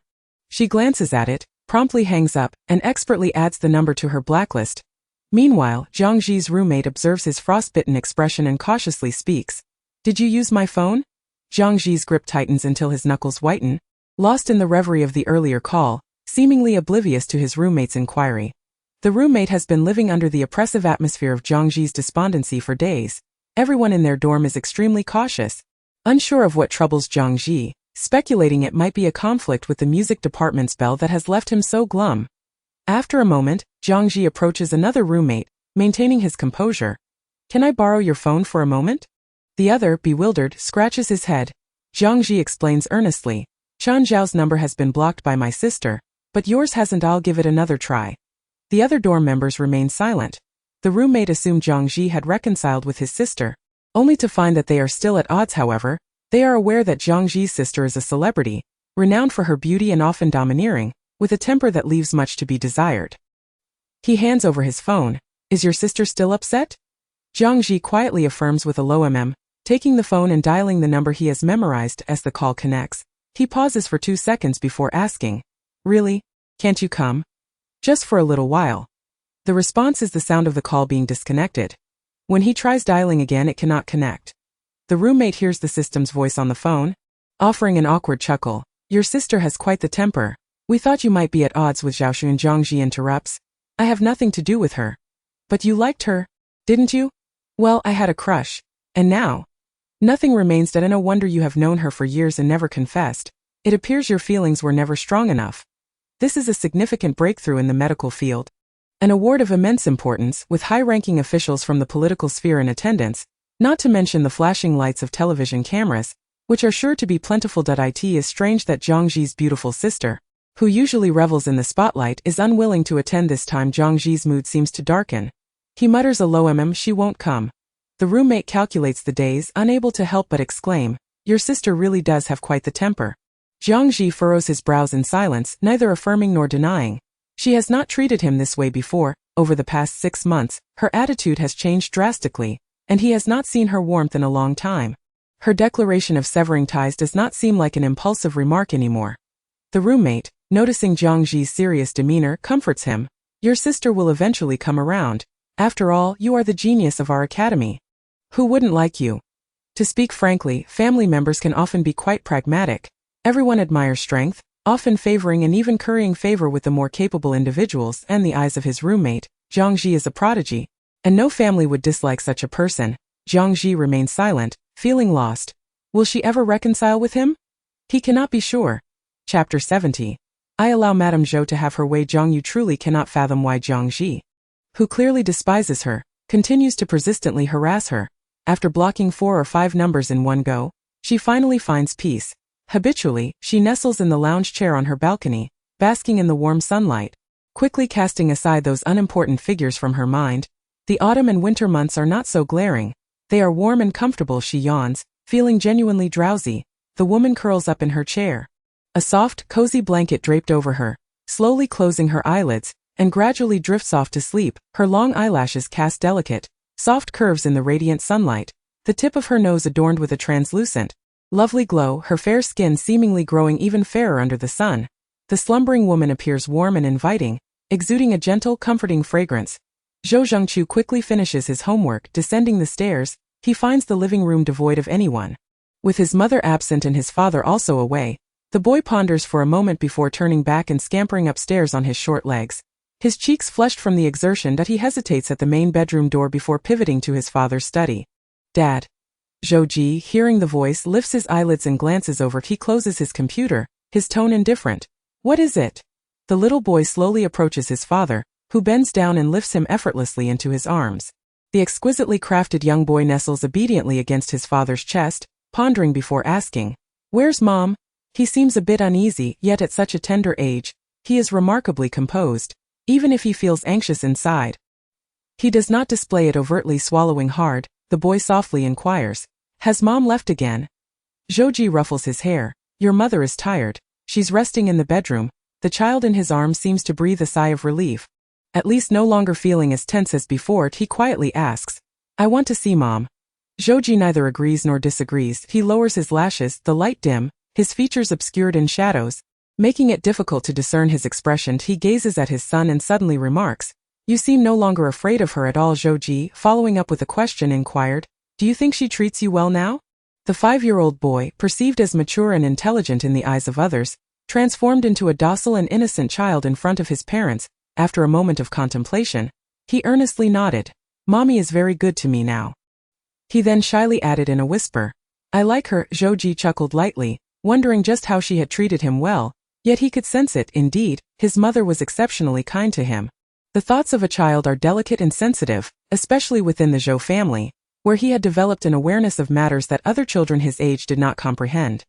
She glances at it, promptly hangs up, and expertly adds the number to her blacklist. Meanwhile, Jiang Ji's roommate observes his frostbitten expression and cautiously speaks. Did you use my phone? Jiang Ji's grip tightens until his knuckles whiten, lost in the reverie of the earlier call, seemingly oblivious to his roommate's inquiry. The roommate has been living under the oppressive atmosphere of Jiang Ji's despondency for days. Everyone in their dorm is extremely cautious, unsure of what troubles Jiang Ji, speculating it might be a conflict with the music department's bell that has left him so glum. After a moment, Jiang Ji approaches another roommate, maintaining his composure. Can I borrow your phone for a moment? The other, bewildered, scratches his head. Jiang Ji explains earnestly. Chan Zhao's number has been blocked by my sister, but yours hasn't. I'll give it another try. The other dorm members remain silent. The roommate assumed Jiang Ji had reconciled with his sister, only to find that they are still at odds. However, they are aware that Jiang Ji's sister is a celebrity, renowned for her beauty and often domineering, with a temper that leaves much to be desired. He hands over his phone. Is your sister still upset? Jiang Ji quietly affirms with a low taking the phone and dialing the number he has memorized. As the call connects, he pauses for 2 seconds before asking, Really? Can't you come? Just for a little while. The response is the sound of the call being disconnected. When he tries dialing again, it cannot connect. The roommate hears the system's voice on the phone, offering an awkward chuckle. Your sister has quite the temper. We thought you might be at odds with Zhaoshu. And Jiang Ji interrupts. I have nothing to do with her. But you liked her, didn't you? Well, I had a crush. And now? Nothing remains. No wonder you have known her for years and never confessed. It appears your feelings were never strong enough. This is a significant breakthrough in the medical field. An award of immense importance, with high-ranking officials from the political sphere in attendance, not to mention the flashing lights of television cameras, which are sure to be plentiful. It is strange that Jiang Ji's beautiful sister, who usually revels in the spotlight, is unwilling to attend this time. Jiang Ji's mood seems to darken. He mutters a low she won't come. The roommate calculates the days, unable to help but exclaim, Your sister really does have quite the temper. Jiang Ji furrows his brows in silence, neither affirming nor denying. She has not treated him this way before. Over the past 6 months, her attitude has changed drastically, and he has not seen her warmth in a long time. Her declaration of severing ties does not seem like an impulsive remark anymore. The roommate, noticing Jiang Ji's serious demeanor, comforts him. Your sister will eventually come around. After all, you are the genius of our academy. Who wouldn't like you? To speak frankly, family members can often be quite pragmatic. Everyone admires strength, often favoring and even currying favor with the more capable individuals. And the eyes of his roommate, Jiang Ji is a prodigy, and no family would dislike such a person. Jiang Ji remains silent, feeling lost. Will she ever reconcile with him? He cannot be sure. Chapter 70. I allow Madame Zhou to have her way. Jiang Yue truly cannot fathom why Jiang Ji, who clearly despises her, continues to persistently harass her. After blocking 4 or 5 numbers in one go, she finally finds peace. Habitually, she nestles in the lounge chair on her balcony, basking in the warm sunlight, quickly casting aside those unimportant figures from her mind. The autumn and winter months are not so glaring. They are warm and comfortable. She yawns, feeling genuinely drowsy. The woman curls up in her chair. A soft, cozy blanket draped over her, slowly closing her eyelids, and gradually drifts off to sleep. Her long eyelashes cast delicate, soft curves in the radiant sunlight, the tip of her nose adorned with a translucent, lovely glow, her fair skin seemingly growing even fairer under the sun. The slumbering woman appears warm and inviting, exuding a gentle, comforting fragrance. Zhou Zhengqiu quickly finishes his homework. Descending the stairs, he finds the living room devoid of anyone. With his mother absent and his father also away, the boy ponders for a moment before turning back and scampering upstairs on his short legs. His cheeks flushed from the exertion that he hesitates at the main bedroom door before pivoting to his father's study. Dad. Zhou Ji, hearing the voice, lifts his eyelids and glances over. He closes his computer, his tone indifferent. What is it? The little boy slowly approaches his father, who bends down and lifts him effortlessly into his arms. The exquisitely crafted young boy nestles obediently against his father's chest, pondering before asking, "Where's Mom?" He seems a bit uneasy, yet at such a tender age, he is remarkably composed, even if he feels anxious inside. He does not display it overtly. Swallowing hard, the boy softly inquires, "Has Mom left again?" Zhou Ji ruffles his hair. "Your mother is tired. She's resting in the bedroom." The child in his arms seems to breathe a sigh of relief. At least no longer feeling as tense as before, he quietly asks, "I want to see Mom." Zhou Ji neither agrees nor disagrees. He lowers his lashes, the light dim, his features obscured in shadows, making it difficult to discern his expression. He gazes at his son and suddenly remarks, "You seem no longer afraid of her at all." Zhou Ji, following up with a question, inquired, "Do you think she treats you well now?" The 5-year-old boy, perceived as mature and intelligent in the eyes of others, transformed into a docile and innocent child in front of his parents. After a moment of contemplation, he earnestly nodded. "Mommy is very good to me now." He then shyly added in a whisper, "I like her." Zhou Ji chuckled lightly, wondering just how she had treated him well, yet he could sense it. Indeed, his mother was exceptionally kind to him. The thoughts of a child are delicate and sensitive, especially within the Zhou family, where he had developed an awareness of matters that other children his age did not comprehend.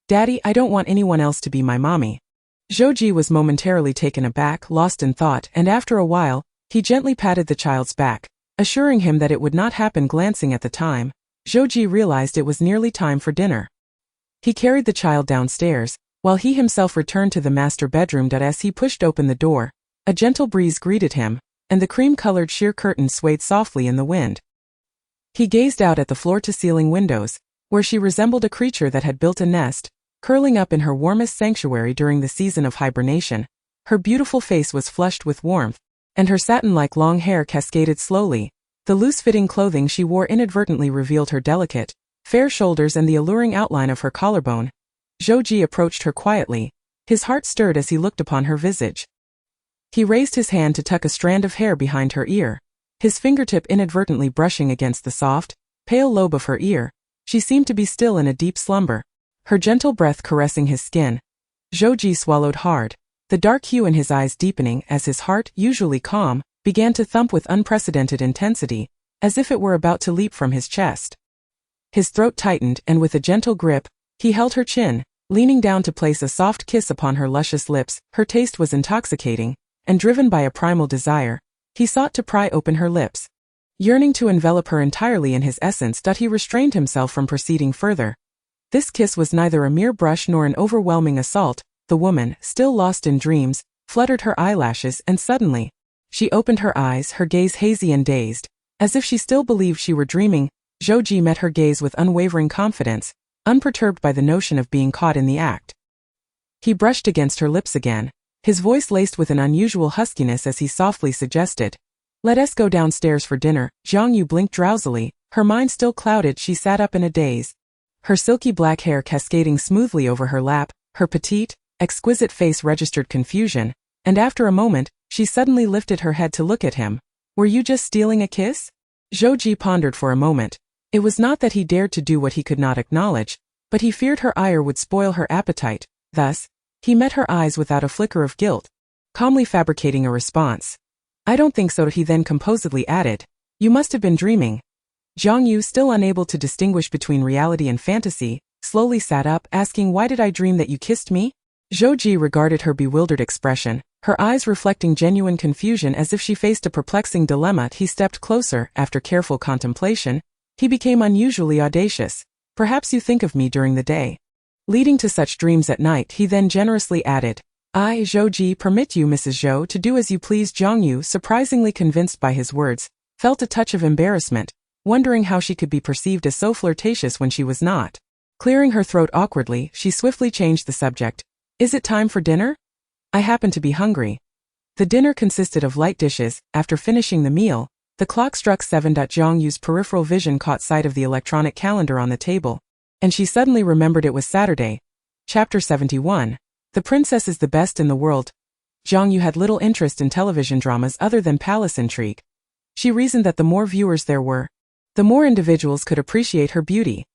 "Daddy, I don't want anyone else to be my mommy." Zhou Ji was momentarily taken aback, lost in thought, and after a while, he gently patted the child's back, assuring him that it would not happen. Glancing at the time, Zhou Ji realized it was nearly time for dinner. He carried the child downstairs, while he himself returned to the master bedroom. As he pushed open the door, a gentle breeze greeted him, and the cream-colored sheer curtains swayed softly in the wind. He gazed out at the floor-to-ceiling windows, where she resembled a creature that had built a nest, curling up in her warmest sanctuary during the season of hibernation. Her beautiful face was flushed with warmth, and her satin-like long hair cascaded slowly. The loose-fitting clothing she wore inadvertently revealed her delicate, fair shoulders and the alluring outline of her collarbone. Zhou Ji approached her quietly. His heart stirred as he looked upon her visage. He raised his hand to tuck a strand of hair behind her ear, his fingertip inadvertently brushing against the soft, pale lobe of her ear. She seemed to be still in a deep slumber, her gentle breath caressing his skin. Zhou Ji swallowed hard, the dark hue in his eyes deepening as his heart, usually calm, began to thump with unprecedented intensity, as if it were about to leap from his chest. His throat tightened, and with a gentle grip, he held her chin, leaning down to place a soft kiss upon her luscious lips. Her taste was intoxicating, and driven by a primal desire, he sought to pry open her lips. Yearning to envelop her entirely in his essence, he restrained himself from proceeding further. This kiss was neither a mere brush nor an overwhelming assault. The woman, still lost in dreams, fluttered her eyelashes, and suddenly, she opened her eyes, her gaze hazy and dazed, as if she still believed she were dreaming. Zhou Ji met her gaze with unwavering confidence, unperturbed by the notion of being caught in the act. He brushed against her lips again, his voice laced with an unusual huskiness as he softly suggested, "Let us go downstairs for dinner." Jiang Yue blinked drowsily, her mind still clouded. She sat up in a daze, her silky black hair cascading smoothly over her lap. Her petite, exquisite face registered confusion, and after a moment, she suddenly lifted her head to look at him. "Were you just stealing a kiss?" Zhou Ji pondered for a moment. It was not that he dared to do what he could not acknowledge, but he feared her ire would spoil her appetite. Thus, he met her eyes without a flicker of guilt, calmly fabricating a response. "I don't think so." He then composedly added, "You must have been dreaming." Jiang Yue, still unable to distinguish between reality and fantasy, slowly sat up, asking, "Why did I dream that you kissed me?" Zhou Ji regarded her bewildered expression, her eyes reflecting genuine confusion as if she faced a perplexing dilemma. He stepped closer. After careful contemplation, he became unusually audacious. "Perhaps you think of me during the day, leading to such dreams at night." He then generously added, "I, Zhou Ji, permit you, Mrs. Zhou, to do as you please." Jiang Yue, surprisingly convinced by his words, felt a touch of embarrassment, wondering how she could be perceived as so flirtatious when she was not. Clearing her throat awkwardly, she swiftly changed the subject. Is it time for dinner? I happen to be hungry. The dinner consisted of light dishes. After finishing the meal, the clock struck 7. Jiang Yue's peripheral vision caught sight of the electronic calendar on the table, and she suddenly remembered it was Saturday. Chapter 71. The Princess is the Best in the World. Jiang Yue had little interest in television dramas other than palace intrigue. She reasoned that the more viewers there were, the more individuals could appreciate her beauty.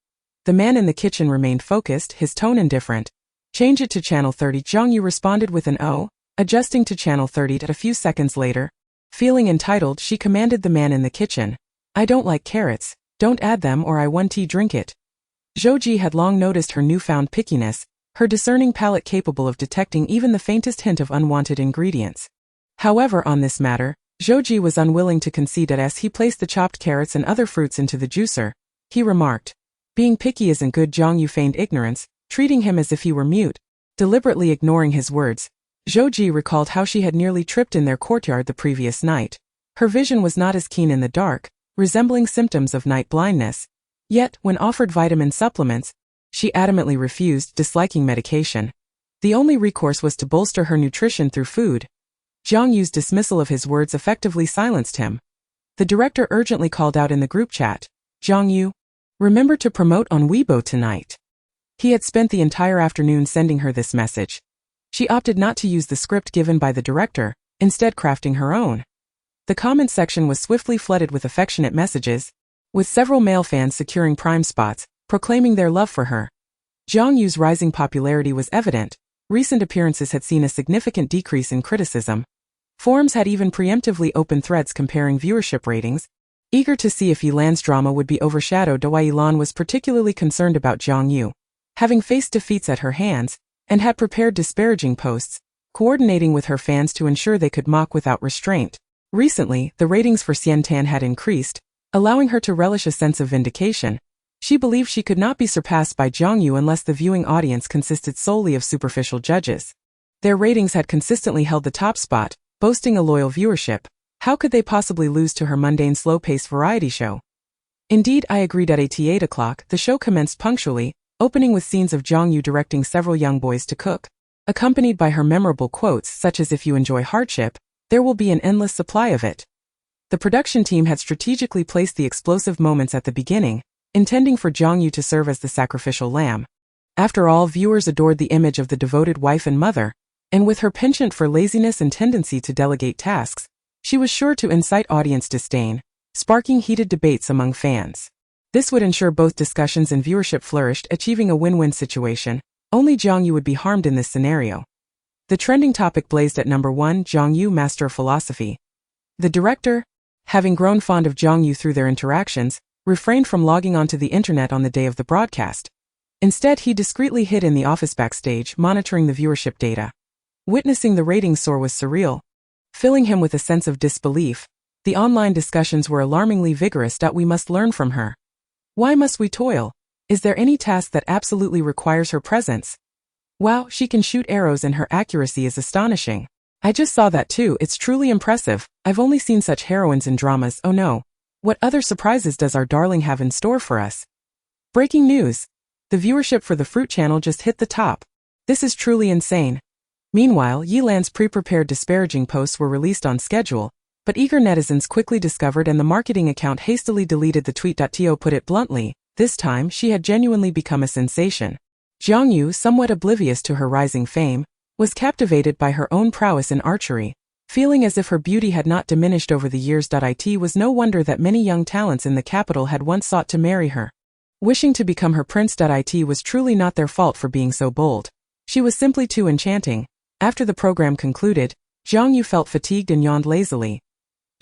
The man in the kitchen remained focused, his tone indifferent. Change it to channel 30. Jiang Yue responded with an O, adjusting to channel 30. A few seconds later, feeling entitled, she commanded the man in the kitchen, I don't like carrots, don't add them or I won't drink it. Zhou Ji had long noticed her newfound pickiness, her discerning palate capable of detecting even the faintest hint of unwanted ingredients. However, on this matter, Zhou Ji was unwilling to concede it. As he placed the chopped carrots and other fruits into the juicer, he remarked, being picky isn't good. Jiang Yue feigned ignorance, treating him as if he were mute. Deliberately ignoring his words, Zhou Ji recalled how she had nearly tripped in their courtyard the previous night. Her vision was not as keen in the dark, resembling symptoms of night blindness. Yet, when offered vitamin supplements, she adamantly refused, disliking medication. The only recourse was to bolster her nutrition through food. Jiang Yue's dismissal of his words effectively silenced him. The director urgently called out in the group chat, Jiang Yue, remember to promote on Weibo tonight. He had spent the entire afternoon sending her this message. She opted not to use the script given by the director, instead crafting her own. The comment section was swiftly flooded with affectionate messages, with several male fans securing prime spots, proclaiming their love for her. Jiang Yue's rising popularity was evident. Recent appearances had seen a significant decrease in criticism. Forums had even preemptively opened threads comparing viewership ratings, eager to see if Yilan's drama would be overshadowed. Yilan was particularly concerned about Jiang Yue, having faced defeats at her hands, and had prepared disparaging posts, coordinating with her fans to ensure they could mock without restraint. Recently, the ratings for Xian Tan had increased, allowing her to relish a sense of vindication. She believed she could not be surpassed by Jiang Yue unless the viewing audience consisted solely of superficial judges. Their ratings had consistently held the top spot, boasting a loyal viewership. How could they possibly lose to her mundane slow-paced variety show? Indeed, I agreed. At 8 o'clock, the show commenced punctually, opening with scenes of Jiang Yue directing several young boys to cook, accompanied by her memorable quotes such as if you enjoy hardship, there will be an endless supply of it. The production team had strategically placed the explosive moments at the beginning, intending for Jiang Yue to serve as the sacrificial lamb. After all, viewers adored the image of the devoted wife and mother, and with her penchant for laziness and tendency to delegate tasks, she was sure to incite audience disdain, sparking heated debates among fans. This would ensure both discussions and viewership flourished, achieving a win-win situation. Only Jiang Yue would be harmed in this scenario. The trending topic blazed at number 1, Jiang Yue, master of philosophy. The director, having grown fond of Jiang Yue through their interactions, refrained from logging onto the internet on the day of the broadcast. Instead, he discreetly hid in the office backstage, monitoring the viewership data. Witnessing the ratings soar was surreal, filling him with a sense of disbelief. The online discussions were alarmingly vigorous. We must learn from her. Why must we toil? Is there any task that absolutely requires her presence? Wow, she can shoot arrows and her accuracy is astonishing. I just saw that too, it's truly impressive. I've only seen such heroines in dramas. Oh no. What other surprises does our darling have in store for us? Breaking news. The viewership for the Fruit channel just hit the top. This is truly insane. Meanwhile, Yilan's pre-prepared disparaging posts were released on schedule, but eager netizens quickly discovered and the marketing account hastily deleted the tweet. To put it bluntly, this time she had genuinely become a sensation. Jiang Yue, somewhat oblivious to her rising fame, was captivated by her own prowess in archery, feeling as if her beauty had not diminished over the years. It was no wonder that many young talents in the capital had once sought to marry her, wishing to become her prince. It was truly not their fault for being so bold. She was simply too enchanting. After the program concluded, Jiang Yue felt fatigued and yawned lazily.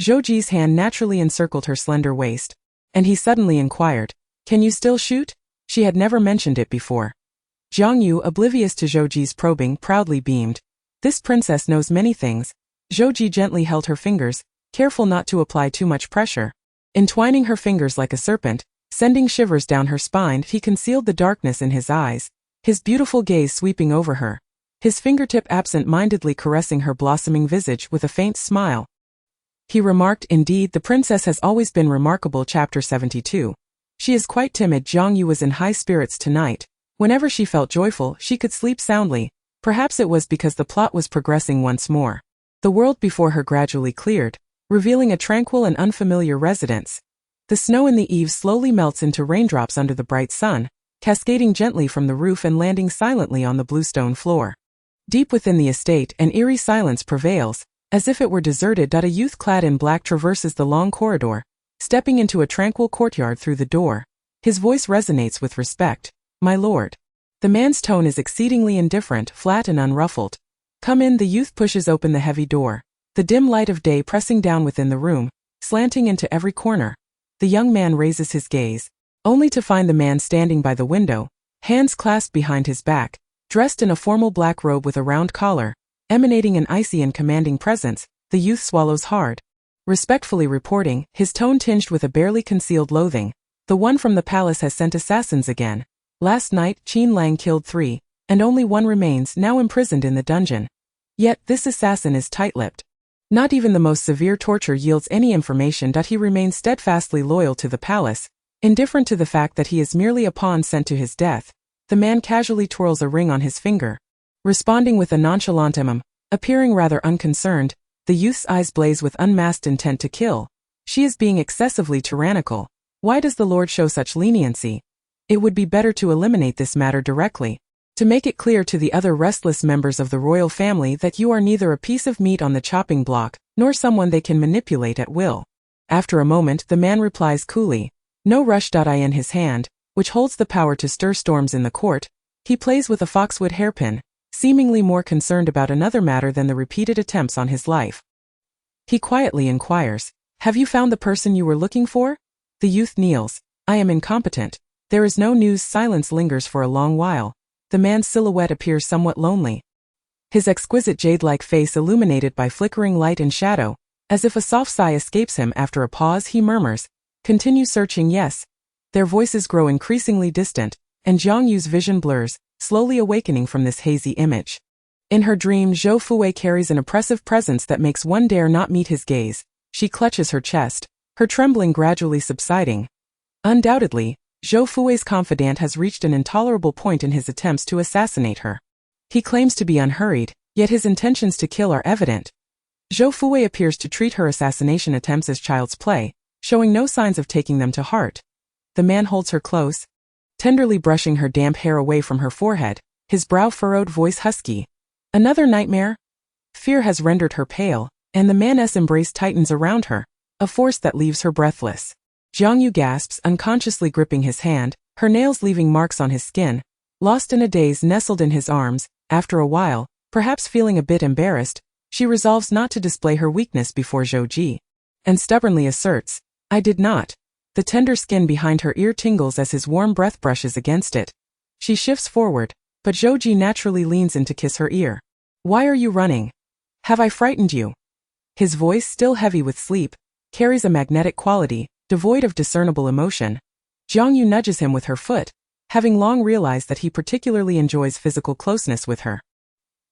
Zhou Ji's hand naturally encircled her slender waist, and he suddenly inquired, "Can you still shoot?" She had never mentioned it before. Jiang Yue, oblivious to Zhou Ji's probing, proudly beamed. This princess knows many things. Zhou Ji gently held her fingers, careful not to apply too much pressure. Entwining her fingers like a serpent, sending shivers down her spine, he concealed the darkness in his eyes, his beautiful gaze sweeping over her, his fingertip absent-mindedly caressing her blossoming visage with a faint smile. He remarked, "Indeed, the princess has always been remarkable." Chapter 72. She is quite timid. Jiang Yue was in high spirits tonight, Whenever she felt joyful, she could sleep soundly. Perhaps it was because the plot was progressing once more. The world before her gradually cleared, revealing a tranquil and unfamiliar residence. The snow in the eaves slowly melts into raindrops under the bright sun, cascading gently from the roof and landing silently on the blue stone floor. Deep within the estate, an eerie silence prevails, as if it were deserted. A youth clad in black traverses the long corridor, stepping into a tranquil courtyard through the door. His voice resonates with respect. "My lord." The man's tone is exceedingly indifferent, flat and unruffled. "Come in." The youth pushes open the heavy door, the dim light of day pressing down within the room, slanting into every corner. The young man raises his gaze, only to find the man standing by the window, hands clasped behind his back, dressed in a formal black robe with a round collar, emanating an icy and commanding presence. The youth swallows hard, respectfully reporting, his tone tinged with a barely concealed loathing. "The one from the palace has sent assassins again. Last night, Qin Lang killed 3, and only 1 remains, now imprisoned in the dungeon. Yet, this assassin is tight-lipped. Not even the most severe torture yields any information that he remains steadfastly loyal to the palace, indifferent to the fact that he is merely a pawn sent to his death." The man casually twirls a ring on his finger, responding with a nonchalant appearing rather unconcerned. The youth's eyes blaze with unmasked intent to kill. "She is being excessively tyrannical. Why does the lord show such leniency? It would be better to eliminate this matter directly, to make it clear to the other restless members of the royal family that you are neither a piece of meat on the chopping block, nor someone they can manipulate at will." After a moment, the man replies coolly, "No rush." In his hand, which holds the power to stir storms in the court, he plays with a foxwood hairpin, seemingly more concerned about another matter than the repeated attempts on his life. He quietly inquires, "Have you found the person you were looking for?" The youth kneels. "I am incompetent." There is no news. Silence lingers for a long while. The man's silhouette appears somewhat lonely, his exquisite jade-like face illuminated by flickering light and shadow. As if a soft sigh escapes him after a pause, he murmurs, "Continue searching." "Yes." Their voices grow increasingly distant, and Jiang Yue's vision blurs, slowly awakening from this hazy image. In her dream, Zhou Fue carries an oppressive presence that makes one dare not meet his gaze. She clutches her chest, her trembling gradually subsiding. Undoubtedly, Zhou Fue's confidant has reached an intolerable point in his attempts to assassinate her. He claims to be unhurried, yet his intentions to kill are evident. Zhou Fue appears to treat her assassination attempts as child's play, showing no signs of taking them to heart. The man holds her close, tenderly brushing her damp hair away from her forehead, his brow furrowed, voice husky. "Another nightmare?" Fear has rendered her pale, and the man's embrace tightens around her, a force that leaves her breathless. Jiang Yue gasps, unconsciously gripping his hand, her nails leaving marks on his skin. Lost in a daze, nestled in his arms, after a while, perhaps feeling a bit embarrassed, she resolves not to display her weakness before Zhou Ji, and stubbornly asserts, "I did not." The tender skin behind her ear tingles as his warm breath brushes against it. She shifts forward, but Zhou Ji naturally leans in to kiss her ear. "Why are you running? Have I frightened you?" His voice, still heavy with sleep, carries a magnetic quality, devoid of discernible emotion. Jiang Yue nudges him with her foot, having long realized that he particularly enjoys physical closeness with her.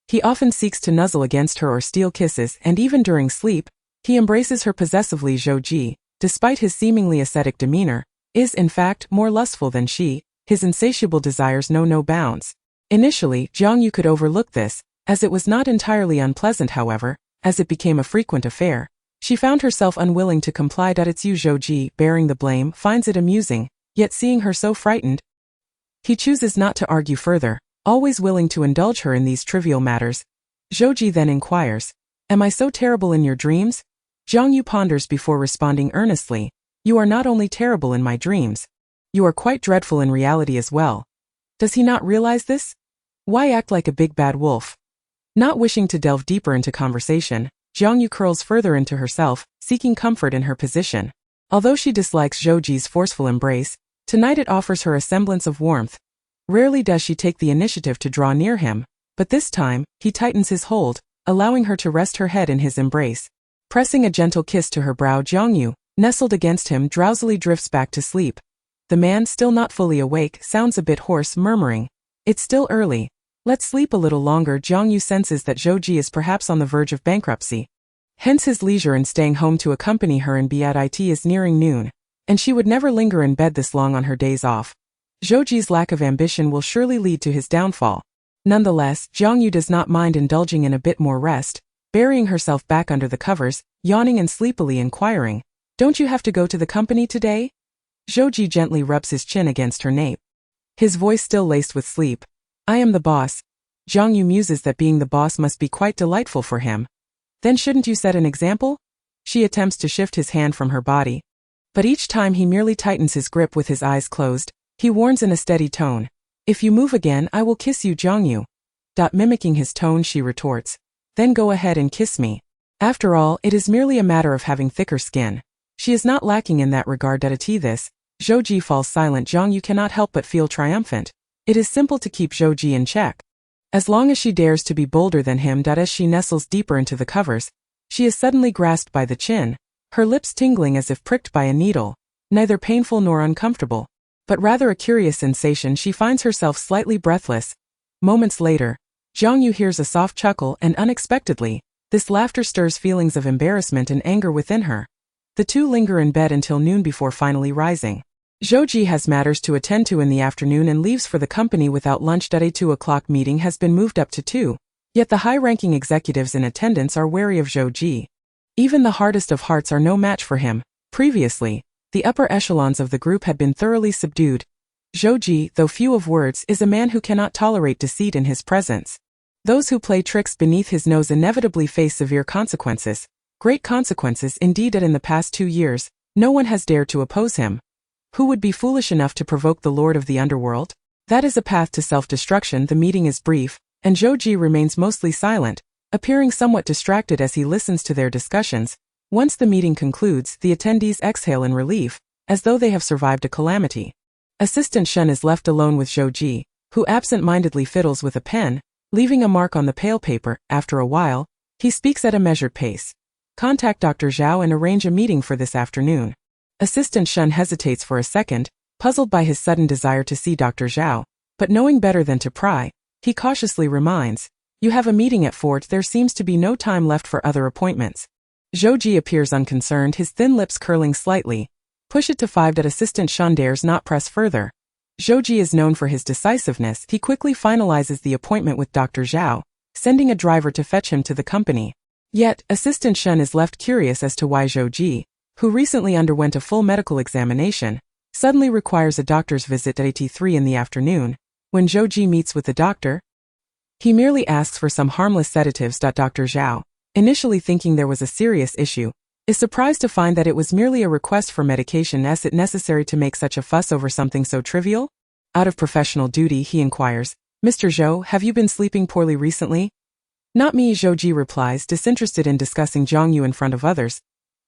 He often seeks to nuzzle against her or steal kisses, and even during sleep, he embraces her possessively. Zhou Ji, despite his seemingly ascetic demeanor, is in fact more lustful than she. His insatiable desires know no bounds. Initially, Jiang Yue could overlook this, as it was not entirely unpleasant. However, as it became a frequent affair, she found herself unwilling to comply. It's you. Zhou Ji, bearing the blame, finds it amusing, yet seeing her so frightened, he chooses not to argue further, always willing to indulge her in these trivial matters. Zhou Ji then inquires, "Am I so terrible in your dreams?" Jiang Yue ponders before responding earnestly, "You are not only terrible in my dreams, you are quite dreadful in reality as well." Does he not realize this? Why act like a big bad wolf? Not wishing to delve deeper into conversation, Jiang Yue curls further into herself, seeking comfort in her position. Although she dislikes Zhou Ji's forceful embrace, tonight it offers her a semblance of warmth. Rarely does she take the initiative to draw near him, but this time, he tightens his hold, allowing her to rest her head in his embrace. Pressing a gentle kiss to her brow, Jiang Yue, nestled against him, drowsily drifts back to sleep. The man, still not fully awake, sounds a bit hoarse, murmuring, "It's still early. Let's sleep a little longer." Jiang Yue senses that Zhou Ji is perhaps on the verge of bankruptcy. Hence his leisure in staying home to accompany her in bed. It is nearing noon, and she would never linger in bed this long on her days off. Zhouji's lack of ambition will surely lead to his downfall. Nonetheless, Jiang Yue does not mind indulging in a bit more rest, burying herself back under the covers, yawning and sleepily inquiring, "Don't you have to go to the company today?" Zhouji gently rubs his chin against her nape. His voice still laced with sleep. "I am the boss." Jiang Yue muses that being the boss must be quite delightful for him. "Then shouldn't you set an example?" She attempts to shift his hand from her body. But each time he merely tightens his grip with his eyes closed. He warns in a steady tone, "If you move again, I will kiss you, Jiang Yue." Mimicking his tone, she retorts, "Then go ahead and kiss me." After all, it is merely a matter of having thicker skin. She is not lacking in that regard. At this, Zhouji falls silent. Jiang Yue cannot help but feel triumphant. It is simple to keep Zhouji in check. As long as she dares to be bolder than him. As she nestles deeper into the covers, she is suddenly grasped by the chin, her lips tingling as if pricked by a needle, neither painful nor uncomfortable, but rather a curious sensation. She finds herself slightly breathless. Moments later, Jiang Yue hears a soft chuckle, and unexpectedly, this laughter stirs feelings of embarrassment and anger within her. The two linger in bed until noon before finally rising. Zhouji has matters to attend to in the afternoon and leaves for the company without lunch. A 2 o'clock meeting has been moved up to 2, yet the high-ranking executives in attendance are wary of Zhouji. Even the hardest of hearts are no match for him. Previously, the upper echelons of the group had been thoroughly subdued. Zhouji, though few of words, is a man who cannot tolerate deceit in his presence. Those who play tricks beneath his nose inevitably face severe consequences. Great consequences indeed. In the past 2 years, no one has dared to oppose him. Who would be foolish enough to provoke the Lord of the Underworld? That is a path to self-destruction. The meeting is brief, and Zhouji remains mostly silent, appearing somewhat distracted as he listens to their discussions. Once the meeting concludes, the attendees exhale in relief, as though they have survived a calamity. Assistant Shen is left alone with Zhouji, who absent-mindedly fiddles with a pen, leaving a mark on the pale paper. After a while, he speaks at a measured pace. "Contact Dr. Zhao and arrange a meeting for this afternoon." Assistant Shen hesitates for a second, puzzled by his sudden desire to see Dr. Zhao, but knowing better than to pry, he cautiously reminds, "You have a meeting at 4. There seems to be no time left for other appointments." Zhouji appears unconcerned, his thin lips curling slightly. "Push it to 5." Assistant Shen dares not press further. Zhouji is known for his decisiveness. He quickly finalizes the appointment with Dr. Zhao, sending a driver to fetch him to the company. Yet, Assistant Shen is left curious as to why Zhouji, who recently underwent a full medical examination, suddenly requires a doctor's visit at 3 in the afternoon. When Zhouji meets with the doctor, he merely asks for some harmless sedatives. Dr. Zhao, initially thinking there was a serious issue, is surprised to find that it was merely a request for medication. Is it necessary to make such a fuss over something so trivial? Out of professional duty, he inquires, "Mr. Zhou, have you been sleeping poorly recently?" "Not me," Zhouji replies, disinterested in discussing Jiang Yue in front of others.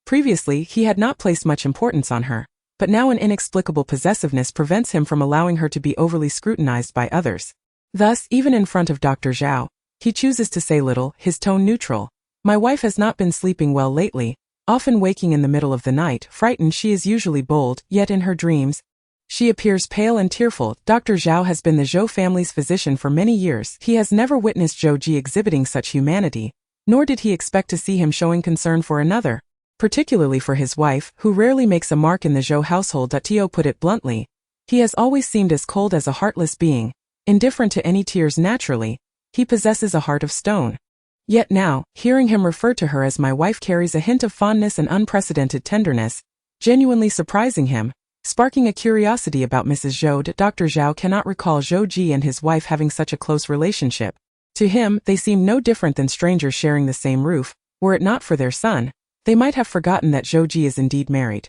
Previously, he had not placed much importance on her, but now an inexplicable possessiveness prevents him from allowing her to be overly scrutinized by others. Thus, even in front of Dr. Zhao, he chooses to say little, his tone neutral. "My wife has not been sleeping well lately, often waking in the middle of the night. Frightened, she is usually bold, yet in her dreams, she appears pale and tearful." Dr. Zhao has been the Zhou family's physician for many years. He has never witnessed Zhouji exhibiting such humanity, nor did he expect to see him showing concern for another, particularly for his wife, who rarely makes a mark in the Zhou household. To put it bluntly, he has always seemed as cold as a heartless being, indifferent to any tears. Naturally, he possesses a heart of stone. Yet now, hearing him refer to her as "my wife" carries a hint of fondness and unprecedented tenderness, genuinely surprising him, sparking a curiosity about Mrs. Zhou. Dr. Zhao cannot recall Zhouji and his wife having such a close relationship. To him, they seem no different than strangers sharing the same roof. Were it not for their son, they might have forgotten that Zhouji is indeed married.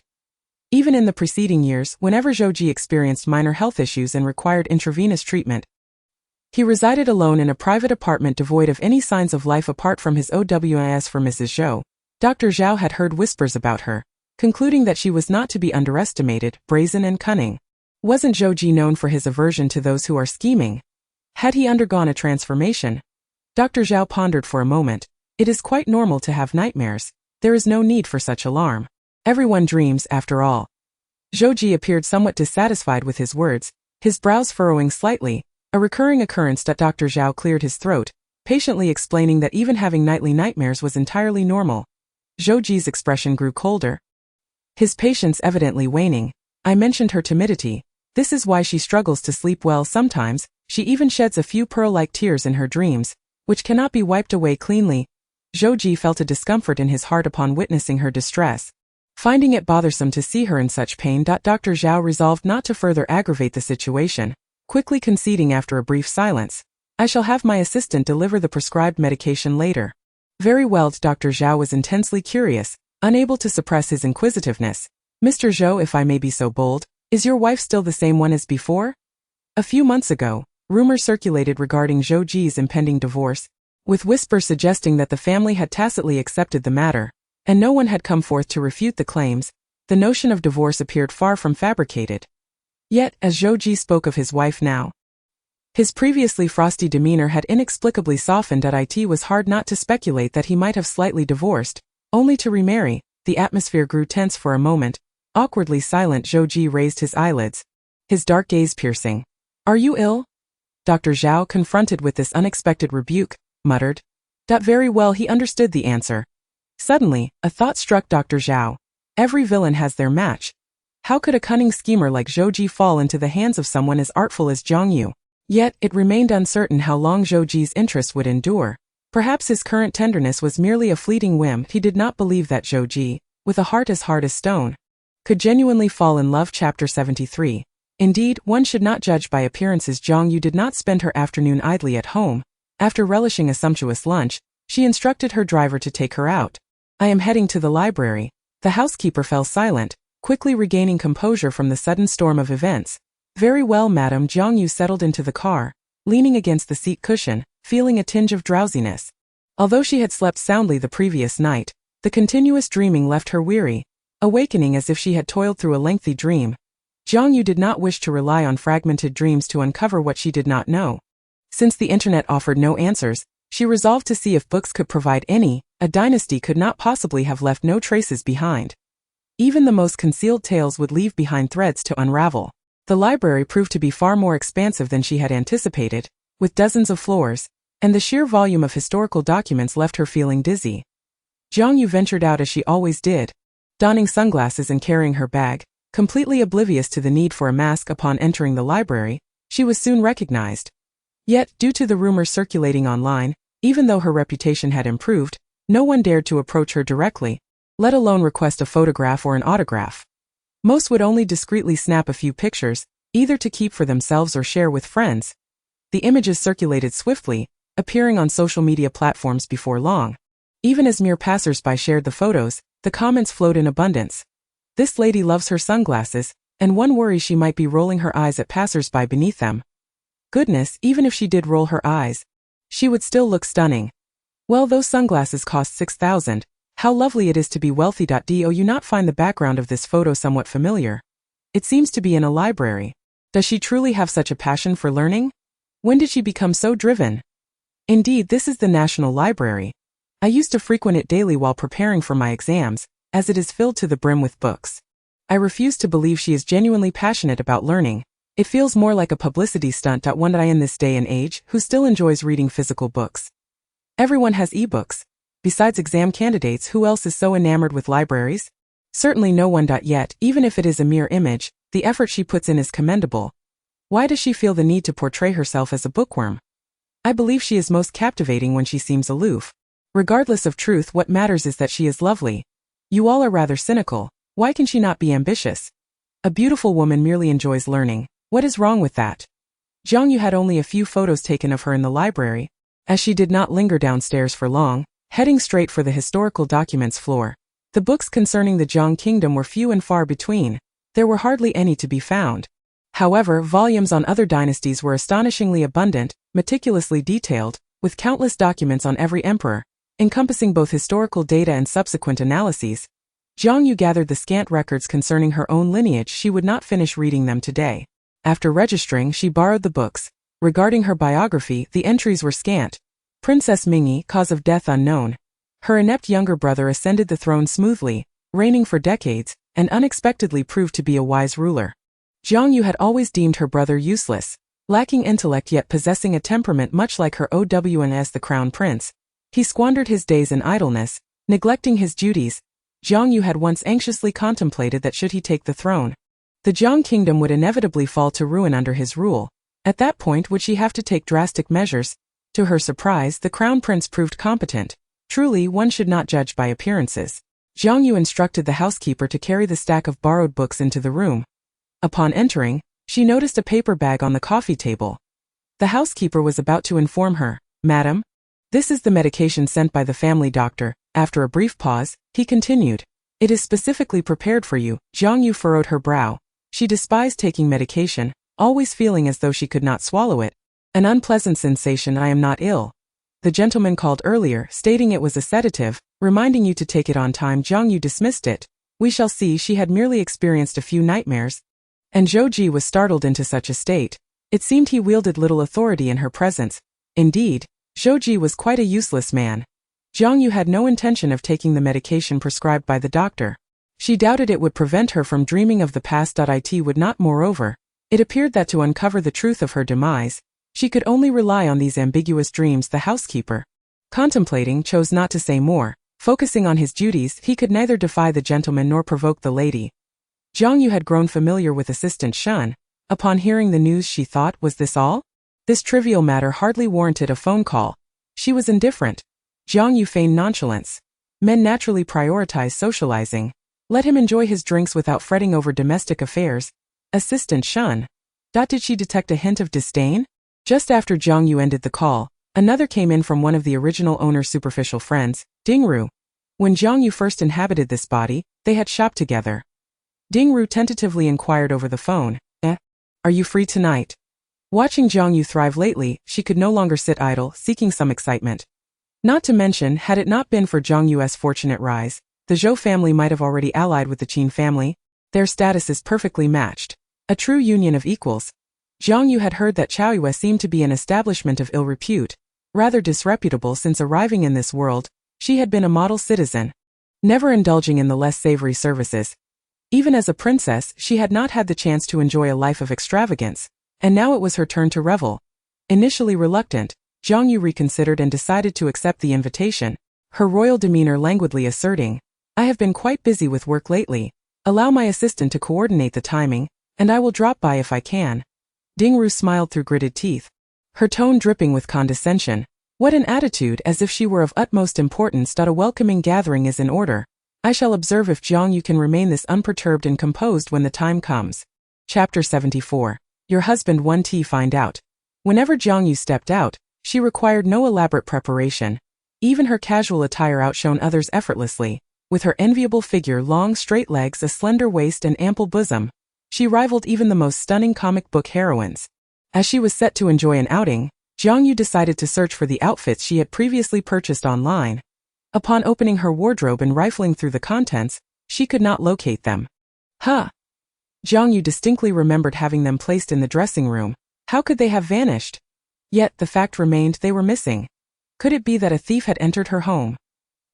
Even in the preceding years, whenever Zhouji experienced minor health issues and required intravenous treatment, he resided alone in a private apartment devoid of any signs of life apart from his OWIS. For Mrs. Zhou, Dr. Zhao had heard whispers about her, concluding that she was not to be underestimated, brazen and cunning. Wasn't Zhouji known for his aversion to those who are scheming? Had he undergone a transformation? Dr. Zhao pondered for a moment. It is quite normal to have nightmares. There is no need for such alarm. Everyone dreams, after all. Zhouji appeared somewhat dissatisfied with his words, his brows furrowing slightly, a recurring occurrence. Dr. Zhao cleared his throat, patiently explaining that even having nightly nightmares was entirely normal. Zhouji's expression grew colder, his patience evidently waning. "I mentioned her timidity. This is why she struggles to sleep well sometimes. She even sheds a few pearl-like tears in her dreams, which cannot be wiped away cleanly. Zhou Ji felt a discomfort in his heart upon witnessing her distress. Finding it bothersome to see her in such pain, Dr. Zhao resolved not to further aggravate the situation, quickly conceding after a brief silence, "I shall have my assistant deliver the prescribed medication later." Very well. Dr. Zhao was intensely curious, unable to suppress his inquisitiveness. "Mr. Zhou, if I may be so bold, is your wife still the same one as before?" A few months ago, rumors circulated regarding Zhou Ji's impending divorce, with whispers suggesting that the family had tacitly accepted the matter, and no one had come forth to refute the claims. The notion of divorce appeared far from fabricated. Yet, as Zhou Ji spoke of his wife now, his previously frosty demeanor had inexplicably softened. It was hard not to speculate that he might have slightly divorced, only to remarry. The atmosphere grew tense for a moment. Awkwardly silent, Zhou Ji raised his eyelids, his dark gaze piercing. "Are you ill?" Dr. Zhao, confronted with this unexpected rebuke, muttered. Very well, he understood the answer. Suddenly, a thought struck Dr. Zhao. Every villain has their match. How could a cunning schemer like Zhou Ji fall into the hands of someone as artful as Jiang Yue? Yet, it remained uncertain how long Zhou Ji's interest would endure. Perhaps his current tenderness was merely a fleeting whim. He did not believe that Zhou Ji, with a heart as hard as stone, could genuinely fall in love. Chapter 73. Indeed, one should not judge by appearances. Jiang Yue did not spend her afternoon idly at home. After relishing a sumptuous lunch, she instructed her driver to take her out. "I am heading to the library." The housekeeper fell silent, quickly regaining composure from the sudden storm of events. "Very well, madam." Jiang Yue settled into the car, leaning against the seat cushion, feeling a tinge of drowsiness. Although she had slept soundly the previous night, the continuous dreaming left her weary, awakening as if she had toiled through a lengthy dream. Jiang Yue did not wish to rely on fragmented dreams to uncover what she did not know. Since the internet offered no answers, she resolved to see if books could provide any. A dynasty could not possibly have left no traces behind. Even the most concealed tales would leave behind threads to unravel. The library proved to be far more expansive than she had anticipated, with dozens of floors, and the sheer volume of historical documents left her feeling dizzy. Jiang Yue ventured out as she always did, donning sunglasses and carrying her bag, completely oblivious to the need for a mask. Upon entering the library, she was soon recognized. Yet, due to the rumors circulating online, even though her reputation had improved, no one dared to approach her directly, let alone request a photograph or an autograph. Most would only discreetly snap a few pictures, either to keep for themselves or share with friends. The images circulated swiftly, appearing on social media platforms before long. Even as mere passers-by shared the photos, the comments flowed in abundance. "This lady loves her sunglasses," and one worries she might be rolling her eyes at passers-by beneath them. Goodness, even if she did roll her eyes, she would still look stunning. "Well, those sunglasses cost 6,000. How lovely it is to be wealthy. Do you not find the background of this photo somewhat familiar? It seems to be in a library. Does she truly have such a passion for learning? When did she become so driven?" "Indeed, this is the National Library. I used to frequent it daily while preparing for my exams, as it is filled to the brim with books. I refuse to believe she is genuinely passionate about learning. It feels more like a publicity stunt. One in this day and age who still enjoys reading physical books. Everyone has ebooks. Besides exam candidates, who else is so enamored with libraries? Certainly no one. Yet, even if it is a mere image, the effort she puts in is commendable. Why does she feel the need to portray herself as a bookworm? I believe she is most captivating when she seems aloof. Regardless of truth, what matters is that she is lovely. You all are rather cynical. Why can she not be ambitious? A beautiful woman merely enjoys learning. What is wrong with that?" Jiang Yue had only a few photos taken of her in the library, as she did not linger downstairs for long, heading straight for the historical documents floor. The books concerning the Zhang kingdom were few and far between. There were hardly any to be found. However, volumes on other dynasties were astonishingly abundant, meticulously detailed, with countless documents on every emperor, encompassing both historical data and subsequent analyses. Jiang Yue gathered the scant records concerning her own lineage. She would not finish reading them today. After registering, she borrowed the books. Regarding her biography, the entries were scant. Princess Mingyi, cause of death unknown. Her inept younger brother ascended the throne smoothly, reigning for decades, and unexpectedly proved to be a wise ruler. Jiang Yue had always deemed her brother useless, lacking intellect yet possessing a temperament much like her own as the crown prince. He squandered his days in idleness, neglecting his duties. Jiang Yue had once anxiously contemplated that should he take the throne, The Jiang kingdom would inevitably fall to ruin under his rule. At that point would she have to take drastic measures? To her surprise, the crown prince proved competent. Truly, one should not judge by appearances. Jiang Yue instructed the housekeeper to carry the stack of borrowed books into the room. Upon entering, she noticed a paper bag on the coffee table. The housekeeper was about to inform her, "Madam, this is the medication sent by the family doctor." After a brief pause, he continued, "It is specifically prepared for you." Jiang Yue furrowed her brow. She despised taking medication, always feeling as though she could not swallow it. An unpleasant sensation. "I am not ill. The gentleman called earlier, stating it was a sedative, reminding you to take it on time." Jiang Yue dismissed it. We shall see. She had merely experienced a few nightmares. And Zhou Ji was startled into such a state. It seemed he wielded little authority in her presence. Indeed, Zhou Ji was quite a useless man. Jiang Yue had no intention of taking the medication prescribed by the doctor. She doubted it would prevent her from dreaming of the past. It would not. Moreover, it appeared that to uncover the truth of her demise, she could only rely on these ambiguous dreams. The housekeeper, contemplating, chose not to say more. Focusing on his duties, he could neither defy the gentleman nor provoke the lady. Jiang Yue had grown familiar with Assistant Shun. Upon hearing the news, she thought, was this all? This trivial matter hardly warranted a phone call. She was indifferent. Jiang Yue feigned nonchalance. Men naturally prioritize socializing. Let him enjoy his drinks without fretting over domestic affairs. Assistant Shun. Did she detect a hint of disdain? Just after Jiang Yue ended the call, another came in from one of the original owner's superficial friends, Dingru. When Jiang Yue first inhabited this body, they had shopped together. Dingru tentatively inquired over the phone, "Are you free tonight?" Watching Jiang Yue thrive lately, she could no longer sit idle, seeking some excitement. Not to mention, had it not been for Jiang Yue's fortunate rise, the Zhou family might have already allied with the Qin family. Their status is perfectly matched. A true union of equals. Jiang Yue had heard that Chaoyue seemed to be an establishment of ill repute, rather disreputable. Since arriving in this world, she had been a model citizen, never indulging in the less savory services. Even as a princess, she had not had the chance to enjoy a life of extravagance, and now it was her turn to revel. Initially reluctant, Jiang Yue reconsidered and decided to accept the invitation, her royal demeanor languidly asserting, "I have been quite busy with work lately. Allow my assistant to coordinate the timing, and I will drop by if I can." Dingru smiled through gritted teeth, her tone dripping with condescension. What an attitude, as if she were of utmost importance. A welcoming gathering is in order. I shall observe if Jiang Yue can remain this unperturbed and composed when the time comes. Chapter 74. Your husband 1T find out. Whenever Jiang Yue stepped out, she required no elaborate preparation. Even her casual attire outshone others effortlessly. With her enviable figure, long straight legs, a slender waist and ample bosom, she rivaled even the most stunning comic book heroines. As she was set to enjoy an outing, Jiang Yue decided to search for the outfits she had previously purchased online. Upon opening her wardrobe and rifling through the contents, she could not locate them. Jiang Yue distinctly remembered having them placed in the dressing room. How could they have vanished? Yet the fact remained, they were missing. Could it be that a thief had entered her home?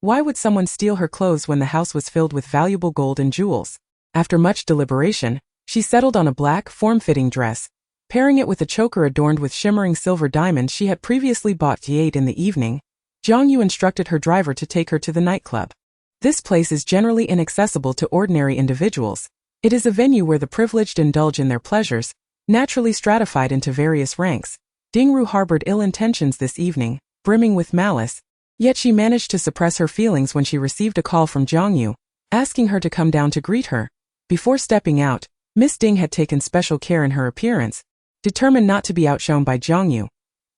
Why would someone steal her clothes when the house was filled with valuable gold and jewels? After much deliberation, she settled on a black, form-fitting dress. Pairing it with a choker adorned with shimmering silver diamonds she had previously bought. In the evening, Jiang Yue instructed her driver to take her to the nightclub. This place is generally inaccessible to ordinary individuals. It is a venue where the privileged indulge in their pleasures, naturally stratified into various ranks. Dingru harbored ill intentions this evening, brimming with malice. Yet she managed to suppress her feelings when she received a call from Jiang Yue, asking her to come down to greet her. Before stepping out, Miss Ding had taken special care in her appearance, determined not to be outshone by Jiang Yue.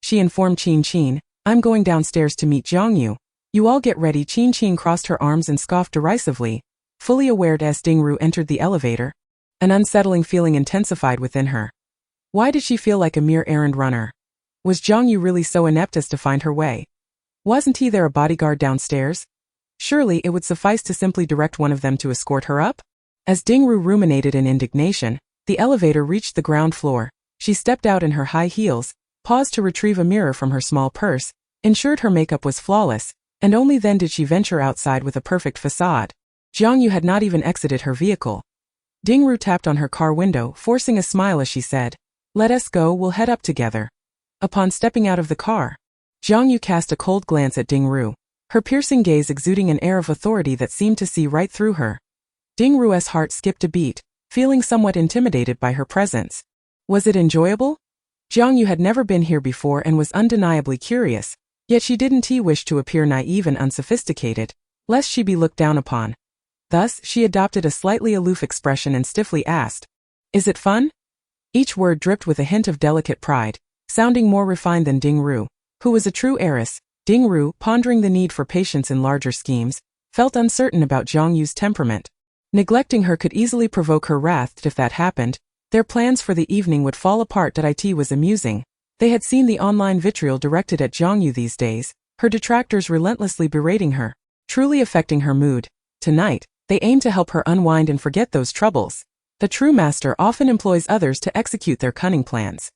She informed Qin, "I'm going downstairs to meet Jiang Yue. You all get ready." Qin crossed her arms and scoffed derisively, fully aware as Dingru entered the elevator. An unsettling feeling intensified within her. Why did she feel like a mere errand runner? Was Jiang Yue really so inept as to find her way? Wasn't he there a bodyguard downstairs? Surely it would suffice to simply direct one of them to escort her up? As Dingru ruminated in indignation, the elevator reached the ground floor. She stepped out in her high heels, paused to retrieve a mirror from her small purse, ensured her makeup was flawless, and only then did she venture outside with a perfect facade. Jiang Yue had not even exited her vehicle. Dingru tapped on her car window, forcing a smile as she said, "Let us go, we'll head up together." Upon stepping out of the car, Jiang Yue cast a cold glance at Dingru, her piercing gaze exuding an air of authority that seemed to see right through her. Dingru's heart skipped a beat, feeling somewhat intimidated by her presence. Was it enjoyable? Jiang Yue had never been here before and was undeniably curious, yet she didn't wish to appear naive and unsophisticated, lest she be looked down upon. Thus, she adopted a slightly aloof expression and stiffly asked, "Is it fun?" Each word dripped with a hint of delicate pride, sounding more refined than Ding Ru, who was a true heiress. Ding Ru, pondering the need for patience in larger schemes, felt uncertain about Jiang Yue's temperament. Neglecting her could easily provoke her wrath. If that happened, their plans for the evening would fall apart. It was amusing. They had seen the online vitriol directed at Jiang Yue these days, her detractors relentlessly berating her, truly affecting her mood. Tonight, they aimed to help her unwind and forget those troubles. The true master often employs others to execute their cunning plans.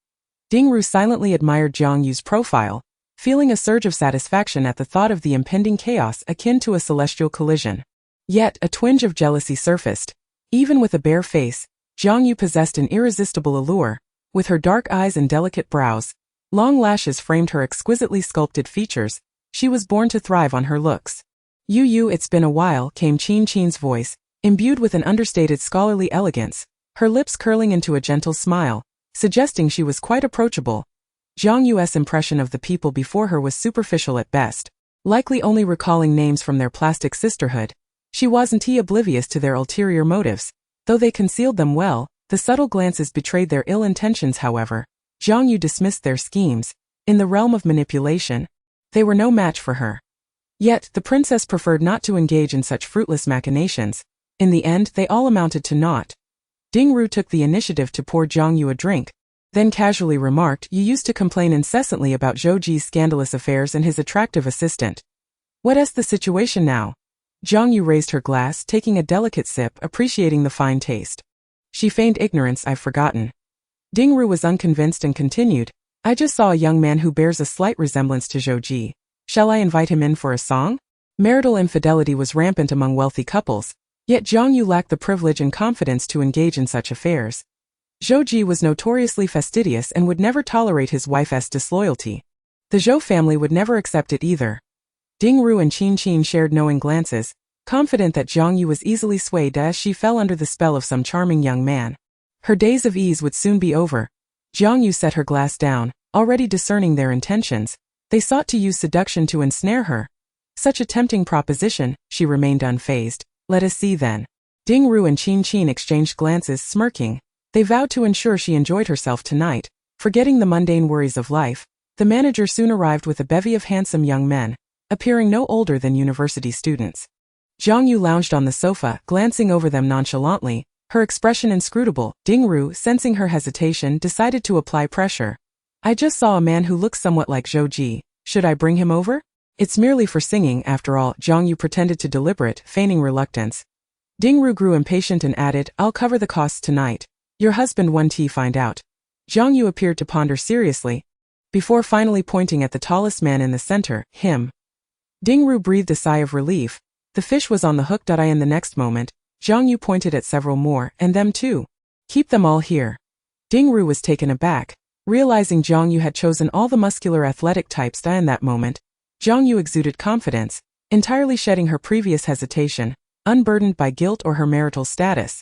Ding Ru silently admired Jiang Yue's profile, feeling a surge of satisfaction at the thought of the impending chaos akin to a celestial collision. Yet, a twinge of jealousy surfaced. Even with a bare face, Jiang Yue possessed an irresistible allure. With her dark eyes and delicate brows, long lashes framed her exquisitely sculpted features. She was born to thrive on her looks. "Yu, it's been a while," came Qin's voice, imbued with an understated scholarly elegance, her lips curling into a gentle smile, suggesting she was quite approachable. Jiang Yue's impression of the people before her was superficial at best, likely only recalling names from their plastic sisterhood. She wasn't oblivious to their ulterior motives, though they concealed them well. The subtle glances betrayed their ill intentions. However, Jiang Yue dismissed their schemes. In the realm of manipulation, they were no match for her. Yet, the princess preferred not to engage in such fruitless machinations. In the end, they all amounted to naught. Ding Ru took the initiative to pour Jiang Yue a drink, then casually remarked, "You used to complain incessantly about Zhou Ji's scandalous affairs and his attractive assistant. What's the situation now?" Jiang Yue raised her glass, taking a delicate sip, appreciating the fine taste. She feigned ignorance. "I've forgotten." Ding Ru was unconvinced and continued, "I just saw a young man who bears a slight resemblance to Zhou Ji. Shall I invite him in for a song?" Marital infidelity was rampant among wealthy couples, yet Jiang Yue lacked the privilege and confidence to engage in such affairs. Zhou Ji was notoriously fastidious and would never tolerate his wife's disloyalty. The Zhou family would never accept it either. Ding Ru and Qin shared knowing glances, confident that Jiang Yue was easily swayed as she fell under the spell of some charming young man. Her days of ease would soon be over. Jiang Yue set her glass down, already discerning their intentions. They sought to use seduction to ensnare her. Such a tempting proposition, she remained unfazed. "Let us see then." Ding Ru and Qin exchanged glances, smirking. They vowed to ensure she enjoyed herself tonight. Forgetting the mundane worries of life, the manager soon arrived with a bevy of handsome young men, appearing no older than university students. Jiang Yue lounged on the sofa, glancing over them nonchalantly, her expression inscrutable. Ding Ru, sensing her hesitation, decided to apply pressure. "I just saw a man who looks somewhat like Zhou Ji. Should I bring him over?" "It's merely for singing, after all," Jiang Yue pretended to deliberate, feigning reluctance. Ding Ru grew impatient and added, "I'll cover the costs tonight. Your husband won't find out." Jiang Yue appeared to ponder seriously, before finally pointing at the tallest man in the center, him. Ding Ru breathed a sigh of relief. The fish was on the hook. In the next moment, Jiang Yue pointed at several more, "And them too. Keep them all here." Ding Ru was taken aback, realizing Jiang Yue had chosen all the muscular athletic types. In that moment, Jiang Yue exuded confidence, entirely shedding her previous hesitation, unburdened by guilt or her marital status.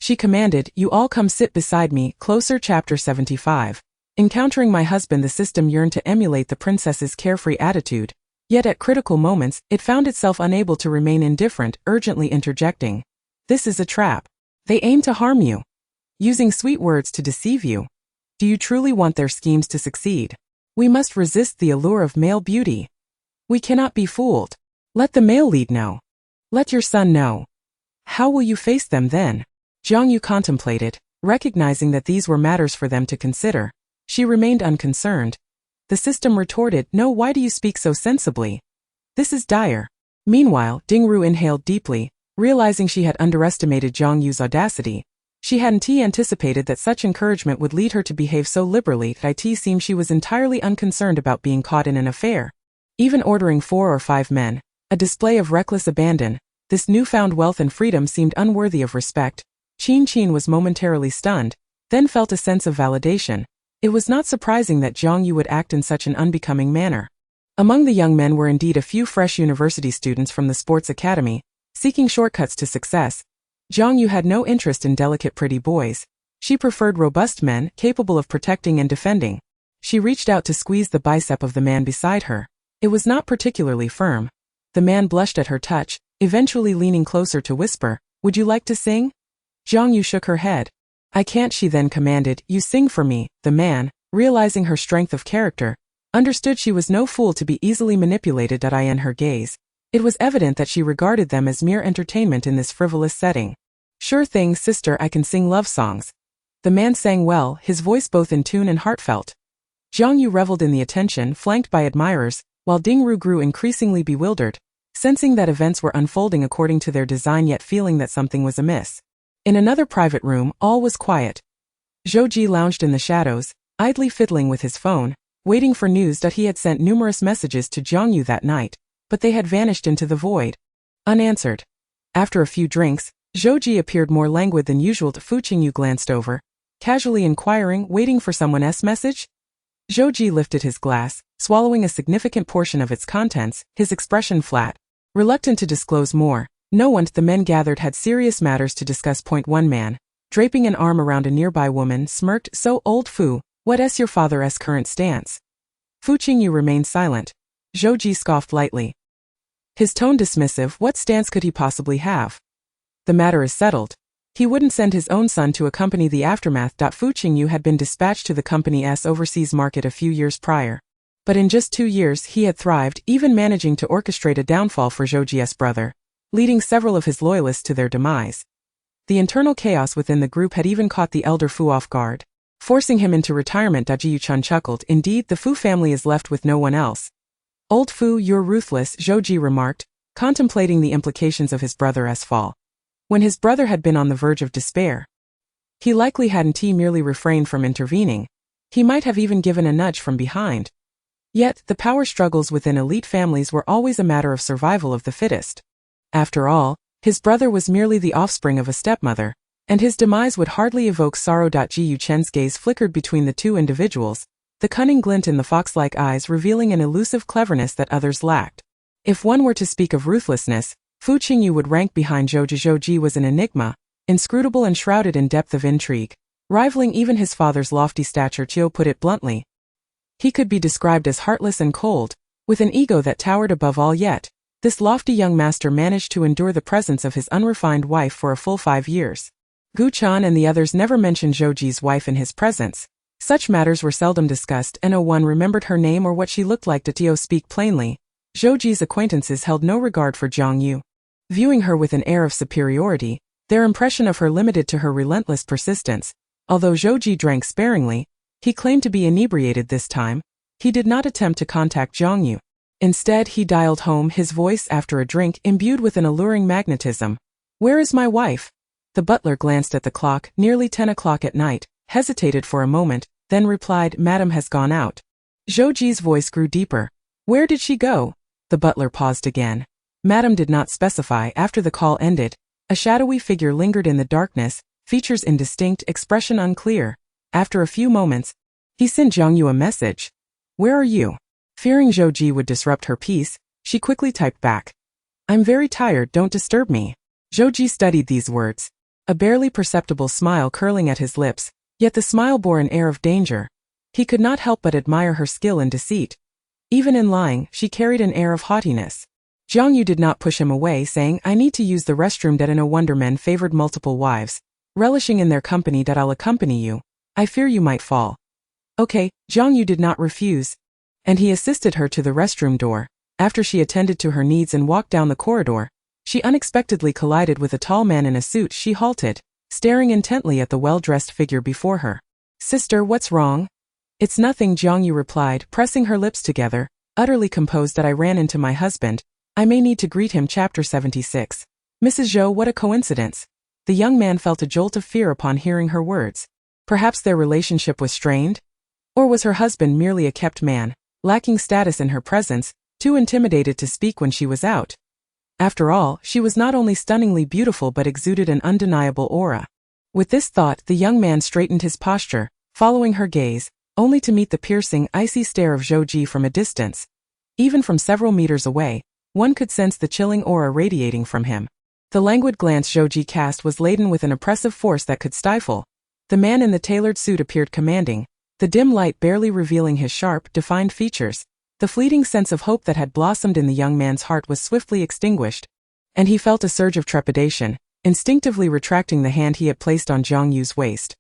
She commanded, "You all come sit beside me." Closer. Chapter 75. Encountering my husband, the system yearned to emulate the princess's carefree attitude. Yet at critical moments, it found itself unable to remain indifferent, urgently interjecting. "This is a trap. They aim to harm you, using sweet words to deceive you. Do you truly want their schemes to succeed? We must resist the allure of male beauty. We cannot be fooled. Let the male lead know. Let your son know. How will you face them then?" Jiang Yue contemplated, recognizing that these were matters for them to consider. She remained unconcerned. The system retorted, "No, why do you speak so sensibly? This is dire." Meanwhile, Ding Ru inhaled deeply, realizing she had underestimated Jiang Yue's audacity. She hadn't anticipated that such encouragement would lead her to behave so liberally. It seemed she was entirely unconcerned about being caught in an affair. Even ordering 4 or 5 men, a display of reckless abandon, this newfound wealth and freedom seemed unworthy of respect. Qin was momentarily stunned, then felt a sense of validation. It was not surprising that Jiang Yue would act in such an unbecoming manner. Among the young men were indeed a few fresh university students from the sports academy, seeking shortcuts to success. Jiang Yue had no interest in delicate pretty boys. She preferred robust men, capable of protecting and defending. She reached out to squeeze the bicep of the man beside her. It was not particularly firm. The man blushed at her touch, eventually leaning closer to whisper, "Would you like to sing?" Jiang Yue shook her head. "I can't," she then commanded. "You sing for me." The man, realizing her strength of character, understood she was no fool to be easily manipulated in her gaze. It was evident that she regarded them as mere entertainment in this frivolous setting. "Sure thing, sister, I can sing love songs." The man sang well, his voice both in tune and heartfelt. Jiang Yue reveled in the attention, flanked by admirers, while Dingru grew increasingly bewildered, sensing that events were unfolding according to their design yet feeling that something was amiss. In another private room, all was quiet. Zhou Ji lounged in the shadows, idly fiddling with his phone, waiting for news that he had sent numerous messages to Jiang Yue that night, but they had vanished into the void, unanswered. After a few drinks, Zhou Ji appeared more languid than usual. Fu Qingyu glanced over, casually inquiring, "Waiting for someone's message?" Zhou Ji lifted his glass, swallowing a significant portion of its contents, his expression flat. Reluctant to disclose more, no one. The men gathered had serious matters to discuss. One man, draping an arm around a nearby woman, smirked, "So, old Fu, what's your father's current stance?" Fu Qingyu remained silent. Zhou Ji scoffed lightly, his tone dismissive. "What stance could he possibly have? The matter is settled. He wouldn't send his own son to accompany the aftermath." Fu Qingyu had been dispatched to the company's overseas market a few years prior. But in just 2 years he had thrived, even managing to orchestrate a downfall for Zhou Ji's brother, leading several of his loyalists to their demise. The internal chaos within the group had even caught the elder Fu off guard, forcing him into retirement. Ji Yuchun chuckled. "Indeed, the Fu family is left with no one else." "Old Fu, you're ruthless," Zhou Ji remarked, contemplating the implications of his brother's fall. When his brother had been on the verge of despair, he likely hadn't merely refrained from intervening. He might have even given a nudge from behind. Yet, the power struggles within elite families were always a matter of survival of the fittest. After all, his brother was merely the offspring of a stepmother, and his demise would hardly evoke sorrow. Ji Yuchen's gaze flickered between the two individuals, the cunning glint in the fox-like eyes revealing an elusive cleverness that others lacked. If one were to speak of ruthlessness, Fu Qingyu would rank behind Zhou Ji. Zhou Ji was an enigma, inscrutable and shrouded in depth of intrigue, rivaling even his father's lofty stature. Chiu put it bluntly. He could be described as heartless and cold, with an ego that towered above all. Yet this lofty young master managed to endure the presence of his unrefined wife for a full 5 years. Gu Chan and the others never mentioned Zhou Ji's wife in his presence. Such matters were seldom discussed. No one remembered her name or what she looked like. To speak plainly, Zhou Ji's acquaintances held no regard for Jiang Yue. Viewing her with an air of superiority, their impression of her limited to her relentless persistence. Although Zhou Ji drank sparingly, he claimed to be inebriated this time. He did not attempt to contact Jiang Yue. Instead, he dialed home, his voice after a drink imbued with an alluring magnetism. "Where is my wife?" The butler glanced at the clock, nearly 10 o'clock at night, hesitated for a moment, then replied, "Madam has gone out." Zhou Ji's voice grew deeper. "Where did she go?" The butler paused again. Madam did not specify. After the call ended, a shadowy figure lingered in the darkness, features indistinct, expression unclear. After a few moments, he sent Jiang Yue a message. "Where are you?" Fearing Zhou Ji would disrupt her peace, she quickly typed back, "I'm very tired, don't disturb me." Zhou Ji studied these words, a barely perceptible smile curling at his lips, yet the smile bore an air of danger. He could not help but admire her skill in deceit. Even in lying, she carried an air of haughtiness. Jiang Yue did not push him away, saying, "I need to use the restroom. No wonder men favored multiple wives, relishing in their company. I'll accompany you. I fear you might fall." "Okay." Jiang Yue did not refuse, and he assisted her to the restroom door. After she attended to her needs and walked down the corridor, she unexpectedly collided with a tall man in a suit. She halted, staring intently at the well-dressed figure before her. "Sister, what's wrong?" "It's nothing," Jiang Yue replied, pressing her lips together, utterly composed. "I ran into my husband. I may need to greet him." Chapter 76. "Mrs. Zhou, what a coincidence." The young man felt a jolt of fear upon hearing her words. Perhaps their relationship was strained? Or was her husband merely a kept man, lacking status in her presence, too intimidated to speak when she was out? After all, she was not only stunningly beautiful but exuded an undeniable aura. With this thought, the young man straightened his posture, following her gaze, only to meet the piercing, icy stare of Zhou Ji from a distance. Even from several meters away, one could sense the chilling aura radiating from him. The languid glance Zhou cast was laden with an oppressive force that could stifle. The man in the tailored suit appeared commanding, the dim light barely revealing his sharp, defined features. The fleeting sense of hope that had blossomed in the young man's heart was swiftly extinguished, and he felt a surge of trepidation, instinctively retracting the hand he had placed on Jiang Yue's waist.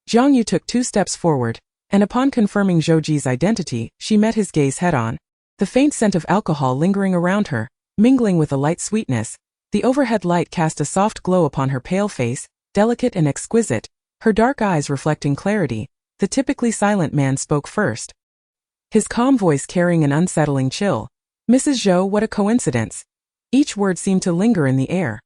Jiang Yue took 2 steps forward, and upon confirming Zhou Ji's identity, she met his gaze head-on. The faint scent of alcohol lingering around her, mingling with a light sweetness, the overhead light cast a soft glow upon her pale face, delicate and exquisite, her dark eyes reflecting clarity. The typically silent man spoke first, his calm voice carrying an unsettling chill. "Mrs. Zhou, what a coincidence." Each word seemed to linger in the air.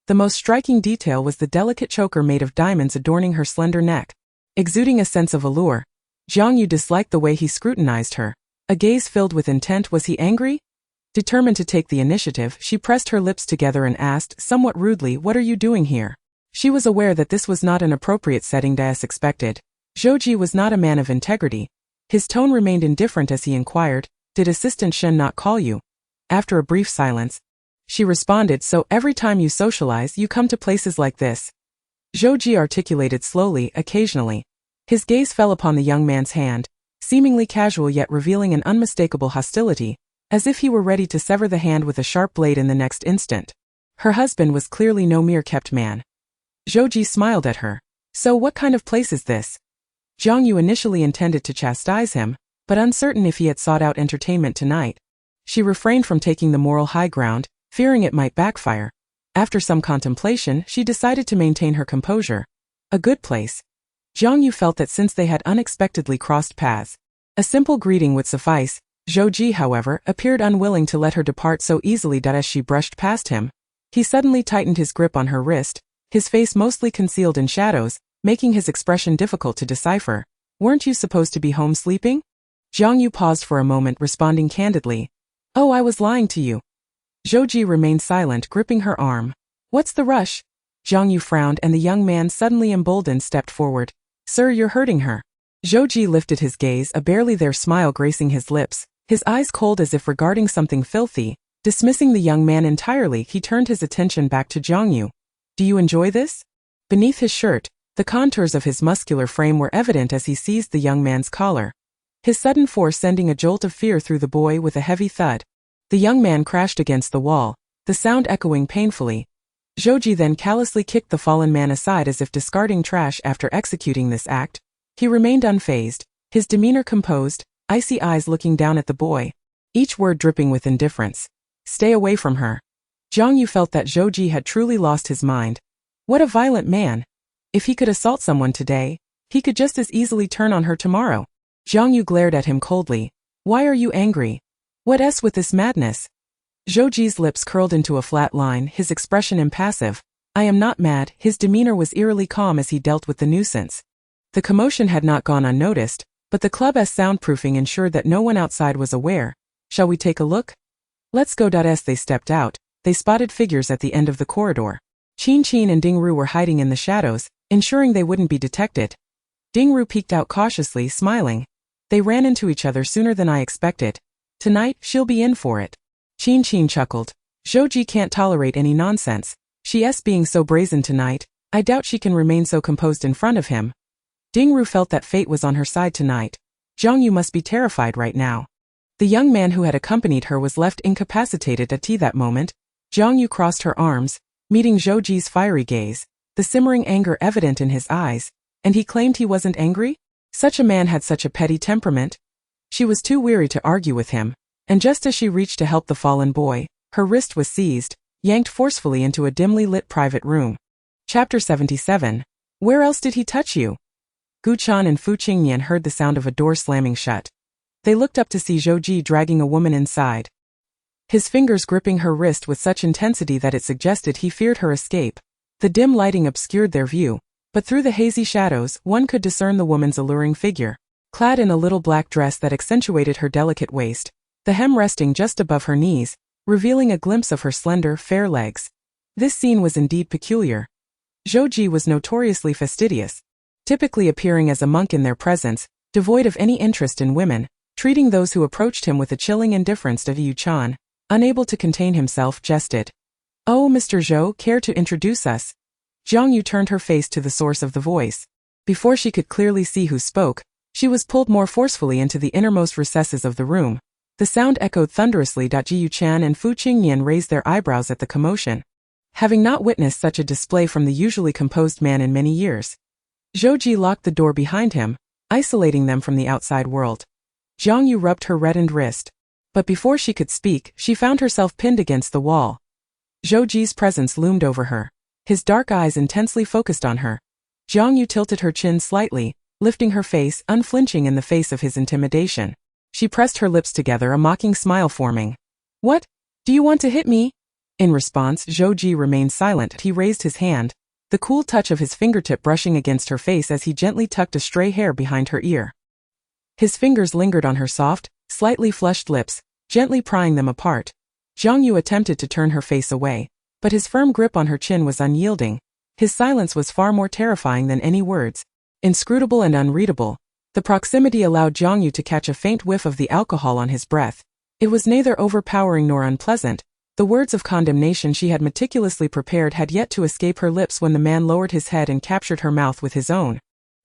The most striking detail was the delicate choker made of diamonds adorning her slender neck. Exuding a sense of allure, Jiang Yue disliked the way he scrutinized her. A gaze filled with intent. Was he angry? Determined to take the initiative, she pressed her lips together and asked, somewhat rudely, "What are you doing here?" She was aware that this was not an appropriate setting as expected. Zhou Ji was not a man of integrity. His tone remained indifferent as he inquired, "Did Assistant Shen not call you?" After a brief silence, she responded, "So every time you socialize, you come to places like this?" Zhou Ji articulated slowly, occasionally. His gaze fell upon the young man's hand, seemingly casual yet revealing an unmistakable hostility, as if he were ready to sever the hand with a sharp blade in the next instant. Her husband was clearly no mere kept man. Zhou Ji smiled at her. "So what kind of place is this?" Jiang Yue initially intended to chastise him, but uncertain if he had sought out entertainment tonight, she refrained from taking the moral high ground, fearing it might backfire. After some contemplation, she decided to maintain her composure. A good place. Jiang Yue felt that since they had unexpectedly crossed paths, a simple greeting would suffice. Zhou Ji, however, appeared unwilling to let her depart so easily. As she brushed past him, he suddenly tightened his grip on her wrist, his face mostly concealed in shadows, making his expression difficult to decipher. "Weren't you supposed to be home sleeping?" Jiang Yue paused for a moment, responding candidly, "Oh, I was lying to you." Zhou Ji remained silent, gripping her arm. "What's the rush?" Jiang Yue frowned, and the young man, suddenly emboldened, stepped forward. "Sir, you're hurting her." Zhou Ji lifted his gaze, a barely there smile gracing his lips, his eyes cold as if regarding something filthy. Dismissing the young man entirely, he turned his attention back to Jiang Yue. "Do you enjoy this?" Beneath his shirt, the contours of his muscular frame were evident as he seized the young man's collar, his sudden force sending a jolt of fear through the boy. With a heavy thud, the young man crashed against the wall, the sound echoing painfully. Zhou Ji then callously kicked the fallen man aside as if discarding trash. After executing this act, he remained unfazed, his demeanor composed, icy eyes looking down at the boy, each word dripping with indifference. "Stay away from her." Jiang Yue felt that Zhou Ji had truly lost his mind. What a violent man! If he could assault someone today, he could just as easily turn on her tomorrow. Jiang Yue glared at him coldly. "Why are you angry? What's with this madness?" Zhou Ji's lips curled into a flat line, his expression impassive. "I am not mad." His demeanor was eerily calm as he dealt with the nuisance. The commotion had not gone unnoticed, but the club's soundproofing ensured that no one outside was aware. "Shall we take a look?" "Let's go." As they stepped out, they spotted figures at the end of the corridor. Qin Qin and Ding Ru were hiding in the shadows, ensuring they wouldn't be detected. Ding Ru peeked out cautiously, smiling. "They ran into each other sooner than I expected. Tonight, she'll be in for it." Qin Qin chuckled. "Zhou Ji can't tolerate any nonsense. She's being so brazen tonight. I doubt she can remain so composed in front of him." Ding Ru felt that fate was on her side tonight. Jiang Yue must be terrified right now. The young man who had accompanied her was left incapacitated at that moment. Jiang Yue crossed her arms, meeting Zhou Ji's fiery gaze, the simmering anger evident in his eyes, and he claimed he wasn't angry? Such a man had such a petty temperament? She was too weary to argue with him, and just as she reached to help the fallen boy, her wrist was seized, yanked forcefully into a dimly lit private room. Chapter 77. Where else did he touch you? Gu Chan and Fu Qingnian heard the sound of a door slamming shut. They looked up to see Zhou Ji dragging a woman inside, his fingers gripping her wrist with such intensity that it suggested he feared her escape. The dim lighting obscured their view, but through the hazy shadows, one could discern the woman's alluring figure, clad in a little black dress that accentuated her delicate waist, the hem resting just above her knees, revealing a glimpse of her slender, fair legs. This scene was indeed peculiar. Zhou Ji was notoriously fastidious, typically appearing as a monk in their presence, devoid of any interest in women, treating those who approached him with a chilling indifference. Yu Chan, unable to contain himself, jested. "Oh, Mr. Zhou, care to introduce us?" Jiang Yue turned her face to the source of the voice. Before she could clearly see who spoke, she was pulled more forcefully into the innermost recesses of the room. The sound echoed thunderously. Ji Yuchan and Fu Qingnian raised their eyebrows at the commotion, having not witnessed such a display from the usually composed man in many years. Zhou Ji locked the door behind him, isolating them from the outside world. Jiang Yue rubbed her reddened wrist. But before she could speak, she found herself pinned against the wall. Zhou Ji's presence loomed over her, his dark eyes intensely focused on her. Jiang Yue tilted her chin slightly, lifting her face, unflinching in the face of his intimidation. She pressed her lips together, a mocking smile forming. "What? Do you want to hit me?" In response, Zhou Ji remained silent. He raised his hand, the cool touch of his fingertip brushing against her face as he gently tucked a stray hair behind her ear. His fingers lingered on her soft, slightly flushed lips, gently prying them apart. Jiang Yue attempted to turn her face away, but his firm grip on her chin was unyielding. His silence was far more terrifying than any words. Inscrutable and unreadable, the proximity allowed Jiang Yue to catch a faint whiff of the alcohol on his breath. It was neither overpowering nor unpleasant. The words of condemnation she had meticulously prepared had yet to escape her lips when the man lowered his head and captured her mouth with his own.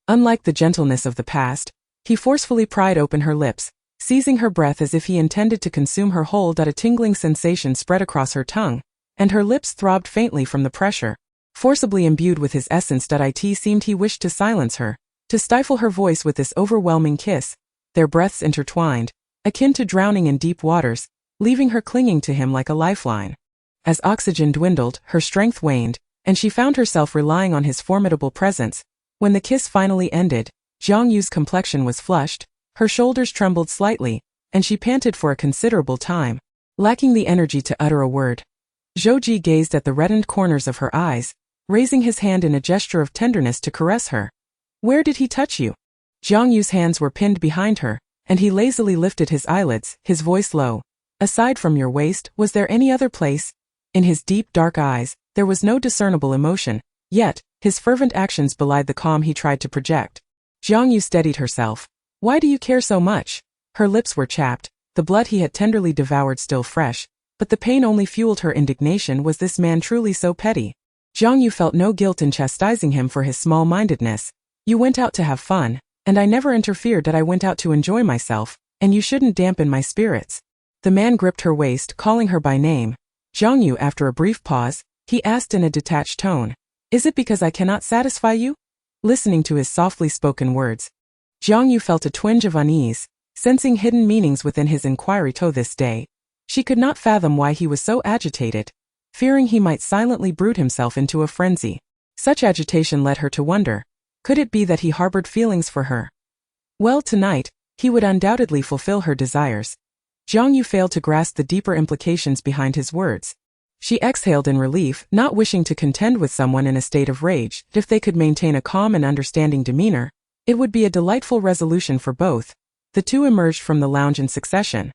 Unlike the gentleness of the past, he forcefully pried open her lips, seizing her breath as if he intended to consume her whole. A tingling sensation spread across her tongue, and her lips throbbed faintly from the pressure. Forcibly imbued with his essence, it seemed he wished to silence her, to stifle her voice with this overwhelming kiss. Their breaths intertwined, akin to drowning in deep waters, leaving her clinging to him like a lifeline. As oxygen dwindled, her strength waned, and she found herself relying on his formidable presence. When the kiss finally ended, Jiang Yue's complexion was flushed, her shoulders trembled slightly, and she panted for a considerable time, lacking the energy to utter a word. Zhou Ji gazed at the reddened corners of her eyes, raising his hand in a gesture of tenderness to caress her. "Where did he touch you?" Jiang Yue's hands were pinned behind her, and he lazily lifted his eyelids, his voice low. "Aside from your waist, was there any other place?" In his deep, dark eyes, there was no discernible emotion, yet, his fervent actions belied the calm he tried to project. Jiang Yue steadied herself. "Why do you care so much?" Her lips were chapped, the blood he had tenderly devoured still fresh, but the pain only fueled her indignation. Was this man truly so petty? Jiang Yue felt no guilt in chastising him for his small-mindedness. "You went out to have fun, and I never interfered. I went out to enjoy myself, and you shouldn't dampen my spirits." The man gripped her waist, calling her by name. Jiang Yue, after a brief pause, he asked in a detached tone, "Is it because I cannot satisfy you?" Listening to his softly spoken words, Jiang Yue felt a twinge of unease, sensing hidden meanings within his inquiry to this day. She could not fathom why he was so agitated, fearing he might silently brood himself into a frenzy. Such agitation led her to wonder, could it be that he harbored feelings for her? Well, tonight, he would undoubtedly fulfill her desires. Jiang Yue failed to grasp the deeper implications behind his words. She exhaled in relief, not wishing to contend with someone in a state of rage. If they could maintain a calm and understanding demeanor, it would be a delightful resolution for both. The two emerged from the lounge in succession.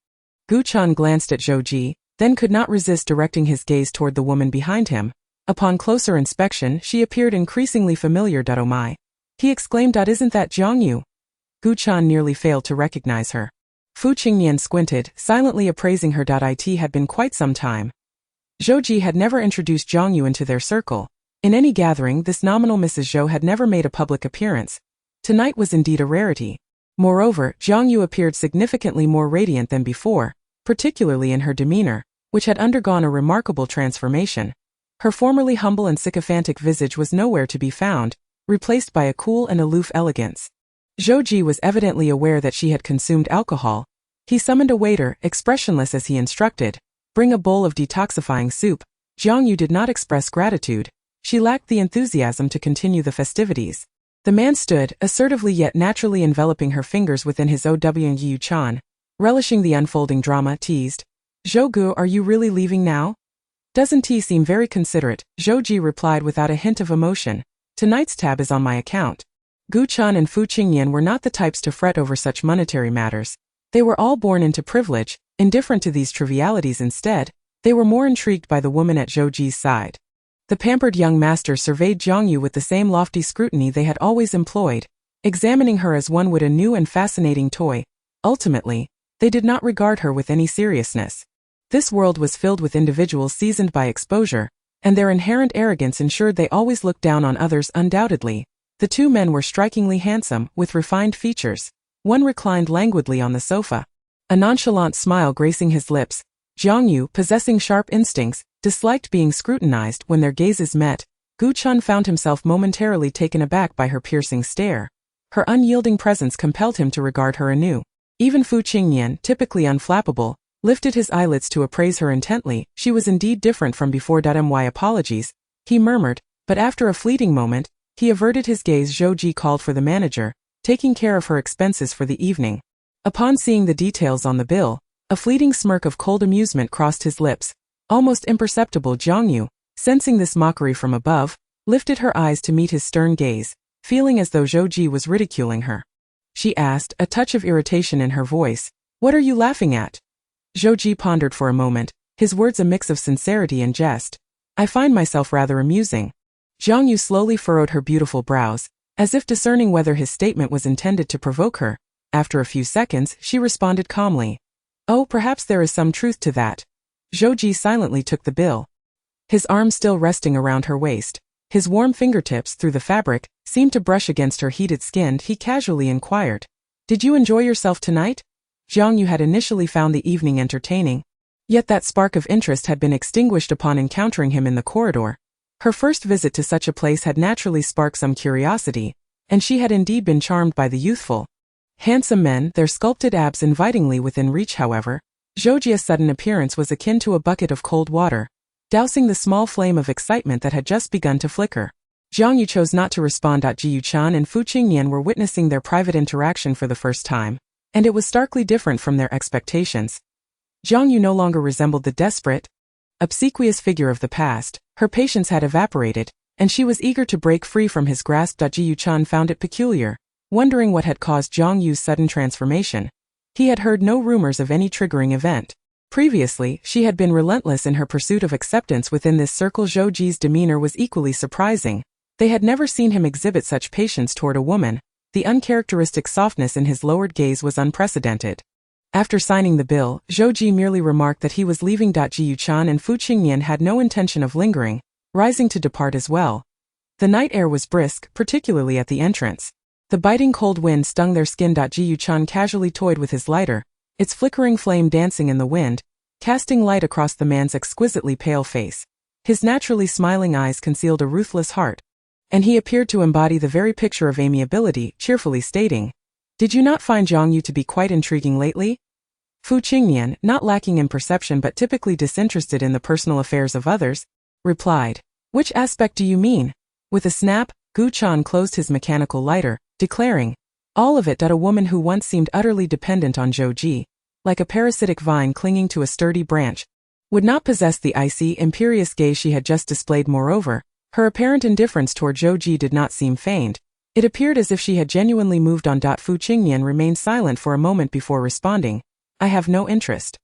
Gu Chan glanced at Zhou Ji, then could not resist directing his gaze toward the woman behind him. Upon closer inspection, she appeared increasingly familiar. "Oh my!" he exclaimed. "Isn't that Jiang Yue?" Gu Chan nearly failed to recognize her. Fu Qingnian squinted, silently appraising her. It had been quite some time. Zhou Ji had never introduced Jiang Yue into their circle. In any gathering, this nominal Mrs. Zhou had never made a public appearance. Tonight was indeed a rarity. Moreover, Jiang Yue appeared significantly more radiant than before, particularly in her demeanor, which had undergone a remarkable transformation. Her formerly humble and sycophantic visage was nowhere to be found, replaced by a cool and aloof elegance. Zhou Ji was evidently aware that she had consumed alcohol. He summoned a waiter, expressionless as he instructed, "Bring a bowl of detoxifying soup." Jiang Yue did not express gratitude. She lacked the enthusiasm to continue the festivities. The man stood, assertively yet naturally enveloping her fingers within his Yu Chan, relishing the unfolding drama. Teased, "Zhou Gu, are you really leaving now?" "Doesn't he seem very considerate?" Zhou Ji replied without a hint of emotion. "Tonight's tab is on my account." Gu Chan and Fu Qingnian were not the types to fret over such monetary matters. They were all born into privilege, indifferent to these trivialities. Instead, they were more intrigued by the woman at Zhou Ji's side. The pampered young master surveyed Jiang Yue with the same lofty scrutiny they had always employed, examining her as one would a new and fascinating toy. Ultimately, they did not regard her with any seriousness. This world was filled with individuals seasoned by exposure, and their inherent arrogance ensured they always looked down on others. Undoubtedly, the two men were strikingly handsome, with refined features. One reclined languidly on the sofa, a nonchalant smile gracing his lips. Jiang Yue, possessing sharp instincts, disliked being scrutinized. When their gazes met, Gu Chun found himself momentarily taken aback by her piercing stare. Her unyielding presence compelled him to regard her anew. Even Fu Qingnian, typically unflappable, lifted his eyelids to appraise her intently. She was indeed different from before. My apologies, he murmured, but after a fleeting moment, he averted his gaze. Zhou Ji called for the manager, taking care of her expenses for the evening. Upon seeing the details on the bill, a fleeting smirk of cold amusement crossed his lips. Almost imperceptible. Jiang Yue, sensing this mockery from above, lifted her eyes to meet his stern gaze, feeling as though Zhou Ji was ridiculing her. She asked, a touch of irritation in her voice, "What are you laughing at?" Zhou Ji pondered for a moment, his words a mix of sincerity and jest. "I find myself rather amusing." Jiang Yue slowly furrowed her beautiful brows, as if discerning whether his statement was intended to provoke her. After a few seconds, she responded calmly, "Oh, perhaps there is some truth to that." Zhou Ji silently took the bill, his arm still resting around her waist. His warm fingertips, through the fabric, seemed to brush against her heated skin. He casually inquired, "Did you enjoy yourself tonight?" Jiang Yue had initially found the evening entertaining, yet that spark of interest had been extinguished upon encountering him in the corridor. Her first visit to such a place had naturally sparked some curiosity, and she had indeed been charmed by the youthful, handsome men, their sculpted abs invitingly within reach. However, Zhou Ji's sudden appearance was akin to a bucket of cold water, dousing the small flame of excitement that had just begun to flicker. Jiang Yue chose not to respond. Ji Yuchan and Fu Qingnian were witnessing their private interaction for the first time, and it was starkly different from their expectations. Jiang Yue no longer resembled the desperate, obsequious figure of the past. Her patience had evaporated, and she was eager to break free from his grasp. Ji Yuchan found it peculiar, wondering what had caused Jiang Yue's sudden transformation. He had heard no rumors of any triggering event. Previously, she had been relentless in her pursuit of acceptance within this circle. Zhou Ji's demeanor was equally surprising. They had never seen him exhibit such patience toward a woman. The uncharacteristic softness in his lowered gaze was unprecedented. After signing the bill, Zhou Ji merely remarked that he was leaving. Ji Yuchan and Fu Qingnian had no intention of lingering, rising to depart as well. The night air was brisk, particularly at the entrance. The biting cold wind stung their skin. Ji Yuchan casually toyed with his lighter, its flickering flame dancing in the wind, casting light across the man's exquisitely pale face. His naturally smiling eyes concealed a ruthless heart, and he appeared to embody the very picture of amiability, cheerfully stating, "Did you not find Jiang Yue to be quite intriguing lately?" Fu Qingnian, not lacking in perception but typically disinterested in the personal affairs of others, replied, "Which aspect do you mean?" With a snap, Gu Chan closed his mechanical lighter, declaring, "All of it." A woman who once seemed utterly dependent on Zhou Ji, like a parasitic vine clinging to a sturdy branch, would not possess the icy, imperious gaze she had just displayed. Moreover, her apparent indifference toward Zhou Ji did not seem feigned. It appeared as if she had genuinely moved on. Fu Qingnian remained silent for a moment before responding, "I have no interest."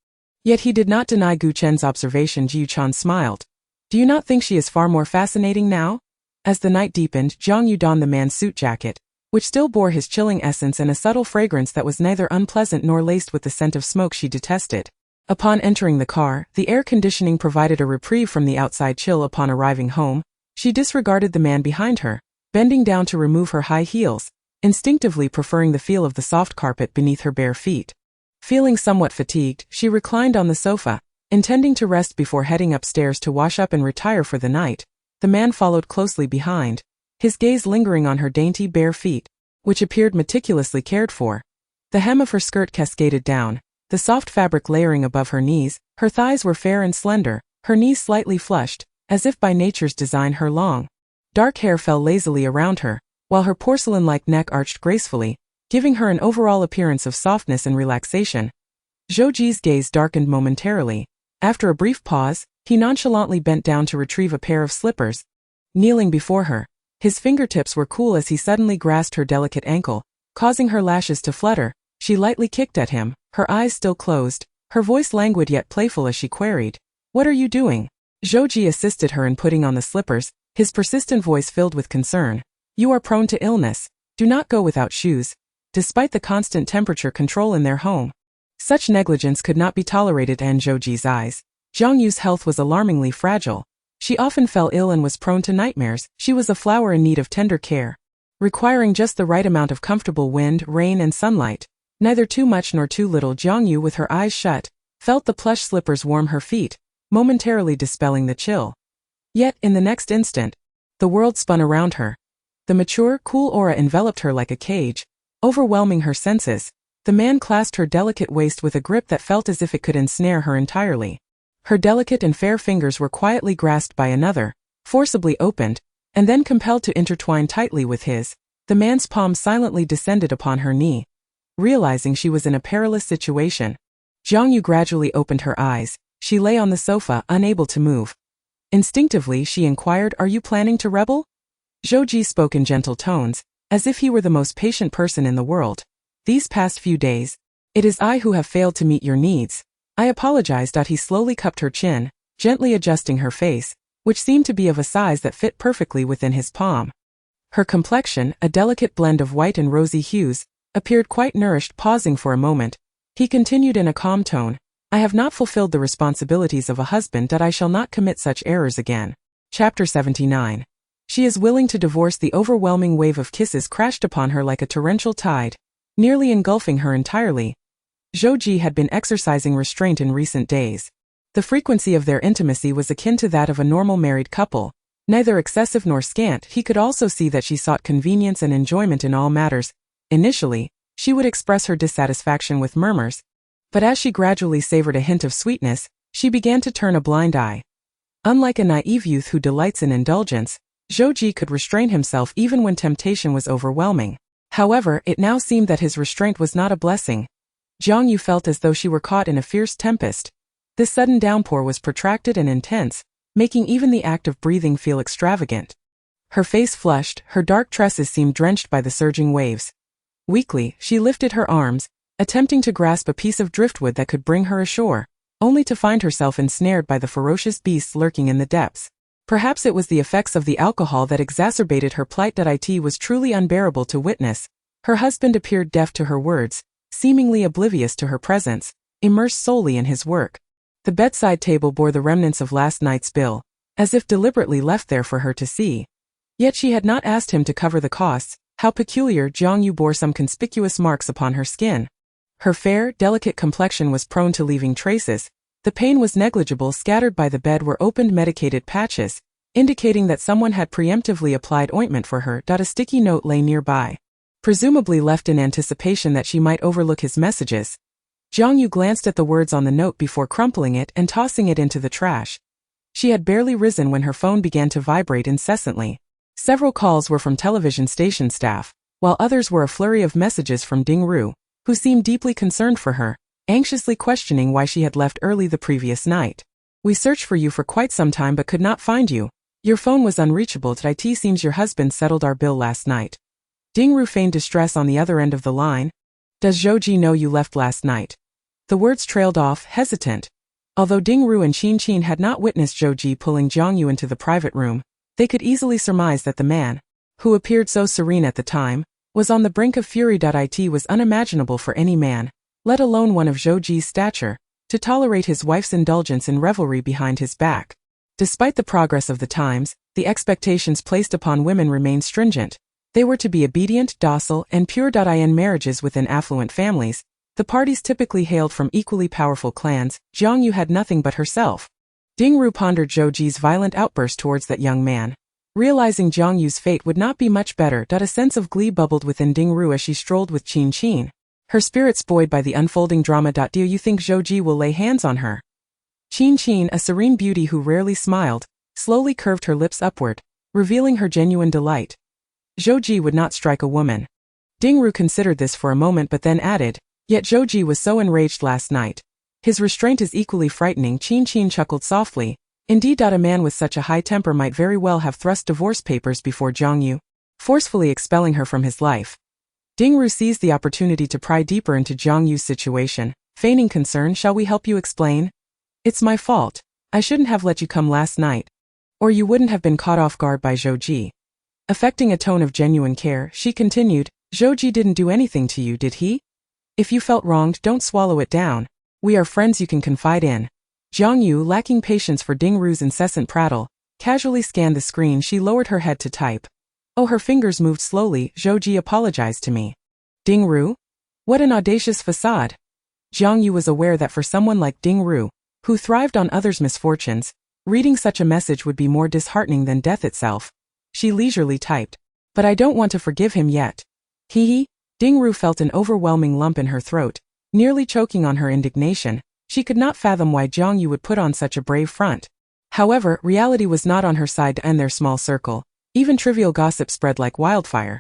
Yet he did not deny Gu Chen's observation. Ji Yuchan smiled. "Do you not think she is far more fascinating now?" As the night deepened, Jiang Yue donned the man's suit jacket, which still bore his chilling essence and a subtle fragrance that was neither unpleasant nor laced with the scent of smoke she detested. Upon entering the car, the air conditioning provided a reprieve from the outside chill. Upon arriving home, she disregarded the man behind her, bending down to remove her high heels, instinctively preferring the feel of the soft carpet beneath her bare feet. Feeling somewhat fatigued, she reclined on the sofa, intending to rest before heading upstairs to wash up and retire for the night. The man followed closely behind, his gaze lingering on her dainty bare feet, which appeared meticulously cared for. The hem of her skirt cascaded down, the soft fabric layering above her knees. Her thighs were fair and slender, her knees slightly flushed, as if by nature's design. Her long, dark hair fell lazily around her, while her porcelain-like neck arched gracefully, giving her an overall appearance of softness and relaxation. Zhou Ji's gaze darkened momentarily. After a brief pause, he nonchalantly bent down to retrieve a pair of slippers. Kneeling before her, his fingertips were cool as he suddenly grasped her delicate ankle, causing her lashes to flutter. She lightly kicked at him, her eyes still closed, her voice languid yet playful as she queried, "What are you doing?" Zhou Ji assisted her in putting on the slippers, his persistent voice filled with concern. "You are prone to illness. Do not go without shoes." Despite the constant temperature control in their home, Such negligence could not be tolerated in Zhouji's eyes. Jiang Yue's health was alarmingly fragile. She often fell ill and was prone to nightmares. She was a flower in need of tender care, requiring just the right amount of comfortable wind, rain, and sunlight. Neither too much nor too little. Jiang Yue, with her eyes shut, felt the plush slippers warm her feet, momentarily dispelling the chill. Yet, in the next instant, the world spun around her. The mature, cool aura enveloped her like a cage, overwhelming her senses. The man clasped her delicate waist with a grip that felt as if it could ensnare her entirely. Her delicate and fair fingers were quietly grasped by another, forcibly opened, and then compelled to intertwine tightly with his. The man's palm silently descended upon her knee. Realizing she was in a perilous situation, Jiang Yue gradually opened her eyes. She lay on the sofa, unable to move. Instinctively, she inquired, "Are you planning to rebel?" Zhouji spoke in gentle tones, as if he were the most patient person in the world. "These past few days, it is I who have failed to meet your needs. I apologized." He slowly cupped her chin, gently adjusting her face, which seemed to be of a size that fit perfectly within his palm. Her complexion, a delicate blend of white and rosy hues, appeared quite nourished. Pausing for a moment, he continued in a calm tone, "I have not fulfilled the responsibilities of a husband. I shall not commit such errors again." Chapter 79. She is willing to divorce. The overwhelming wave of kisses crashed upon her like a torrential tide, nearly engulfing her entirely. Zhouji had been exercising restraint in recent days. The frequency of their intimacy was akin to that of a normal married couple, neither excessive nor scant. He could also see that she sought convenience and enjoyment in all matters. Initially, she would express her dissatisfaction with murmurs, but as she gradually savored a hint of sweetness, she began to turn a blind eye. Unlike a naive youth who delights in indulgence, Zhouji could restrain himself even when temptation was overwhelming. However, it now seemed that his restraint was not a blessing. Jiang Yue felt as though she were caught in a fierce tempest. This sudden downpour was protracted and intense, making even the act of breathing feel extravagant. Her face flushed, her dark tresses seemed drenched by the surging waves. Weakly, she lifted her arms, attempting to grasp a piece of driftwood that could bring her ashore, only to find herself ensnared by the ferocious beasts lurking in the depths. Perhaps it was the effects of the alcohol that exacerbated her plight. It was truly unbearable to witness. Her husband appeared deaf to her words, seemingly oblivious to her presence, immersed solely in his work. The bedside table bore the remnants of last night's bill, as if deliberately left there for her to see. Yet she had not asked him to cover the costs. How peculiar! Jiang Yue bore some conspicuous marks upon her skin. Her fair, delicate complexion was prone to leaving traces. The pain was negligible. Scattered by the bed were opened medicated patches, indicating that someone had preemptively applied ointment for her. A sticky note lay nearby, presumably left in anticipation that she might overlook his messages. Jiang Yue glanced at the words on the note before crumpling it and tossing it into the trash. She had barely risen when her phone began to vibrate incessantly. Several calls were from television station staff, while others were a flurry of messages from Ding Ru, who seemed deeply concerned for her, anxiously questioning why she had left early the previous night. "We searched for you for quite some time but could not find you. Your phone was unreachable. It seems your husband settled our bill last night." Ding Ru feigned distress on the other end of the line. "Does Zhouji know you left last night?" The words trailed off, hesitant. Although Ding Ru and Qin had not witnessed Zhouji pulling Jiang Yue into the private room, they could easily surmise that the man, who appeared so serene at the time, was on the brink of fury. It was unimaginable for any man, let alone one of Zhouji's stature, to tolerate his wife's indulgence in revelry behind his back. Despite the progress of the times, the expectations placed upon women remained stringent. They were to be obedient, docile, and pure. In marriages within affluent families, the parties typically hailed from equally powerful clans. Jiang Yue had nothing but herself. Ding Ru pondered Zhouji's violent outburst towards that young man. Realizing Jiang Yue's fate would not be much better. A sense of glee bubbled within Ding Ru as she strolled with Qin, her spirits buoyed by the unfolding drama. "Do you think Zhouji will lay hands on her?" Qin, a serene beauty who rarely smiled, slowly curved her lips upward, revealing her genuine delight. Zhouji would not strike a woman. Ding Ru considered this for a moment but then added, "Yet Zhouji was so enraged last night. His restraint is equally frightening." Qin chuckled softly. Indeed, a man with such a high temper might very well have thrust divorce papers before Jiang Yue, forcefully expelling her from his life. Ding Ru seized the opportunity to pry deeper into Jiang Yue's situation, feigning concern. "Shall we help you explain?" "It's my fault. I shouldn't have let you come last night. Or you wouldn't have been caught off guard by Zhouji." Affecting a tone of genuine care, she continued, "Zhouji didn't do anything to you, did he?" If you felt wronged, don't swallow it down. We are friends you can confide in. Jiang Yue, lacking patience for Ding Ru's incessant prattle, casually scanned the screen. She lowered her head to type. Oh, her fingers moved slowly. Zhouji apologized to me. Ding Ru? What an audacious facade. Jiang Yue was aware that for someone like Ding Ru, who thrived on others' misfortunes, reading such a message would be more disheartening than death itself. She leisurely typed. But I don't want to forgive him yet. Hee. Ding Ru felt an overwhelming lump in her throat, nearly choking on her indignation. She could not fathom why Jiang Yue would put on such a brave front. However, reality was not on her side to end their small circle. Even trivial gossip spread like wildfire.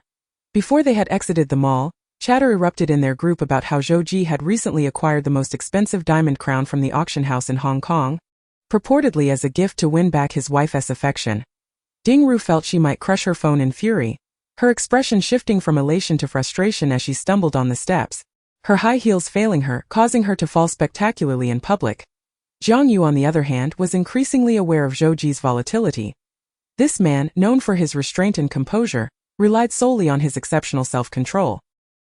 Before they had exited the mall, chatter erupted in their group about how Zhouji had recently acquired the most expensive diamond crown from the auction house in Hong Kong, purportedly as a gift to win back his wife's affection. Ding Ru felt she might crush her phone in fury, her expression shifting from elation to frustration as she stumbled on the steps, her high heels failing her, causing her to fall spectacularly in public. Jiang Yue, on the other hand, was increasingly aware of Zhouji's volatility. This man, known for his restraint and composure, relied solely on his exceptional self-control.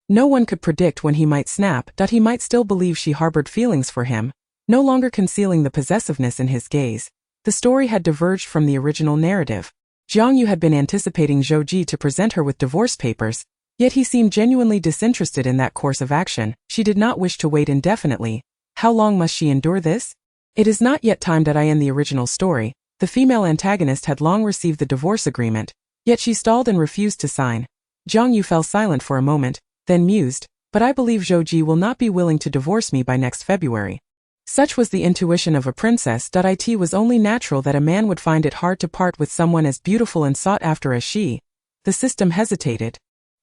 No one could predict when he might snap, that he might still believe she harbored feelings for him, no longer concealing the possessiveness in his gaze. The story had diverged from the original narrative. Jiang Yue had been anticipating Zhouji to present her with divorce papers, yet he seemed genuinely disinterested in that course of action. She did not wish to wait indefinitely. How long must she endure this? It is not yet time that I end the original story. The female antagonist had long received the divorce agreement, yet she stalled and refused to sign. Jiang Yue fell silent for a moment, then mused, but I believe Zhouji will not be willing to divorce me by next February. Such was the intuition of a princess. It was only natural that a man would find it hard to part with someone as beautiful and sought after as she. The system hesitated.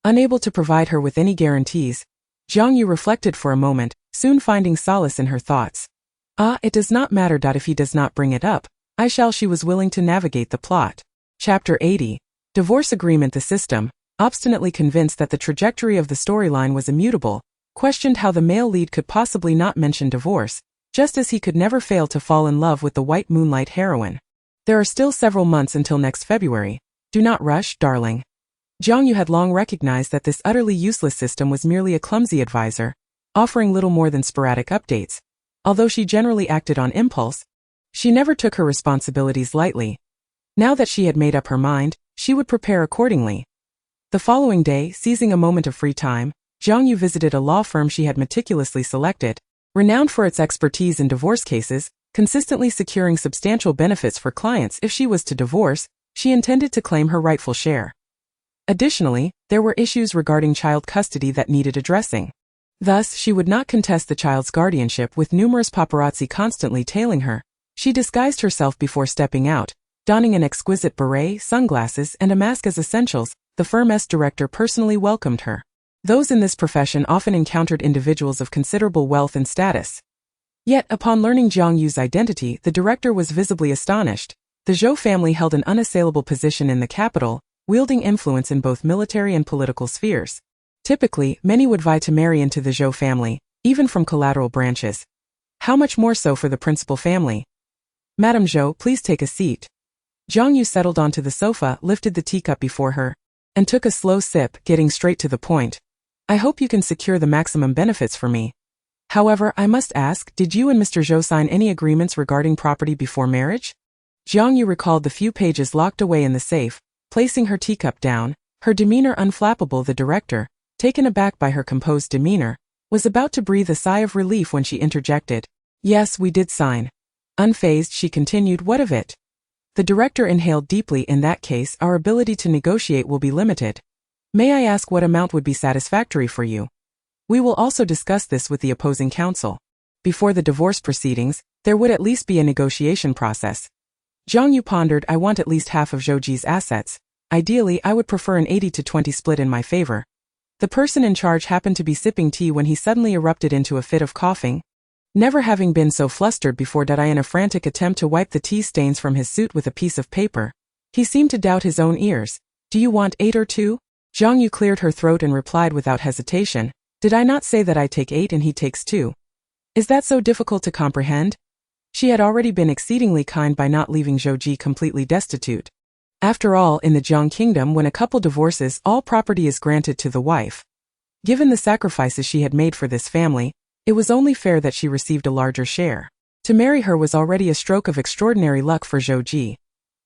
Unable to provide her with any guarantees, Jiang Yue reflected for a moment, soon finding solace in her thoughts. It does not matter. If he does not bring it up, I shall. She was willing to navigate the plot. Chapter 80. Divorce agreement. The system, obstinately convinced that the trajectory of the storyline was immutable, questioned how the male lead could possibly not mention divorce, just as he could never fail to fall in love with the white moonlight heroine. There are still several months until next February. Do not rush, darling. Jiang Yue had long recognized that this utterly useless system was merely a clumsy advisor, offering little more than sporadic updates. Although she generally acted on impulse, she never took her responsibilities lightly. Now that she had made up her mind, she would prepare accordingly. The following day, seizing a moment of free time, Jiang Yue visited a law firm she had meticulously selected, renowned for its expertise in divorce cases, consistently securing substantial benefits for clients. If she was to divorce, she intended to claim her rightful share. Additionally, there were issues regarding child custody that needed addressing. Thus, she would not contest the child's guardianship. With numerous paparazzi constantly tailing her, she disguised herself before stepping out, donning an exquisite beret, sunglasses, and a mask as essentials. The firm's director personally welcomed her. Those in this profession often encountered individuals of considerable wealth and status. Yet, upon learning Jiang Yue's identity, the director was visibly astonished. The Zhou family held an unassailable position in the capital, wielding influence in both military and political spheres. Typically, many would vie to marry into the Zhou family, even from collateral branches. How much more so for the principal family? Madame Zhou, please take a seat. Jiang Yue settled onto the sofa, lifted the teacup before her, and took a slow sip, getting straight to the point. I hope you can secure the maximum benefits for me. However, I must ask, did you and Mr. Zhou sign any agreements regarding property before marriage? Jiang Yue recalled the few pages locked away in the safe, placing her teacup down, her demeanor unflappable. The director, taken aback by her composed demeanor, was about to breathe a sigh of relief when she interjected. Yes, we did sign. Unfazed, she continued, what of it? The director inhaled deeply. In that case, our ability to negotiate will be limited. May I ask what amount would be satisfactory for you? We will also discuss this with the opposing counsel. Before the divorce proceedings, there would at least be a negotiation process. Jiang Yue pondered. I want at least half of Zhouji's assets. Ideally, I would prefer an 80-20 split in my favor. The person in charge happened to be sipping tea when he suddenly erupted into a fit of coughing. Never having been so flustered before, I in a frantic attempt to wipe the tea stains from his suit with a piece of paper. He seemed to doubt his own ears. Do you want 8 or 2? Jiang Yue cleared her throat and replied without hesitation. Did I not say that I take 8 and he takes 2? Is that so difficult to comprehend? She had already been exceedingly kind by not leaving Zhouji completely destitute. After all, in the Jiang kingdom, when a couple divorces, all property is granted to the wife. Given the sacrifices she had made for this family, it was only fair that she received a larger share. To marry her was already a stroke of extraordinary luck for Zhou Ji.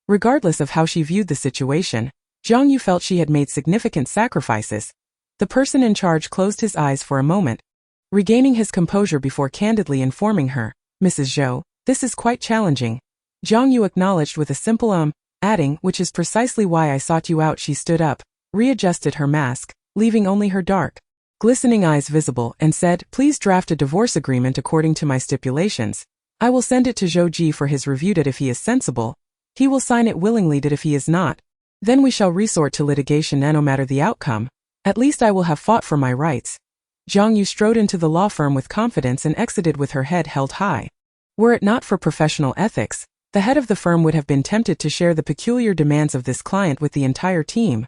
Regardless of how she viewed the situation, Jiang Yue felt she had made significant sacrifices. The person in charge closed his eyes for a moment, regaining his composure before candidly informing her, "Mrs. Zhou, this is quite challenging." Jiang Yue acknowledged with a simple adding, "Which is precisely why I sought you out." She stood up, readjusted her mask, leaving only her dark, glistening eyes visible, and said, "Please draft a divorce agreement according to my stipulations. I will send it to Zhou Ji for his review. That if he is sensible, he will sign it willingly. That if he is not, then we shall resort to litigation, and no matter the outcome, at least I will have fought for my rights." Jiang Yue strode into the law firm with confidence and exited with her head held high. Were it not for professional ethics, the head of the firm would have been tempted to share the peculiar demands of this client with the entire team.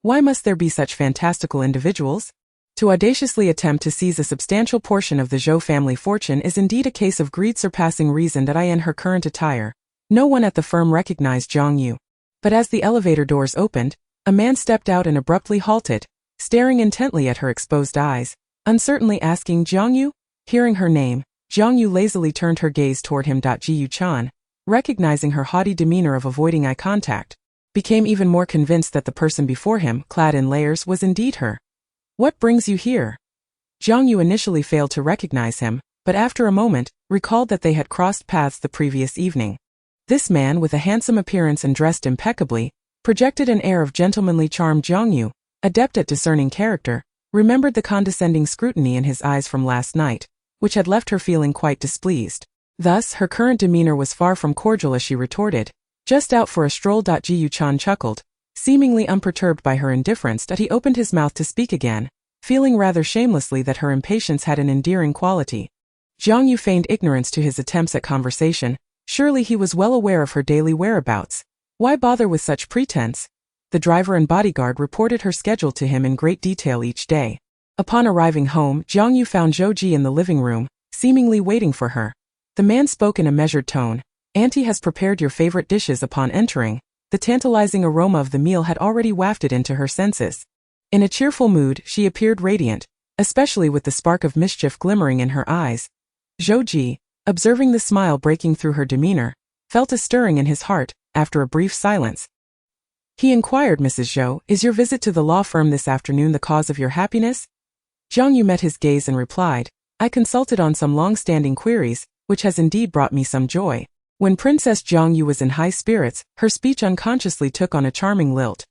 Why must there be such fantastical individuals? To audaciously attempt to seize a substantial portion of the Zhou family fortune is indeed a case of greed surpassing reason. That I in her current attire. No one at the firm recognized Jiang Yue. But as the elevator doors opened, a man stepped out and abruptly halted, staring intently at her exposed eyes, uncertainly asking, "Jiang Yue?" Hearing her name, Jiang Yue lazily turned her gaze toward him. Ji Yu-chan, recognizing her haughty demeanor of avoiding eye contact, became even more convinced that the person before him, clad in layers, was indeed her. "What brings you here?" Jiang Yue initially failed to recognize him, but after a moment, recalled that they had crossed paths the previous evening. This man, with a handsome appearance and dressed impeccably, projected an air of gentlemanly charm. Jiang Yue, adept at discerning character, remembered the condescending scrutiny in his eyes from last night, which had left her feeling quite displeased. Thus, her current demeanor was far from cordial as she retorted, "Just out for a stroll." Ji Yu-chan chuckled, seemingly unperturbed by her indifference. He opened his mouth to speak again, feeling rather shamelessly that her impatience had an endearing quality. Jiang Yue feigned ignorance to his attempts at conversation. Surely he was well aware of her daily whereabouts. Why bother with such pretense? The driver and bodyguard reported her schedule to him in great detail each day. Upon arriving home, Jiang Yue found Zhou Ji in the living room, seemingly waiting for her. The man spoke in a measured tone. "Auntie has prepared your favorite dishes." Upon entering, the tantalizing aroma of the meal had already wafted into her senses. In a cheerful mood, she appeared radiant, especially with the spark of mischief glimmering in her eyes. Zhou Ji, observing the smile breaking through her demeanor, felt a stirring in his heart. After a brief silence, he inquired, "Mrs. Zhou, is your visit to the law firm this afternoon the cause of your happiness?" Jiang Yue met his gaze and replied, "I consulted on some long-standing queries, which has indeed brought me some joy." When Princess Jiang Yue was in high spirits, her speech unconsciously took on a charming lilt.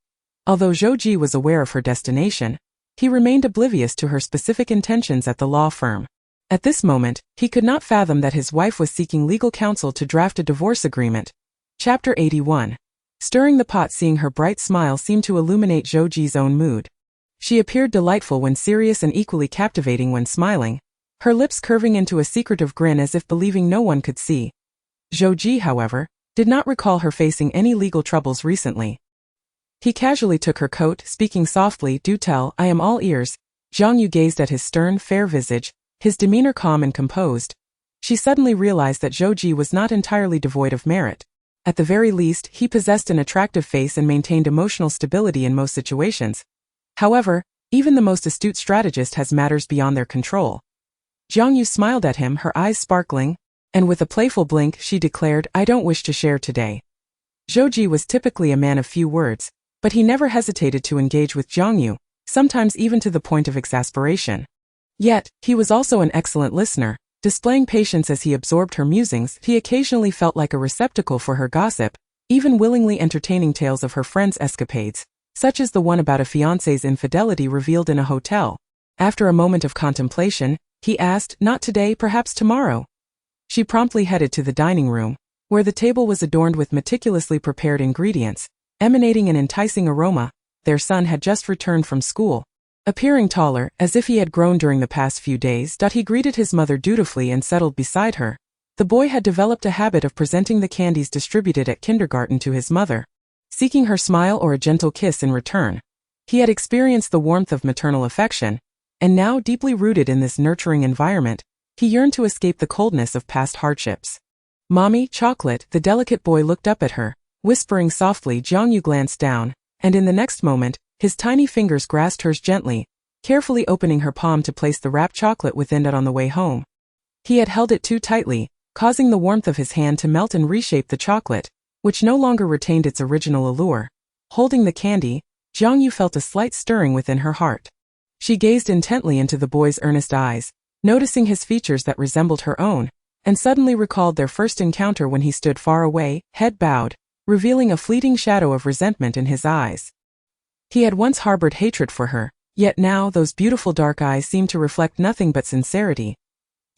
Although Zhou Ji was aware of her destination, he remained oblivious to her specific intentions at the law firm. At this moment, he could not fathom that his wife was seeking legal counsel to draft a divorce agreement. Chapter 81. Stirring the pot. Seeing her bright smile seemed to illuminate Zhou Ji's own mood. She appeared delightful when serious and equally captivating when smiling, her lips curving into a secretive grin as if believing no one could see. Zhou Ji, however, did not recall her facing any legal troubles recently. He casually took her coat, speaking softly, "Do tell, I am all ears." Jiang Yue gazed at his stern, fair visage, his demeanor calm and composed. She suddenly realized that Zhou Ji was not entirely devoid of merit. At the very least, he possessed an attractive face and maintained emotional stability in most situations. However, even the most astute strategist has matters beyond their control. Jiang Yue smiled at him, her eyes sparkling, and with a playful blink, she declared, "I don't wish to share today." Zhou Ji was typically a man of few words, but he never hesitated to engage with Jiang Yue, sometimes even to the point of exasperation. Yet, he was also an excellent listener, displaying patience as he absorbed her musings. He occasionally felt like a receptacle for her gossip, even willingly entertaining tales of her friends' escapades, such as the one about a fiancé's infidelity revealed in a hotel. After a moment of contemplation, he asked, "Not today, perhaps tomorrow?" She promptly headed to the dining room, where the table was adorned with meticulously prepared ingredients, emanating an enticing aroma. Their son had just returned from school. Appearing taller, as if he had grown during the past few days, he greeted his mother dutifully and settled beside her. The boy had developed a habit of presenting the candies distributed at kindergarten to his mother, seeking her smile or a gentle kiss in return. He had experienced the warmth of maternal affection, and now, deeply rooted in this nurturing environment, he yearned to escape the coldness of past hardships. "Mommy, chocolate." The delicate boy looked up at her, whispering softly. Jiang Yue glanced down, and in the next moment, his tiny fingers grasped hers gently, carefully opening her palm to place the wrapped chocolate within it on the way home. He had held it too tightly, causing the warmth of his hand to melt and reshape the chocolate, which no longer retained its original allure. Holding the candy, Jiang Yue felt a slight stirring within her heart. She gazed intently into the boy's earnest eyes, noticing his features that resembled her own, and suddenly recalled their first encounter when he stood far away, head bowed, revealing a fleeting shadow of resentment in his eyes. He had once harbored hatred for her, yet now those beautiful dark eyes seemed to reflect nothing but sincerity.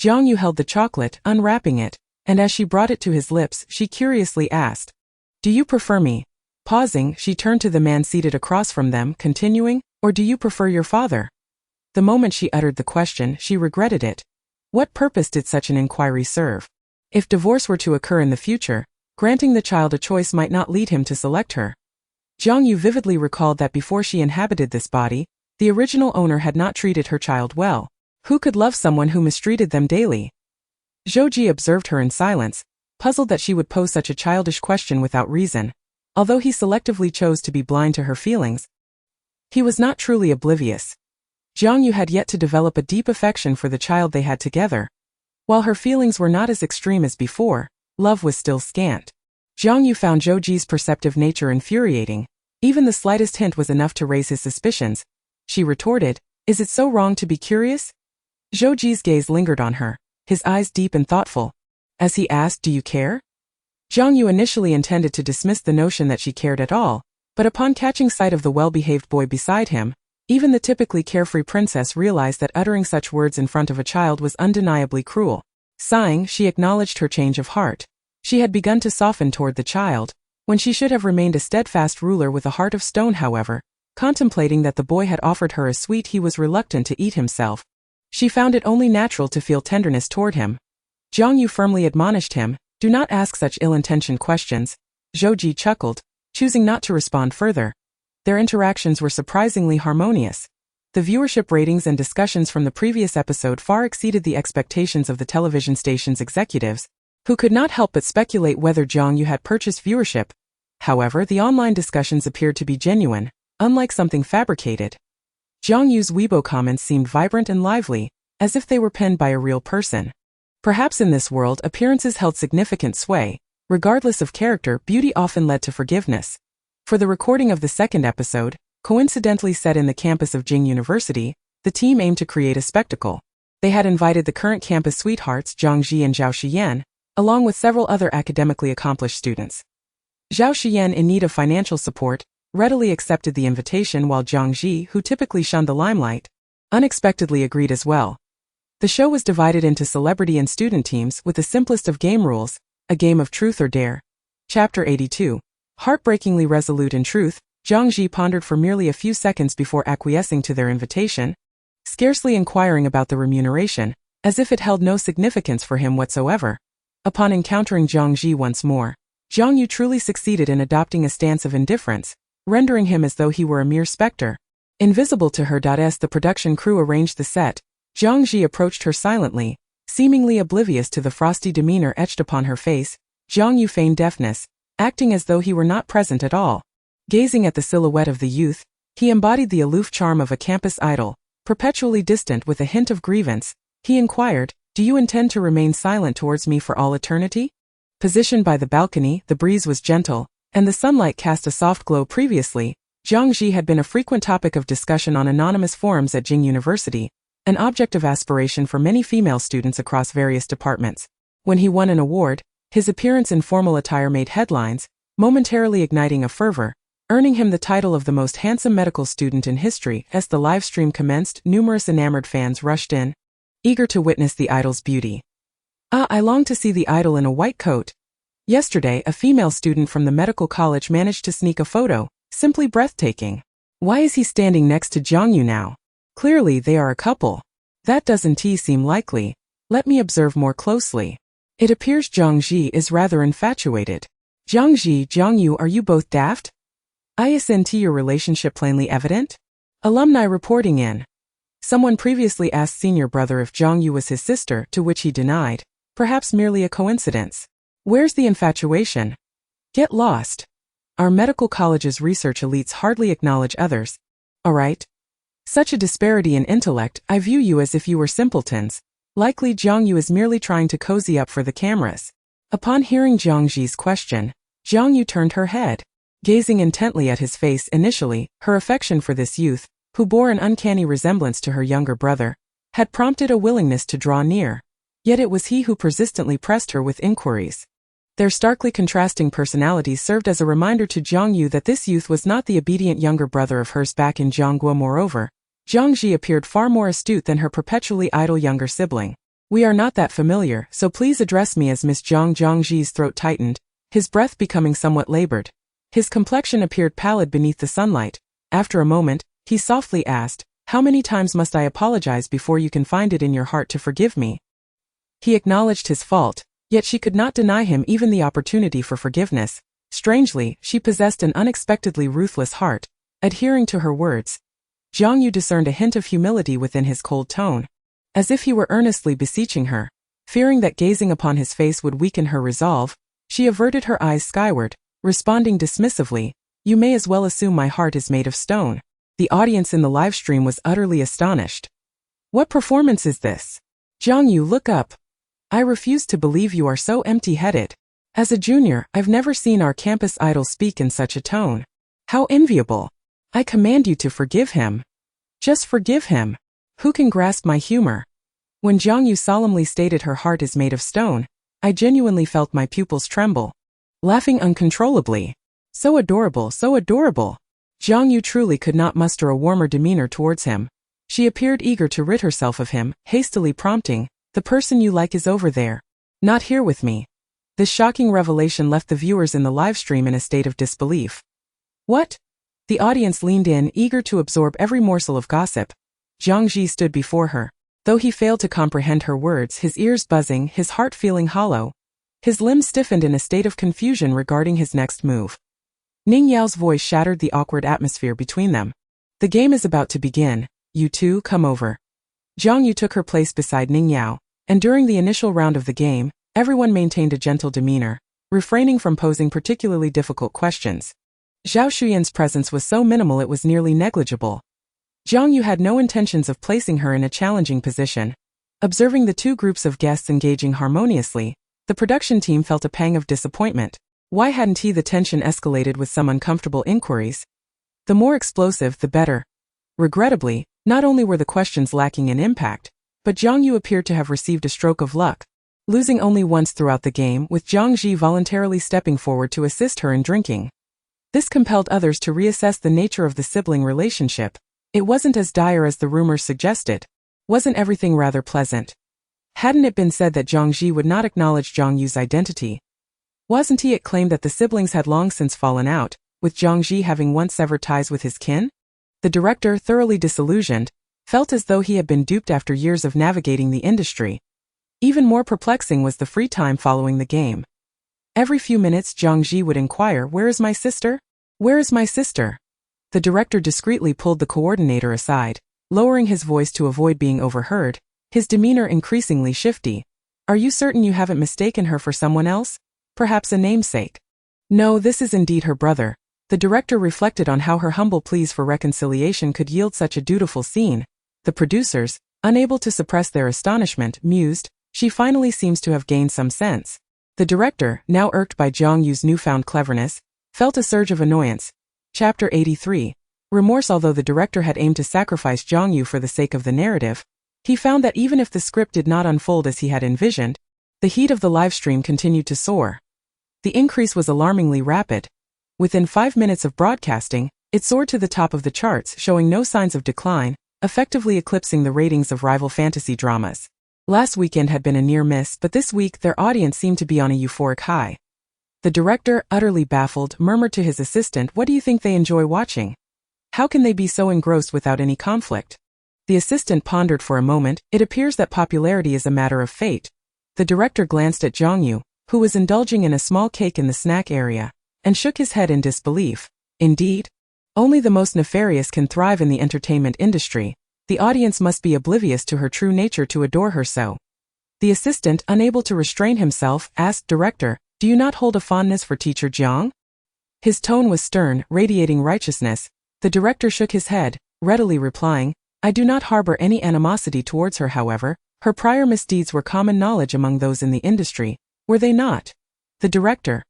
Jiang Yue held the chocolate, unwrapping it, and as she brought it to his lips, she curiously asked, "Do you prefer me?" Pausing, she turned to the man seated across from them, continuing, "Or do you prefer your father?" The moment she uttered the question, she regretted it. What purpose did such an inquiry serve? If divorce were to occur in the future, granting the child a choice might not lead him to select her. Jiang Yue vividly recalled that before she inhabited this body, the original owner had not treated her child well. Who could love someone who mistreated them daily? Zhou Ji observed her in silence, puzzled that she would pose such a childish question without reason. Although he selectively chose to be blind to her feelings, he was not truly oblivious. Jiang Yue had yet to develop a deep affection for the child they had together. While her feelings were not as extreme as before, love was still scant. Jiang Yue found Zhou Ji's perceptive nature infuriating. Even the slightest hint was enough to raise his suspicions. She retorted, "Is it so wrong to be curious?" Zhou Ji's gaze lingered on her, his eyes deep and thoughtful. As he asked, "Do you care?" Jiang Yue initially intended to dismiss the notion that she cared at all, but upon catching sight of the well-behaved boy beside him, even the typically carefree princess realized that uttering such words in front of a child was undeniably cruel. Sighing, she acknowledged her change of heart. She had begun to soften toward the child, when she should have remained a steadfast ruler with a heart of stone. However, contemplating that the boy had offered her a sweet he was reluctant to eat himself, she found it only natural to feel tenderness toward him. Jiang Yue firmly admonished him, "Do not ask such ill-intentioned questions." Zhou Ji chuckled, choosing not to respond further. Their interactions were surprisingly harmonious. The viewership ratings and discussions from the previous episode far exceeded the expectations of the television station's executives, who could not help but speculate whether Jiang Yue had purchased viewership. However, the online discussions appeared to be genuine, unlike something fabricated. Jiang Yue's Weibo comments seemed vibrant and lively, as if they were penned by a real person. Perhaps in this world appearances held significant sway. Regardless of character, beauty often led to forgiveness. For the recording of the second episode, coincidentally set in the campus of Jing University, the team aimed to create a spectacle. They had invited the current campus sweethearts Zhang Ji and Zhao Shiyan, along with several other academically accomplished students. Zhao Shiyan, in need of financial support, readily accepted the invitation, while Zhang Ji, who typically shunned the limelight, unexpectedly agreed as well. The show was divided into celebrity and student teams with the simplest of game rules, a game of truth or dare. Chapter 82. Heartbreakingly resolute in truth, Zhang Ji pondered for merely a few seconds before acquiescing to their invitation, scarcely inquiring about the remuneration, as if it held no significance for him whatsoever. Upon encountering Zhang Ji once more, Jiang Yue truly succeeded in adopting a stance of indifference, rendering him as though he were a mere specter. Invisible to her. As the production crew arranged the set, Zhang Ji approached her silently, seemingly oblivious to the frosty demeanor etched upon her face. Jiang Yue feigned deafness, acting as though he were not present at all. Gazing at the silhouette of the youth, he embodied the aloof charm of a campus idol, perpetually distant with a hint of grievance. He inquired, "Do you intend to remain silent towards me for all eternity?" Positioned by the balcony, the breeze was gentle, and the sunlight cast a soft glow. Previously, Jiang Ji had been a frequent topic of discussion on anonymous forums at Jing University, an object of aspiration for many female students across various departments. When he won an award, his appearance in formal attire made headlines, momentarily igniting a fervor, earning him the title of the most handsome medical student in history. As the live stream commenced, numerous enamored fans rushed in, eager to witness the idol's beauty. I long to see the idol in a white coat." Yesterday, a female student from the medical college managed to sneak a photo, simply breathtaking. Why is he standing next to Jiang Yue now? Clearly they are a couple. That doesn't seem likely. Let me observe more closely. It appears Jiang Ji is rather infatuated. Jiang Yue, are you both daft? Isn't your relationship plainly evident? Alumni reporting in. Someone previously asked senior brother if Jiang Yue was his sister, to which he denied. Perhaps merely a coincidence. Where's the infatuation? Get lost. Our medical college's research elites hardly acknowledge others. Alright. Such a disparity in intellect, I view you as if you were simpletons. Likely Jiang Yue is merely trying to cozy up for the cameras. Upon hearing Jiang Ji's question, Jiang Yue turned her head. Gazing intently at his face initially, her affection for this youth, who bore an uncanny resemblance to her younger brother, had prompted a willingness to draw near. Yet it was he who persistently pressed her with inquiries. Their starkly contrasting personalities served as a reminder to Jiang Yue that this youth was not the obedient younger brother of hers back in Jiangguo. Moreover, Jiang Ji appeared far more astute than her perpetually idle younger sibling. We are not that familiar, so please address me as Miss Jiang. Jiang Ji's throat tightened, his breath becoming somewhat labored. His complexion appeared pallid beneath the sunlight. After a moment, he softly asked, "How many times must I apologize before you can find it in your heart to forgive me?" He acknowledged his fault, yet she could not deny him even the opportunity for forgiveness. Strangely, she possessed an unexpectedly ruthless heart. Adhering to her words, Jiang Yue discerned a hint of humility within his cold tone. As if he were earnestly beseeching her. Fearing that gazing upon his face would weaken her resolve, she averted her eyes skyward, responding dismissively, "You may as well assume my heart is made of stone." The audience in the livestream was utterly astonished. "What performance is this? Jiang Yue, look up. I refuse to believe you are so empty-headed. As a junior, I've never seen our campus idol speak in such a tone. How enviable. I command you to forgive him. Just forgive him. Who can grasp my humor?" When Jiang Yue solemnly stated her heart is made of stone, I genuinely felt my pupils tremble. Laughing uncontrollably. So adorable, so adorable. Jiang Yue truly could not muster a warmer demeanor towards him. She appeared eager to rid herself of him, hastily prompting, "The person you like is over there. Not here with me." This shocking revelation left the viewers in the livestream in a state of disbelief. What? The audience leaned in, eager to absorb every morsel of gossip. Jiang Ji stood before her. Though he failed to comprehend her words, his ears buzzing, his heart feeling hollow. His limbs stiffened in a state of confusion regarding his next move. Ning Yao's voice shattered the awkward atmosphere between them. "The game is about to begin. You two, come over." Jiang Yue took her place beside Ning Yao, and during the initial round of the game, everyone maintained a gentle demeanor, refraining from posing particularly difficult questions. Zhao Shuyan's presence was so minimal it was nearly negligible. Jiang Yue had no intentions of placing her in a challenging position. Observing the two groups of guests engaging harmoniously, the production team felt a pang of disappointment. Why hadn't the tension escalated with some uncomfortable inquiries? The more explosive, the better. Regrettably, not only were the questions lacking in impact, but Jiang Yue appeared to have received a stroke of luck, losing only once throughout the game, with Jiang Ji voluntarily stepping forward to assist her in drinking. This compelled others to reassess the nature of the sibling relationship. It wasn't as dire as the rumors suggested. Wasn't everything rather pleasant? Hadn't it been said that Jiang Ji would not acknowledge Jiang Yue's identity? Wasn't it claimed that the siblings had long since fallen out, with Jiang Ji having once severed ties with his kin? The director, thoroughly disillusioned, felt as though he had been duped after years of navigating the industry. Even more perplexing was the free time following the game. Every few minutes Jiang Ji would inquire, "Where is my sister? Where is my sister?" The director discreetly pulled the coordinator aside, lowering his voice to avoid being overheard, his demeanor increasingly shifty. "Are you certain you haven't mistaken her for someone else? Perhaps a namesake?" "No, this is indeed her brother." The director reflected on how her humble pleas for reconciliation could yield such a dutiful scene. The producers, unable to suppress their astonishment, mused, "She finally seems to have gained some sense." The director, now irked by Jiang Yue's newfound cleverness, felt a surge of annoyance. Chapter 83. Remorse. Although the director had aimed to sacrifice Jiang Yue for the sake of the narrative, he found that even if the script did not unfold as he had envisioned, the heat of the livestream continued to soar. The increase was alarmingly rapid. Within 5 minutes of broadcasting, it soared to the top of the charts, showing no signs of decline, effectively eclipsing the ratings of rival fantasy dramas. Last weekend had been a near miss, but this week their audience seemed to be on a euphoric high. The director, utterly baffled, murmured to his assistant, "What do you think they enjoy watching? How can they be so engrossed without any conflict?" The assistant pondered for a moment. "It appears that popularity is a matter of fate." The director glanced at Jiang Yue, who was indulging in a small cake in the snack area, and shook his head in disbelief. "Indeed? Only the most nefarious can thrive in the entertainment industry. The audience must be oblivious to her true nature to adore her so." The assistant, unable to restrain himself, asked, "Director, do you not hold a fondness for teacher Jiang?" His tone was stern, radiating righteousness. The director shook his head, readily replying, "I do not harbor any animosity towards her, however. Her prior misdeeds were common knowledge among those in the industry, were they not?" The director,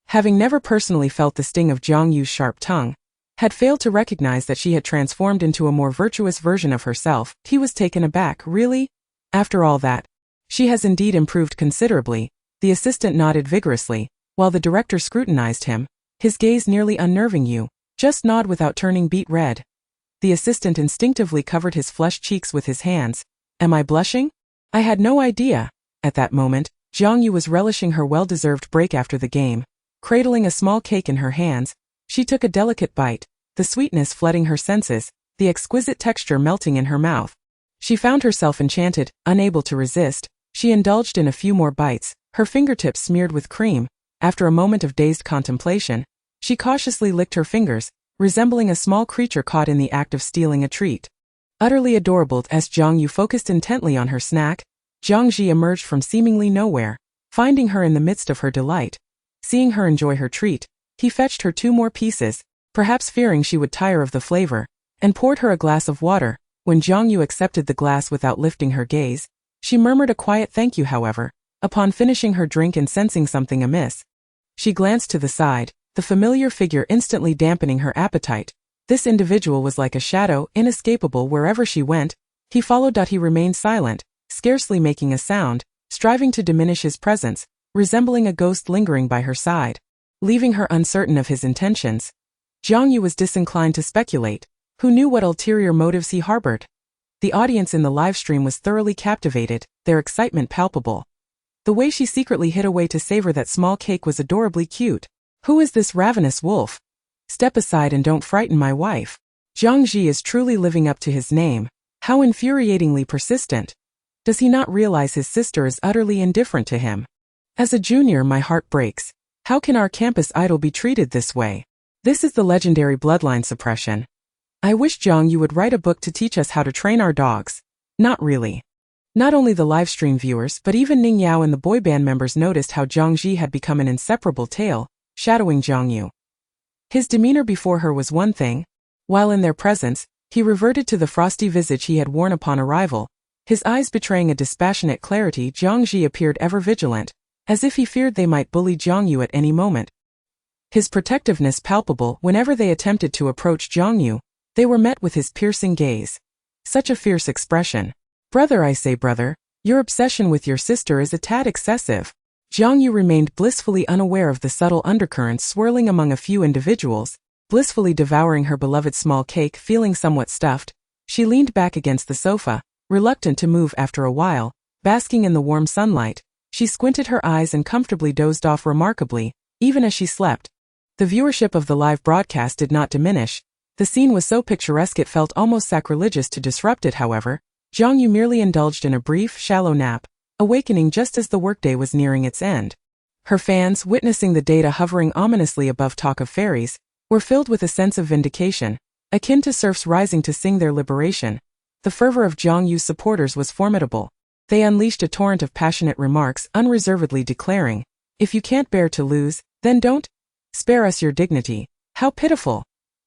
having never personally felt the sting of Jiang Yue's sharp tongue, had failed to recognize that she had transformed into a more virtuous version of herself. He was taken aback. "Really? After all that? She has indeed improved considerably." The assistant nodded vigorously, while the director scrutinized him, his gaze nearly unnerving. "You just nod without turning beet red." The assistant instinctively covered his flushed cheeks with his hands. "Am I blushing? I had no idea." At that moment, Jiang Yue was relishing her well-deserved break after the game. Cradling a small cake in her hands, she took a delicate bite, the sweetness flooding her senses, the exquisite texture melting in her mouth. She found herself enchanted, unable to resist. She indulged in a few more bites, her fingertips smeared with cream. After a moment of dazed contemplation, she cautiously licked her fingers, resembling a small creature caught in the act of stealing a treat. Utterly adorable as Jiang Yue focused intently on her snack, Jiang Ji emerged from seemingly nowhere, finding her in the midst of her delight. Seeing her enjoy her treat, he fetched her 2 more pieces, perhaps fearing she would tire of the flavor, and poured her a glass of water. When Jiang Yue accepted the glass without lifting her gaze, she murmured a quiet thank you. However, upon finishing her drink and sensing something amiss, she glanced to the side, the familiar figure instantly dampening her appetite. This individual was like a shadow, inescapable wherever she went. He followed. He remained silent, scarcely making a sound, striving to diminish his presence, resembling a ghost lingering by her side, leaving her uncertain of his intentions. Jiang Yue was disinclined to speculate. Who knew what ulterior motives he harbored? The audience in the livestream was thoroughly captivated, their excitement palpable. The way she secretly hid away to savor that small cake was adorably cute. Who is this ravenous wolf? Step aside and don't frighten my wife. Jiang Ji is truly living up to his name. How infuriatingly persistent. Does he not realize his sister is utterly indifferent to him? As a junior, my heart breaks. How can our campus idol be treated this way? This is the legendary bloodline suppression. I wish Jiang Yue would write a book to teach us how to train our dogs. Not really. Not only the livestream viewers but even Ning Yao and the boy band members noticed how Jiang Ji had become an inseparable tail, shadowing Jiang Yue. His demeanor before her was one thing, while in their presence, he reverted to the frosty visage he had worn upon arrival, his eyes betraying a dispassionate clarity. Jiang Ji appeared ever vigilant, as if he feared they might bully Jiang Yue at any moment. His protectiveness palpable. Whenever they attempted to approach Jiang Yue, they were met with his piercing gaze. Such a fierce expression. Brother, I say brother, your obsession with your sister is a tad excessive. Jiang Yue remained blissfully unaware of the subtle undercurrents swirling among a few individuals, blissfully devouring her beloved small cake. Feeling somewhat stuffed, she leaned back against the sofa, reluctant to move. After a while, basking in the warm sunlight, she squinted her eyes and comfortably dozed off remarkably, even as she slept. The viewership of the live broadcast did not diminish. The scene was so picturesque it felt almost sacrilegious to disrupt it. However, Jiang Yue merely indulged in a brief, shallow nap, awakening just as the workday was nearing its end. Her fans, witnessing the data hovering ominously above talk of fairies, were filled with a sense of vindication, akin to serfs rising to sing their liberation. The fervor of Jiang Yue's supporters was formidable. They unleashed a torrent of passionate remarks, unreservedly declaring, "If you can't bear to lose, then don't. Spare us your dignity. How pitiful.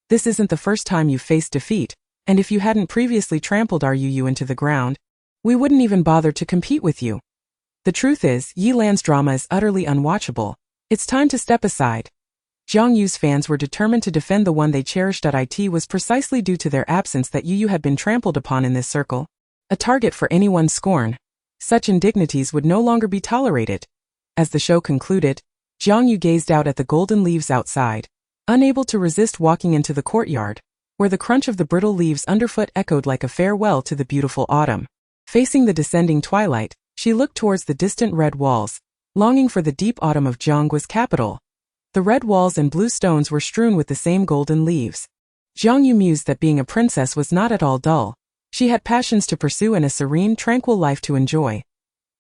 This isn't the first time you've faced defeat, and if you hadn't previously trampled our Yu into the ground, we wouldn't even bother to compete with you. The truth is, Yilan's drama is utterly unwatchable. It's time to step aside." Jiang Yue's fans were determined to defend the one they cherished. It was precisely due to their absence that Yu had been trampled upon in this circle, a target for anyone's scorn. Such indignities would no longer be tolerated. As the show concluded, Jiang Yue gazed out at the golden leaves outside, unable to resist walking into the courtyard, where the crunch of the brittle leaves underfoot echoed like a farewell to the beautiful autumn. Facing the descending twilight, she looked towards the distant red walls, longing for the deep autumn of Jiangguo's capital. The red walls and blue stones were strewn with the same golden leaves. Jiang Yue mused that being a princess was not at all dull. She had passions to pursue and a serene, tranquil life to enjoy.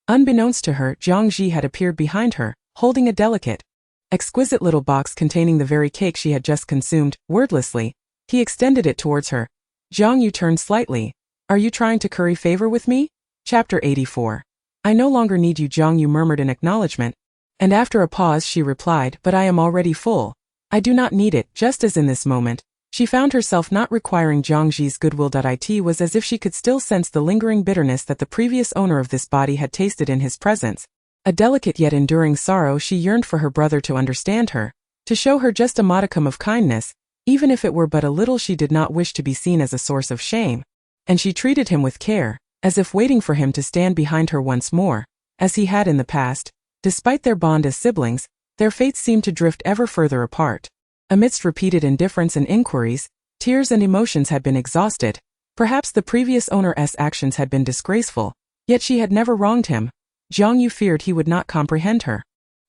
Unbeknownst to her, Jiang Ji had appeared behind her, holding a delicate, exquisite little box containing the very cake she had just consumed. Wordlessly, he extended it towards her. Jiang Yue turned slightly. "Are you trying to curry favor with me?" Chapter 84. "I no longer need you," Jiang Yue murmured in acknowledgement, and after a pause she replied, "But I am already full. I do not need it." Just as in this moment, She found herself not requiring Jiang Ji's goodwill. It was as if she could still sense the lingering bitterness that the previous owner of this body had tasted in his presence. A delicate yet enduring sorrow. She yearned for her brother to understand her, to show her just a modicum of kindness, even if it were but a little. She did not wish to be seen as a source of shame, and she treated him with care, as if waiting for him to stand behind her once more, as he had in the past. Despite their bond as siblings, their fates seemed to drift ever further apart. Amidst repeated indifference and inquiries, tears and emotions had been exhausted. Perhaps the previous owner's actions had been disgraceful, yet she had never wronged him. Jiang Yue feared he would not comprehend her.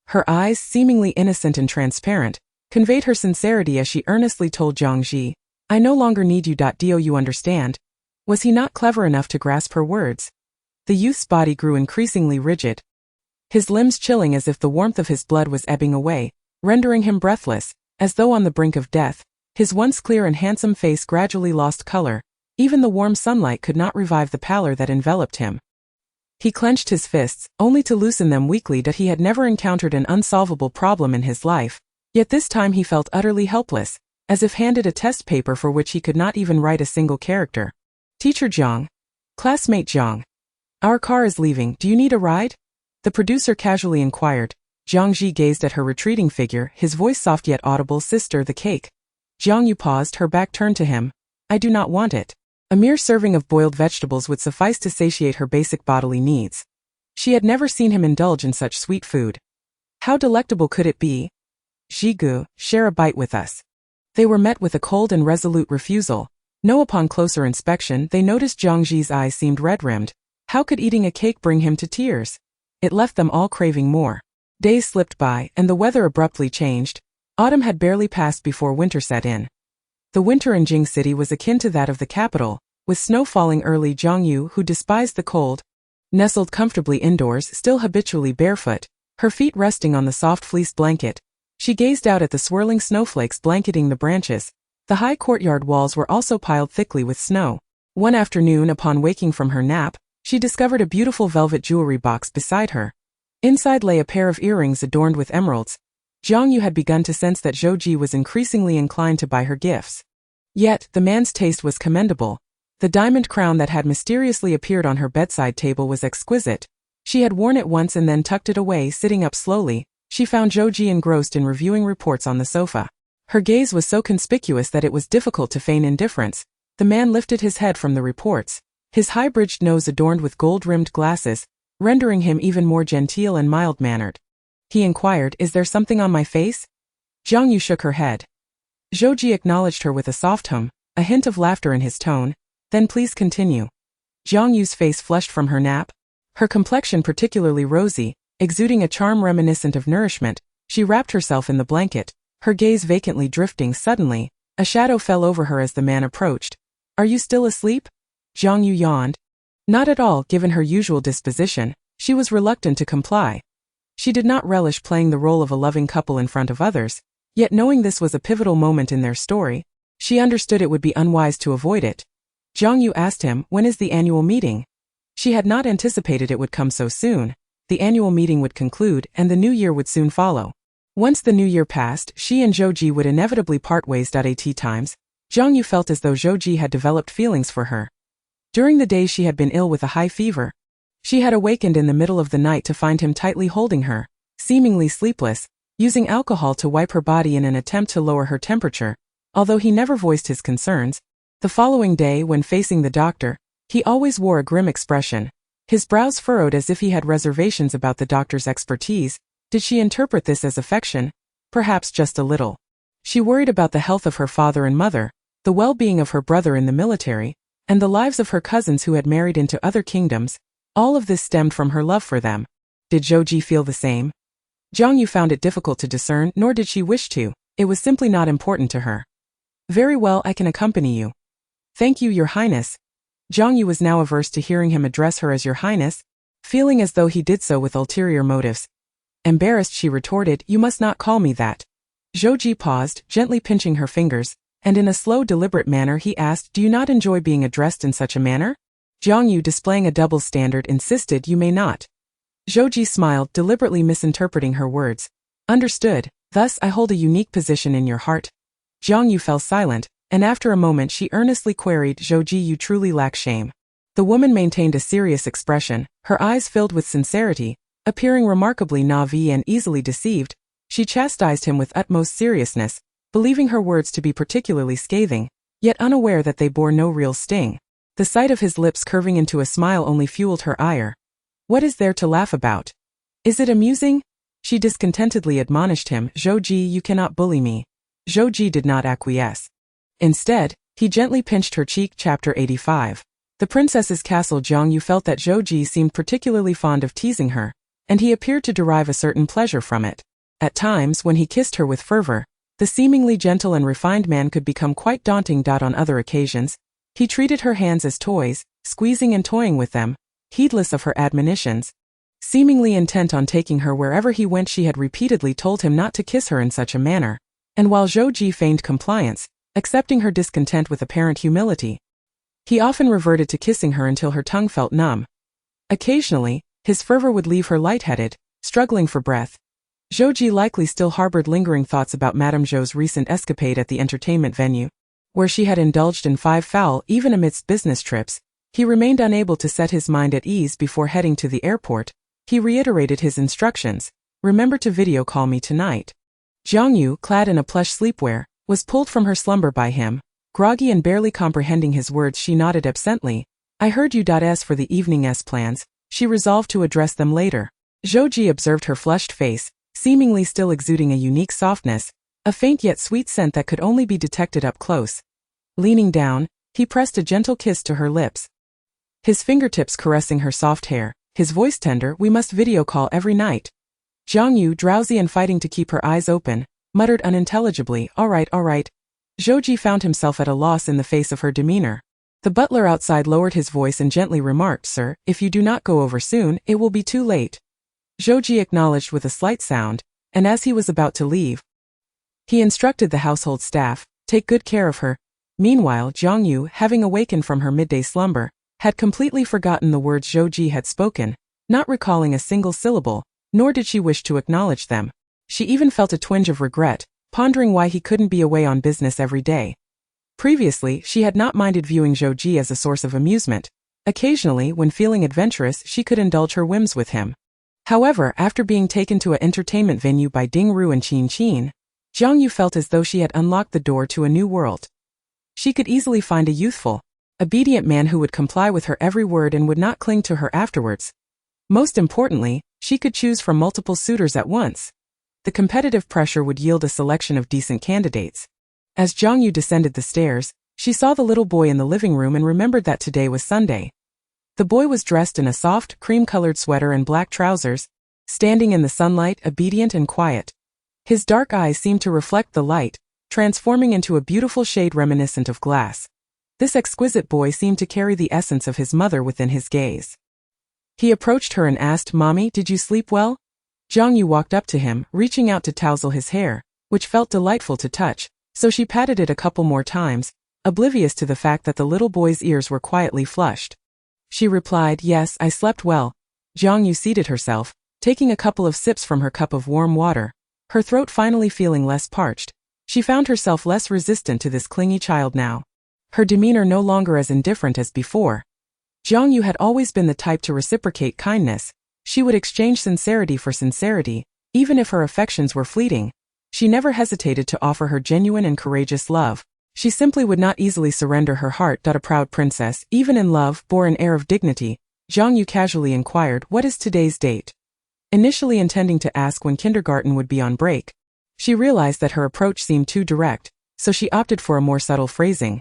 Her eyes, seemingly innocent and transparent, conveyed her sincerity as she earnestly told Jiang Ji, "I no longer need you. Do you understand?" Was he not clever enough to grasp her words? The youth's body grew increasingly rigid, his limbs chilling as if the warmth of his blood was ebbing away, rendering him breathless. As though on the brink of death, his once clear and handsome face gradually lost color. Even the warm sunlight could not revive the pallor that enveloped him. He clenched his fists, only to loosen them weakly. He had never encountered an unsolvable problem in his life, yet this time he felt utterly helpless, as if handed a test paper for which he could not even write a single character. "Teacher Jiang. Classmate Jiang. Our car is leaving. Do you need a ride?" The producer casually inquired. Jiang Ji gazed at her retreating figure, his voice soft yet audible. "Sister, the cake." Jiang Yue paused, her back turned to him. "I do not want it. A mere serving of boiled vegetables would suffice to satiate her basic bodily needs." She had never seen him indulge in such sweet food. How delectable could it be? "Jigu, share a bite with us." They were met with a cold and resolute refusal. No, upon closer inspection, they noticed Jiang Ji's eyes seemed red-rimmed. How could eating a cake bring him to tears? It left them all craving more. Days slipped by, and the weather abruptly changed. Autumn had barely passed before winter set in. The winter in Jing City was akin to that of the capital, with snow falling early. Jiang Yue, who despised the cold, nestled comfortably indoors, still habitually barefoot, her feet resting on the soft fleece blanket. She gazed out at the swirling snowflakes blanketing the branches. The high courtyard walls were also piled thickly with snow. One afternoon, upon waking from her nap, she discovered a beautiful velvet jewelry box beside her. Inside lay a pair of earrings adorned with emeralds. Jiang Yue had begun to sense that Zhou Ji was increasingly inclined to buy her gifts. Yet, the man's taste was commendable. The diamond crown that had mysteriously appeared on her bedside table was exquisite. She had worn it once and then tucked it away. Sitting up slowly, she found Zhou Ji engrossed in reviewing reports on the sofa. Her gaze was so conspicuous that it was difficult to feign indifference. The man lifted his head from the reports, his high-bridged nose adorned with gold-rimmed glasses, rendering him even more genteel and mild-mannered. He inquired, "Is there something on my face?" Jiang Yue shook her head. Zhou Ji acknowledged her with a soft hum, a hint of laughter in his tone. "Then please continue." Jiang Yue's face flushed from her nap, her complexion particularly rosy, exuding a charm reminiscent of nourishment. She wrapped herself in the blanket, her gaze vacantly drifting. Suddenly, a shadow fell over her as the man approached. "Are you still asleep?" Jiang Yue yawned. Not at all. Given her usual disposition, she was reluctant to comply. She did not relish playing the role of a loving couple in front of others, yet knowing this was a pivotal moment in their story, she understood it would be unwise to avoid it. Jiang Yue asked him, "When is the annual meeting?" She had not anticipated it would come so soon. The annual meeting would conclude, and the new year would soon follow. Once the new year passed, she and Zhou Ji would inevitably part ways. At times, Jiang Yue felt as though Zhou Ji had developed feelings for her. During the days she had been ill with a high fever, she had awakened in the middle of the night to find him tightly holding her, seemingly sleepless, using alcohol to wipe her body in an attempt to lower her temperature. Although he never voiced his concerns, the following day, when facing the doctor, he always wore a grim expression, his brows furrowed as if he had reservations about the doctor's expertise. Did she interpret this as affection? Perhaps just a little. She worried about the health of her father and mother, the well-being of her brother in the military, and the lives of her cousins who had married into other kingdoms. All of this stemmed from her love for them. Did Zhou Ji feel the same? Jiang Yue found it difficult to discern, nor did she wish to. It was simply not important to her. "Very well, I can accompany you." "Thank you, Your Highness." Jiang Yue was now averse to hearing him address her as Your Highness, feeling as though he did so with ulterior motives. Embarrassed, she retorted, "You must not call me that." Zhou Ji paused, gently pinching her fingers, and in a slow, deliberate manner he asked, "Do you not enjoy being addressed in such a manner?" Jiang Yue, displaying a double standard, insisted, "You may not." Zhou Ji smiled, deliberately misinterpreting her words. "Understood. Thus I hold a unique position in your heart." Jiang Yue fell silent, and after a moment she earnestly queried, "Zhouji, you truly lack shame." The woman maintained a serious expression, her eyes filled with sincerity, appearing remarkably naive and easily deceived. She chastised him with utmost seriousness, believing her words to be particularly scathing, yet unaware that they bore no real sting. The sight of his lips curving into a smile only fueled her ire. "What is there to laugh about? Is it amusing?" She discontentedly admonished him, "Zhouji, you cannot bully me." Zhouji did not acquiesce. Instead, he gently pinched her cheek. Chapter 85. The princess's castle. Jiang Yue felt that Zhouji seemed particularly fond of teasing her, and he appeared to derive a certain pleasure from it. At times, when he kissed her with fervor, the seemingly gentle and refined man could become quite daunting. On other occasions, he treated her hands as toys, squeezing and toying with them, heedless of her admonitions. Seemingly intent on taking her wherever he went, she had repeatedly told him not to kiss her in such a manner, and while Zhouji feigned compliance, accepting her discontent with apparent humility, he often reverted to kissing her until her tongue felt numb. Occasionally, his fervor would leave her lightheaded, struggling for breath. Zhouji likely still harbored lingering thoughts about Madame Zhou's recent escapade at the entertainment venue, where she had indulged in 5 foul even amidst business trips. He remained unable to set his mind at ease before heading to the airport. He reiterated his instructions, "Remember to video call me tonight." Jiang Yue, clad in a plush sleepwear, was pulled from her slumber by him. Groggy and barely comprehending his words, she nodded absently. "I heard you. As for the evening's plans, she resolved to address them later." Zhouji observed her flushed face, seemingly still exuding a unique softness, a faint yet sweet scent that could only be detected up close. Leaning down, he pressed a gentle kiss to her lips, his fingertips caressing her soft hair, his voice tender. "We must video call every night." Jiang Yue, drowsy and fighting to keep her eyes open, muttered unintelligibly, "All right, all right." Zhouji found himself at a loss in the face of her demeanor. The butler outside lowered his voice and gently remarked, "Sir, if you do not go over soon, it will be too late." Zhouji acknowledged with a slight sound, and as he was about to leave, he instructed the household staff, "Take good care of her." Meanwhile, Jiang Yue, having awakened from her midday slumber, had completely forgotten the words Zhouji had spoken, not recalling a single syllable, nor did she wish to acknowledge them. She even felt a twinge of regret, pondering why he couldn't be away on business every day. Previously, she had not minded viewing Zhouji as a source of amusement. Occasionally, when feeling adventurous, she could indulge her whims with him. However, after being taken to an entertainment venue by Ding Ru and Qin Qin, Jiang Yue felt as though she had unlocked the door to a new world. She could easily find a youthful, obedient man who would comply with her every word and would not cling to her afterwards. Most importantly, she could choose from multiple suitors at once. The competitive pressure would yield a selection of decent candidates. As Jiang Yue descended the stairs, she saw the little boy in the living room and remembered that today was Sunday. The boy was dressed in a soft, cream-colored sweater and black trousers, standing in the sunlight, obedient and quiet. His dark eyes seemed to reflect the light, transforming into a beautiful shade reminiscent of glass. This exquisite boy seemed to carry the essence of his mother within his gaze. He approached her and asked, "Mommy, did you sleep well?" Jiang Yue walked up to him, reaching out to touzle his hair, which felt delightful to touch, so she patted it a couple more times, oblivious to the fact that the little boy's ears were quietly flushed. She replied, "Yes, I slept well." Jiang Yue seated herself, taking a couple of sips from her cup of warm water, her throat finally feeling less parched. She found herself less resistant to this clingy child now, her demeanor no longer as indifferent as before. Jiang Yue had always been the type to reciprocate kindness. She would exchange sincerity for sincerity, even if her affections were fleeting. She never hesitated to offer her genuine and courageous love. She simply would not easily surrender her heart. A proud princess, even in love, bore an air of dignity. Jiang Yue casually inquired, "What is today's date?" Initially intending to ask when kindergarten would be on break, she realized that her approach seemed too direct, so she opted for a more subtle phrasing.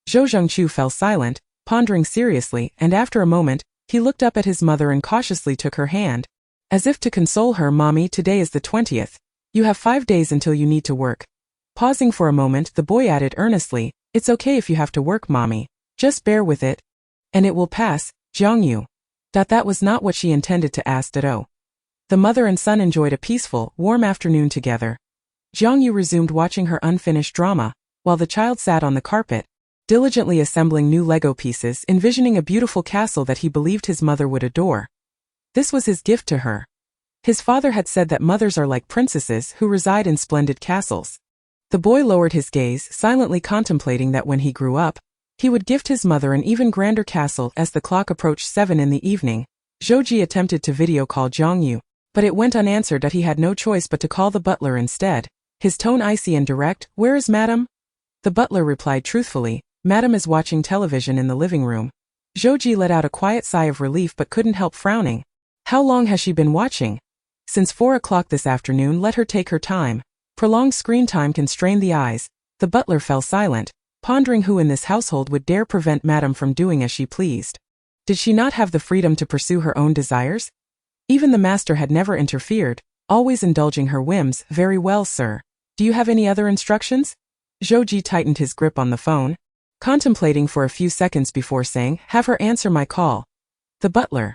Zhou Zhengqiu fell silent, pondering seriously, and after a moment, he looked up at his mother and cautiously took her hand, as if to console her. "Mommy, today is the 20th. You have 5 days until you need to work." Pausing for a moment, the boy added earnestly, "It's okay if you have to work, Mommy. Just bear with it. And it will pass, Jiang Yue." That was not what she intended to ask. The mother and son enjoyed a peaceful, warm afternoon together. Jiang Yue resumed watching her unfinished drama, while the child sat on the carpet, diligently assembling new Lego pieces, envisioning a beautiful castle that he believed his mother would adore. This was his gift to her. His father had said that mothers are like princesses who reside in splendid castles. The boy lowered his gaze, silently contemplating that when he grew up, he would gift his mother an even grander castle. As the clock approached 7 in the evening, Zhouji attempted to video call Jiang Yue, but it went unanswered. That he had no choice but to call the butler instead, his tone icy and direct. "Where is Madam?" The butler replied truthfully, "Madam is watching television in the living room." Zhouji let out a quiet sigh of relief but couldn't help frowning. How long has she been watching? Since 4 o'clock this afternoon. Let her take her time. Prolonged screen time can strain the eyes. The butler fell silent, pondering who in this household would dare prevent Madam from doing as she pleased. Did she not have the freedom to pursue her own desires? Even the master had never interfered, always indulging her whims. "Very well, sir. Do you have any other instructions?" Zhouji tightened his grip on the phone, contemplating for a few seconds before saying, "Have her answer my call." The butler.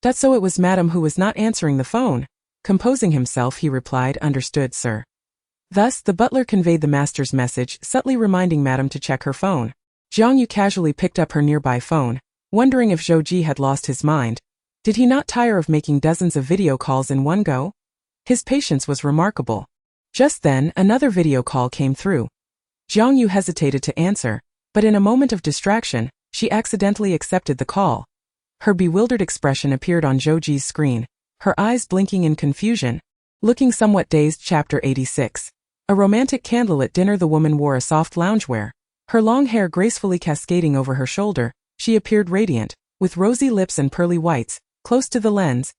So it was Madam who was not answering the phone. Composing himself, he replied, "Understood, sir." Thus, the butler conveyed the master's message, subtly reminding Madam to check her phone. Jiang Yue casually picked up her nearby phone, wondering if Zhouji had lost his mind. Did he not tire of making dozens of video calls in one go? His patience was remarkable. Just then, another video call came through. Jiang Yue hesitated to answer, but in a moment of distraction, she accidentally accepted the call. Her bewildered expression appeared on Zhouji's screen, her eyes blinking in confusion. Looking somewhat dazed. Chapter 86. A romantic candlelit dinner. The woman wore a soft loungewear, her long hair gracefully cascading over her shoulder. She appeared radiant, with rosy lips and pearly whites, close to the lens,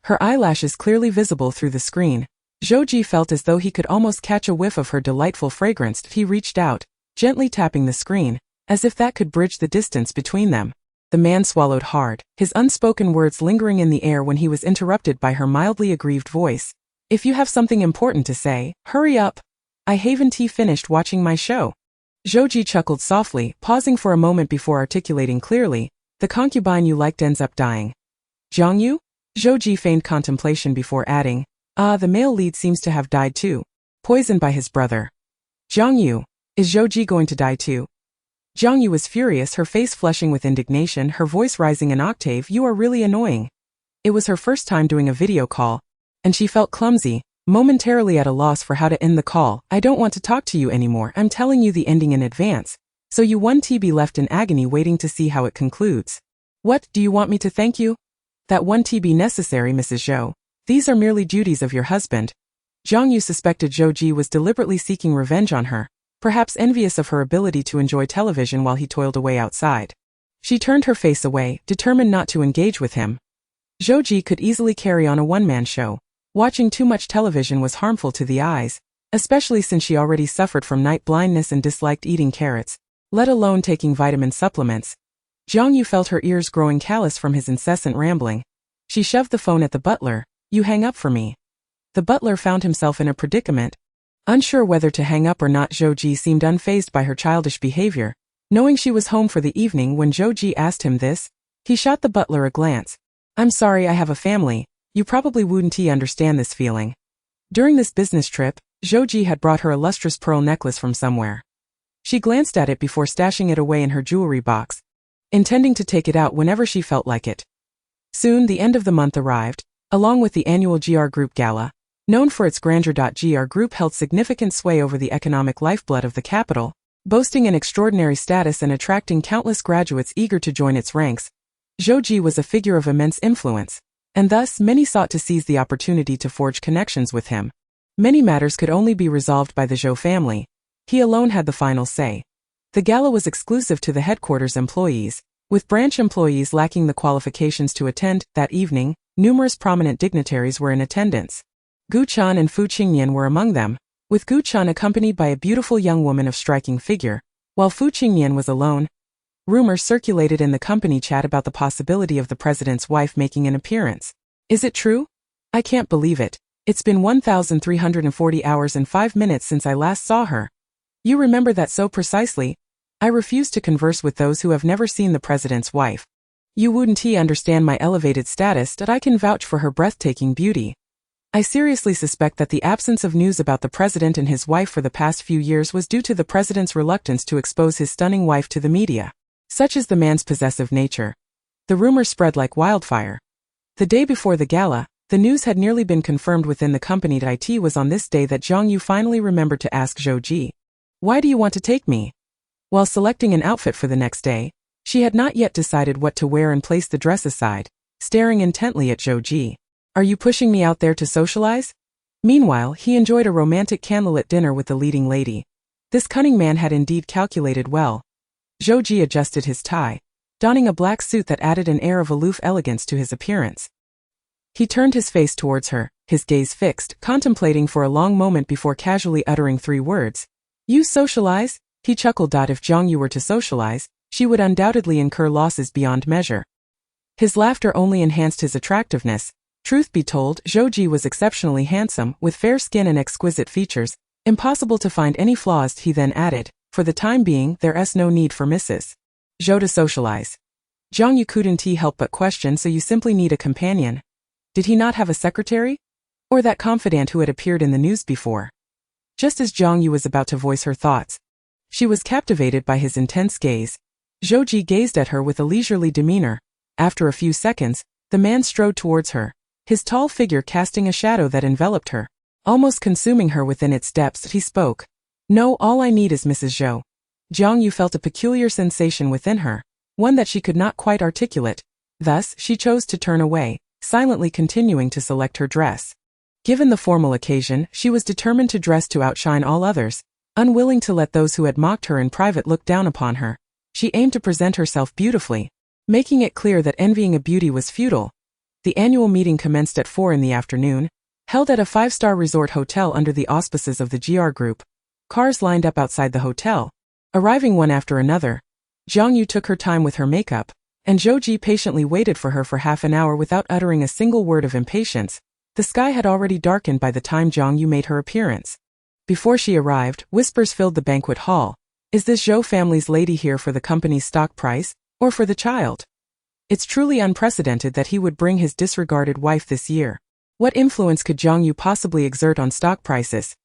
her eyelashes clearly visible through the screen. Zhouji felt as though he could almost catch a whiff of her delightful fragrance. He reached out, gently tapping the screen, as if that could bridge the distance between them. The man swallowed hard, his unspoken words lingering in the air when he was interrupted by her mildly aggrieved voice. "If you have something important to say, hurry up. I haven't finished watching my show." Zhouji chuckled softly, pausing for a moment before articulating clearly, "The concubine you liked ends up dying." "Jiang Yue?" Zhouji feigned contemplation before adding, The male lead seems to have died too. Poisoned by his brother." "Jiang Yue, is Zhouji going to die too?" Jiang Yue was furious, her face flushing with indignation, her voice rising an octave. "You are really annoying." It was her first time doing a video call, and she felt clumsy, momentarily at a loss for how to end the call. "I don't want to talk to you anymore. I'm telling you the ending in advance, so you won't be left in agony waiting to see how it concludes." "What, do you want me to thank you?" "That won't be necessary, Mrs. Zhou. These are merely duties of your husband." Jiang Yue suspected Zhouji was deliberately seeking revenge on her, perhaps envious of her ability to enjoy television while he toiled away outside. She turned her face away, determined not to engage with him. Zhouji could easily carry on a one-man show. Watching too much television was harmful to the eyes, especially since she already suffered from night blindness and disliked eating carrots, let alone taking vitamin supplements. Jiang Yue felt her ears growing callous from his incessant rambling. She shoved the phone at the butler. "You hang up for me." The butler found himself in a predicament. Unsure whether to hang up or not, Zhouji seemed unfazed by her childish behavior. Knowing she was home for the evening when Zhouji asked him this, he shot the butler a glance. "I'm sorry, I have a family. You probably wouldn't understand this feeling." During this business trip, Zhouji had brought her a lustrous pearl necklace from somewhere. She glanced at it before stashing it away in her jewelry box, intending to take it out whenever she felt like it. Soon the end of the month arrived, along with the annual GR Group Gala. Known for its grandeur, GR Group held significant sway over the economic lifeblood of the capital, boasting an extraordinary status and attracting countless graduates eager to join its ranks. Zhouji was a figure of immense influence, and thus many sought to seize the opportunity to forge connections with him. Many matters could only be resolved by the Zhou family. He alone had the final say. The gala was exclusive to the headquarters employees, with branch employees lacking the qualifications to attend. That evening, numerous prominent dignitaries were in attendance. Gu Chan and Fu Qingnian were among them, with Gu Chan accompanied by a beautiful young woman of striking figure, while Fu Qingnian was alone. Rumors circulated in the company chat about the possibility of the president's wife making an appearance. "Is it true? I can't believe it. It's been 1,340 hours and 5 minutes since I last saw her." "You remember that so precisely. I refuse to converse with those who have never seen the president's wife. You wouldn't understand my elevated status, that I can vouch for her breathtaking beauty. I seriously suspect that the absence of news about the president and his wife for the past few years was due to the president's reluctance to expose his stunning wife to the media. Such is the man's possessive nature." The rumor spread like wildfire. The day before the gala, The news had nearly been confirmed within the company. It was on this day that Jiang Yue finally remembered to ask Zhou Ji, "Why do you want to take me?" While selecting an outfit for the next day, she had not yet decided what to wear and placed the dress aside, staring intently at Zhou Ji. "Are you pushing me out there to socialize?" Meanwhile, he enjoyed a romantic candlelit dinner with the leading lady. This cunning man had indeed calculated well. Zhou Ji adjusted his tie, donning a black suit that added an air of aloof elegance to his appearance. He turned his face towards her, his gaze fixed, contemplating for a long moment before casually uttering 3 words. "You socialize?" He chuckled. "If Jiang Yue were to socialize, she would undoubtedly incur losses beyond measure." His laughter only enhanced his attractiveness. Truth be told, Zhou Ji was exceptionally handsome, with fair skin and exquisite features. Impossible to find any flaws. He then added, "For the time being, there's no need for Mrs. Zhou to socialize." Jiang Yue couldn't help but question, "So you simply need a companion? Did he not have a secretary? Or that confidant who had appeared in the news before?" Just as Jiang Yue was about to voice her thoughts, she was captivated by his intense gaze. Zhou Ji gazed at her with a leisurely demeanor. After a few seconds, the man strode towards her, his tall figure casting a shadow that enveloped her, almost consuming her within its depths. He spoke, "No, all I need is Mrs. Zhou." Jiang Yue felt a peculiar sensation within her, one that she could not quite articulate. Thus, she chose to turn away, silently continuing to select her dress. Given the formal occasion, she was determined to dress to outshine all others, unwilling to let those who had mocked her in private look down upon her. She aimed to present herself beautifully, making it clear that envying a beauty was futile. The annual meeting commenced at 4 in the afternoon, held at a 5-star resort hotel under the auspices of the GR Group. Cars lined up outside the hotel, arriving one after another. Jiang Yue took her time with her makeup, and Zhou Ji patiently waited for her for half an hour without uttering a single word of impatience. The sky had already darkened by the time Jiang Yue made her appearance. Before she arrived, whispers filled the banquet hall. "Is this Zhou family's lady here for the company's stock price, or for the child? It's truly unprecedented that he would bring his disregarded wife this year. What influence could Jiang Yue possibly exert on stock prices?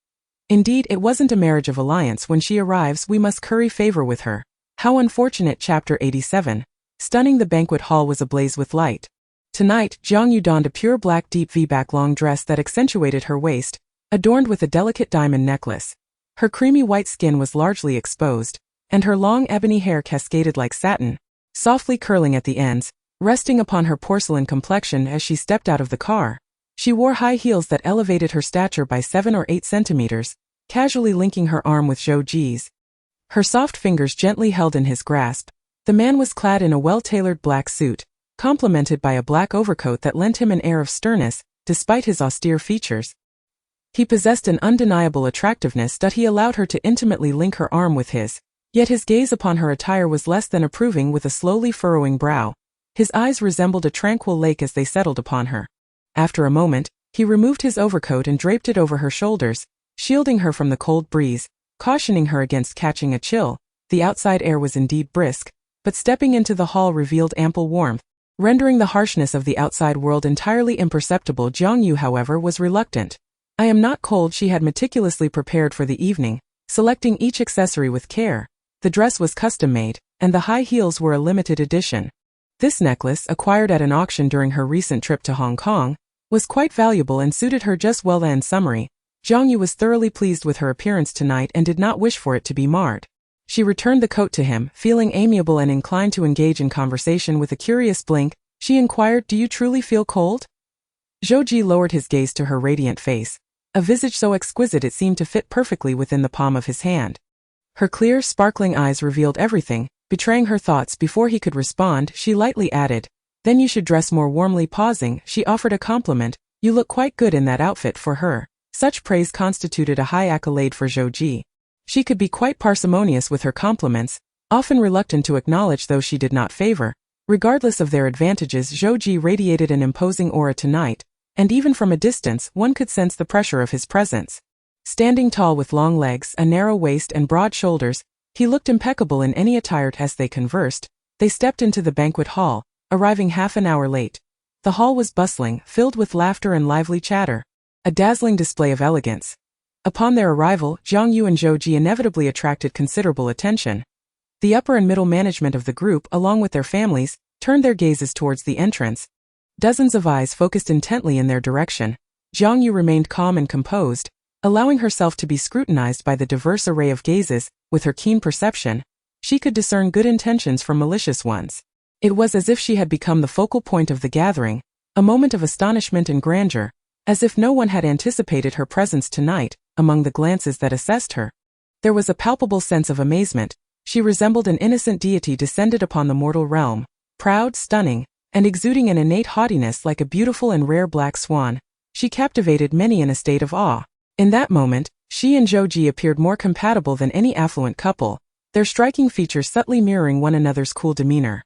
Indeed, it wasn't a marriage of alliance. When she arrives, we must curry favor with her." How unfortunate. Chapter 87. Stunning. The banquet hall was ablaze with light. Tonight, Jiang Yue donned a pure black deep V-back long dress that accentuated her waist, adorned with a delicate diamond necklace. Her creamy white skin was largely exposed, and her long ebony hair cascaded like satin, softly curling at the ends, resting upon her porcelain complexion as she stepped out of the car. She wore high heels that elevated her stature by 7 or 8 centimeters, casually linking her arm with Zhou Ji's. Her soft fingers gently held in his grasp. The man was clad in a well-tailored black suit, complemented by a black overcoat that lent him an air of sternness, despite his austere features. He possessed an undeniable attractiveness that he allowed her to intimately link her arm with his, yet his gaze upon her attire was less than approving. With a slowly furrowing brow, his eyes resembled a tranquil lake as they settled upon her. After a moment, he removed his overcoat and draped it over her shoulders, shielding her from the cold breeze, cautioning her against catching a chill. The outside air was indeed brisk, but stepping into the hall revealed ample warmth, rendering the harshness of the outside world entirely imperceptible. Jiang Yue, however, was reluctant. "I am not cold." She had meticulously prepared for the evening, selecting each accessory with care. The dress was custom-made, and the high heels were a limited edition. This necklace, acquired at an auction during her recent trip to Hong Kong, was quite valuable and suited her just well. In summary, Jiang Yue was thoroughly pleased with her appearance tonight and did not wish for it to be marred. She returned the coat to him, feeling amiable and inclined to engage in conversation. With a curious blink, she inquired, "Do you truly feel cold?" Zhou Ji lowered his gaze to her radiant face, a visage so exquisite it seemed to fit perfectly within the palm of his hand. Her clear, sparkling eyes revealed everything, betraying her thoughts. Before he could respond, she lightly added, "Then you should dress more warmly." Pausing, she offered a compliment, "You look quite good in that outfit." For her, such praise constituted a high accolade. For Zhou Ji, she could be quite parsimonious with her compliments, often reluctant to acknowledge those she did not favor. Regardless of their advantages, Zhou Ji radiated an imposing aura tonight, and even from a distance one could sense the pressure of his presence. Standing tall with long legs, a narrow waist and broad shoulders, he looked impeccable in any attire. As they conversed, they stepped into the banquet hall, arriving half an hour late. The hall was bustling, filled with laughter and lively chatter, a dazzling display of elegance. Upon their arrival, Jiang Yue and Zhou Ji inevitably attracted considerable attention. The upper and middle management of the group, along with their families, turned their gazes towards the entrance. Dozens of eyes focused intently in their direction. Jiang Yue remained calm and composed, allowing herself to be scrutinized by the diverse array of gazes. With her keen perception, she could discern good intentions from malicious ones. It was as if she had become the focal point of the gathering, a moment of astonishment and grandeur, as if no one had anticipated her presence tonight. Among the glances that assessed her, there was a palpable sense of amazement. She resembled an innocent deity descended upon the mortal realm, proud, stunning, and exuding an innate haughtiness like a beautiful and rare black swan. She captivated many in a state of awe. In that moment, she and Zhou Ji appeared more compatible than any affluent couple, their striking features subtly mirroring one another's cool demeanor.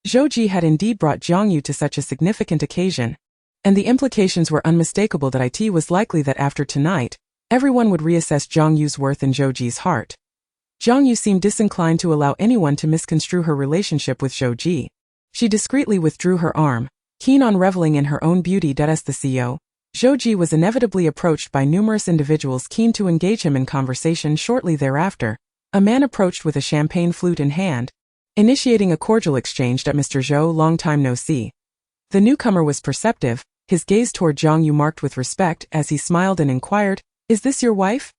Zhou Ji had indeed brought Jiang Yue to such a significant occasion, and the implications were unmistakable that it was likely that after tonight, everyone would reassess Jiang Yue's worth in Zhou Ji's heart. Jiang Yue seemed disinclined to allow anyone to misconstrue her relationship with Zhou Ji. She discreetly withdrew her arm, keen on reveling in her own beauty. As the CEO, Zhou Ji was inevitably approached by numerous individuals keen to engage him in conversation. Shortly thereafter, a man approached with a champagne flute in hand, initiating a cordial exchange. Mr. Zhou, long time no see. The newcomer was perceptive, his gaze toward Jiang Yue marked with respect as he smiled and inquired, "Is this your wife?"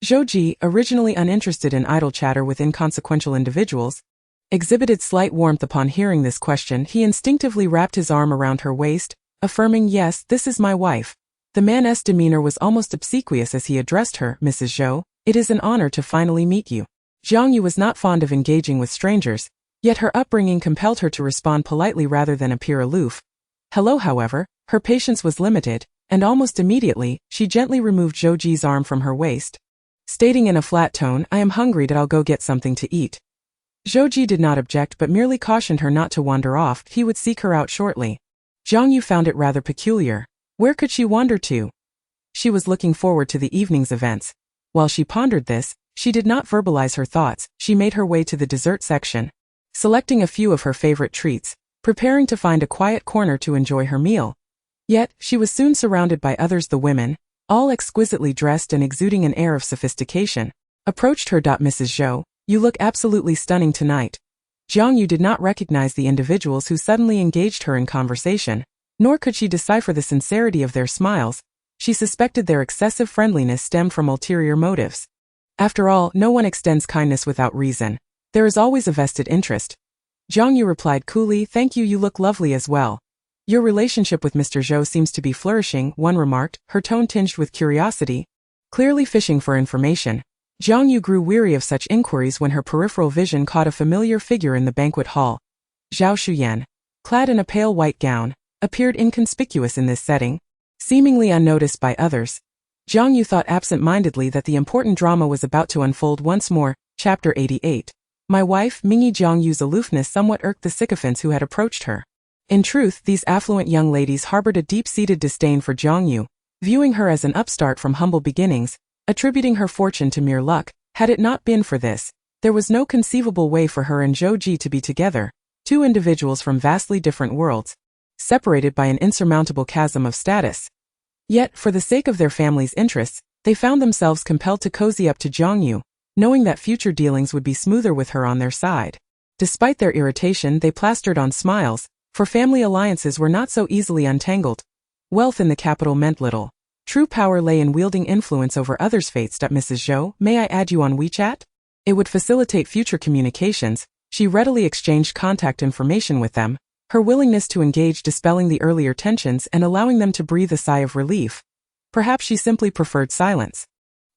Zhou Ji, originally uninterested in idle chatter with inconsequential individuals, exhibited slight warmth upon hearing this question. He instinctively wrapped his arm around her waist, affirming, "Yes, this is my wife." The man's demeanor was almost obsequious as he addressed her, "Mrs. Zhou, it is an honor to finally meet you." Jiang Yue was not fond of engaging with strangers, yet her upbringing compelled her to respond politely rather than appear aloof. Hello, however, her patience was limited, and almost immediately, she gently removed Zhou Ji's arm from her waist, stating in a flat tone, "I am hungry. I'll go get something to eat." Zhou Ji did not object but merely cautioned her not to wander off. He would seek her out shortly. Jiang Yue found it rather peculiar. Where could she wander to? She was looking forward to the evening's events. While she pondered this, she did not verbalize her thoughts. She made her way to the dessert section, selecting a few of her favorite treats, preparing to find a quiet corner to enjoy her meal. Yet, she was soon surrounded by others. The women, all exquisitely dressed and exuding an air of sophistication, approached her. "Mrs. Zhou, you look absolutely stunning tonight." Jiang Yue did not recognize the individuals who suddenly engaged her in conversation, nor could she decipher the sincerity of their smiles. She suspected their excessive friendliness stemmed from ulterior motives. After all, no one extends kindness without reason. There is always a vested interest. Jiang Yue replied coolly, "Thank you, you look lovely as well." "Your relationship with Mr. Zhou seems to be flourishing," one remarked, her tone tinged with curiosity, clearly fishing for information. Jiang Yue grew weary of such inquiries when her peripheral vision caught a familiar figure in the banquet hall. Zhao Shuyan, clad in a pale white gown, appeared inconspicuous in this setting, seemingly unnoticed by others. Jiang Yue thought absent-mindedly that the important drama was about to unfold once more. Chapter 88. My wife, Mingyi. Jiang Yue's aloofness somewhat irked the sycophants who had approached her. In truth, these affluent young ladies harbored a deep-seated disdain for Jiang Yue, viewing her as an upstart from humble beginnings, attributing her fortune to mere luck. Had it not been for this, there was no conceivable way for her and Zhou Ji to be together, two individuals from vastly different worlds, separated by an insurmountable chasm of status. Yet, for the sake of their family's interests, they found themselves compelled to cozy up to Jiang Yue, knowing that future dealings would be smoother with her on their side. Despite their irritation, they plastered on smiles, for family alliances were not so easily untangled. Wealth in the capital meant little. True power lay in wielding influence over others' fates. "Mrs. Zhou, may I add you on WeChat? It would facilitate future communications." She readily exchanged contact information with them, her willingness to engage dispelling the earlier tensions and allowing them to breathe a sigh of relief. Perhaps she simply preferred silence.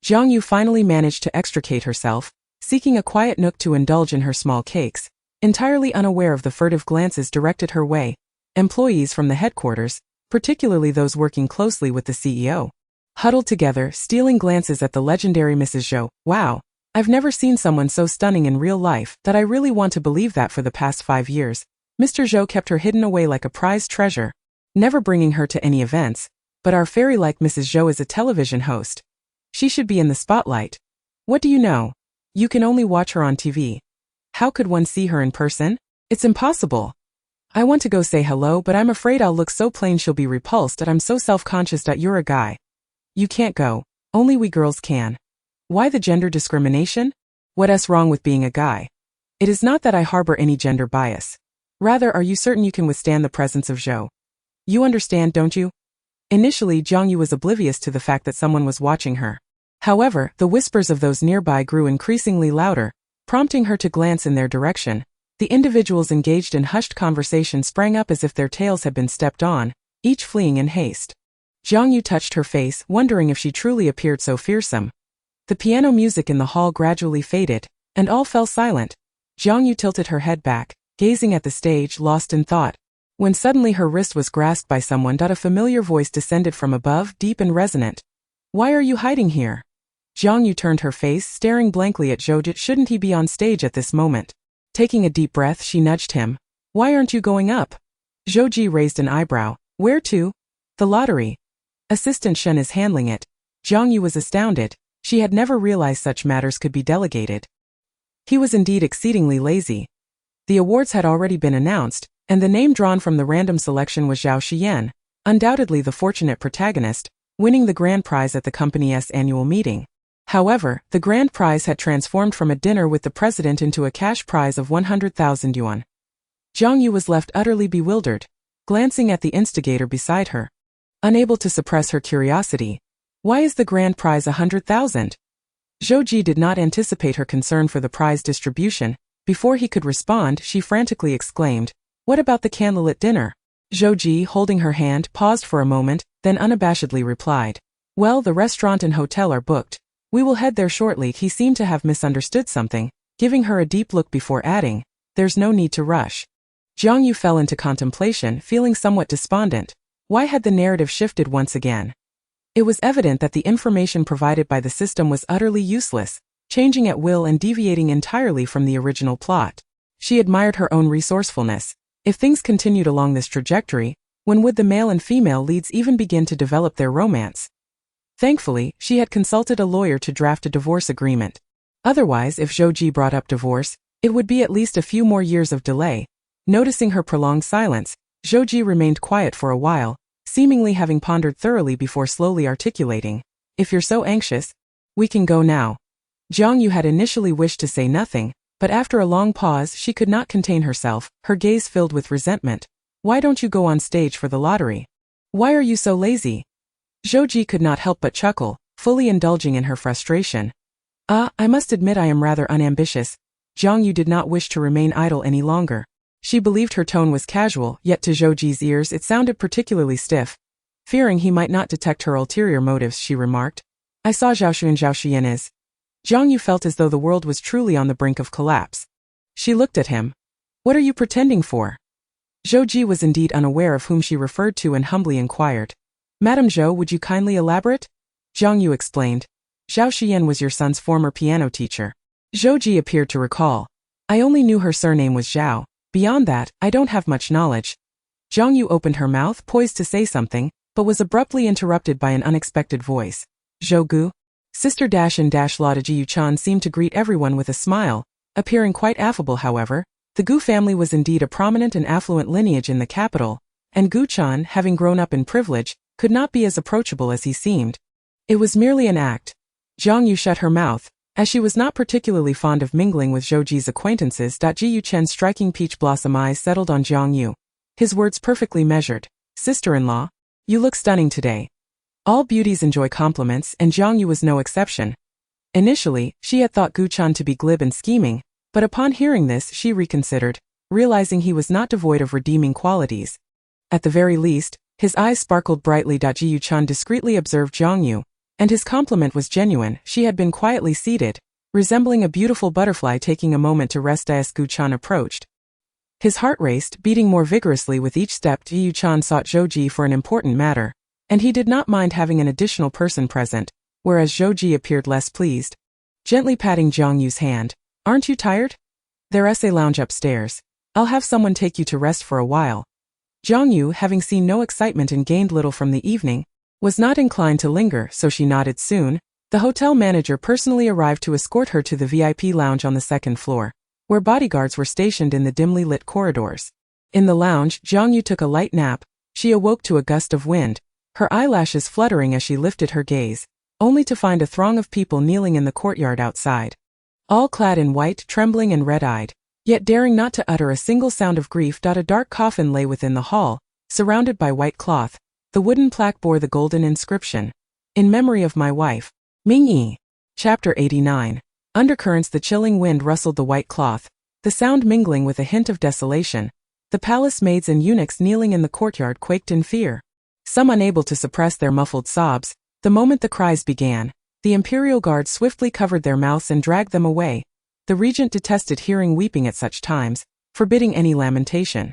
Jiang Yue finally managed to extricate herself, seeking a quiet nook to indulge in her small cakes, entirely unaware of the furtive glances directed her way. Employees from the headquarters, particularly those working closely with the CEO, huddled together, stealing glances at the legendary Mrs. Zhou. "Wow, I've never seen someone so stunning in real life. That I really want to believe that for the past 5 years. Mr. Zhou kept her hidden away like a prized treasure, never bringing her to any events. But our fairy-like Mrs. Zhou is a television host. She should be in the spotlight. What do you know? You can only watch her on TV. How could one see her in person? It's impossible. I want to go say hello, but I'm afraid I'll look so plain she'll be repulsed that I'm so self-conscious that you're a guy. You can't go. Only we girls can. Why the gender discrimination? What's wrong with being a guy? It is not that I harbor any gender bias. Rather, are you certain you can withstand the presence of Zhou? You understand, don't you? Initially, Jiang Yue was oblivious to the fact that someone was watching her. However, the whispers of those nearby grew increasingly louder, prompting her to glance in their direction. The individuals engaged in hushed conversation sprang up as if their tails had been stepped on, each fleeing in haste. Jiang Yue touched her face, wondering if she truly appeared so fearsome. The piano music in the hall gradually faded, and all fell silent. Jiang Yue tilted her head back, gazing at the stage, lost in thought. When suddenly her wrist was grasped by someone. A familiar voice descended from above, deep and resonant. Why are you hiding here? Jiang Yue turned her face, staring blankly at Zhou. Shouldn't he be on stage at this moment? Taking a deep breath, she nudged him. Why aren't you going up? Zhou raised an eyebrow. Where to? The lottery. Assistant Shen is handling it. Jiang Yue was astounded. She had never realized such matters could be delegated. He was indeed exceedingly lazy. The awards had already been announced, and the name drawn from the random selection was Zhao Xiyan, undoubtedly the fortunate protagonist, winning the grand prize at the company's annual meeting. However, the grand prize had transformed from a dinner with the president into a cash prize of 100,000 yuan. Jiang Yue was left utterly bewildered, glancing at the instigator beside her. Unable to suppress her curiosity. Why is the grand prize 100,000? Zhou did not anticipate her concern for the prize distribution. Before he could respond, she frantically exclaimed, What about the candlelit dinner? Zhou, holding her hand, paused for a moment, then unabashedly replied, Well, the restaurant and hotel are booked. We will head there shortly. He seemed to have misunderstood something, giving her a deep look before adding, There's no need to rush. Jiang Yue fell into contemplation, feeling somewhat despondent. Why had the narrative shifted once again? It was evident that the information provided by the system was utterly useless, changing at will and deviating entirely from the original plot. She admired her own resourcefulness. If things continued along this trajectory, when would the male and female leads even begin to develop their romance? Thankfully, she had consulted a lawyer to draft a divorce agreement. Otherwise, if Zhou brought up divorce, it would be at least a few more years of delay. Noticing her prolonged silence, Zhou remained quiet for a while, seemingly having pondered thoroughly before slowly articulating, If you're so anxious, we can go now. Jiang Yue had initially wished to say nothing, but after a long pause she could not contain herself, her gaze filled with resentment. Why don't you go on stage for the lottery? Why are you so lazy? Zhou could not help but chuckle, fully indulging in her frustration. I must admit I am rather unambitious. Jiang Yue did not wish to remain idle any longer. She believed her tone was casual, yet to Zhou's ears it sounded particularly stiff. Fearing he might not detect her ulterior motives, she remarked, I saw Zhao Xiyan is. Jiang Yue felt as though the world was truly on the brink of collapse. She looked at him. What are you pretending for? Zhou was indeed unaware of whom she referred to and humbly inquired. Madame Zhou, would you kindly elaborate? Jiang Yue explained. Zhao Xiyan was your son's former piano teacher. Zhou appeared to recall. I only knew her surname was Zhao. Beyond that, I don't have much knowledge. Jiang Yue opened her mouth, poised to say something, but was abruptly interrupted by an unexpected voice. Zhou? Sister Lada Jiu-chan seemed to greet everyone with a smile, appearing quite affable. However, the Gu family was indeed a prominent and affluent lineage in the capital, and Gu-chan, having grown up in privilege, could not be as approachable as he seemed. It was merely an act. Jiang Yue shut her mouth, as she was not particularly fond of mingling with Zhou's acquaintances. Jiu Chen's striking peach blossom eyes settled on Jiang Yue. His words perfectly measured. Sister-in-law, you look stunning today. All beauties enjoy compliments, and Jiang Yue was no exception. Initially, she had thought Gu-chan to be glib and scheming, but upon hearing this she reconsidered, realizing he was not devoid of redeeming qualities. At the very least, his eyes sparkled brightly. Jiu-chan discreetly observed Jiang Yue, and his compliment was genuine. She had been quietly seated, resembling a beautiful butterfly taking a moment to rest as Gu-chan approached. His heart raced, beating more vigorously with each step. Jiu-chan sought Zhou for an important matter, and he did not mind having an additional person present, whereas Zhou appeared less pleased. Gently patting Jiang Yue's hand, Aren't you tired? There's a lounge upstairs. I'll have someone take you to rest for a while. Jiang Yue, having seen no excitement and gained little from the evening, was not inclined to linger, so she nodded. Soon, the hotel manager personally arrived to escort her to the VIP lounge on the second floor, where bodyguards were stationed in the dimly lit corridors. In the lounge, Jiang Yue took a light nap. She awoke to a gust of wind, her eyelashes fluttering as she lifted her gaze, only to find a throng of people kneeling in the courtyard outside. All clad in white, trembling and red-eyed, yet daring not to utter a single sound of grief. A dark coffin lay within the hall, surrounded by white cloth. The wooden plaque bore the golden inscription, "In memory of my wife, Ming Yi." Chapter 89. Undercurrents. The chilling wind rustled the white cloth, the sound mingling with a hint of desolation. The palace maids and eunuchs kneeling in the courtyard quaked in fear, some unable to suppress their muffled sobs. The moment the cries began, the imperial guard swiftly covered their mouths and dragged them away. The regent detested hearing weeping at such times, forbidding any lamentation.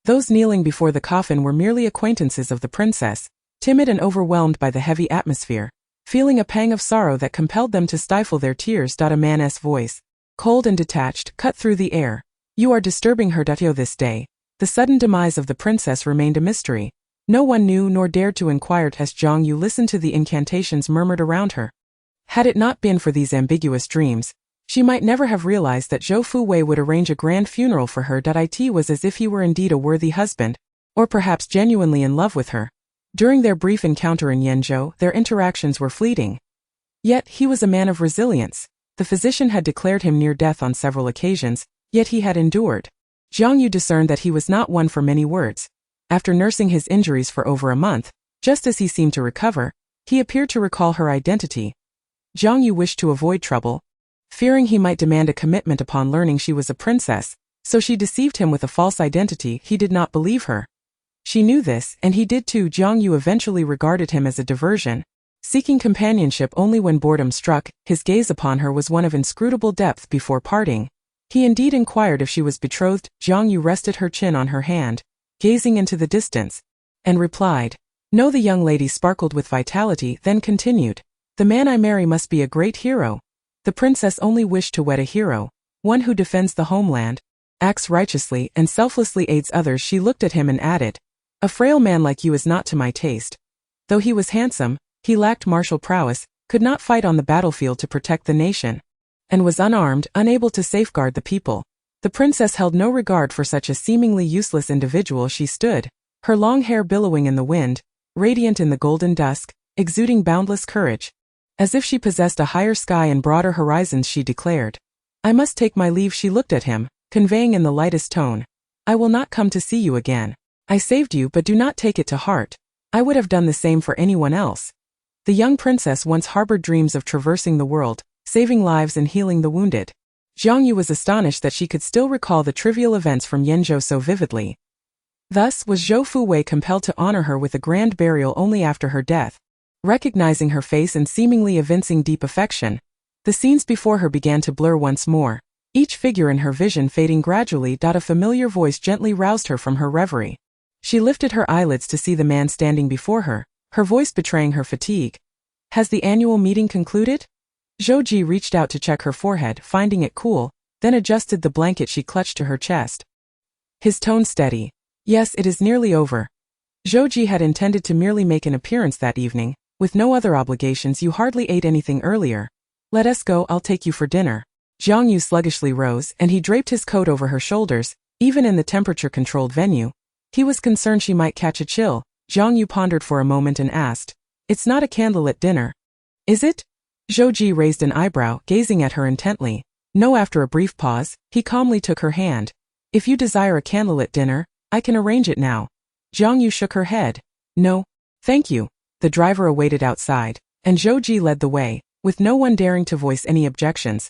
Those kneeling before the coffin were merely acquaintances of the princess, timid and overwhelmed by the heavy atmosphere, feeling a pang of sorrow that compelled them to stifle their tears. A man's voice, cold and detached, cut through the air. "You are disturbing her this day." The sudden demise of the princess remained a mystery. No one knew nor dared to inquire as Jiang Yue listened to the incantations murmured around her. Had it not been for these ambiguous dreams, she might never have realized that Zhou Fuwei would arrange a grand funeral for her. It was as if he were indeed a worthy husband, or perhaps genuinely in love with her. During their brief encounter in Yenzhou, their interactions were fleeting. Yet he was a man of resilience. The physician had declared him near death on several occasions, yet he had endured. Jiang Yue discerned that he was not one for many words. After nursing his injuries for over a month, just as he seemed to recover, he appeared to recall her identity. Jiang Yue wished to avoid trouble, fearing he might demand a commitment upon learning she was a princess, so she deceived him with a false identity. He did not believe her. She knew this, and he did too. Jiang Yue eventually regarded him as a diversion, seeking companionship only when boredom struck. His gaze upon her was one of inscrutable depth. Before parting, he indeed inquired if she was betrothed. Jiang Yue rested her chin on her hand, gazing into the distance, and replied, "No." The young lady sparkled with vitality, then continued, "The man I marry must be a great hero." The princess only wished to wed a hero, one who defends the homeland, acts righteously, and selflessly aids others. She looked at him and added, "A frail man like you is not to my taste." Though he was handsome, he lacked martial prowess, could not fight on the battlefield to protect the nation, and was unarmed, unable to safeguard the people. The princess held no regard for such a seemingly useless individual. She stood, her long hair billowing in the wind, radiant in the golden dusk, exuding boundless courage. As if she possessed a higher sky and broader horizons, she declared, "I must take my leave." She looked at him, conveying in the lightest tone, "I will not come to see you again. I saved you, but do not take it to heart. I would have done the same for anyone else." The young princess once harbored dreams of traversing the world, saving lives and healing the wounded. Jiang Yue was astonished that she could still recall the trivial events from Yenzhou so vividly. Thus was Zhou Fuwei compelled to honor her with a grand burial only after her death. Recognizing her face and seemingly evincing deep affection, the scenes before her began to blur once more, each figure in her vision fading gradually. A familiar voice gently roused her from her reverie. She lifted her eyelids to see the man standing before her, her voice betraying her fatigue. "Has the annual meeting concluded?" Zhou Ji reached out to check her forehead, finding it cool, then adjusted the blanket she clutched to her chest. His tone steady. "Yes, it is nearly over." Zhou Ji had intended to merely make an appearance that evening, with no other obligations. "You hardly ate anything earlier. Let us go, I'll take you for dinner." Jiang Yue sluggishly rose, and he draped his coat over her shoulders. Even in the temperature-controlled venue, he was concerned she might catch a chill. Jiang Yue pondered for a moment and asked, "It's not a candlelit dinner, is it?" Zhou Ji raised an eyebrow, gazing at her intently. "No." After a brief pause, he calmly took her hand. "If you desire a candlelit dinner, I can arrange it now." Jiang Yue shook her head. "No, thank you." The driver awaited outside, and Zhou Ji led the way, with no one daring to voice any objections.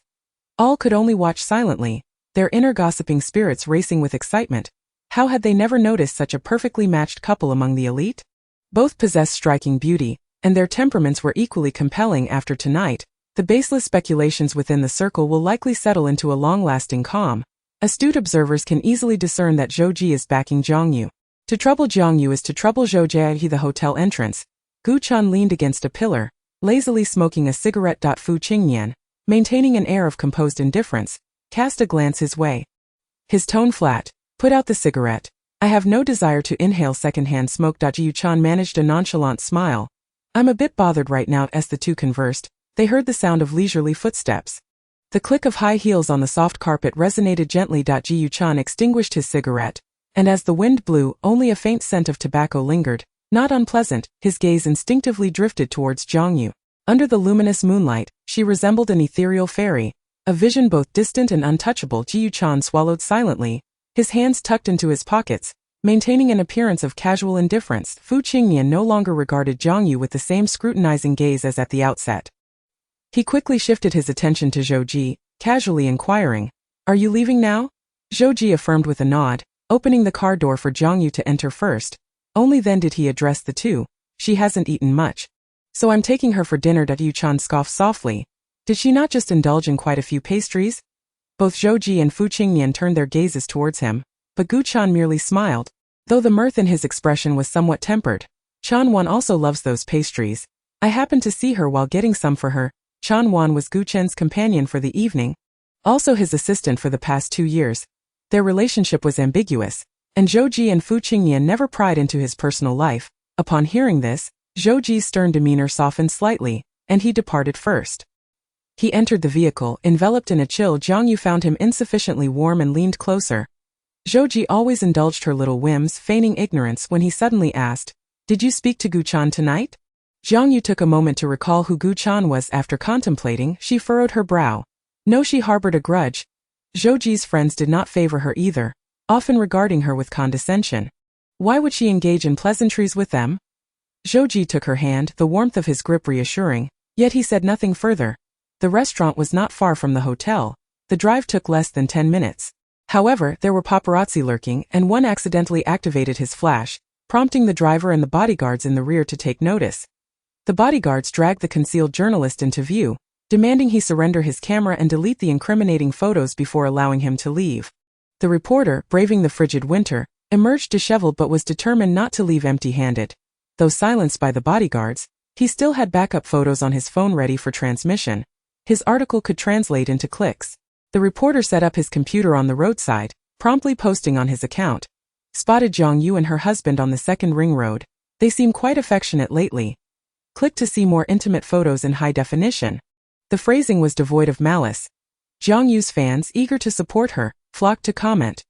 All could only watch silently, their inner gossiping spirits racing with excitement. How had they never noticed such a perfectly matched couple among the elite? Both possessed striking beauty, and their temperaments were equally compelling. After tonight, the baseless speculations within the circle will likely settle into a long-lasting calm. Astute observers can easily discern that Zhou Ji is backing Jiang Yue. To trouble Jiang Yue is to trouble Zhou Ji. The hotel entrance, Gu Chun leaned against a pillar, lazily smoking a cigarette. Fu Qingyan, maintaining an air of composed indifference, cast a glance his way. His tone flat. "Put out the cigarette. I have no desire to inhale secondhand smoke." Yu Chan managed a nonchalant smile. "I'm a bit bothered right now." As the two conversed, they heard the sound of leisurely footsteps. The click of high heels on the soft carpet resonated gently. Yu Chan extinguished his cigarette, and as the wind blew, only a faint scent of tobacco lingered. Not unpleasant, his gaze instinctively drifted towards Jiang Yue. Under the luminous moonlight, she resembled an ethereal fairy, a vision both distant and untouchable. Yu Chan swallowed silently, his hands tucked into his pockets, Maintaining an appearance of casual indifference, Fu Qingnian no longer regarded Jiang Yue with the same scrutinizing gaze as at the outset. He quickly shifted his attention to Zhou Ji, casually inquiring, "Are you leaving now?" Zhou Ji affirmed with a nod, opening the car door for Jiang Yue to enter first. Only then did he address the two. "She hasn't eaten much. So I'm taking her for dinner." Yu Chan scoffed softly. Did she not just indulge in quite a few pastries? Both Zhou Ji and Fu Qingnian turned their gazes towards him, but Gu Chan merely smiled. Though the mirth in his expression was somewhat tempered, Chan Wan also loves those pastries. I happened to see her while getting some for her. Chan Wan was Gu Chen's companion for the evening, also his assistant for the past 2 years. Their relationship was ambiguous, and Zhou Ji and Fu Qingnian never pried into his personal life. Upon hearing this, Zhou Ji's stern demeanor softened slightly, and he departed first. He entered the vehicle, enveloped in a chill. Jiang Yue found him insufficiently warm and leaned closer. Zhou Ji always indulged her little whims, feigning ignorance when he suddenly asked, "Did you speak to Gu Chan tonight?" Jiang Yue took a moment to recall who Gu Chan was. After contemplating, she furrowed her brow. No, she harbored a grudge. Zhou Ji's friends did not favor her either, often regarding her with condescension. Why would she engage in pleasantries with them? Zhou Ji took her hand, the warmth of his grip reassuring, yet he said nothing further. The restaurant was not far from the hotel. The drive took less than 10 minutes. However, there were paparazzi lurking, and one accidentally activated his flash, prompting the driver and the bodyguards in the rear to take notice. The bodyguards dragged the concealed journalist into view, demanding he surrender his camera and delete the incriminating photos before allowing him to leave. The reporter, braving the frigid winter, emerged disheveled but was determined not to leave empty-handed. Though silenced by the bodyguards, he still had backup photos on his phone ready for transmission. His article could translate into clicks. The reporter set up his computer on the roadside, promptly posting on his account. Spotted Jiang Yue and her husband on the second ring road. They seem quite affectionate lately. Click to see more intimate photos in high definition. The phrasing was devoid of malice. Jiang Yue's fans, eager to support her, flocked to comment.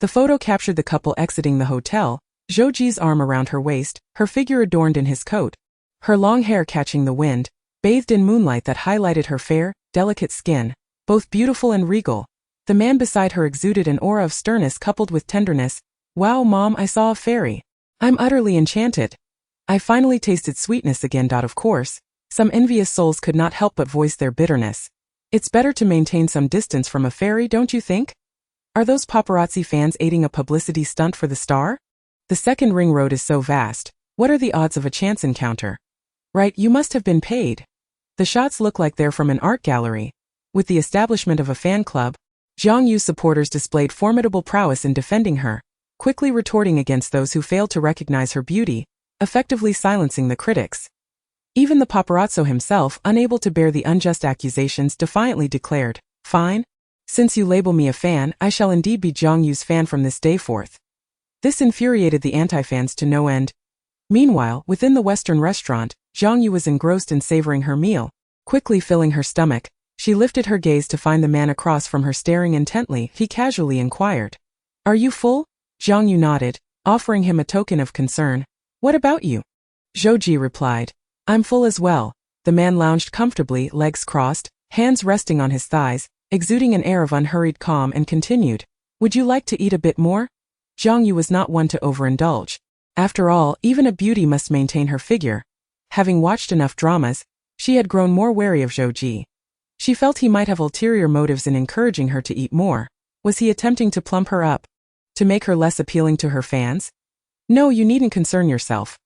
The photo captured the couple exiting the hotel, Zhou Ji's arm around her waist, her figure adorned in his coat. Her long hair catching the wind, bathed in moonlight that highlighted her fair, delicate skin, both beautiful and regal. The man beside her exuded an aura of sternness coupled with tenderness. "Wow, Mom, I saw a fairy. I'm utterly enchanted. I finally tasted sweetness again." Of course, some envious souls could not help but voice their bitterness. It's better to maintain some distance from a fairy, don't you think? Are those paparazzi fans aiding a publicity stunt for the star? The second ring road is so vast. What are the odds of a chance encounter? Right, you must have been paid. The shots look like they're from an art gallery. With the establishment of a fan club, Jiang Yue's supporters displayed formidable prowess in defending her, quickly retorting against those who failed to recognize her beauty, effectively silencing the critics. Even the paparazzo himself, unable to bear the unjust accusations, defiantly declared, "Fine. Since you label me a fan, I shall indeed be Jiang Yue's fan from this day forth." This infuriated the anti-fans to no end. Meanwhile, within the Western restaurant, Jiang Yue was engrossed in savoring her meal. Quickly filling her stomach, she lifted her gaze to find the man across from her staring intently. He casually inquired, "Are you full?" Jiang Yue nodded, offering him a token of concern. "What about you?" Zhou Ji replied, "I'm full as well." The man lounged comfortably, legs crossed, hands resting on his thighs, exuding an air of unhurried calm, and continued, "Would you like to eat a bit more?" Jiang Yue was not one to overindulge. After all, even a beauty must maintain her figure. Having watched enough dramas, she had grown more wary of Zhou Ji. She felt he might have ulterior motives in encouraging her to eat more. Was he attempting to plump her up? To make her less appealing to her fans? "No, you needn't concern yourself."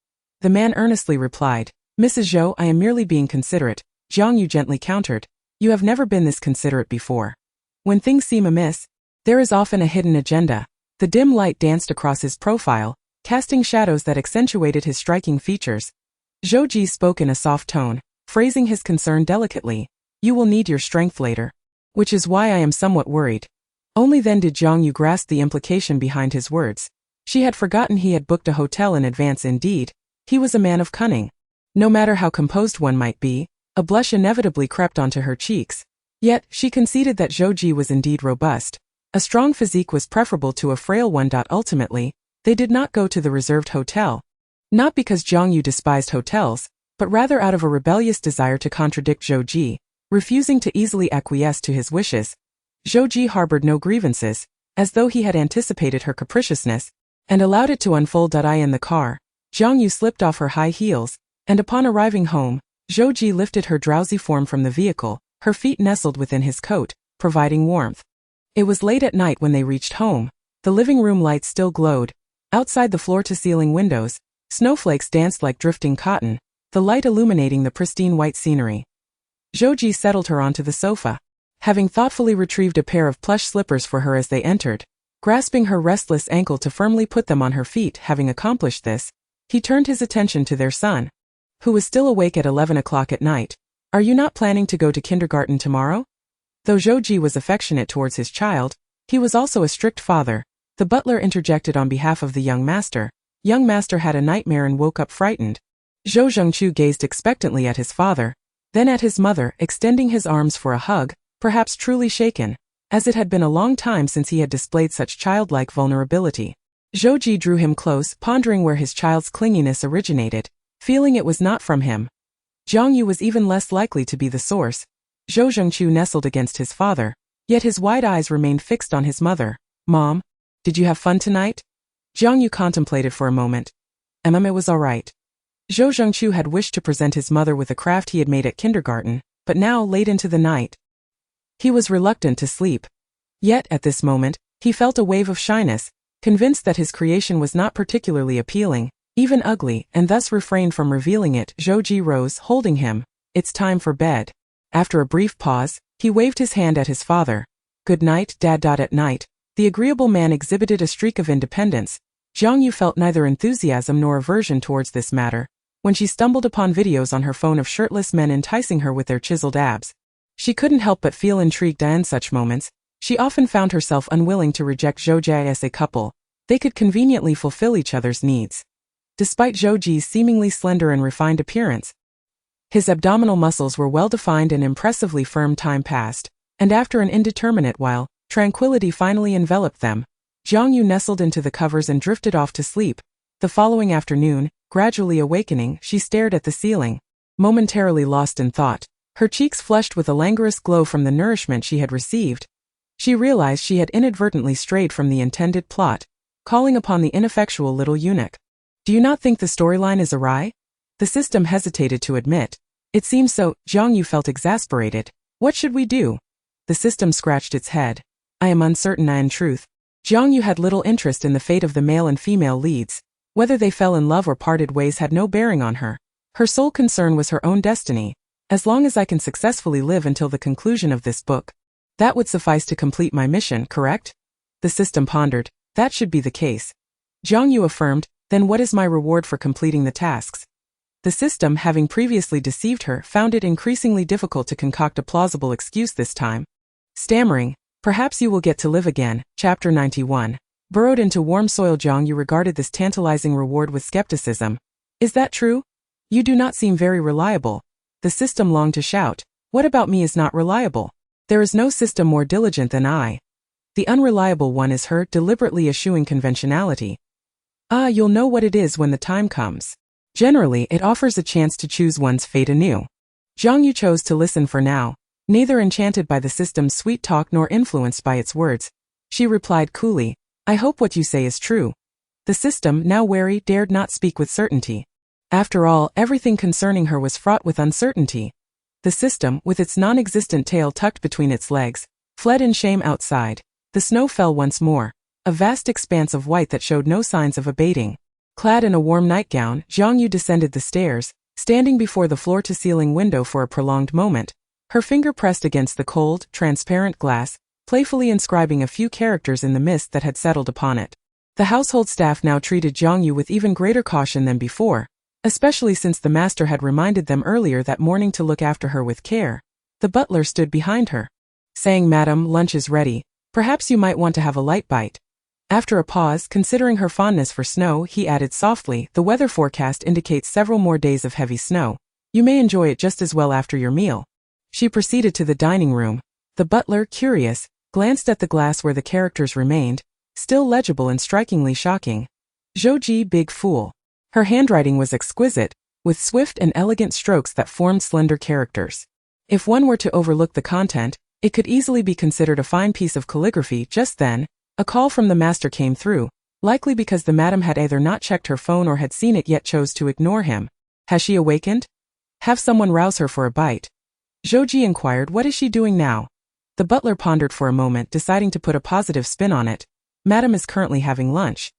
The man earnestly replied, "Mrs. Zhou, I am merely being considerate." Jiang Yue gently countered, "You have never been this considerate before. When things seem amiss, there is often a hidden agenda." The dim light danced across his profile, casting shadows that accentuated his striking features. Zhou Ji spoke in a soft tone, phrasing his concern delicately. "You will need your strength later. Which is why I am somewhat worried." Only then did Jiang Yue grasp the implication behind his words. She had forgotten he had booked a hotel in advance. Indeed, he was a man of cunning. No matter how composed one might be, a blush inevitably crept onto her cheeks. Yet, she conceded that Zhou Ji was indeed robust. A strong physique was preferable to a frail one. Ultimately, they did not go to the reserved hotel. Not because Jiang Yue despised hotels, but rather out of a rebellious desire to contradict Zhou Ji, refusing to easily acquiesce to his wishes. Zhou Ji harbored no grievances, as though he had anticipated her capriciousness, and allowed it to unfold. In the car, Jiang Yue slipped off her high heels, and upon arriving home, Zhou Ji lifted her drowsy form from the vehicle, her feet nestled within his coat, providing warmth. It was late at night when they reached home. The living room lights still glowed. Outside the floor-to-ceiling windows, snowflakes danced like drifting cotton, the light illuminating the pristine white scenery. Zhou Ji settled her onto the sofa, having thoughtfully retrieved a pair of plush slippers for her as they entered. Grasping her restless ankle to firmly put them on her feet, having accomplished this, he turned his attention to their son, who was still awake at 11 o'clock at night. Are you not planning to go to kindergarten tomorrow? Though Zhou Ji was affectionate towards his child, he was also a strict father. The butler interjected on behalf of the young master. Young master had a nightmare and woke up frightened. Zhou Zhengqiu gazed expectantly at his father, then at his mother, extending his arms for a hug, perhaps truly shaken, as it had been a long time since he had displayed such childlike vulnerability. Zhou Ji drew him close, pondering where his child's clinginess originated, feeling it was not from him. Jiang Yue was even less likely to be the source. Zhou Zhengqiu nestled against his father, yet his wide eyes remained fixed on his mother. Mom, did you have fun tonight? Jiang Yue contemplated for a moment. It was all right. Zhou Zhengqiu had wished to present his mother with a craft he had made at kindergarten, but now, late into the night, he was reluctant to sleep. Yet, at this moment, he felt a wave of shyness, convinced that his creation was not particularly appealing, even ugly, and thus refrained from revealing it. Zhou Ji rose, holding him. It's time for bed. After a brief pause, he waved his hand at his father. Good night, Dad. At night, the agreeable man exhibited a streak of independence. Jiang Yue felt neither enthusiasm nor aversion towards this matter, when she stumbled upon videos on her phone of shirtless men enticing her with their chiseled abs. She couldn't help but feel intrigued. In such moments, she often found herself unwilling to reject Zhou Ji as a couple. They could conveniently fulfill each other's needs. Despite Zhou Ji's seemingly slender and refined appearance, his abdominal muscles were well-defined and impressively firm. Time passed, and after an indeterminate while, tranquility finally enveloped them. Jiang Yue nestled into the covers and drifted off to sleep. The following afternoon, gradually awakening, she stared at the ceiling, momentarily lost in thought, her cheeks flushed with a languorous glow from the nourishment she had received. She realized she had inadvertently strayed from the intended plot, calling upon the ineffectual little eunuch. Do you not think the storyline is awry? The system hesitated to admit. It seems so. Jiang Yue felt exasperated. What should we do? The system scratched its head. I am uncertain. In truth, Jiang Yue had little interest in the fate of the male and female leads. Whether they fell in love or parted ways had no bearing on her. Her sole concern was her own destiny. As long as I can successfully live until the conclusion of this book, that would suffice to complete my mission, correct? The system pondered. That should be the case. Jiang Yue affirmed. Then what is my reward for completing the tasks? The system, having previously deceived her, found it increasingly difficult to concoct a plausible excuse this time. Stammering, perhaps you will get to live again. Chapter 91. Burrowed into warm soil. Jiang Yue regarded this tantalizing reward with skepticism. Is that true? You do not seem very reliable. The system longed to shout. What about me is not reliable? There is no system more diligent than I. The unreliable one is her, deliberately eschewing conventionality. You'll know what it is when the time comes. Generally, it offers a chance to choose one's fate anew. Jiang Yue chose to listen for now, neither enchanted by the system's sweet talk nor influenced by its words. She replied coolly, I hope what you say is true. The system, now wary, dared not speak with certainty. After all, everything concerning her was fraught with uncertainty. The system, with its non-existent tail tucked between its legs, fled in shame outside. The snow fell once more, a vast expanse of white that showed no signs of abating. Clad in a warm nightgown, Jiang Yue descended the stairs, standing before the floor-to-ceiling window for a prolonged moment, her finger pressed against the cold, transparent glass, playfully inscribing a few characters in the mist that had settled upon it. The household staff now treated Jiang Yue with even greater caution than before, especially since the master had reminded them earlier that morning to look after her with care. The butler stood behind her, saying, Madam, lunch is ready. Perhaps you might want to have a light bite. After a pause, considering her fondness for snow, he added softly, the weather forecast indicates several more days of heavy snow. You may enjoy it just as well after your meal. She proceeded to the dining room. The butler, curious, glanced at the glass where the characters remained, still legible and strikingly shocking. Zhou Ji, big fool. Her handwriting was exquisite, with swift and elegant strokes that formed slender characters. If one were to overlook the content, it could easily be considered a fine piece of calligraphy. Just then, a call from the master came through. Likely because the madam had either not checked her phone or had seen it yet chose to ignore him. Has she awakened? Have someone rouse her for a bite. Zhou inquired, what is she doing now? The butler pondered for a moment, deciding to put a positive spin on it. Madam is currently having lunch.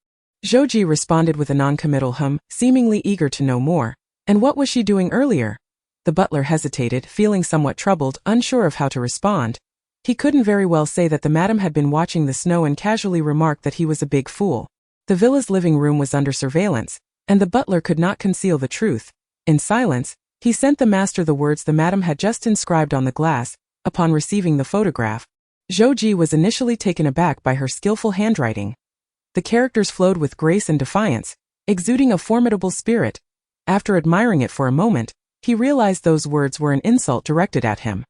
Zhou responded with a non-committal seemingly eager to know more. And what was she doing earlier? The butler hesitated, feeling somewhat troubled, unsure of how to respond. He couldn't very well say that the madam had been watching the snow and casually remarked that he was a big fool. The villa's living room was under surveillance, and the butler could not conceal the truth. In silence, he sent the master the words the madam had just inscribed on the glass. Upon receiving the photograph, Zhou was initially taken aback by her skillful handwriting. The characters flowed with grace and defiance, exuding a formidable spirit. After admiring it for a moment, he realized those words were an insult directed at him.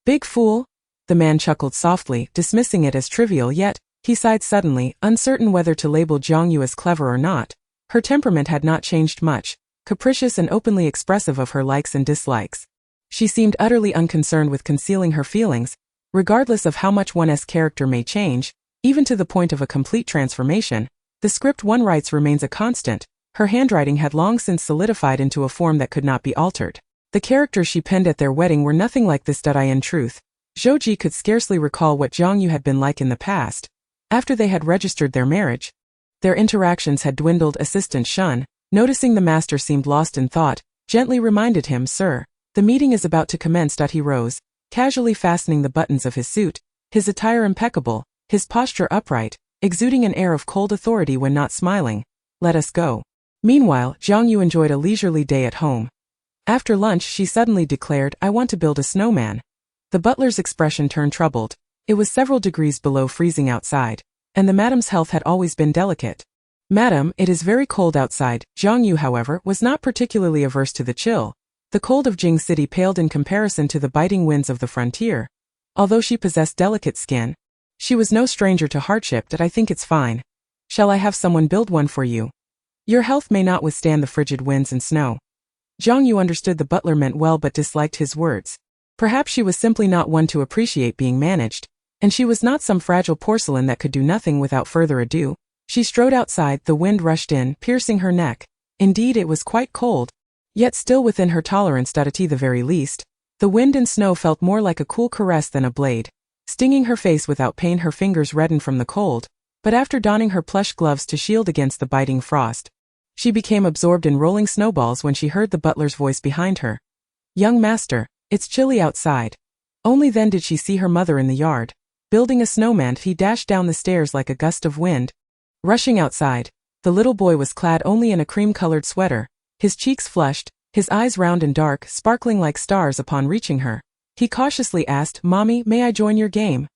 Big fool? The man chuckled softly, dismissing it as trivial, yet he sighed suddenly, uncertain whether to label Jiang Yue as clever or not. Her temperament had not changed much, capricious and openly expressive of her likes and dislikes. She seemed utterly unconcerned with concealing her feelings, regardless of how much one's character may change, even to the point of a complete transformation. The script one writes remains a constant. Her handwriting had long since solidified into a form that could not be altered. The characters she penned at their wedding were nothing like this. In truth, Zhou could scarcely recall what Jiang Yue had been like in the past. After they had registered their marriage, their interactions had dwindled. Assistant Shun, noticing the master seemed lost in thought, gently reminded him, Sir, the meeting is about to commence. He rose, casually fastening the buttons of his suit, his attire impeccable, his posture upright, exuding an air of cold authority when not smiling. Let us go. Meanwhile, Jiang Yue enjoyed a leisurely day at home. After lunch she suddenly declared, I want to build a snowman. The butler's expression turned troubled. It was several degrees below freezing outside, and the madam's health had always been delicate. Madam, it is very cold outside. Jiang Yue, however, was not particularly averse to the chill. The cold of Jing City paled in comparison to the biting winds of the frontier. Although she possessed delicate skin, she was no stranger to hardship. I think it's fine. Shall I have someone build one for you? Your health may not withstand the frigid winds and snow. Jiang Yue understood the butler meant well but disliked his words. Perhaps she was simply not one to appreciate being managed, and she was not some fragile porcelain that could do nothing. Without further ado, she strode outside. The wind rushed in, piercing her neck. Indeed, it was quite cold, yet still within her tolerance. At the very least, the wind and snow felt more like a cool caress than a blade, stinging her face without pain. Her fingers reddened from the cold, but after donning her plush gloves to shield against the biting frost, she became absorbed in rolling snowballs when she heard the butler's voice behind her. Young master, it's chilly outside. Only then did she see her mother in the yard, building a snowman. He dashed down the stairs like a gust of wind. Rushing outside, the little boy was clad only in a cream-colored sweater, his cheeks flushed, his eyes round and dark, sparkling like stars. Upon reaching her, he cautiously asked, Mommy, may I join your game?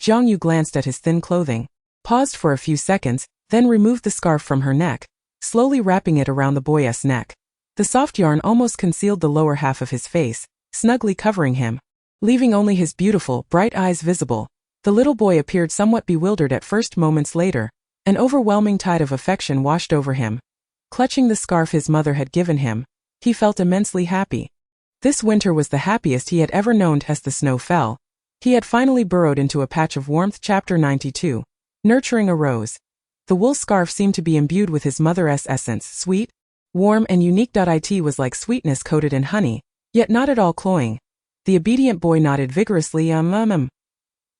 Jiang Yue glanced at his thin clothing, paused for a few seconds, then removed the scarf from her neck, slowly wrapping it around the boy's neck. The soft yarn almost concealed the lower half of his face, snugly covering him, leaving only his beautiful, bright eyes visible. The little boy appeared somewhat bewildered at first. Moments later, an overwhelming tide of affection washed over him. Clutching the scarf his mother had given him, he felt immensely happy. This winter was the happiest he had ever known. As the snow fell, he had finally burrowed into a patch of warmth. Chapter 92. Nurturing a rose. The wool scarf seemed to be imbued with his mother's essence, sweet, warm and unique. It was like sweetness coated in honey, yet not at all cloying. The obedient boy nodded vigorously.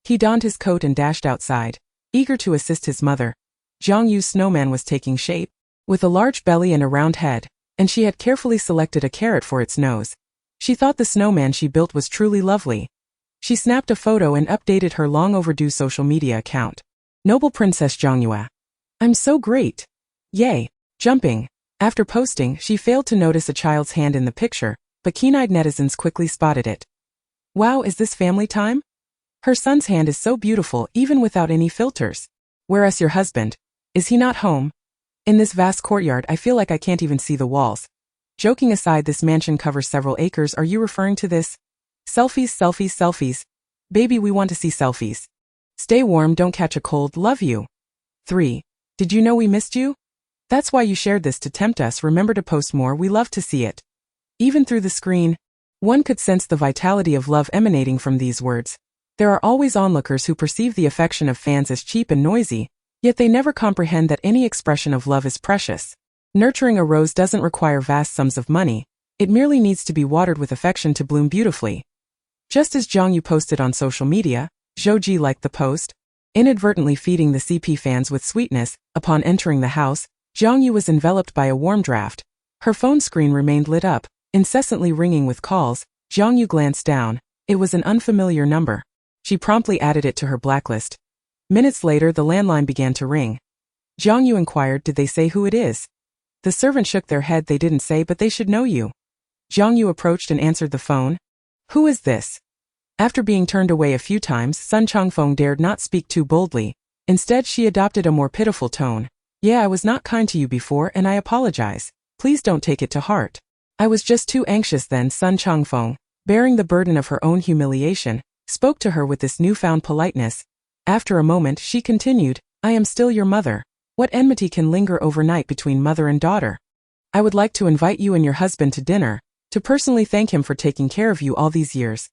He donned his coat and dashed outside, eager to assist his mother. Jiang Yue's snowman was taking shape, with a large belly and a round head, and she had carefully selected a carrot for its nose. She thought the snowman she built was truly lovely. She snapped a photo and updated her long overdue social media account. Noble Princess Jiang Yue. I'm so great. Yay. Jumping. After posting, she failed to notice a child's hand in the picture, but keen-eyed netizens quickly spotted it. Wow, is this family time? Her son's hand is so beautiful even without any filters. Whereas your husband, is he not home? In this vast courtyard I feel like I can't even see the walls. Joking aside, this mansion covers several acres. Are you referring to this? Selfies, selfies, selfies. Baby, we want to see selfies. Stay warm, don't catch a cold, love you. 3. Did you know we missed you? That's why you shared this to tempt us. Remember to post more, we love to see it. Even through the screen, one could sense the vitality of love emanating from these words. There are always onlookers who perceive the affection of fans as cheap and noisy, Yet they never comprehend that any expression of love is precious. Nurturing a rose doesn't require vast sums of money, it merely needs to be watered with affection to bloom beautifully. Just as Jiang Yue posted on social media, Zhou Ji liked the post, inadvertently feeding the CP fans with sweetness. Upon entering the house, Jiang Yue was enveloped by a warm draft. Her phone screen remained lit up, incessantly ringing with calls. Jiang Yue glanced down. It was an unfamiliar number. She promptly added it to her blacklist. Minutes later, the landline began to ring. Jiang Yue inquired, "Did they say who it is?" The servant shook their head. "They didn't say, but they should know you." Jiang Yue approached and answered the phone. "Who is this?" After being turned away a few times, Sun Changfeng dared not speak too boldly. Instead, she adopted a more pitiful tone. "Yeah, I was not kind to you before, and I apologize. Please don't take it to heart. I was just too anxious then." Sun Changfeng, bearing the burden of her own humiliation, spoke to her with this newfound politeness. After a moment, she continued, "I am still your mother. What enmity can linger overnight between mother and daughter? I would like to invite you and your husband to dinner, to personally thank him for taking care of you all these years."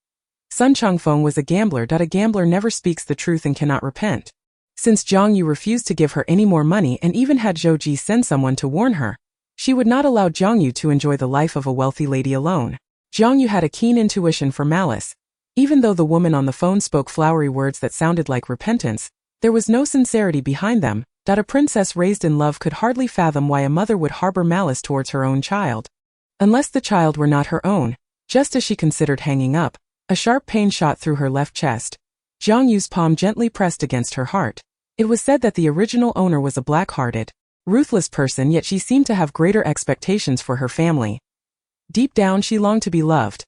Sun Changfeng was a gambler. A gambler never speaks the truth and cannot repent. Since Jiang Yue refused to give her any more money and even had Zhou Ji send someone to warn her, she would not allow Jiang Yue to enjoy the life of a wealthy lady alone. Jiang Yue had a keen intuition for malice. Even though the woman on the phone spoke flowery words that sounded like repentance, there was no sincerity behind them. A princess raised in love could hardly fathom why a mother would harbor malice towards her own child. Unless the child were not her own. Just as she considered hanging up, a sharp pain shot through her left chest. Jiang Yue's palm gently pressed against her heart. It was said that the original owner was a black-hearted, ruthless person, yet she seemed to have greater expectations for her family. Deep down, she longed to be loved.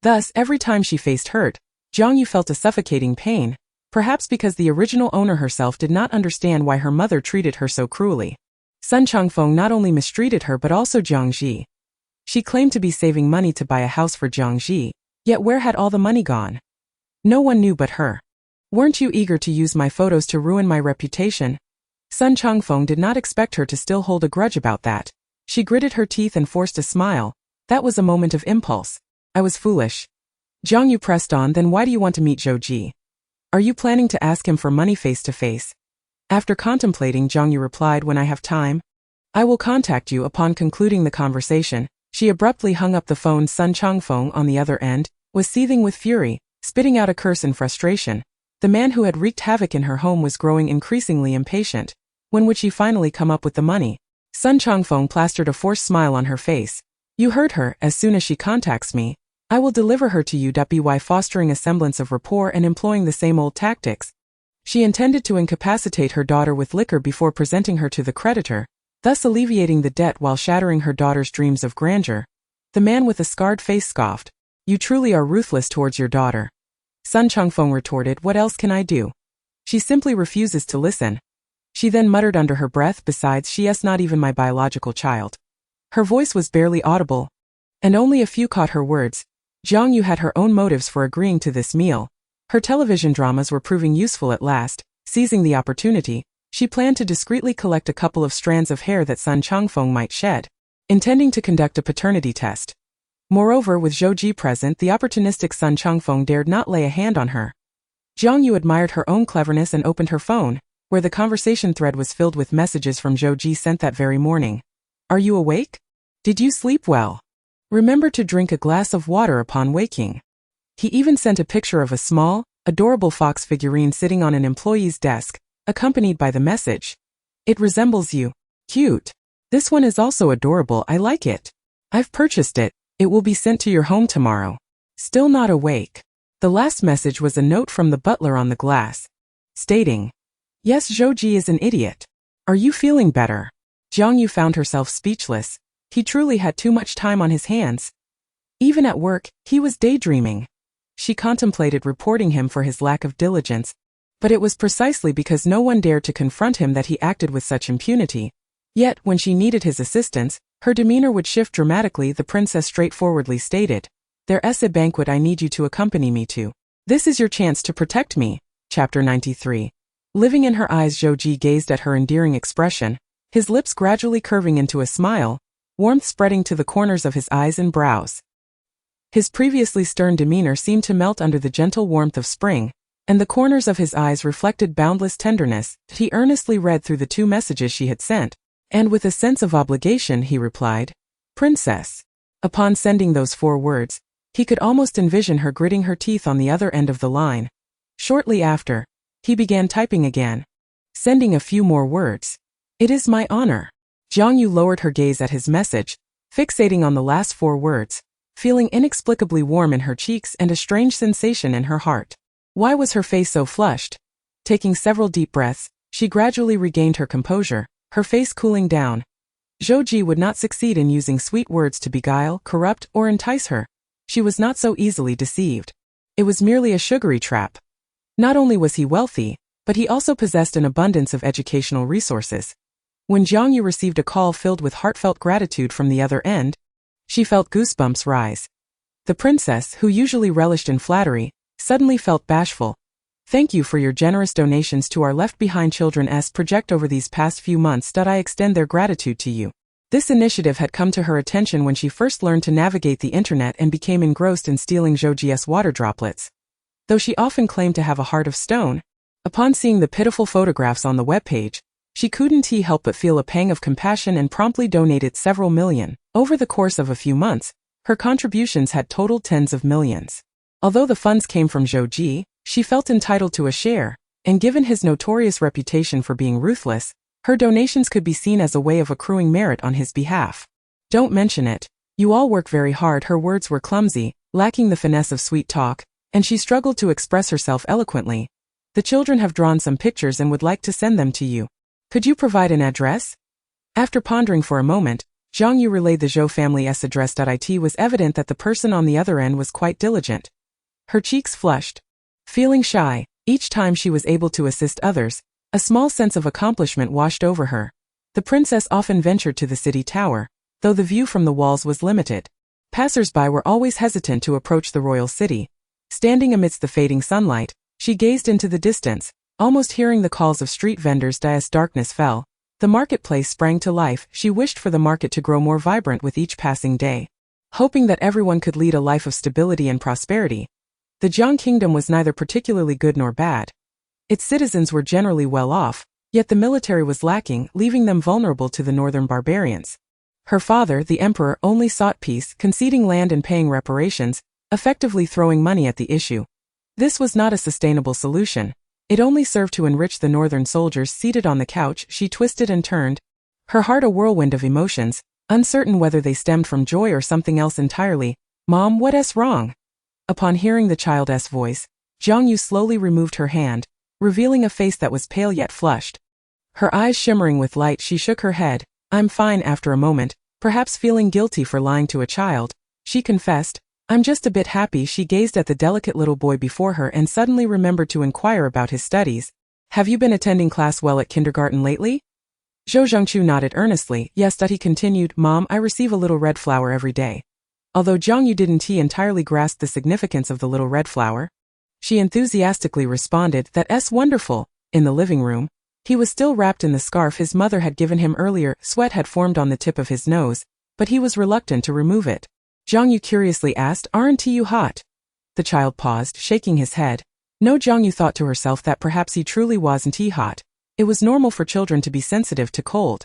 Thus, every time she faced hurt, Jiang Yue felt a suffocating pain, perhaps because the original owner herself did not understand why her mother treated her so cruelly. Sun Changfeng not only mistreated her but also Jiang Ji. She claimed to be saving money to buy a house for Jiang Ji, yet where had all the money gone? No one knew but her. "Weren't you eager to use my photos to ruin my reputation?" Sun Changfeng did not expect her to still hold a grudge about that. She gritted her teeth and forced a smile. "That was a moment of impulse. I was foolish." Jiang Yue pressed on. "Then why do you want to meet Zhou Ji? Are you planning to ask him for money face to face?" After contemplating, Jiang Yue replied, "When I have time, I will contact you." Upon concluding the conversation, she abruptly hung up the phone. Sun Changfeng, on the other end, was seething with fury, spitting out a curse in frustration. The man who had wreaked havoc in her home was growing increasingly impatient. When would she finally come up with the money? Sun Changfeng plastered a forced smile on her face. "You heard her. As soon as she contacts me, I will deliver her to you." By fostering a semblance of rapport and employing the same old tactics, she intended to incapacitate her daughter with liquor before presenting her to the creditor, thus alleviating the debt while shattering her daughter's dreams of grandeur. The man with a scarred face scoffed. "You truly are ruthless towards your daughter." Sun Changfeng retorted, "What else can I do? She simply refuses to listen." She then muttered under her breath, "Besides, she is not even my biological child." Her voice was barely audible, and only a few caught her words. Jiang Yue had her own motives for agreeing to this meal. Her television dramas were proving useful at last. Seizing the opportunity, she planned to discreetly collect a couple of strands of hair that Sun Changfeng might shed, intending to conduct a paternity test. Moreover, with Zhou Ji present, the opportunistic Sun Changfeng dared not lay a hand on her. Jiang Yue admired her own cleverness and opened her phone, where the conversation thread was filled with messages from Zhou Ji sent that very morning. "Are you awake? Did you sleep well? Remember to drink a glass of water upon waking." He even sent a picture of a small, adorable fox figurine sitting on an employee's desk, accompanied by the message, "It resembles you. Cute. This one is also adorable. I like it. I've purchased it. It will be sent to your home tomorrow." Still not awake. The last message was a note from the butler on the glass, stating, "Yes, Zhou Ji is an idiot. Are you feeling better?" Jiang Yue found herself speechless. He truly had too much time on his hands. Even at work, he was daydreaming. She contemplated reporting him for his lack of diligence, but it was precisely because no one dared to confront him that he acted with such impunity. Yet, when she needed his assistance, her demeanor would shift dramatically. The princess straightforwardly stated, "There's a banquet I need you to accompany me to. This is your chance to protect me." Chapter 93. Living in her eyes, Zhou Ji gazed at her endearing expression, his lips gradually curving into a smile, warmth spreading to the corners of his eyes and brows. His previously stern demeanor seemed to melt under the gentle warmth of spring, and the corners of his eyes reflected boundless tenderness. He earnestly read through the 2 messages she had sent, and with a sense of obligation he replied, "Princess." Upon sending those 4 words, he could almost envision her gritting her teeth on the other end of the line. Shortly after, he began typing again, sending a few more words. "It is my honor." Jiang Yue lowered her gaze at his message, fixating on the last 4 words, feeling inexplicably warm in her cheeks and a strange sensation in her heart. Why was her face so flushed? Taking several deep breaths, she gradually regained her composure, her face cooling down. Zhou Ji would not succeed in using sweet words to beguile, corrupt, or entice her. She was not so easily deceived. It was merely a sugary trap. Not only was he wealthy, but he also possessed an abundance of educational resources. When Jiang Yue received a call filled with heartfelt gratitude from the other end, she felt goosebumps rise. The princess, who usually relished in flattery, suddenly felt bashful. "Thank you for your generous donations to our Left Behind Children's project over these past few months. I extend their gratitude to you." This initiative had come to her attention when she first learned to navigate the internet and became engrossed in stealing Zhou Ji's water droplets. Though she often claimed to have a heart of stone, upon seeing the pitiful photographs on the webpage, she couldn't help but feel a pang of compassion and promptly donated several million. Over the course of a few months, her contributions had totaled tens of millions. Although the funds came from Zhou Ji, she felt entitled to a share, and given his notorious reputation for being ruthless, her donations could be seen as a way of accruing merit on his behalf. "Don't mention it. You all work very hard." Her words were clumsy, lacking the finesse of sweet talk, and she struggled to express herself eloquently. "The children have drawn some pictures and would like to send them to you. Could you provide an address?" After pondering for a moment, Jiang Yue relayed the Zhou family's address. It was evident that the person on the other end was quite diligent. Her cheeks flushed. Feeling shy, each time she was able to assist others, a small sense of accomplishment washed over her. The princess often ventured to the city tower, though the view from the walls was limited. Passers-by were always hesitant to approach the royal city. Standing amidst the fading sunlight, she gazed into the distance, almost hearing the calls of street vendors. As darkness fell, the marketplace sprang to life. She wished for the market to grow more vibrant with each passing day. Hoping that everyone could lead a life of stability and prosperity. The Jiang kingdom was neither particularly good nor bad. Its citizens were generally well off, yet the military was lacking, leaving them vulnerable to the northern barbarians. Her father, the emperor, only sought peace, conceding land and paying reparations, effectively throwing money at the issue. This was not a sustainable solution. It only served to enrich the northern soldiers. Seated on the couch, she twisted and turned, her heart a whirlwind of emotions, uncertain whether they stemmed from joy or something else entirely. "Mom, what's wrong?" Upon hearing the child's voice, Jiang Yue slowly removed her hand, revealing a face that was pale yet flushed. Her eyes shimmering with light, she shook her head. "I'm fine." After a moment, perhaps feeling guilty for lying to a child, she confessed, "I'm just a bit happy." She gazed at the delicate little boy before her and suddenly remembered to inquire about his studies. "Have you been attending class well at kindergarten lately?" Zhou Zhengqiu nodded earnestly. "Yes." He continued, "Mom, I receive a little red flower every day." Although Jiang Yue didn't entirely grasp the significance of the little red flower, she enthusiastically responded, "That's wonderful." In the living room, he was still wrapped in the scarf his mother had given him earlier. Sweat had formed on the tip of his nose, but he was reluctant to remove it. Jiang Yue curiously asked, "Aren't you hot?" The child paused, shaking his head. No, Jiang Yue thought to herself that perhaps he truly wasn't hot. It was normal for children to be sensitive to cold.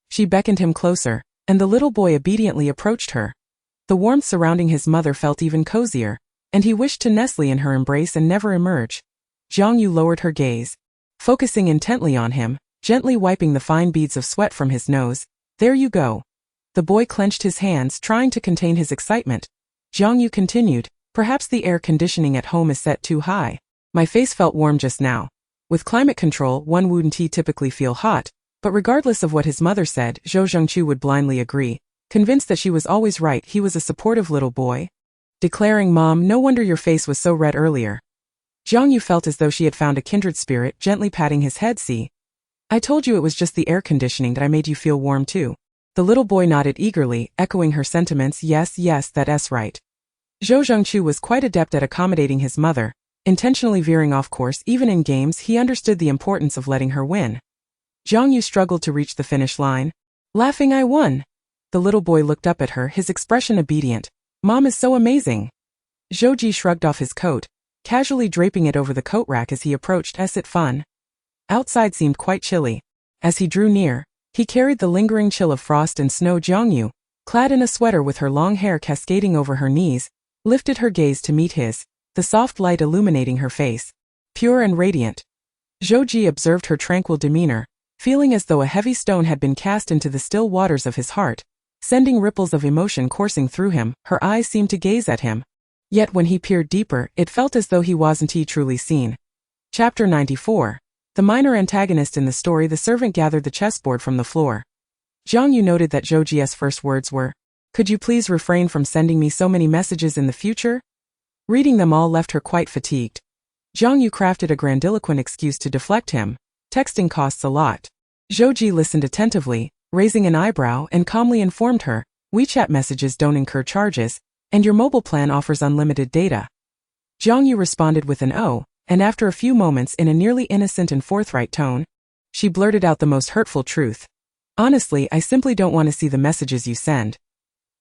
She beckoned him closer, and the little boy obediently approached her. The warmth surrounding his mother felt even cozier, and he wished to nestle in her embrace and never emerge. Jiang Yue lowered her gaze, focusing intently on him, gently wiping the fine beads of sweat from his nose. "There you go." The boy clenched his hands, trying to contain his excitement. Jiang Yue continued, "Perhaps the air conditioning at home is set too high. My face felt warm just now. With climate control, one wouldn't typically feel hot." But regardless of what his mother said, Zhou Zhengqiu would blindly agree, convinced that she was always right. He was a supportive little boy, declaring, "Mom, no wonder your face was so red earlier." Jiang Yue felt as though she had found a kindred spirit, gently patting his head. "See, I told you it was just the air conditioning that made you feel warm too." The little boy nodded eagerly, echoing her sentiments. Yes, that's right." Zhou Zhengqiu was quite adept at accommodating his mother, intentionally veering off course. Even in games, he understood the importance of letting her win. Jiang Yue struggled to reach the finish line. Laughing, "I won." The little boy looked up at her, his expression obedient. "Mom is so amazing." Zhou Ji shrugged off his coat, casually draping it over the coat rack as he approached. Is it fun? Outside seemed quite chilly. As he drew near, he carried the lingering chill of frost and snow. Jiang Yue, clad in a sweater with her long hair cascading over her knees, lifted her gaze to meet his, the soft light illuminating her face, pure and radiant. Zhou Ji observed her tranquil demeanor, feeling as though a heavy stone had been cast into the still waters of his heart, sending ripples of emotion coursing through him. Her eyes seemed to gaze at him. Yet when he peered deeper, it felt as though he wasn't truly seen. Chapter 94. The minor antagonist in the story. The servant gathered the chessboard from the floor. Jiang Yue noted that Zhou Ji's first words were, "Could you please refrain from sending me so many messages in the future?" Reading them all left her quite fatigued. Jiang Yue crafted a grandiloquent excuse to deflect him. Texting costs a lot. Zhou Ji listened attentively, raising an eyebrow, and calmly informed her, "WeChat messages don't incur charges, and your mobile plan offers unlimited data." Jiang Yue responded with an "oh," and after a few moments in a nearly innocent and forthright tone, she blurted out the most hurtful truth. "Honestly, I simply don't want to see the messages you send."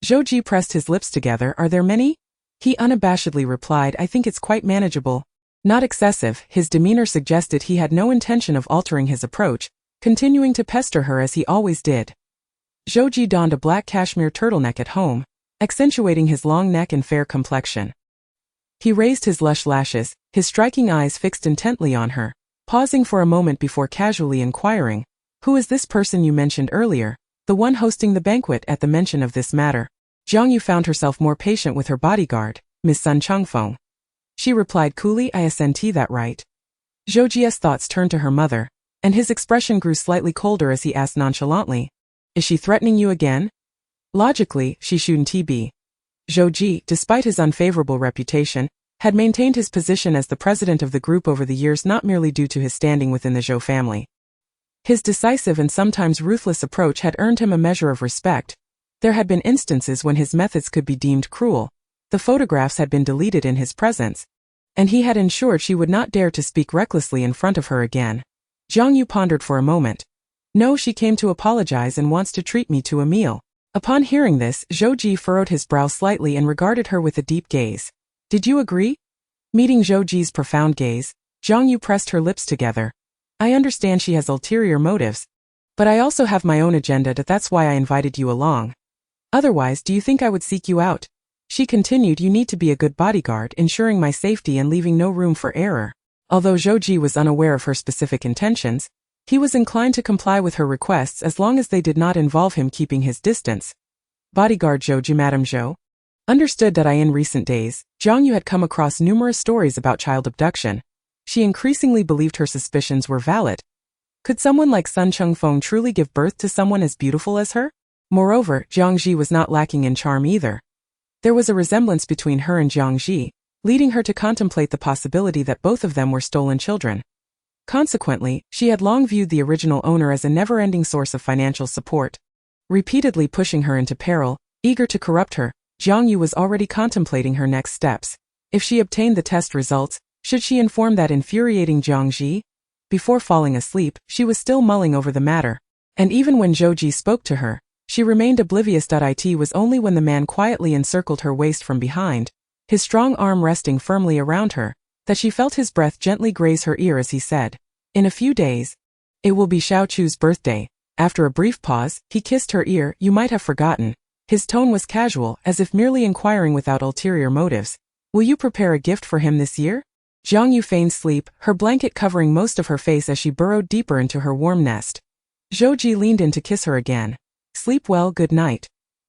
Zhou Ji pressed his lips together. "Are there many?" He unabashedly replied, "I think it's quite manageable. Not excessive." His demeanor suggested he had no intention of altering his approach, continuing to pester her as he always did. Zhou Ji donned a black cashmere turtleneck at home, accentuating his long neck and fair complexion. He raised his lush lashes, his striking eyes fixed intently on her, pausing for a moment before casually inquiring, "Who is this person you mentioned earlier, the one hosting the banquet?" At the mention of this matter, Jiang Yue found herself more patient with her bodyguard, Miss Sun Chengfeng. She replied coolly, "I assent that right." Zhou Ji's thoughts turned to her mother, and his expression grew slightly colder as he asked nonchalantly, "Is she threatening you again?" Logically, she shouldn't be. Zhou Ji, despite his unfavorable reputation, had maintained his position as the president of the group over the years, not merely due to his standing within the Zhou family. His decisive and sometimes ruthless approach had earned him a measure of respect. There had been instances when his methods could be deemed cruel. The photographs had been deleted in his presence, and he had ensured she would not dare to speak recklessly in front of her again. Jiang Yue pondered for a moment. "No, she came to apologize and wants to treat me to a meal." Upon hearing this, Zhou Ji furrowed his brow slightly and regarded her with a deep gaze. "Did you agree?" Meeting Zhou Ji's profound gaze, Jiang Yue pressed her lips together. "I understand she has ulterior motives, but I also have my own agenda. That's why I invited you along. Otherwise, do you think I would seek you out?" She continued, "You need to be a good bodyguard, ensuring my safety and leaving no room for error." Although Zhou Ji was unaware of her specific intentions, he was inclined to comply with her requests as long as they did not involve him keeping his distance. "Bodyguard Zhou Ji, Madame Zhou." Understood that in recent days, Jiang Yue had come across numerous stories about child abduction. She increasingly believed her suspicions were valid. Could someone like Sun Chengfeng truly give birth to someone as beautiful as her? Moreover, Jiang Ji was not lacking in charm either. There was a resemblance between her and Jiang Ji, leading her to contemplate the possibility that both of them were stolen children. Consequently, she had long viewed the original owner as a never-ending source of financial support. Repeatedly pushing her into peril, eager to corrupt her, Jiang Yue was already contemplating her next steps. If she obtained the test results, should she inform that infuriating Jiang Ji? Before falling asleep, she was still mulling over the matter. And even when Zhou Ji spoke to her, she remained oblivious. It was only when the man quietly encircled her waist from behind, his strong arm resting firmly around her, that she felt his breath gently graze her ear as he said, "In a few days, it will be Xiao Chu's birthday." After a brief pause, he kissed her ear. "You might have forgotten." His tone was casual, as if merely inquiring without ulterior motives. "Will you prepare a gift for him this year?" Jiang Yue feigned sleep, her blanket covering most of her face as she burrowed deeper into her warm nest. Zhou Ji leaned in to kiss her again. "Sleep well, good night."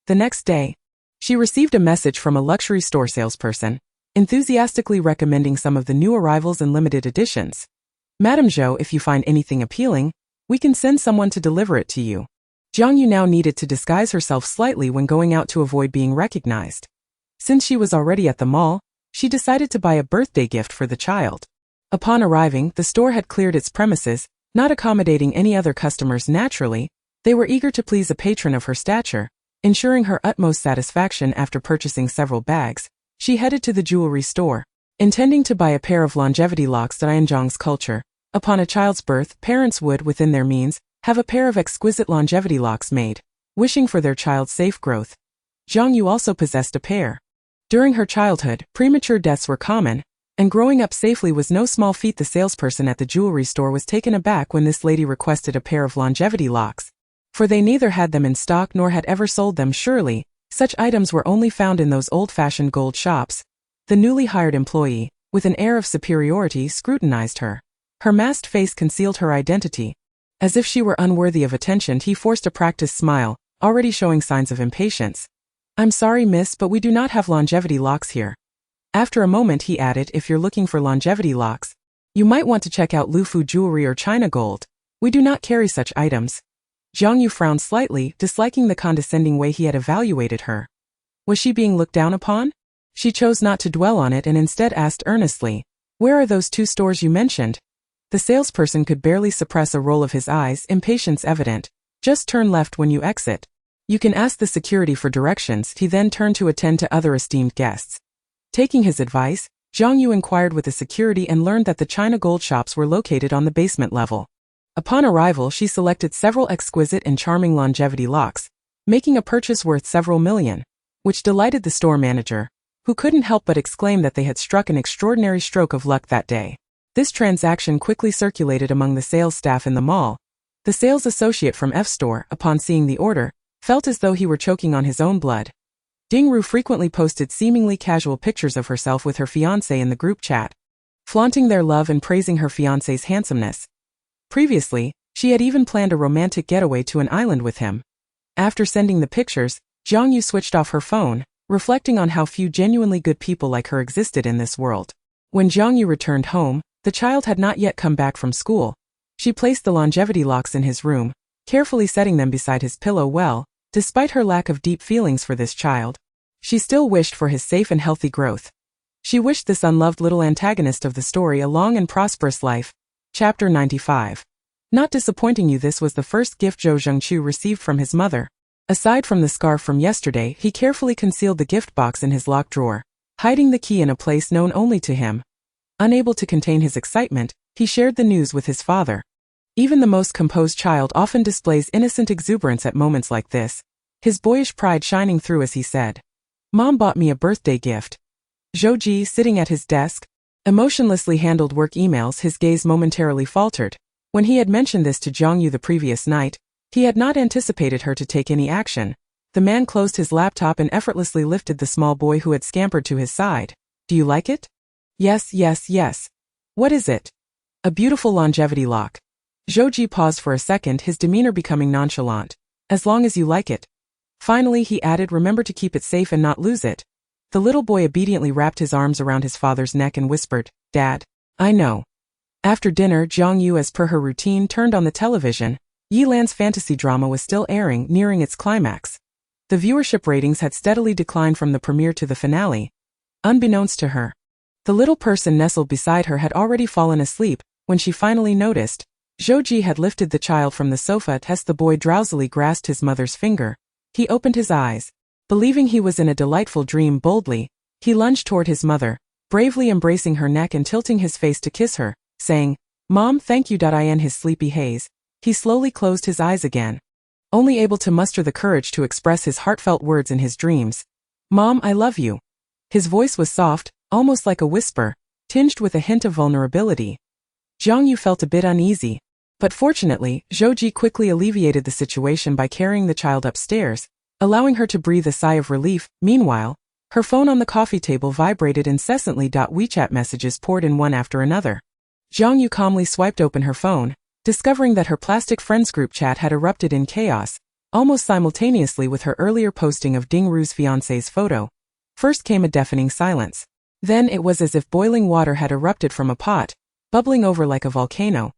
The next day, she received a message from a luxury store salesperson, enthusiastically recommending some of the new arrivals and limited editions. "Madame Zhou, if you find anything appealing, we can send someone to deliver it to you." Jiang Yue now needed to disguise herself slightly when going out to avoid being recognized. Since she was already at the mall, she decided to buy a birthday gift for the child. Upon arriving, the store had cleared its premises, not accommodating any other customers. Naturally, they were eager to please a patron of her stature. Ensuring her utmost satisfaction after purchasing several bags, she headed to the jewelry store, intending to buy a pair of longevity locks. In Zhang's culture, upon a child's birth, parents would, within their means, have a pair of exquisite longevity locks made, wishing for their child's safe growth. Jiang Yue also possessed a pair. During her childhood, premature deaths were common, And growing up safely was no small feat. The salesperson at the jewelry store was taken aback when this lady requested a pair of longevity locks. For they neither had them in stock nor had ever sold them. Surely, such items were only found in those old-fashioned gold shops. The newly hired employee, with an air of superiority, scrutinized her. Her masked face concealed her identity. As if she were unworthy of attention, he forced a practiced smile, already showing signs of impatience. "I'm sorry, miss, but we do not have longevity locks here." After a moment he added, "If you're looking for longevity locks, you might want to check out Lufu Jewelry or China Gold. We do not carry such items." Jiang Yue frowned slightly, disliking the condescending way he had evaluated her. Was she being looked down upon? She chose not to dwell on it and instead asked earnestly, "Where are those 2 stores you mentioned?" The salesperson could barely suppress a roll of his eyes, impatience evident. "Just turn left when you exit. You can ask the security for directions." He then turned to attend to other esteemed guests. Taking his advice, Jiang Yue inquired with the security and learned that the China Gold shops were located on the basement level. Upon arrival, she selected several exquisite and charming longevity locks, making a purchase worth several million, which delighted the store manager, who couldn't help but exclaim that they had struck an extraordinary stroke of luck that day. This transaction quickly circulated among the sales staff in the mall. The sales associate from F store, upon seeing the order, felt as though he were choking on his own blood. Ding Ru frequently posted seemingly casual pictures of herself with her fiancé in the group chat, flaunting their love and praising her fiancé's handsomeness. Previously, she had even planned a romantic getaway to an island with him. After sending the pictures, Jiang Yue switched off her phone, reflecting on how few genuinely good people like her existed in this world. When Jiang Yue returned home, the child had not yet come back from school. She placed the longevity locks in his room, carefully setting them beside his pillow. Well, despite her lack of deep feelings for this child, she still wished for his safe and healthy growth. She wished this unloved little antagonist of the story a long and prosperous life. Chapter 95. Not disappointing you, this was the first gift Zhou Zhengqiu received from his mother. Aside from the scarf from yesterday, he carefully concealed the gift box in his locked drawer, hiding the key in a place known only to him. Unable to contain his excitement, he shared the news with his father. Even the most composed child often displays innocent exuberance at moments like this, his boyish pride shining through as he said, "Mom bought me a birthday gift." Zhou Ji, sitting at his desk, emotionlessly handled work emails. His gaze momentarily faltered. When he had mentioned this to Jiang Yue the previous night, he had not anticipated her to take any action. The man closed his laptop and effortlessly lifted the small boy who had scampered to his side. "Do you like it?" "Yes, yes, yes." "What is it?" "A beautiful longevity lock." Zhou Ji paused for a second, his demeanor becoming nonchalant. "As long as you like it." Finally he added, "Remember to keep it safe and not lose it." The little boy obediently wrapped his arms around his father's neck and whispered, "Dad, I know." After dinner, Jiang Yue, as per her routine, turned on the television. Yilan's fantasy drama was still airing, nearing its climax. The viewership ratings had steadily declined from the premiere to the finale. Unbeknownst to her, the little person nestled beside her had already fallen asleep. When she finally noticed, Zhou Ji had lifted the child from the sofa. As the boy drowsily grasped his mother's finger, he opened his eyes. Believing he was in a delightful dream, boldly, he lunged toward his mother, bravely embracing her neck and tilting his face to kiss her, saying, "Mom, thank you." In his sleepy haze, he slowly closed his eyes again, only able to muster the courage to express his heartfelt words in his dreams. "Mom, I love you." His voice was soft, almost like a whisper, tinged with a hint of vulnerability. Jiang Yue felt a bit uneasy, but fortunately, Zhou Ji quickly alleviated the situation by carrying the child upstairs, allowing her to breathe a sigh of relief. Meanwhile, her phone on the coffee table vibrated incessantly. WeChat messages poured in one after another. Jiang Yue calmly swiped open her phone, discovering that her plastic friends group chat had erupted in chaos, almost simultaneously with her earlier posting of Ding Ru's fiancé's photo. First came a deafening silence. Then it was as if boiling water had erupted from a pot, bubbling over like a volcano.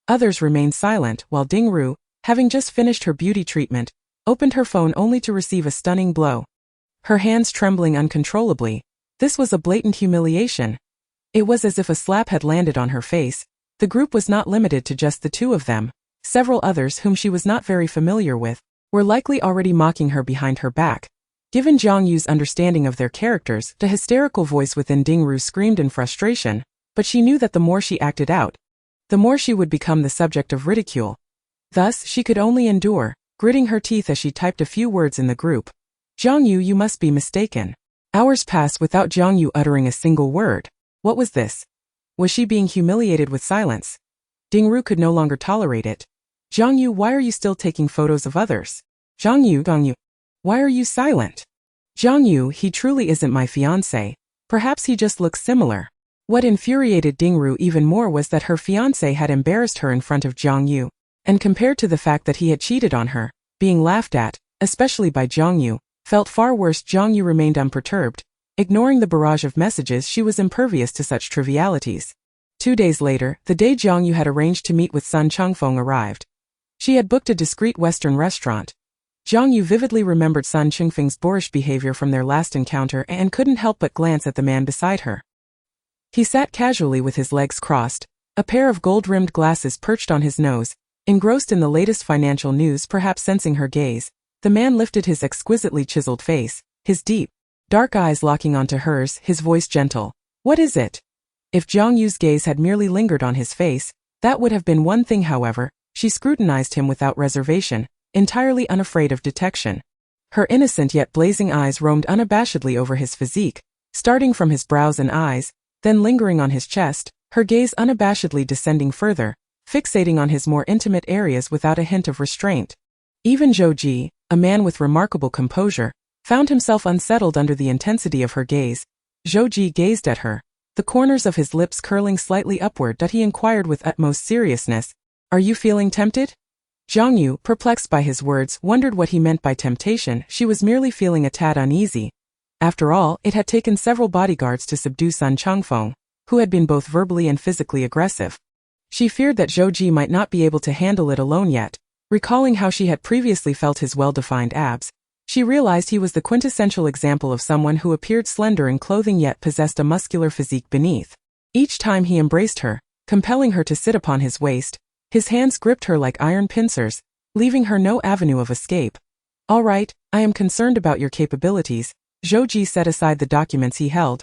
Others remained silent, while Ding Ru, having just finished her beauty treatment, opened her phone only to receive a stunning blow. Her hands trembling uncontrollably. This was a blatant humiliation. It was as if a slap had landed on her face. The group was not limited to just the two of them. Several others whom she was not very familiar with were likely already mocking her behind her back. Given Jiang Yue's understanding of their characters, the hysterical voice within Ding Ru screamed in frustration, but she knew that the more she acted out, the more she would become the subject of ridicule. Thus, she could only endure, gritting her teeth as she typed a few words in the group. "Jiang Yue, you must be mistaken." Hours passed without Jiang Yue uttering a single word. What was this? Was she being humiliated with silence? Dingru could no longer tolerate it. Jiang Yue, why are you still taking photos of others? Jiang Yue, why are you silent? Jiang Yue, he truly isn't my fiancé. Perhaps he just looks similar. What infuriated Dingru even more was that her fiancé had embarrassed her in front of Jiang Yue, and compared to the fact that he had cheated on her, being laughed at, especially by Jiang Yue, felt far worse. Jiang Yue remained unperturbed. Ignoring the barrage of messages, she was impervious to such trivialities. 2 days later, the day Jiang Yue had arranged to meet with Sun Chengfeng arrived. She had booked a discreet Western restaurant. Jiang Yue vividly remembered Sun Chengfeng's boorish behavior from their last encounter and couldn't help but glance at the man beside her. He sat casually with his legs crossed, a pair of gold-rimmed glasses perched on his nose. Engrossed in the latest financial news, perhaps sensing her gaze, the man lifted his exquisitely chiseled face, his deep, dark eyes locking onto hers, his voice gentle. What is it? If Jiang Yue's gaze had merely lingered on his face, that would have been one thing. However, she scrutinized him without reservation, entirely unafraid of detection. Her innocent yet blazing eyes roamed unabashedly over his physique, starting from his brows and eyes, then lingering on his chest, her gaze unabashedly descending further, fixating on his more intimate areas without a hint of restraint. Even Zhou Ji, a man with remarkable composure, found himself unsettled under the intensity of her gaze. Zhou Ji gazed at her, the corners of his lips curling slightly upward. He inquired with utmost seriousness, "Are you feeling tempted?" Jiang Yue, perplexed by his words, wondered what he meant by temptation. She was merely feeling a tad uneasy. After all, it had taken several bodyguards to subdue Sun Chengfeng, who had been both verbally and physically aggressive. She feared that Zhou Ji might not be able to handle it alone yet. Recalling how she had previously felt his well-defined abs, she realized he was the quintessential example of someone who appeared slender in clothing yet possessed a muscular physique beneath. Each time he embraced her, compelling her to sit upon his waist, his hands gripped her like iron pincers, leaving her no avenue of escape. "All right, I am concerned about your capabilities." Zhou Ji set aside the documents he held.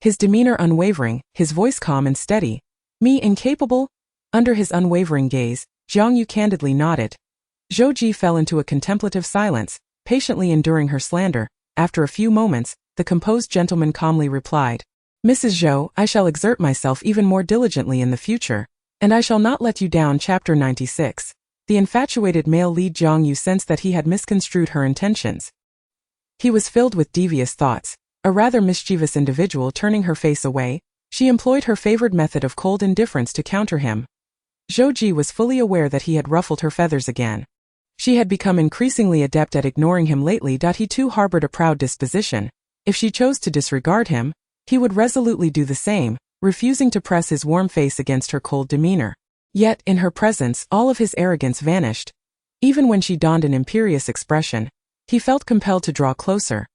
His demeanor unwavering, his voice calm and steady. "Me incapable?" Under his unwavering gaze, Jiang Yue candidly nodded. Zhou Ji fell into a contemplative silence, patiently enduring her slander. After a few moments, the composed gentleman calmly replied, "Mrs. Zhou, I shall exert myself even more diligently in the future, and I shall not let you down." Chapter 96. The infatuated male lead. Jiang Yue sensed that he had misconstrued her intentions. He was filled with devious thoughts. A rather mischievous individual turning her face away, she employed her favored method of cold indifference to counter him. Zhou Ji was fully aware that he had ruffled her feathers again. She had become increasingly adept at ignoring him lately. He too harbored a proud disposition. If she chose to disregard him, he would resolutely do the same, refusing to press his warm face against her cold demeanor. Yet, in her presence, all of his arrogance vanished. Even when she donned an imperious expression, he felt compelled to draw closer.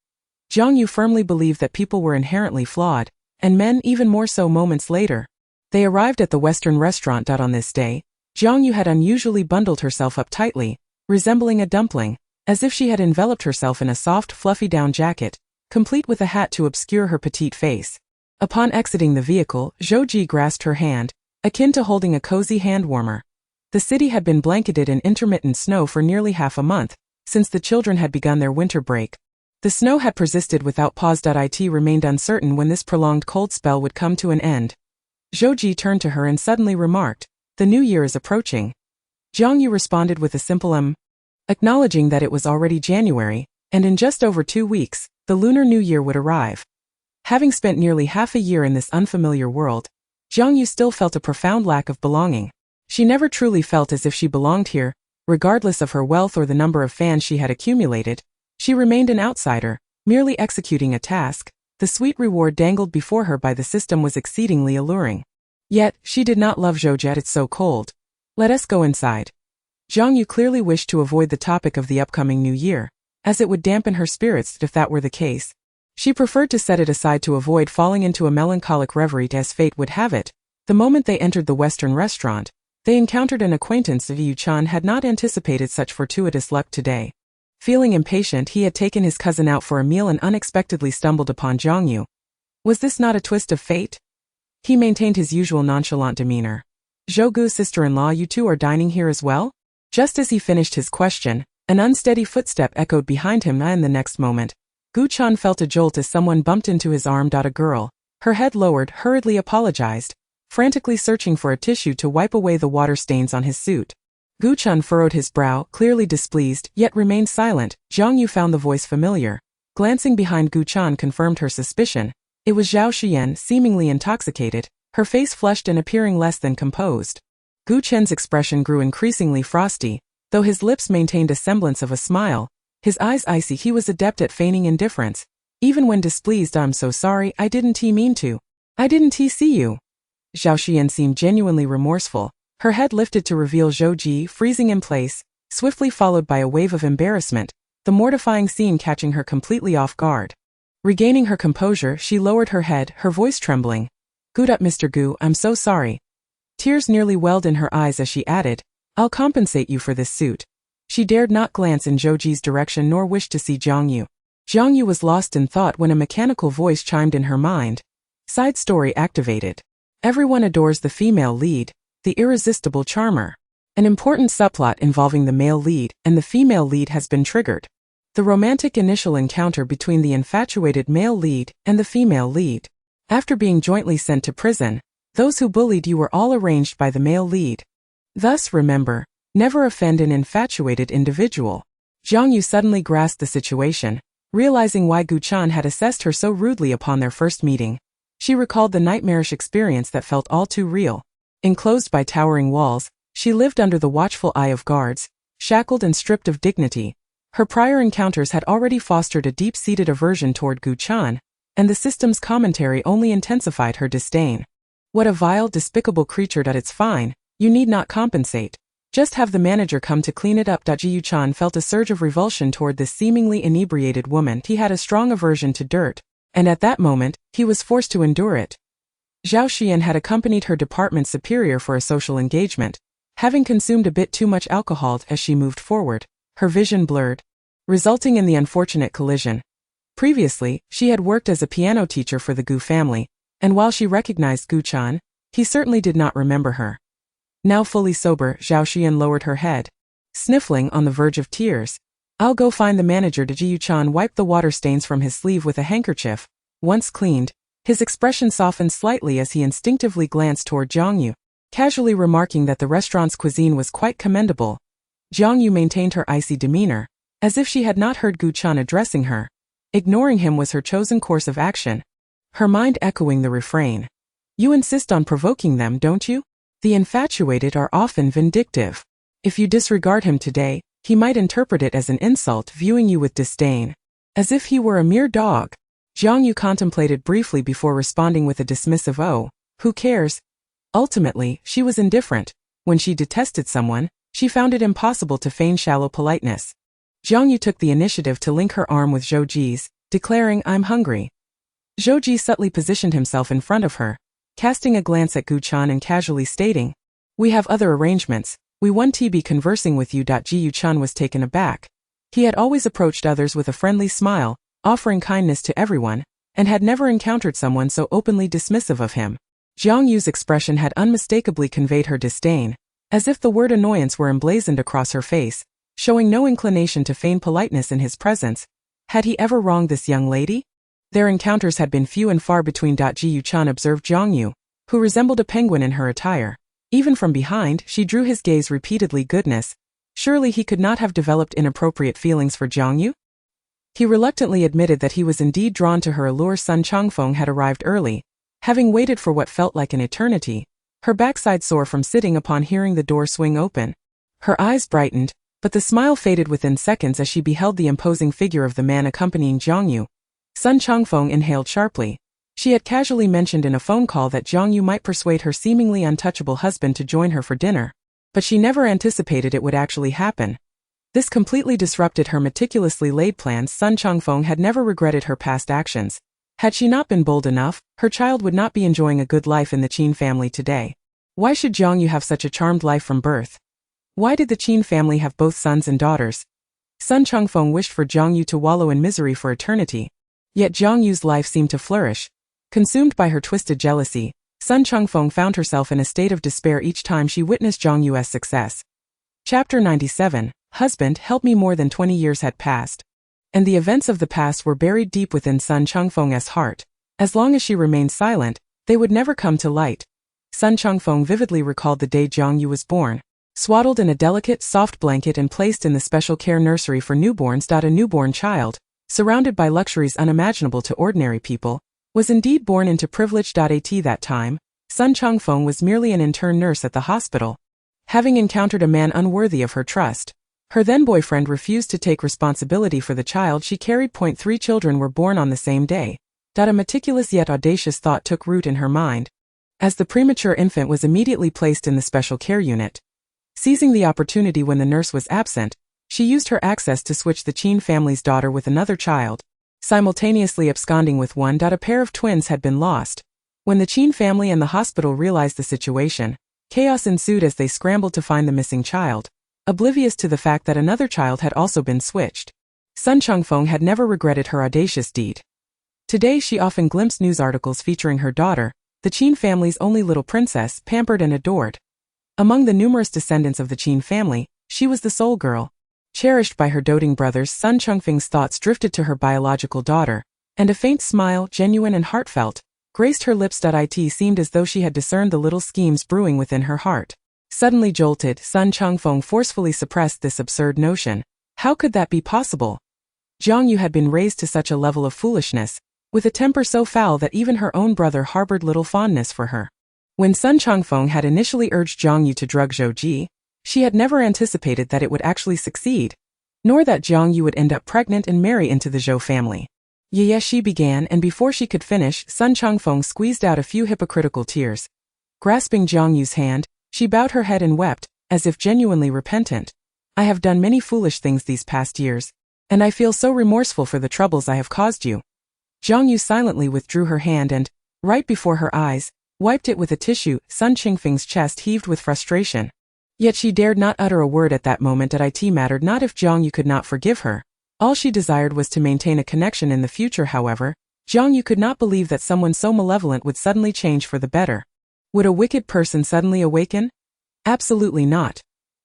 Jiang Yue firmly believed that people were inherently flawed, and men even more so. Moments later, they arrived at the Western restaurant. On this day, Jiang Yue had unusually bundled herself up tightly, resembling a dumpling, as if she had enveloped herself in a soft, fluffy down jacket, complete with a hat to obscure her petite face. Upon exiting the vehicle, Zhou Ji grasped her hand, akin to holding a cozy hand warmer. The city had been blanketed in intermittent snow for nearly half a month, since the children had begun their winter break. The snow had persisted without pause. It remained uncertain when this prolonged cold spell would come to an end. Zhou Ji turned to her and suddenly remarked, "The new year is approaching." Jiang Yue responded with a simple acknowledging that it was already January, and in just over 2 weeks, the Lunar New Year would arrive. Having spent nearly half a year in this unfamiliar world, Jiang Yue still felt a profound lack of belonging. She never truly felt as if she belonged here. Regardless of her wealth or the number of fans she had accumulated, she remained an outsider, merely executing a task. The sweet reward dangled before her by the system was exceedingly alluring. Yet, she did not love Zhou Ji. "It's so cold. Let us go inside." Jiang Yue clearly wished to avoid the topic of the upcoming new year, as it would dampen her spirits if that were the case. She preferred to set it aside to avoid falling into a melancholic reverie. As fate would have it, the moment they entered the Western restaurant, they encountered an acquaintance. Yu Chan had not anticipated such fortuitous luck today. Feeling impatient, he had taken his cousin out for a meal and unexpectedly stumbled upon Jiang Yue. Was this not a twist of fate? He maintained his usual nonchalant demeanor. "Zhou Gu's sister-in-law, you two are dining here as well?" Just as he finished his question, an unsteady footstep echoed behind him, and the next moment, Gu Chan felt a jolt as someone bumped into his arm. A girl, Her head lowered, hurriedly apologized, frantically searching for a tissue to wipe away the water stains on his suit. Gu Chun furrowed his brow, clearly displeased, yet remained silent. Jiang Yue found the voice familiar. Glancing behind Gu Chun confirmed her suspicion. It was Zhao Xian, seemingly intoxicated, her face flushed and appearing less than composed. Gu Chen's expression grew increasingly frosty, though his lips maintained a semblance of a smile, his eyes icy. He was adept at feigning indifference. Even when displeased, I'm so sorry, I didn't mean to. I didn't see you. Zhao Xian seemed genuinely remorseful, her head lifted to reveal Zhou Ji freezing in place, swiftly followed by a wave of embarrassment, the mortifying scene catching her completely off guard. Regaining her composure, she lowered her head, her voice trembling. Good up, Mr. Gu, I'm so sorry. Tears nearly welled in her eyes as she added, I'll compensate you for this suit. She dared not glance in Zhou Ji's direction nor wish to see Jiang Yue. Jiang Yue was lost in thought when a mechanical voice chimed in her mind. Side story activated. Everyone adores the female lead, the irresistible charmer. An important subplot involving the male lead and the female lead has been triggered. The romantic initial encounter between the infatuated male lead and the female lead. After being jointly sent to prison, those who bullied you were all arranged by the male lead. Thus, remember, never offend an infatuated individual. Jiang Yue suddenly grasped the situation, realizing why Gu Chun had assessed her so rudely upon their first meeting. She recalled the nightmarish experience that felt all too real. Enclosed by towering walls, she lived under the watchful eye of guards, shackled and stripped of dignity. Her prior encounters had already fostered a deep-seated aversion toward Gu Chun, and the system's commentary only intensified her disdain. What a vile, despicable creature. It's fine, you need not compensate. Just have the manager come to clean it up. Gu Chun felt a surge of revulsion toward this seemingly inebriated woman. He had a strong aversion to dirt, and at that moment, he was forced to endure it. Zhao Xian had accompanied her department superior for a social engagement, having consumed a bit too much alcohol. As she moved forward, her vision blurred, resulting in the unfortunate collision. Previously, she had worked as a piano teacher for the Gu family, and while she recognized Gu Chun, he certainly did not remember her. Now fully sober, Zhao Xian lowered her head, sniffling on the verge of tears. I'll go find the manager. Gu Chun wiped the water stains from his sleeve with a handkerchief. Once cleaned, his expression softened slightly as he instinctively glanced toward Jiang Yue, casually remarking that the restaurant's cuisine was quite commendable. Jiang Yue maintained her icy demeanor, as if she had not heard Gu Chun addressing her. Ignoring him was her chosen course of action, her mind echoing the refrain. You insist on provoking them, don't you? The infatuated are often vindictive. If you disregard him today, he might interpret it as an insult, viewing you with disdain, as if he were a mere dog. Jiang Yue contemplated briefly before responding with a dismissive "Oh, who cares?" Ultimately, she was indifferent. When she detested someone, she found it impossible to feign shallow politeness. Jiang Yue took the initiative to link her arm with Zhou Ji's, declaring, I'm hungry. Zhou Ji subtly positioned himself in front of her, casting a glance at Gu Chun and casually stating, We have other arrangements, we want to be conversing with you. Gu Chun was taken aback. He had always approached others with a friendly smile, offering kindness to everyone, and had never encountered someone so openly dismissive of him. Jiang Yue's expression had unmistakably conveyed her disdain, as if the word annoyance were emblazoned across her face, showing no inclination to feign politeness in his presence. Had he ever wronged this young lady? Their encounters had been few and far between. Gu Chun observed Jiang Yue, who resembled a penguin in her attire. Even from behind, she drew his gaze repeatedly. Goodness, surely he could not have developed inappropriate feelings for Jiang Yue? He reluctantly admitted that he was indeed drawn to her allure. Sun Changfeng had arrived early, having waited for what felt like an eternity, her backside sore from sitting upon hearing the door swing open. Her eyes brightened, but the smile faded within seconds as she beheld the imposing figure of the man accompanying Jiang Yue. Sun Changfeng inhaled sharply. She had casually mentioned in a phone call that Jiang Yue might persuade her seemingly untouchable husband to join her for dinner, but she never anticipated it would actually happen. This completely disrupted her meticulously laid plans. Sun Changfeng had never regretted her past actions. Had she not been bold enough, her child would not be enjoying a good life in the Qin family today. Why should Jiang Yue have such a charmed life from birth? Why did the Qin family have both sons and daughters? Sun Changfeng wished for Jiang Yue to wallow in misery for eternity. Yet Jiang Yue's life seemed to flourish. Consumed by her twisted jealousy, Sun Changfeng found herself in a state of despair each time she witnessed Jiang Yue's success. Chapter 97. Husband, help me. More than 20 years had passed, and the events of the past were buried deep within Sun Changfeng's heart. As long as she remained silent, they would never come to light. Sun Changfeng vividly recalled the day Jiang Yue was born. Swaddled in a delicate, soft blanket and placed in the special care nursery for newborns. A newborn child, surrounded by luxuries unimaginable to ordinary people, was indeed born into privilege. At that time, Sun Changfeng was merely an intern nurse at the hospital. Having encountered a man unworthy of her trust, her then-boyfriend refused to take responsibility for the child she carried. 3 children were born on the same day. A meticulous yet audacious thought took root in her mind. As the premature infant was immediately placed in the special care unit. Seizing the opportunity when the nurse was absent, she used her access to switch the Qin family's daughter with another child, simultaneously absconding with one. A pair of twins had been lost. When the Qin family and the hospital realized the situation, chaos ensued as they scrambled to find the missing child, oblivious to the fact that another child had also been switched. Sun Changfeng had never regretted her audacious deed. Today she often glimpsed news articles featuring her daughter, the Qin family's only little princess, pampered and adored. Among the numerous descendants of the Qin family, she was the sole girl. Cherished by her doting brothers, Sun Changfeng's thoughts drifted to her biological daughter, and a faint smile, genuine and heartfelt, graced her lips. It seemed as though she had discerned the little schemes brewing within her heart. Suddenly jolted, Sun Changfeng forcefully suppressed this absurd notion. How could that be possible? Jiang Yue had been raised to such a level of foolishness, with a temper so foul that even her own brother harbored little fondness for her. When Sun Changfeng had initially urged Jiang Yue to drug Zhou Ji, she had never anticipated that it would actually succeed, nor that Jiang Yue would end up pregnant and marry into the Zhou family. Yes, she began, and before she could finish, Sun Changfeng squeezed out a few hypocritical tears. Grasping Jiang Yue's hand, she bowed her head and wept, as if genuinely repentant. I have done many foolish things these past years, and I feel so remorseful for the troubles I have caused you. Jiang Yue silently withdrew her hand and, right before her eyes, wiped it with a tissue. Sun Changfeng's chest heaved with frustration. Yet she dared not utter a word at that moment. It mattered not if Jiang Yue could not forgive her. All she desired was to maintain a connection in the future. However, Jiang Yue could not believe that someone so malevolent would suddenly change for the better. Would a wicked person suddenly awaken? Absolutely not.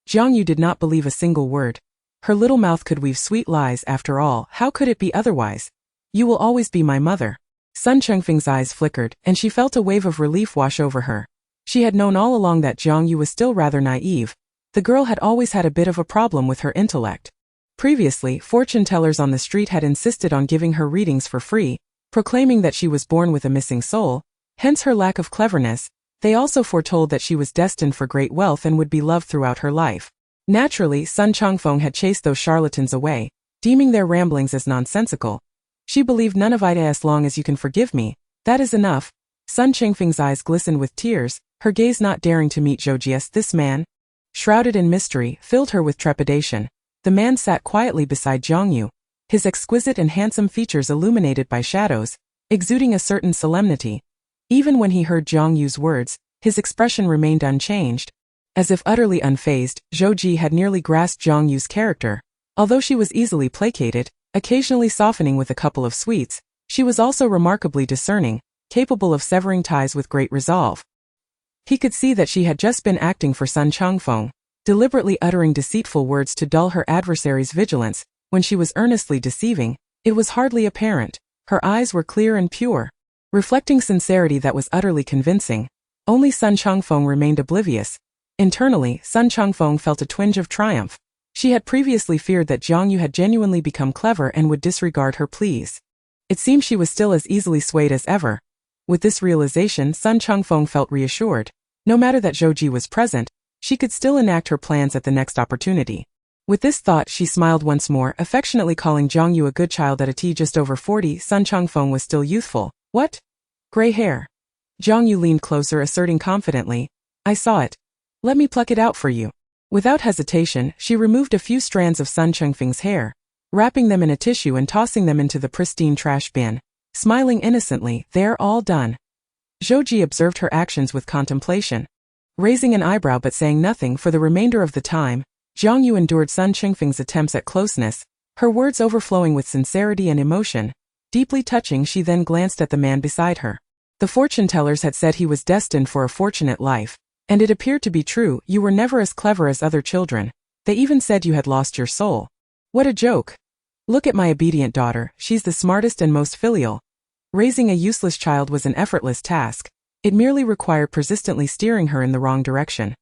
Jiang Yue did not believe a single word. Her little mouth could weave sweet lies. After all, how could it be otherwise? You will always be my mother. Sun Changfeng's eyes flickered, and she felt a wave of relief wash over her. She had known all along that Jiang Yue was still rather naive. The girl had always had a bit of a problem with her intellect. Previously, fortune-tellers on the street had insisted on giving her readings for free, proclaiming that she was born with a missing soul, hence her lack of cleverness. They also foretold that she was destined for great wealth and would be loved throughout her life. Naturally, Sun Changfeng had chased those charlatans away, deeming their ramblings as nonsensical. She believed none of it. As long as you can forgive me, that is enough. Sun Changfeng's eyes glistened with tears, her gaze not daring to meet Zhou Ji's. This man, shrouded in mystery, filled her with trepidation. The man sat quietly beside Jiang Yue, his exquisite and handsome features illuminated by shadows, exuding a certain solemnity. Even when he heard Jiang Yue's words, his expression remained unchanged. As if utterly unfazed, Zhou Ji had nearly grasped Jiang Yue's character. Although she was easily placated, occasionally softening with a couple of sweets, she was also remarkably discerning, capable of severing ties with great resolve. He could see that she had just been acting for Sun Changfeng, deliberately uttering deceitful words to dull her adversary's vigilance. When she was earnestly deceiving, it was hardly apparent. Her eyes were clear and pure, reflecting sincerity that was utterly convincing. Only Sun Changfeng remained oblivious. Internally, Sun Changfeng felt a twinge of triumph. She had previously feared that Jiang Yue had genuinely become clever and would disregard her pleas. It seemed she was still as easily swayed as ever. With this realization, Sun Changfeng felt reassured. No matter that Zhou Ji was present, she could still enact her plans at the next opportunity. With this thought, she smiled once more, affectionately calling Jiang Yue a good child. At just over 40, Sun Changfeng was still youthful. What? Gray hair. Jiang Yue leaned closer, asserting confidently, I saw it. Let me pluck it out for you. Without hesitation, she removed a few strands of Sun Changfeng's hair, wrapping them in a tissue and tossing them into the pristine trash bin. Smiling innocently, they're all done. Zhou Ji observed her actions with contemplation, raising an eyebrow but saying nothing. For the remainder of the time, Jiang Yue endured Sun Changfeng's attempts at closeness, her words overflowing with sincerity and emotion. Deeply touching, she then glanced at the man beside her. The fortune-tellers had said he was destined for a fortunate life, and it appeared to be true. You were never as clever as other children. They even said you had lost your soul. What a joke. Look at my obedient daughter, she's the smartest and most filial. Raising a useless child was an effortless task. It merely required persistently steering her in the wrong direction.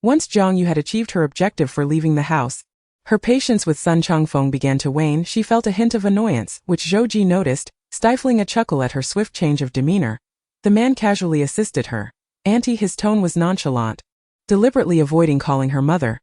Once Jiang Yue had achieved her objective for leaving the house, her patience with Sun Changfeng began to wane. She felt a hint of annoyance, which Zhou Ji noticed, stifling a chuckle at her swift change of demeanor. The man casually assisted her. Auntie, his tone was nonchalant, deliberately avoiding calling her mother.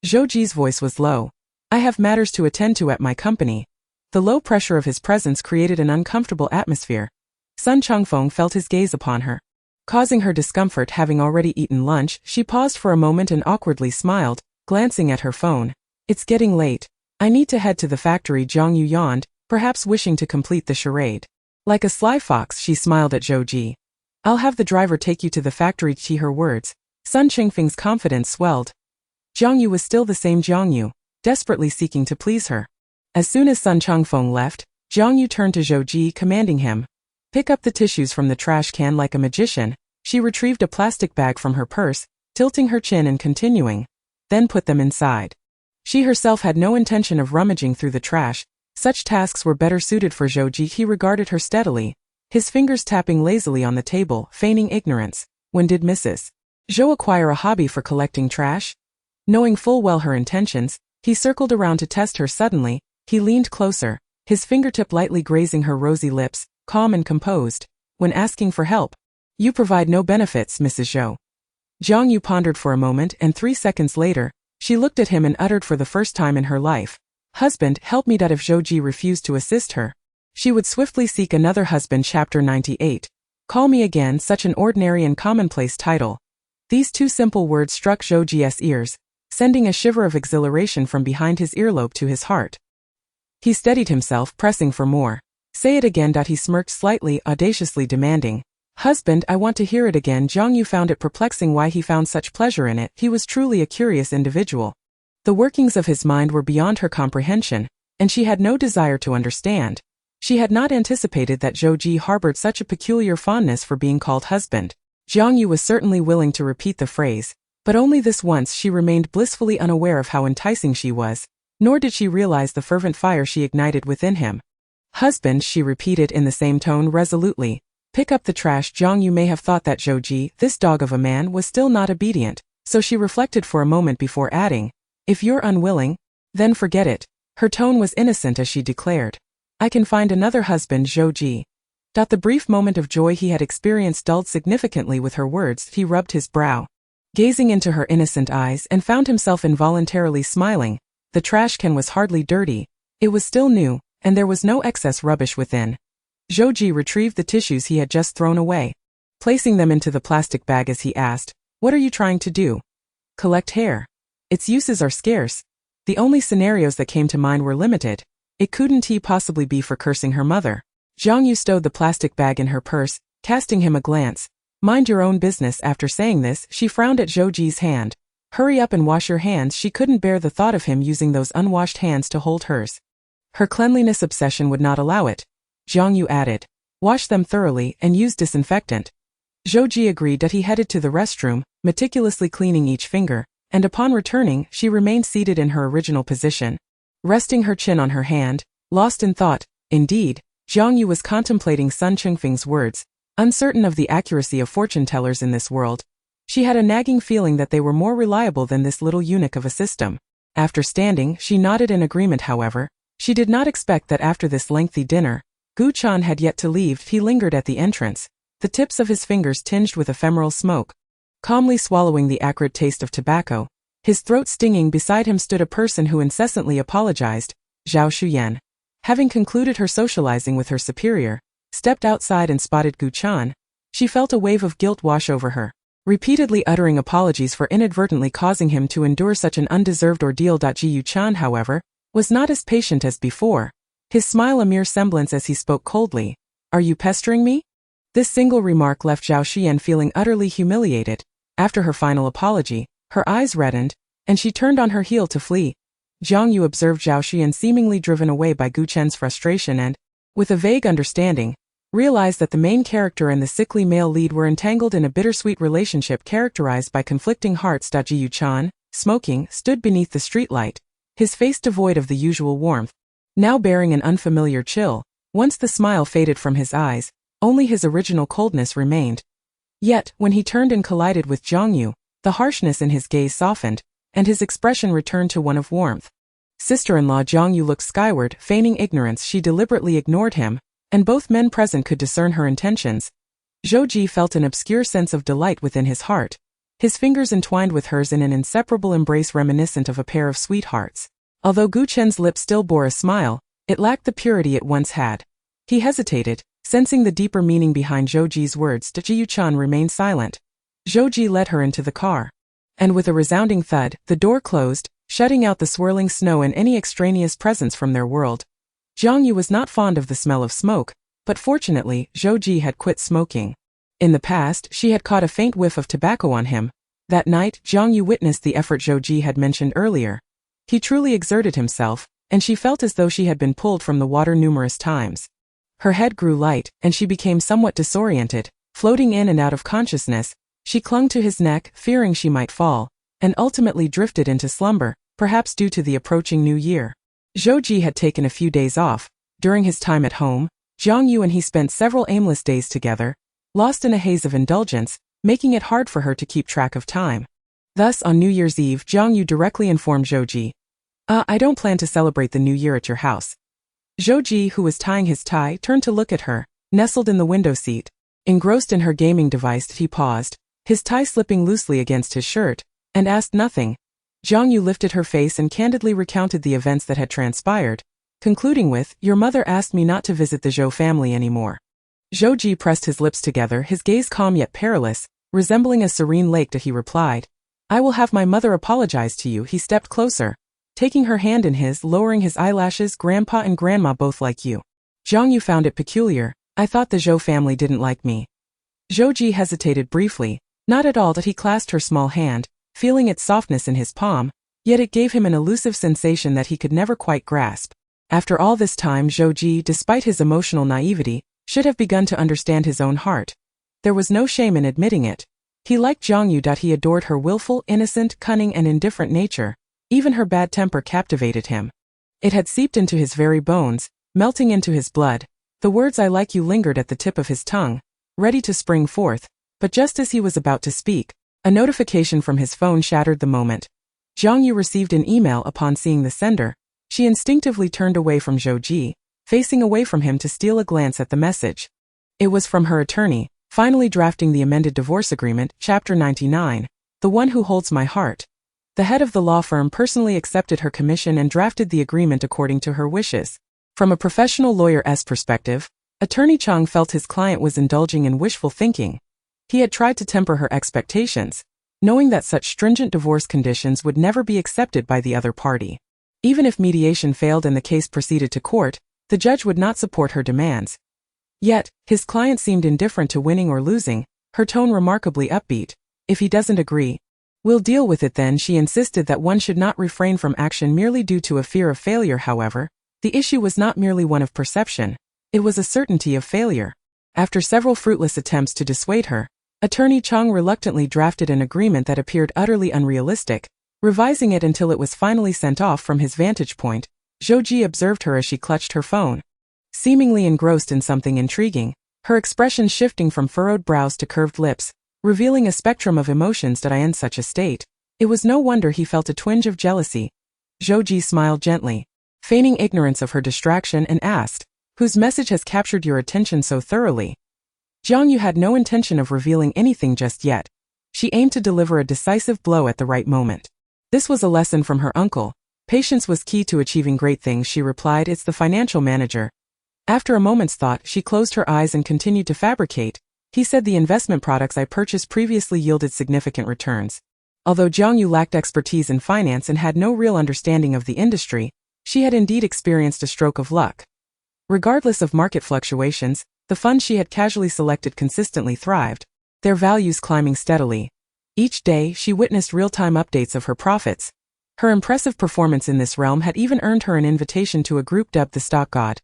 Zhou Ji's voice was low. I have matters to attend to at my company. The low pressure of his presence created an uncomfortable atmosphere. Sun Changfeng felt his gaze upon her, causing her discomfort. Having already eaten lunch, she paused for a moment and awkwardly smiled, glancing at her phone. It's getting late. I need to head to the factory. Jiang Yue yawned, perhaps wishing to complete the charade. Like a sly fox, she smiled at Zhou Ji. I'll have the driver take you to the factory. To her words, Sun Qingfeng's confidence swelled. Jiang Yue was still the same Jiang Yue, desperately seeking to please her. As soon as Sun Changfeng left, Jiang Yue turned to Zhou Ji, commanding him, pick up the tissues from the trash can. Like a magician, she retrieved a plastic bag from her purse, tilting her chin and continuing, then put them inside. She herself had no intention of rummaging through the trash. Such tasks were better suited for Zhou Ji. He regarded her steadily, his fingers tapping lazily on the table, feigning ignorance. When did Mrs. Zhou acquire a hobby for collecting trash? Knowing full well her intentions, he circled around to test her. Suddenly, he leaned closer, his fingertip lightly grazing her rosy lips, calm and composed. When asking for help, you provide no benefits, Mrs. Zhou. Jiang Yue pondered for a moment, and 3 seconds later, she looked at him and uttered for the first time in her life, husband, help me. If Zhou Ji refused to assist her, she would swiftly seek another husband. Chapter 98. Call me again. Such an ordinary and commonplace title. These two simple words struck Zhou Ji's ears, sending a shiver of exhilaration from behind his earlobe to his heart. He steadied himself, pressing for more. Say it again. He smirked slightly, audaciously demanding, husband, I want to hear it again. Jiang Yue found it perplexing why he found such pleasure in it. He was truly a curious individual. The workings of his mind were beyond her comprehension, and she had no desire to understand. She had not anticipated that Zhou Ji harbored such a peculiar fondness for being called husband. Jiang Yue was certainly willing to repeat the phrase, but only this once. She remained blissfully unaware of how enticing she was, nor did she realize the fervent fire she ignited within him. Husband, she repeated in the same tone resolutely. Pick up the trash. Jiang Yue may have thought that Zhou Ji, this dog of a man, was still not obedient, so she reflected for a moment before adding, if you're unwilling, then forget it. Her tone was innocent as she declared, I can find another husband. Zhou Ji. The brief moment of joy he had experienced dulled significantly with her words. He rubbed his brow, gazing into her innocent eyes, and found himself involuntarily smiling. The trash can was hardly dirty. It was still new, and there was no excess rubbish within. Zhou Ji retrieved the tissues he had just thrown away, placing them into the plastic bag as he asked, what are you trying to do? Collect hair. Its uses are scarce. The only scenarios that came to mind were limited. It couldn't he possibly be for cursing her mother? Jiang Yue stowed the plastic bag in her purse, casting him a glance. Mind your own business. After saying this, she frowned at Zhou Ji's hand. Hurry up and wash your hands. She couldn't bear the thought of him using those unwashed hands to hold hers. Her cleanliness obsession would not allow it. Jiang Yue added, wash them thoroughly and use disinfectant. Zhou Ji agreed. He headed to the restroom, meticulously cleaning each finger, and upon returning, she remained seated in her original position, resting her chin on her hand, lost in thought. Indeed, Jiang Yue was contemplating Sun Changfeng's words, uncertain of the accuracy of fortune-tellers in this world. She had a nagging feeling that they were more reliable than this little eunuch of a system. After standing, she nodded in agreement. However, she did not expect that after this lengthy dinner, Gu Chan had yet to leave. He lingered at the entrance, the tips of his fingers tinged with ephemeral smoke, calmly swallowing the acrid taste of tobacco. His throat stinging. Beside him stood a person who incessantly apologized, Zhao Shuyan. Having concluded her socializing with her superior, stepped outside and spotted Gu Chan. She felt a wave of guilt wash over her, repeatedly uttering apologies for inadvertently causing him to endure such an undeserved ordeal. Gu Chan, however, was not as patient as before, his smile a mere semblance as he spoke coldly. Are you pestering me? This single remark left Zhao Shuyan feeling utterly humiliated. After her final apology, her eyes reddened, and she turned on her heel to flee. Jiang Yue observed Zhao Shuyan seemingly driven away by Gu Chen's frustration and, with a vague understanding, realized that the main character and the sickly male lead were entangled in a bittersweet relationship characterized by conflicting hearts. Gu Chan, smoking, stood beneath the streetlight, his face devoid of the usual warmth, now bearing an unfamiliar chill. Once the smile faded from his eyes, Only his original coldness remained. Yet, when he turned and collided with Jiang Yue, the harshness in his gaze softened, and his expression returned to one of warmth. Sister-in-law Jiang Yue looked skyward, feigning ignorance. She deliberately ignored him, and both men present could discern her intentions. Zhou Ji felt an obscure sense of delight within his heart. His fingers entwined with hers in an inseparable embrace reminiscent of a pair of sweethearts. Although Gu Chen's lips still bore a smile, it lacked the purity it once had. He hesitated, sensing the deeper meaning behind Zhou Ji's words. Ji Yuchan remained silent. Zhou Ji led her into the car. And with a resounding thud, the door closed, shutting out the swirling snow and any extraneous presence from their world. Jiang Yue was not fond of the smell of smoke, but fortunately, Zhou Ji had quit smoking. In the past, she had caught a faint whiff of tobacco on him. That night, Jiang Yue witnessed the effort Zhou Ji had mentioned earlier. He truly exerted himself, and she felt as though she had been pulled from the water numerous times. Her head grew light, and she became somewhat disoriented, floating in and out of consciousness. She clung to his neck, fearing she might fall, and ultimately drifted into slumber, perhaps due to the approaching new year. Zhou Ji had taken a few days off. During his time at home, Jiang Yue and he spent several aimless days together, lost in a haze of indulgence, making it hard for her to keep track of time. Thus, on New Year's Eve, Jiang Yue directly informed Zhou Ji, I don't plan to celebrate the new year at your house." Zhou Ji, who was tying his tie, turned to look at her, nestled in the window seat. Engrossed in her gaming device, he paused, his tie slipping loosely against his shirt, and asked nothing. Jiang Yue lifted her face and candidly recounted the events that had transpired, concluding with, "Your mother asked me not to visit the Zhou family anymore." Zhou Ji pressed his lips together, his gaze calm yet perilous, resembling a serene lake. He replied, "I will have my mother apologize to you." He stepped closer, taking her hand in his, lowering his eyelashes. "Grandpa and Grandma both like you." Jiang Yue found it peculiar. "I thought the Zhou family didn't like me." Zhou Ji hesitated briefly. Not at all. That he clasped her small hand, feeling its softness in his palm, yet it gave him an elusive sensation that he could never quite grasp. After all this time, Zhou Ji, despite his emotional naivety, should have begun to understand his own heart. There was no shame in admitting it. He liked Jiang Yue. He adored her willful, innocent, cunning and indifferent nature. Even her bad temper captivated him. It had seeped into his very bones, melting into his blood. The words "I like you" lingered at the tip of his tongue, ready to spring forth, but just as he was about to speak, a notification from his phone shattered the moment. Jiang Yue received an email. Upon seeing the sender, she instinctively turned away from Zhou Ji, facing away from him to steal a glance at the message. It was from her attorney, finally drafting the amended divorce agreement, Chapter 99, "The One Who Holds My Heart." The head of the law firm personally accepted her commission and drafted the agreement according to her wishes. From a professional lawyer's perspective, Attorney Chang felt his client was indulging in wishful thinking. He had tried to temper her expectations, knowing that such stringent divorce conditions would never be accepted by the other party. Even if mediation failed and the case proceeded to court, the judge would not support her demands. Yet, his client seemed indifferent to winning or losing, her tone remarkably upbeat. "If he doesn't agree, we'll deal with it then." She insisted that one should not refrain from action merely due to a fear of failure. However, the issue was not merely one of perception, it was a certainty of failure. After several fruitless attempts to dissuade her, Attorney Chang reluctantly drafted an agreement that appeared utterly unrealistic, revising it until it was finally sent off. From his vantage point, Zhou Ji observed her as she clutched her phone, seemingly engrossed in something intriguing, her expression shifting from furrowed brows to curved lips, revealing a spectrum of emotions. That in such a state, it was no wonder he felt a twinge of jealousy. Zhou Ji smiled gently, feigning ignorance of her distraction, and asked, "Whose message has captured your attention so thoroughly?" Jiang Yue had no intention of revealing anything just yet. She aimed to deliver a decisive blow at the right moment. This was a lesson from her uncle. Patience was key to achieving great things. She replied, "It's the financial manager." After a moment's thought, she closed her eyes and continued to fabricate. "He said the investment products I purchased previously yielded significant returns." Although Jiang Yue lacked expertise in finance and had no real understanding of the industry, she had indeed experienced a stroke of luck. Regardless of market fluctuations, the funds she had casually selected consistently thrived, their values climbing steadily. Each day, she witnessed real-time updates of her profits. Her impressive performance in this realm had even earned her an invitation to a group dubbed the Stock God.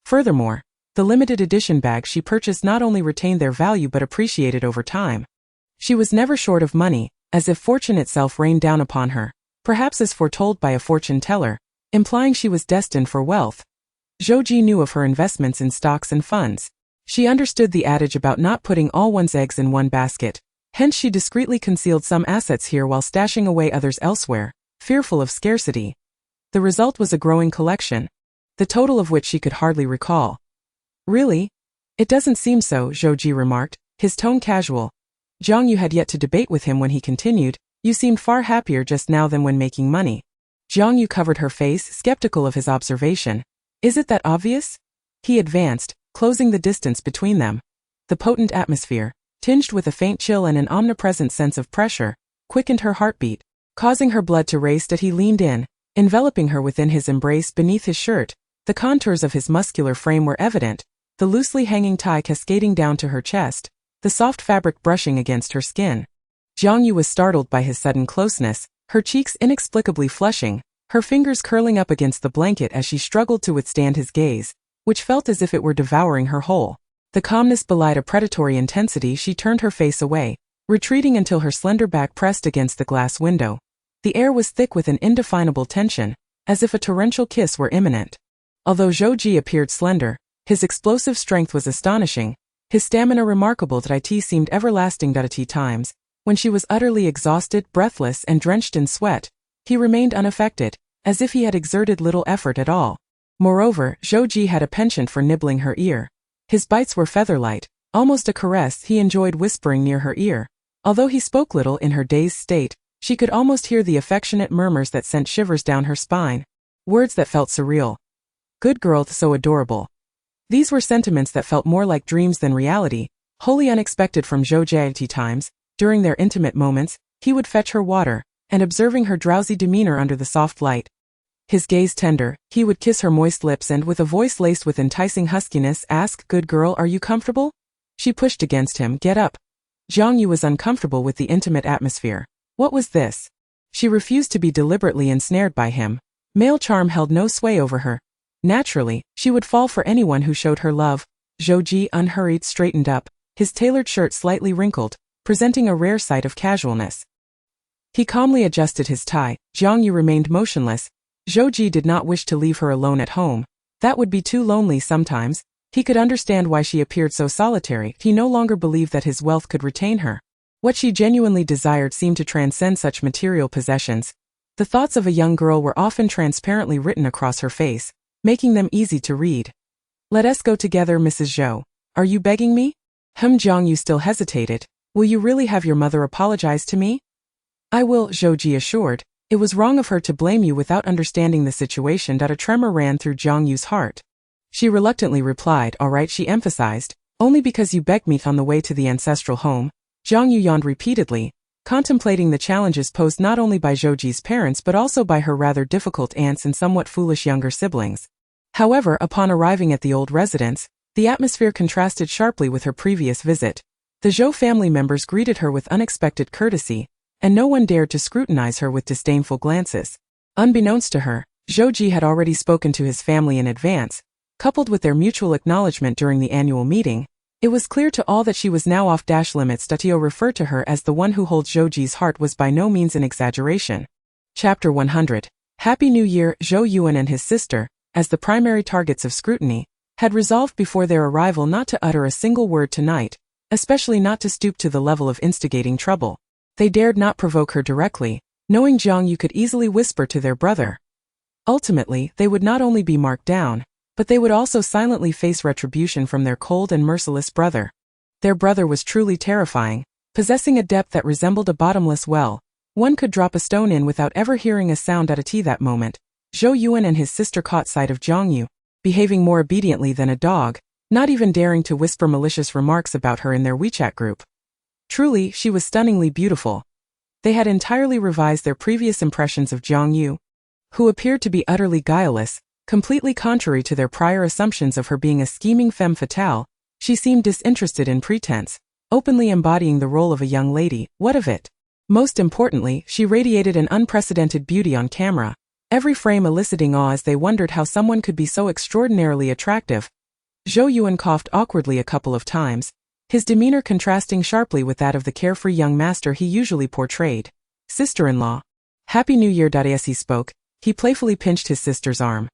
Furthermore, the limited edition bags she purchased not only retained their value but appreciated over time. She was never short of money, as if fortune itself rained down upon her, perhaps as foretold by a fortune teller, implying she was destined for wealth. Zhou Ji knew of her investments in stocks and funds. She understood the adage about not putting all one's eggs in one basket, hence she discreetly concealed some assets here while stashing away others elsewhere, fearful of scarcity. The result was a growing collection, the total of which she could hardly recall. Really? It doesn't seem so, Zhou remarked, his tone casual. Jiang Yue had yet to debate with him when he continued, you seemed far happier just now than when making money. Jiang Yue covered her face, skeptical of his observation. Is it that obvious? He advanced, closing the distance between them. The potent atmosphere, tinged with a faint chill and an omnipresent sense of pressure, quickened her heartbeat, causing her blood to race as he leaned in, enveloping her within his embrace. Beneath his shirt, the contours of his muscular frame were evident, the loosely hanging tie cascading down to her chest, the soft fabric brushing against her skin. Jiang Yue was startled by his sudden closeness, her cheeks inexplicably flushing, her fingers curling up against the blanket as she struggled to withstand his gaze, which felt as if it were devouring her whole. The calmness belied a predatory intensity. She turned her face away, retreating until her slender back pressed against the glass window. The air was thick with an indefinable tension, as if a torrential kiss were imminent. Although Zhou appeared slender, his explosive strength was astonishing, his stamina remarkable. That it seemed everlasting. At times, when she was utterly exhausted, breathless, and drenched in sweat, he remained unaffected, as if he had exerted little effort at all. Moreover, Zhou had a penchant for nibbling her ear. His bites were feather-light, almost a caress. He enjoyed whispering near her ear. Although he spoke little in her dazed state, she could almost hear the affectionate murmurs that sent shivers down her spine. Words that felt surreal. Good girl, so adorable. These were sentiments that felt more like dreams than reality, wholly unexpected from Zhou. Times, during their intimate moments, he would fetch her water, and observing her drowsy demeanor under the soft light, his gaze tender, he would kiss her moist lips and, with a voice laced with enticing huskiness, ask, "Good girl, are you comfortable?" She pushed against him. "Get up." Jiang Yue was uncomfortable with the intimate atmosphere. What was this? She refused to be deliberately ensnared by him. Male charm held no sway over her. Naturally, she would fall for anyone who showed her love. Zhou unhurried straightened up, his tailored shirt slightly wrinkled, presenting a rare sight of casualness. He calmly adjusted his tie. Jiang Yue remained motionless. Zhou did not wish to leave her alone at home. That would be too lonely sometimes. He could understand why she appeared so solitary. He no longer believed that his wealth could retain her. What she genuinely desired seemed to transcend such material possessions. The thoughts of a young girl were often transparently written across her face, making them easy to read. "Let us go together, Mrs. Zhou. Are you begging me?" Jiang Yue still hesitated. "Will you really have your mother apologize to me?" "I will," Zhou assured. It was wrong of her to blame you without understanding the situation. A tremor ran through Jiang Yue's heart. She reluctantly replied, "All right," she emphasized, "only because you begged me on the way to the ancestral home." Jiang Yue yawned repeatedly, contemplating the challenges posed not only by Zhou's parents but also by her rather difficult aunts and somewhat foolish younger siblings. However, upon arriving at the old residence, the atmosphere contrasted sharply with her previous visit. The Zhou family members greeted her with unexpected courtesy, and no one dared to scrutinize her with disdainful glances. Unbeknownst to her, Zhou had already spoken to his family in advance. Coupled with their mutual acknowledgement during the annual meeting, it was clear to all that she was now off limits. To refer to her as the one who holds Zhou's heart was by no means an exaggeration. Chapter 100. Happy New Year. Zhou Yuan and his sister, as the primary targets of scrutiny, had resolved before their arrival not to utter a single word tonight, especially not to stoop to the level of instigating trouble. They dared not provoke her directly, knowing Jiang Yue could easily whisper to their brother. Ultimately, they would not only be marked down, but they would also silently face retribution from their cold and merciless brother. Their brother was truly terrifying, possessing a depth that resembled a bottomless well. One could drop a stone in without ever hearing a sound. At that moment, Zhou Yuan and his sister caught sight of Jiang Yue, behaving more obediently than a dog, not even daring to whisper malicious remarks about her in their WeChat group. Truly, she was stunningly beautiful. They had entirely revised their previous impressions of Jiang Yue, who appeared to be utterly guileless, completely contrary to their prior assumptions of her being a scheming femme fatale. She seemed disinterested in pretense, openly embodying the role of a young lady. What of it? Most importantly, she radiated an unprecedented beauty on camera, every frame eliciting awe as they wondered how someone could be so extraordinarily attractive. Zhou Yuan coughed awkwardly a couple of times, his demeanor contrasting sharply with that of the carefree young master he usually portrayed. "Sister-in-law. Happy New Year." As he spoke, he playfully pinched his sister's arm.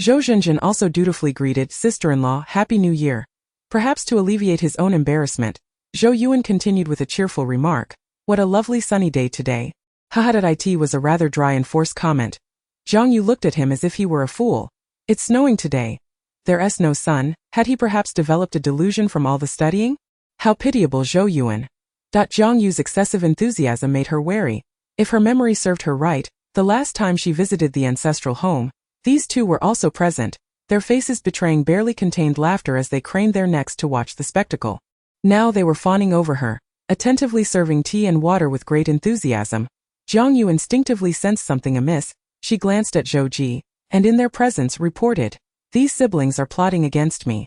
Zhou Zhenjin also dutifully greeted sister-in-law, "Happy New Year." Perhaps to alleviate his own embarrassment, Zhou Yuan continued with a cheerful remark. What a lovely sunny day today. Haha, it was a rather dry and forced comment. Jiang Yue looked at him as if he were a fool. It's snowing today. There's no sun. Had he perhaps developed a delusion from all the studying? How pitiable, Zhou Yuan. Jiang Yue's excessive enthusiasm made her wary. If her memory served her right, the last time she visited the ancestral home, these two were also present, their faces betraying barely contained laughter as they craned their necks to watch the spectacle. Now they were fawning over her, attentively serving tea and water with great enthusiasm. Jiang Yue instinctively sensed something amiss. She glanced at Zhou Ji, and in their presence reported, "These siblings are plotting against me."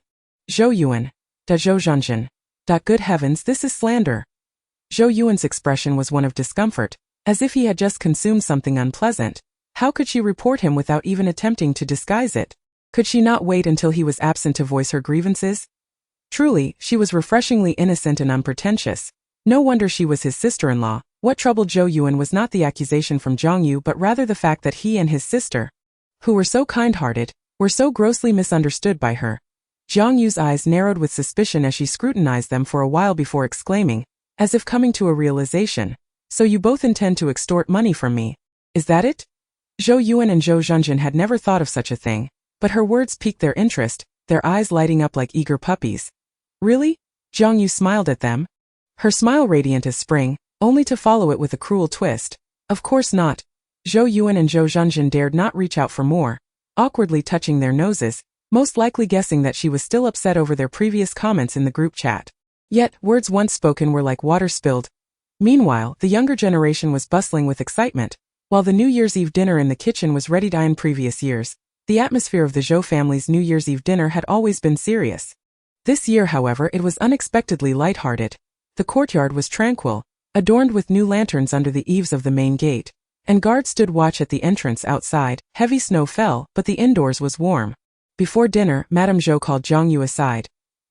Zhou Yuan. Zhou Zhanzhan. Good heavens, this is slander. Zhou Yuan's expression was one of discomfort, as if he had just consumed something unpleasant. How could she report him without even attempting to disguise it? Could she not wait until he was absent to voice her grievances? Truly, she was refreshingly innocent and unpretentious. No wonder she was his sister-in-law. What troubled Zhou Yuan was not the accusation from Jiang Yue but rather the fact that he and his sister, who were so kind-hearted, were so grossly misunderstood by her. Jiang Yue's eyes narrowed with suspicion as she scrutinized them for a while before exclaiming, as if coming to a realization, "So you both intend to extort money from me? Is that it?" Zhou Yuan and Zhou Zhanzhan had never thought of such a thing, but her words piqued their interest, their eyes lighting up like eager puppies. "Really?" Jiang Yue smiled at them. Her smile radiant as spring, only to follow it with a cruel twist. "Of course not." Zhou Yuan and Zhou Zhanzhan dared not reach out for more, awkwardly touching their noses, most likely guessing that she was still upset over their previous comments in the group chat. Yet, words once spoken were like water spilled. Meanwhile, the younger generation was bustling with excitement. While the New Year's Eve dinner in the kitchen was ready in previous years, the atmosphere of the Zhou family's New Year's Eve dinner had always been serious. This year, however, it was unexpectedly lighthearted. The courtyard was tranquil, adorned with new lanterns under the eaves of the main gate, and guards stood watch at the entrance outside. Heavy snow fell, but the indoors was warm. Before dinner, Madame Zhou called Jiang Yue aside.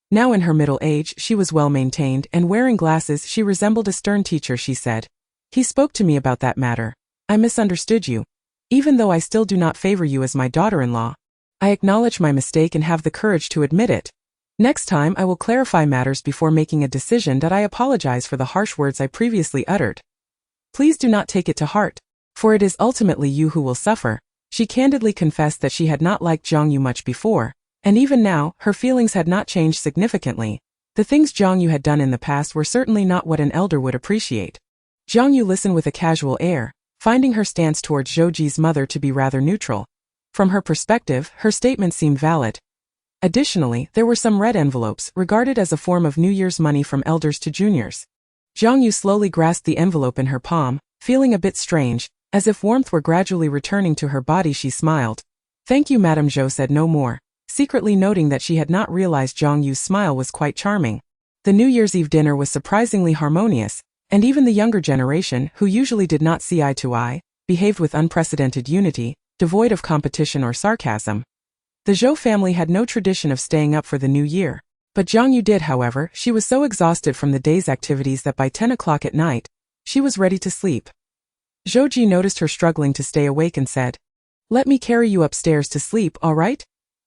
Now in her middle age, she was well-maintained, and wearing glasses she resembled a stern teacher. She said, "He spoke to me about that matter. I misunderstood you. Even though I still do not favor you as my daughter-in-law, I acknowledge my mistake and have the courage to admit it. Next time I will clarify matters before making a decision. I apologize for the harsh words I previously uttered. Please do not take it to heart, for it is ultimately you who will suffer." She candidly confessed that she had not liked Jiang Yue much before, and even now, her feelings had not changed significantly. The things Jiang Yue had done in the past were certainly not what an elder would appreciate. Jiang Yue listened with a casual air, finding her stance towards Zhou Ji's mother to be rather neutral. From her perspective, her statement seemed valid. Additionally, there were some red envelopes, regarded as a form of New Year's money from elders to juniors. Jiang Yue slowly grasped the envelope in her palm, feeling a bit strange, as if warmth were gradually returning to her body. She smiled. "Thank you." Madame Zhou said no more, secretly noting that she had not realized Jiang Yue's smile was quite charming. The New Year's Eve dinner was surprisingly harmonious, and even the younger generation, who usually did not see eye to eye, behaved with unprecedented unity, devoid of competition or sarcasm. The Zhou family had no tradition of staying up for the new year, but Jiang Yue did. However, she was so exhausted from the day's activities that by 10 o'clock at night, she was ready to sleep. Zhou Ji noticed her struggling to stay awake and said, "Let me carry you upstairs to sleep, all right?"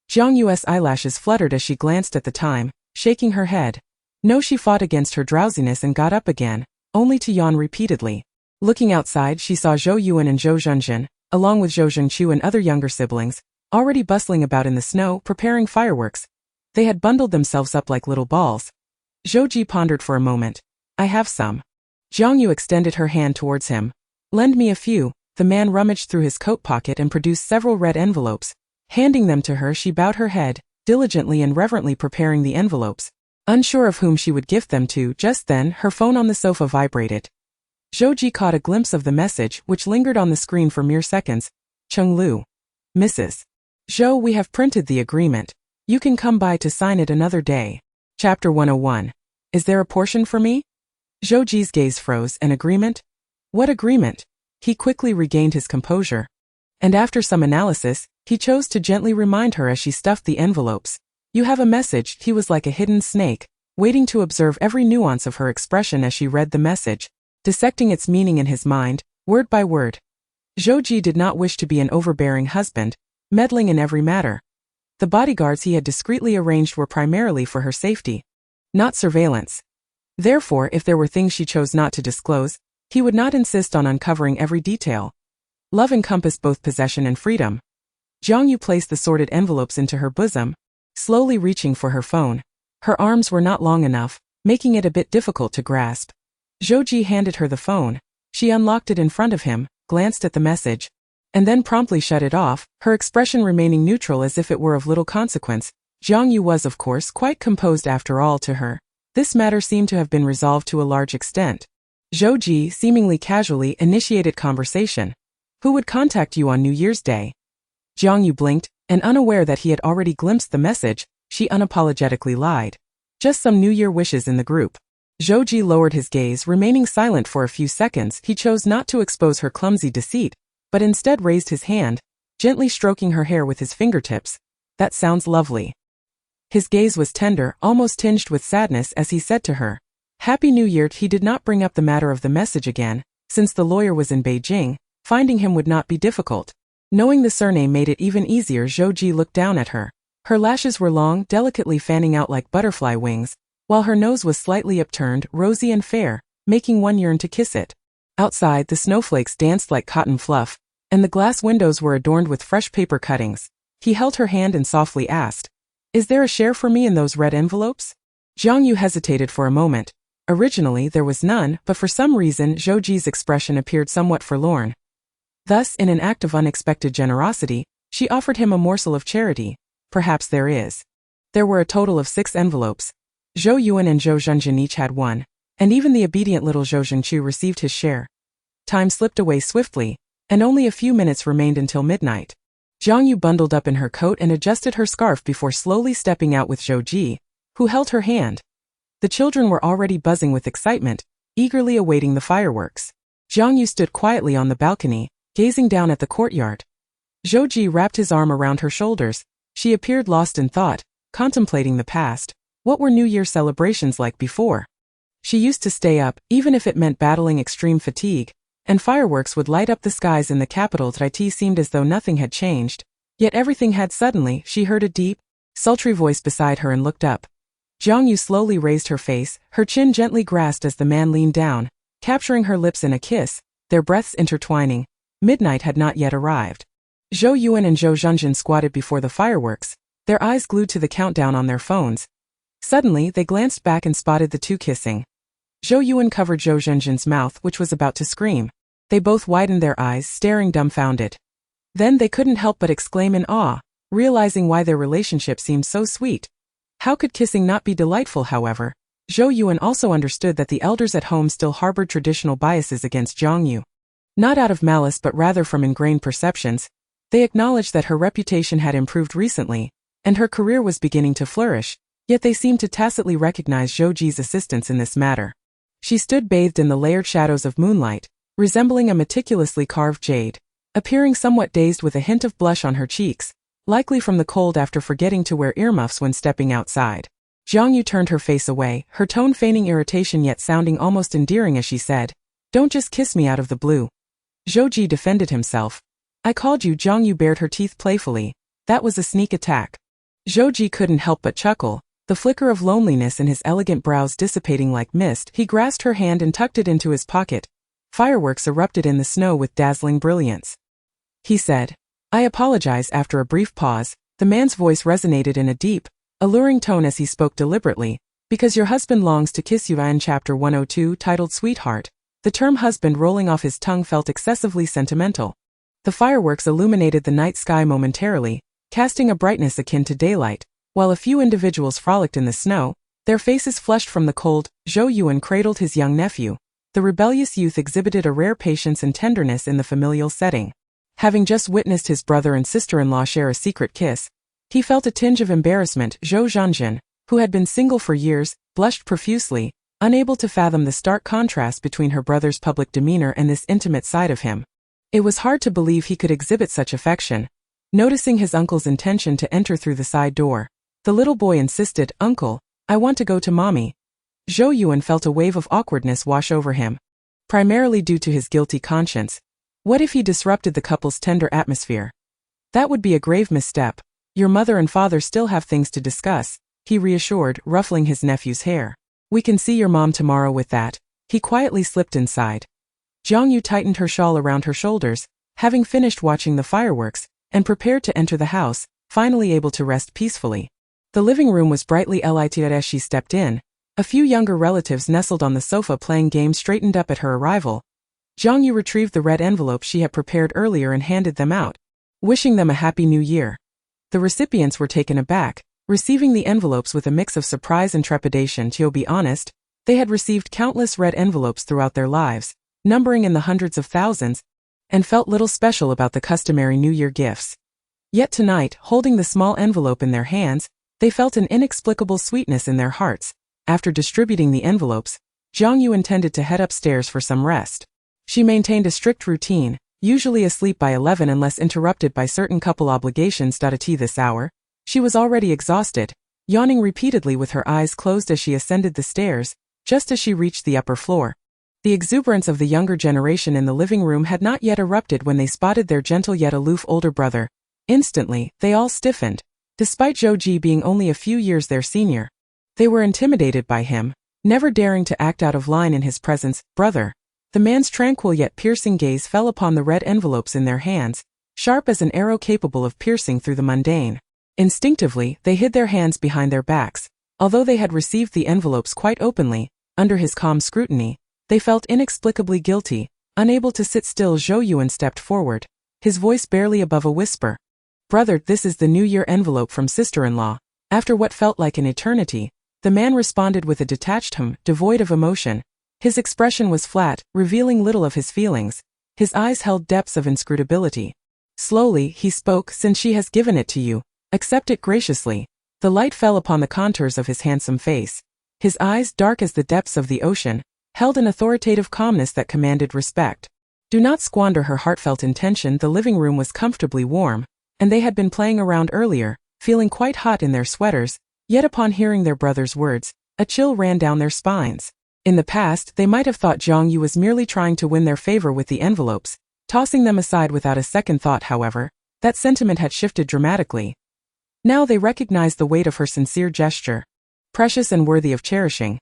Jiang Yue's eyelashes fluttered as she glanced at the time, shaking her head. No, she fought against her drowsiness and got up again, only to yawn repeatedly. Looking outside, she saw Zhou Yuan and Zhou Zhanzhan, along with Zhou Zhenqiu and other younger siblings, already bustling about in the snow, preparing fireworks. They had bundled themselves up like little balls. Zhou Ji pondered for a moment. "I have some." Jiang Yue extended her hand towards him. "Lend me a few." The man rummaged through his coat pocket and produced several red envelopes. Handing them to her, she bowed her head, diligently and reverently preparing the envelopes. Unsure of whom she would gift them to, just then, her phone on the sofa vibrated. Zhou Ji caught a glimpse of the message, which lingered on the screen for mere seconds. "Cheng Lu. Mrs. Zhou, we have printed the agreement. You can come by to sign it another day." Chapter 101. Is there a portion for me? Zhou Ji's gaze froze. An agreement? What agreement? He quickly regained his composure. And after some analysis, he chose to gently remind her as she stuffed the envelopes. "You have a message." He was like a hidden snake, waiting to observe every nuance of her expression as she read the message, dissecting its meaning in his mind, word by word. Zhou Ji did not wish to be an overbearing husband, meddling in every matter. The bodyguards he had discreetly arranged were primarily for her safety, not surveillance. Therefore, if there were things she chose not to disclose, he would not insist on uncovering every detail. Love encompassed both possession and freedom. Jiang Yue placed the sorted envelopes into her bosom, slowly reaching for her phone. Her arms were not long enough, making it a bit difficult to grasp. Zhou Ji handed her the phone. She unlocked it in front of him, glanced at the message, and then promptly shut it off, her expression remaining neutral as if it were of little consequence. Jiang Yue was, of course, quite composed after all. To her, this matter seemed to have been resolved to a large extent. Zhou Ji seemingly casually initiated conversation. Who would contact you on New Year's Day? Jiang Yue blinked, and unaware that he had already glimpsed the message, she unapologetically lied. Just some New Year wishes in the group. Zhou Ji lowered his gaze, remaining silent for a few seconds. He chose not to expose her clumsy deceit, but instead raised his hand, gently stroking her hair with his fingertips. That sounds lovely. His gaze was tender, almost tinged with sadness as he said to her, Happy New Year. He did not bring up the matter of the message again, since the lawyer was in Beijing, finding him would not be difficult. Knowing the surname made it even easier. Zhou Ji looked down at her. Her lashes were long, delicately fanning out like butterfly wings, while her nose was slightly upturned, rosy and fair, making one yearn to kiss it. Outside, the snowflakes danced like cotton fluff, and the glass windows were adorned with fresh paper cuttings. He held her hand and softly asked, Is there a share for me in those red envelopes? Jiang Yue hesitated for a moment. Originally there was none, but for some reason Zhou Ji's expression appeared somewhat forlorn. Thus, in an act of unexpected generosity, she offered him a morsel of charity. Perhaps there is. There were a total of 6 envelopes. Zhou Yuan and Zhou Zhenjin each had one, and even the obedient little Zhou Zhenchu received his share. Time slipped away swiftly, and only a few minutes remained until midnight. Jiang Yue bundled up in her coat and adjusted her scarf before slowly stepping out with Zhou Ji, who held her hand. The children were already buzzing with excitement, eagerly awaiting the fireworks. Jiang Yue stood quietly on the balcony, gazing down at the courtyard. Zhou Ji wrapped his arm around her shoulders. She appeared lost in thought, contemplating the past. What were New Year celebrations like before? She used to stay up, even if it meant battling extreme fatigue, and fireworks would light up the skies in the capital. It seemed as though nothing had changed. Yet everything had. Suddenly, she heard a deep, sultry voice beside her and looked up. Jiang Yue slowly raised her face, her chin gently grasped as the man leaned down, capturing her lips in a kiss, their breaths intertwining. Midnight had not yet arrived. Zhou Yuan and Zhou Zhenjin squatted before the fireworks, their eyes glued to the countdown on their phones. Suddenly, they glanced back and spotted the two kissing. Zhou Yuan covered Zhou Zhenjin's mouth, which was about to scream. They both widened their eyes, staring dumbfounded. Then they couldn't help but exclaim in awe, realizing why their relationship seemed so sweet. How could kissing not be delightful? However, Zhou Yuan also understood that the elders at home still harbored traditional biases against Jiang Yue. Not out of malice but rather from ingrained perceptions. They acknowledged that her reputation had improved recently, and her career was beginning to flourish, yet they seemed to tacitly recognize Zhou Ji's assistance in this matter. She stood bathed in the layered shadows of moonlight, resembling a meticulously carved jade, appearing somewhat dazed with a hint of blush on her cheeks, likely from the cold after forgetting to wear earmuffs when stepping outside. Jiang Yue turned her face away, her tone feigning irritation yet sounding almost endearing as she said, Don't just kiss me out of the blue. Zhou Ji defended himself. I called you. Jiang Yue bared her teeth playfully. That was a sneak attack. Zhou Ji couldn't help but chuckle, the flicker of loneliness in his elegant brows dissipating like mist. He grasped her hand and tucked it into his pocket. Fireworks erupted in the snow with dazzling brilliance. He said, I apologize. After a brief pause, the man's voice resonated in a deep, alluring tone as he spoke deliberately, because your husband longs to kiss you. In Chapter 102 titled Sweetheart, the term husband rolling off his tongue felt excessively sentimental. The fireworks illuminated the night sky momentarily, casting a brightness akin to daylight, while a few individuals frolicked in the snow, their faces flushed from the cold. Zhou Yuan cradled his young nephew. The rebellious youth exhibited a rare patience and tenderness in the familial setting. Having just witnessed his brother and sister-in-law share a secret kiss, he felt a tinge of embarrassment. Zhou Zhenjin, who had been single for years, blushed profusely, unable to fathom the stark contrast between her brother's public demeanor and this intimate side of him. It was hard to believe he could exhibit such affection. Noticing his uncle's intention to enter through the side door, the little boy insisted, Uncle, I want to go to Mommy. Zhou Yuan felt a wave of awkwardness wash over him, primarily due to his guilty conscience. What if he disrupted the couple's tender atmosphere? That would be a grave misstep. Your mother and father still have things to discuss, he reassured, ruffling his nephew's hair. We can see your mom tomorrow with that. He quietly slipped inside. Jiang Yue tightened her shawl around her shoulders, having finished watching the fireworks, and prepared to enter the house, finally able to rest peacefully. The living room was brightly lit as she stepped in. A few younger relatives nestled on the sofa playing games straightened up at her arrival. Jiang Yue retrieved the red envelopes she had prepared earlier and handed them out, wishing them a happy new year. The recipients were taken aback, receiving the envelopes with a mix of surprise and trepidation. To be honest, they had received countless red envelopes throughout their lives, numbering in the hundreds of thousands, and felt little special about the customary New Year gifts. Yet tonight, holding the small envelope in their hands, they felt an inexplicable sweetness in their hearts. After distributing the envelopes, Jiang Yue intended to head upstairs for some rest. She maintained a strict routine, usually asleep by 11 unless interrupted by certain couple obligations. At this hour, she was already exhausted, yawning repeatedly with her eyes closed as she ascended the stairs. Just as she reached the upper floor, the exuberance of the younger generation in the living room had not yet erupted when they spotted their gentle yet aloof older brother. Instantly, they all stiffened. Despite Zhou Ji being only a few years their senior, they were intimidated by him, never daring to act out of line in his presence. Brother. The man's tranquil yet piercing gaze fell upon the red envelopes in their hands, sharp as an arrow capable of piercing through the mundane. Instinctively, they hid their hands behind their backs. Although they had received the envelopes quite openly, under his calm scrutiny, they felt inexplicably guilty. Unable to sit still, Zhou Yuan stepped forward, his voice barely above a whisper. Brother, this is the New Year envelope from sister-in-law. After what felt like an eternity, the man responded with a detached hum, devoid of emotion. His expression was flat, revealing little of his feelings. His eyes held depths of inscrutability. Slowly, he spoke, since she has given it to you, accept it graciously. The light fell upon the contours of his handsome face. His eyes, dark as the depths of the ocean, held an authoritative calmness that commanded respect. Do not squander her heartfelt intention. The living room was comfortably warm, and they had been playing around earlier, feeling quite hot in their sweaters, yet upon hearing their brother's words, a chill ran down their spines. In the past, they might have thought Jiang Yue was merely trying to win their favor with the envelopes, tossing them aside without a second thought. However, that sentiment had shifted dramatically. Now they recognized the weight of her sincere gesture. Precious and worthy of cherishing.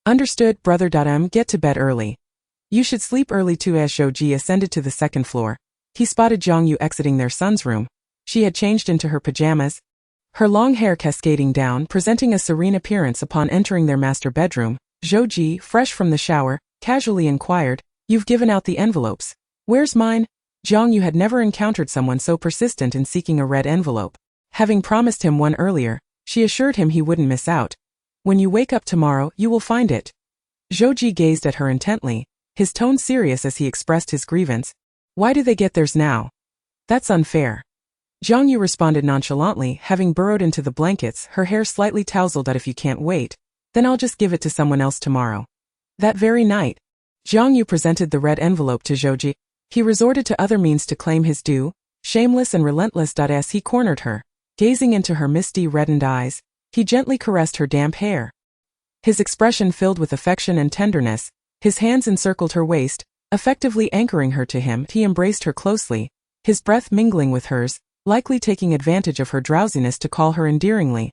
Understood, brother. Get to bed early. You should sleep early too. As Zhou Ji ascended to the second floor, he spotted Jiang Yue exiting their son's room. She had changed into her pajamas, her long hair cascading down, presenting a serene appearance upon entering their master bedroom. Zhou Ji, fresh from the shower, casually inquired, "You've given out the envelopes. Where's mine?" Jiang Yue had never encountered someone so persistent in seeking a red envelope. Having promised him one earlier, she assured him he wouldn't miss out. When you wake up tomorrow, you will find it. Zhou Ji gazed at her intently, his tone serious as he expressed his grievance. Why do they get theirs now? That's unfair. Jiang Yue responded nonchalantly, having burrowed into the blankets, her hair slightly tousled. If you can't wait, then I'll just give it to someone else tomorrow. That very night, Jiang Yue presented the red envelope to Zhou Ji. He resorted to other means to claim his due, shameless and relentless. As he cornered her, gazing into her misty reddened eyes, he gently caressed her damp hair. His expression filled with affection and tenderness, his hands encircled her waist, effectively anchoring her to him. He embraced her closely, his breath mingling with hers, likely taking advantage of her drowsiness to call her endearingly.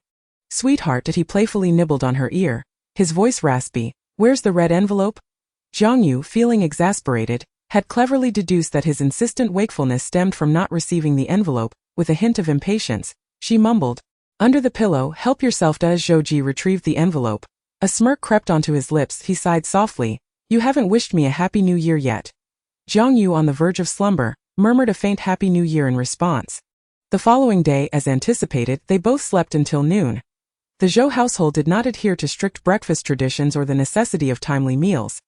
Sweetheart. He playfully nibbled on her ear, his voice raspy. Where's the red envelope? Jiang Yue, feeling exasperated, had cleverly deduced that his insistent wakefulness stemmed from not receiving the envelope. With a hint of impatience, she mumbled, "Under the pillow, help yourself." As Zhou Ji retrieved the envelope, a smirk crept onto his lips. He sighed softly, "You haven't wished me a happy new year yet." Jiang Yue, on the verge of slumber, murmured a faint happy new year in response. The following day, as anticipated, they both slept until noon. The Zhou household did not adhere to strict breakfast traditions or the necessity of timely meals.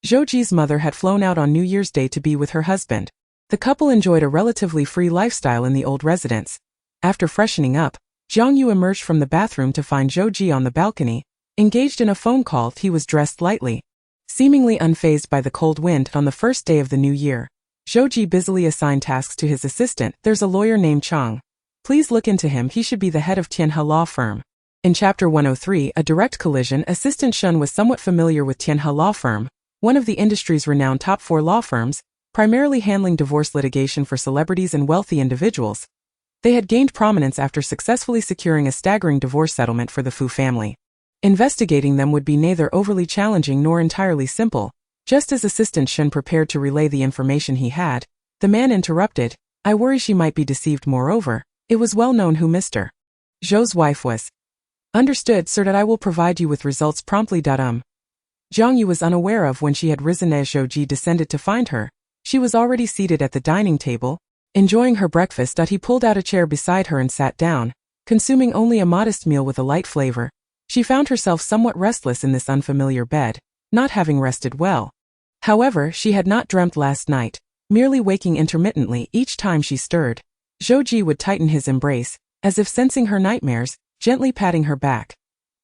Zhou Ji's mother had flown out on New Year's Day to be with her husband. The couple enjoyed a relatively free lifestyle in the old residence. After freshening up, Jiang Yue emerged from the bathroom to find Zhou Ji on the balcony, engaged in a phone call. He was dressed lightly, seemingly unfazed by the cold wind. On the first day of the new year, Zhou Ji busily assigned tasks to his assistant. There's a lawyer named Chang. Please look into him. He should be the head of Tianhe Law Firm. In Chapter 103, A Direct Collision, Assistant Shun was somewhat familiar with Tianhe Law Firm, one of the industry's renowned top 4 law firms, primarily handling divorce litigation for celebrities and wealthy individuals. They had gained prominence after successfully securing a staggering divorce settlement for the Fu family. Investigating them would be neither overly challenging nor entirely simple. Just as Assistant Shen prepared to relay the information he had, the man interrupted, I worry she might be deceived. Moreover, it was well known who Mr. Zhou's wife was. Understood, sir, that I will provide you with results promptly. Jiang Yue was unaware of when she had risen as Zhou descended to find her. She was already seated at the dining table, enjoying her breakfast. He pulled out a chair beside her and sat down, consuming only a modest meal with a light flavor. She found herself somewhat restless in this unfamiliar bed, not having rested well. However, she had not dreamt last night, merely waking intermittently each time she stirred. Zhou would tighten his embrace, as if sensing her nightmares, gently patting her back.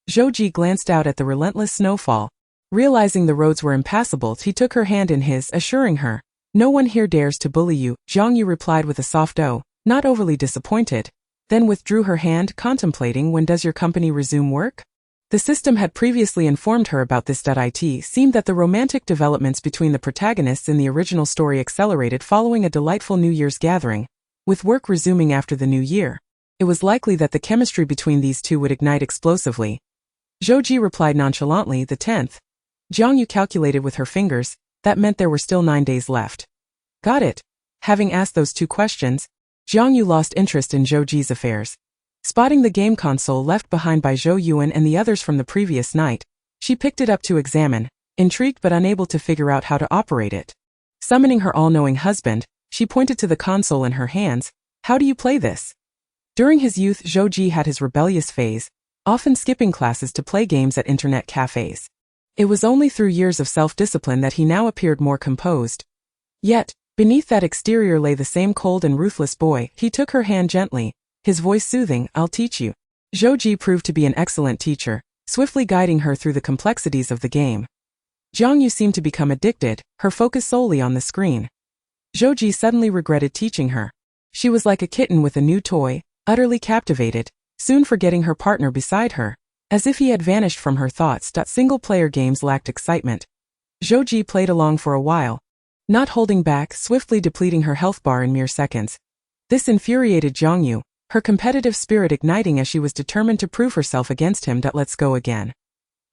Zhou glanced out at the relentless snowfall. Realizing the roads were impassable, he took her hand in his, assuring her, no one here dares to bully you. Jiang Yue replied with a soft "oh," not overly disappointed, then withdrew her hand, contemplating when does your company resume work? The system had previously informed her about this. It seemed that the romantic developments between the protagonists in the original story accelerated following a delightful New Year's gathering, with work resuming after the new year. It was likely that the chemistry between these two would ignite explosively. Zhou replied nonchalantly, the 10th. Jiang Yue calculated with her fingers, that meant there were still 9 days left. Got it. Having asked those 2 questions, Jiang Yue lost interest in Zhou's affairs. Spotting the game console left behind by Zhou Yuan and the others from the previous night, she picked it up to examine, intrigued but unable to figure out how to operate it. Summoning her all-knowing husband, she pointed to the console in her hands. How do you play this? During his youth, Zhou had his rebellious phase, often skipping classes to play games at internet cafes. It was only through years of self-discipline that he now appeared more composed. Yet, beneath that exterior lay the same cold and ruthless boy. He took her hand gently, his voice soothing, I'll teach you. Zhou proved to be an excellent teacher, swiftly guiding her through the complexities of the game. Jiang Yue seemed to become addicted, her focus solely on the screen. Zhou suddenly regretted teaching her. She was like a kitten with a new toy, utterly captivated, soon forgetting her partner beside her, as if he had vanished from her thoughts. Single-player games lacked excitement. Zhou played along for a while, not holding back, swiftly depleting her health bar in mere seconds. This infuriated Jiang Yue, her competitive spirit igniting as she was determined to prove herself against him. Let's go again.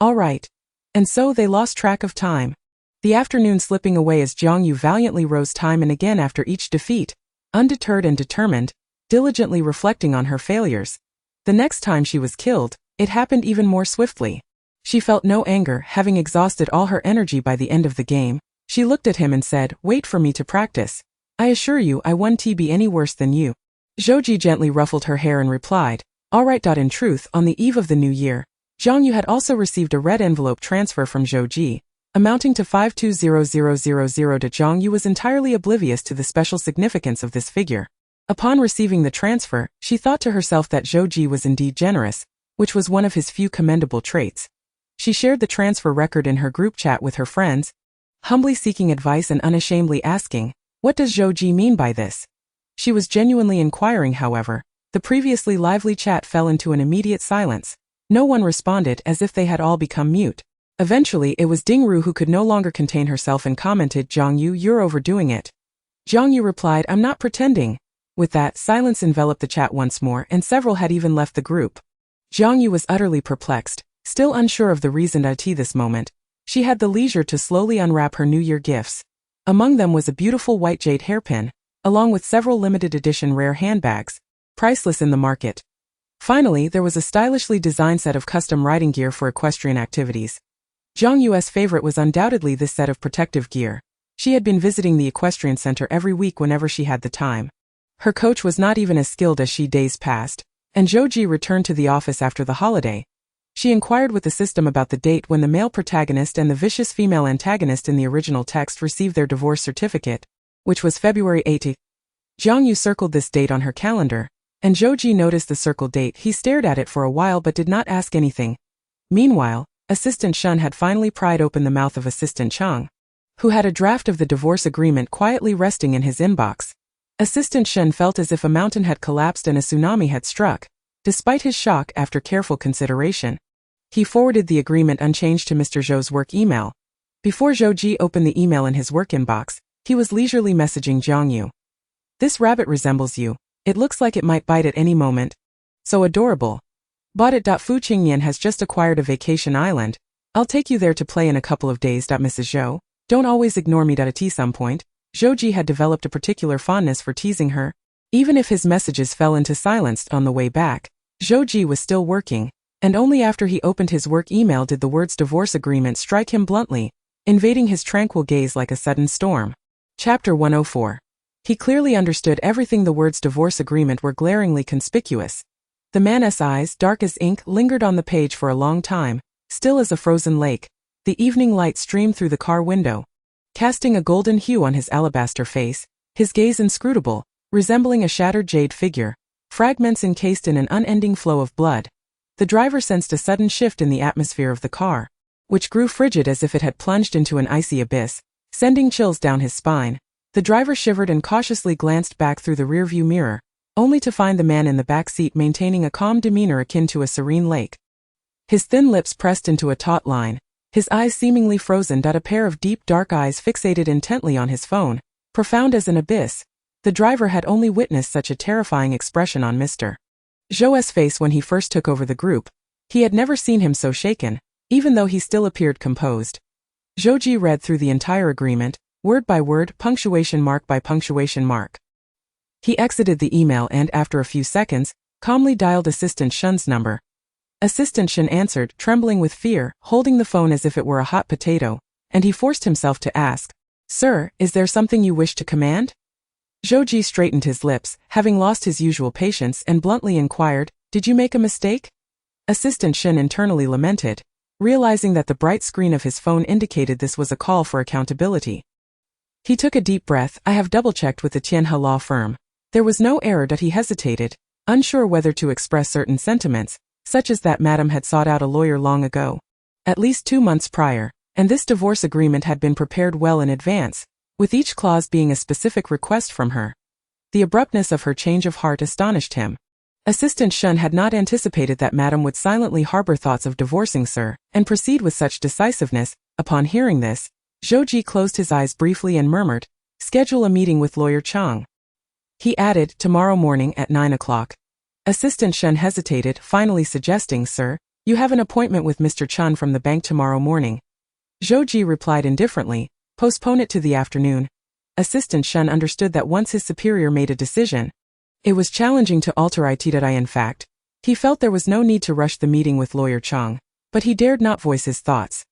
All right. And so they lost track of time. The afternoon slipping away as Jiang Yue valiantly rose time and again after each defeat, undeterred and determined, diligently reflecting on her failures. The next time she was killed, it happened even more swiftly. She felt no anger, having exhausted all her energy by the end of the game. She looked at him and said, wait for me to practice. I assure you I won't be any worse than you. Zhou gently ruffled her hair and replied, all right. In truth, on the eve of the new year, Jiang Yue had also received a red envelope transfer from Zhou, amounting to 520000. Jiang Yue was entirely oblivious to the special significance of this figure. Upon receiving the transfer, she thought to herself that Zhou was indeed generous, which was one of his few commendable traits. She shared the transfer record in her group chat with her friends, humbly seeking advice and unashamedly asking, what does Zhou mean by this? She was genuinely inquiring. However, the previously lively chat fell into an immediate silence. No one responded, as if they had all become mute. Eventually, it was Ding Ru who could no longer contain herself and commented, Jiang Yue, you're overdoing it. Jiang Yue replied, I'm not pretending. With that, silence enveloped the chat once more, and several had even left the group. Jiang Yue was utterly perplexed, still unsure of the reason at this moment. She had the leisure to slowly unwrap her New Year gifts. Among them was a beautiful white jade hairpin, along with several limited edition rare handbags, priceless in the market. Finally, there was a stylishly designed set of custom riding gear for equestrian activities. Jiang Yue's favorite was undoubtedly this set of protective gear. She had been visiting the equestrian center every week whenever she had the time. Her coach was not even as skilled as she. Days passed, and Zhou returned to the office after the holiday. She inquired with the system about the date when the male protagonist and the vicious female antagonist in the original text received their divorce certificate, which was February 18th. Jiang Yue circled this date on her calendar, and Zhou noticed the circled date. He stared at it for a while but did not ask anything. Meanwhile, Assistant Shen had finally pried open the mouth of Assistant Chang, who had a draft of the divorce agreement quietly resting in his inbox. Assistant Shen felt as if a mountain had collapsed and a tsunami had struck. Despite his shock, after careful consideration, he forwarded the agreement unchanged to Mr. Zhou's work email. Before Zhou opened the email in his work inbox, he was leisurely messaging Jiang Yue. This rabbit resembles you. It looks like it might bite at any moment. So adorable. Bought it. Fu Qingyan has just acquired a vacation island. I'll take you there to play in a couple of days. Mrs. Zhou, don't always ignore me. At some point, Zhou Ji had developed a particular fondness for teasing her. Even if his messages fell into silence on the way back, Zhou Ji was still working, and only after he opened his work email did the words divorce agreement strike him bluntly, invading his tranquil gaze like a sudden storm. Chapter 104. He clearly understood everything. The words divorce agreement were glaringly conspicuous. The man's eyes, dark as ink, lingered on the page for a long time, still as a frozen lake. The evening light streamed through the car window, casting a golden hue on his alabaster face, his gaze inscrutable, resembling a shattered jade figure, fragments encased in an unending flow of blood. The driver sensed a sudden shift in the atmosphere of the car, which grew frigid as if it had plunged into an icy abyss, sending chills down his spine. The driver shivered and cautiously glanced back through the rearview mirror, only to find the man in the back seat maintaining a calm demeanor akin to a serene lake. His thin lips pressed into a taut line, his eyes seemingly frozen. A pair of deep dark eyes fixated intently on his phone, profound as an abyss. The driver had only witnessed such a terrifying expression on Mr. Zhou's face when he first took over the group. He had never seen him so shaken, even though he still appeared composed. Zhou Ji read through the entire agreement, word by word, punctuation mark by punctuation mark. He exited the email and, after a few seconds, calmly dialed Assistant Shun's number. Assistant Shun answered, trembling with fear, holding the phone as if it were a hot potato, and he forced himself to ask, "Sir, is there something you wish to command?" Zhou Ji straightened his lips, having lost his usual patience, and bluntly inquired, "Did you make a mistake?" Assistant Shun internally lamented, realizing that the bright screen of his phone indicated this was a call for accountability. He took a deep breath. "I have double-checked with the Tianhe law firm. There was no error." He hesitated, unsure whether to express certain sentiments, such as that Madame had sought out a lawyer long ago, at least 2 months prior, and this divorce agreement had been prepared well in advance, with each clause being a specific request from her. The abruptness of her change of heart astonished him. Assistant Shun had not anticipated that Madame would silently harbor thoughts of divorcing Sir, and proceed with such decisiveness. Upon hearing this, Zhou Ji closed his eyes briefly and murmured, "Schedule a meeting with lawyer Chang." He added, "Tomorrow morning at 9 o'clock. Assistant Shun hesitated, finally suggesting, "Sir, you have an appointment with Mr. Chun from the bank tomorrow morning." Zhou Ji replied indifferently, "Postpone it to the afternoon." Assistant Shun understood that once his superior made a decision, it was challenging to alter it. In fact, he felt there was no need to rush the meeting with lawyer Chang, but he dared not voice his thoughts.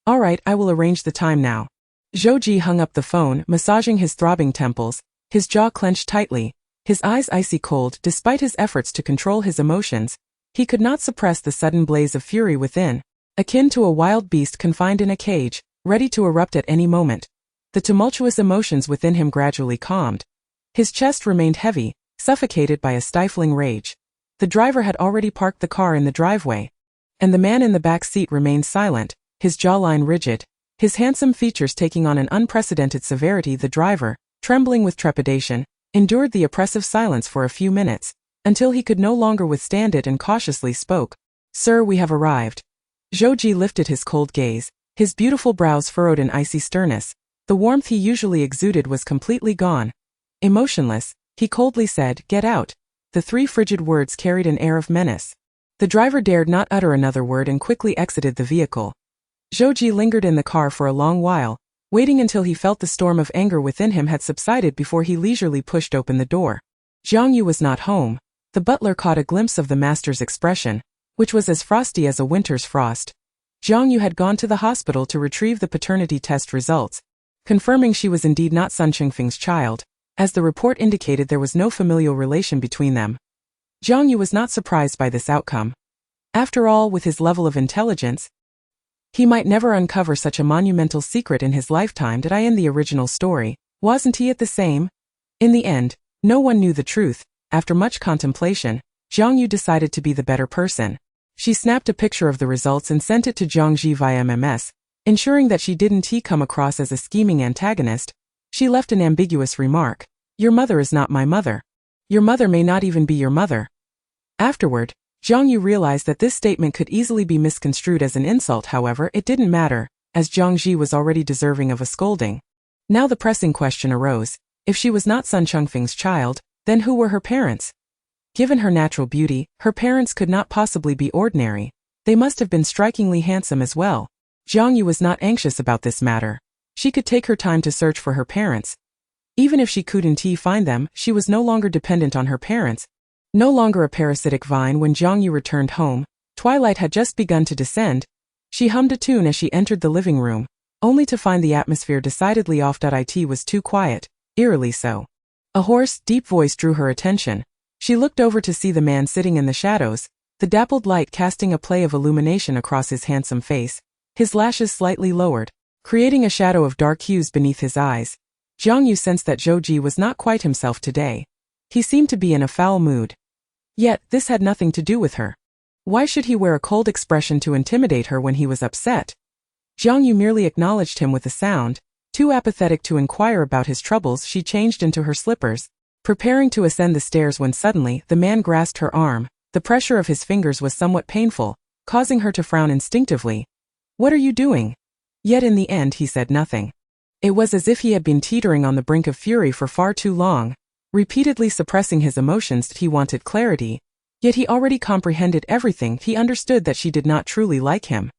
"All right, I will arrange the time now." Zhou Ji hung up the phone, massaging his throbbing temples, his jaw clenched tightly, his eyes icy cold. Despite his efforts to control his emotions, he could not suppress the sudden blaze of fury within, akin to a wild beast confined in a cage, ready to erupt at any moment. The tumultuous emotions within him gradually calmed. His chest remained heavy, suffocated by a stifling rage. The driver had already parked the car in the driveway, and the man in the back seat remained silent, his jawline rigid, his handsome features taking on an unprecedented severity. The driver, trembling with trepidation, endured the oppressive silence for a few minutes, until he could no longer withstand it and cautiously spoke. "Sir, we have arrived." Zhou Ji lifted his cold gaze, his beautiful brows furrowed in icy sternness. The warmth he usually exuded was completely gone. Emotionless, he coldly said, "Get out." The 3 frigid words carried an air of menace. The driver dared not utter another word and quickly exited the vehicle. Zhou Ji lingered in the car for a long while, waiting until he felt the storm of anger within him had subsided before he leisurely pushed open the door. Jiang Yue was not home. The butler caught a glimpse of the master's expression, which was as frosty as a winter's frost. Jiang Yue had gone to the hospital to retrieve the paternity test results, confirming she was indeed not Sun Chengfeng's child, as the report indicated there was no familial relation between them. Jiang Yue was not surprised by this outcome. After all, with his level of intelligence, he might never uncover such a monumental secret in his lifetime. In the original story, wasn't he the same? In the end, no one knew the truth. After much contemplation, Jiang Yue decided to be the better person. She snapped a picture of the results and sent it to Jiang Ji via MMS, ensuring that she didn't come across as a scheming antagonist. She left an ambiguous remark, "Your mother is not my mother. Your mother may not even be your mother." Afterward, Jiang Yue realized that this statement could easily be misconstrued as an insult. However, it didn't matter, as Jiang Ji was already deserving of a scolding. Now the pressing question arose: if she was not Sun Chengfeng's child, Then who were her parents? Given her natural beauty, her parents could not possibly be ordinary. They must have been strikingly handsome as well. Jiang Yue was not anxious about this matter. She could take her time to search for her parents. Even if she couldn't find them, she was no longer dependent on her parents. No longer a parasitic vine. When Jiang Yue returned home, twilight had just begun to descend. She hummed a tune as she entered the living room, only to find the atmosphere decidedly off. It was too quiet, eerily so. A hoarse, deep voice drew her attention. She looked over to see the man sitting in the shadows, the dappled light casting a play of illumination across his handsome face, his lashes slightly lowered, creating a shadow of dark hues beneath his eyes. Jiang Yue sensed that Zhou Ji was not quite himself today. He seemed to be in a foul mood. Yet, this had nothing to do with her. Why should he wear a cold expression to intimidate her when he was upset? Jiang Yue merely acknowledged him with a sound. Too apathetic to inquire about his troubles, she changed into her slippers, preparing to ascend the stairs when suddenly the man grasped her arm. The pressure of his fingers was somewhat painful, causing her to frown instinctively. "What are you doing?" Yet in the end he said nothing. It was as if he had been teetering on the brink of fury for far too long, repeatedly suppressing his emotions. He wanted clarity, yet he already comprehended everything. He understood that she did not truly like him.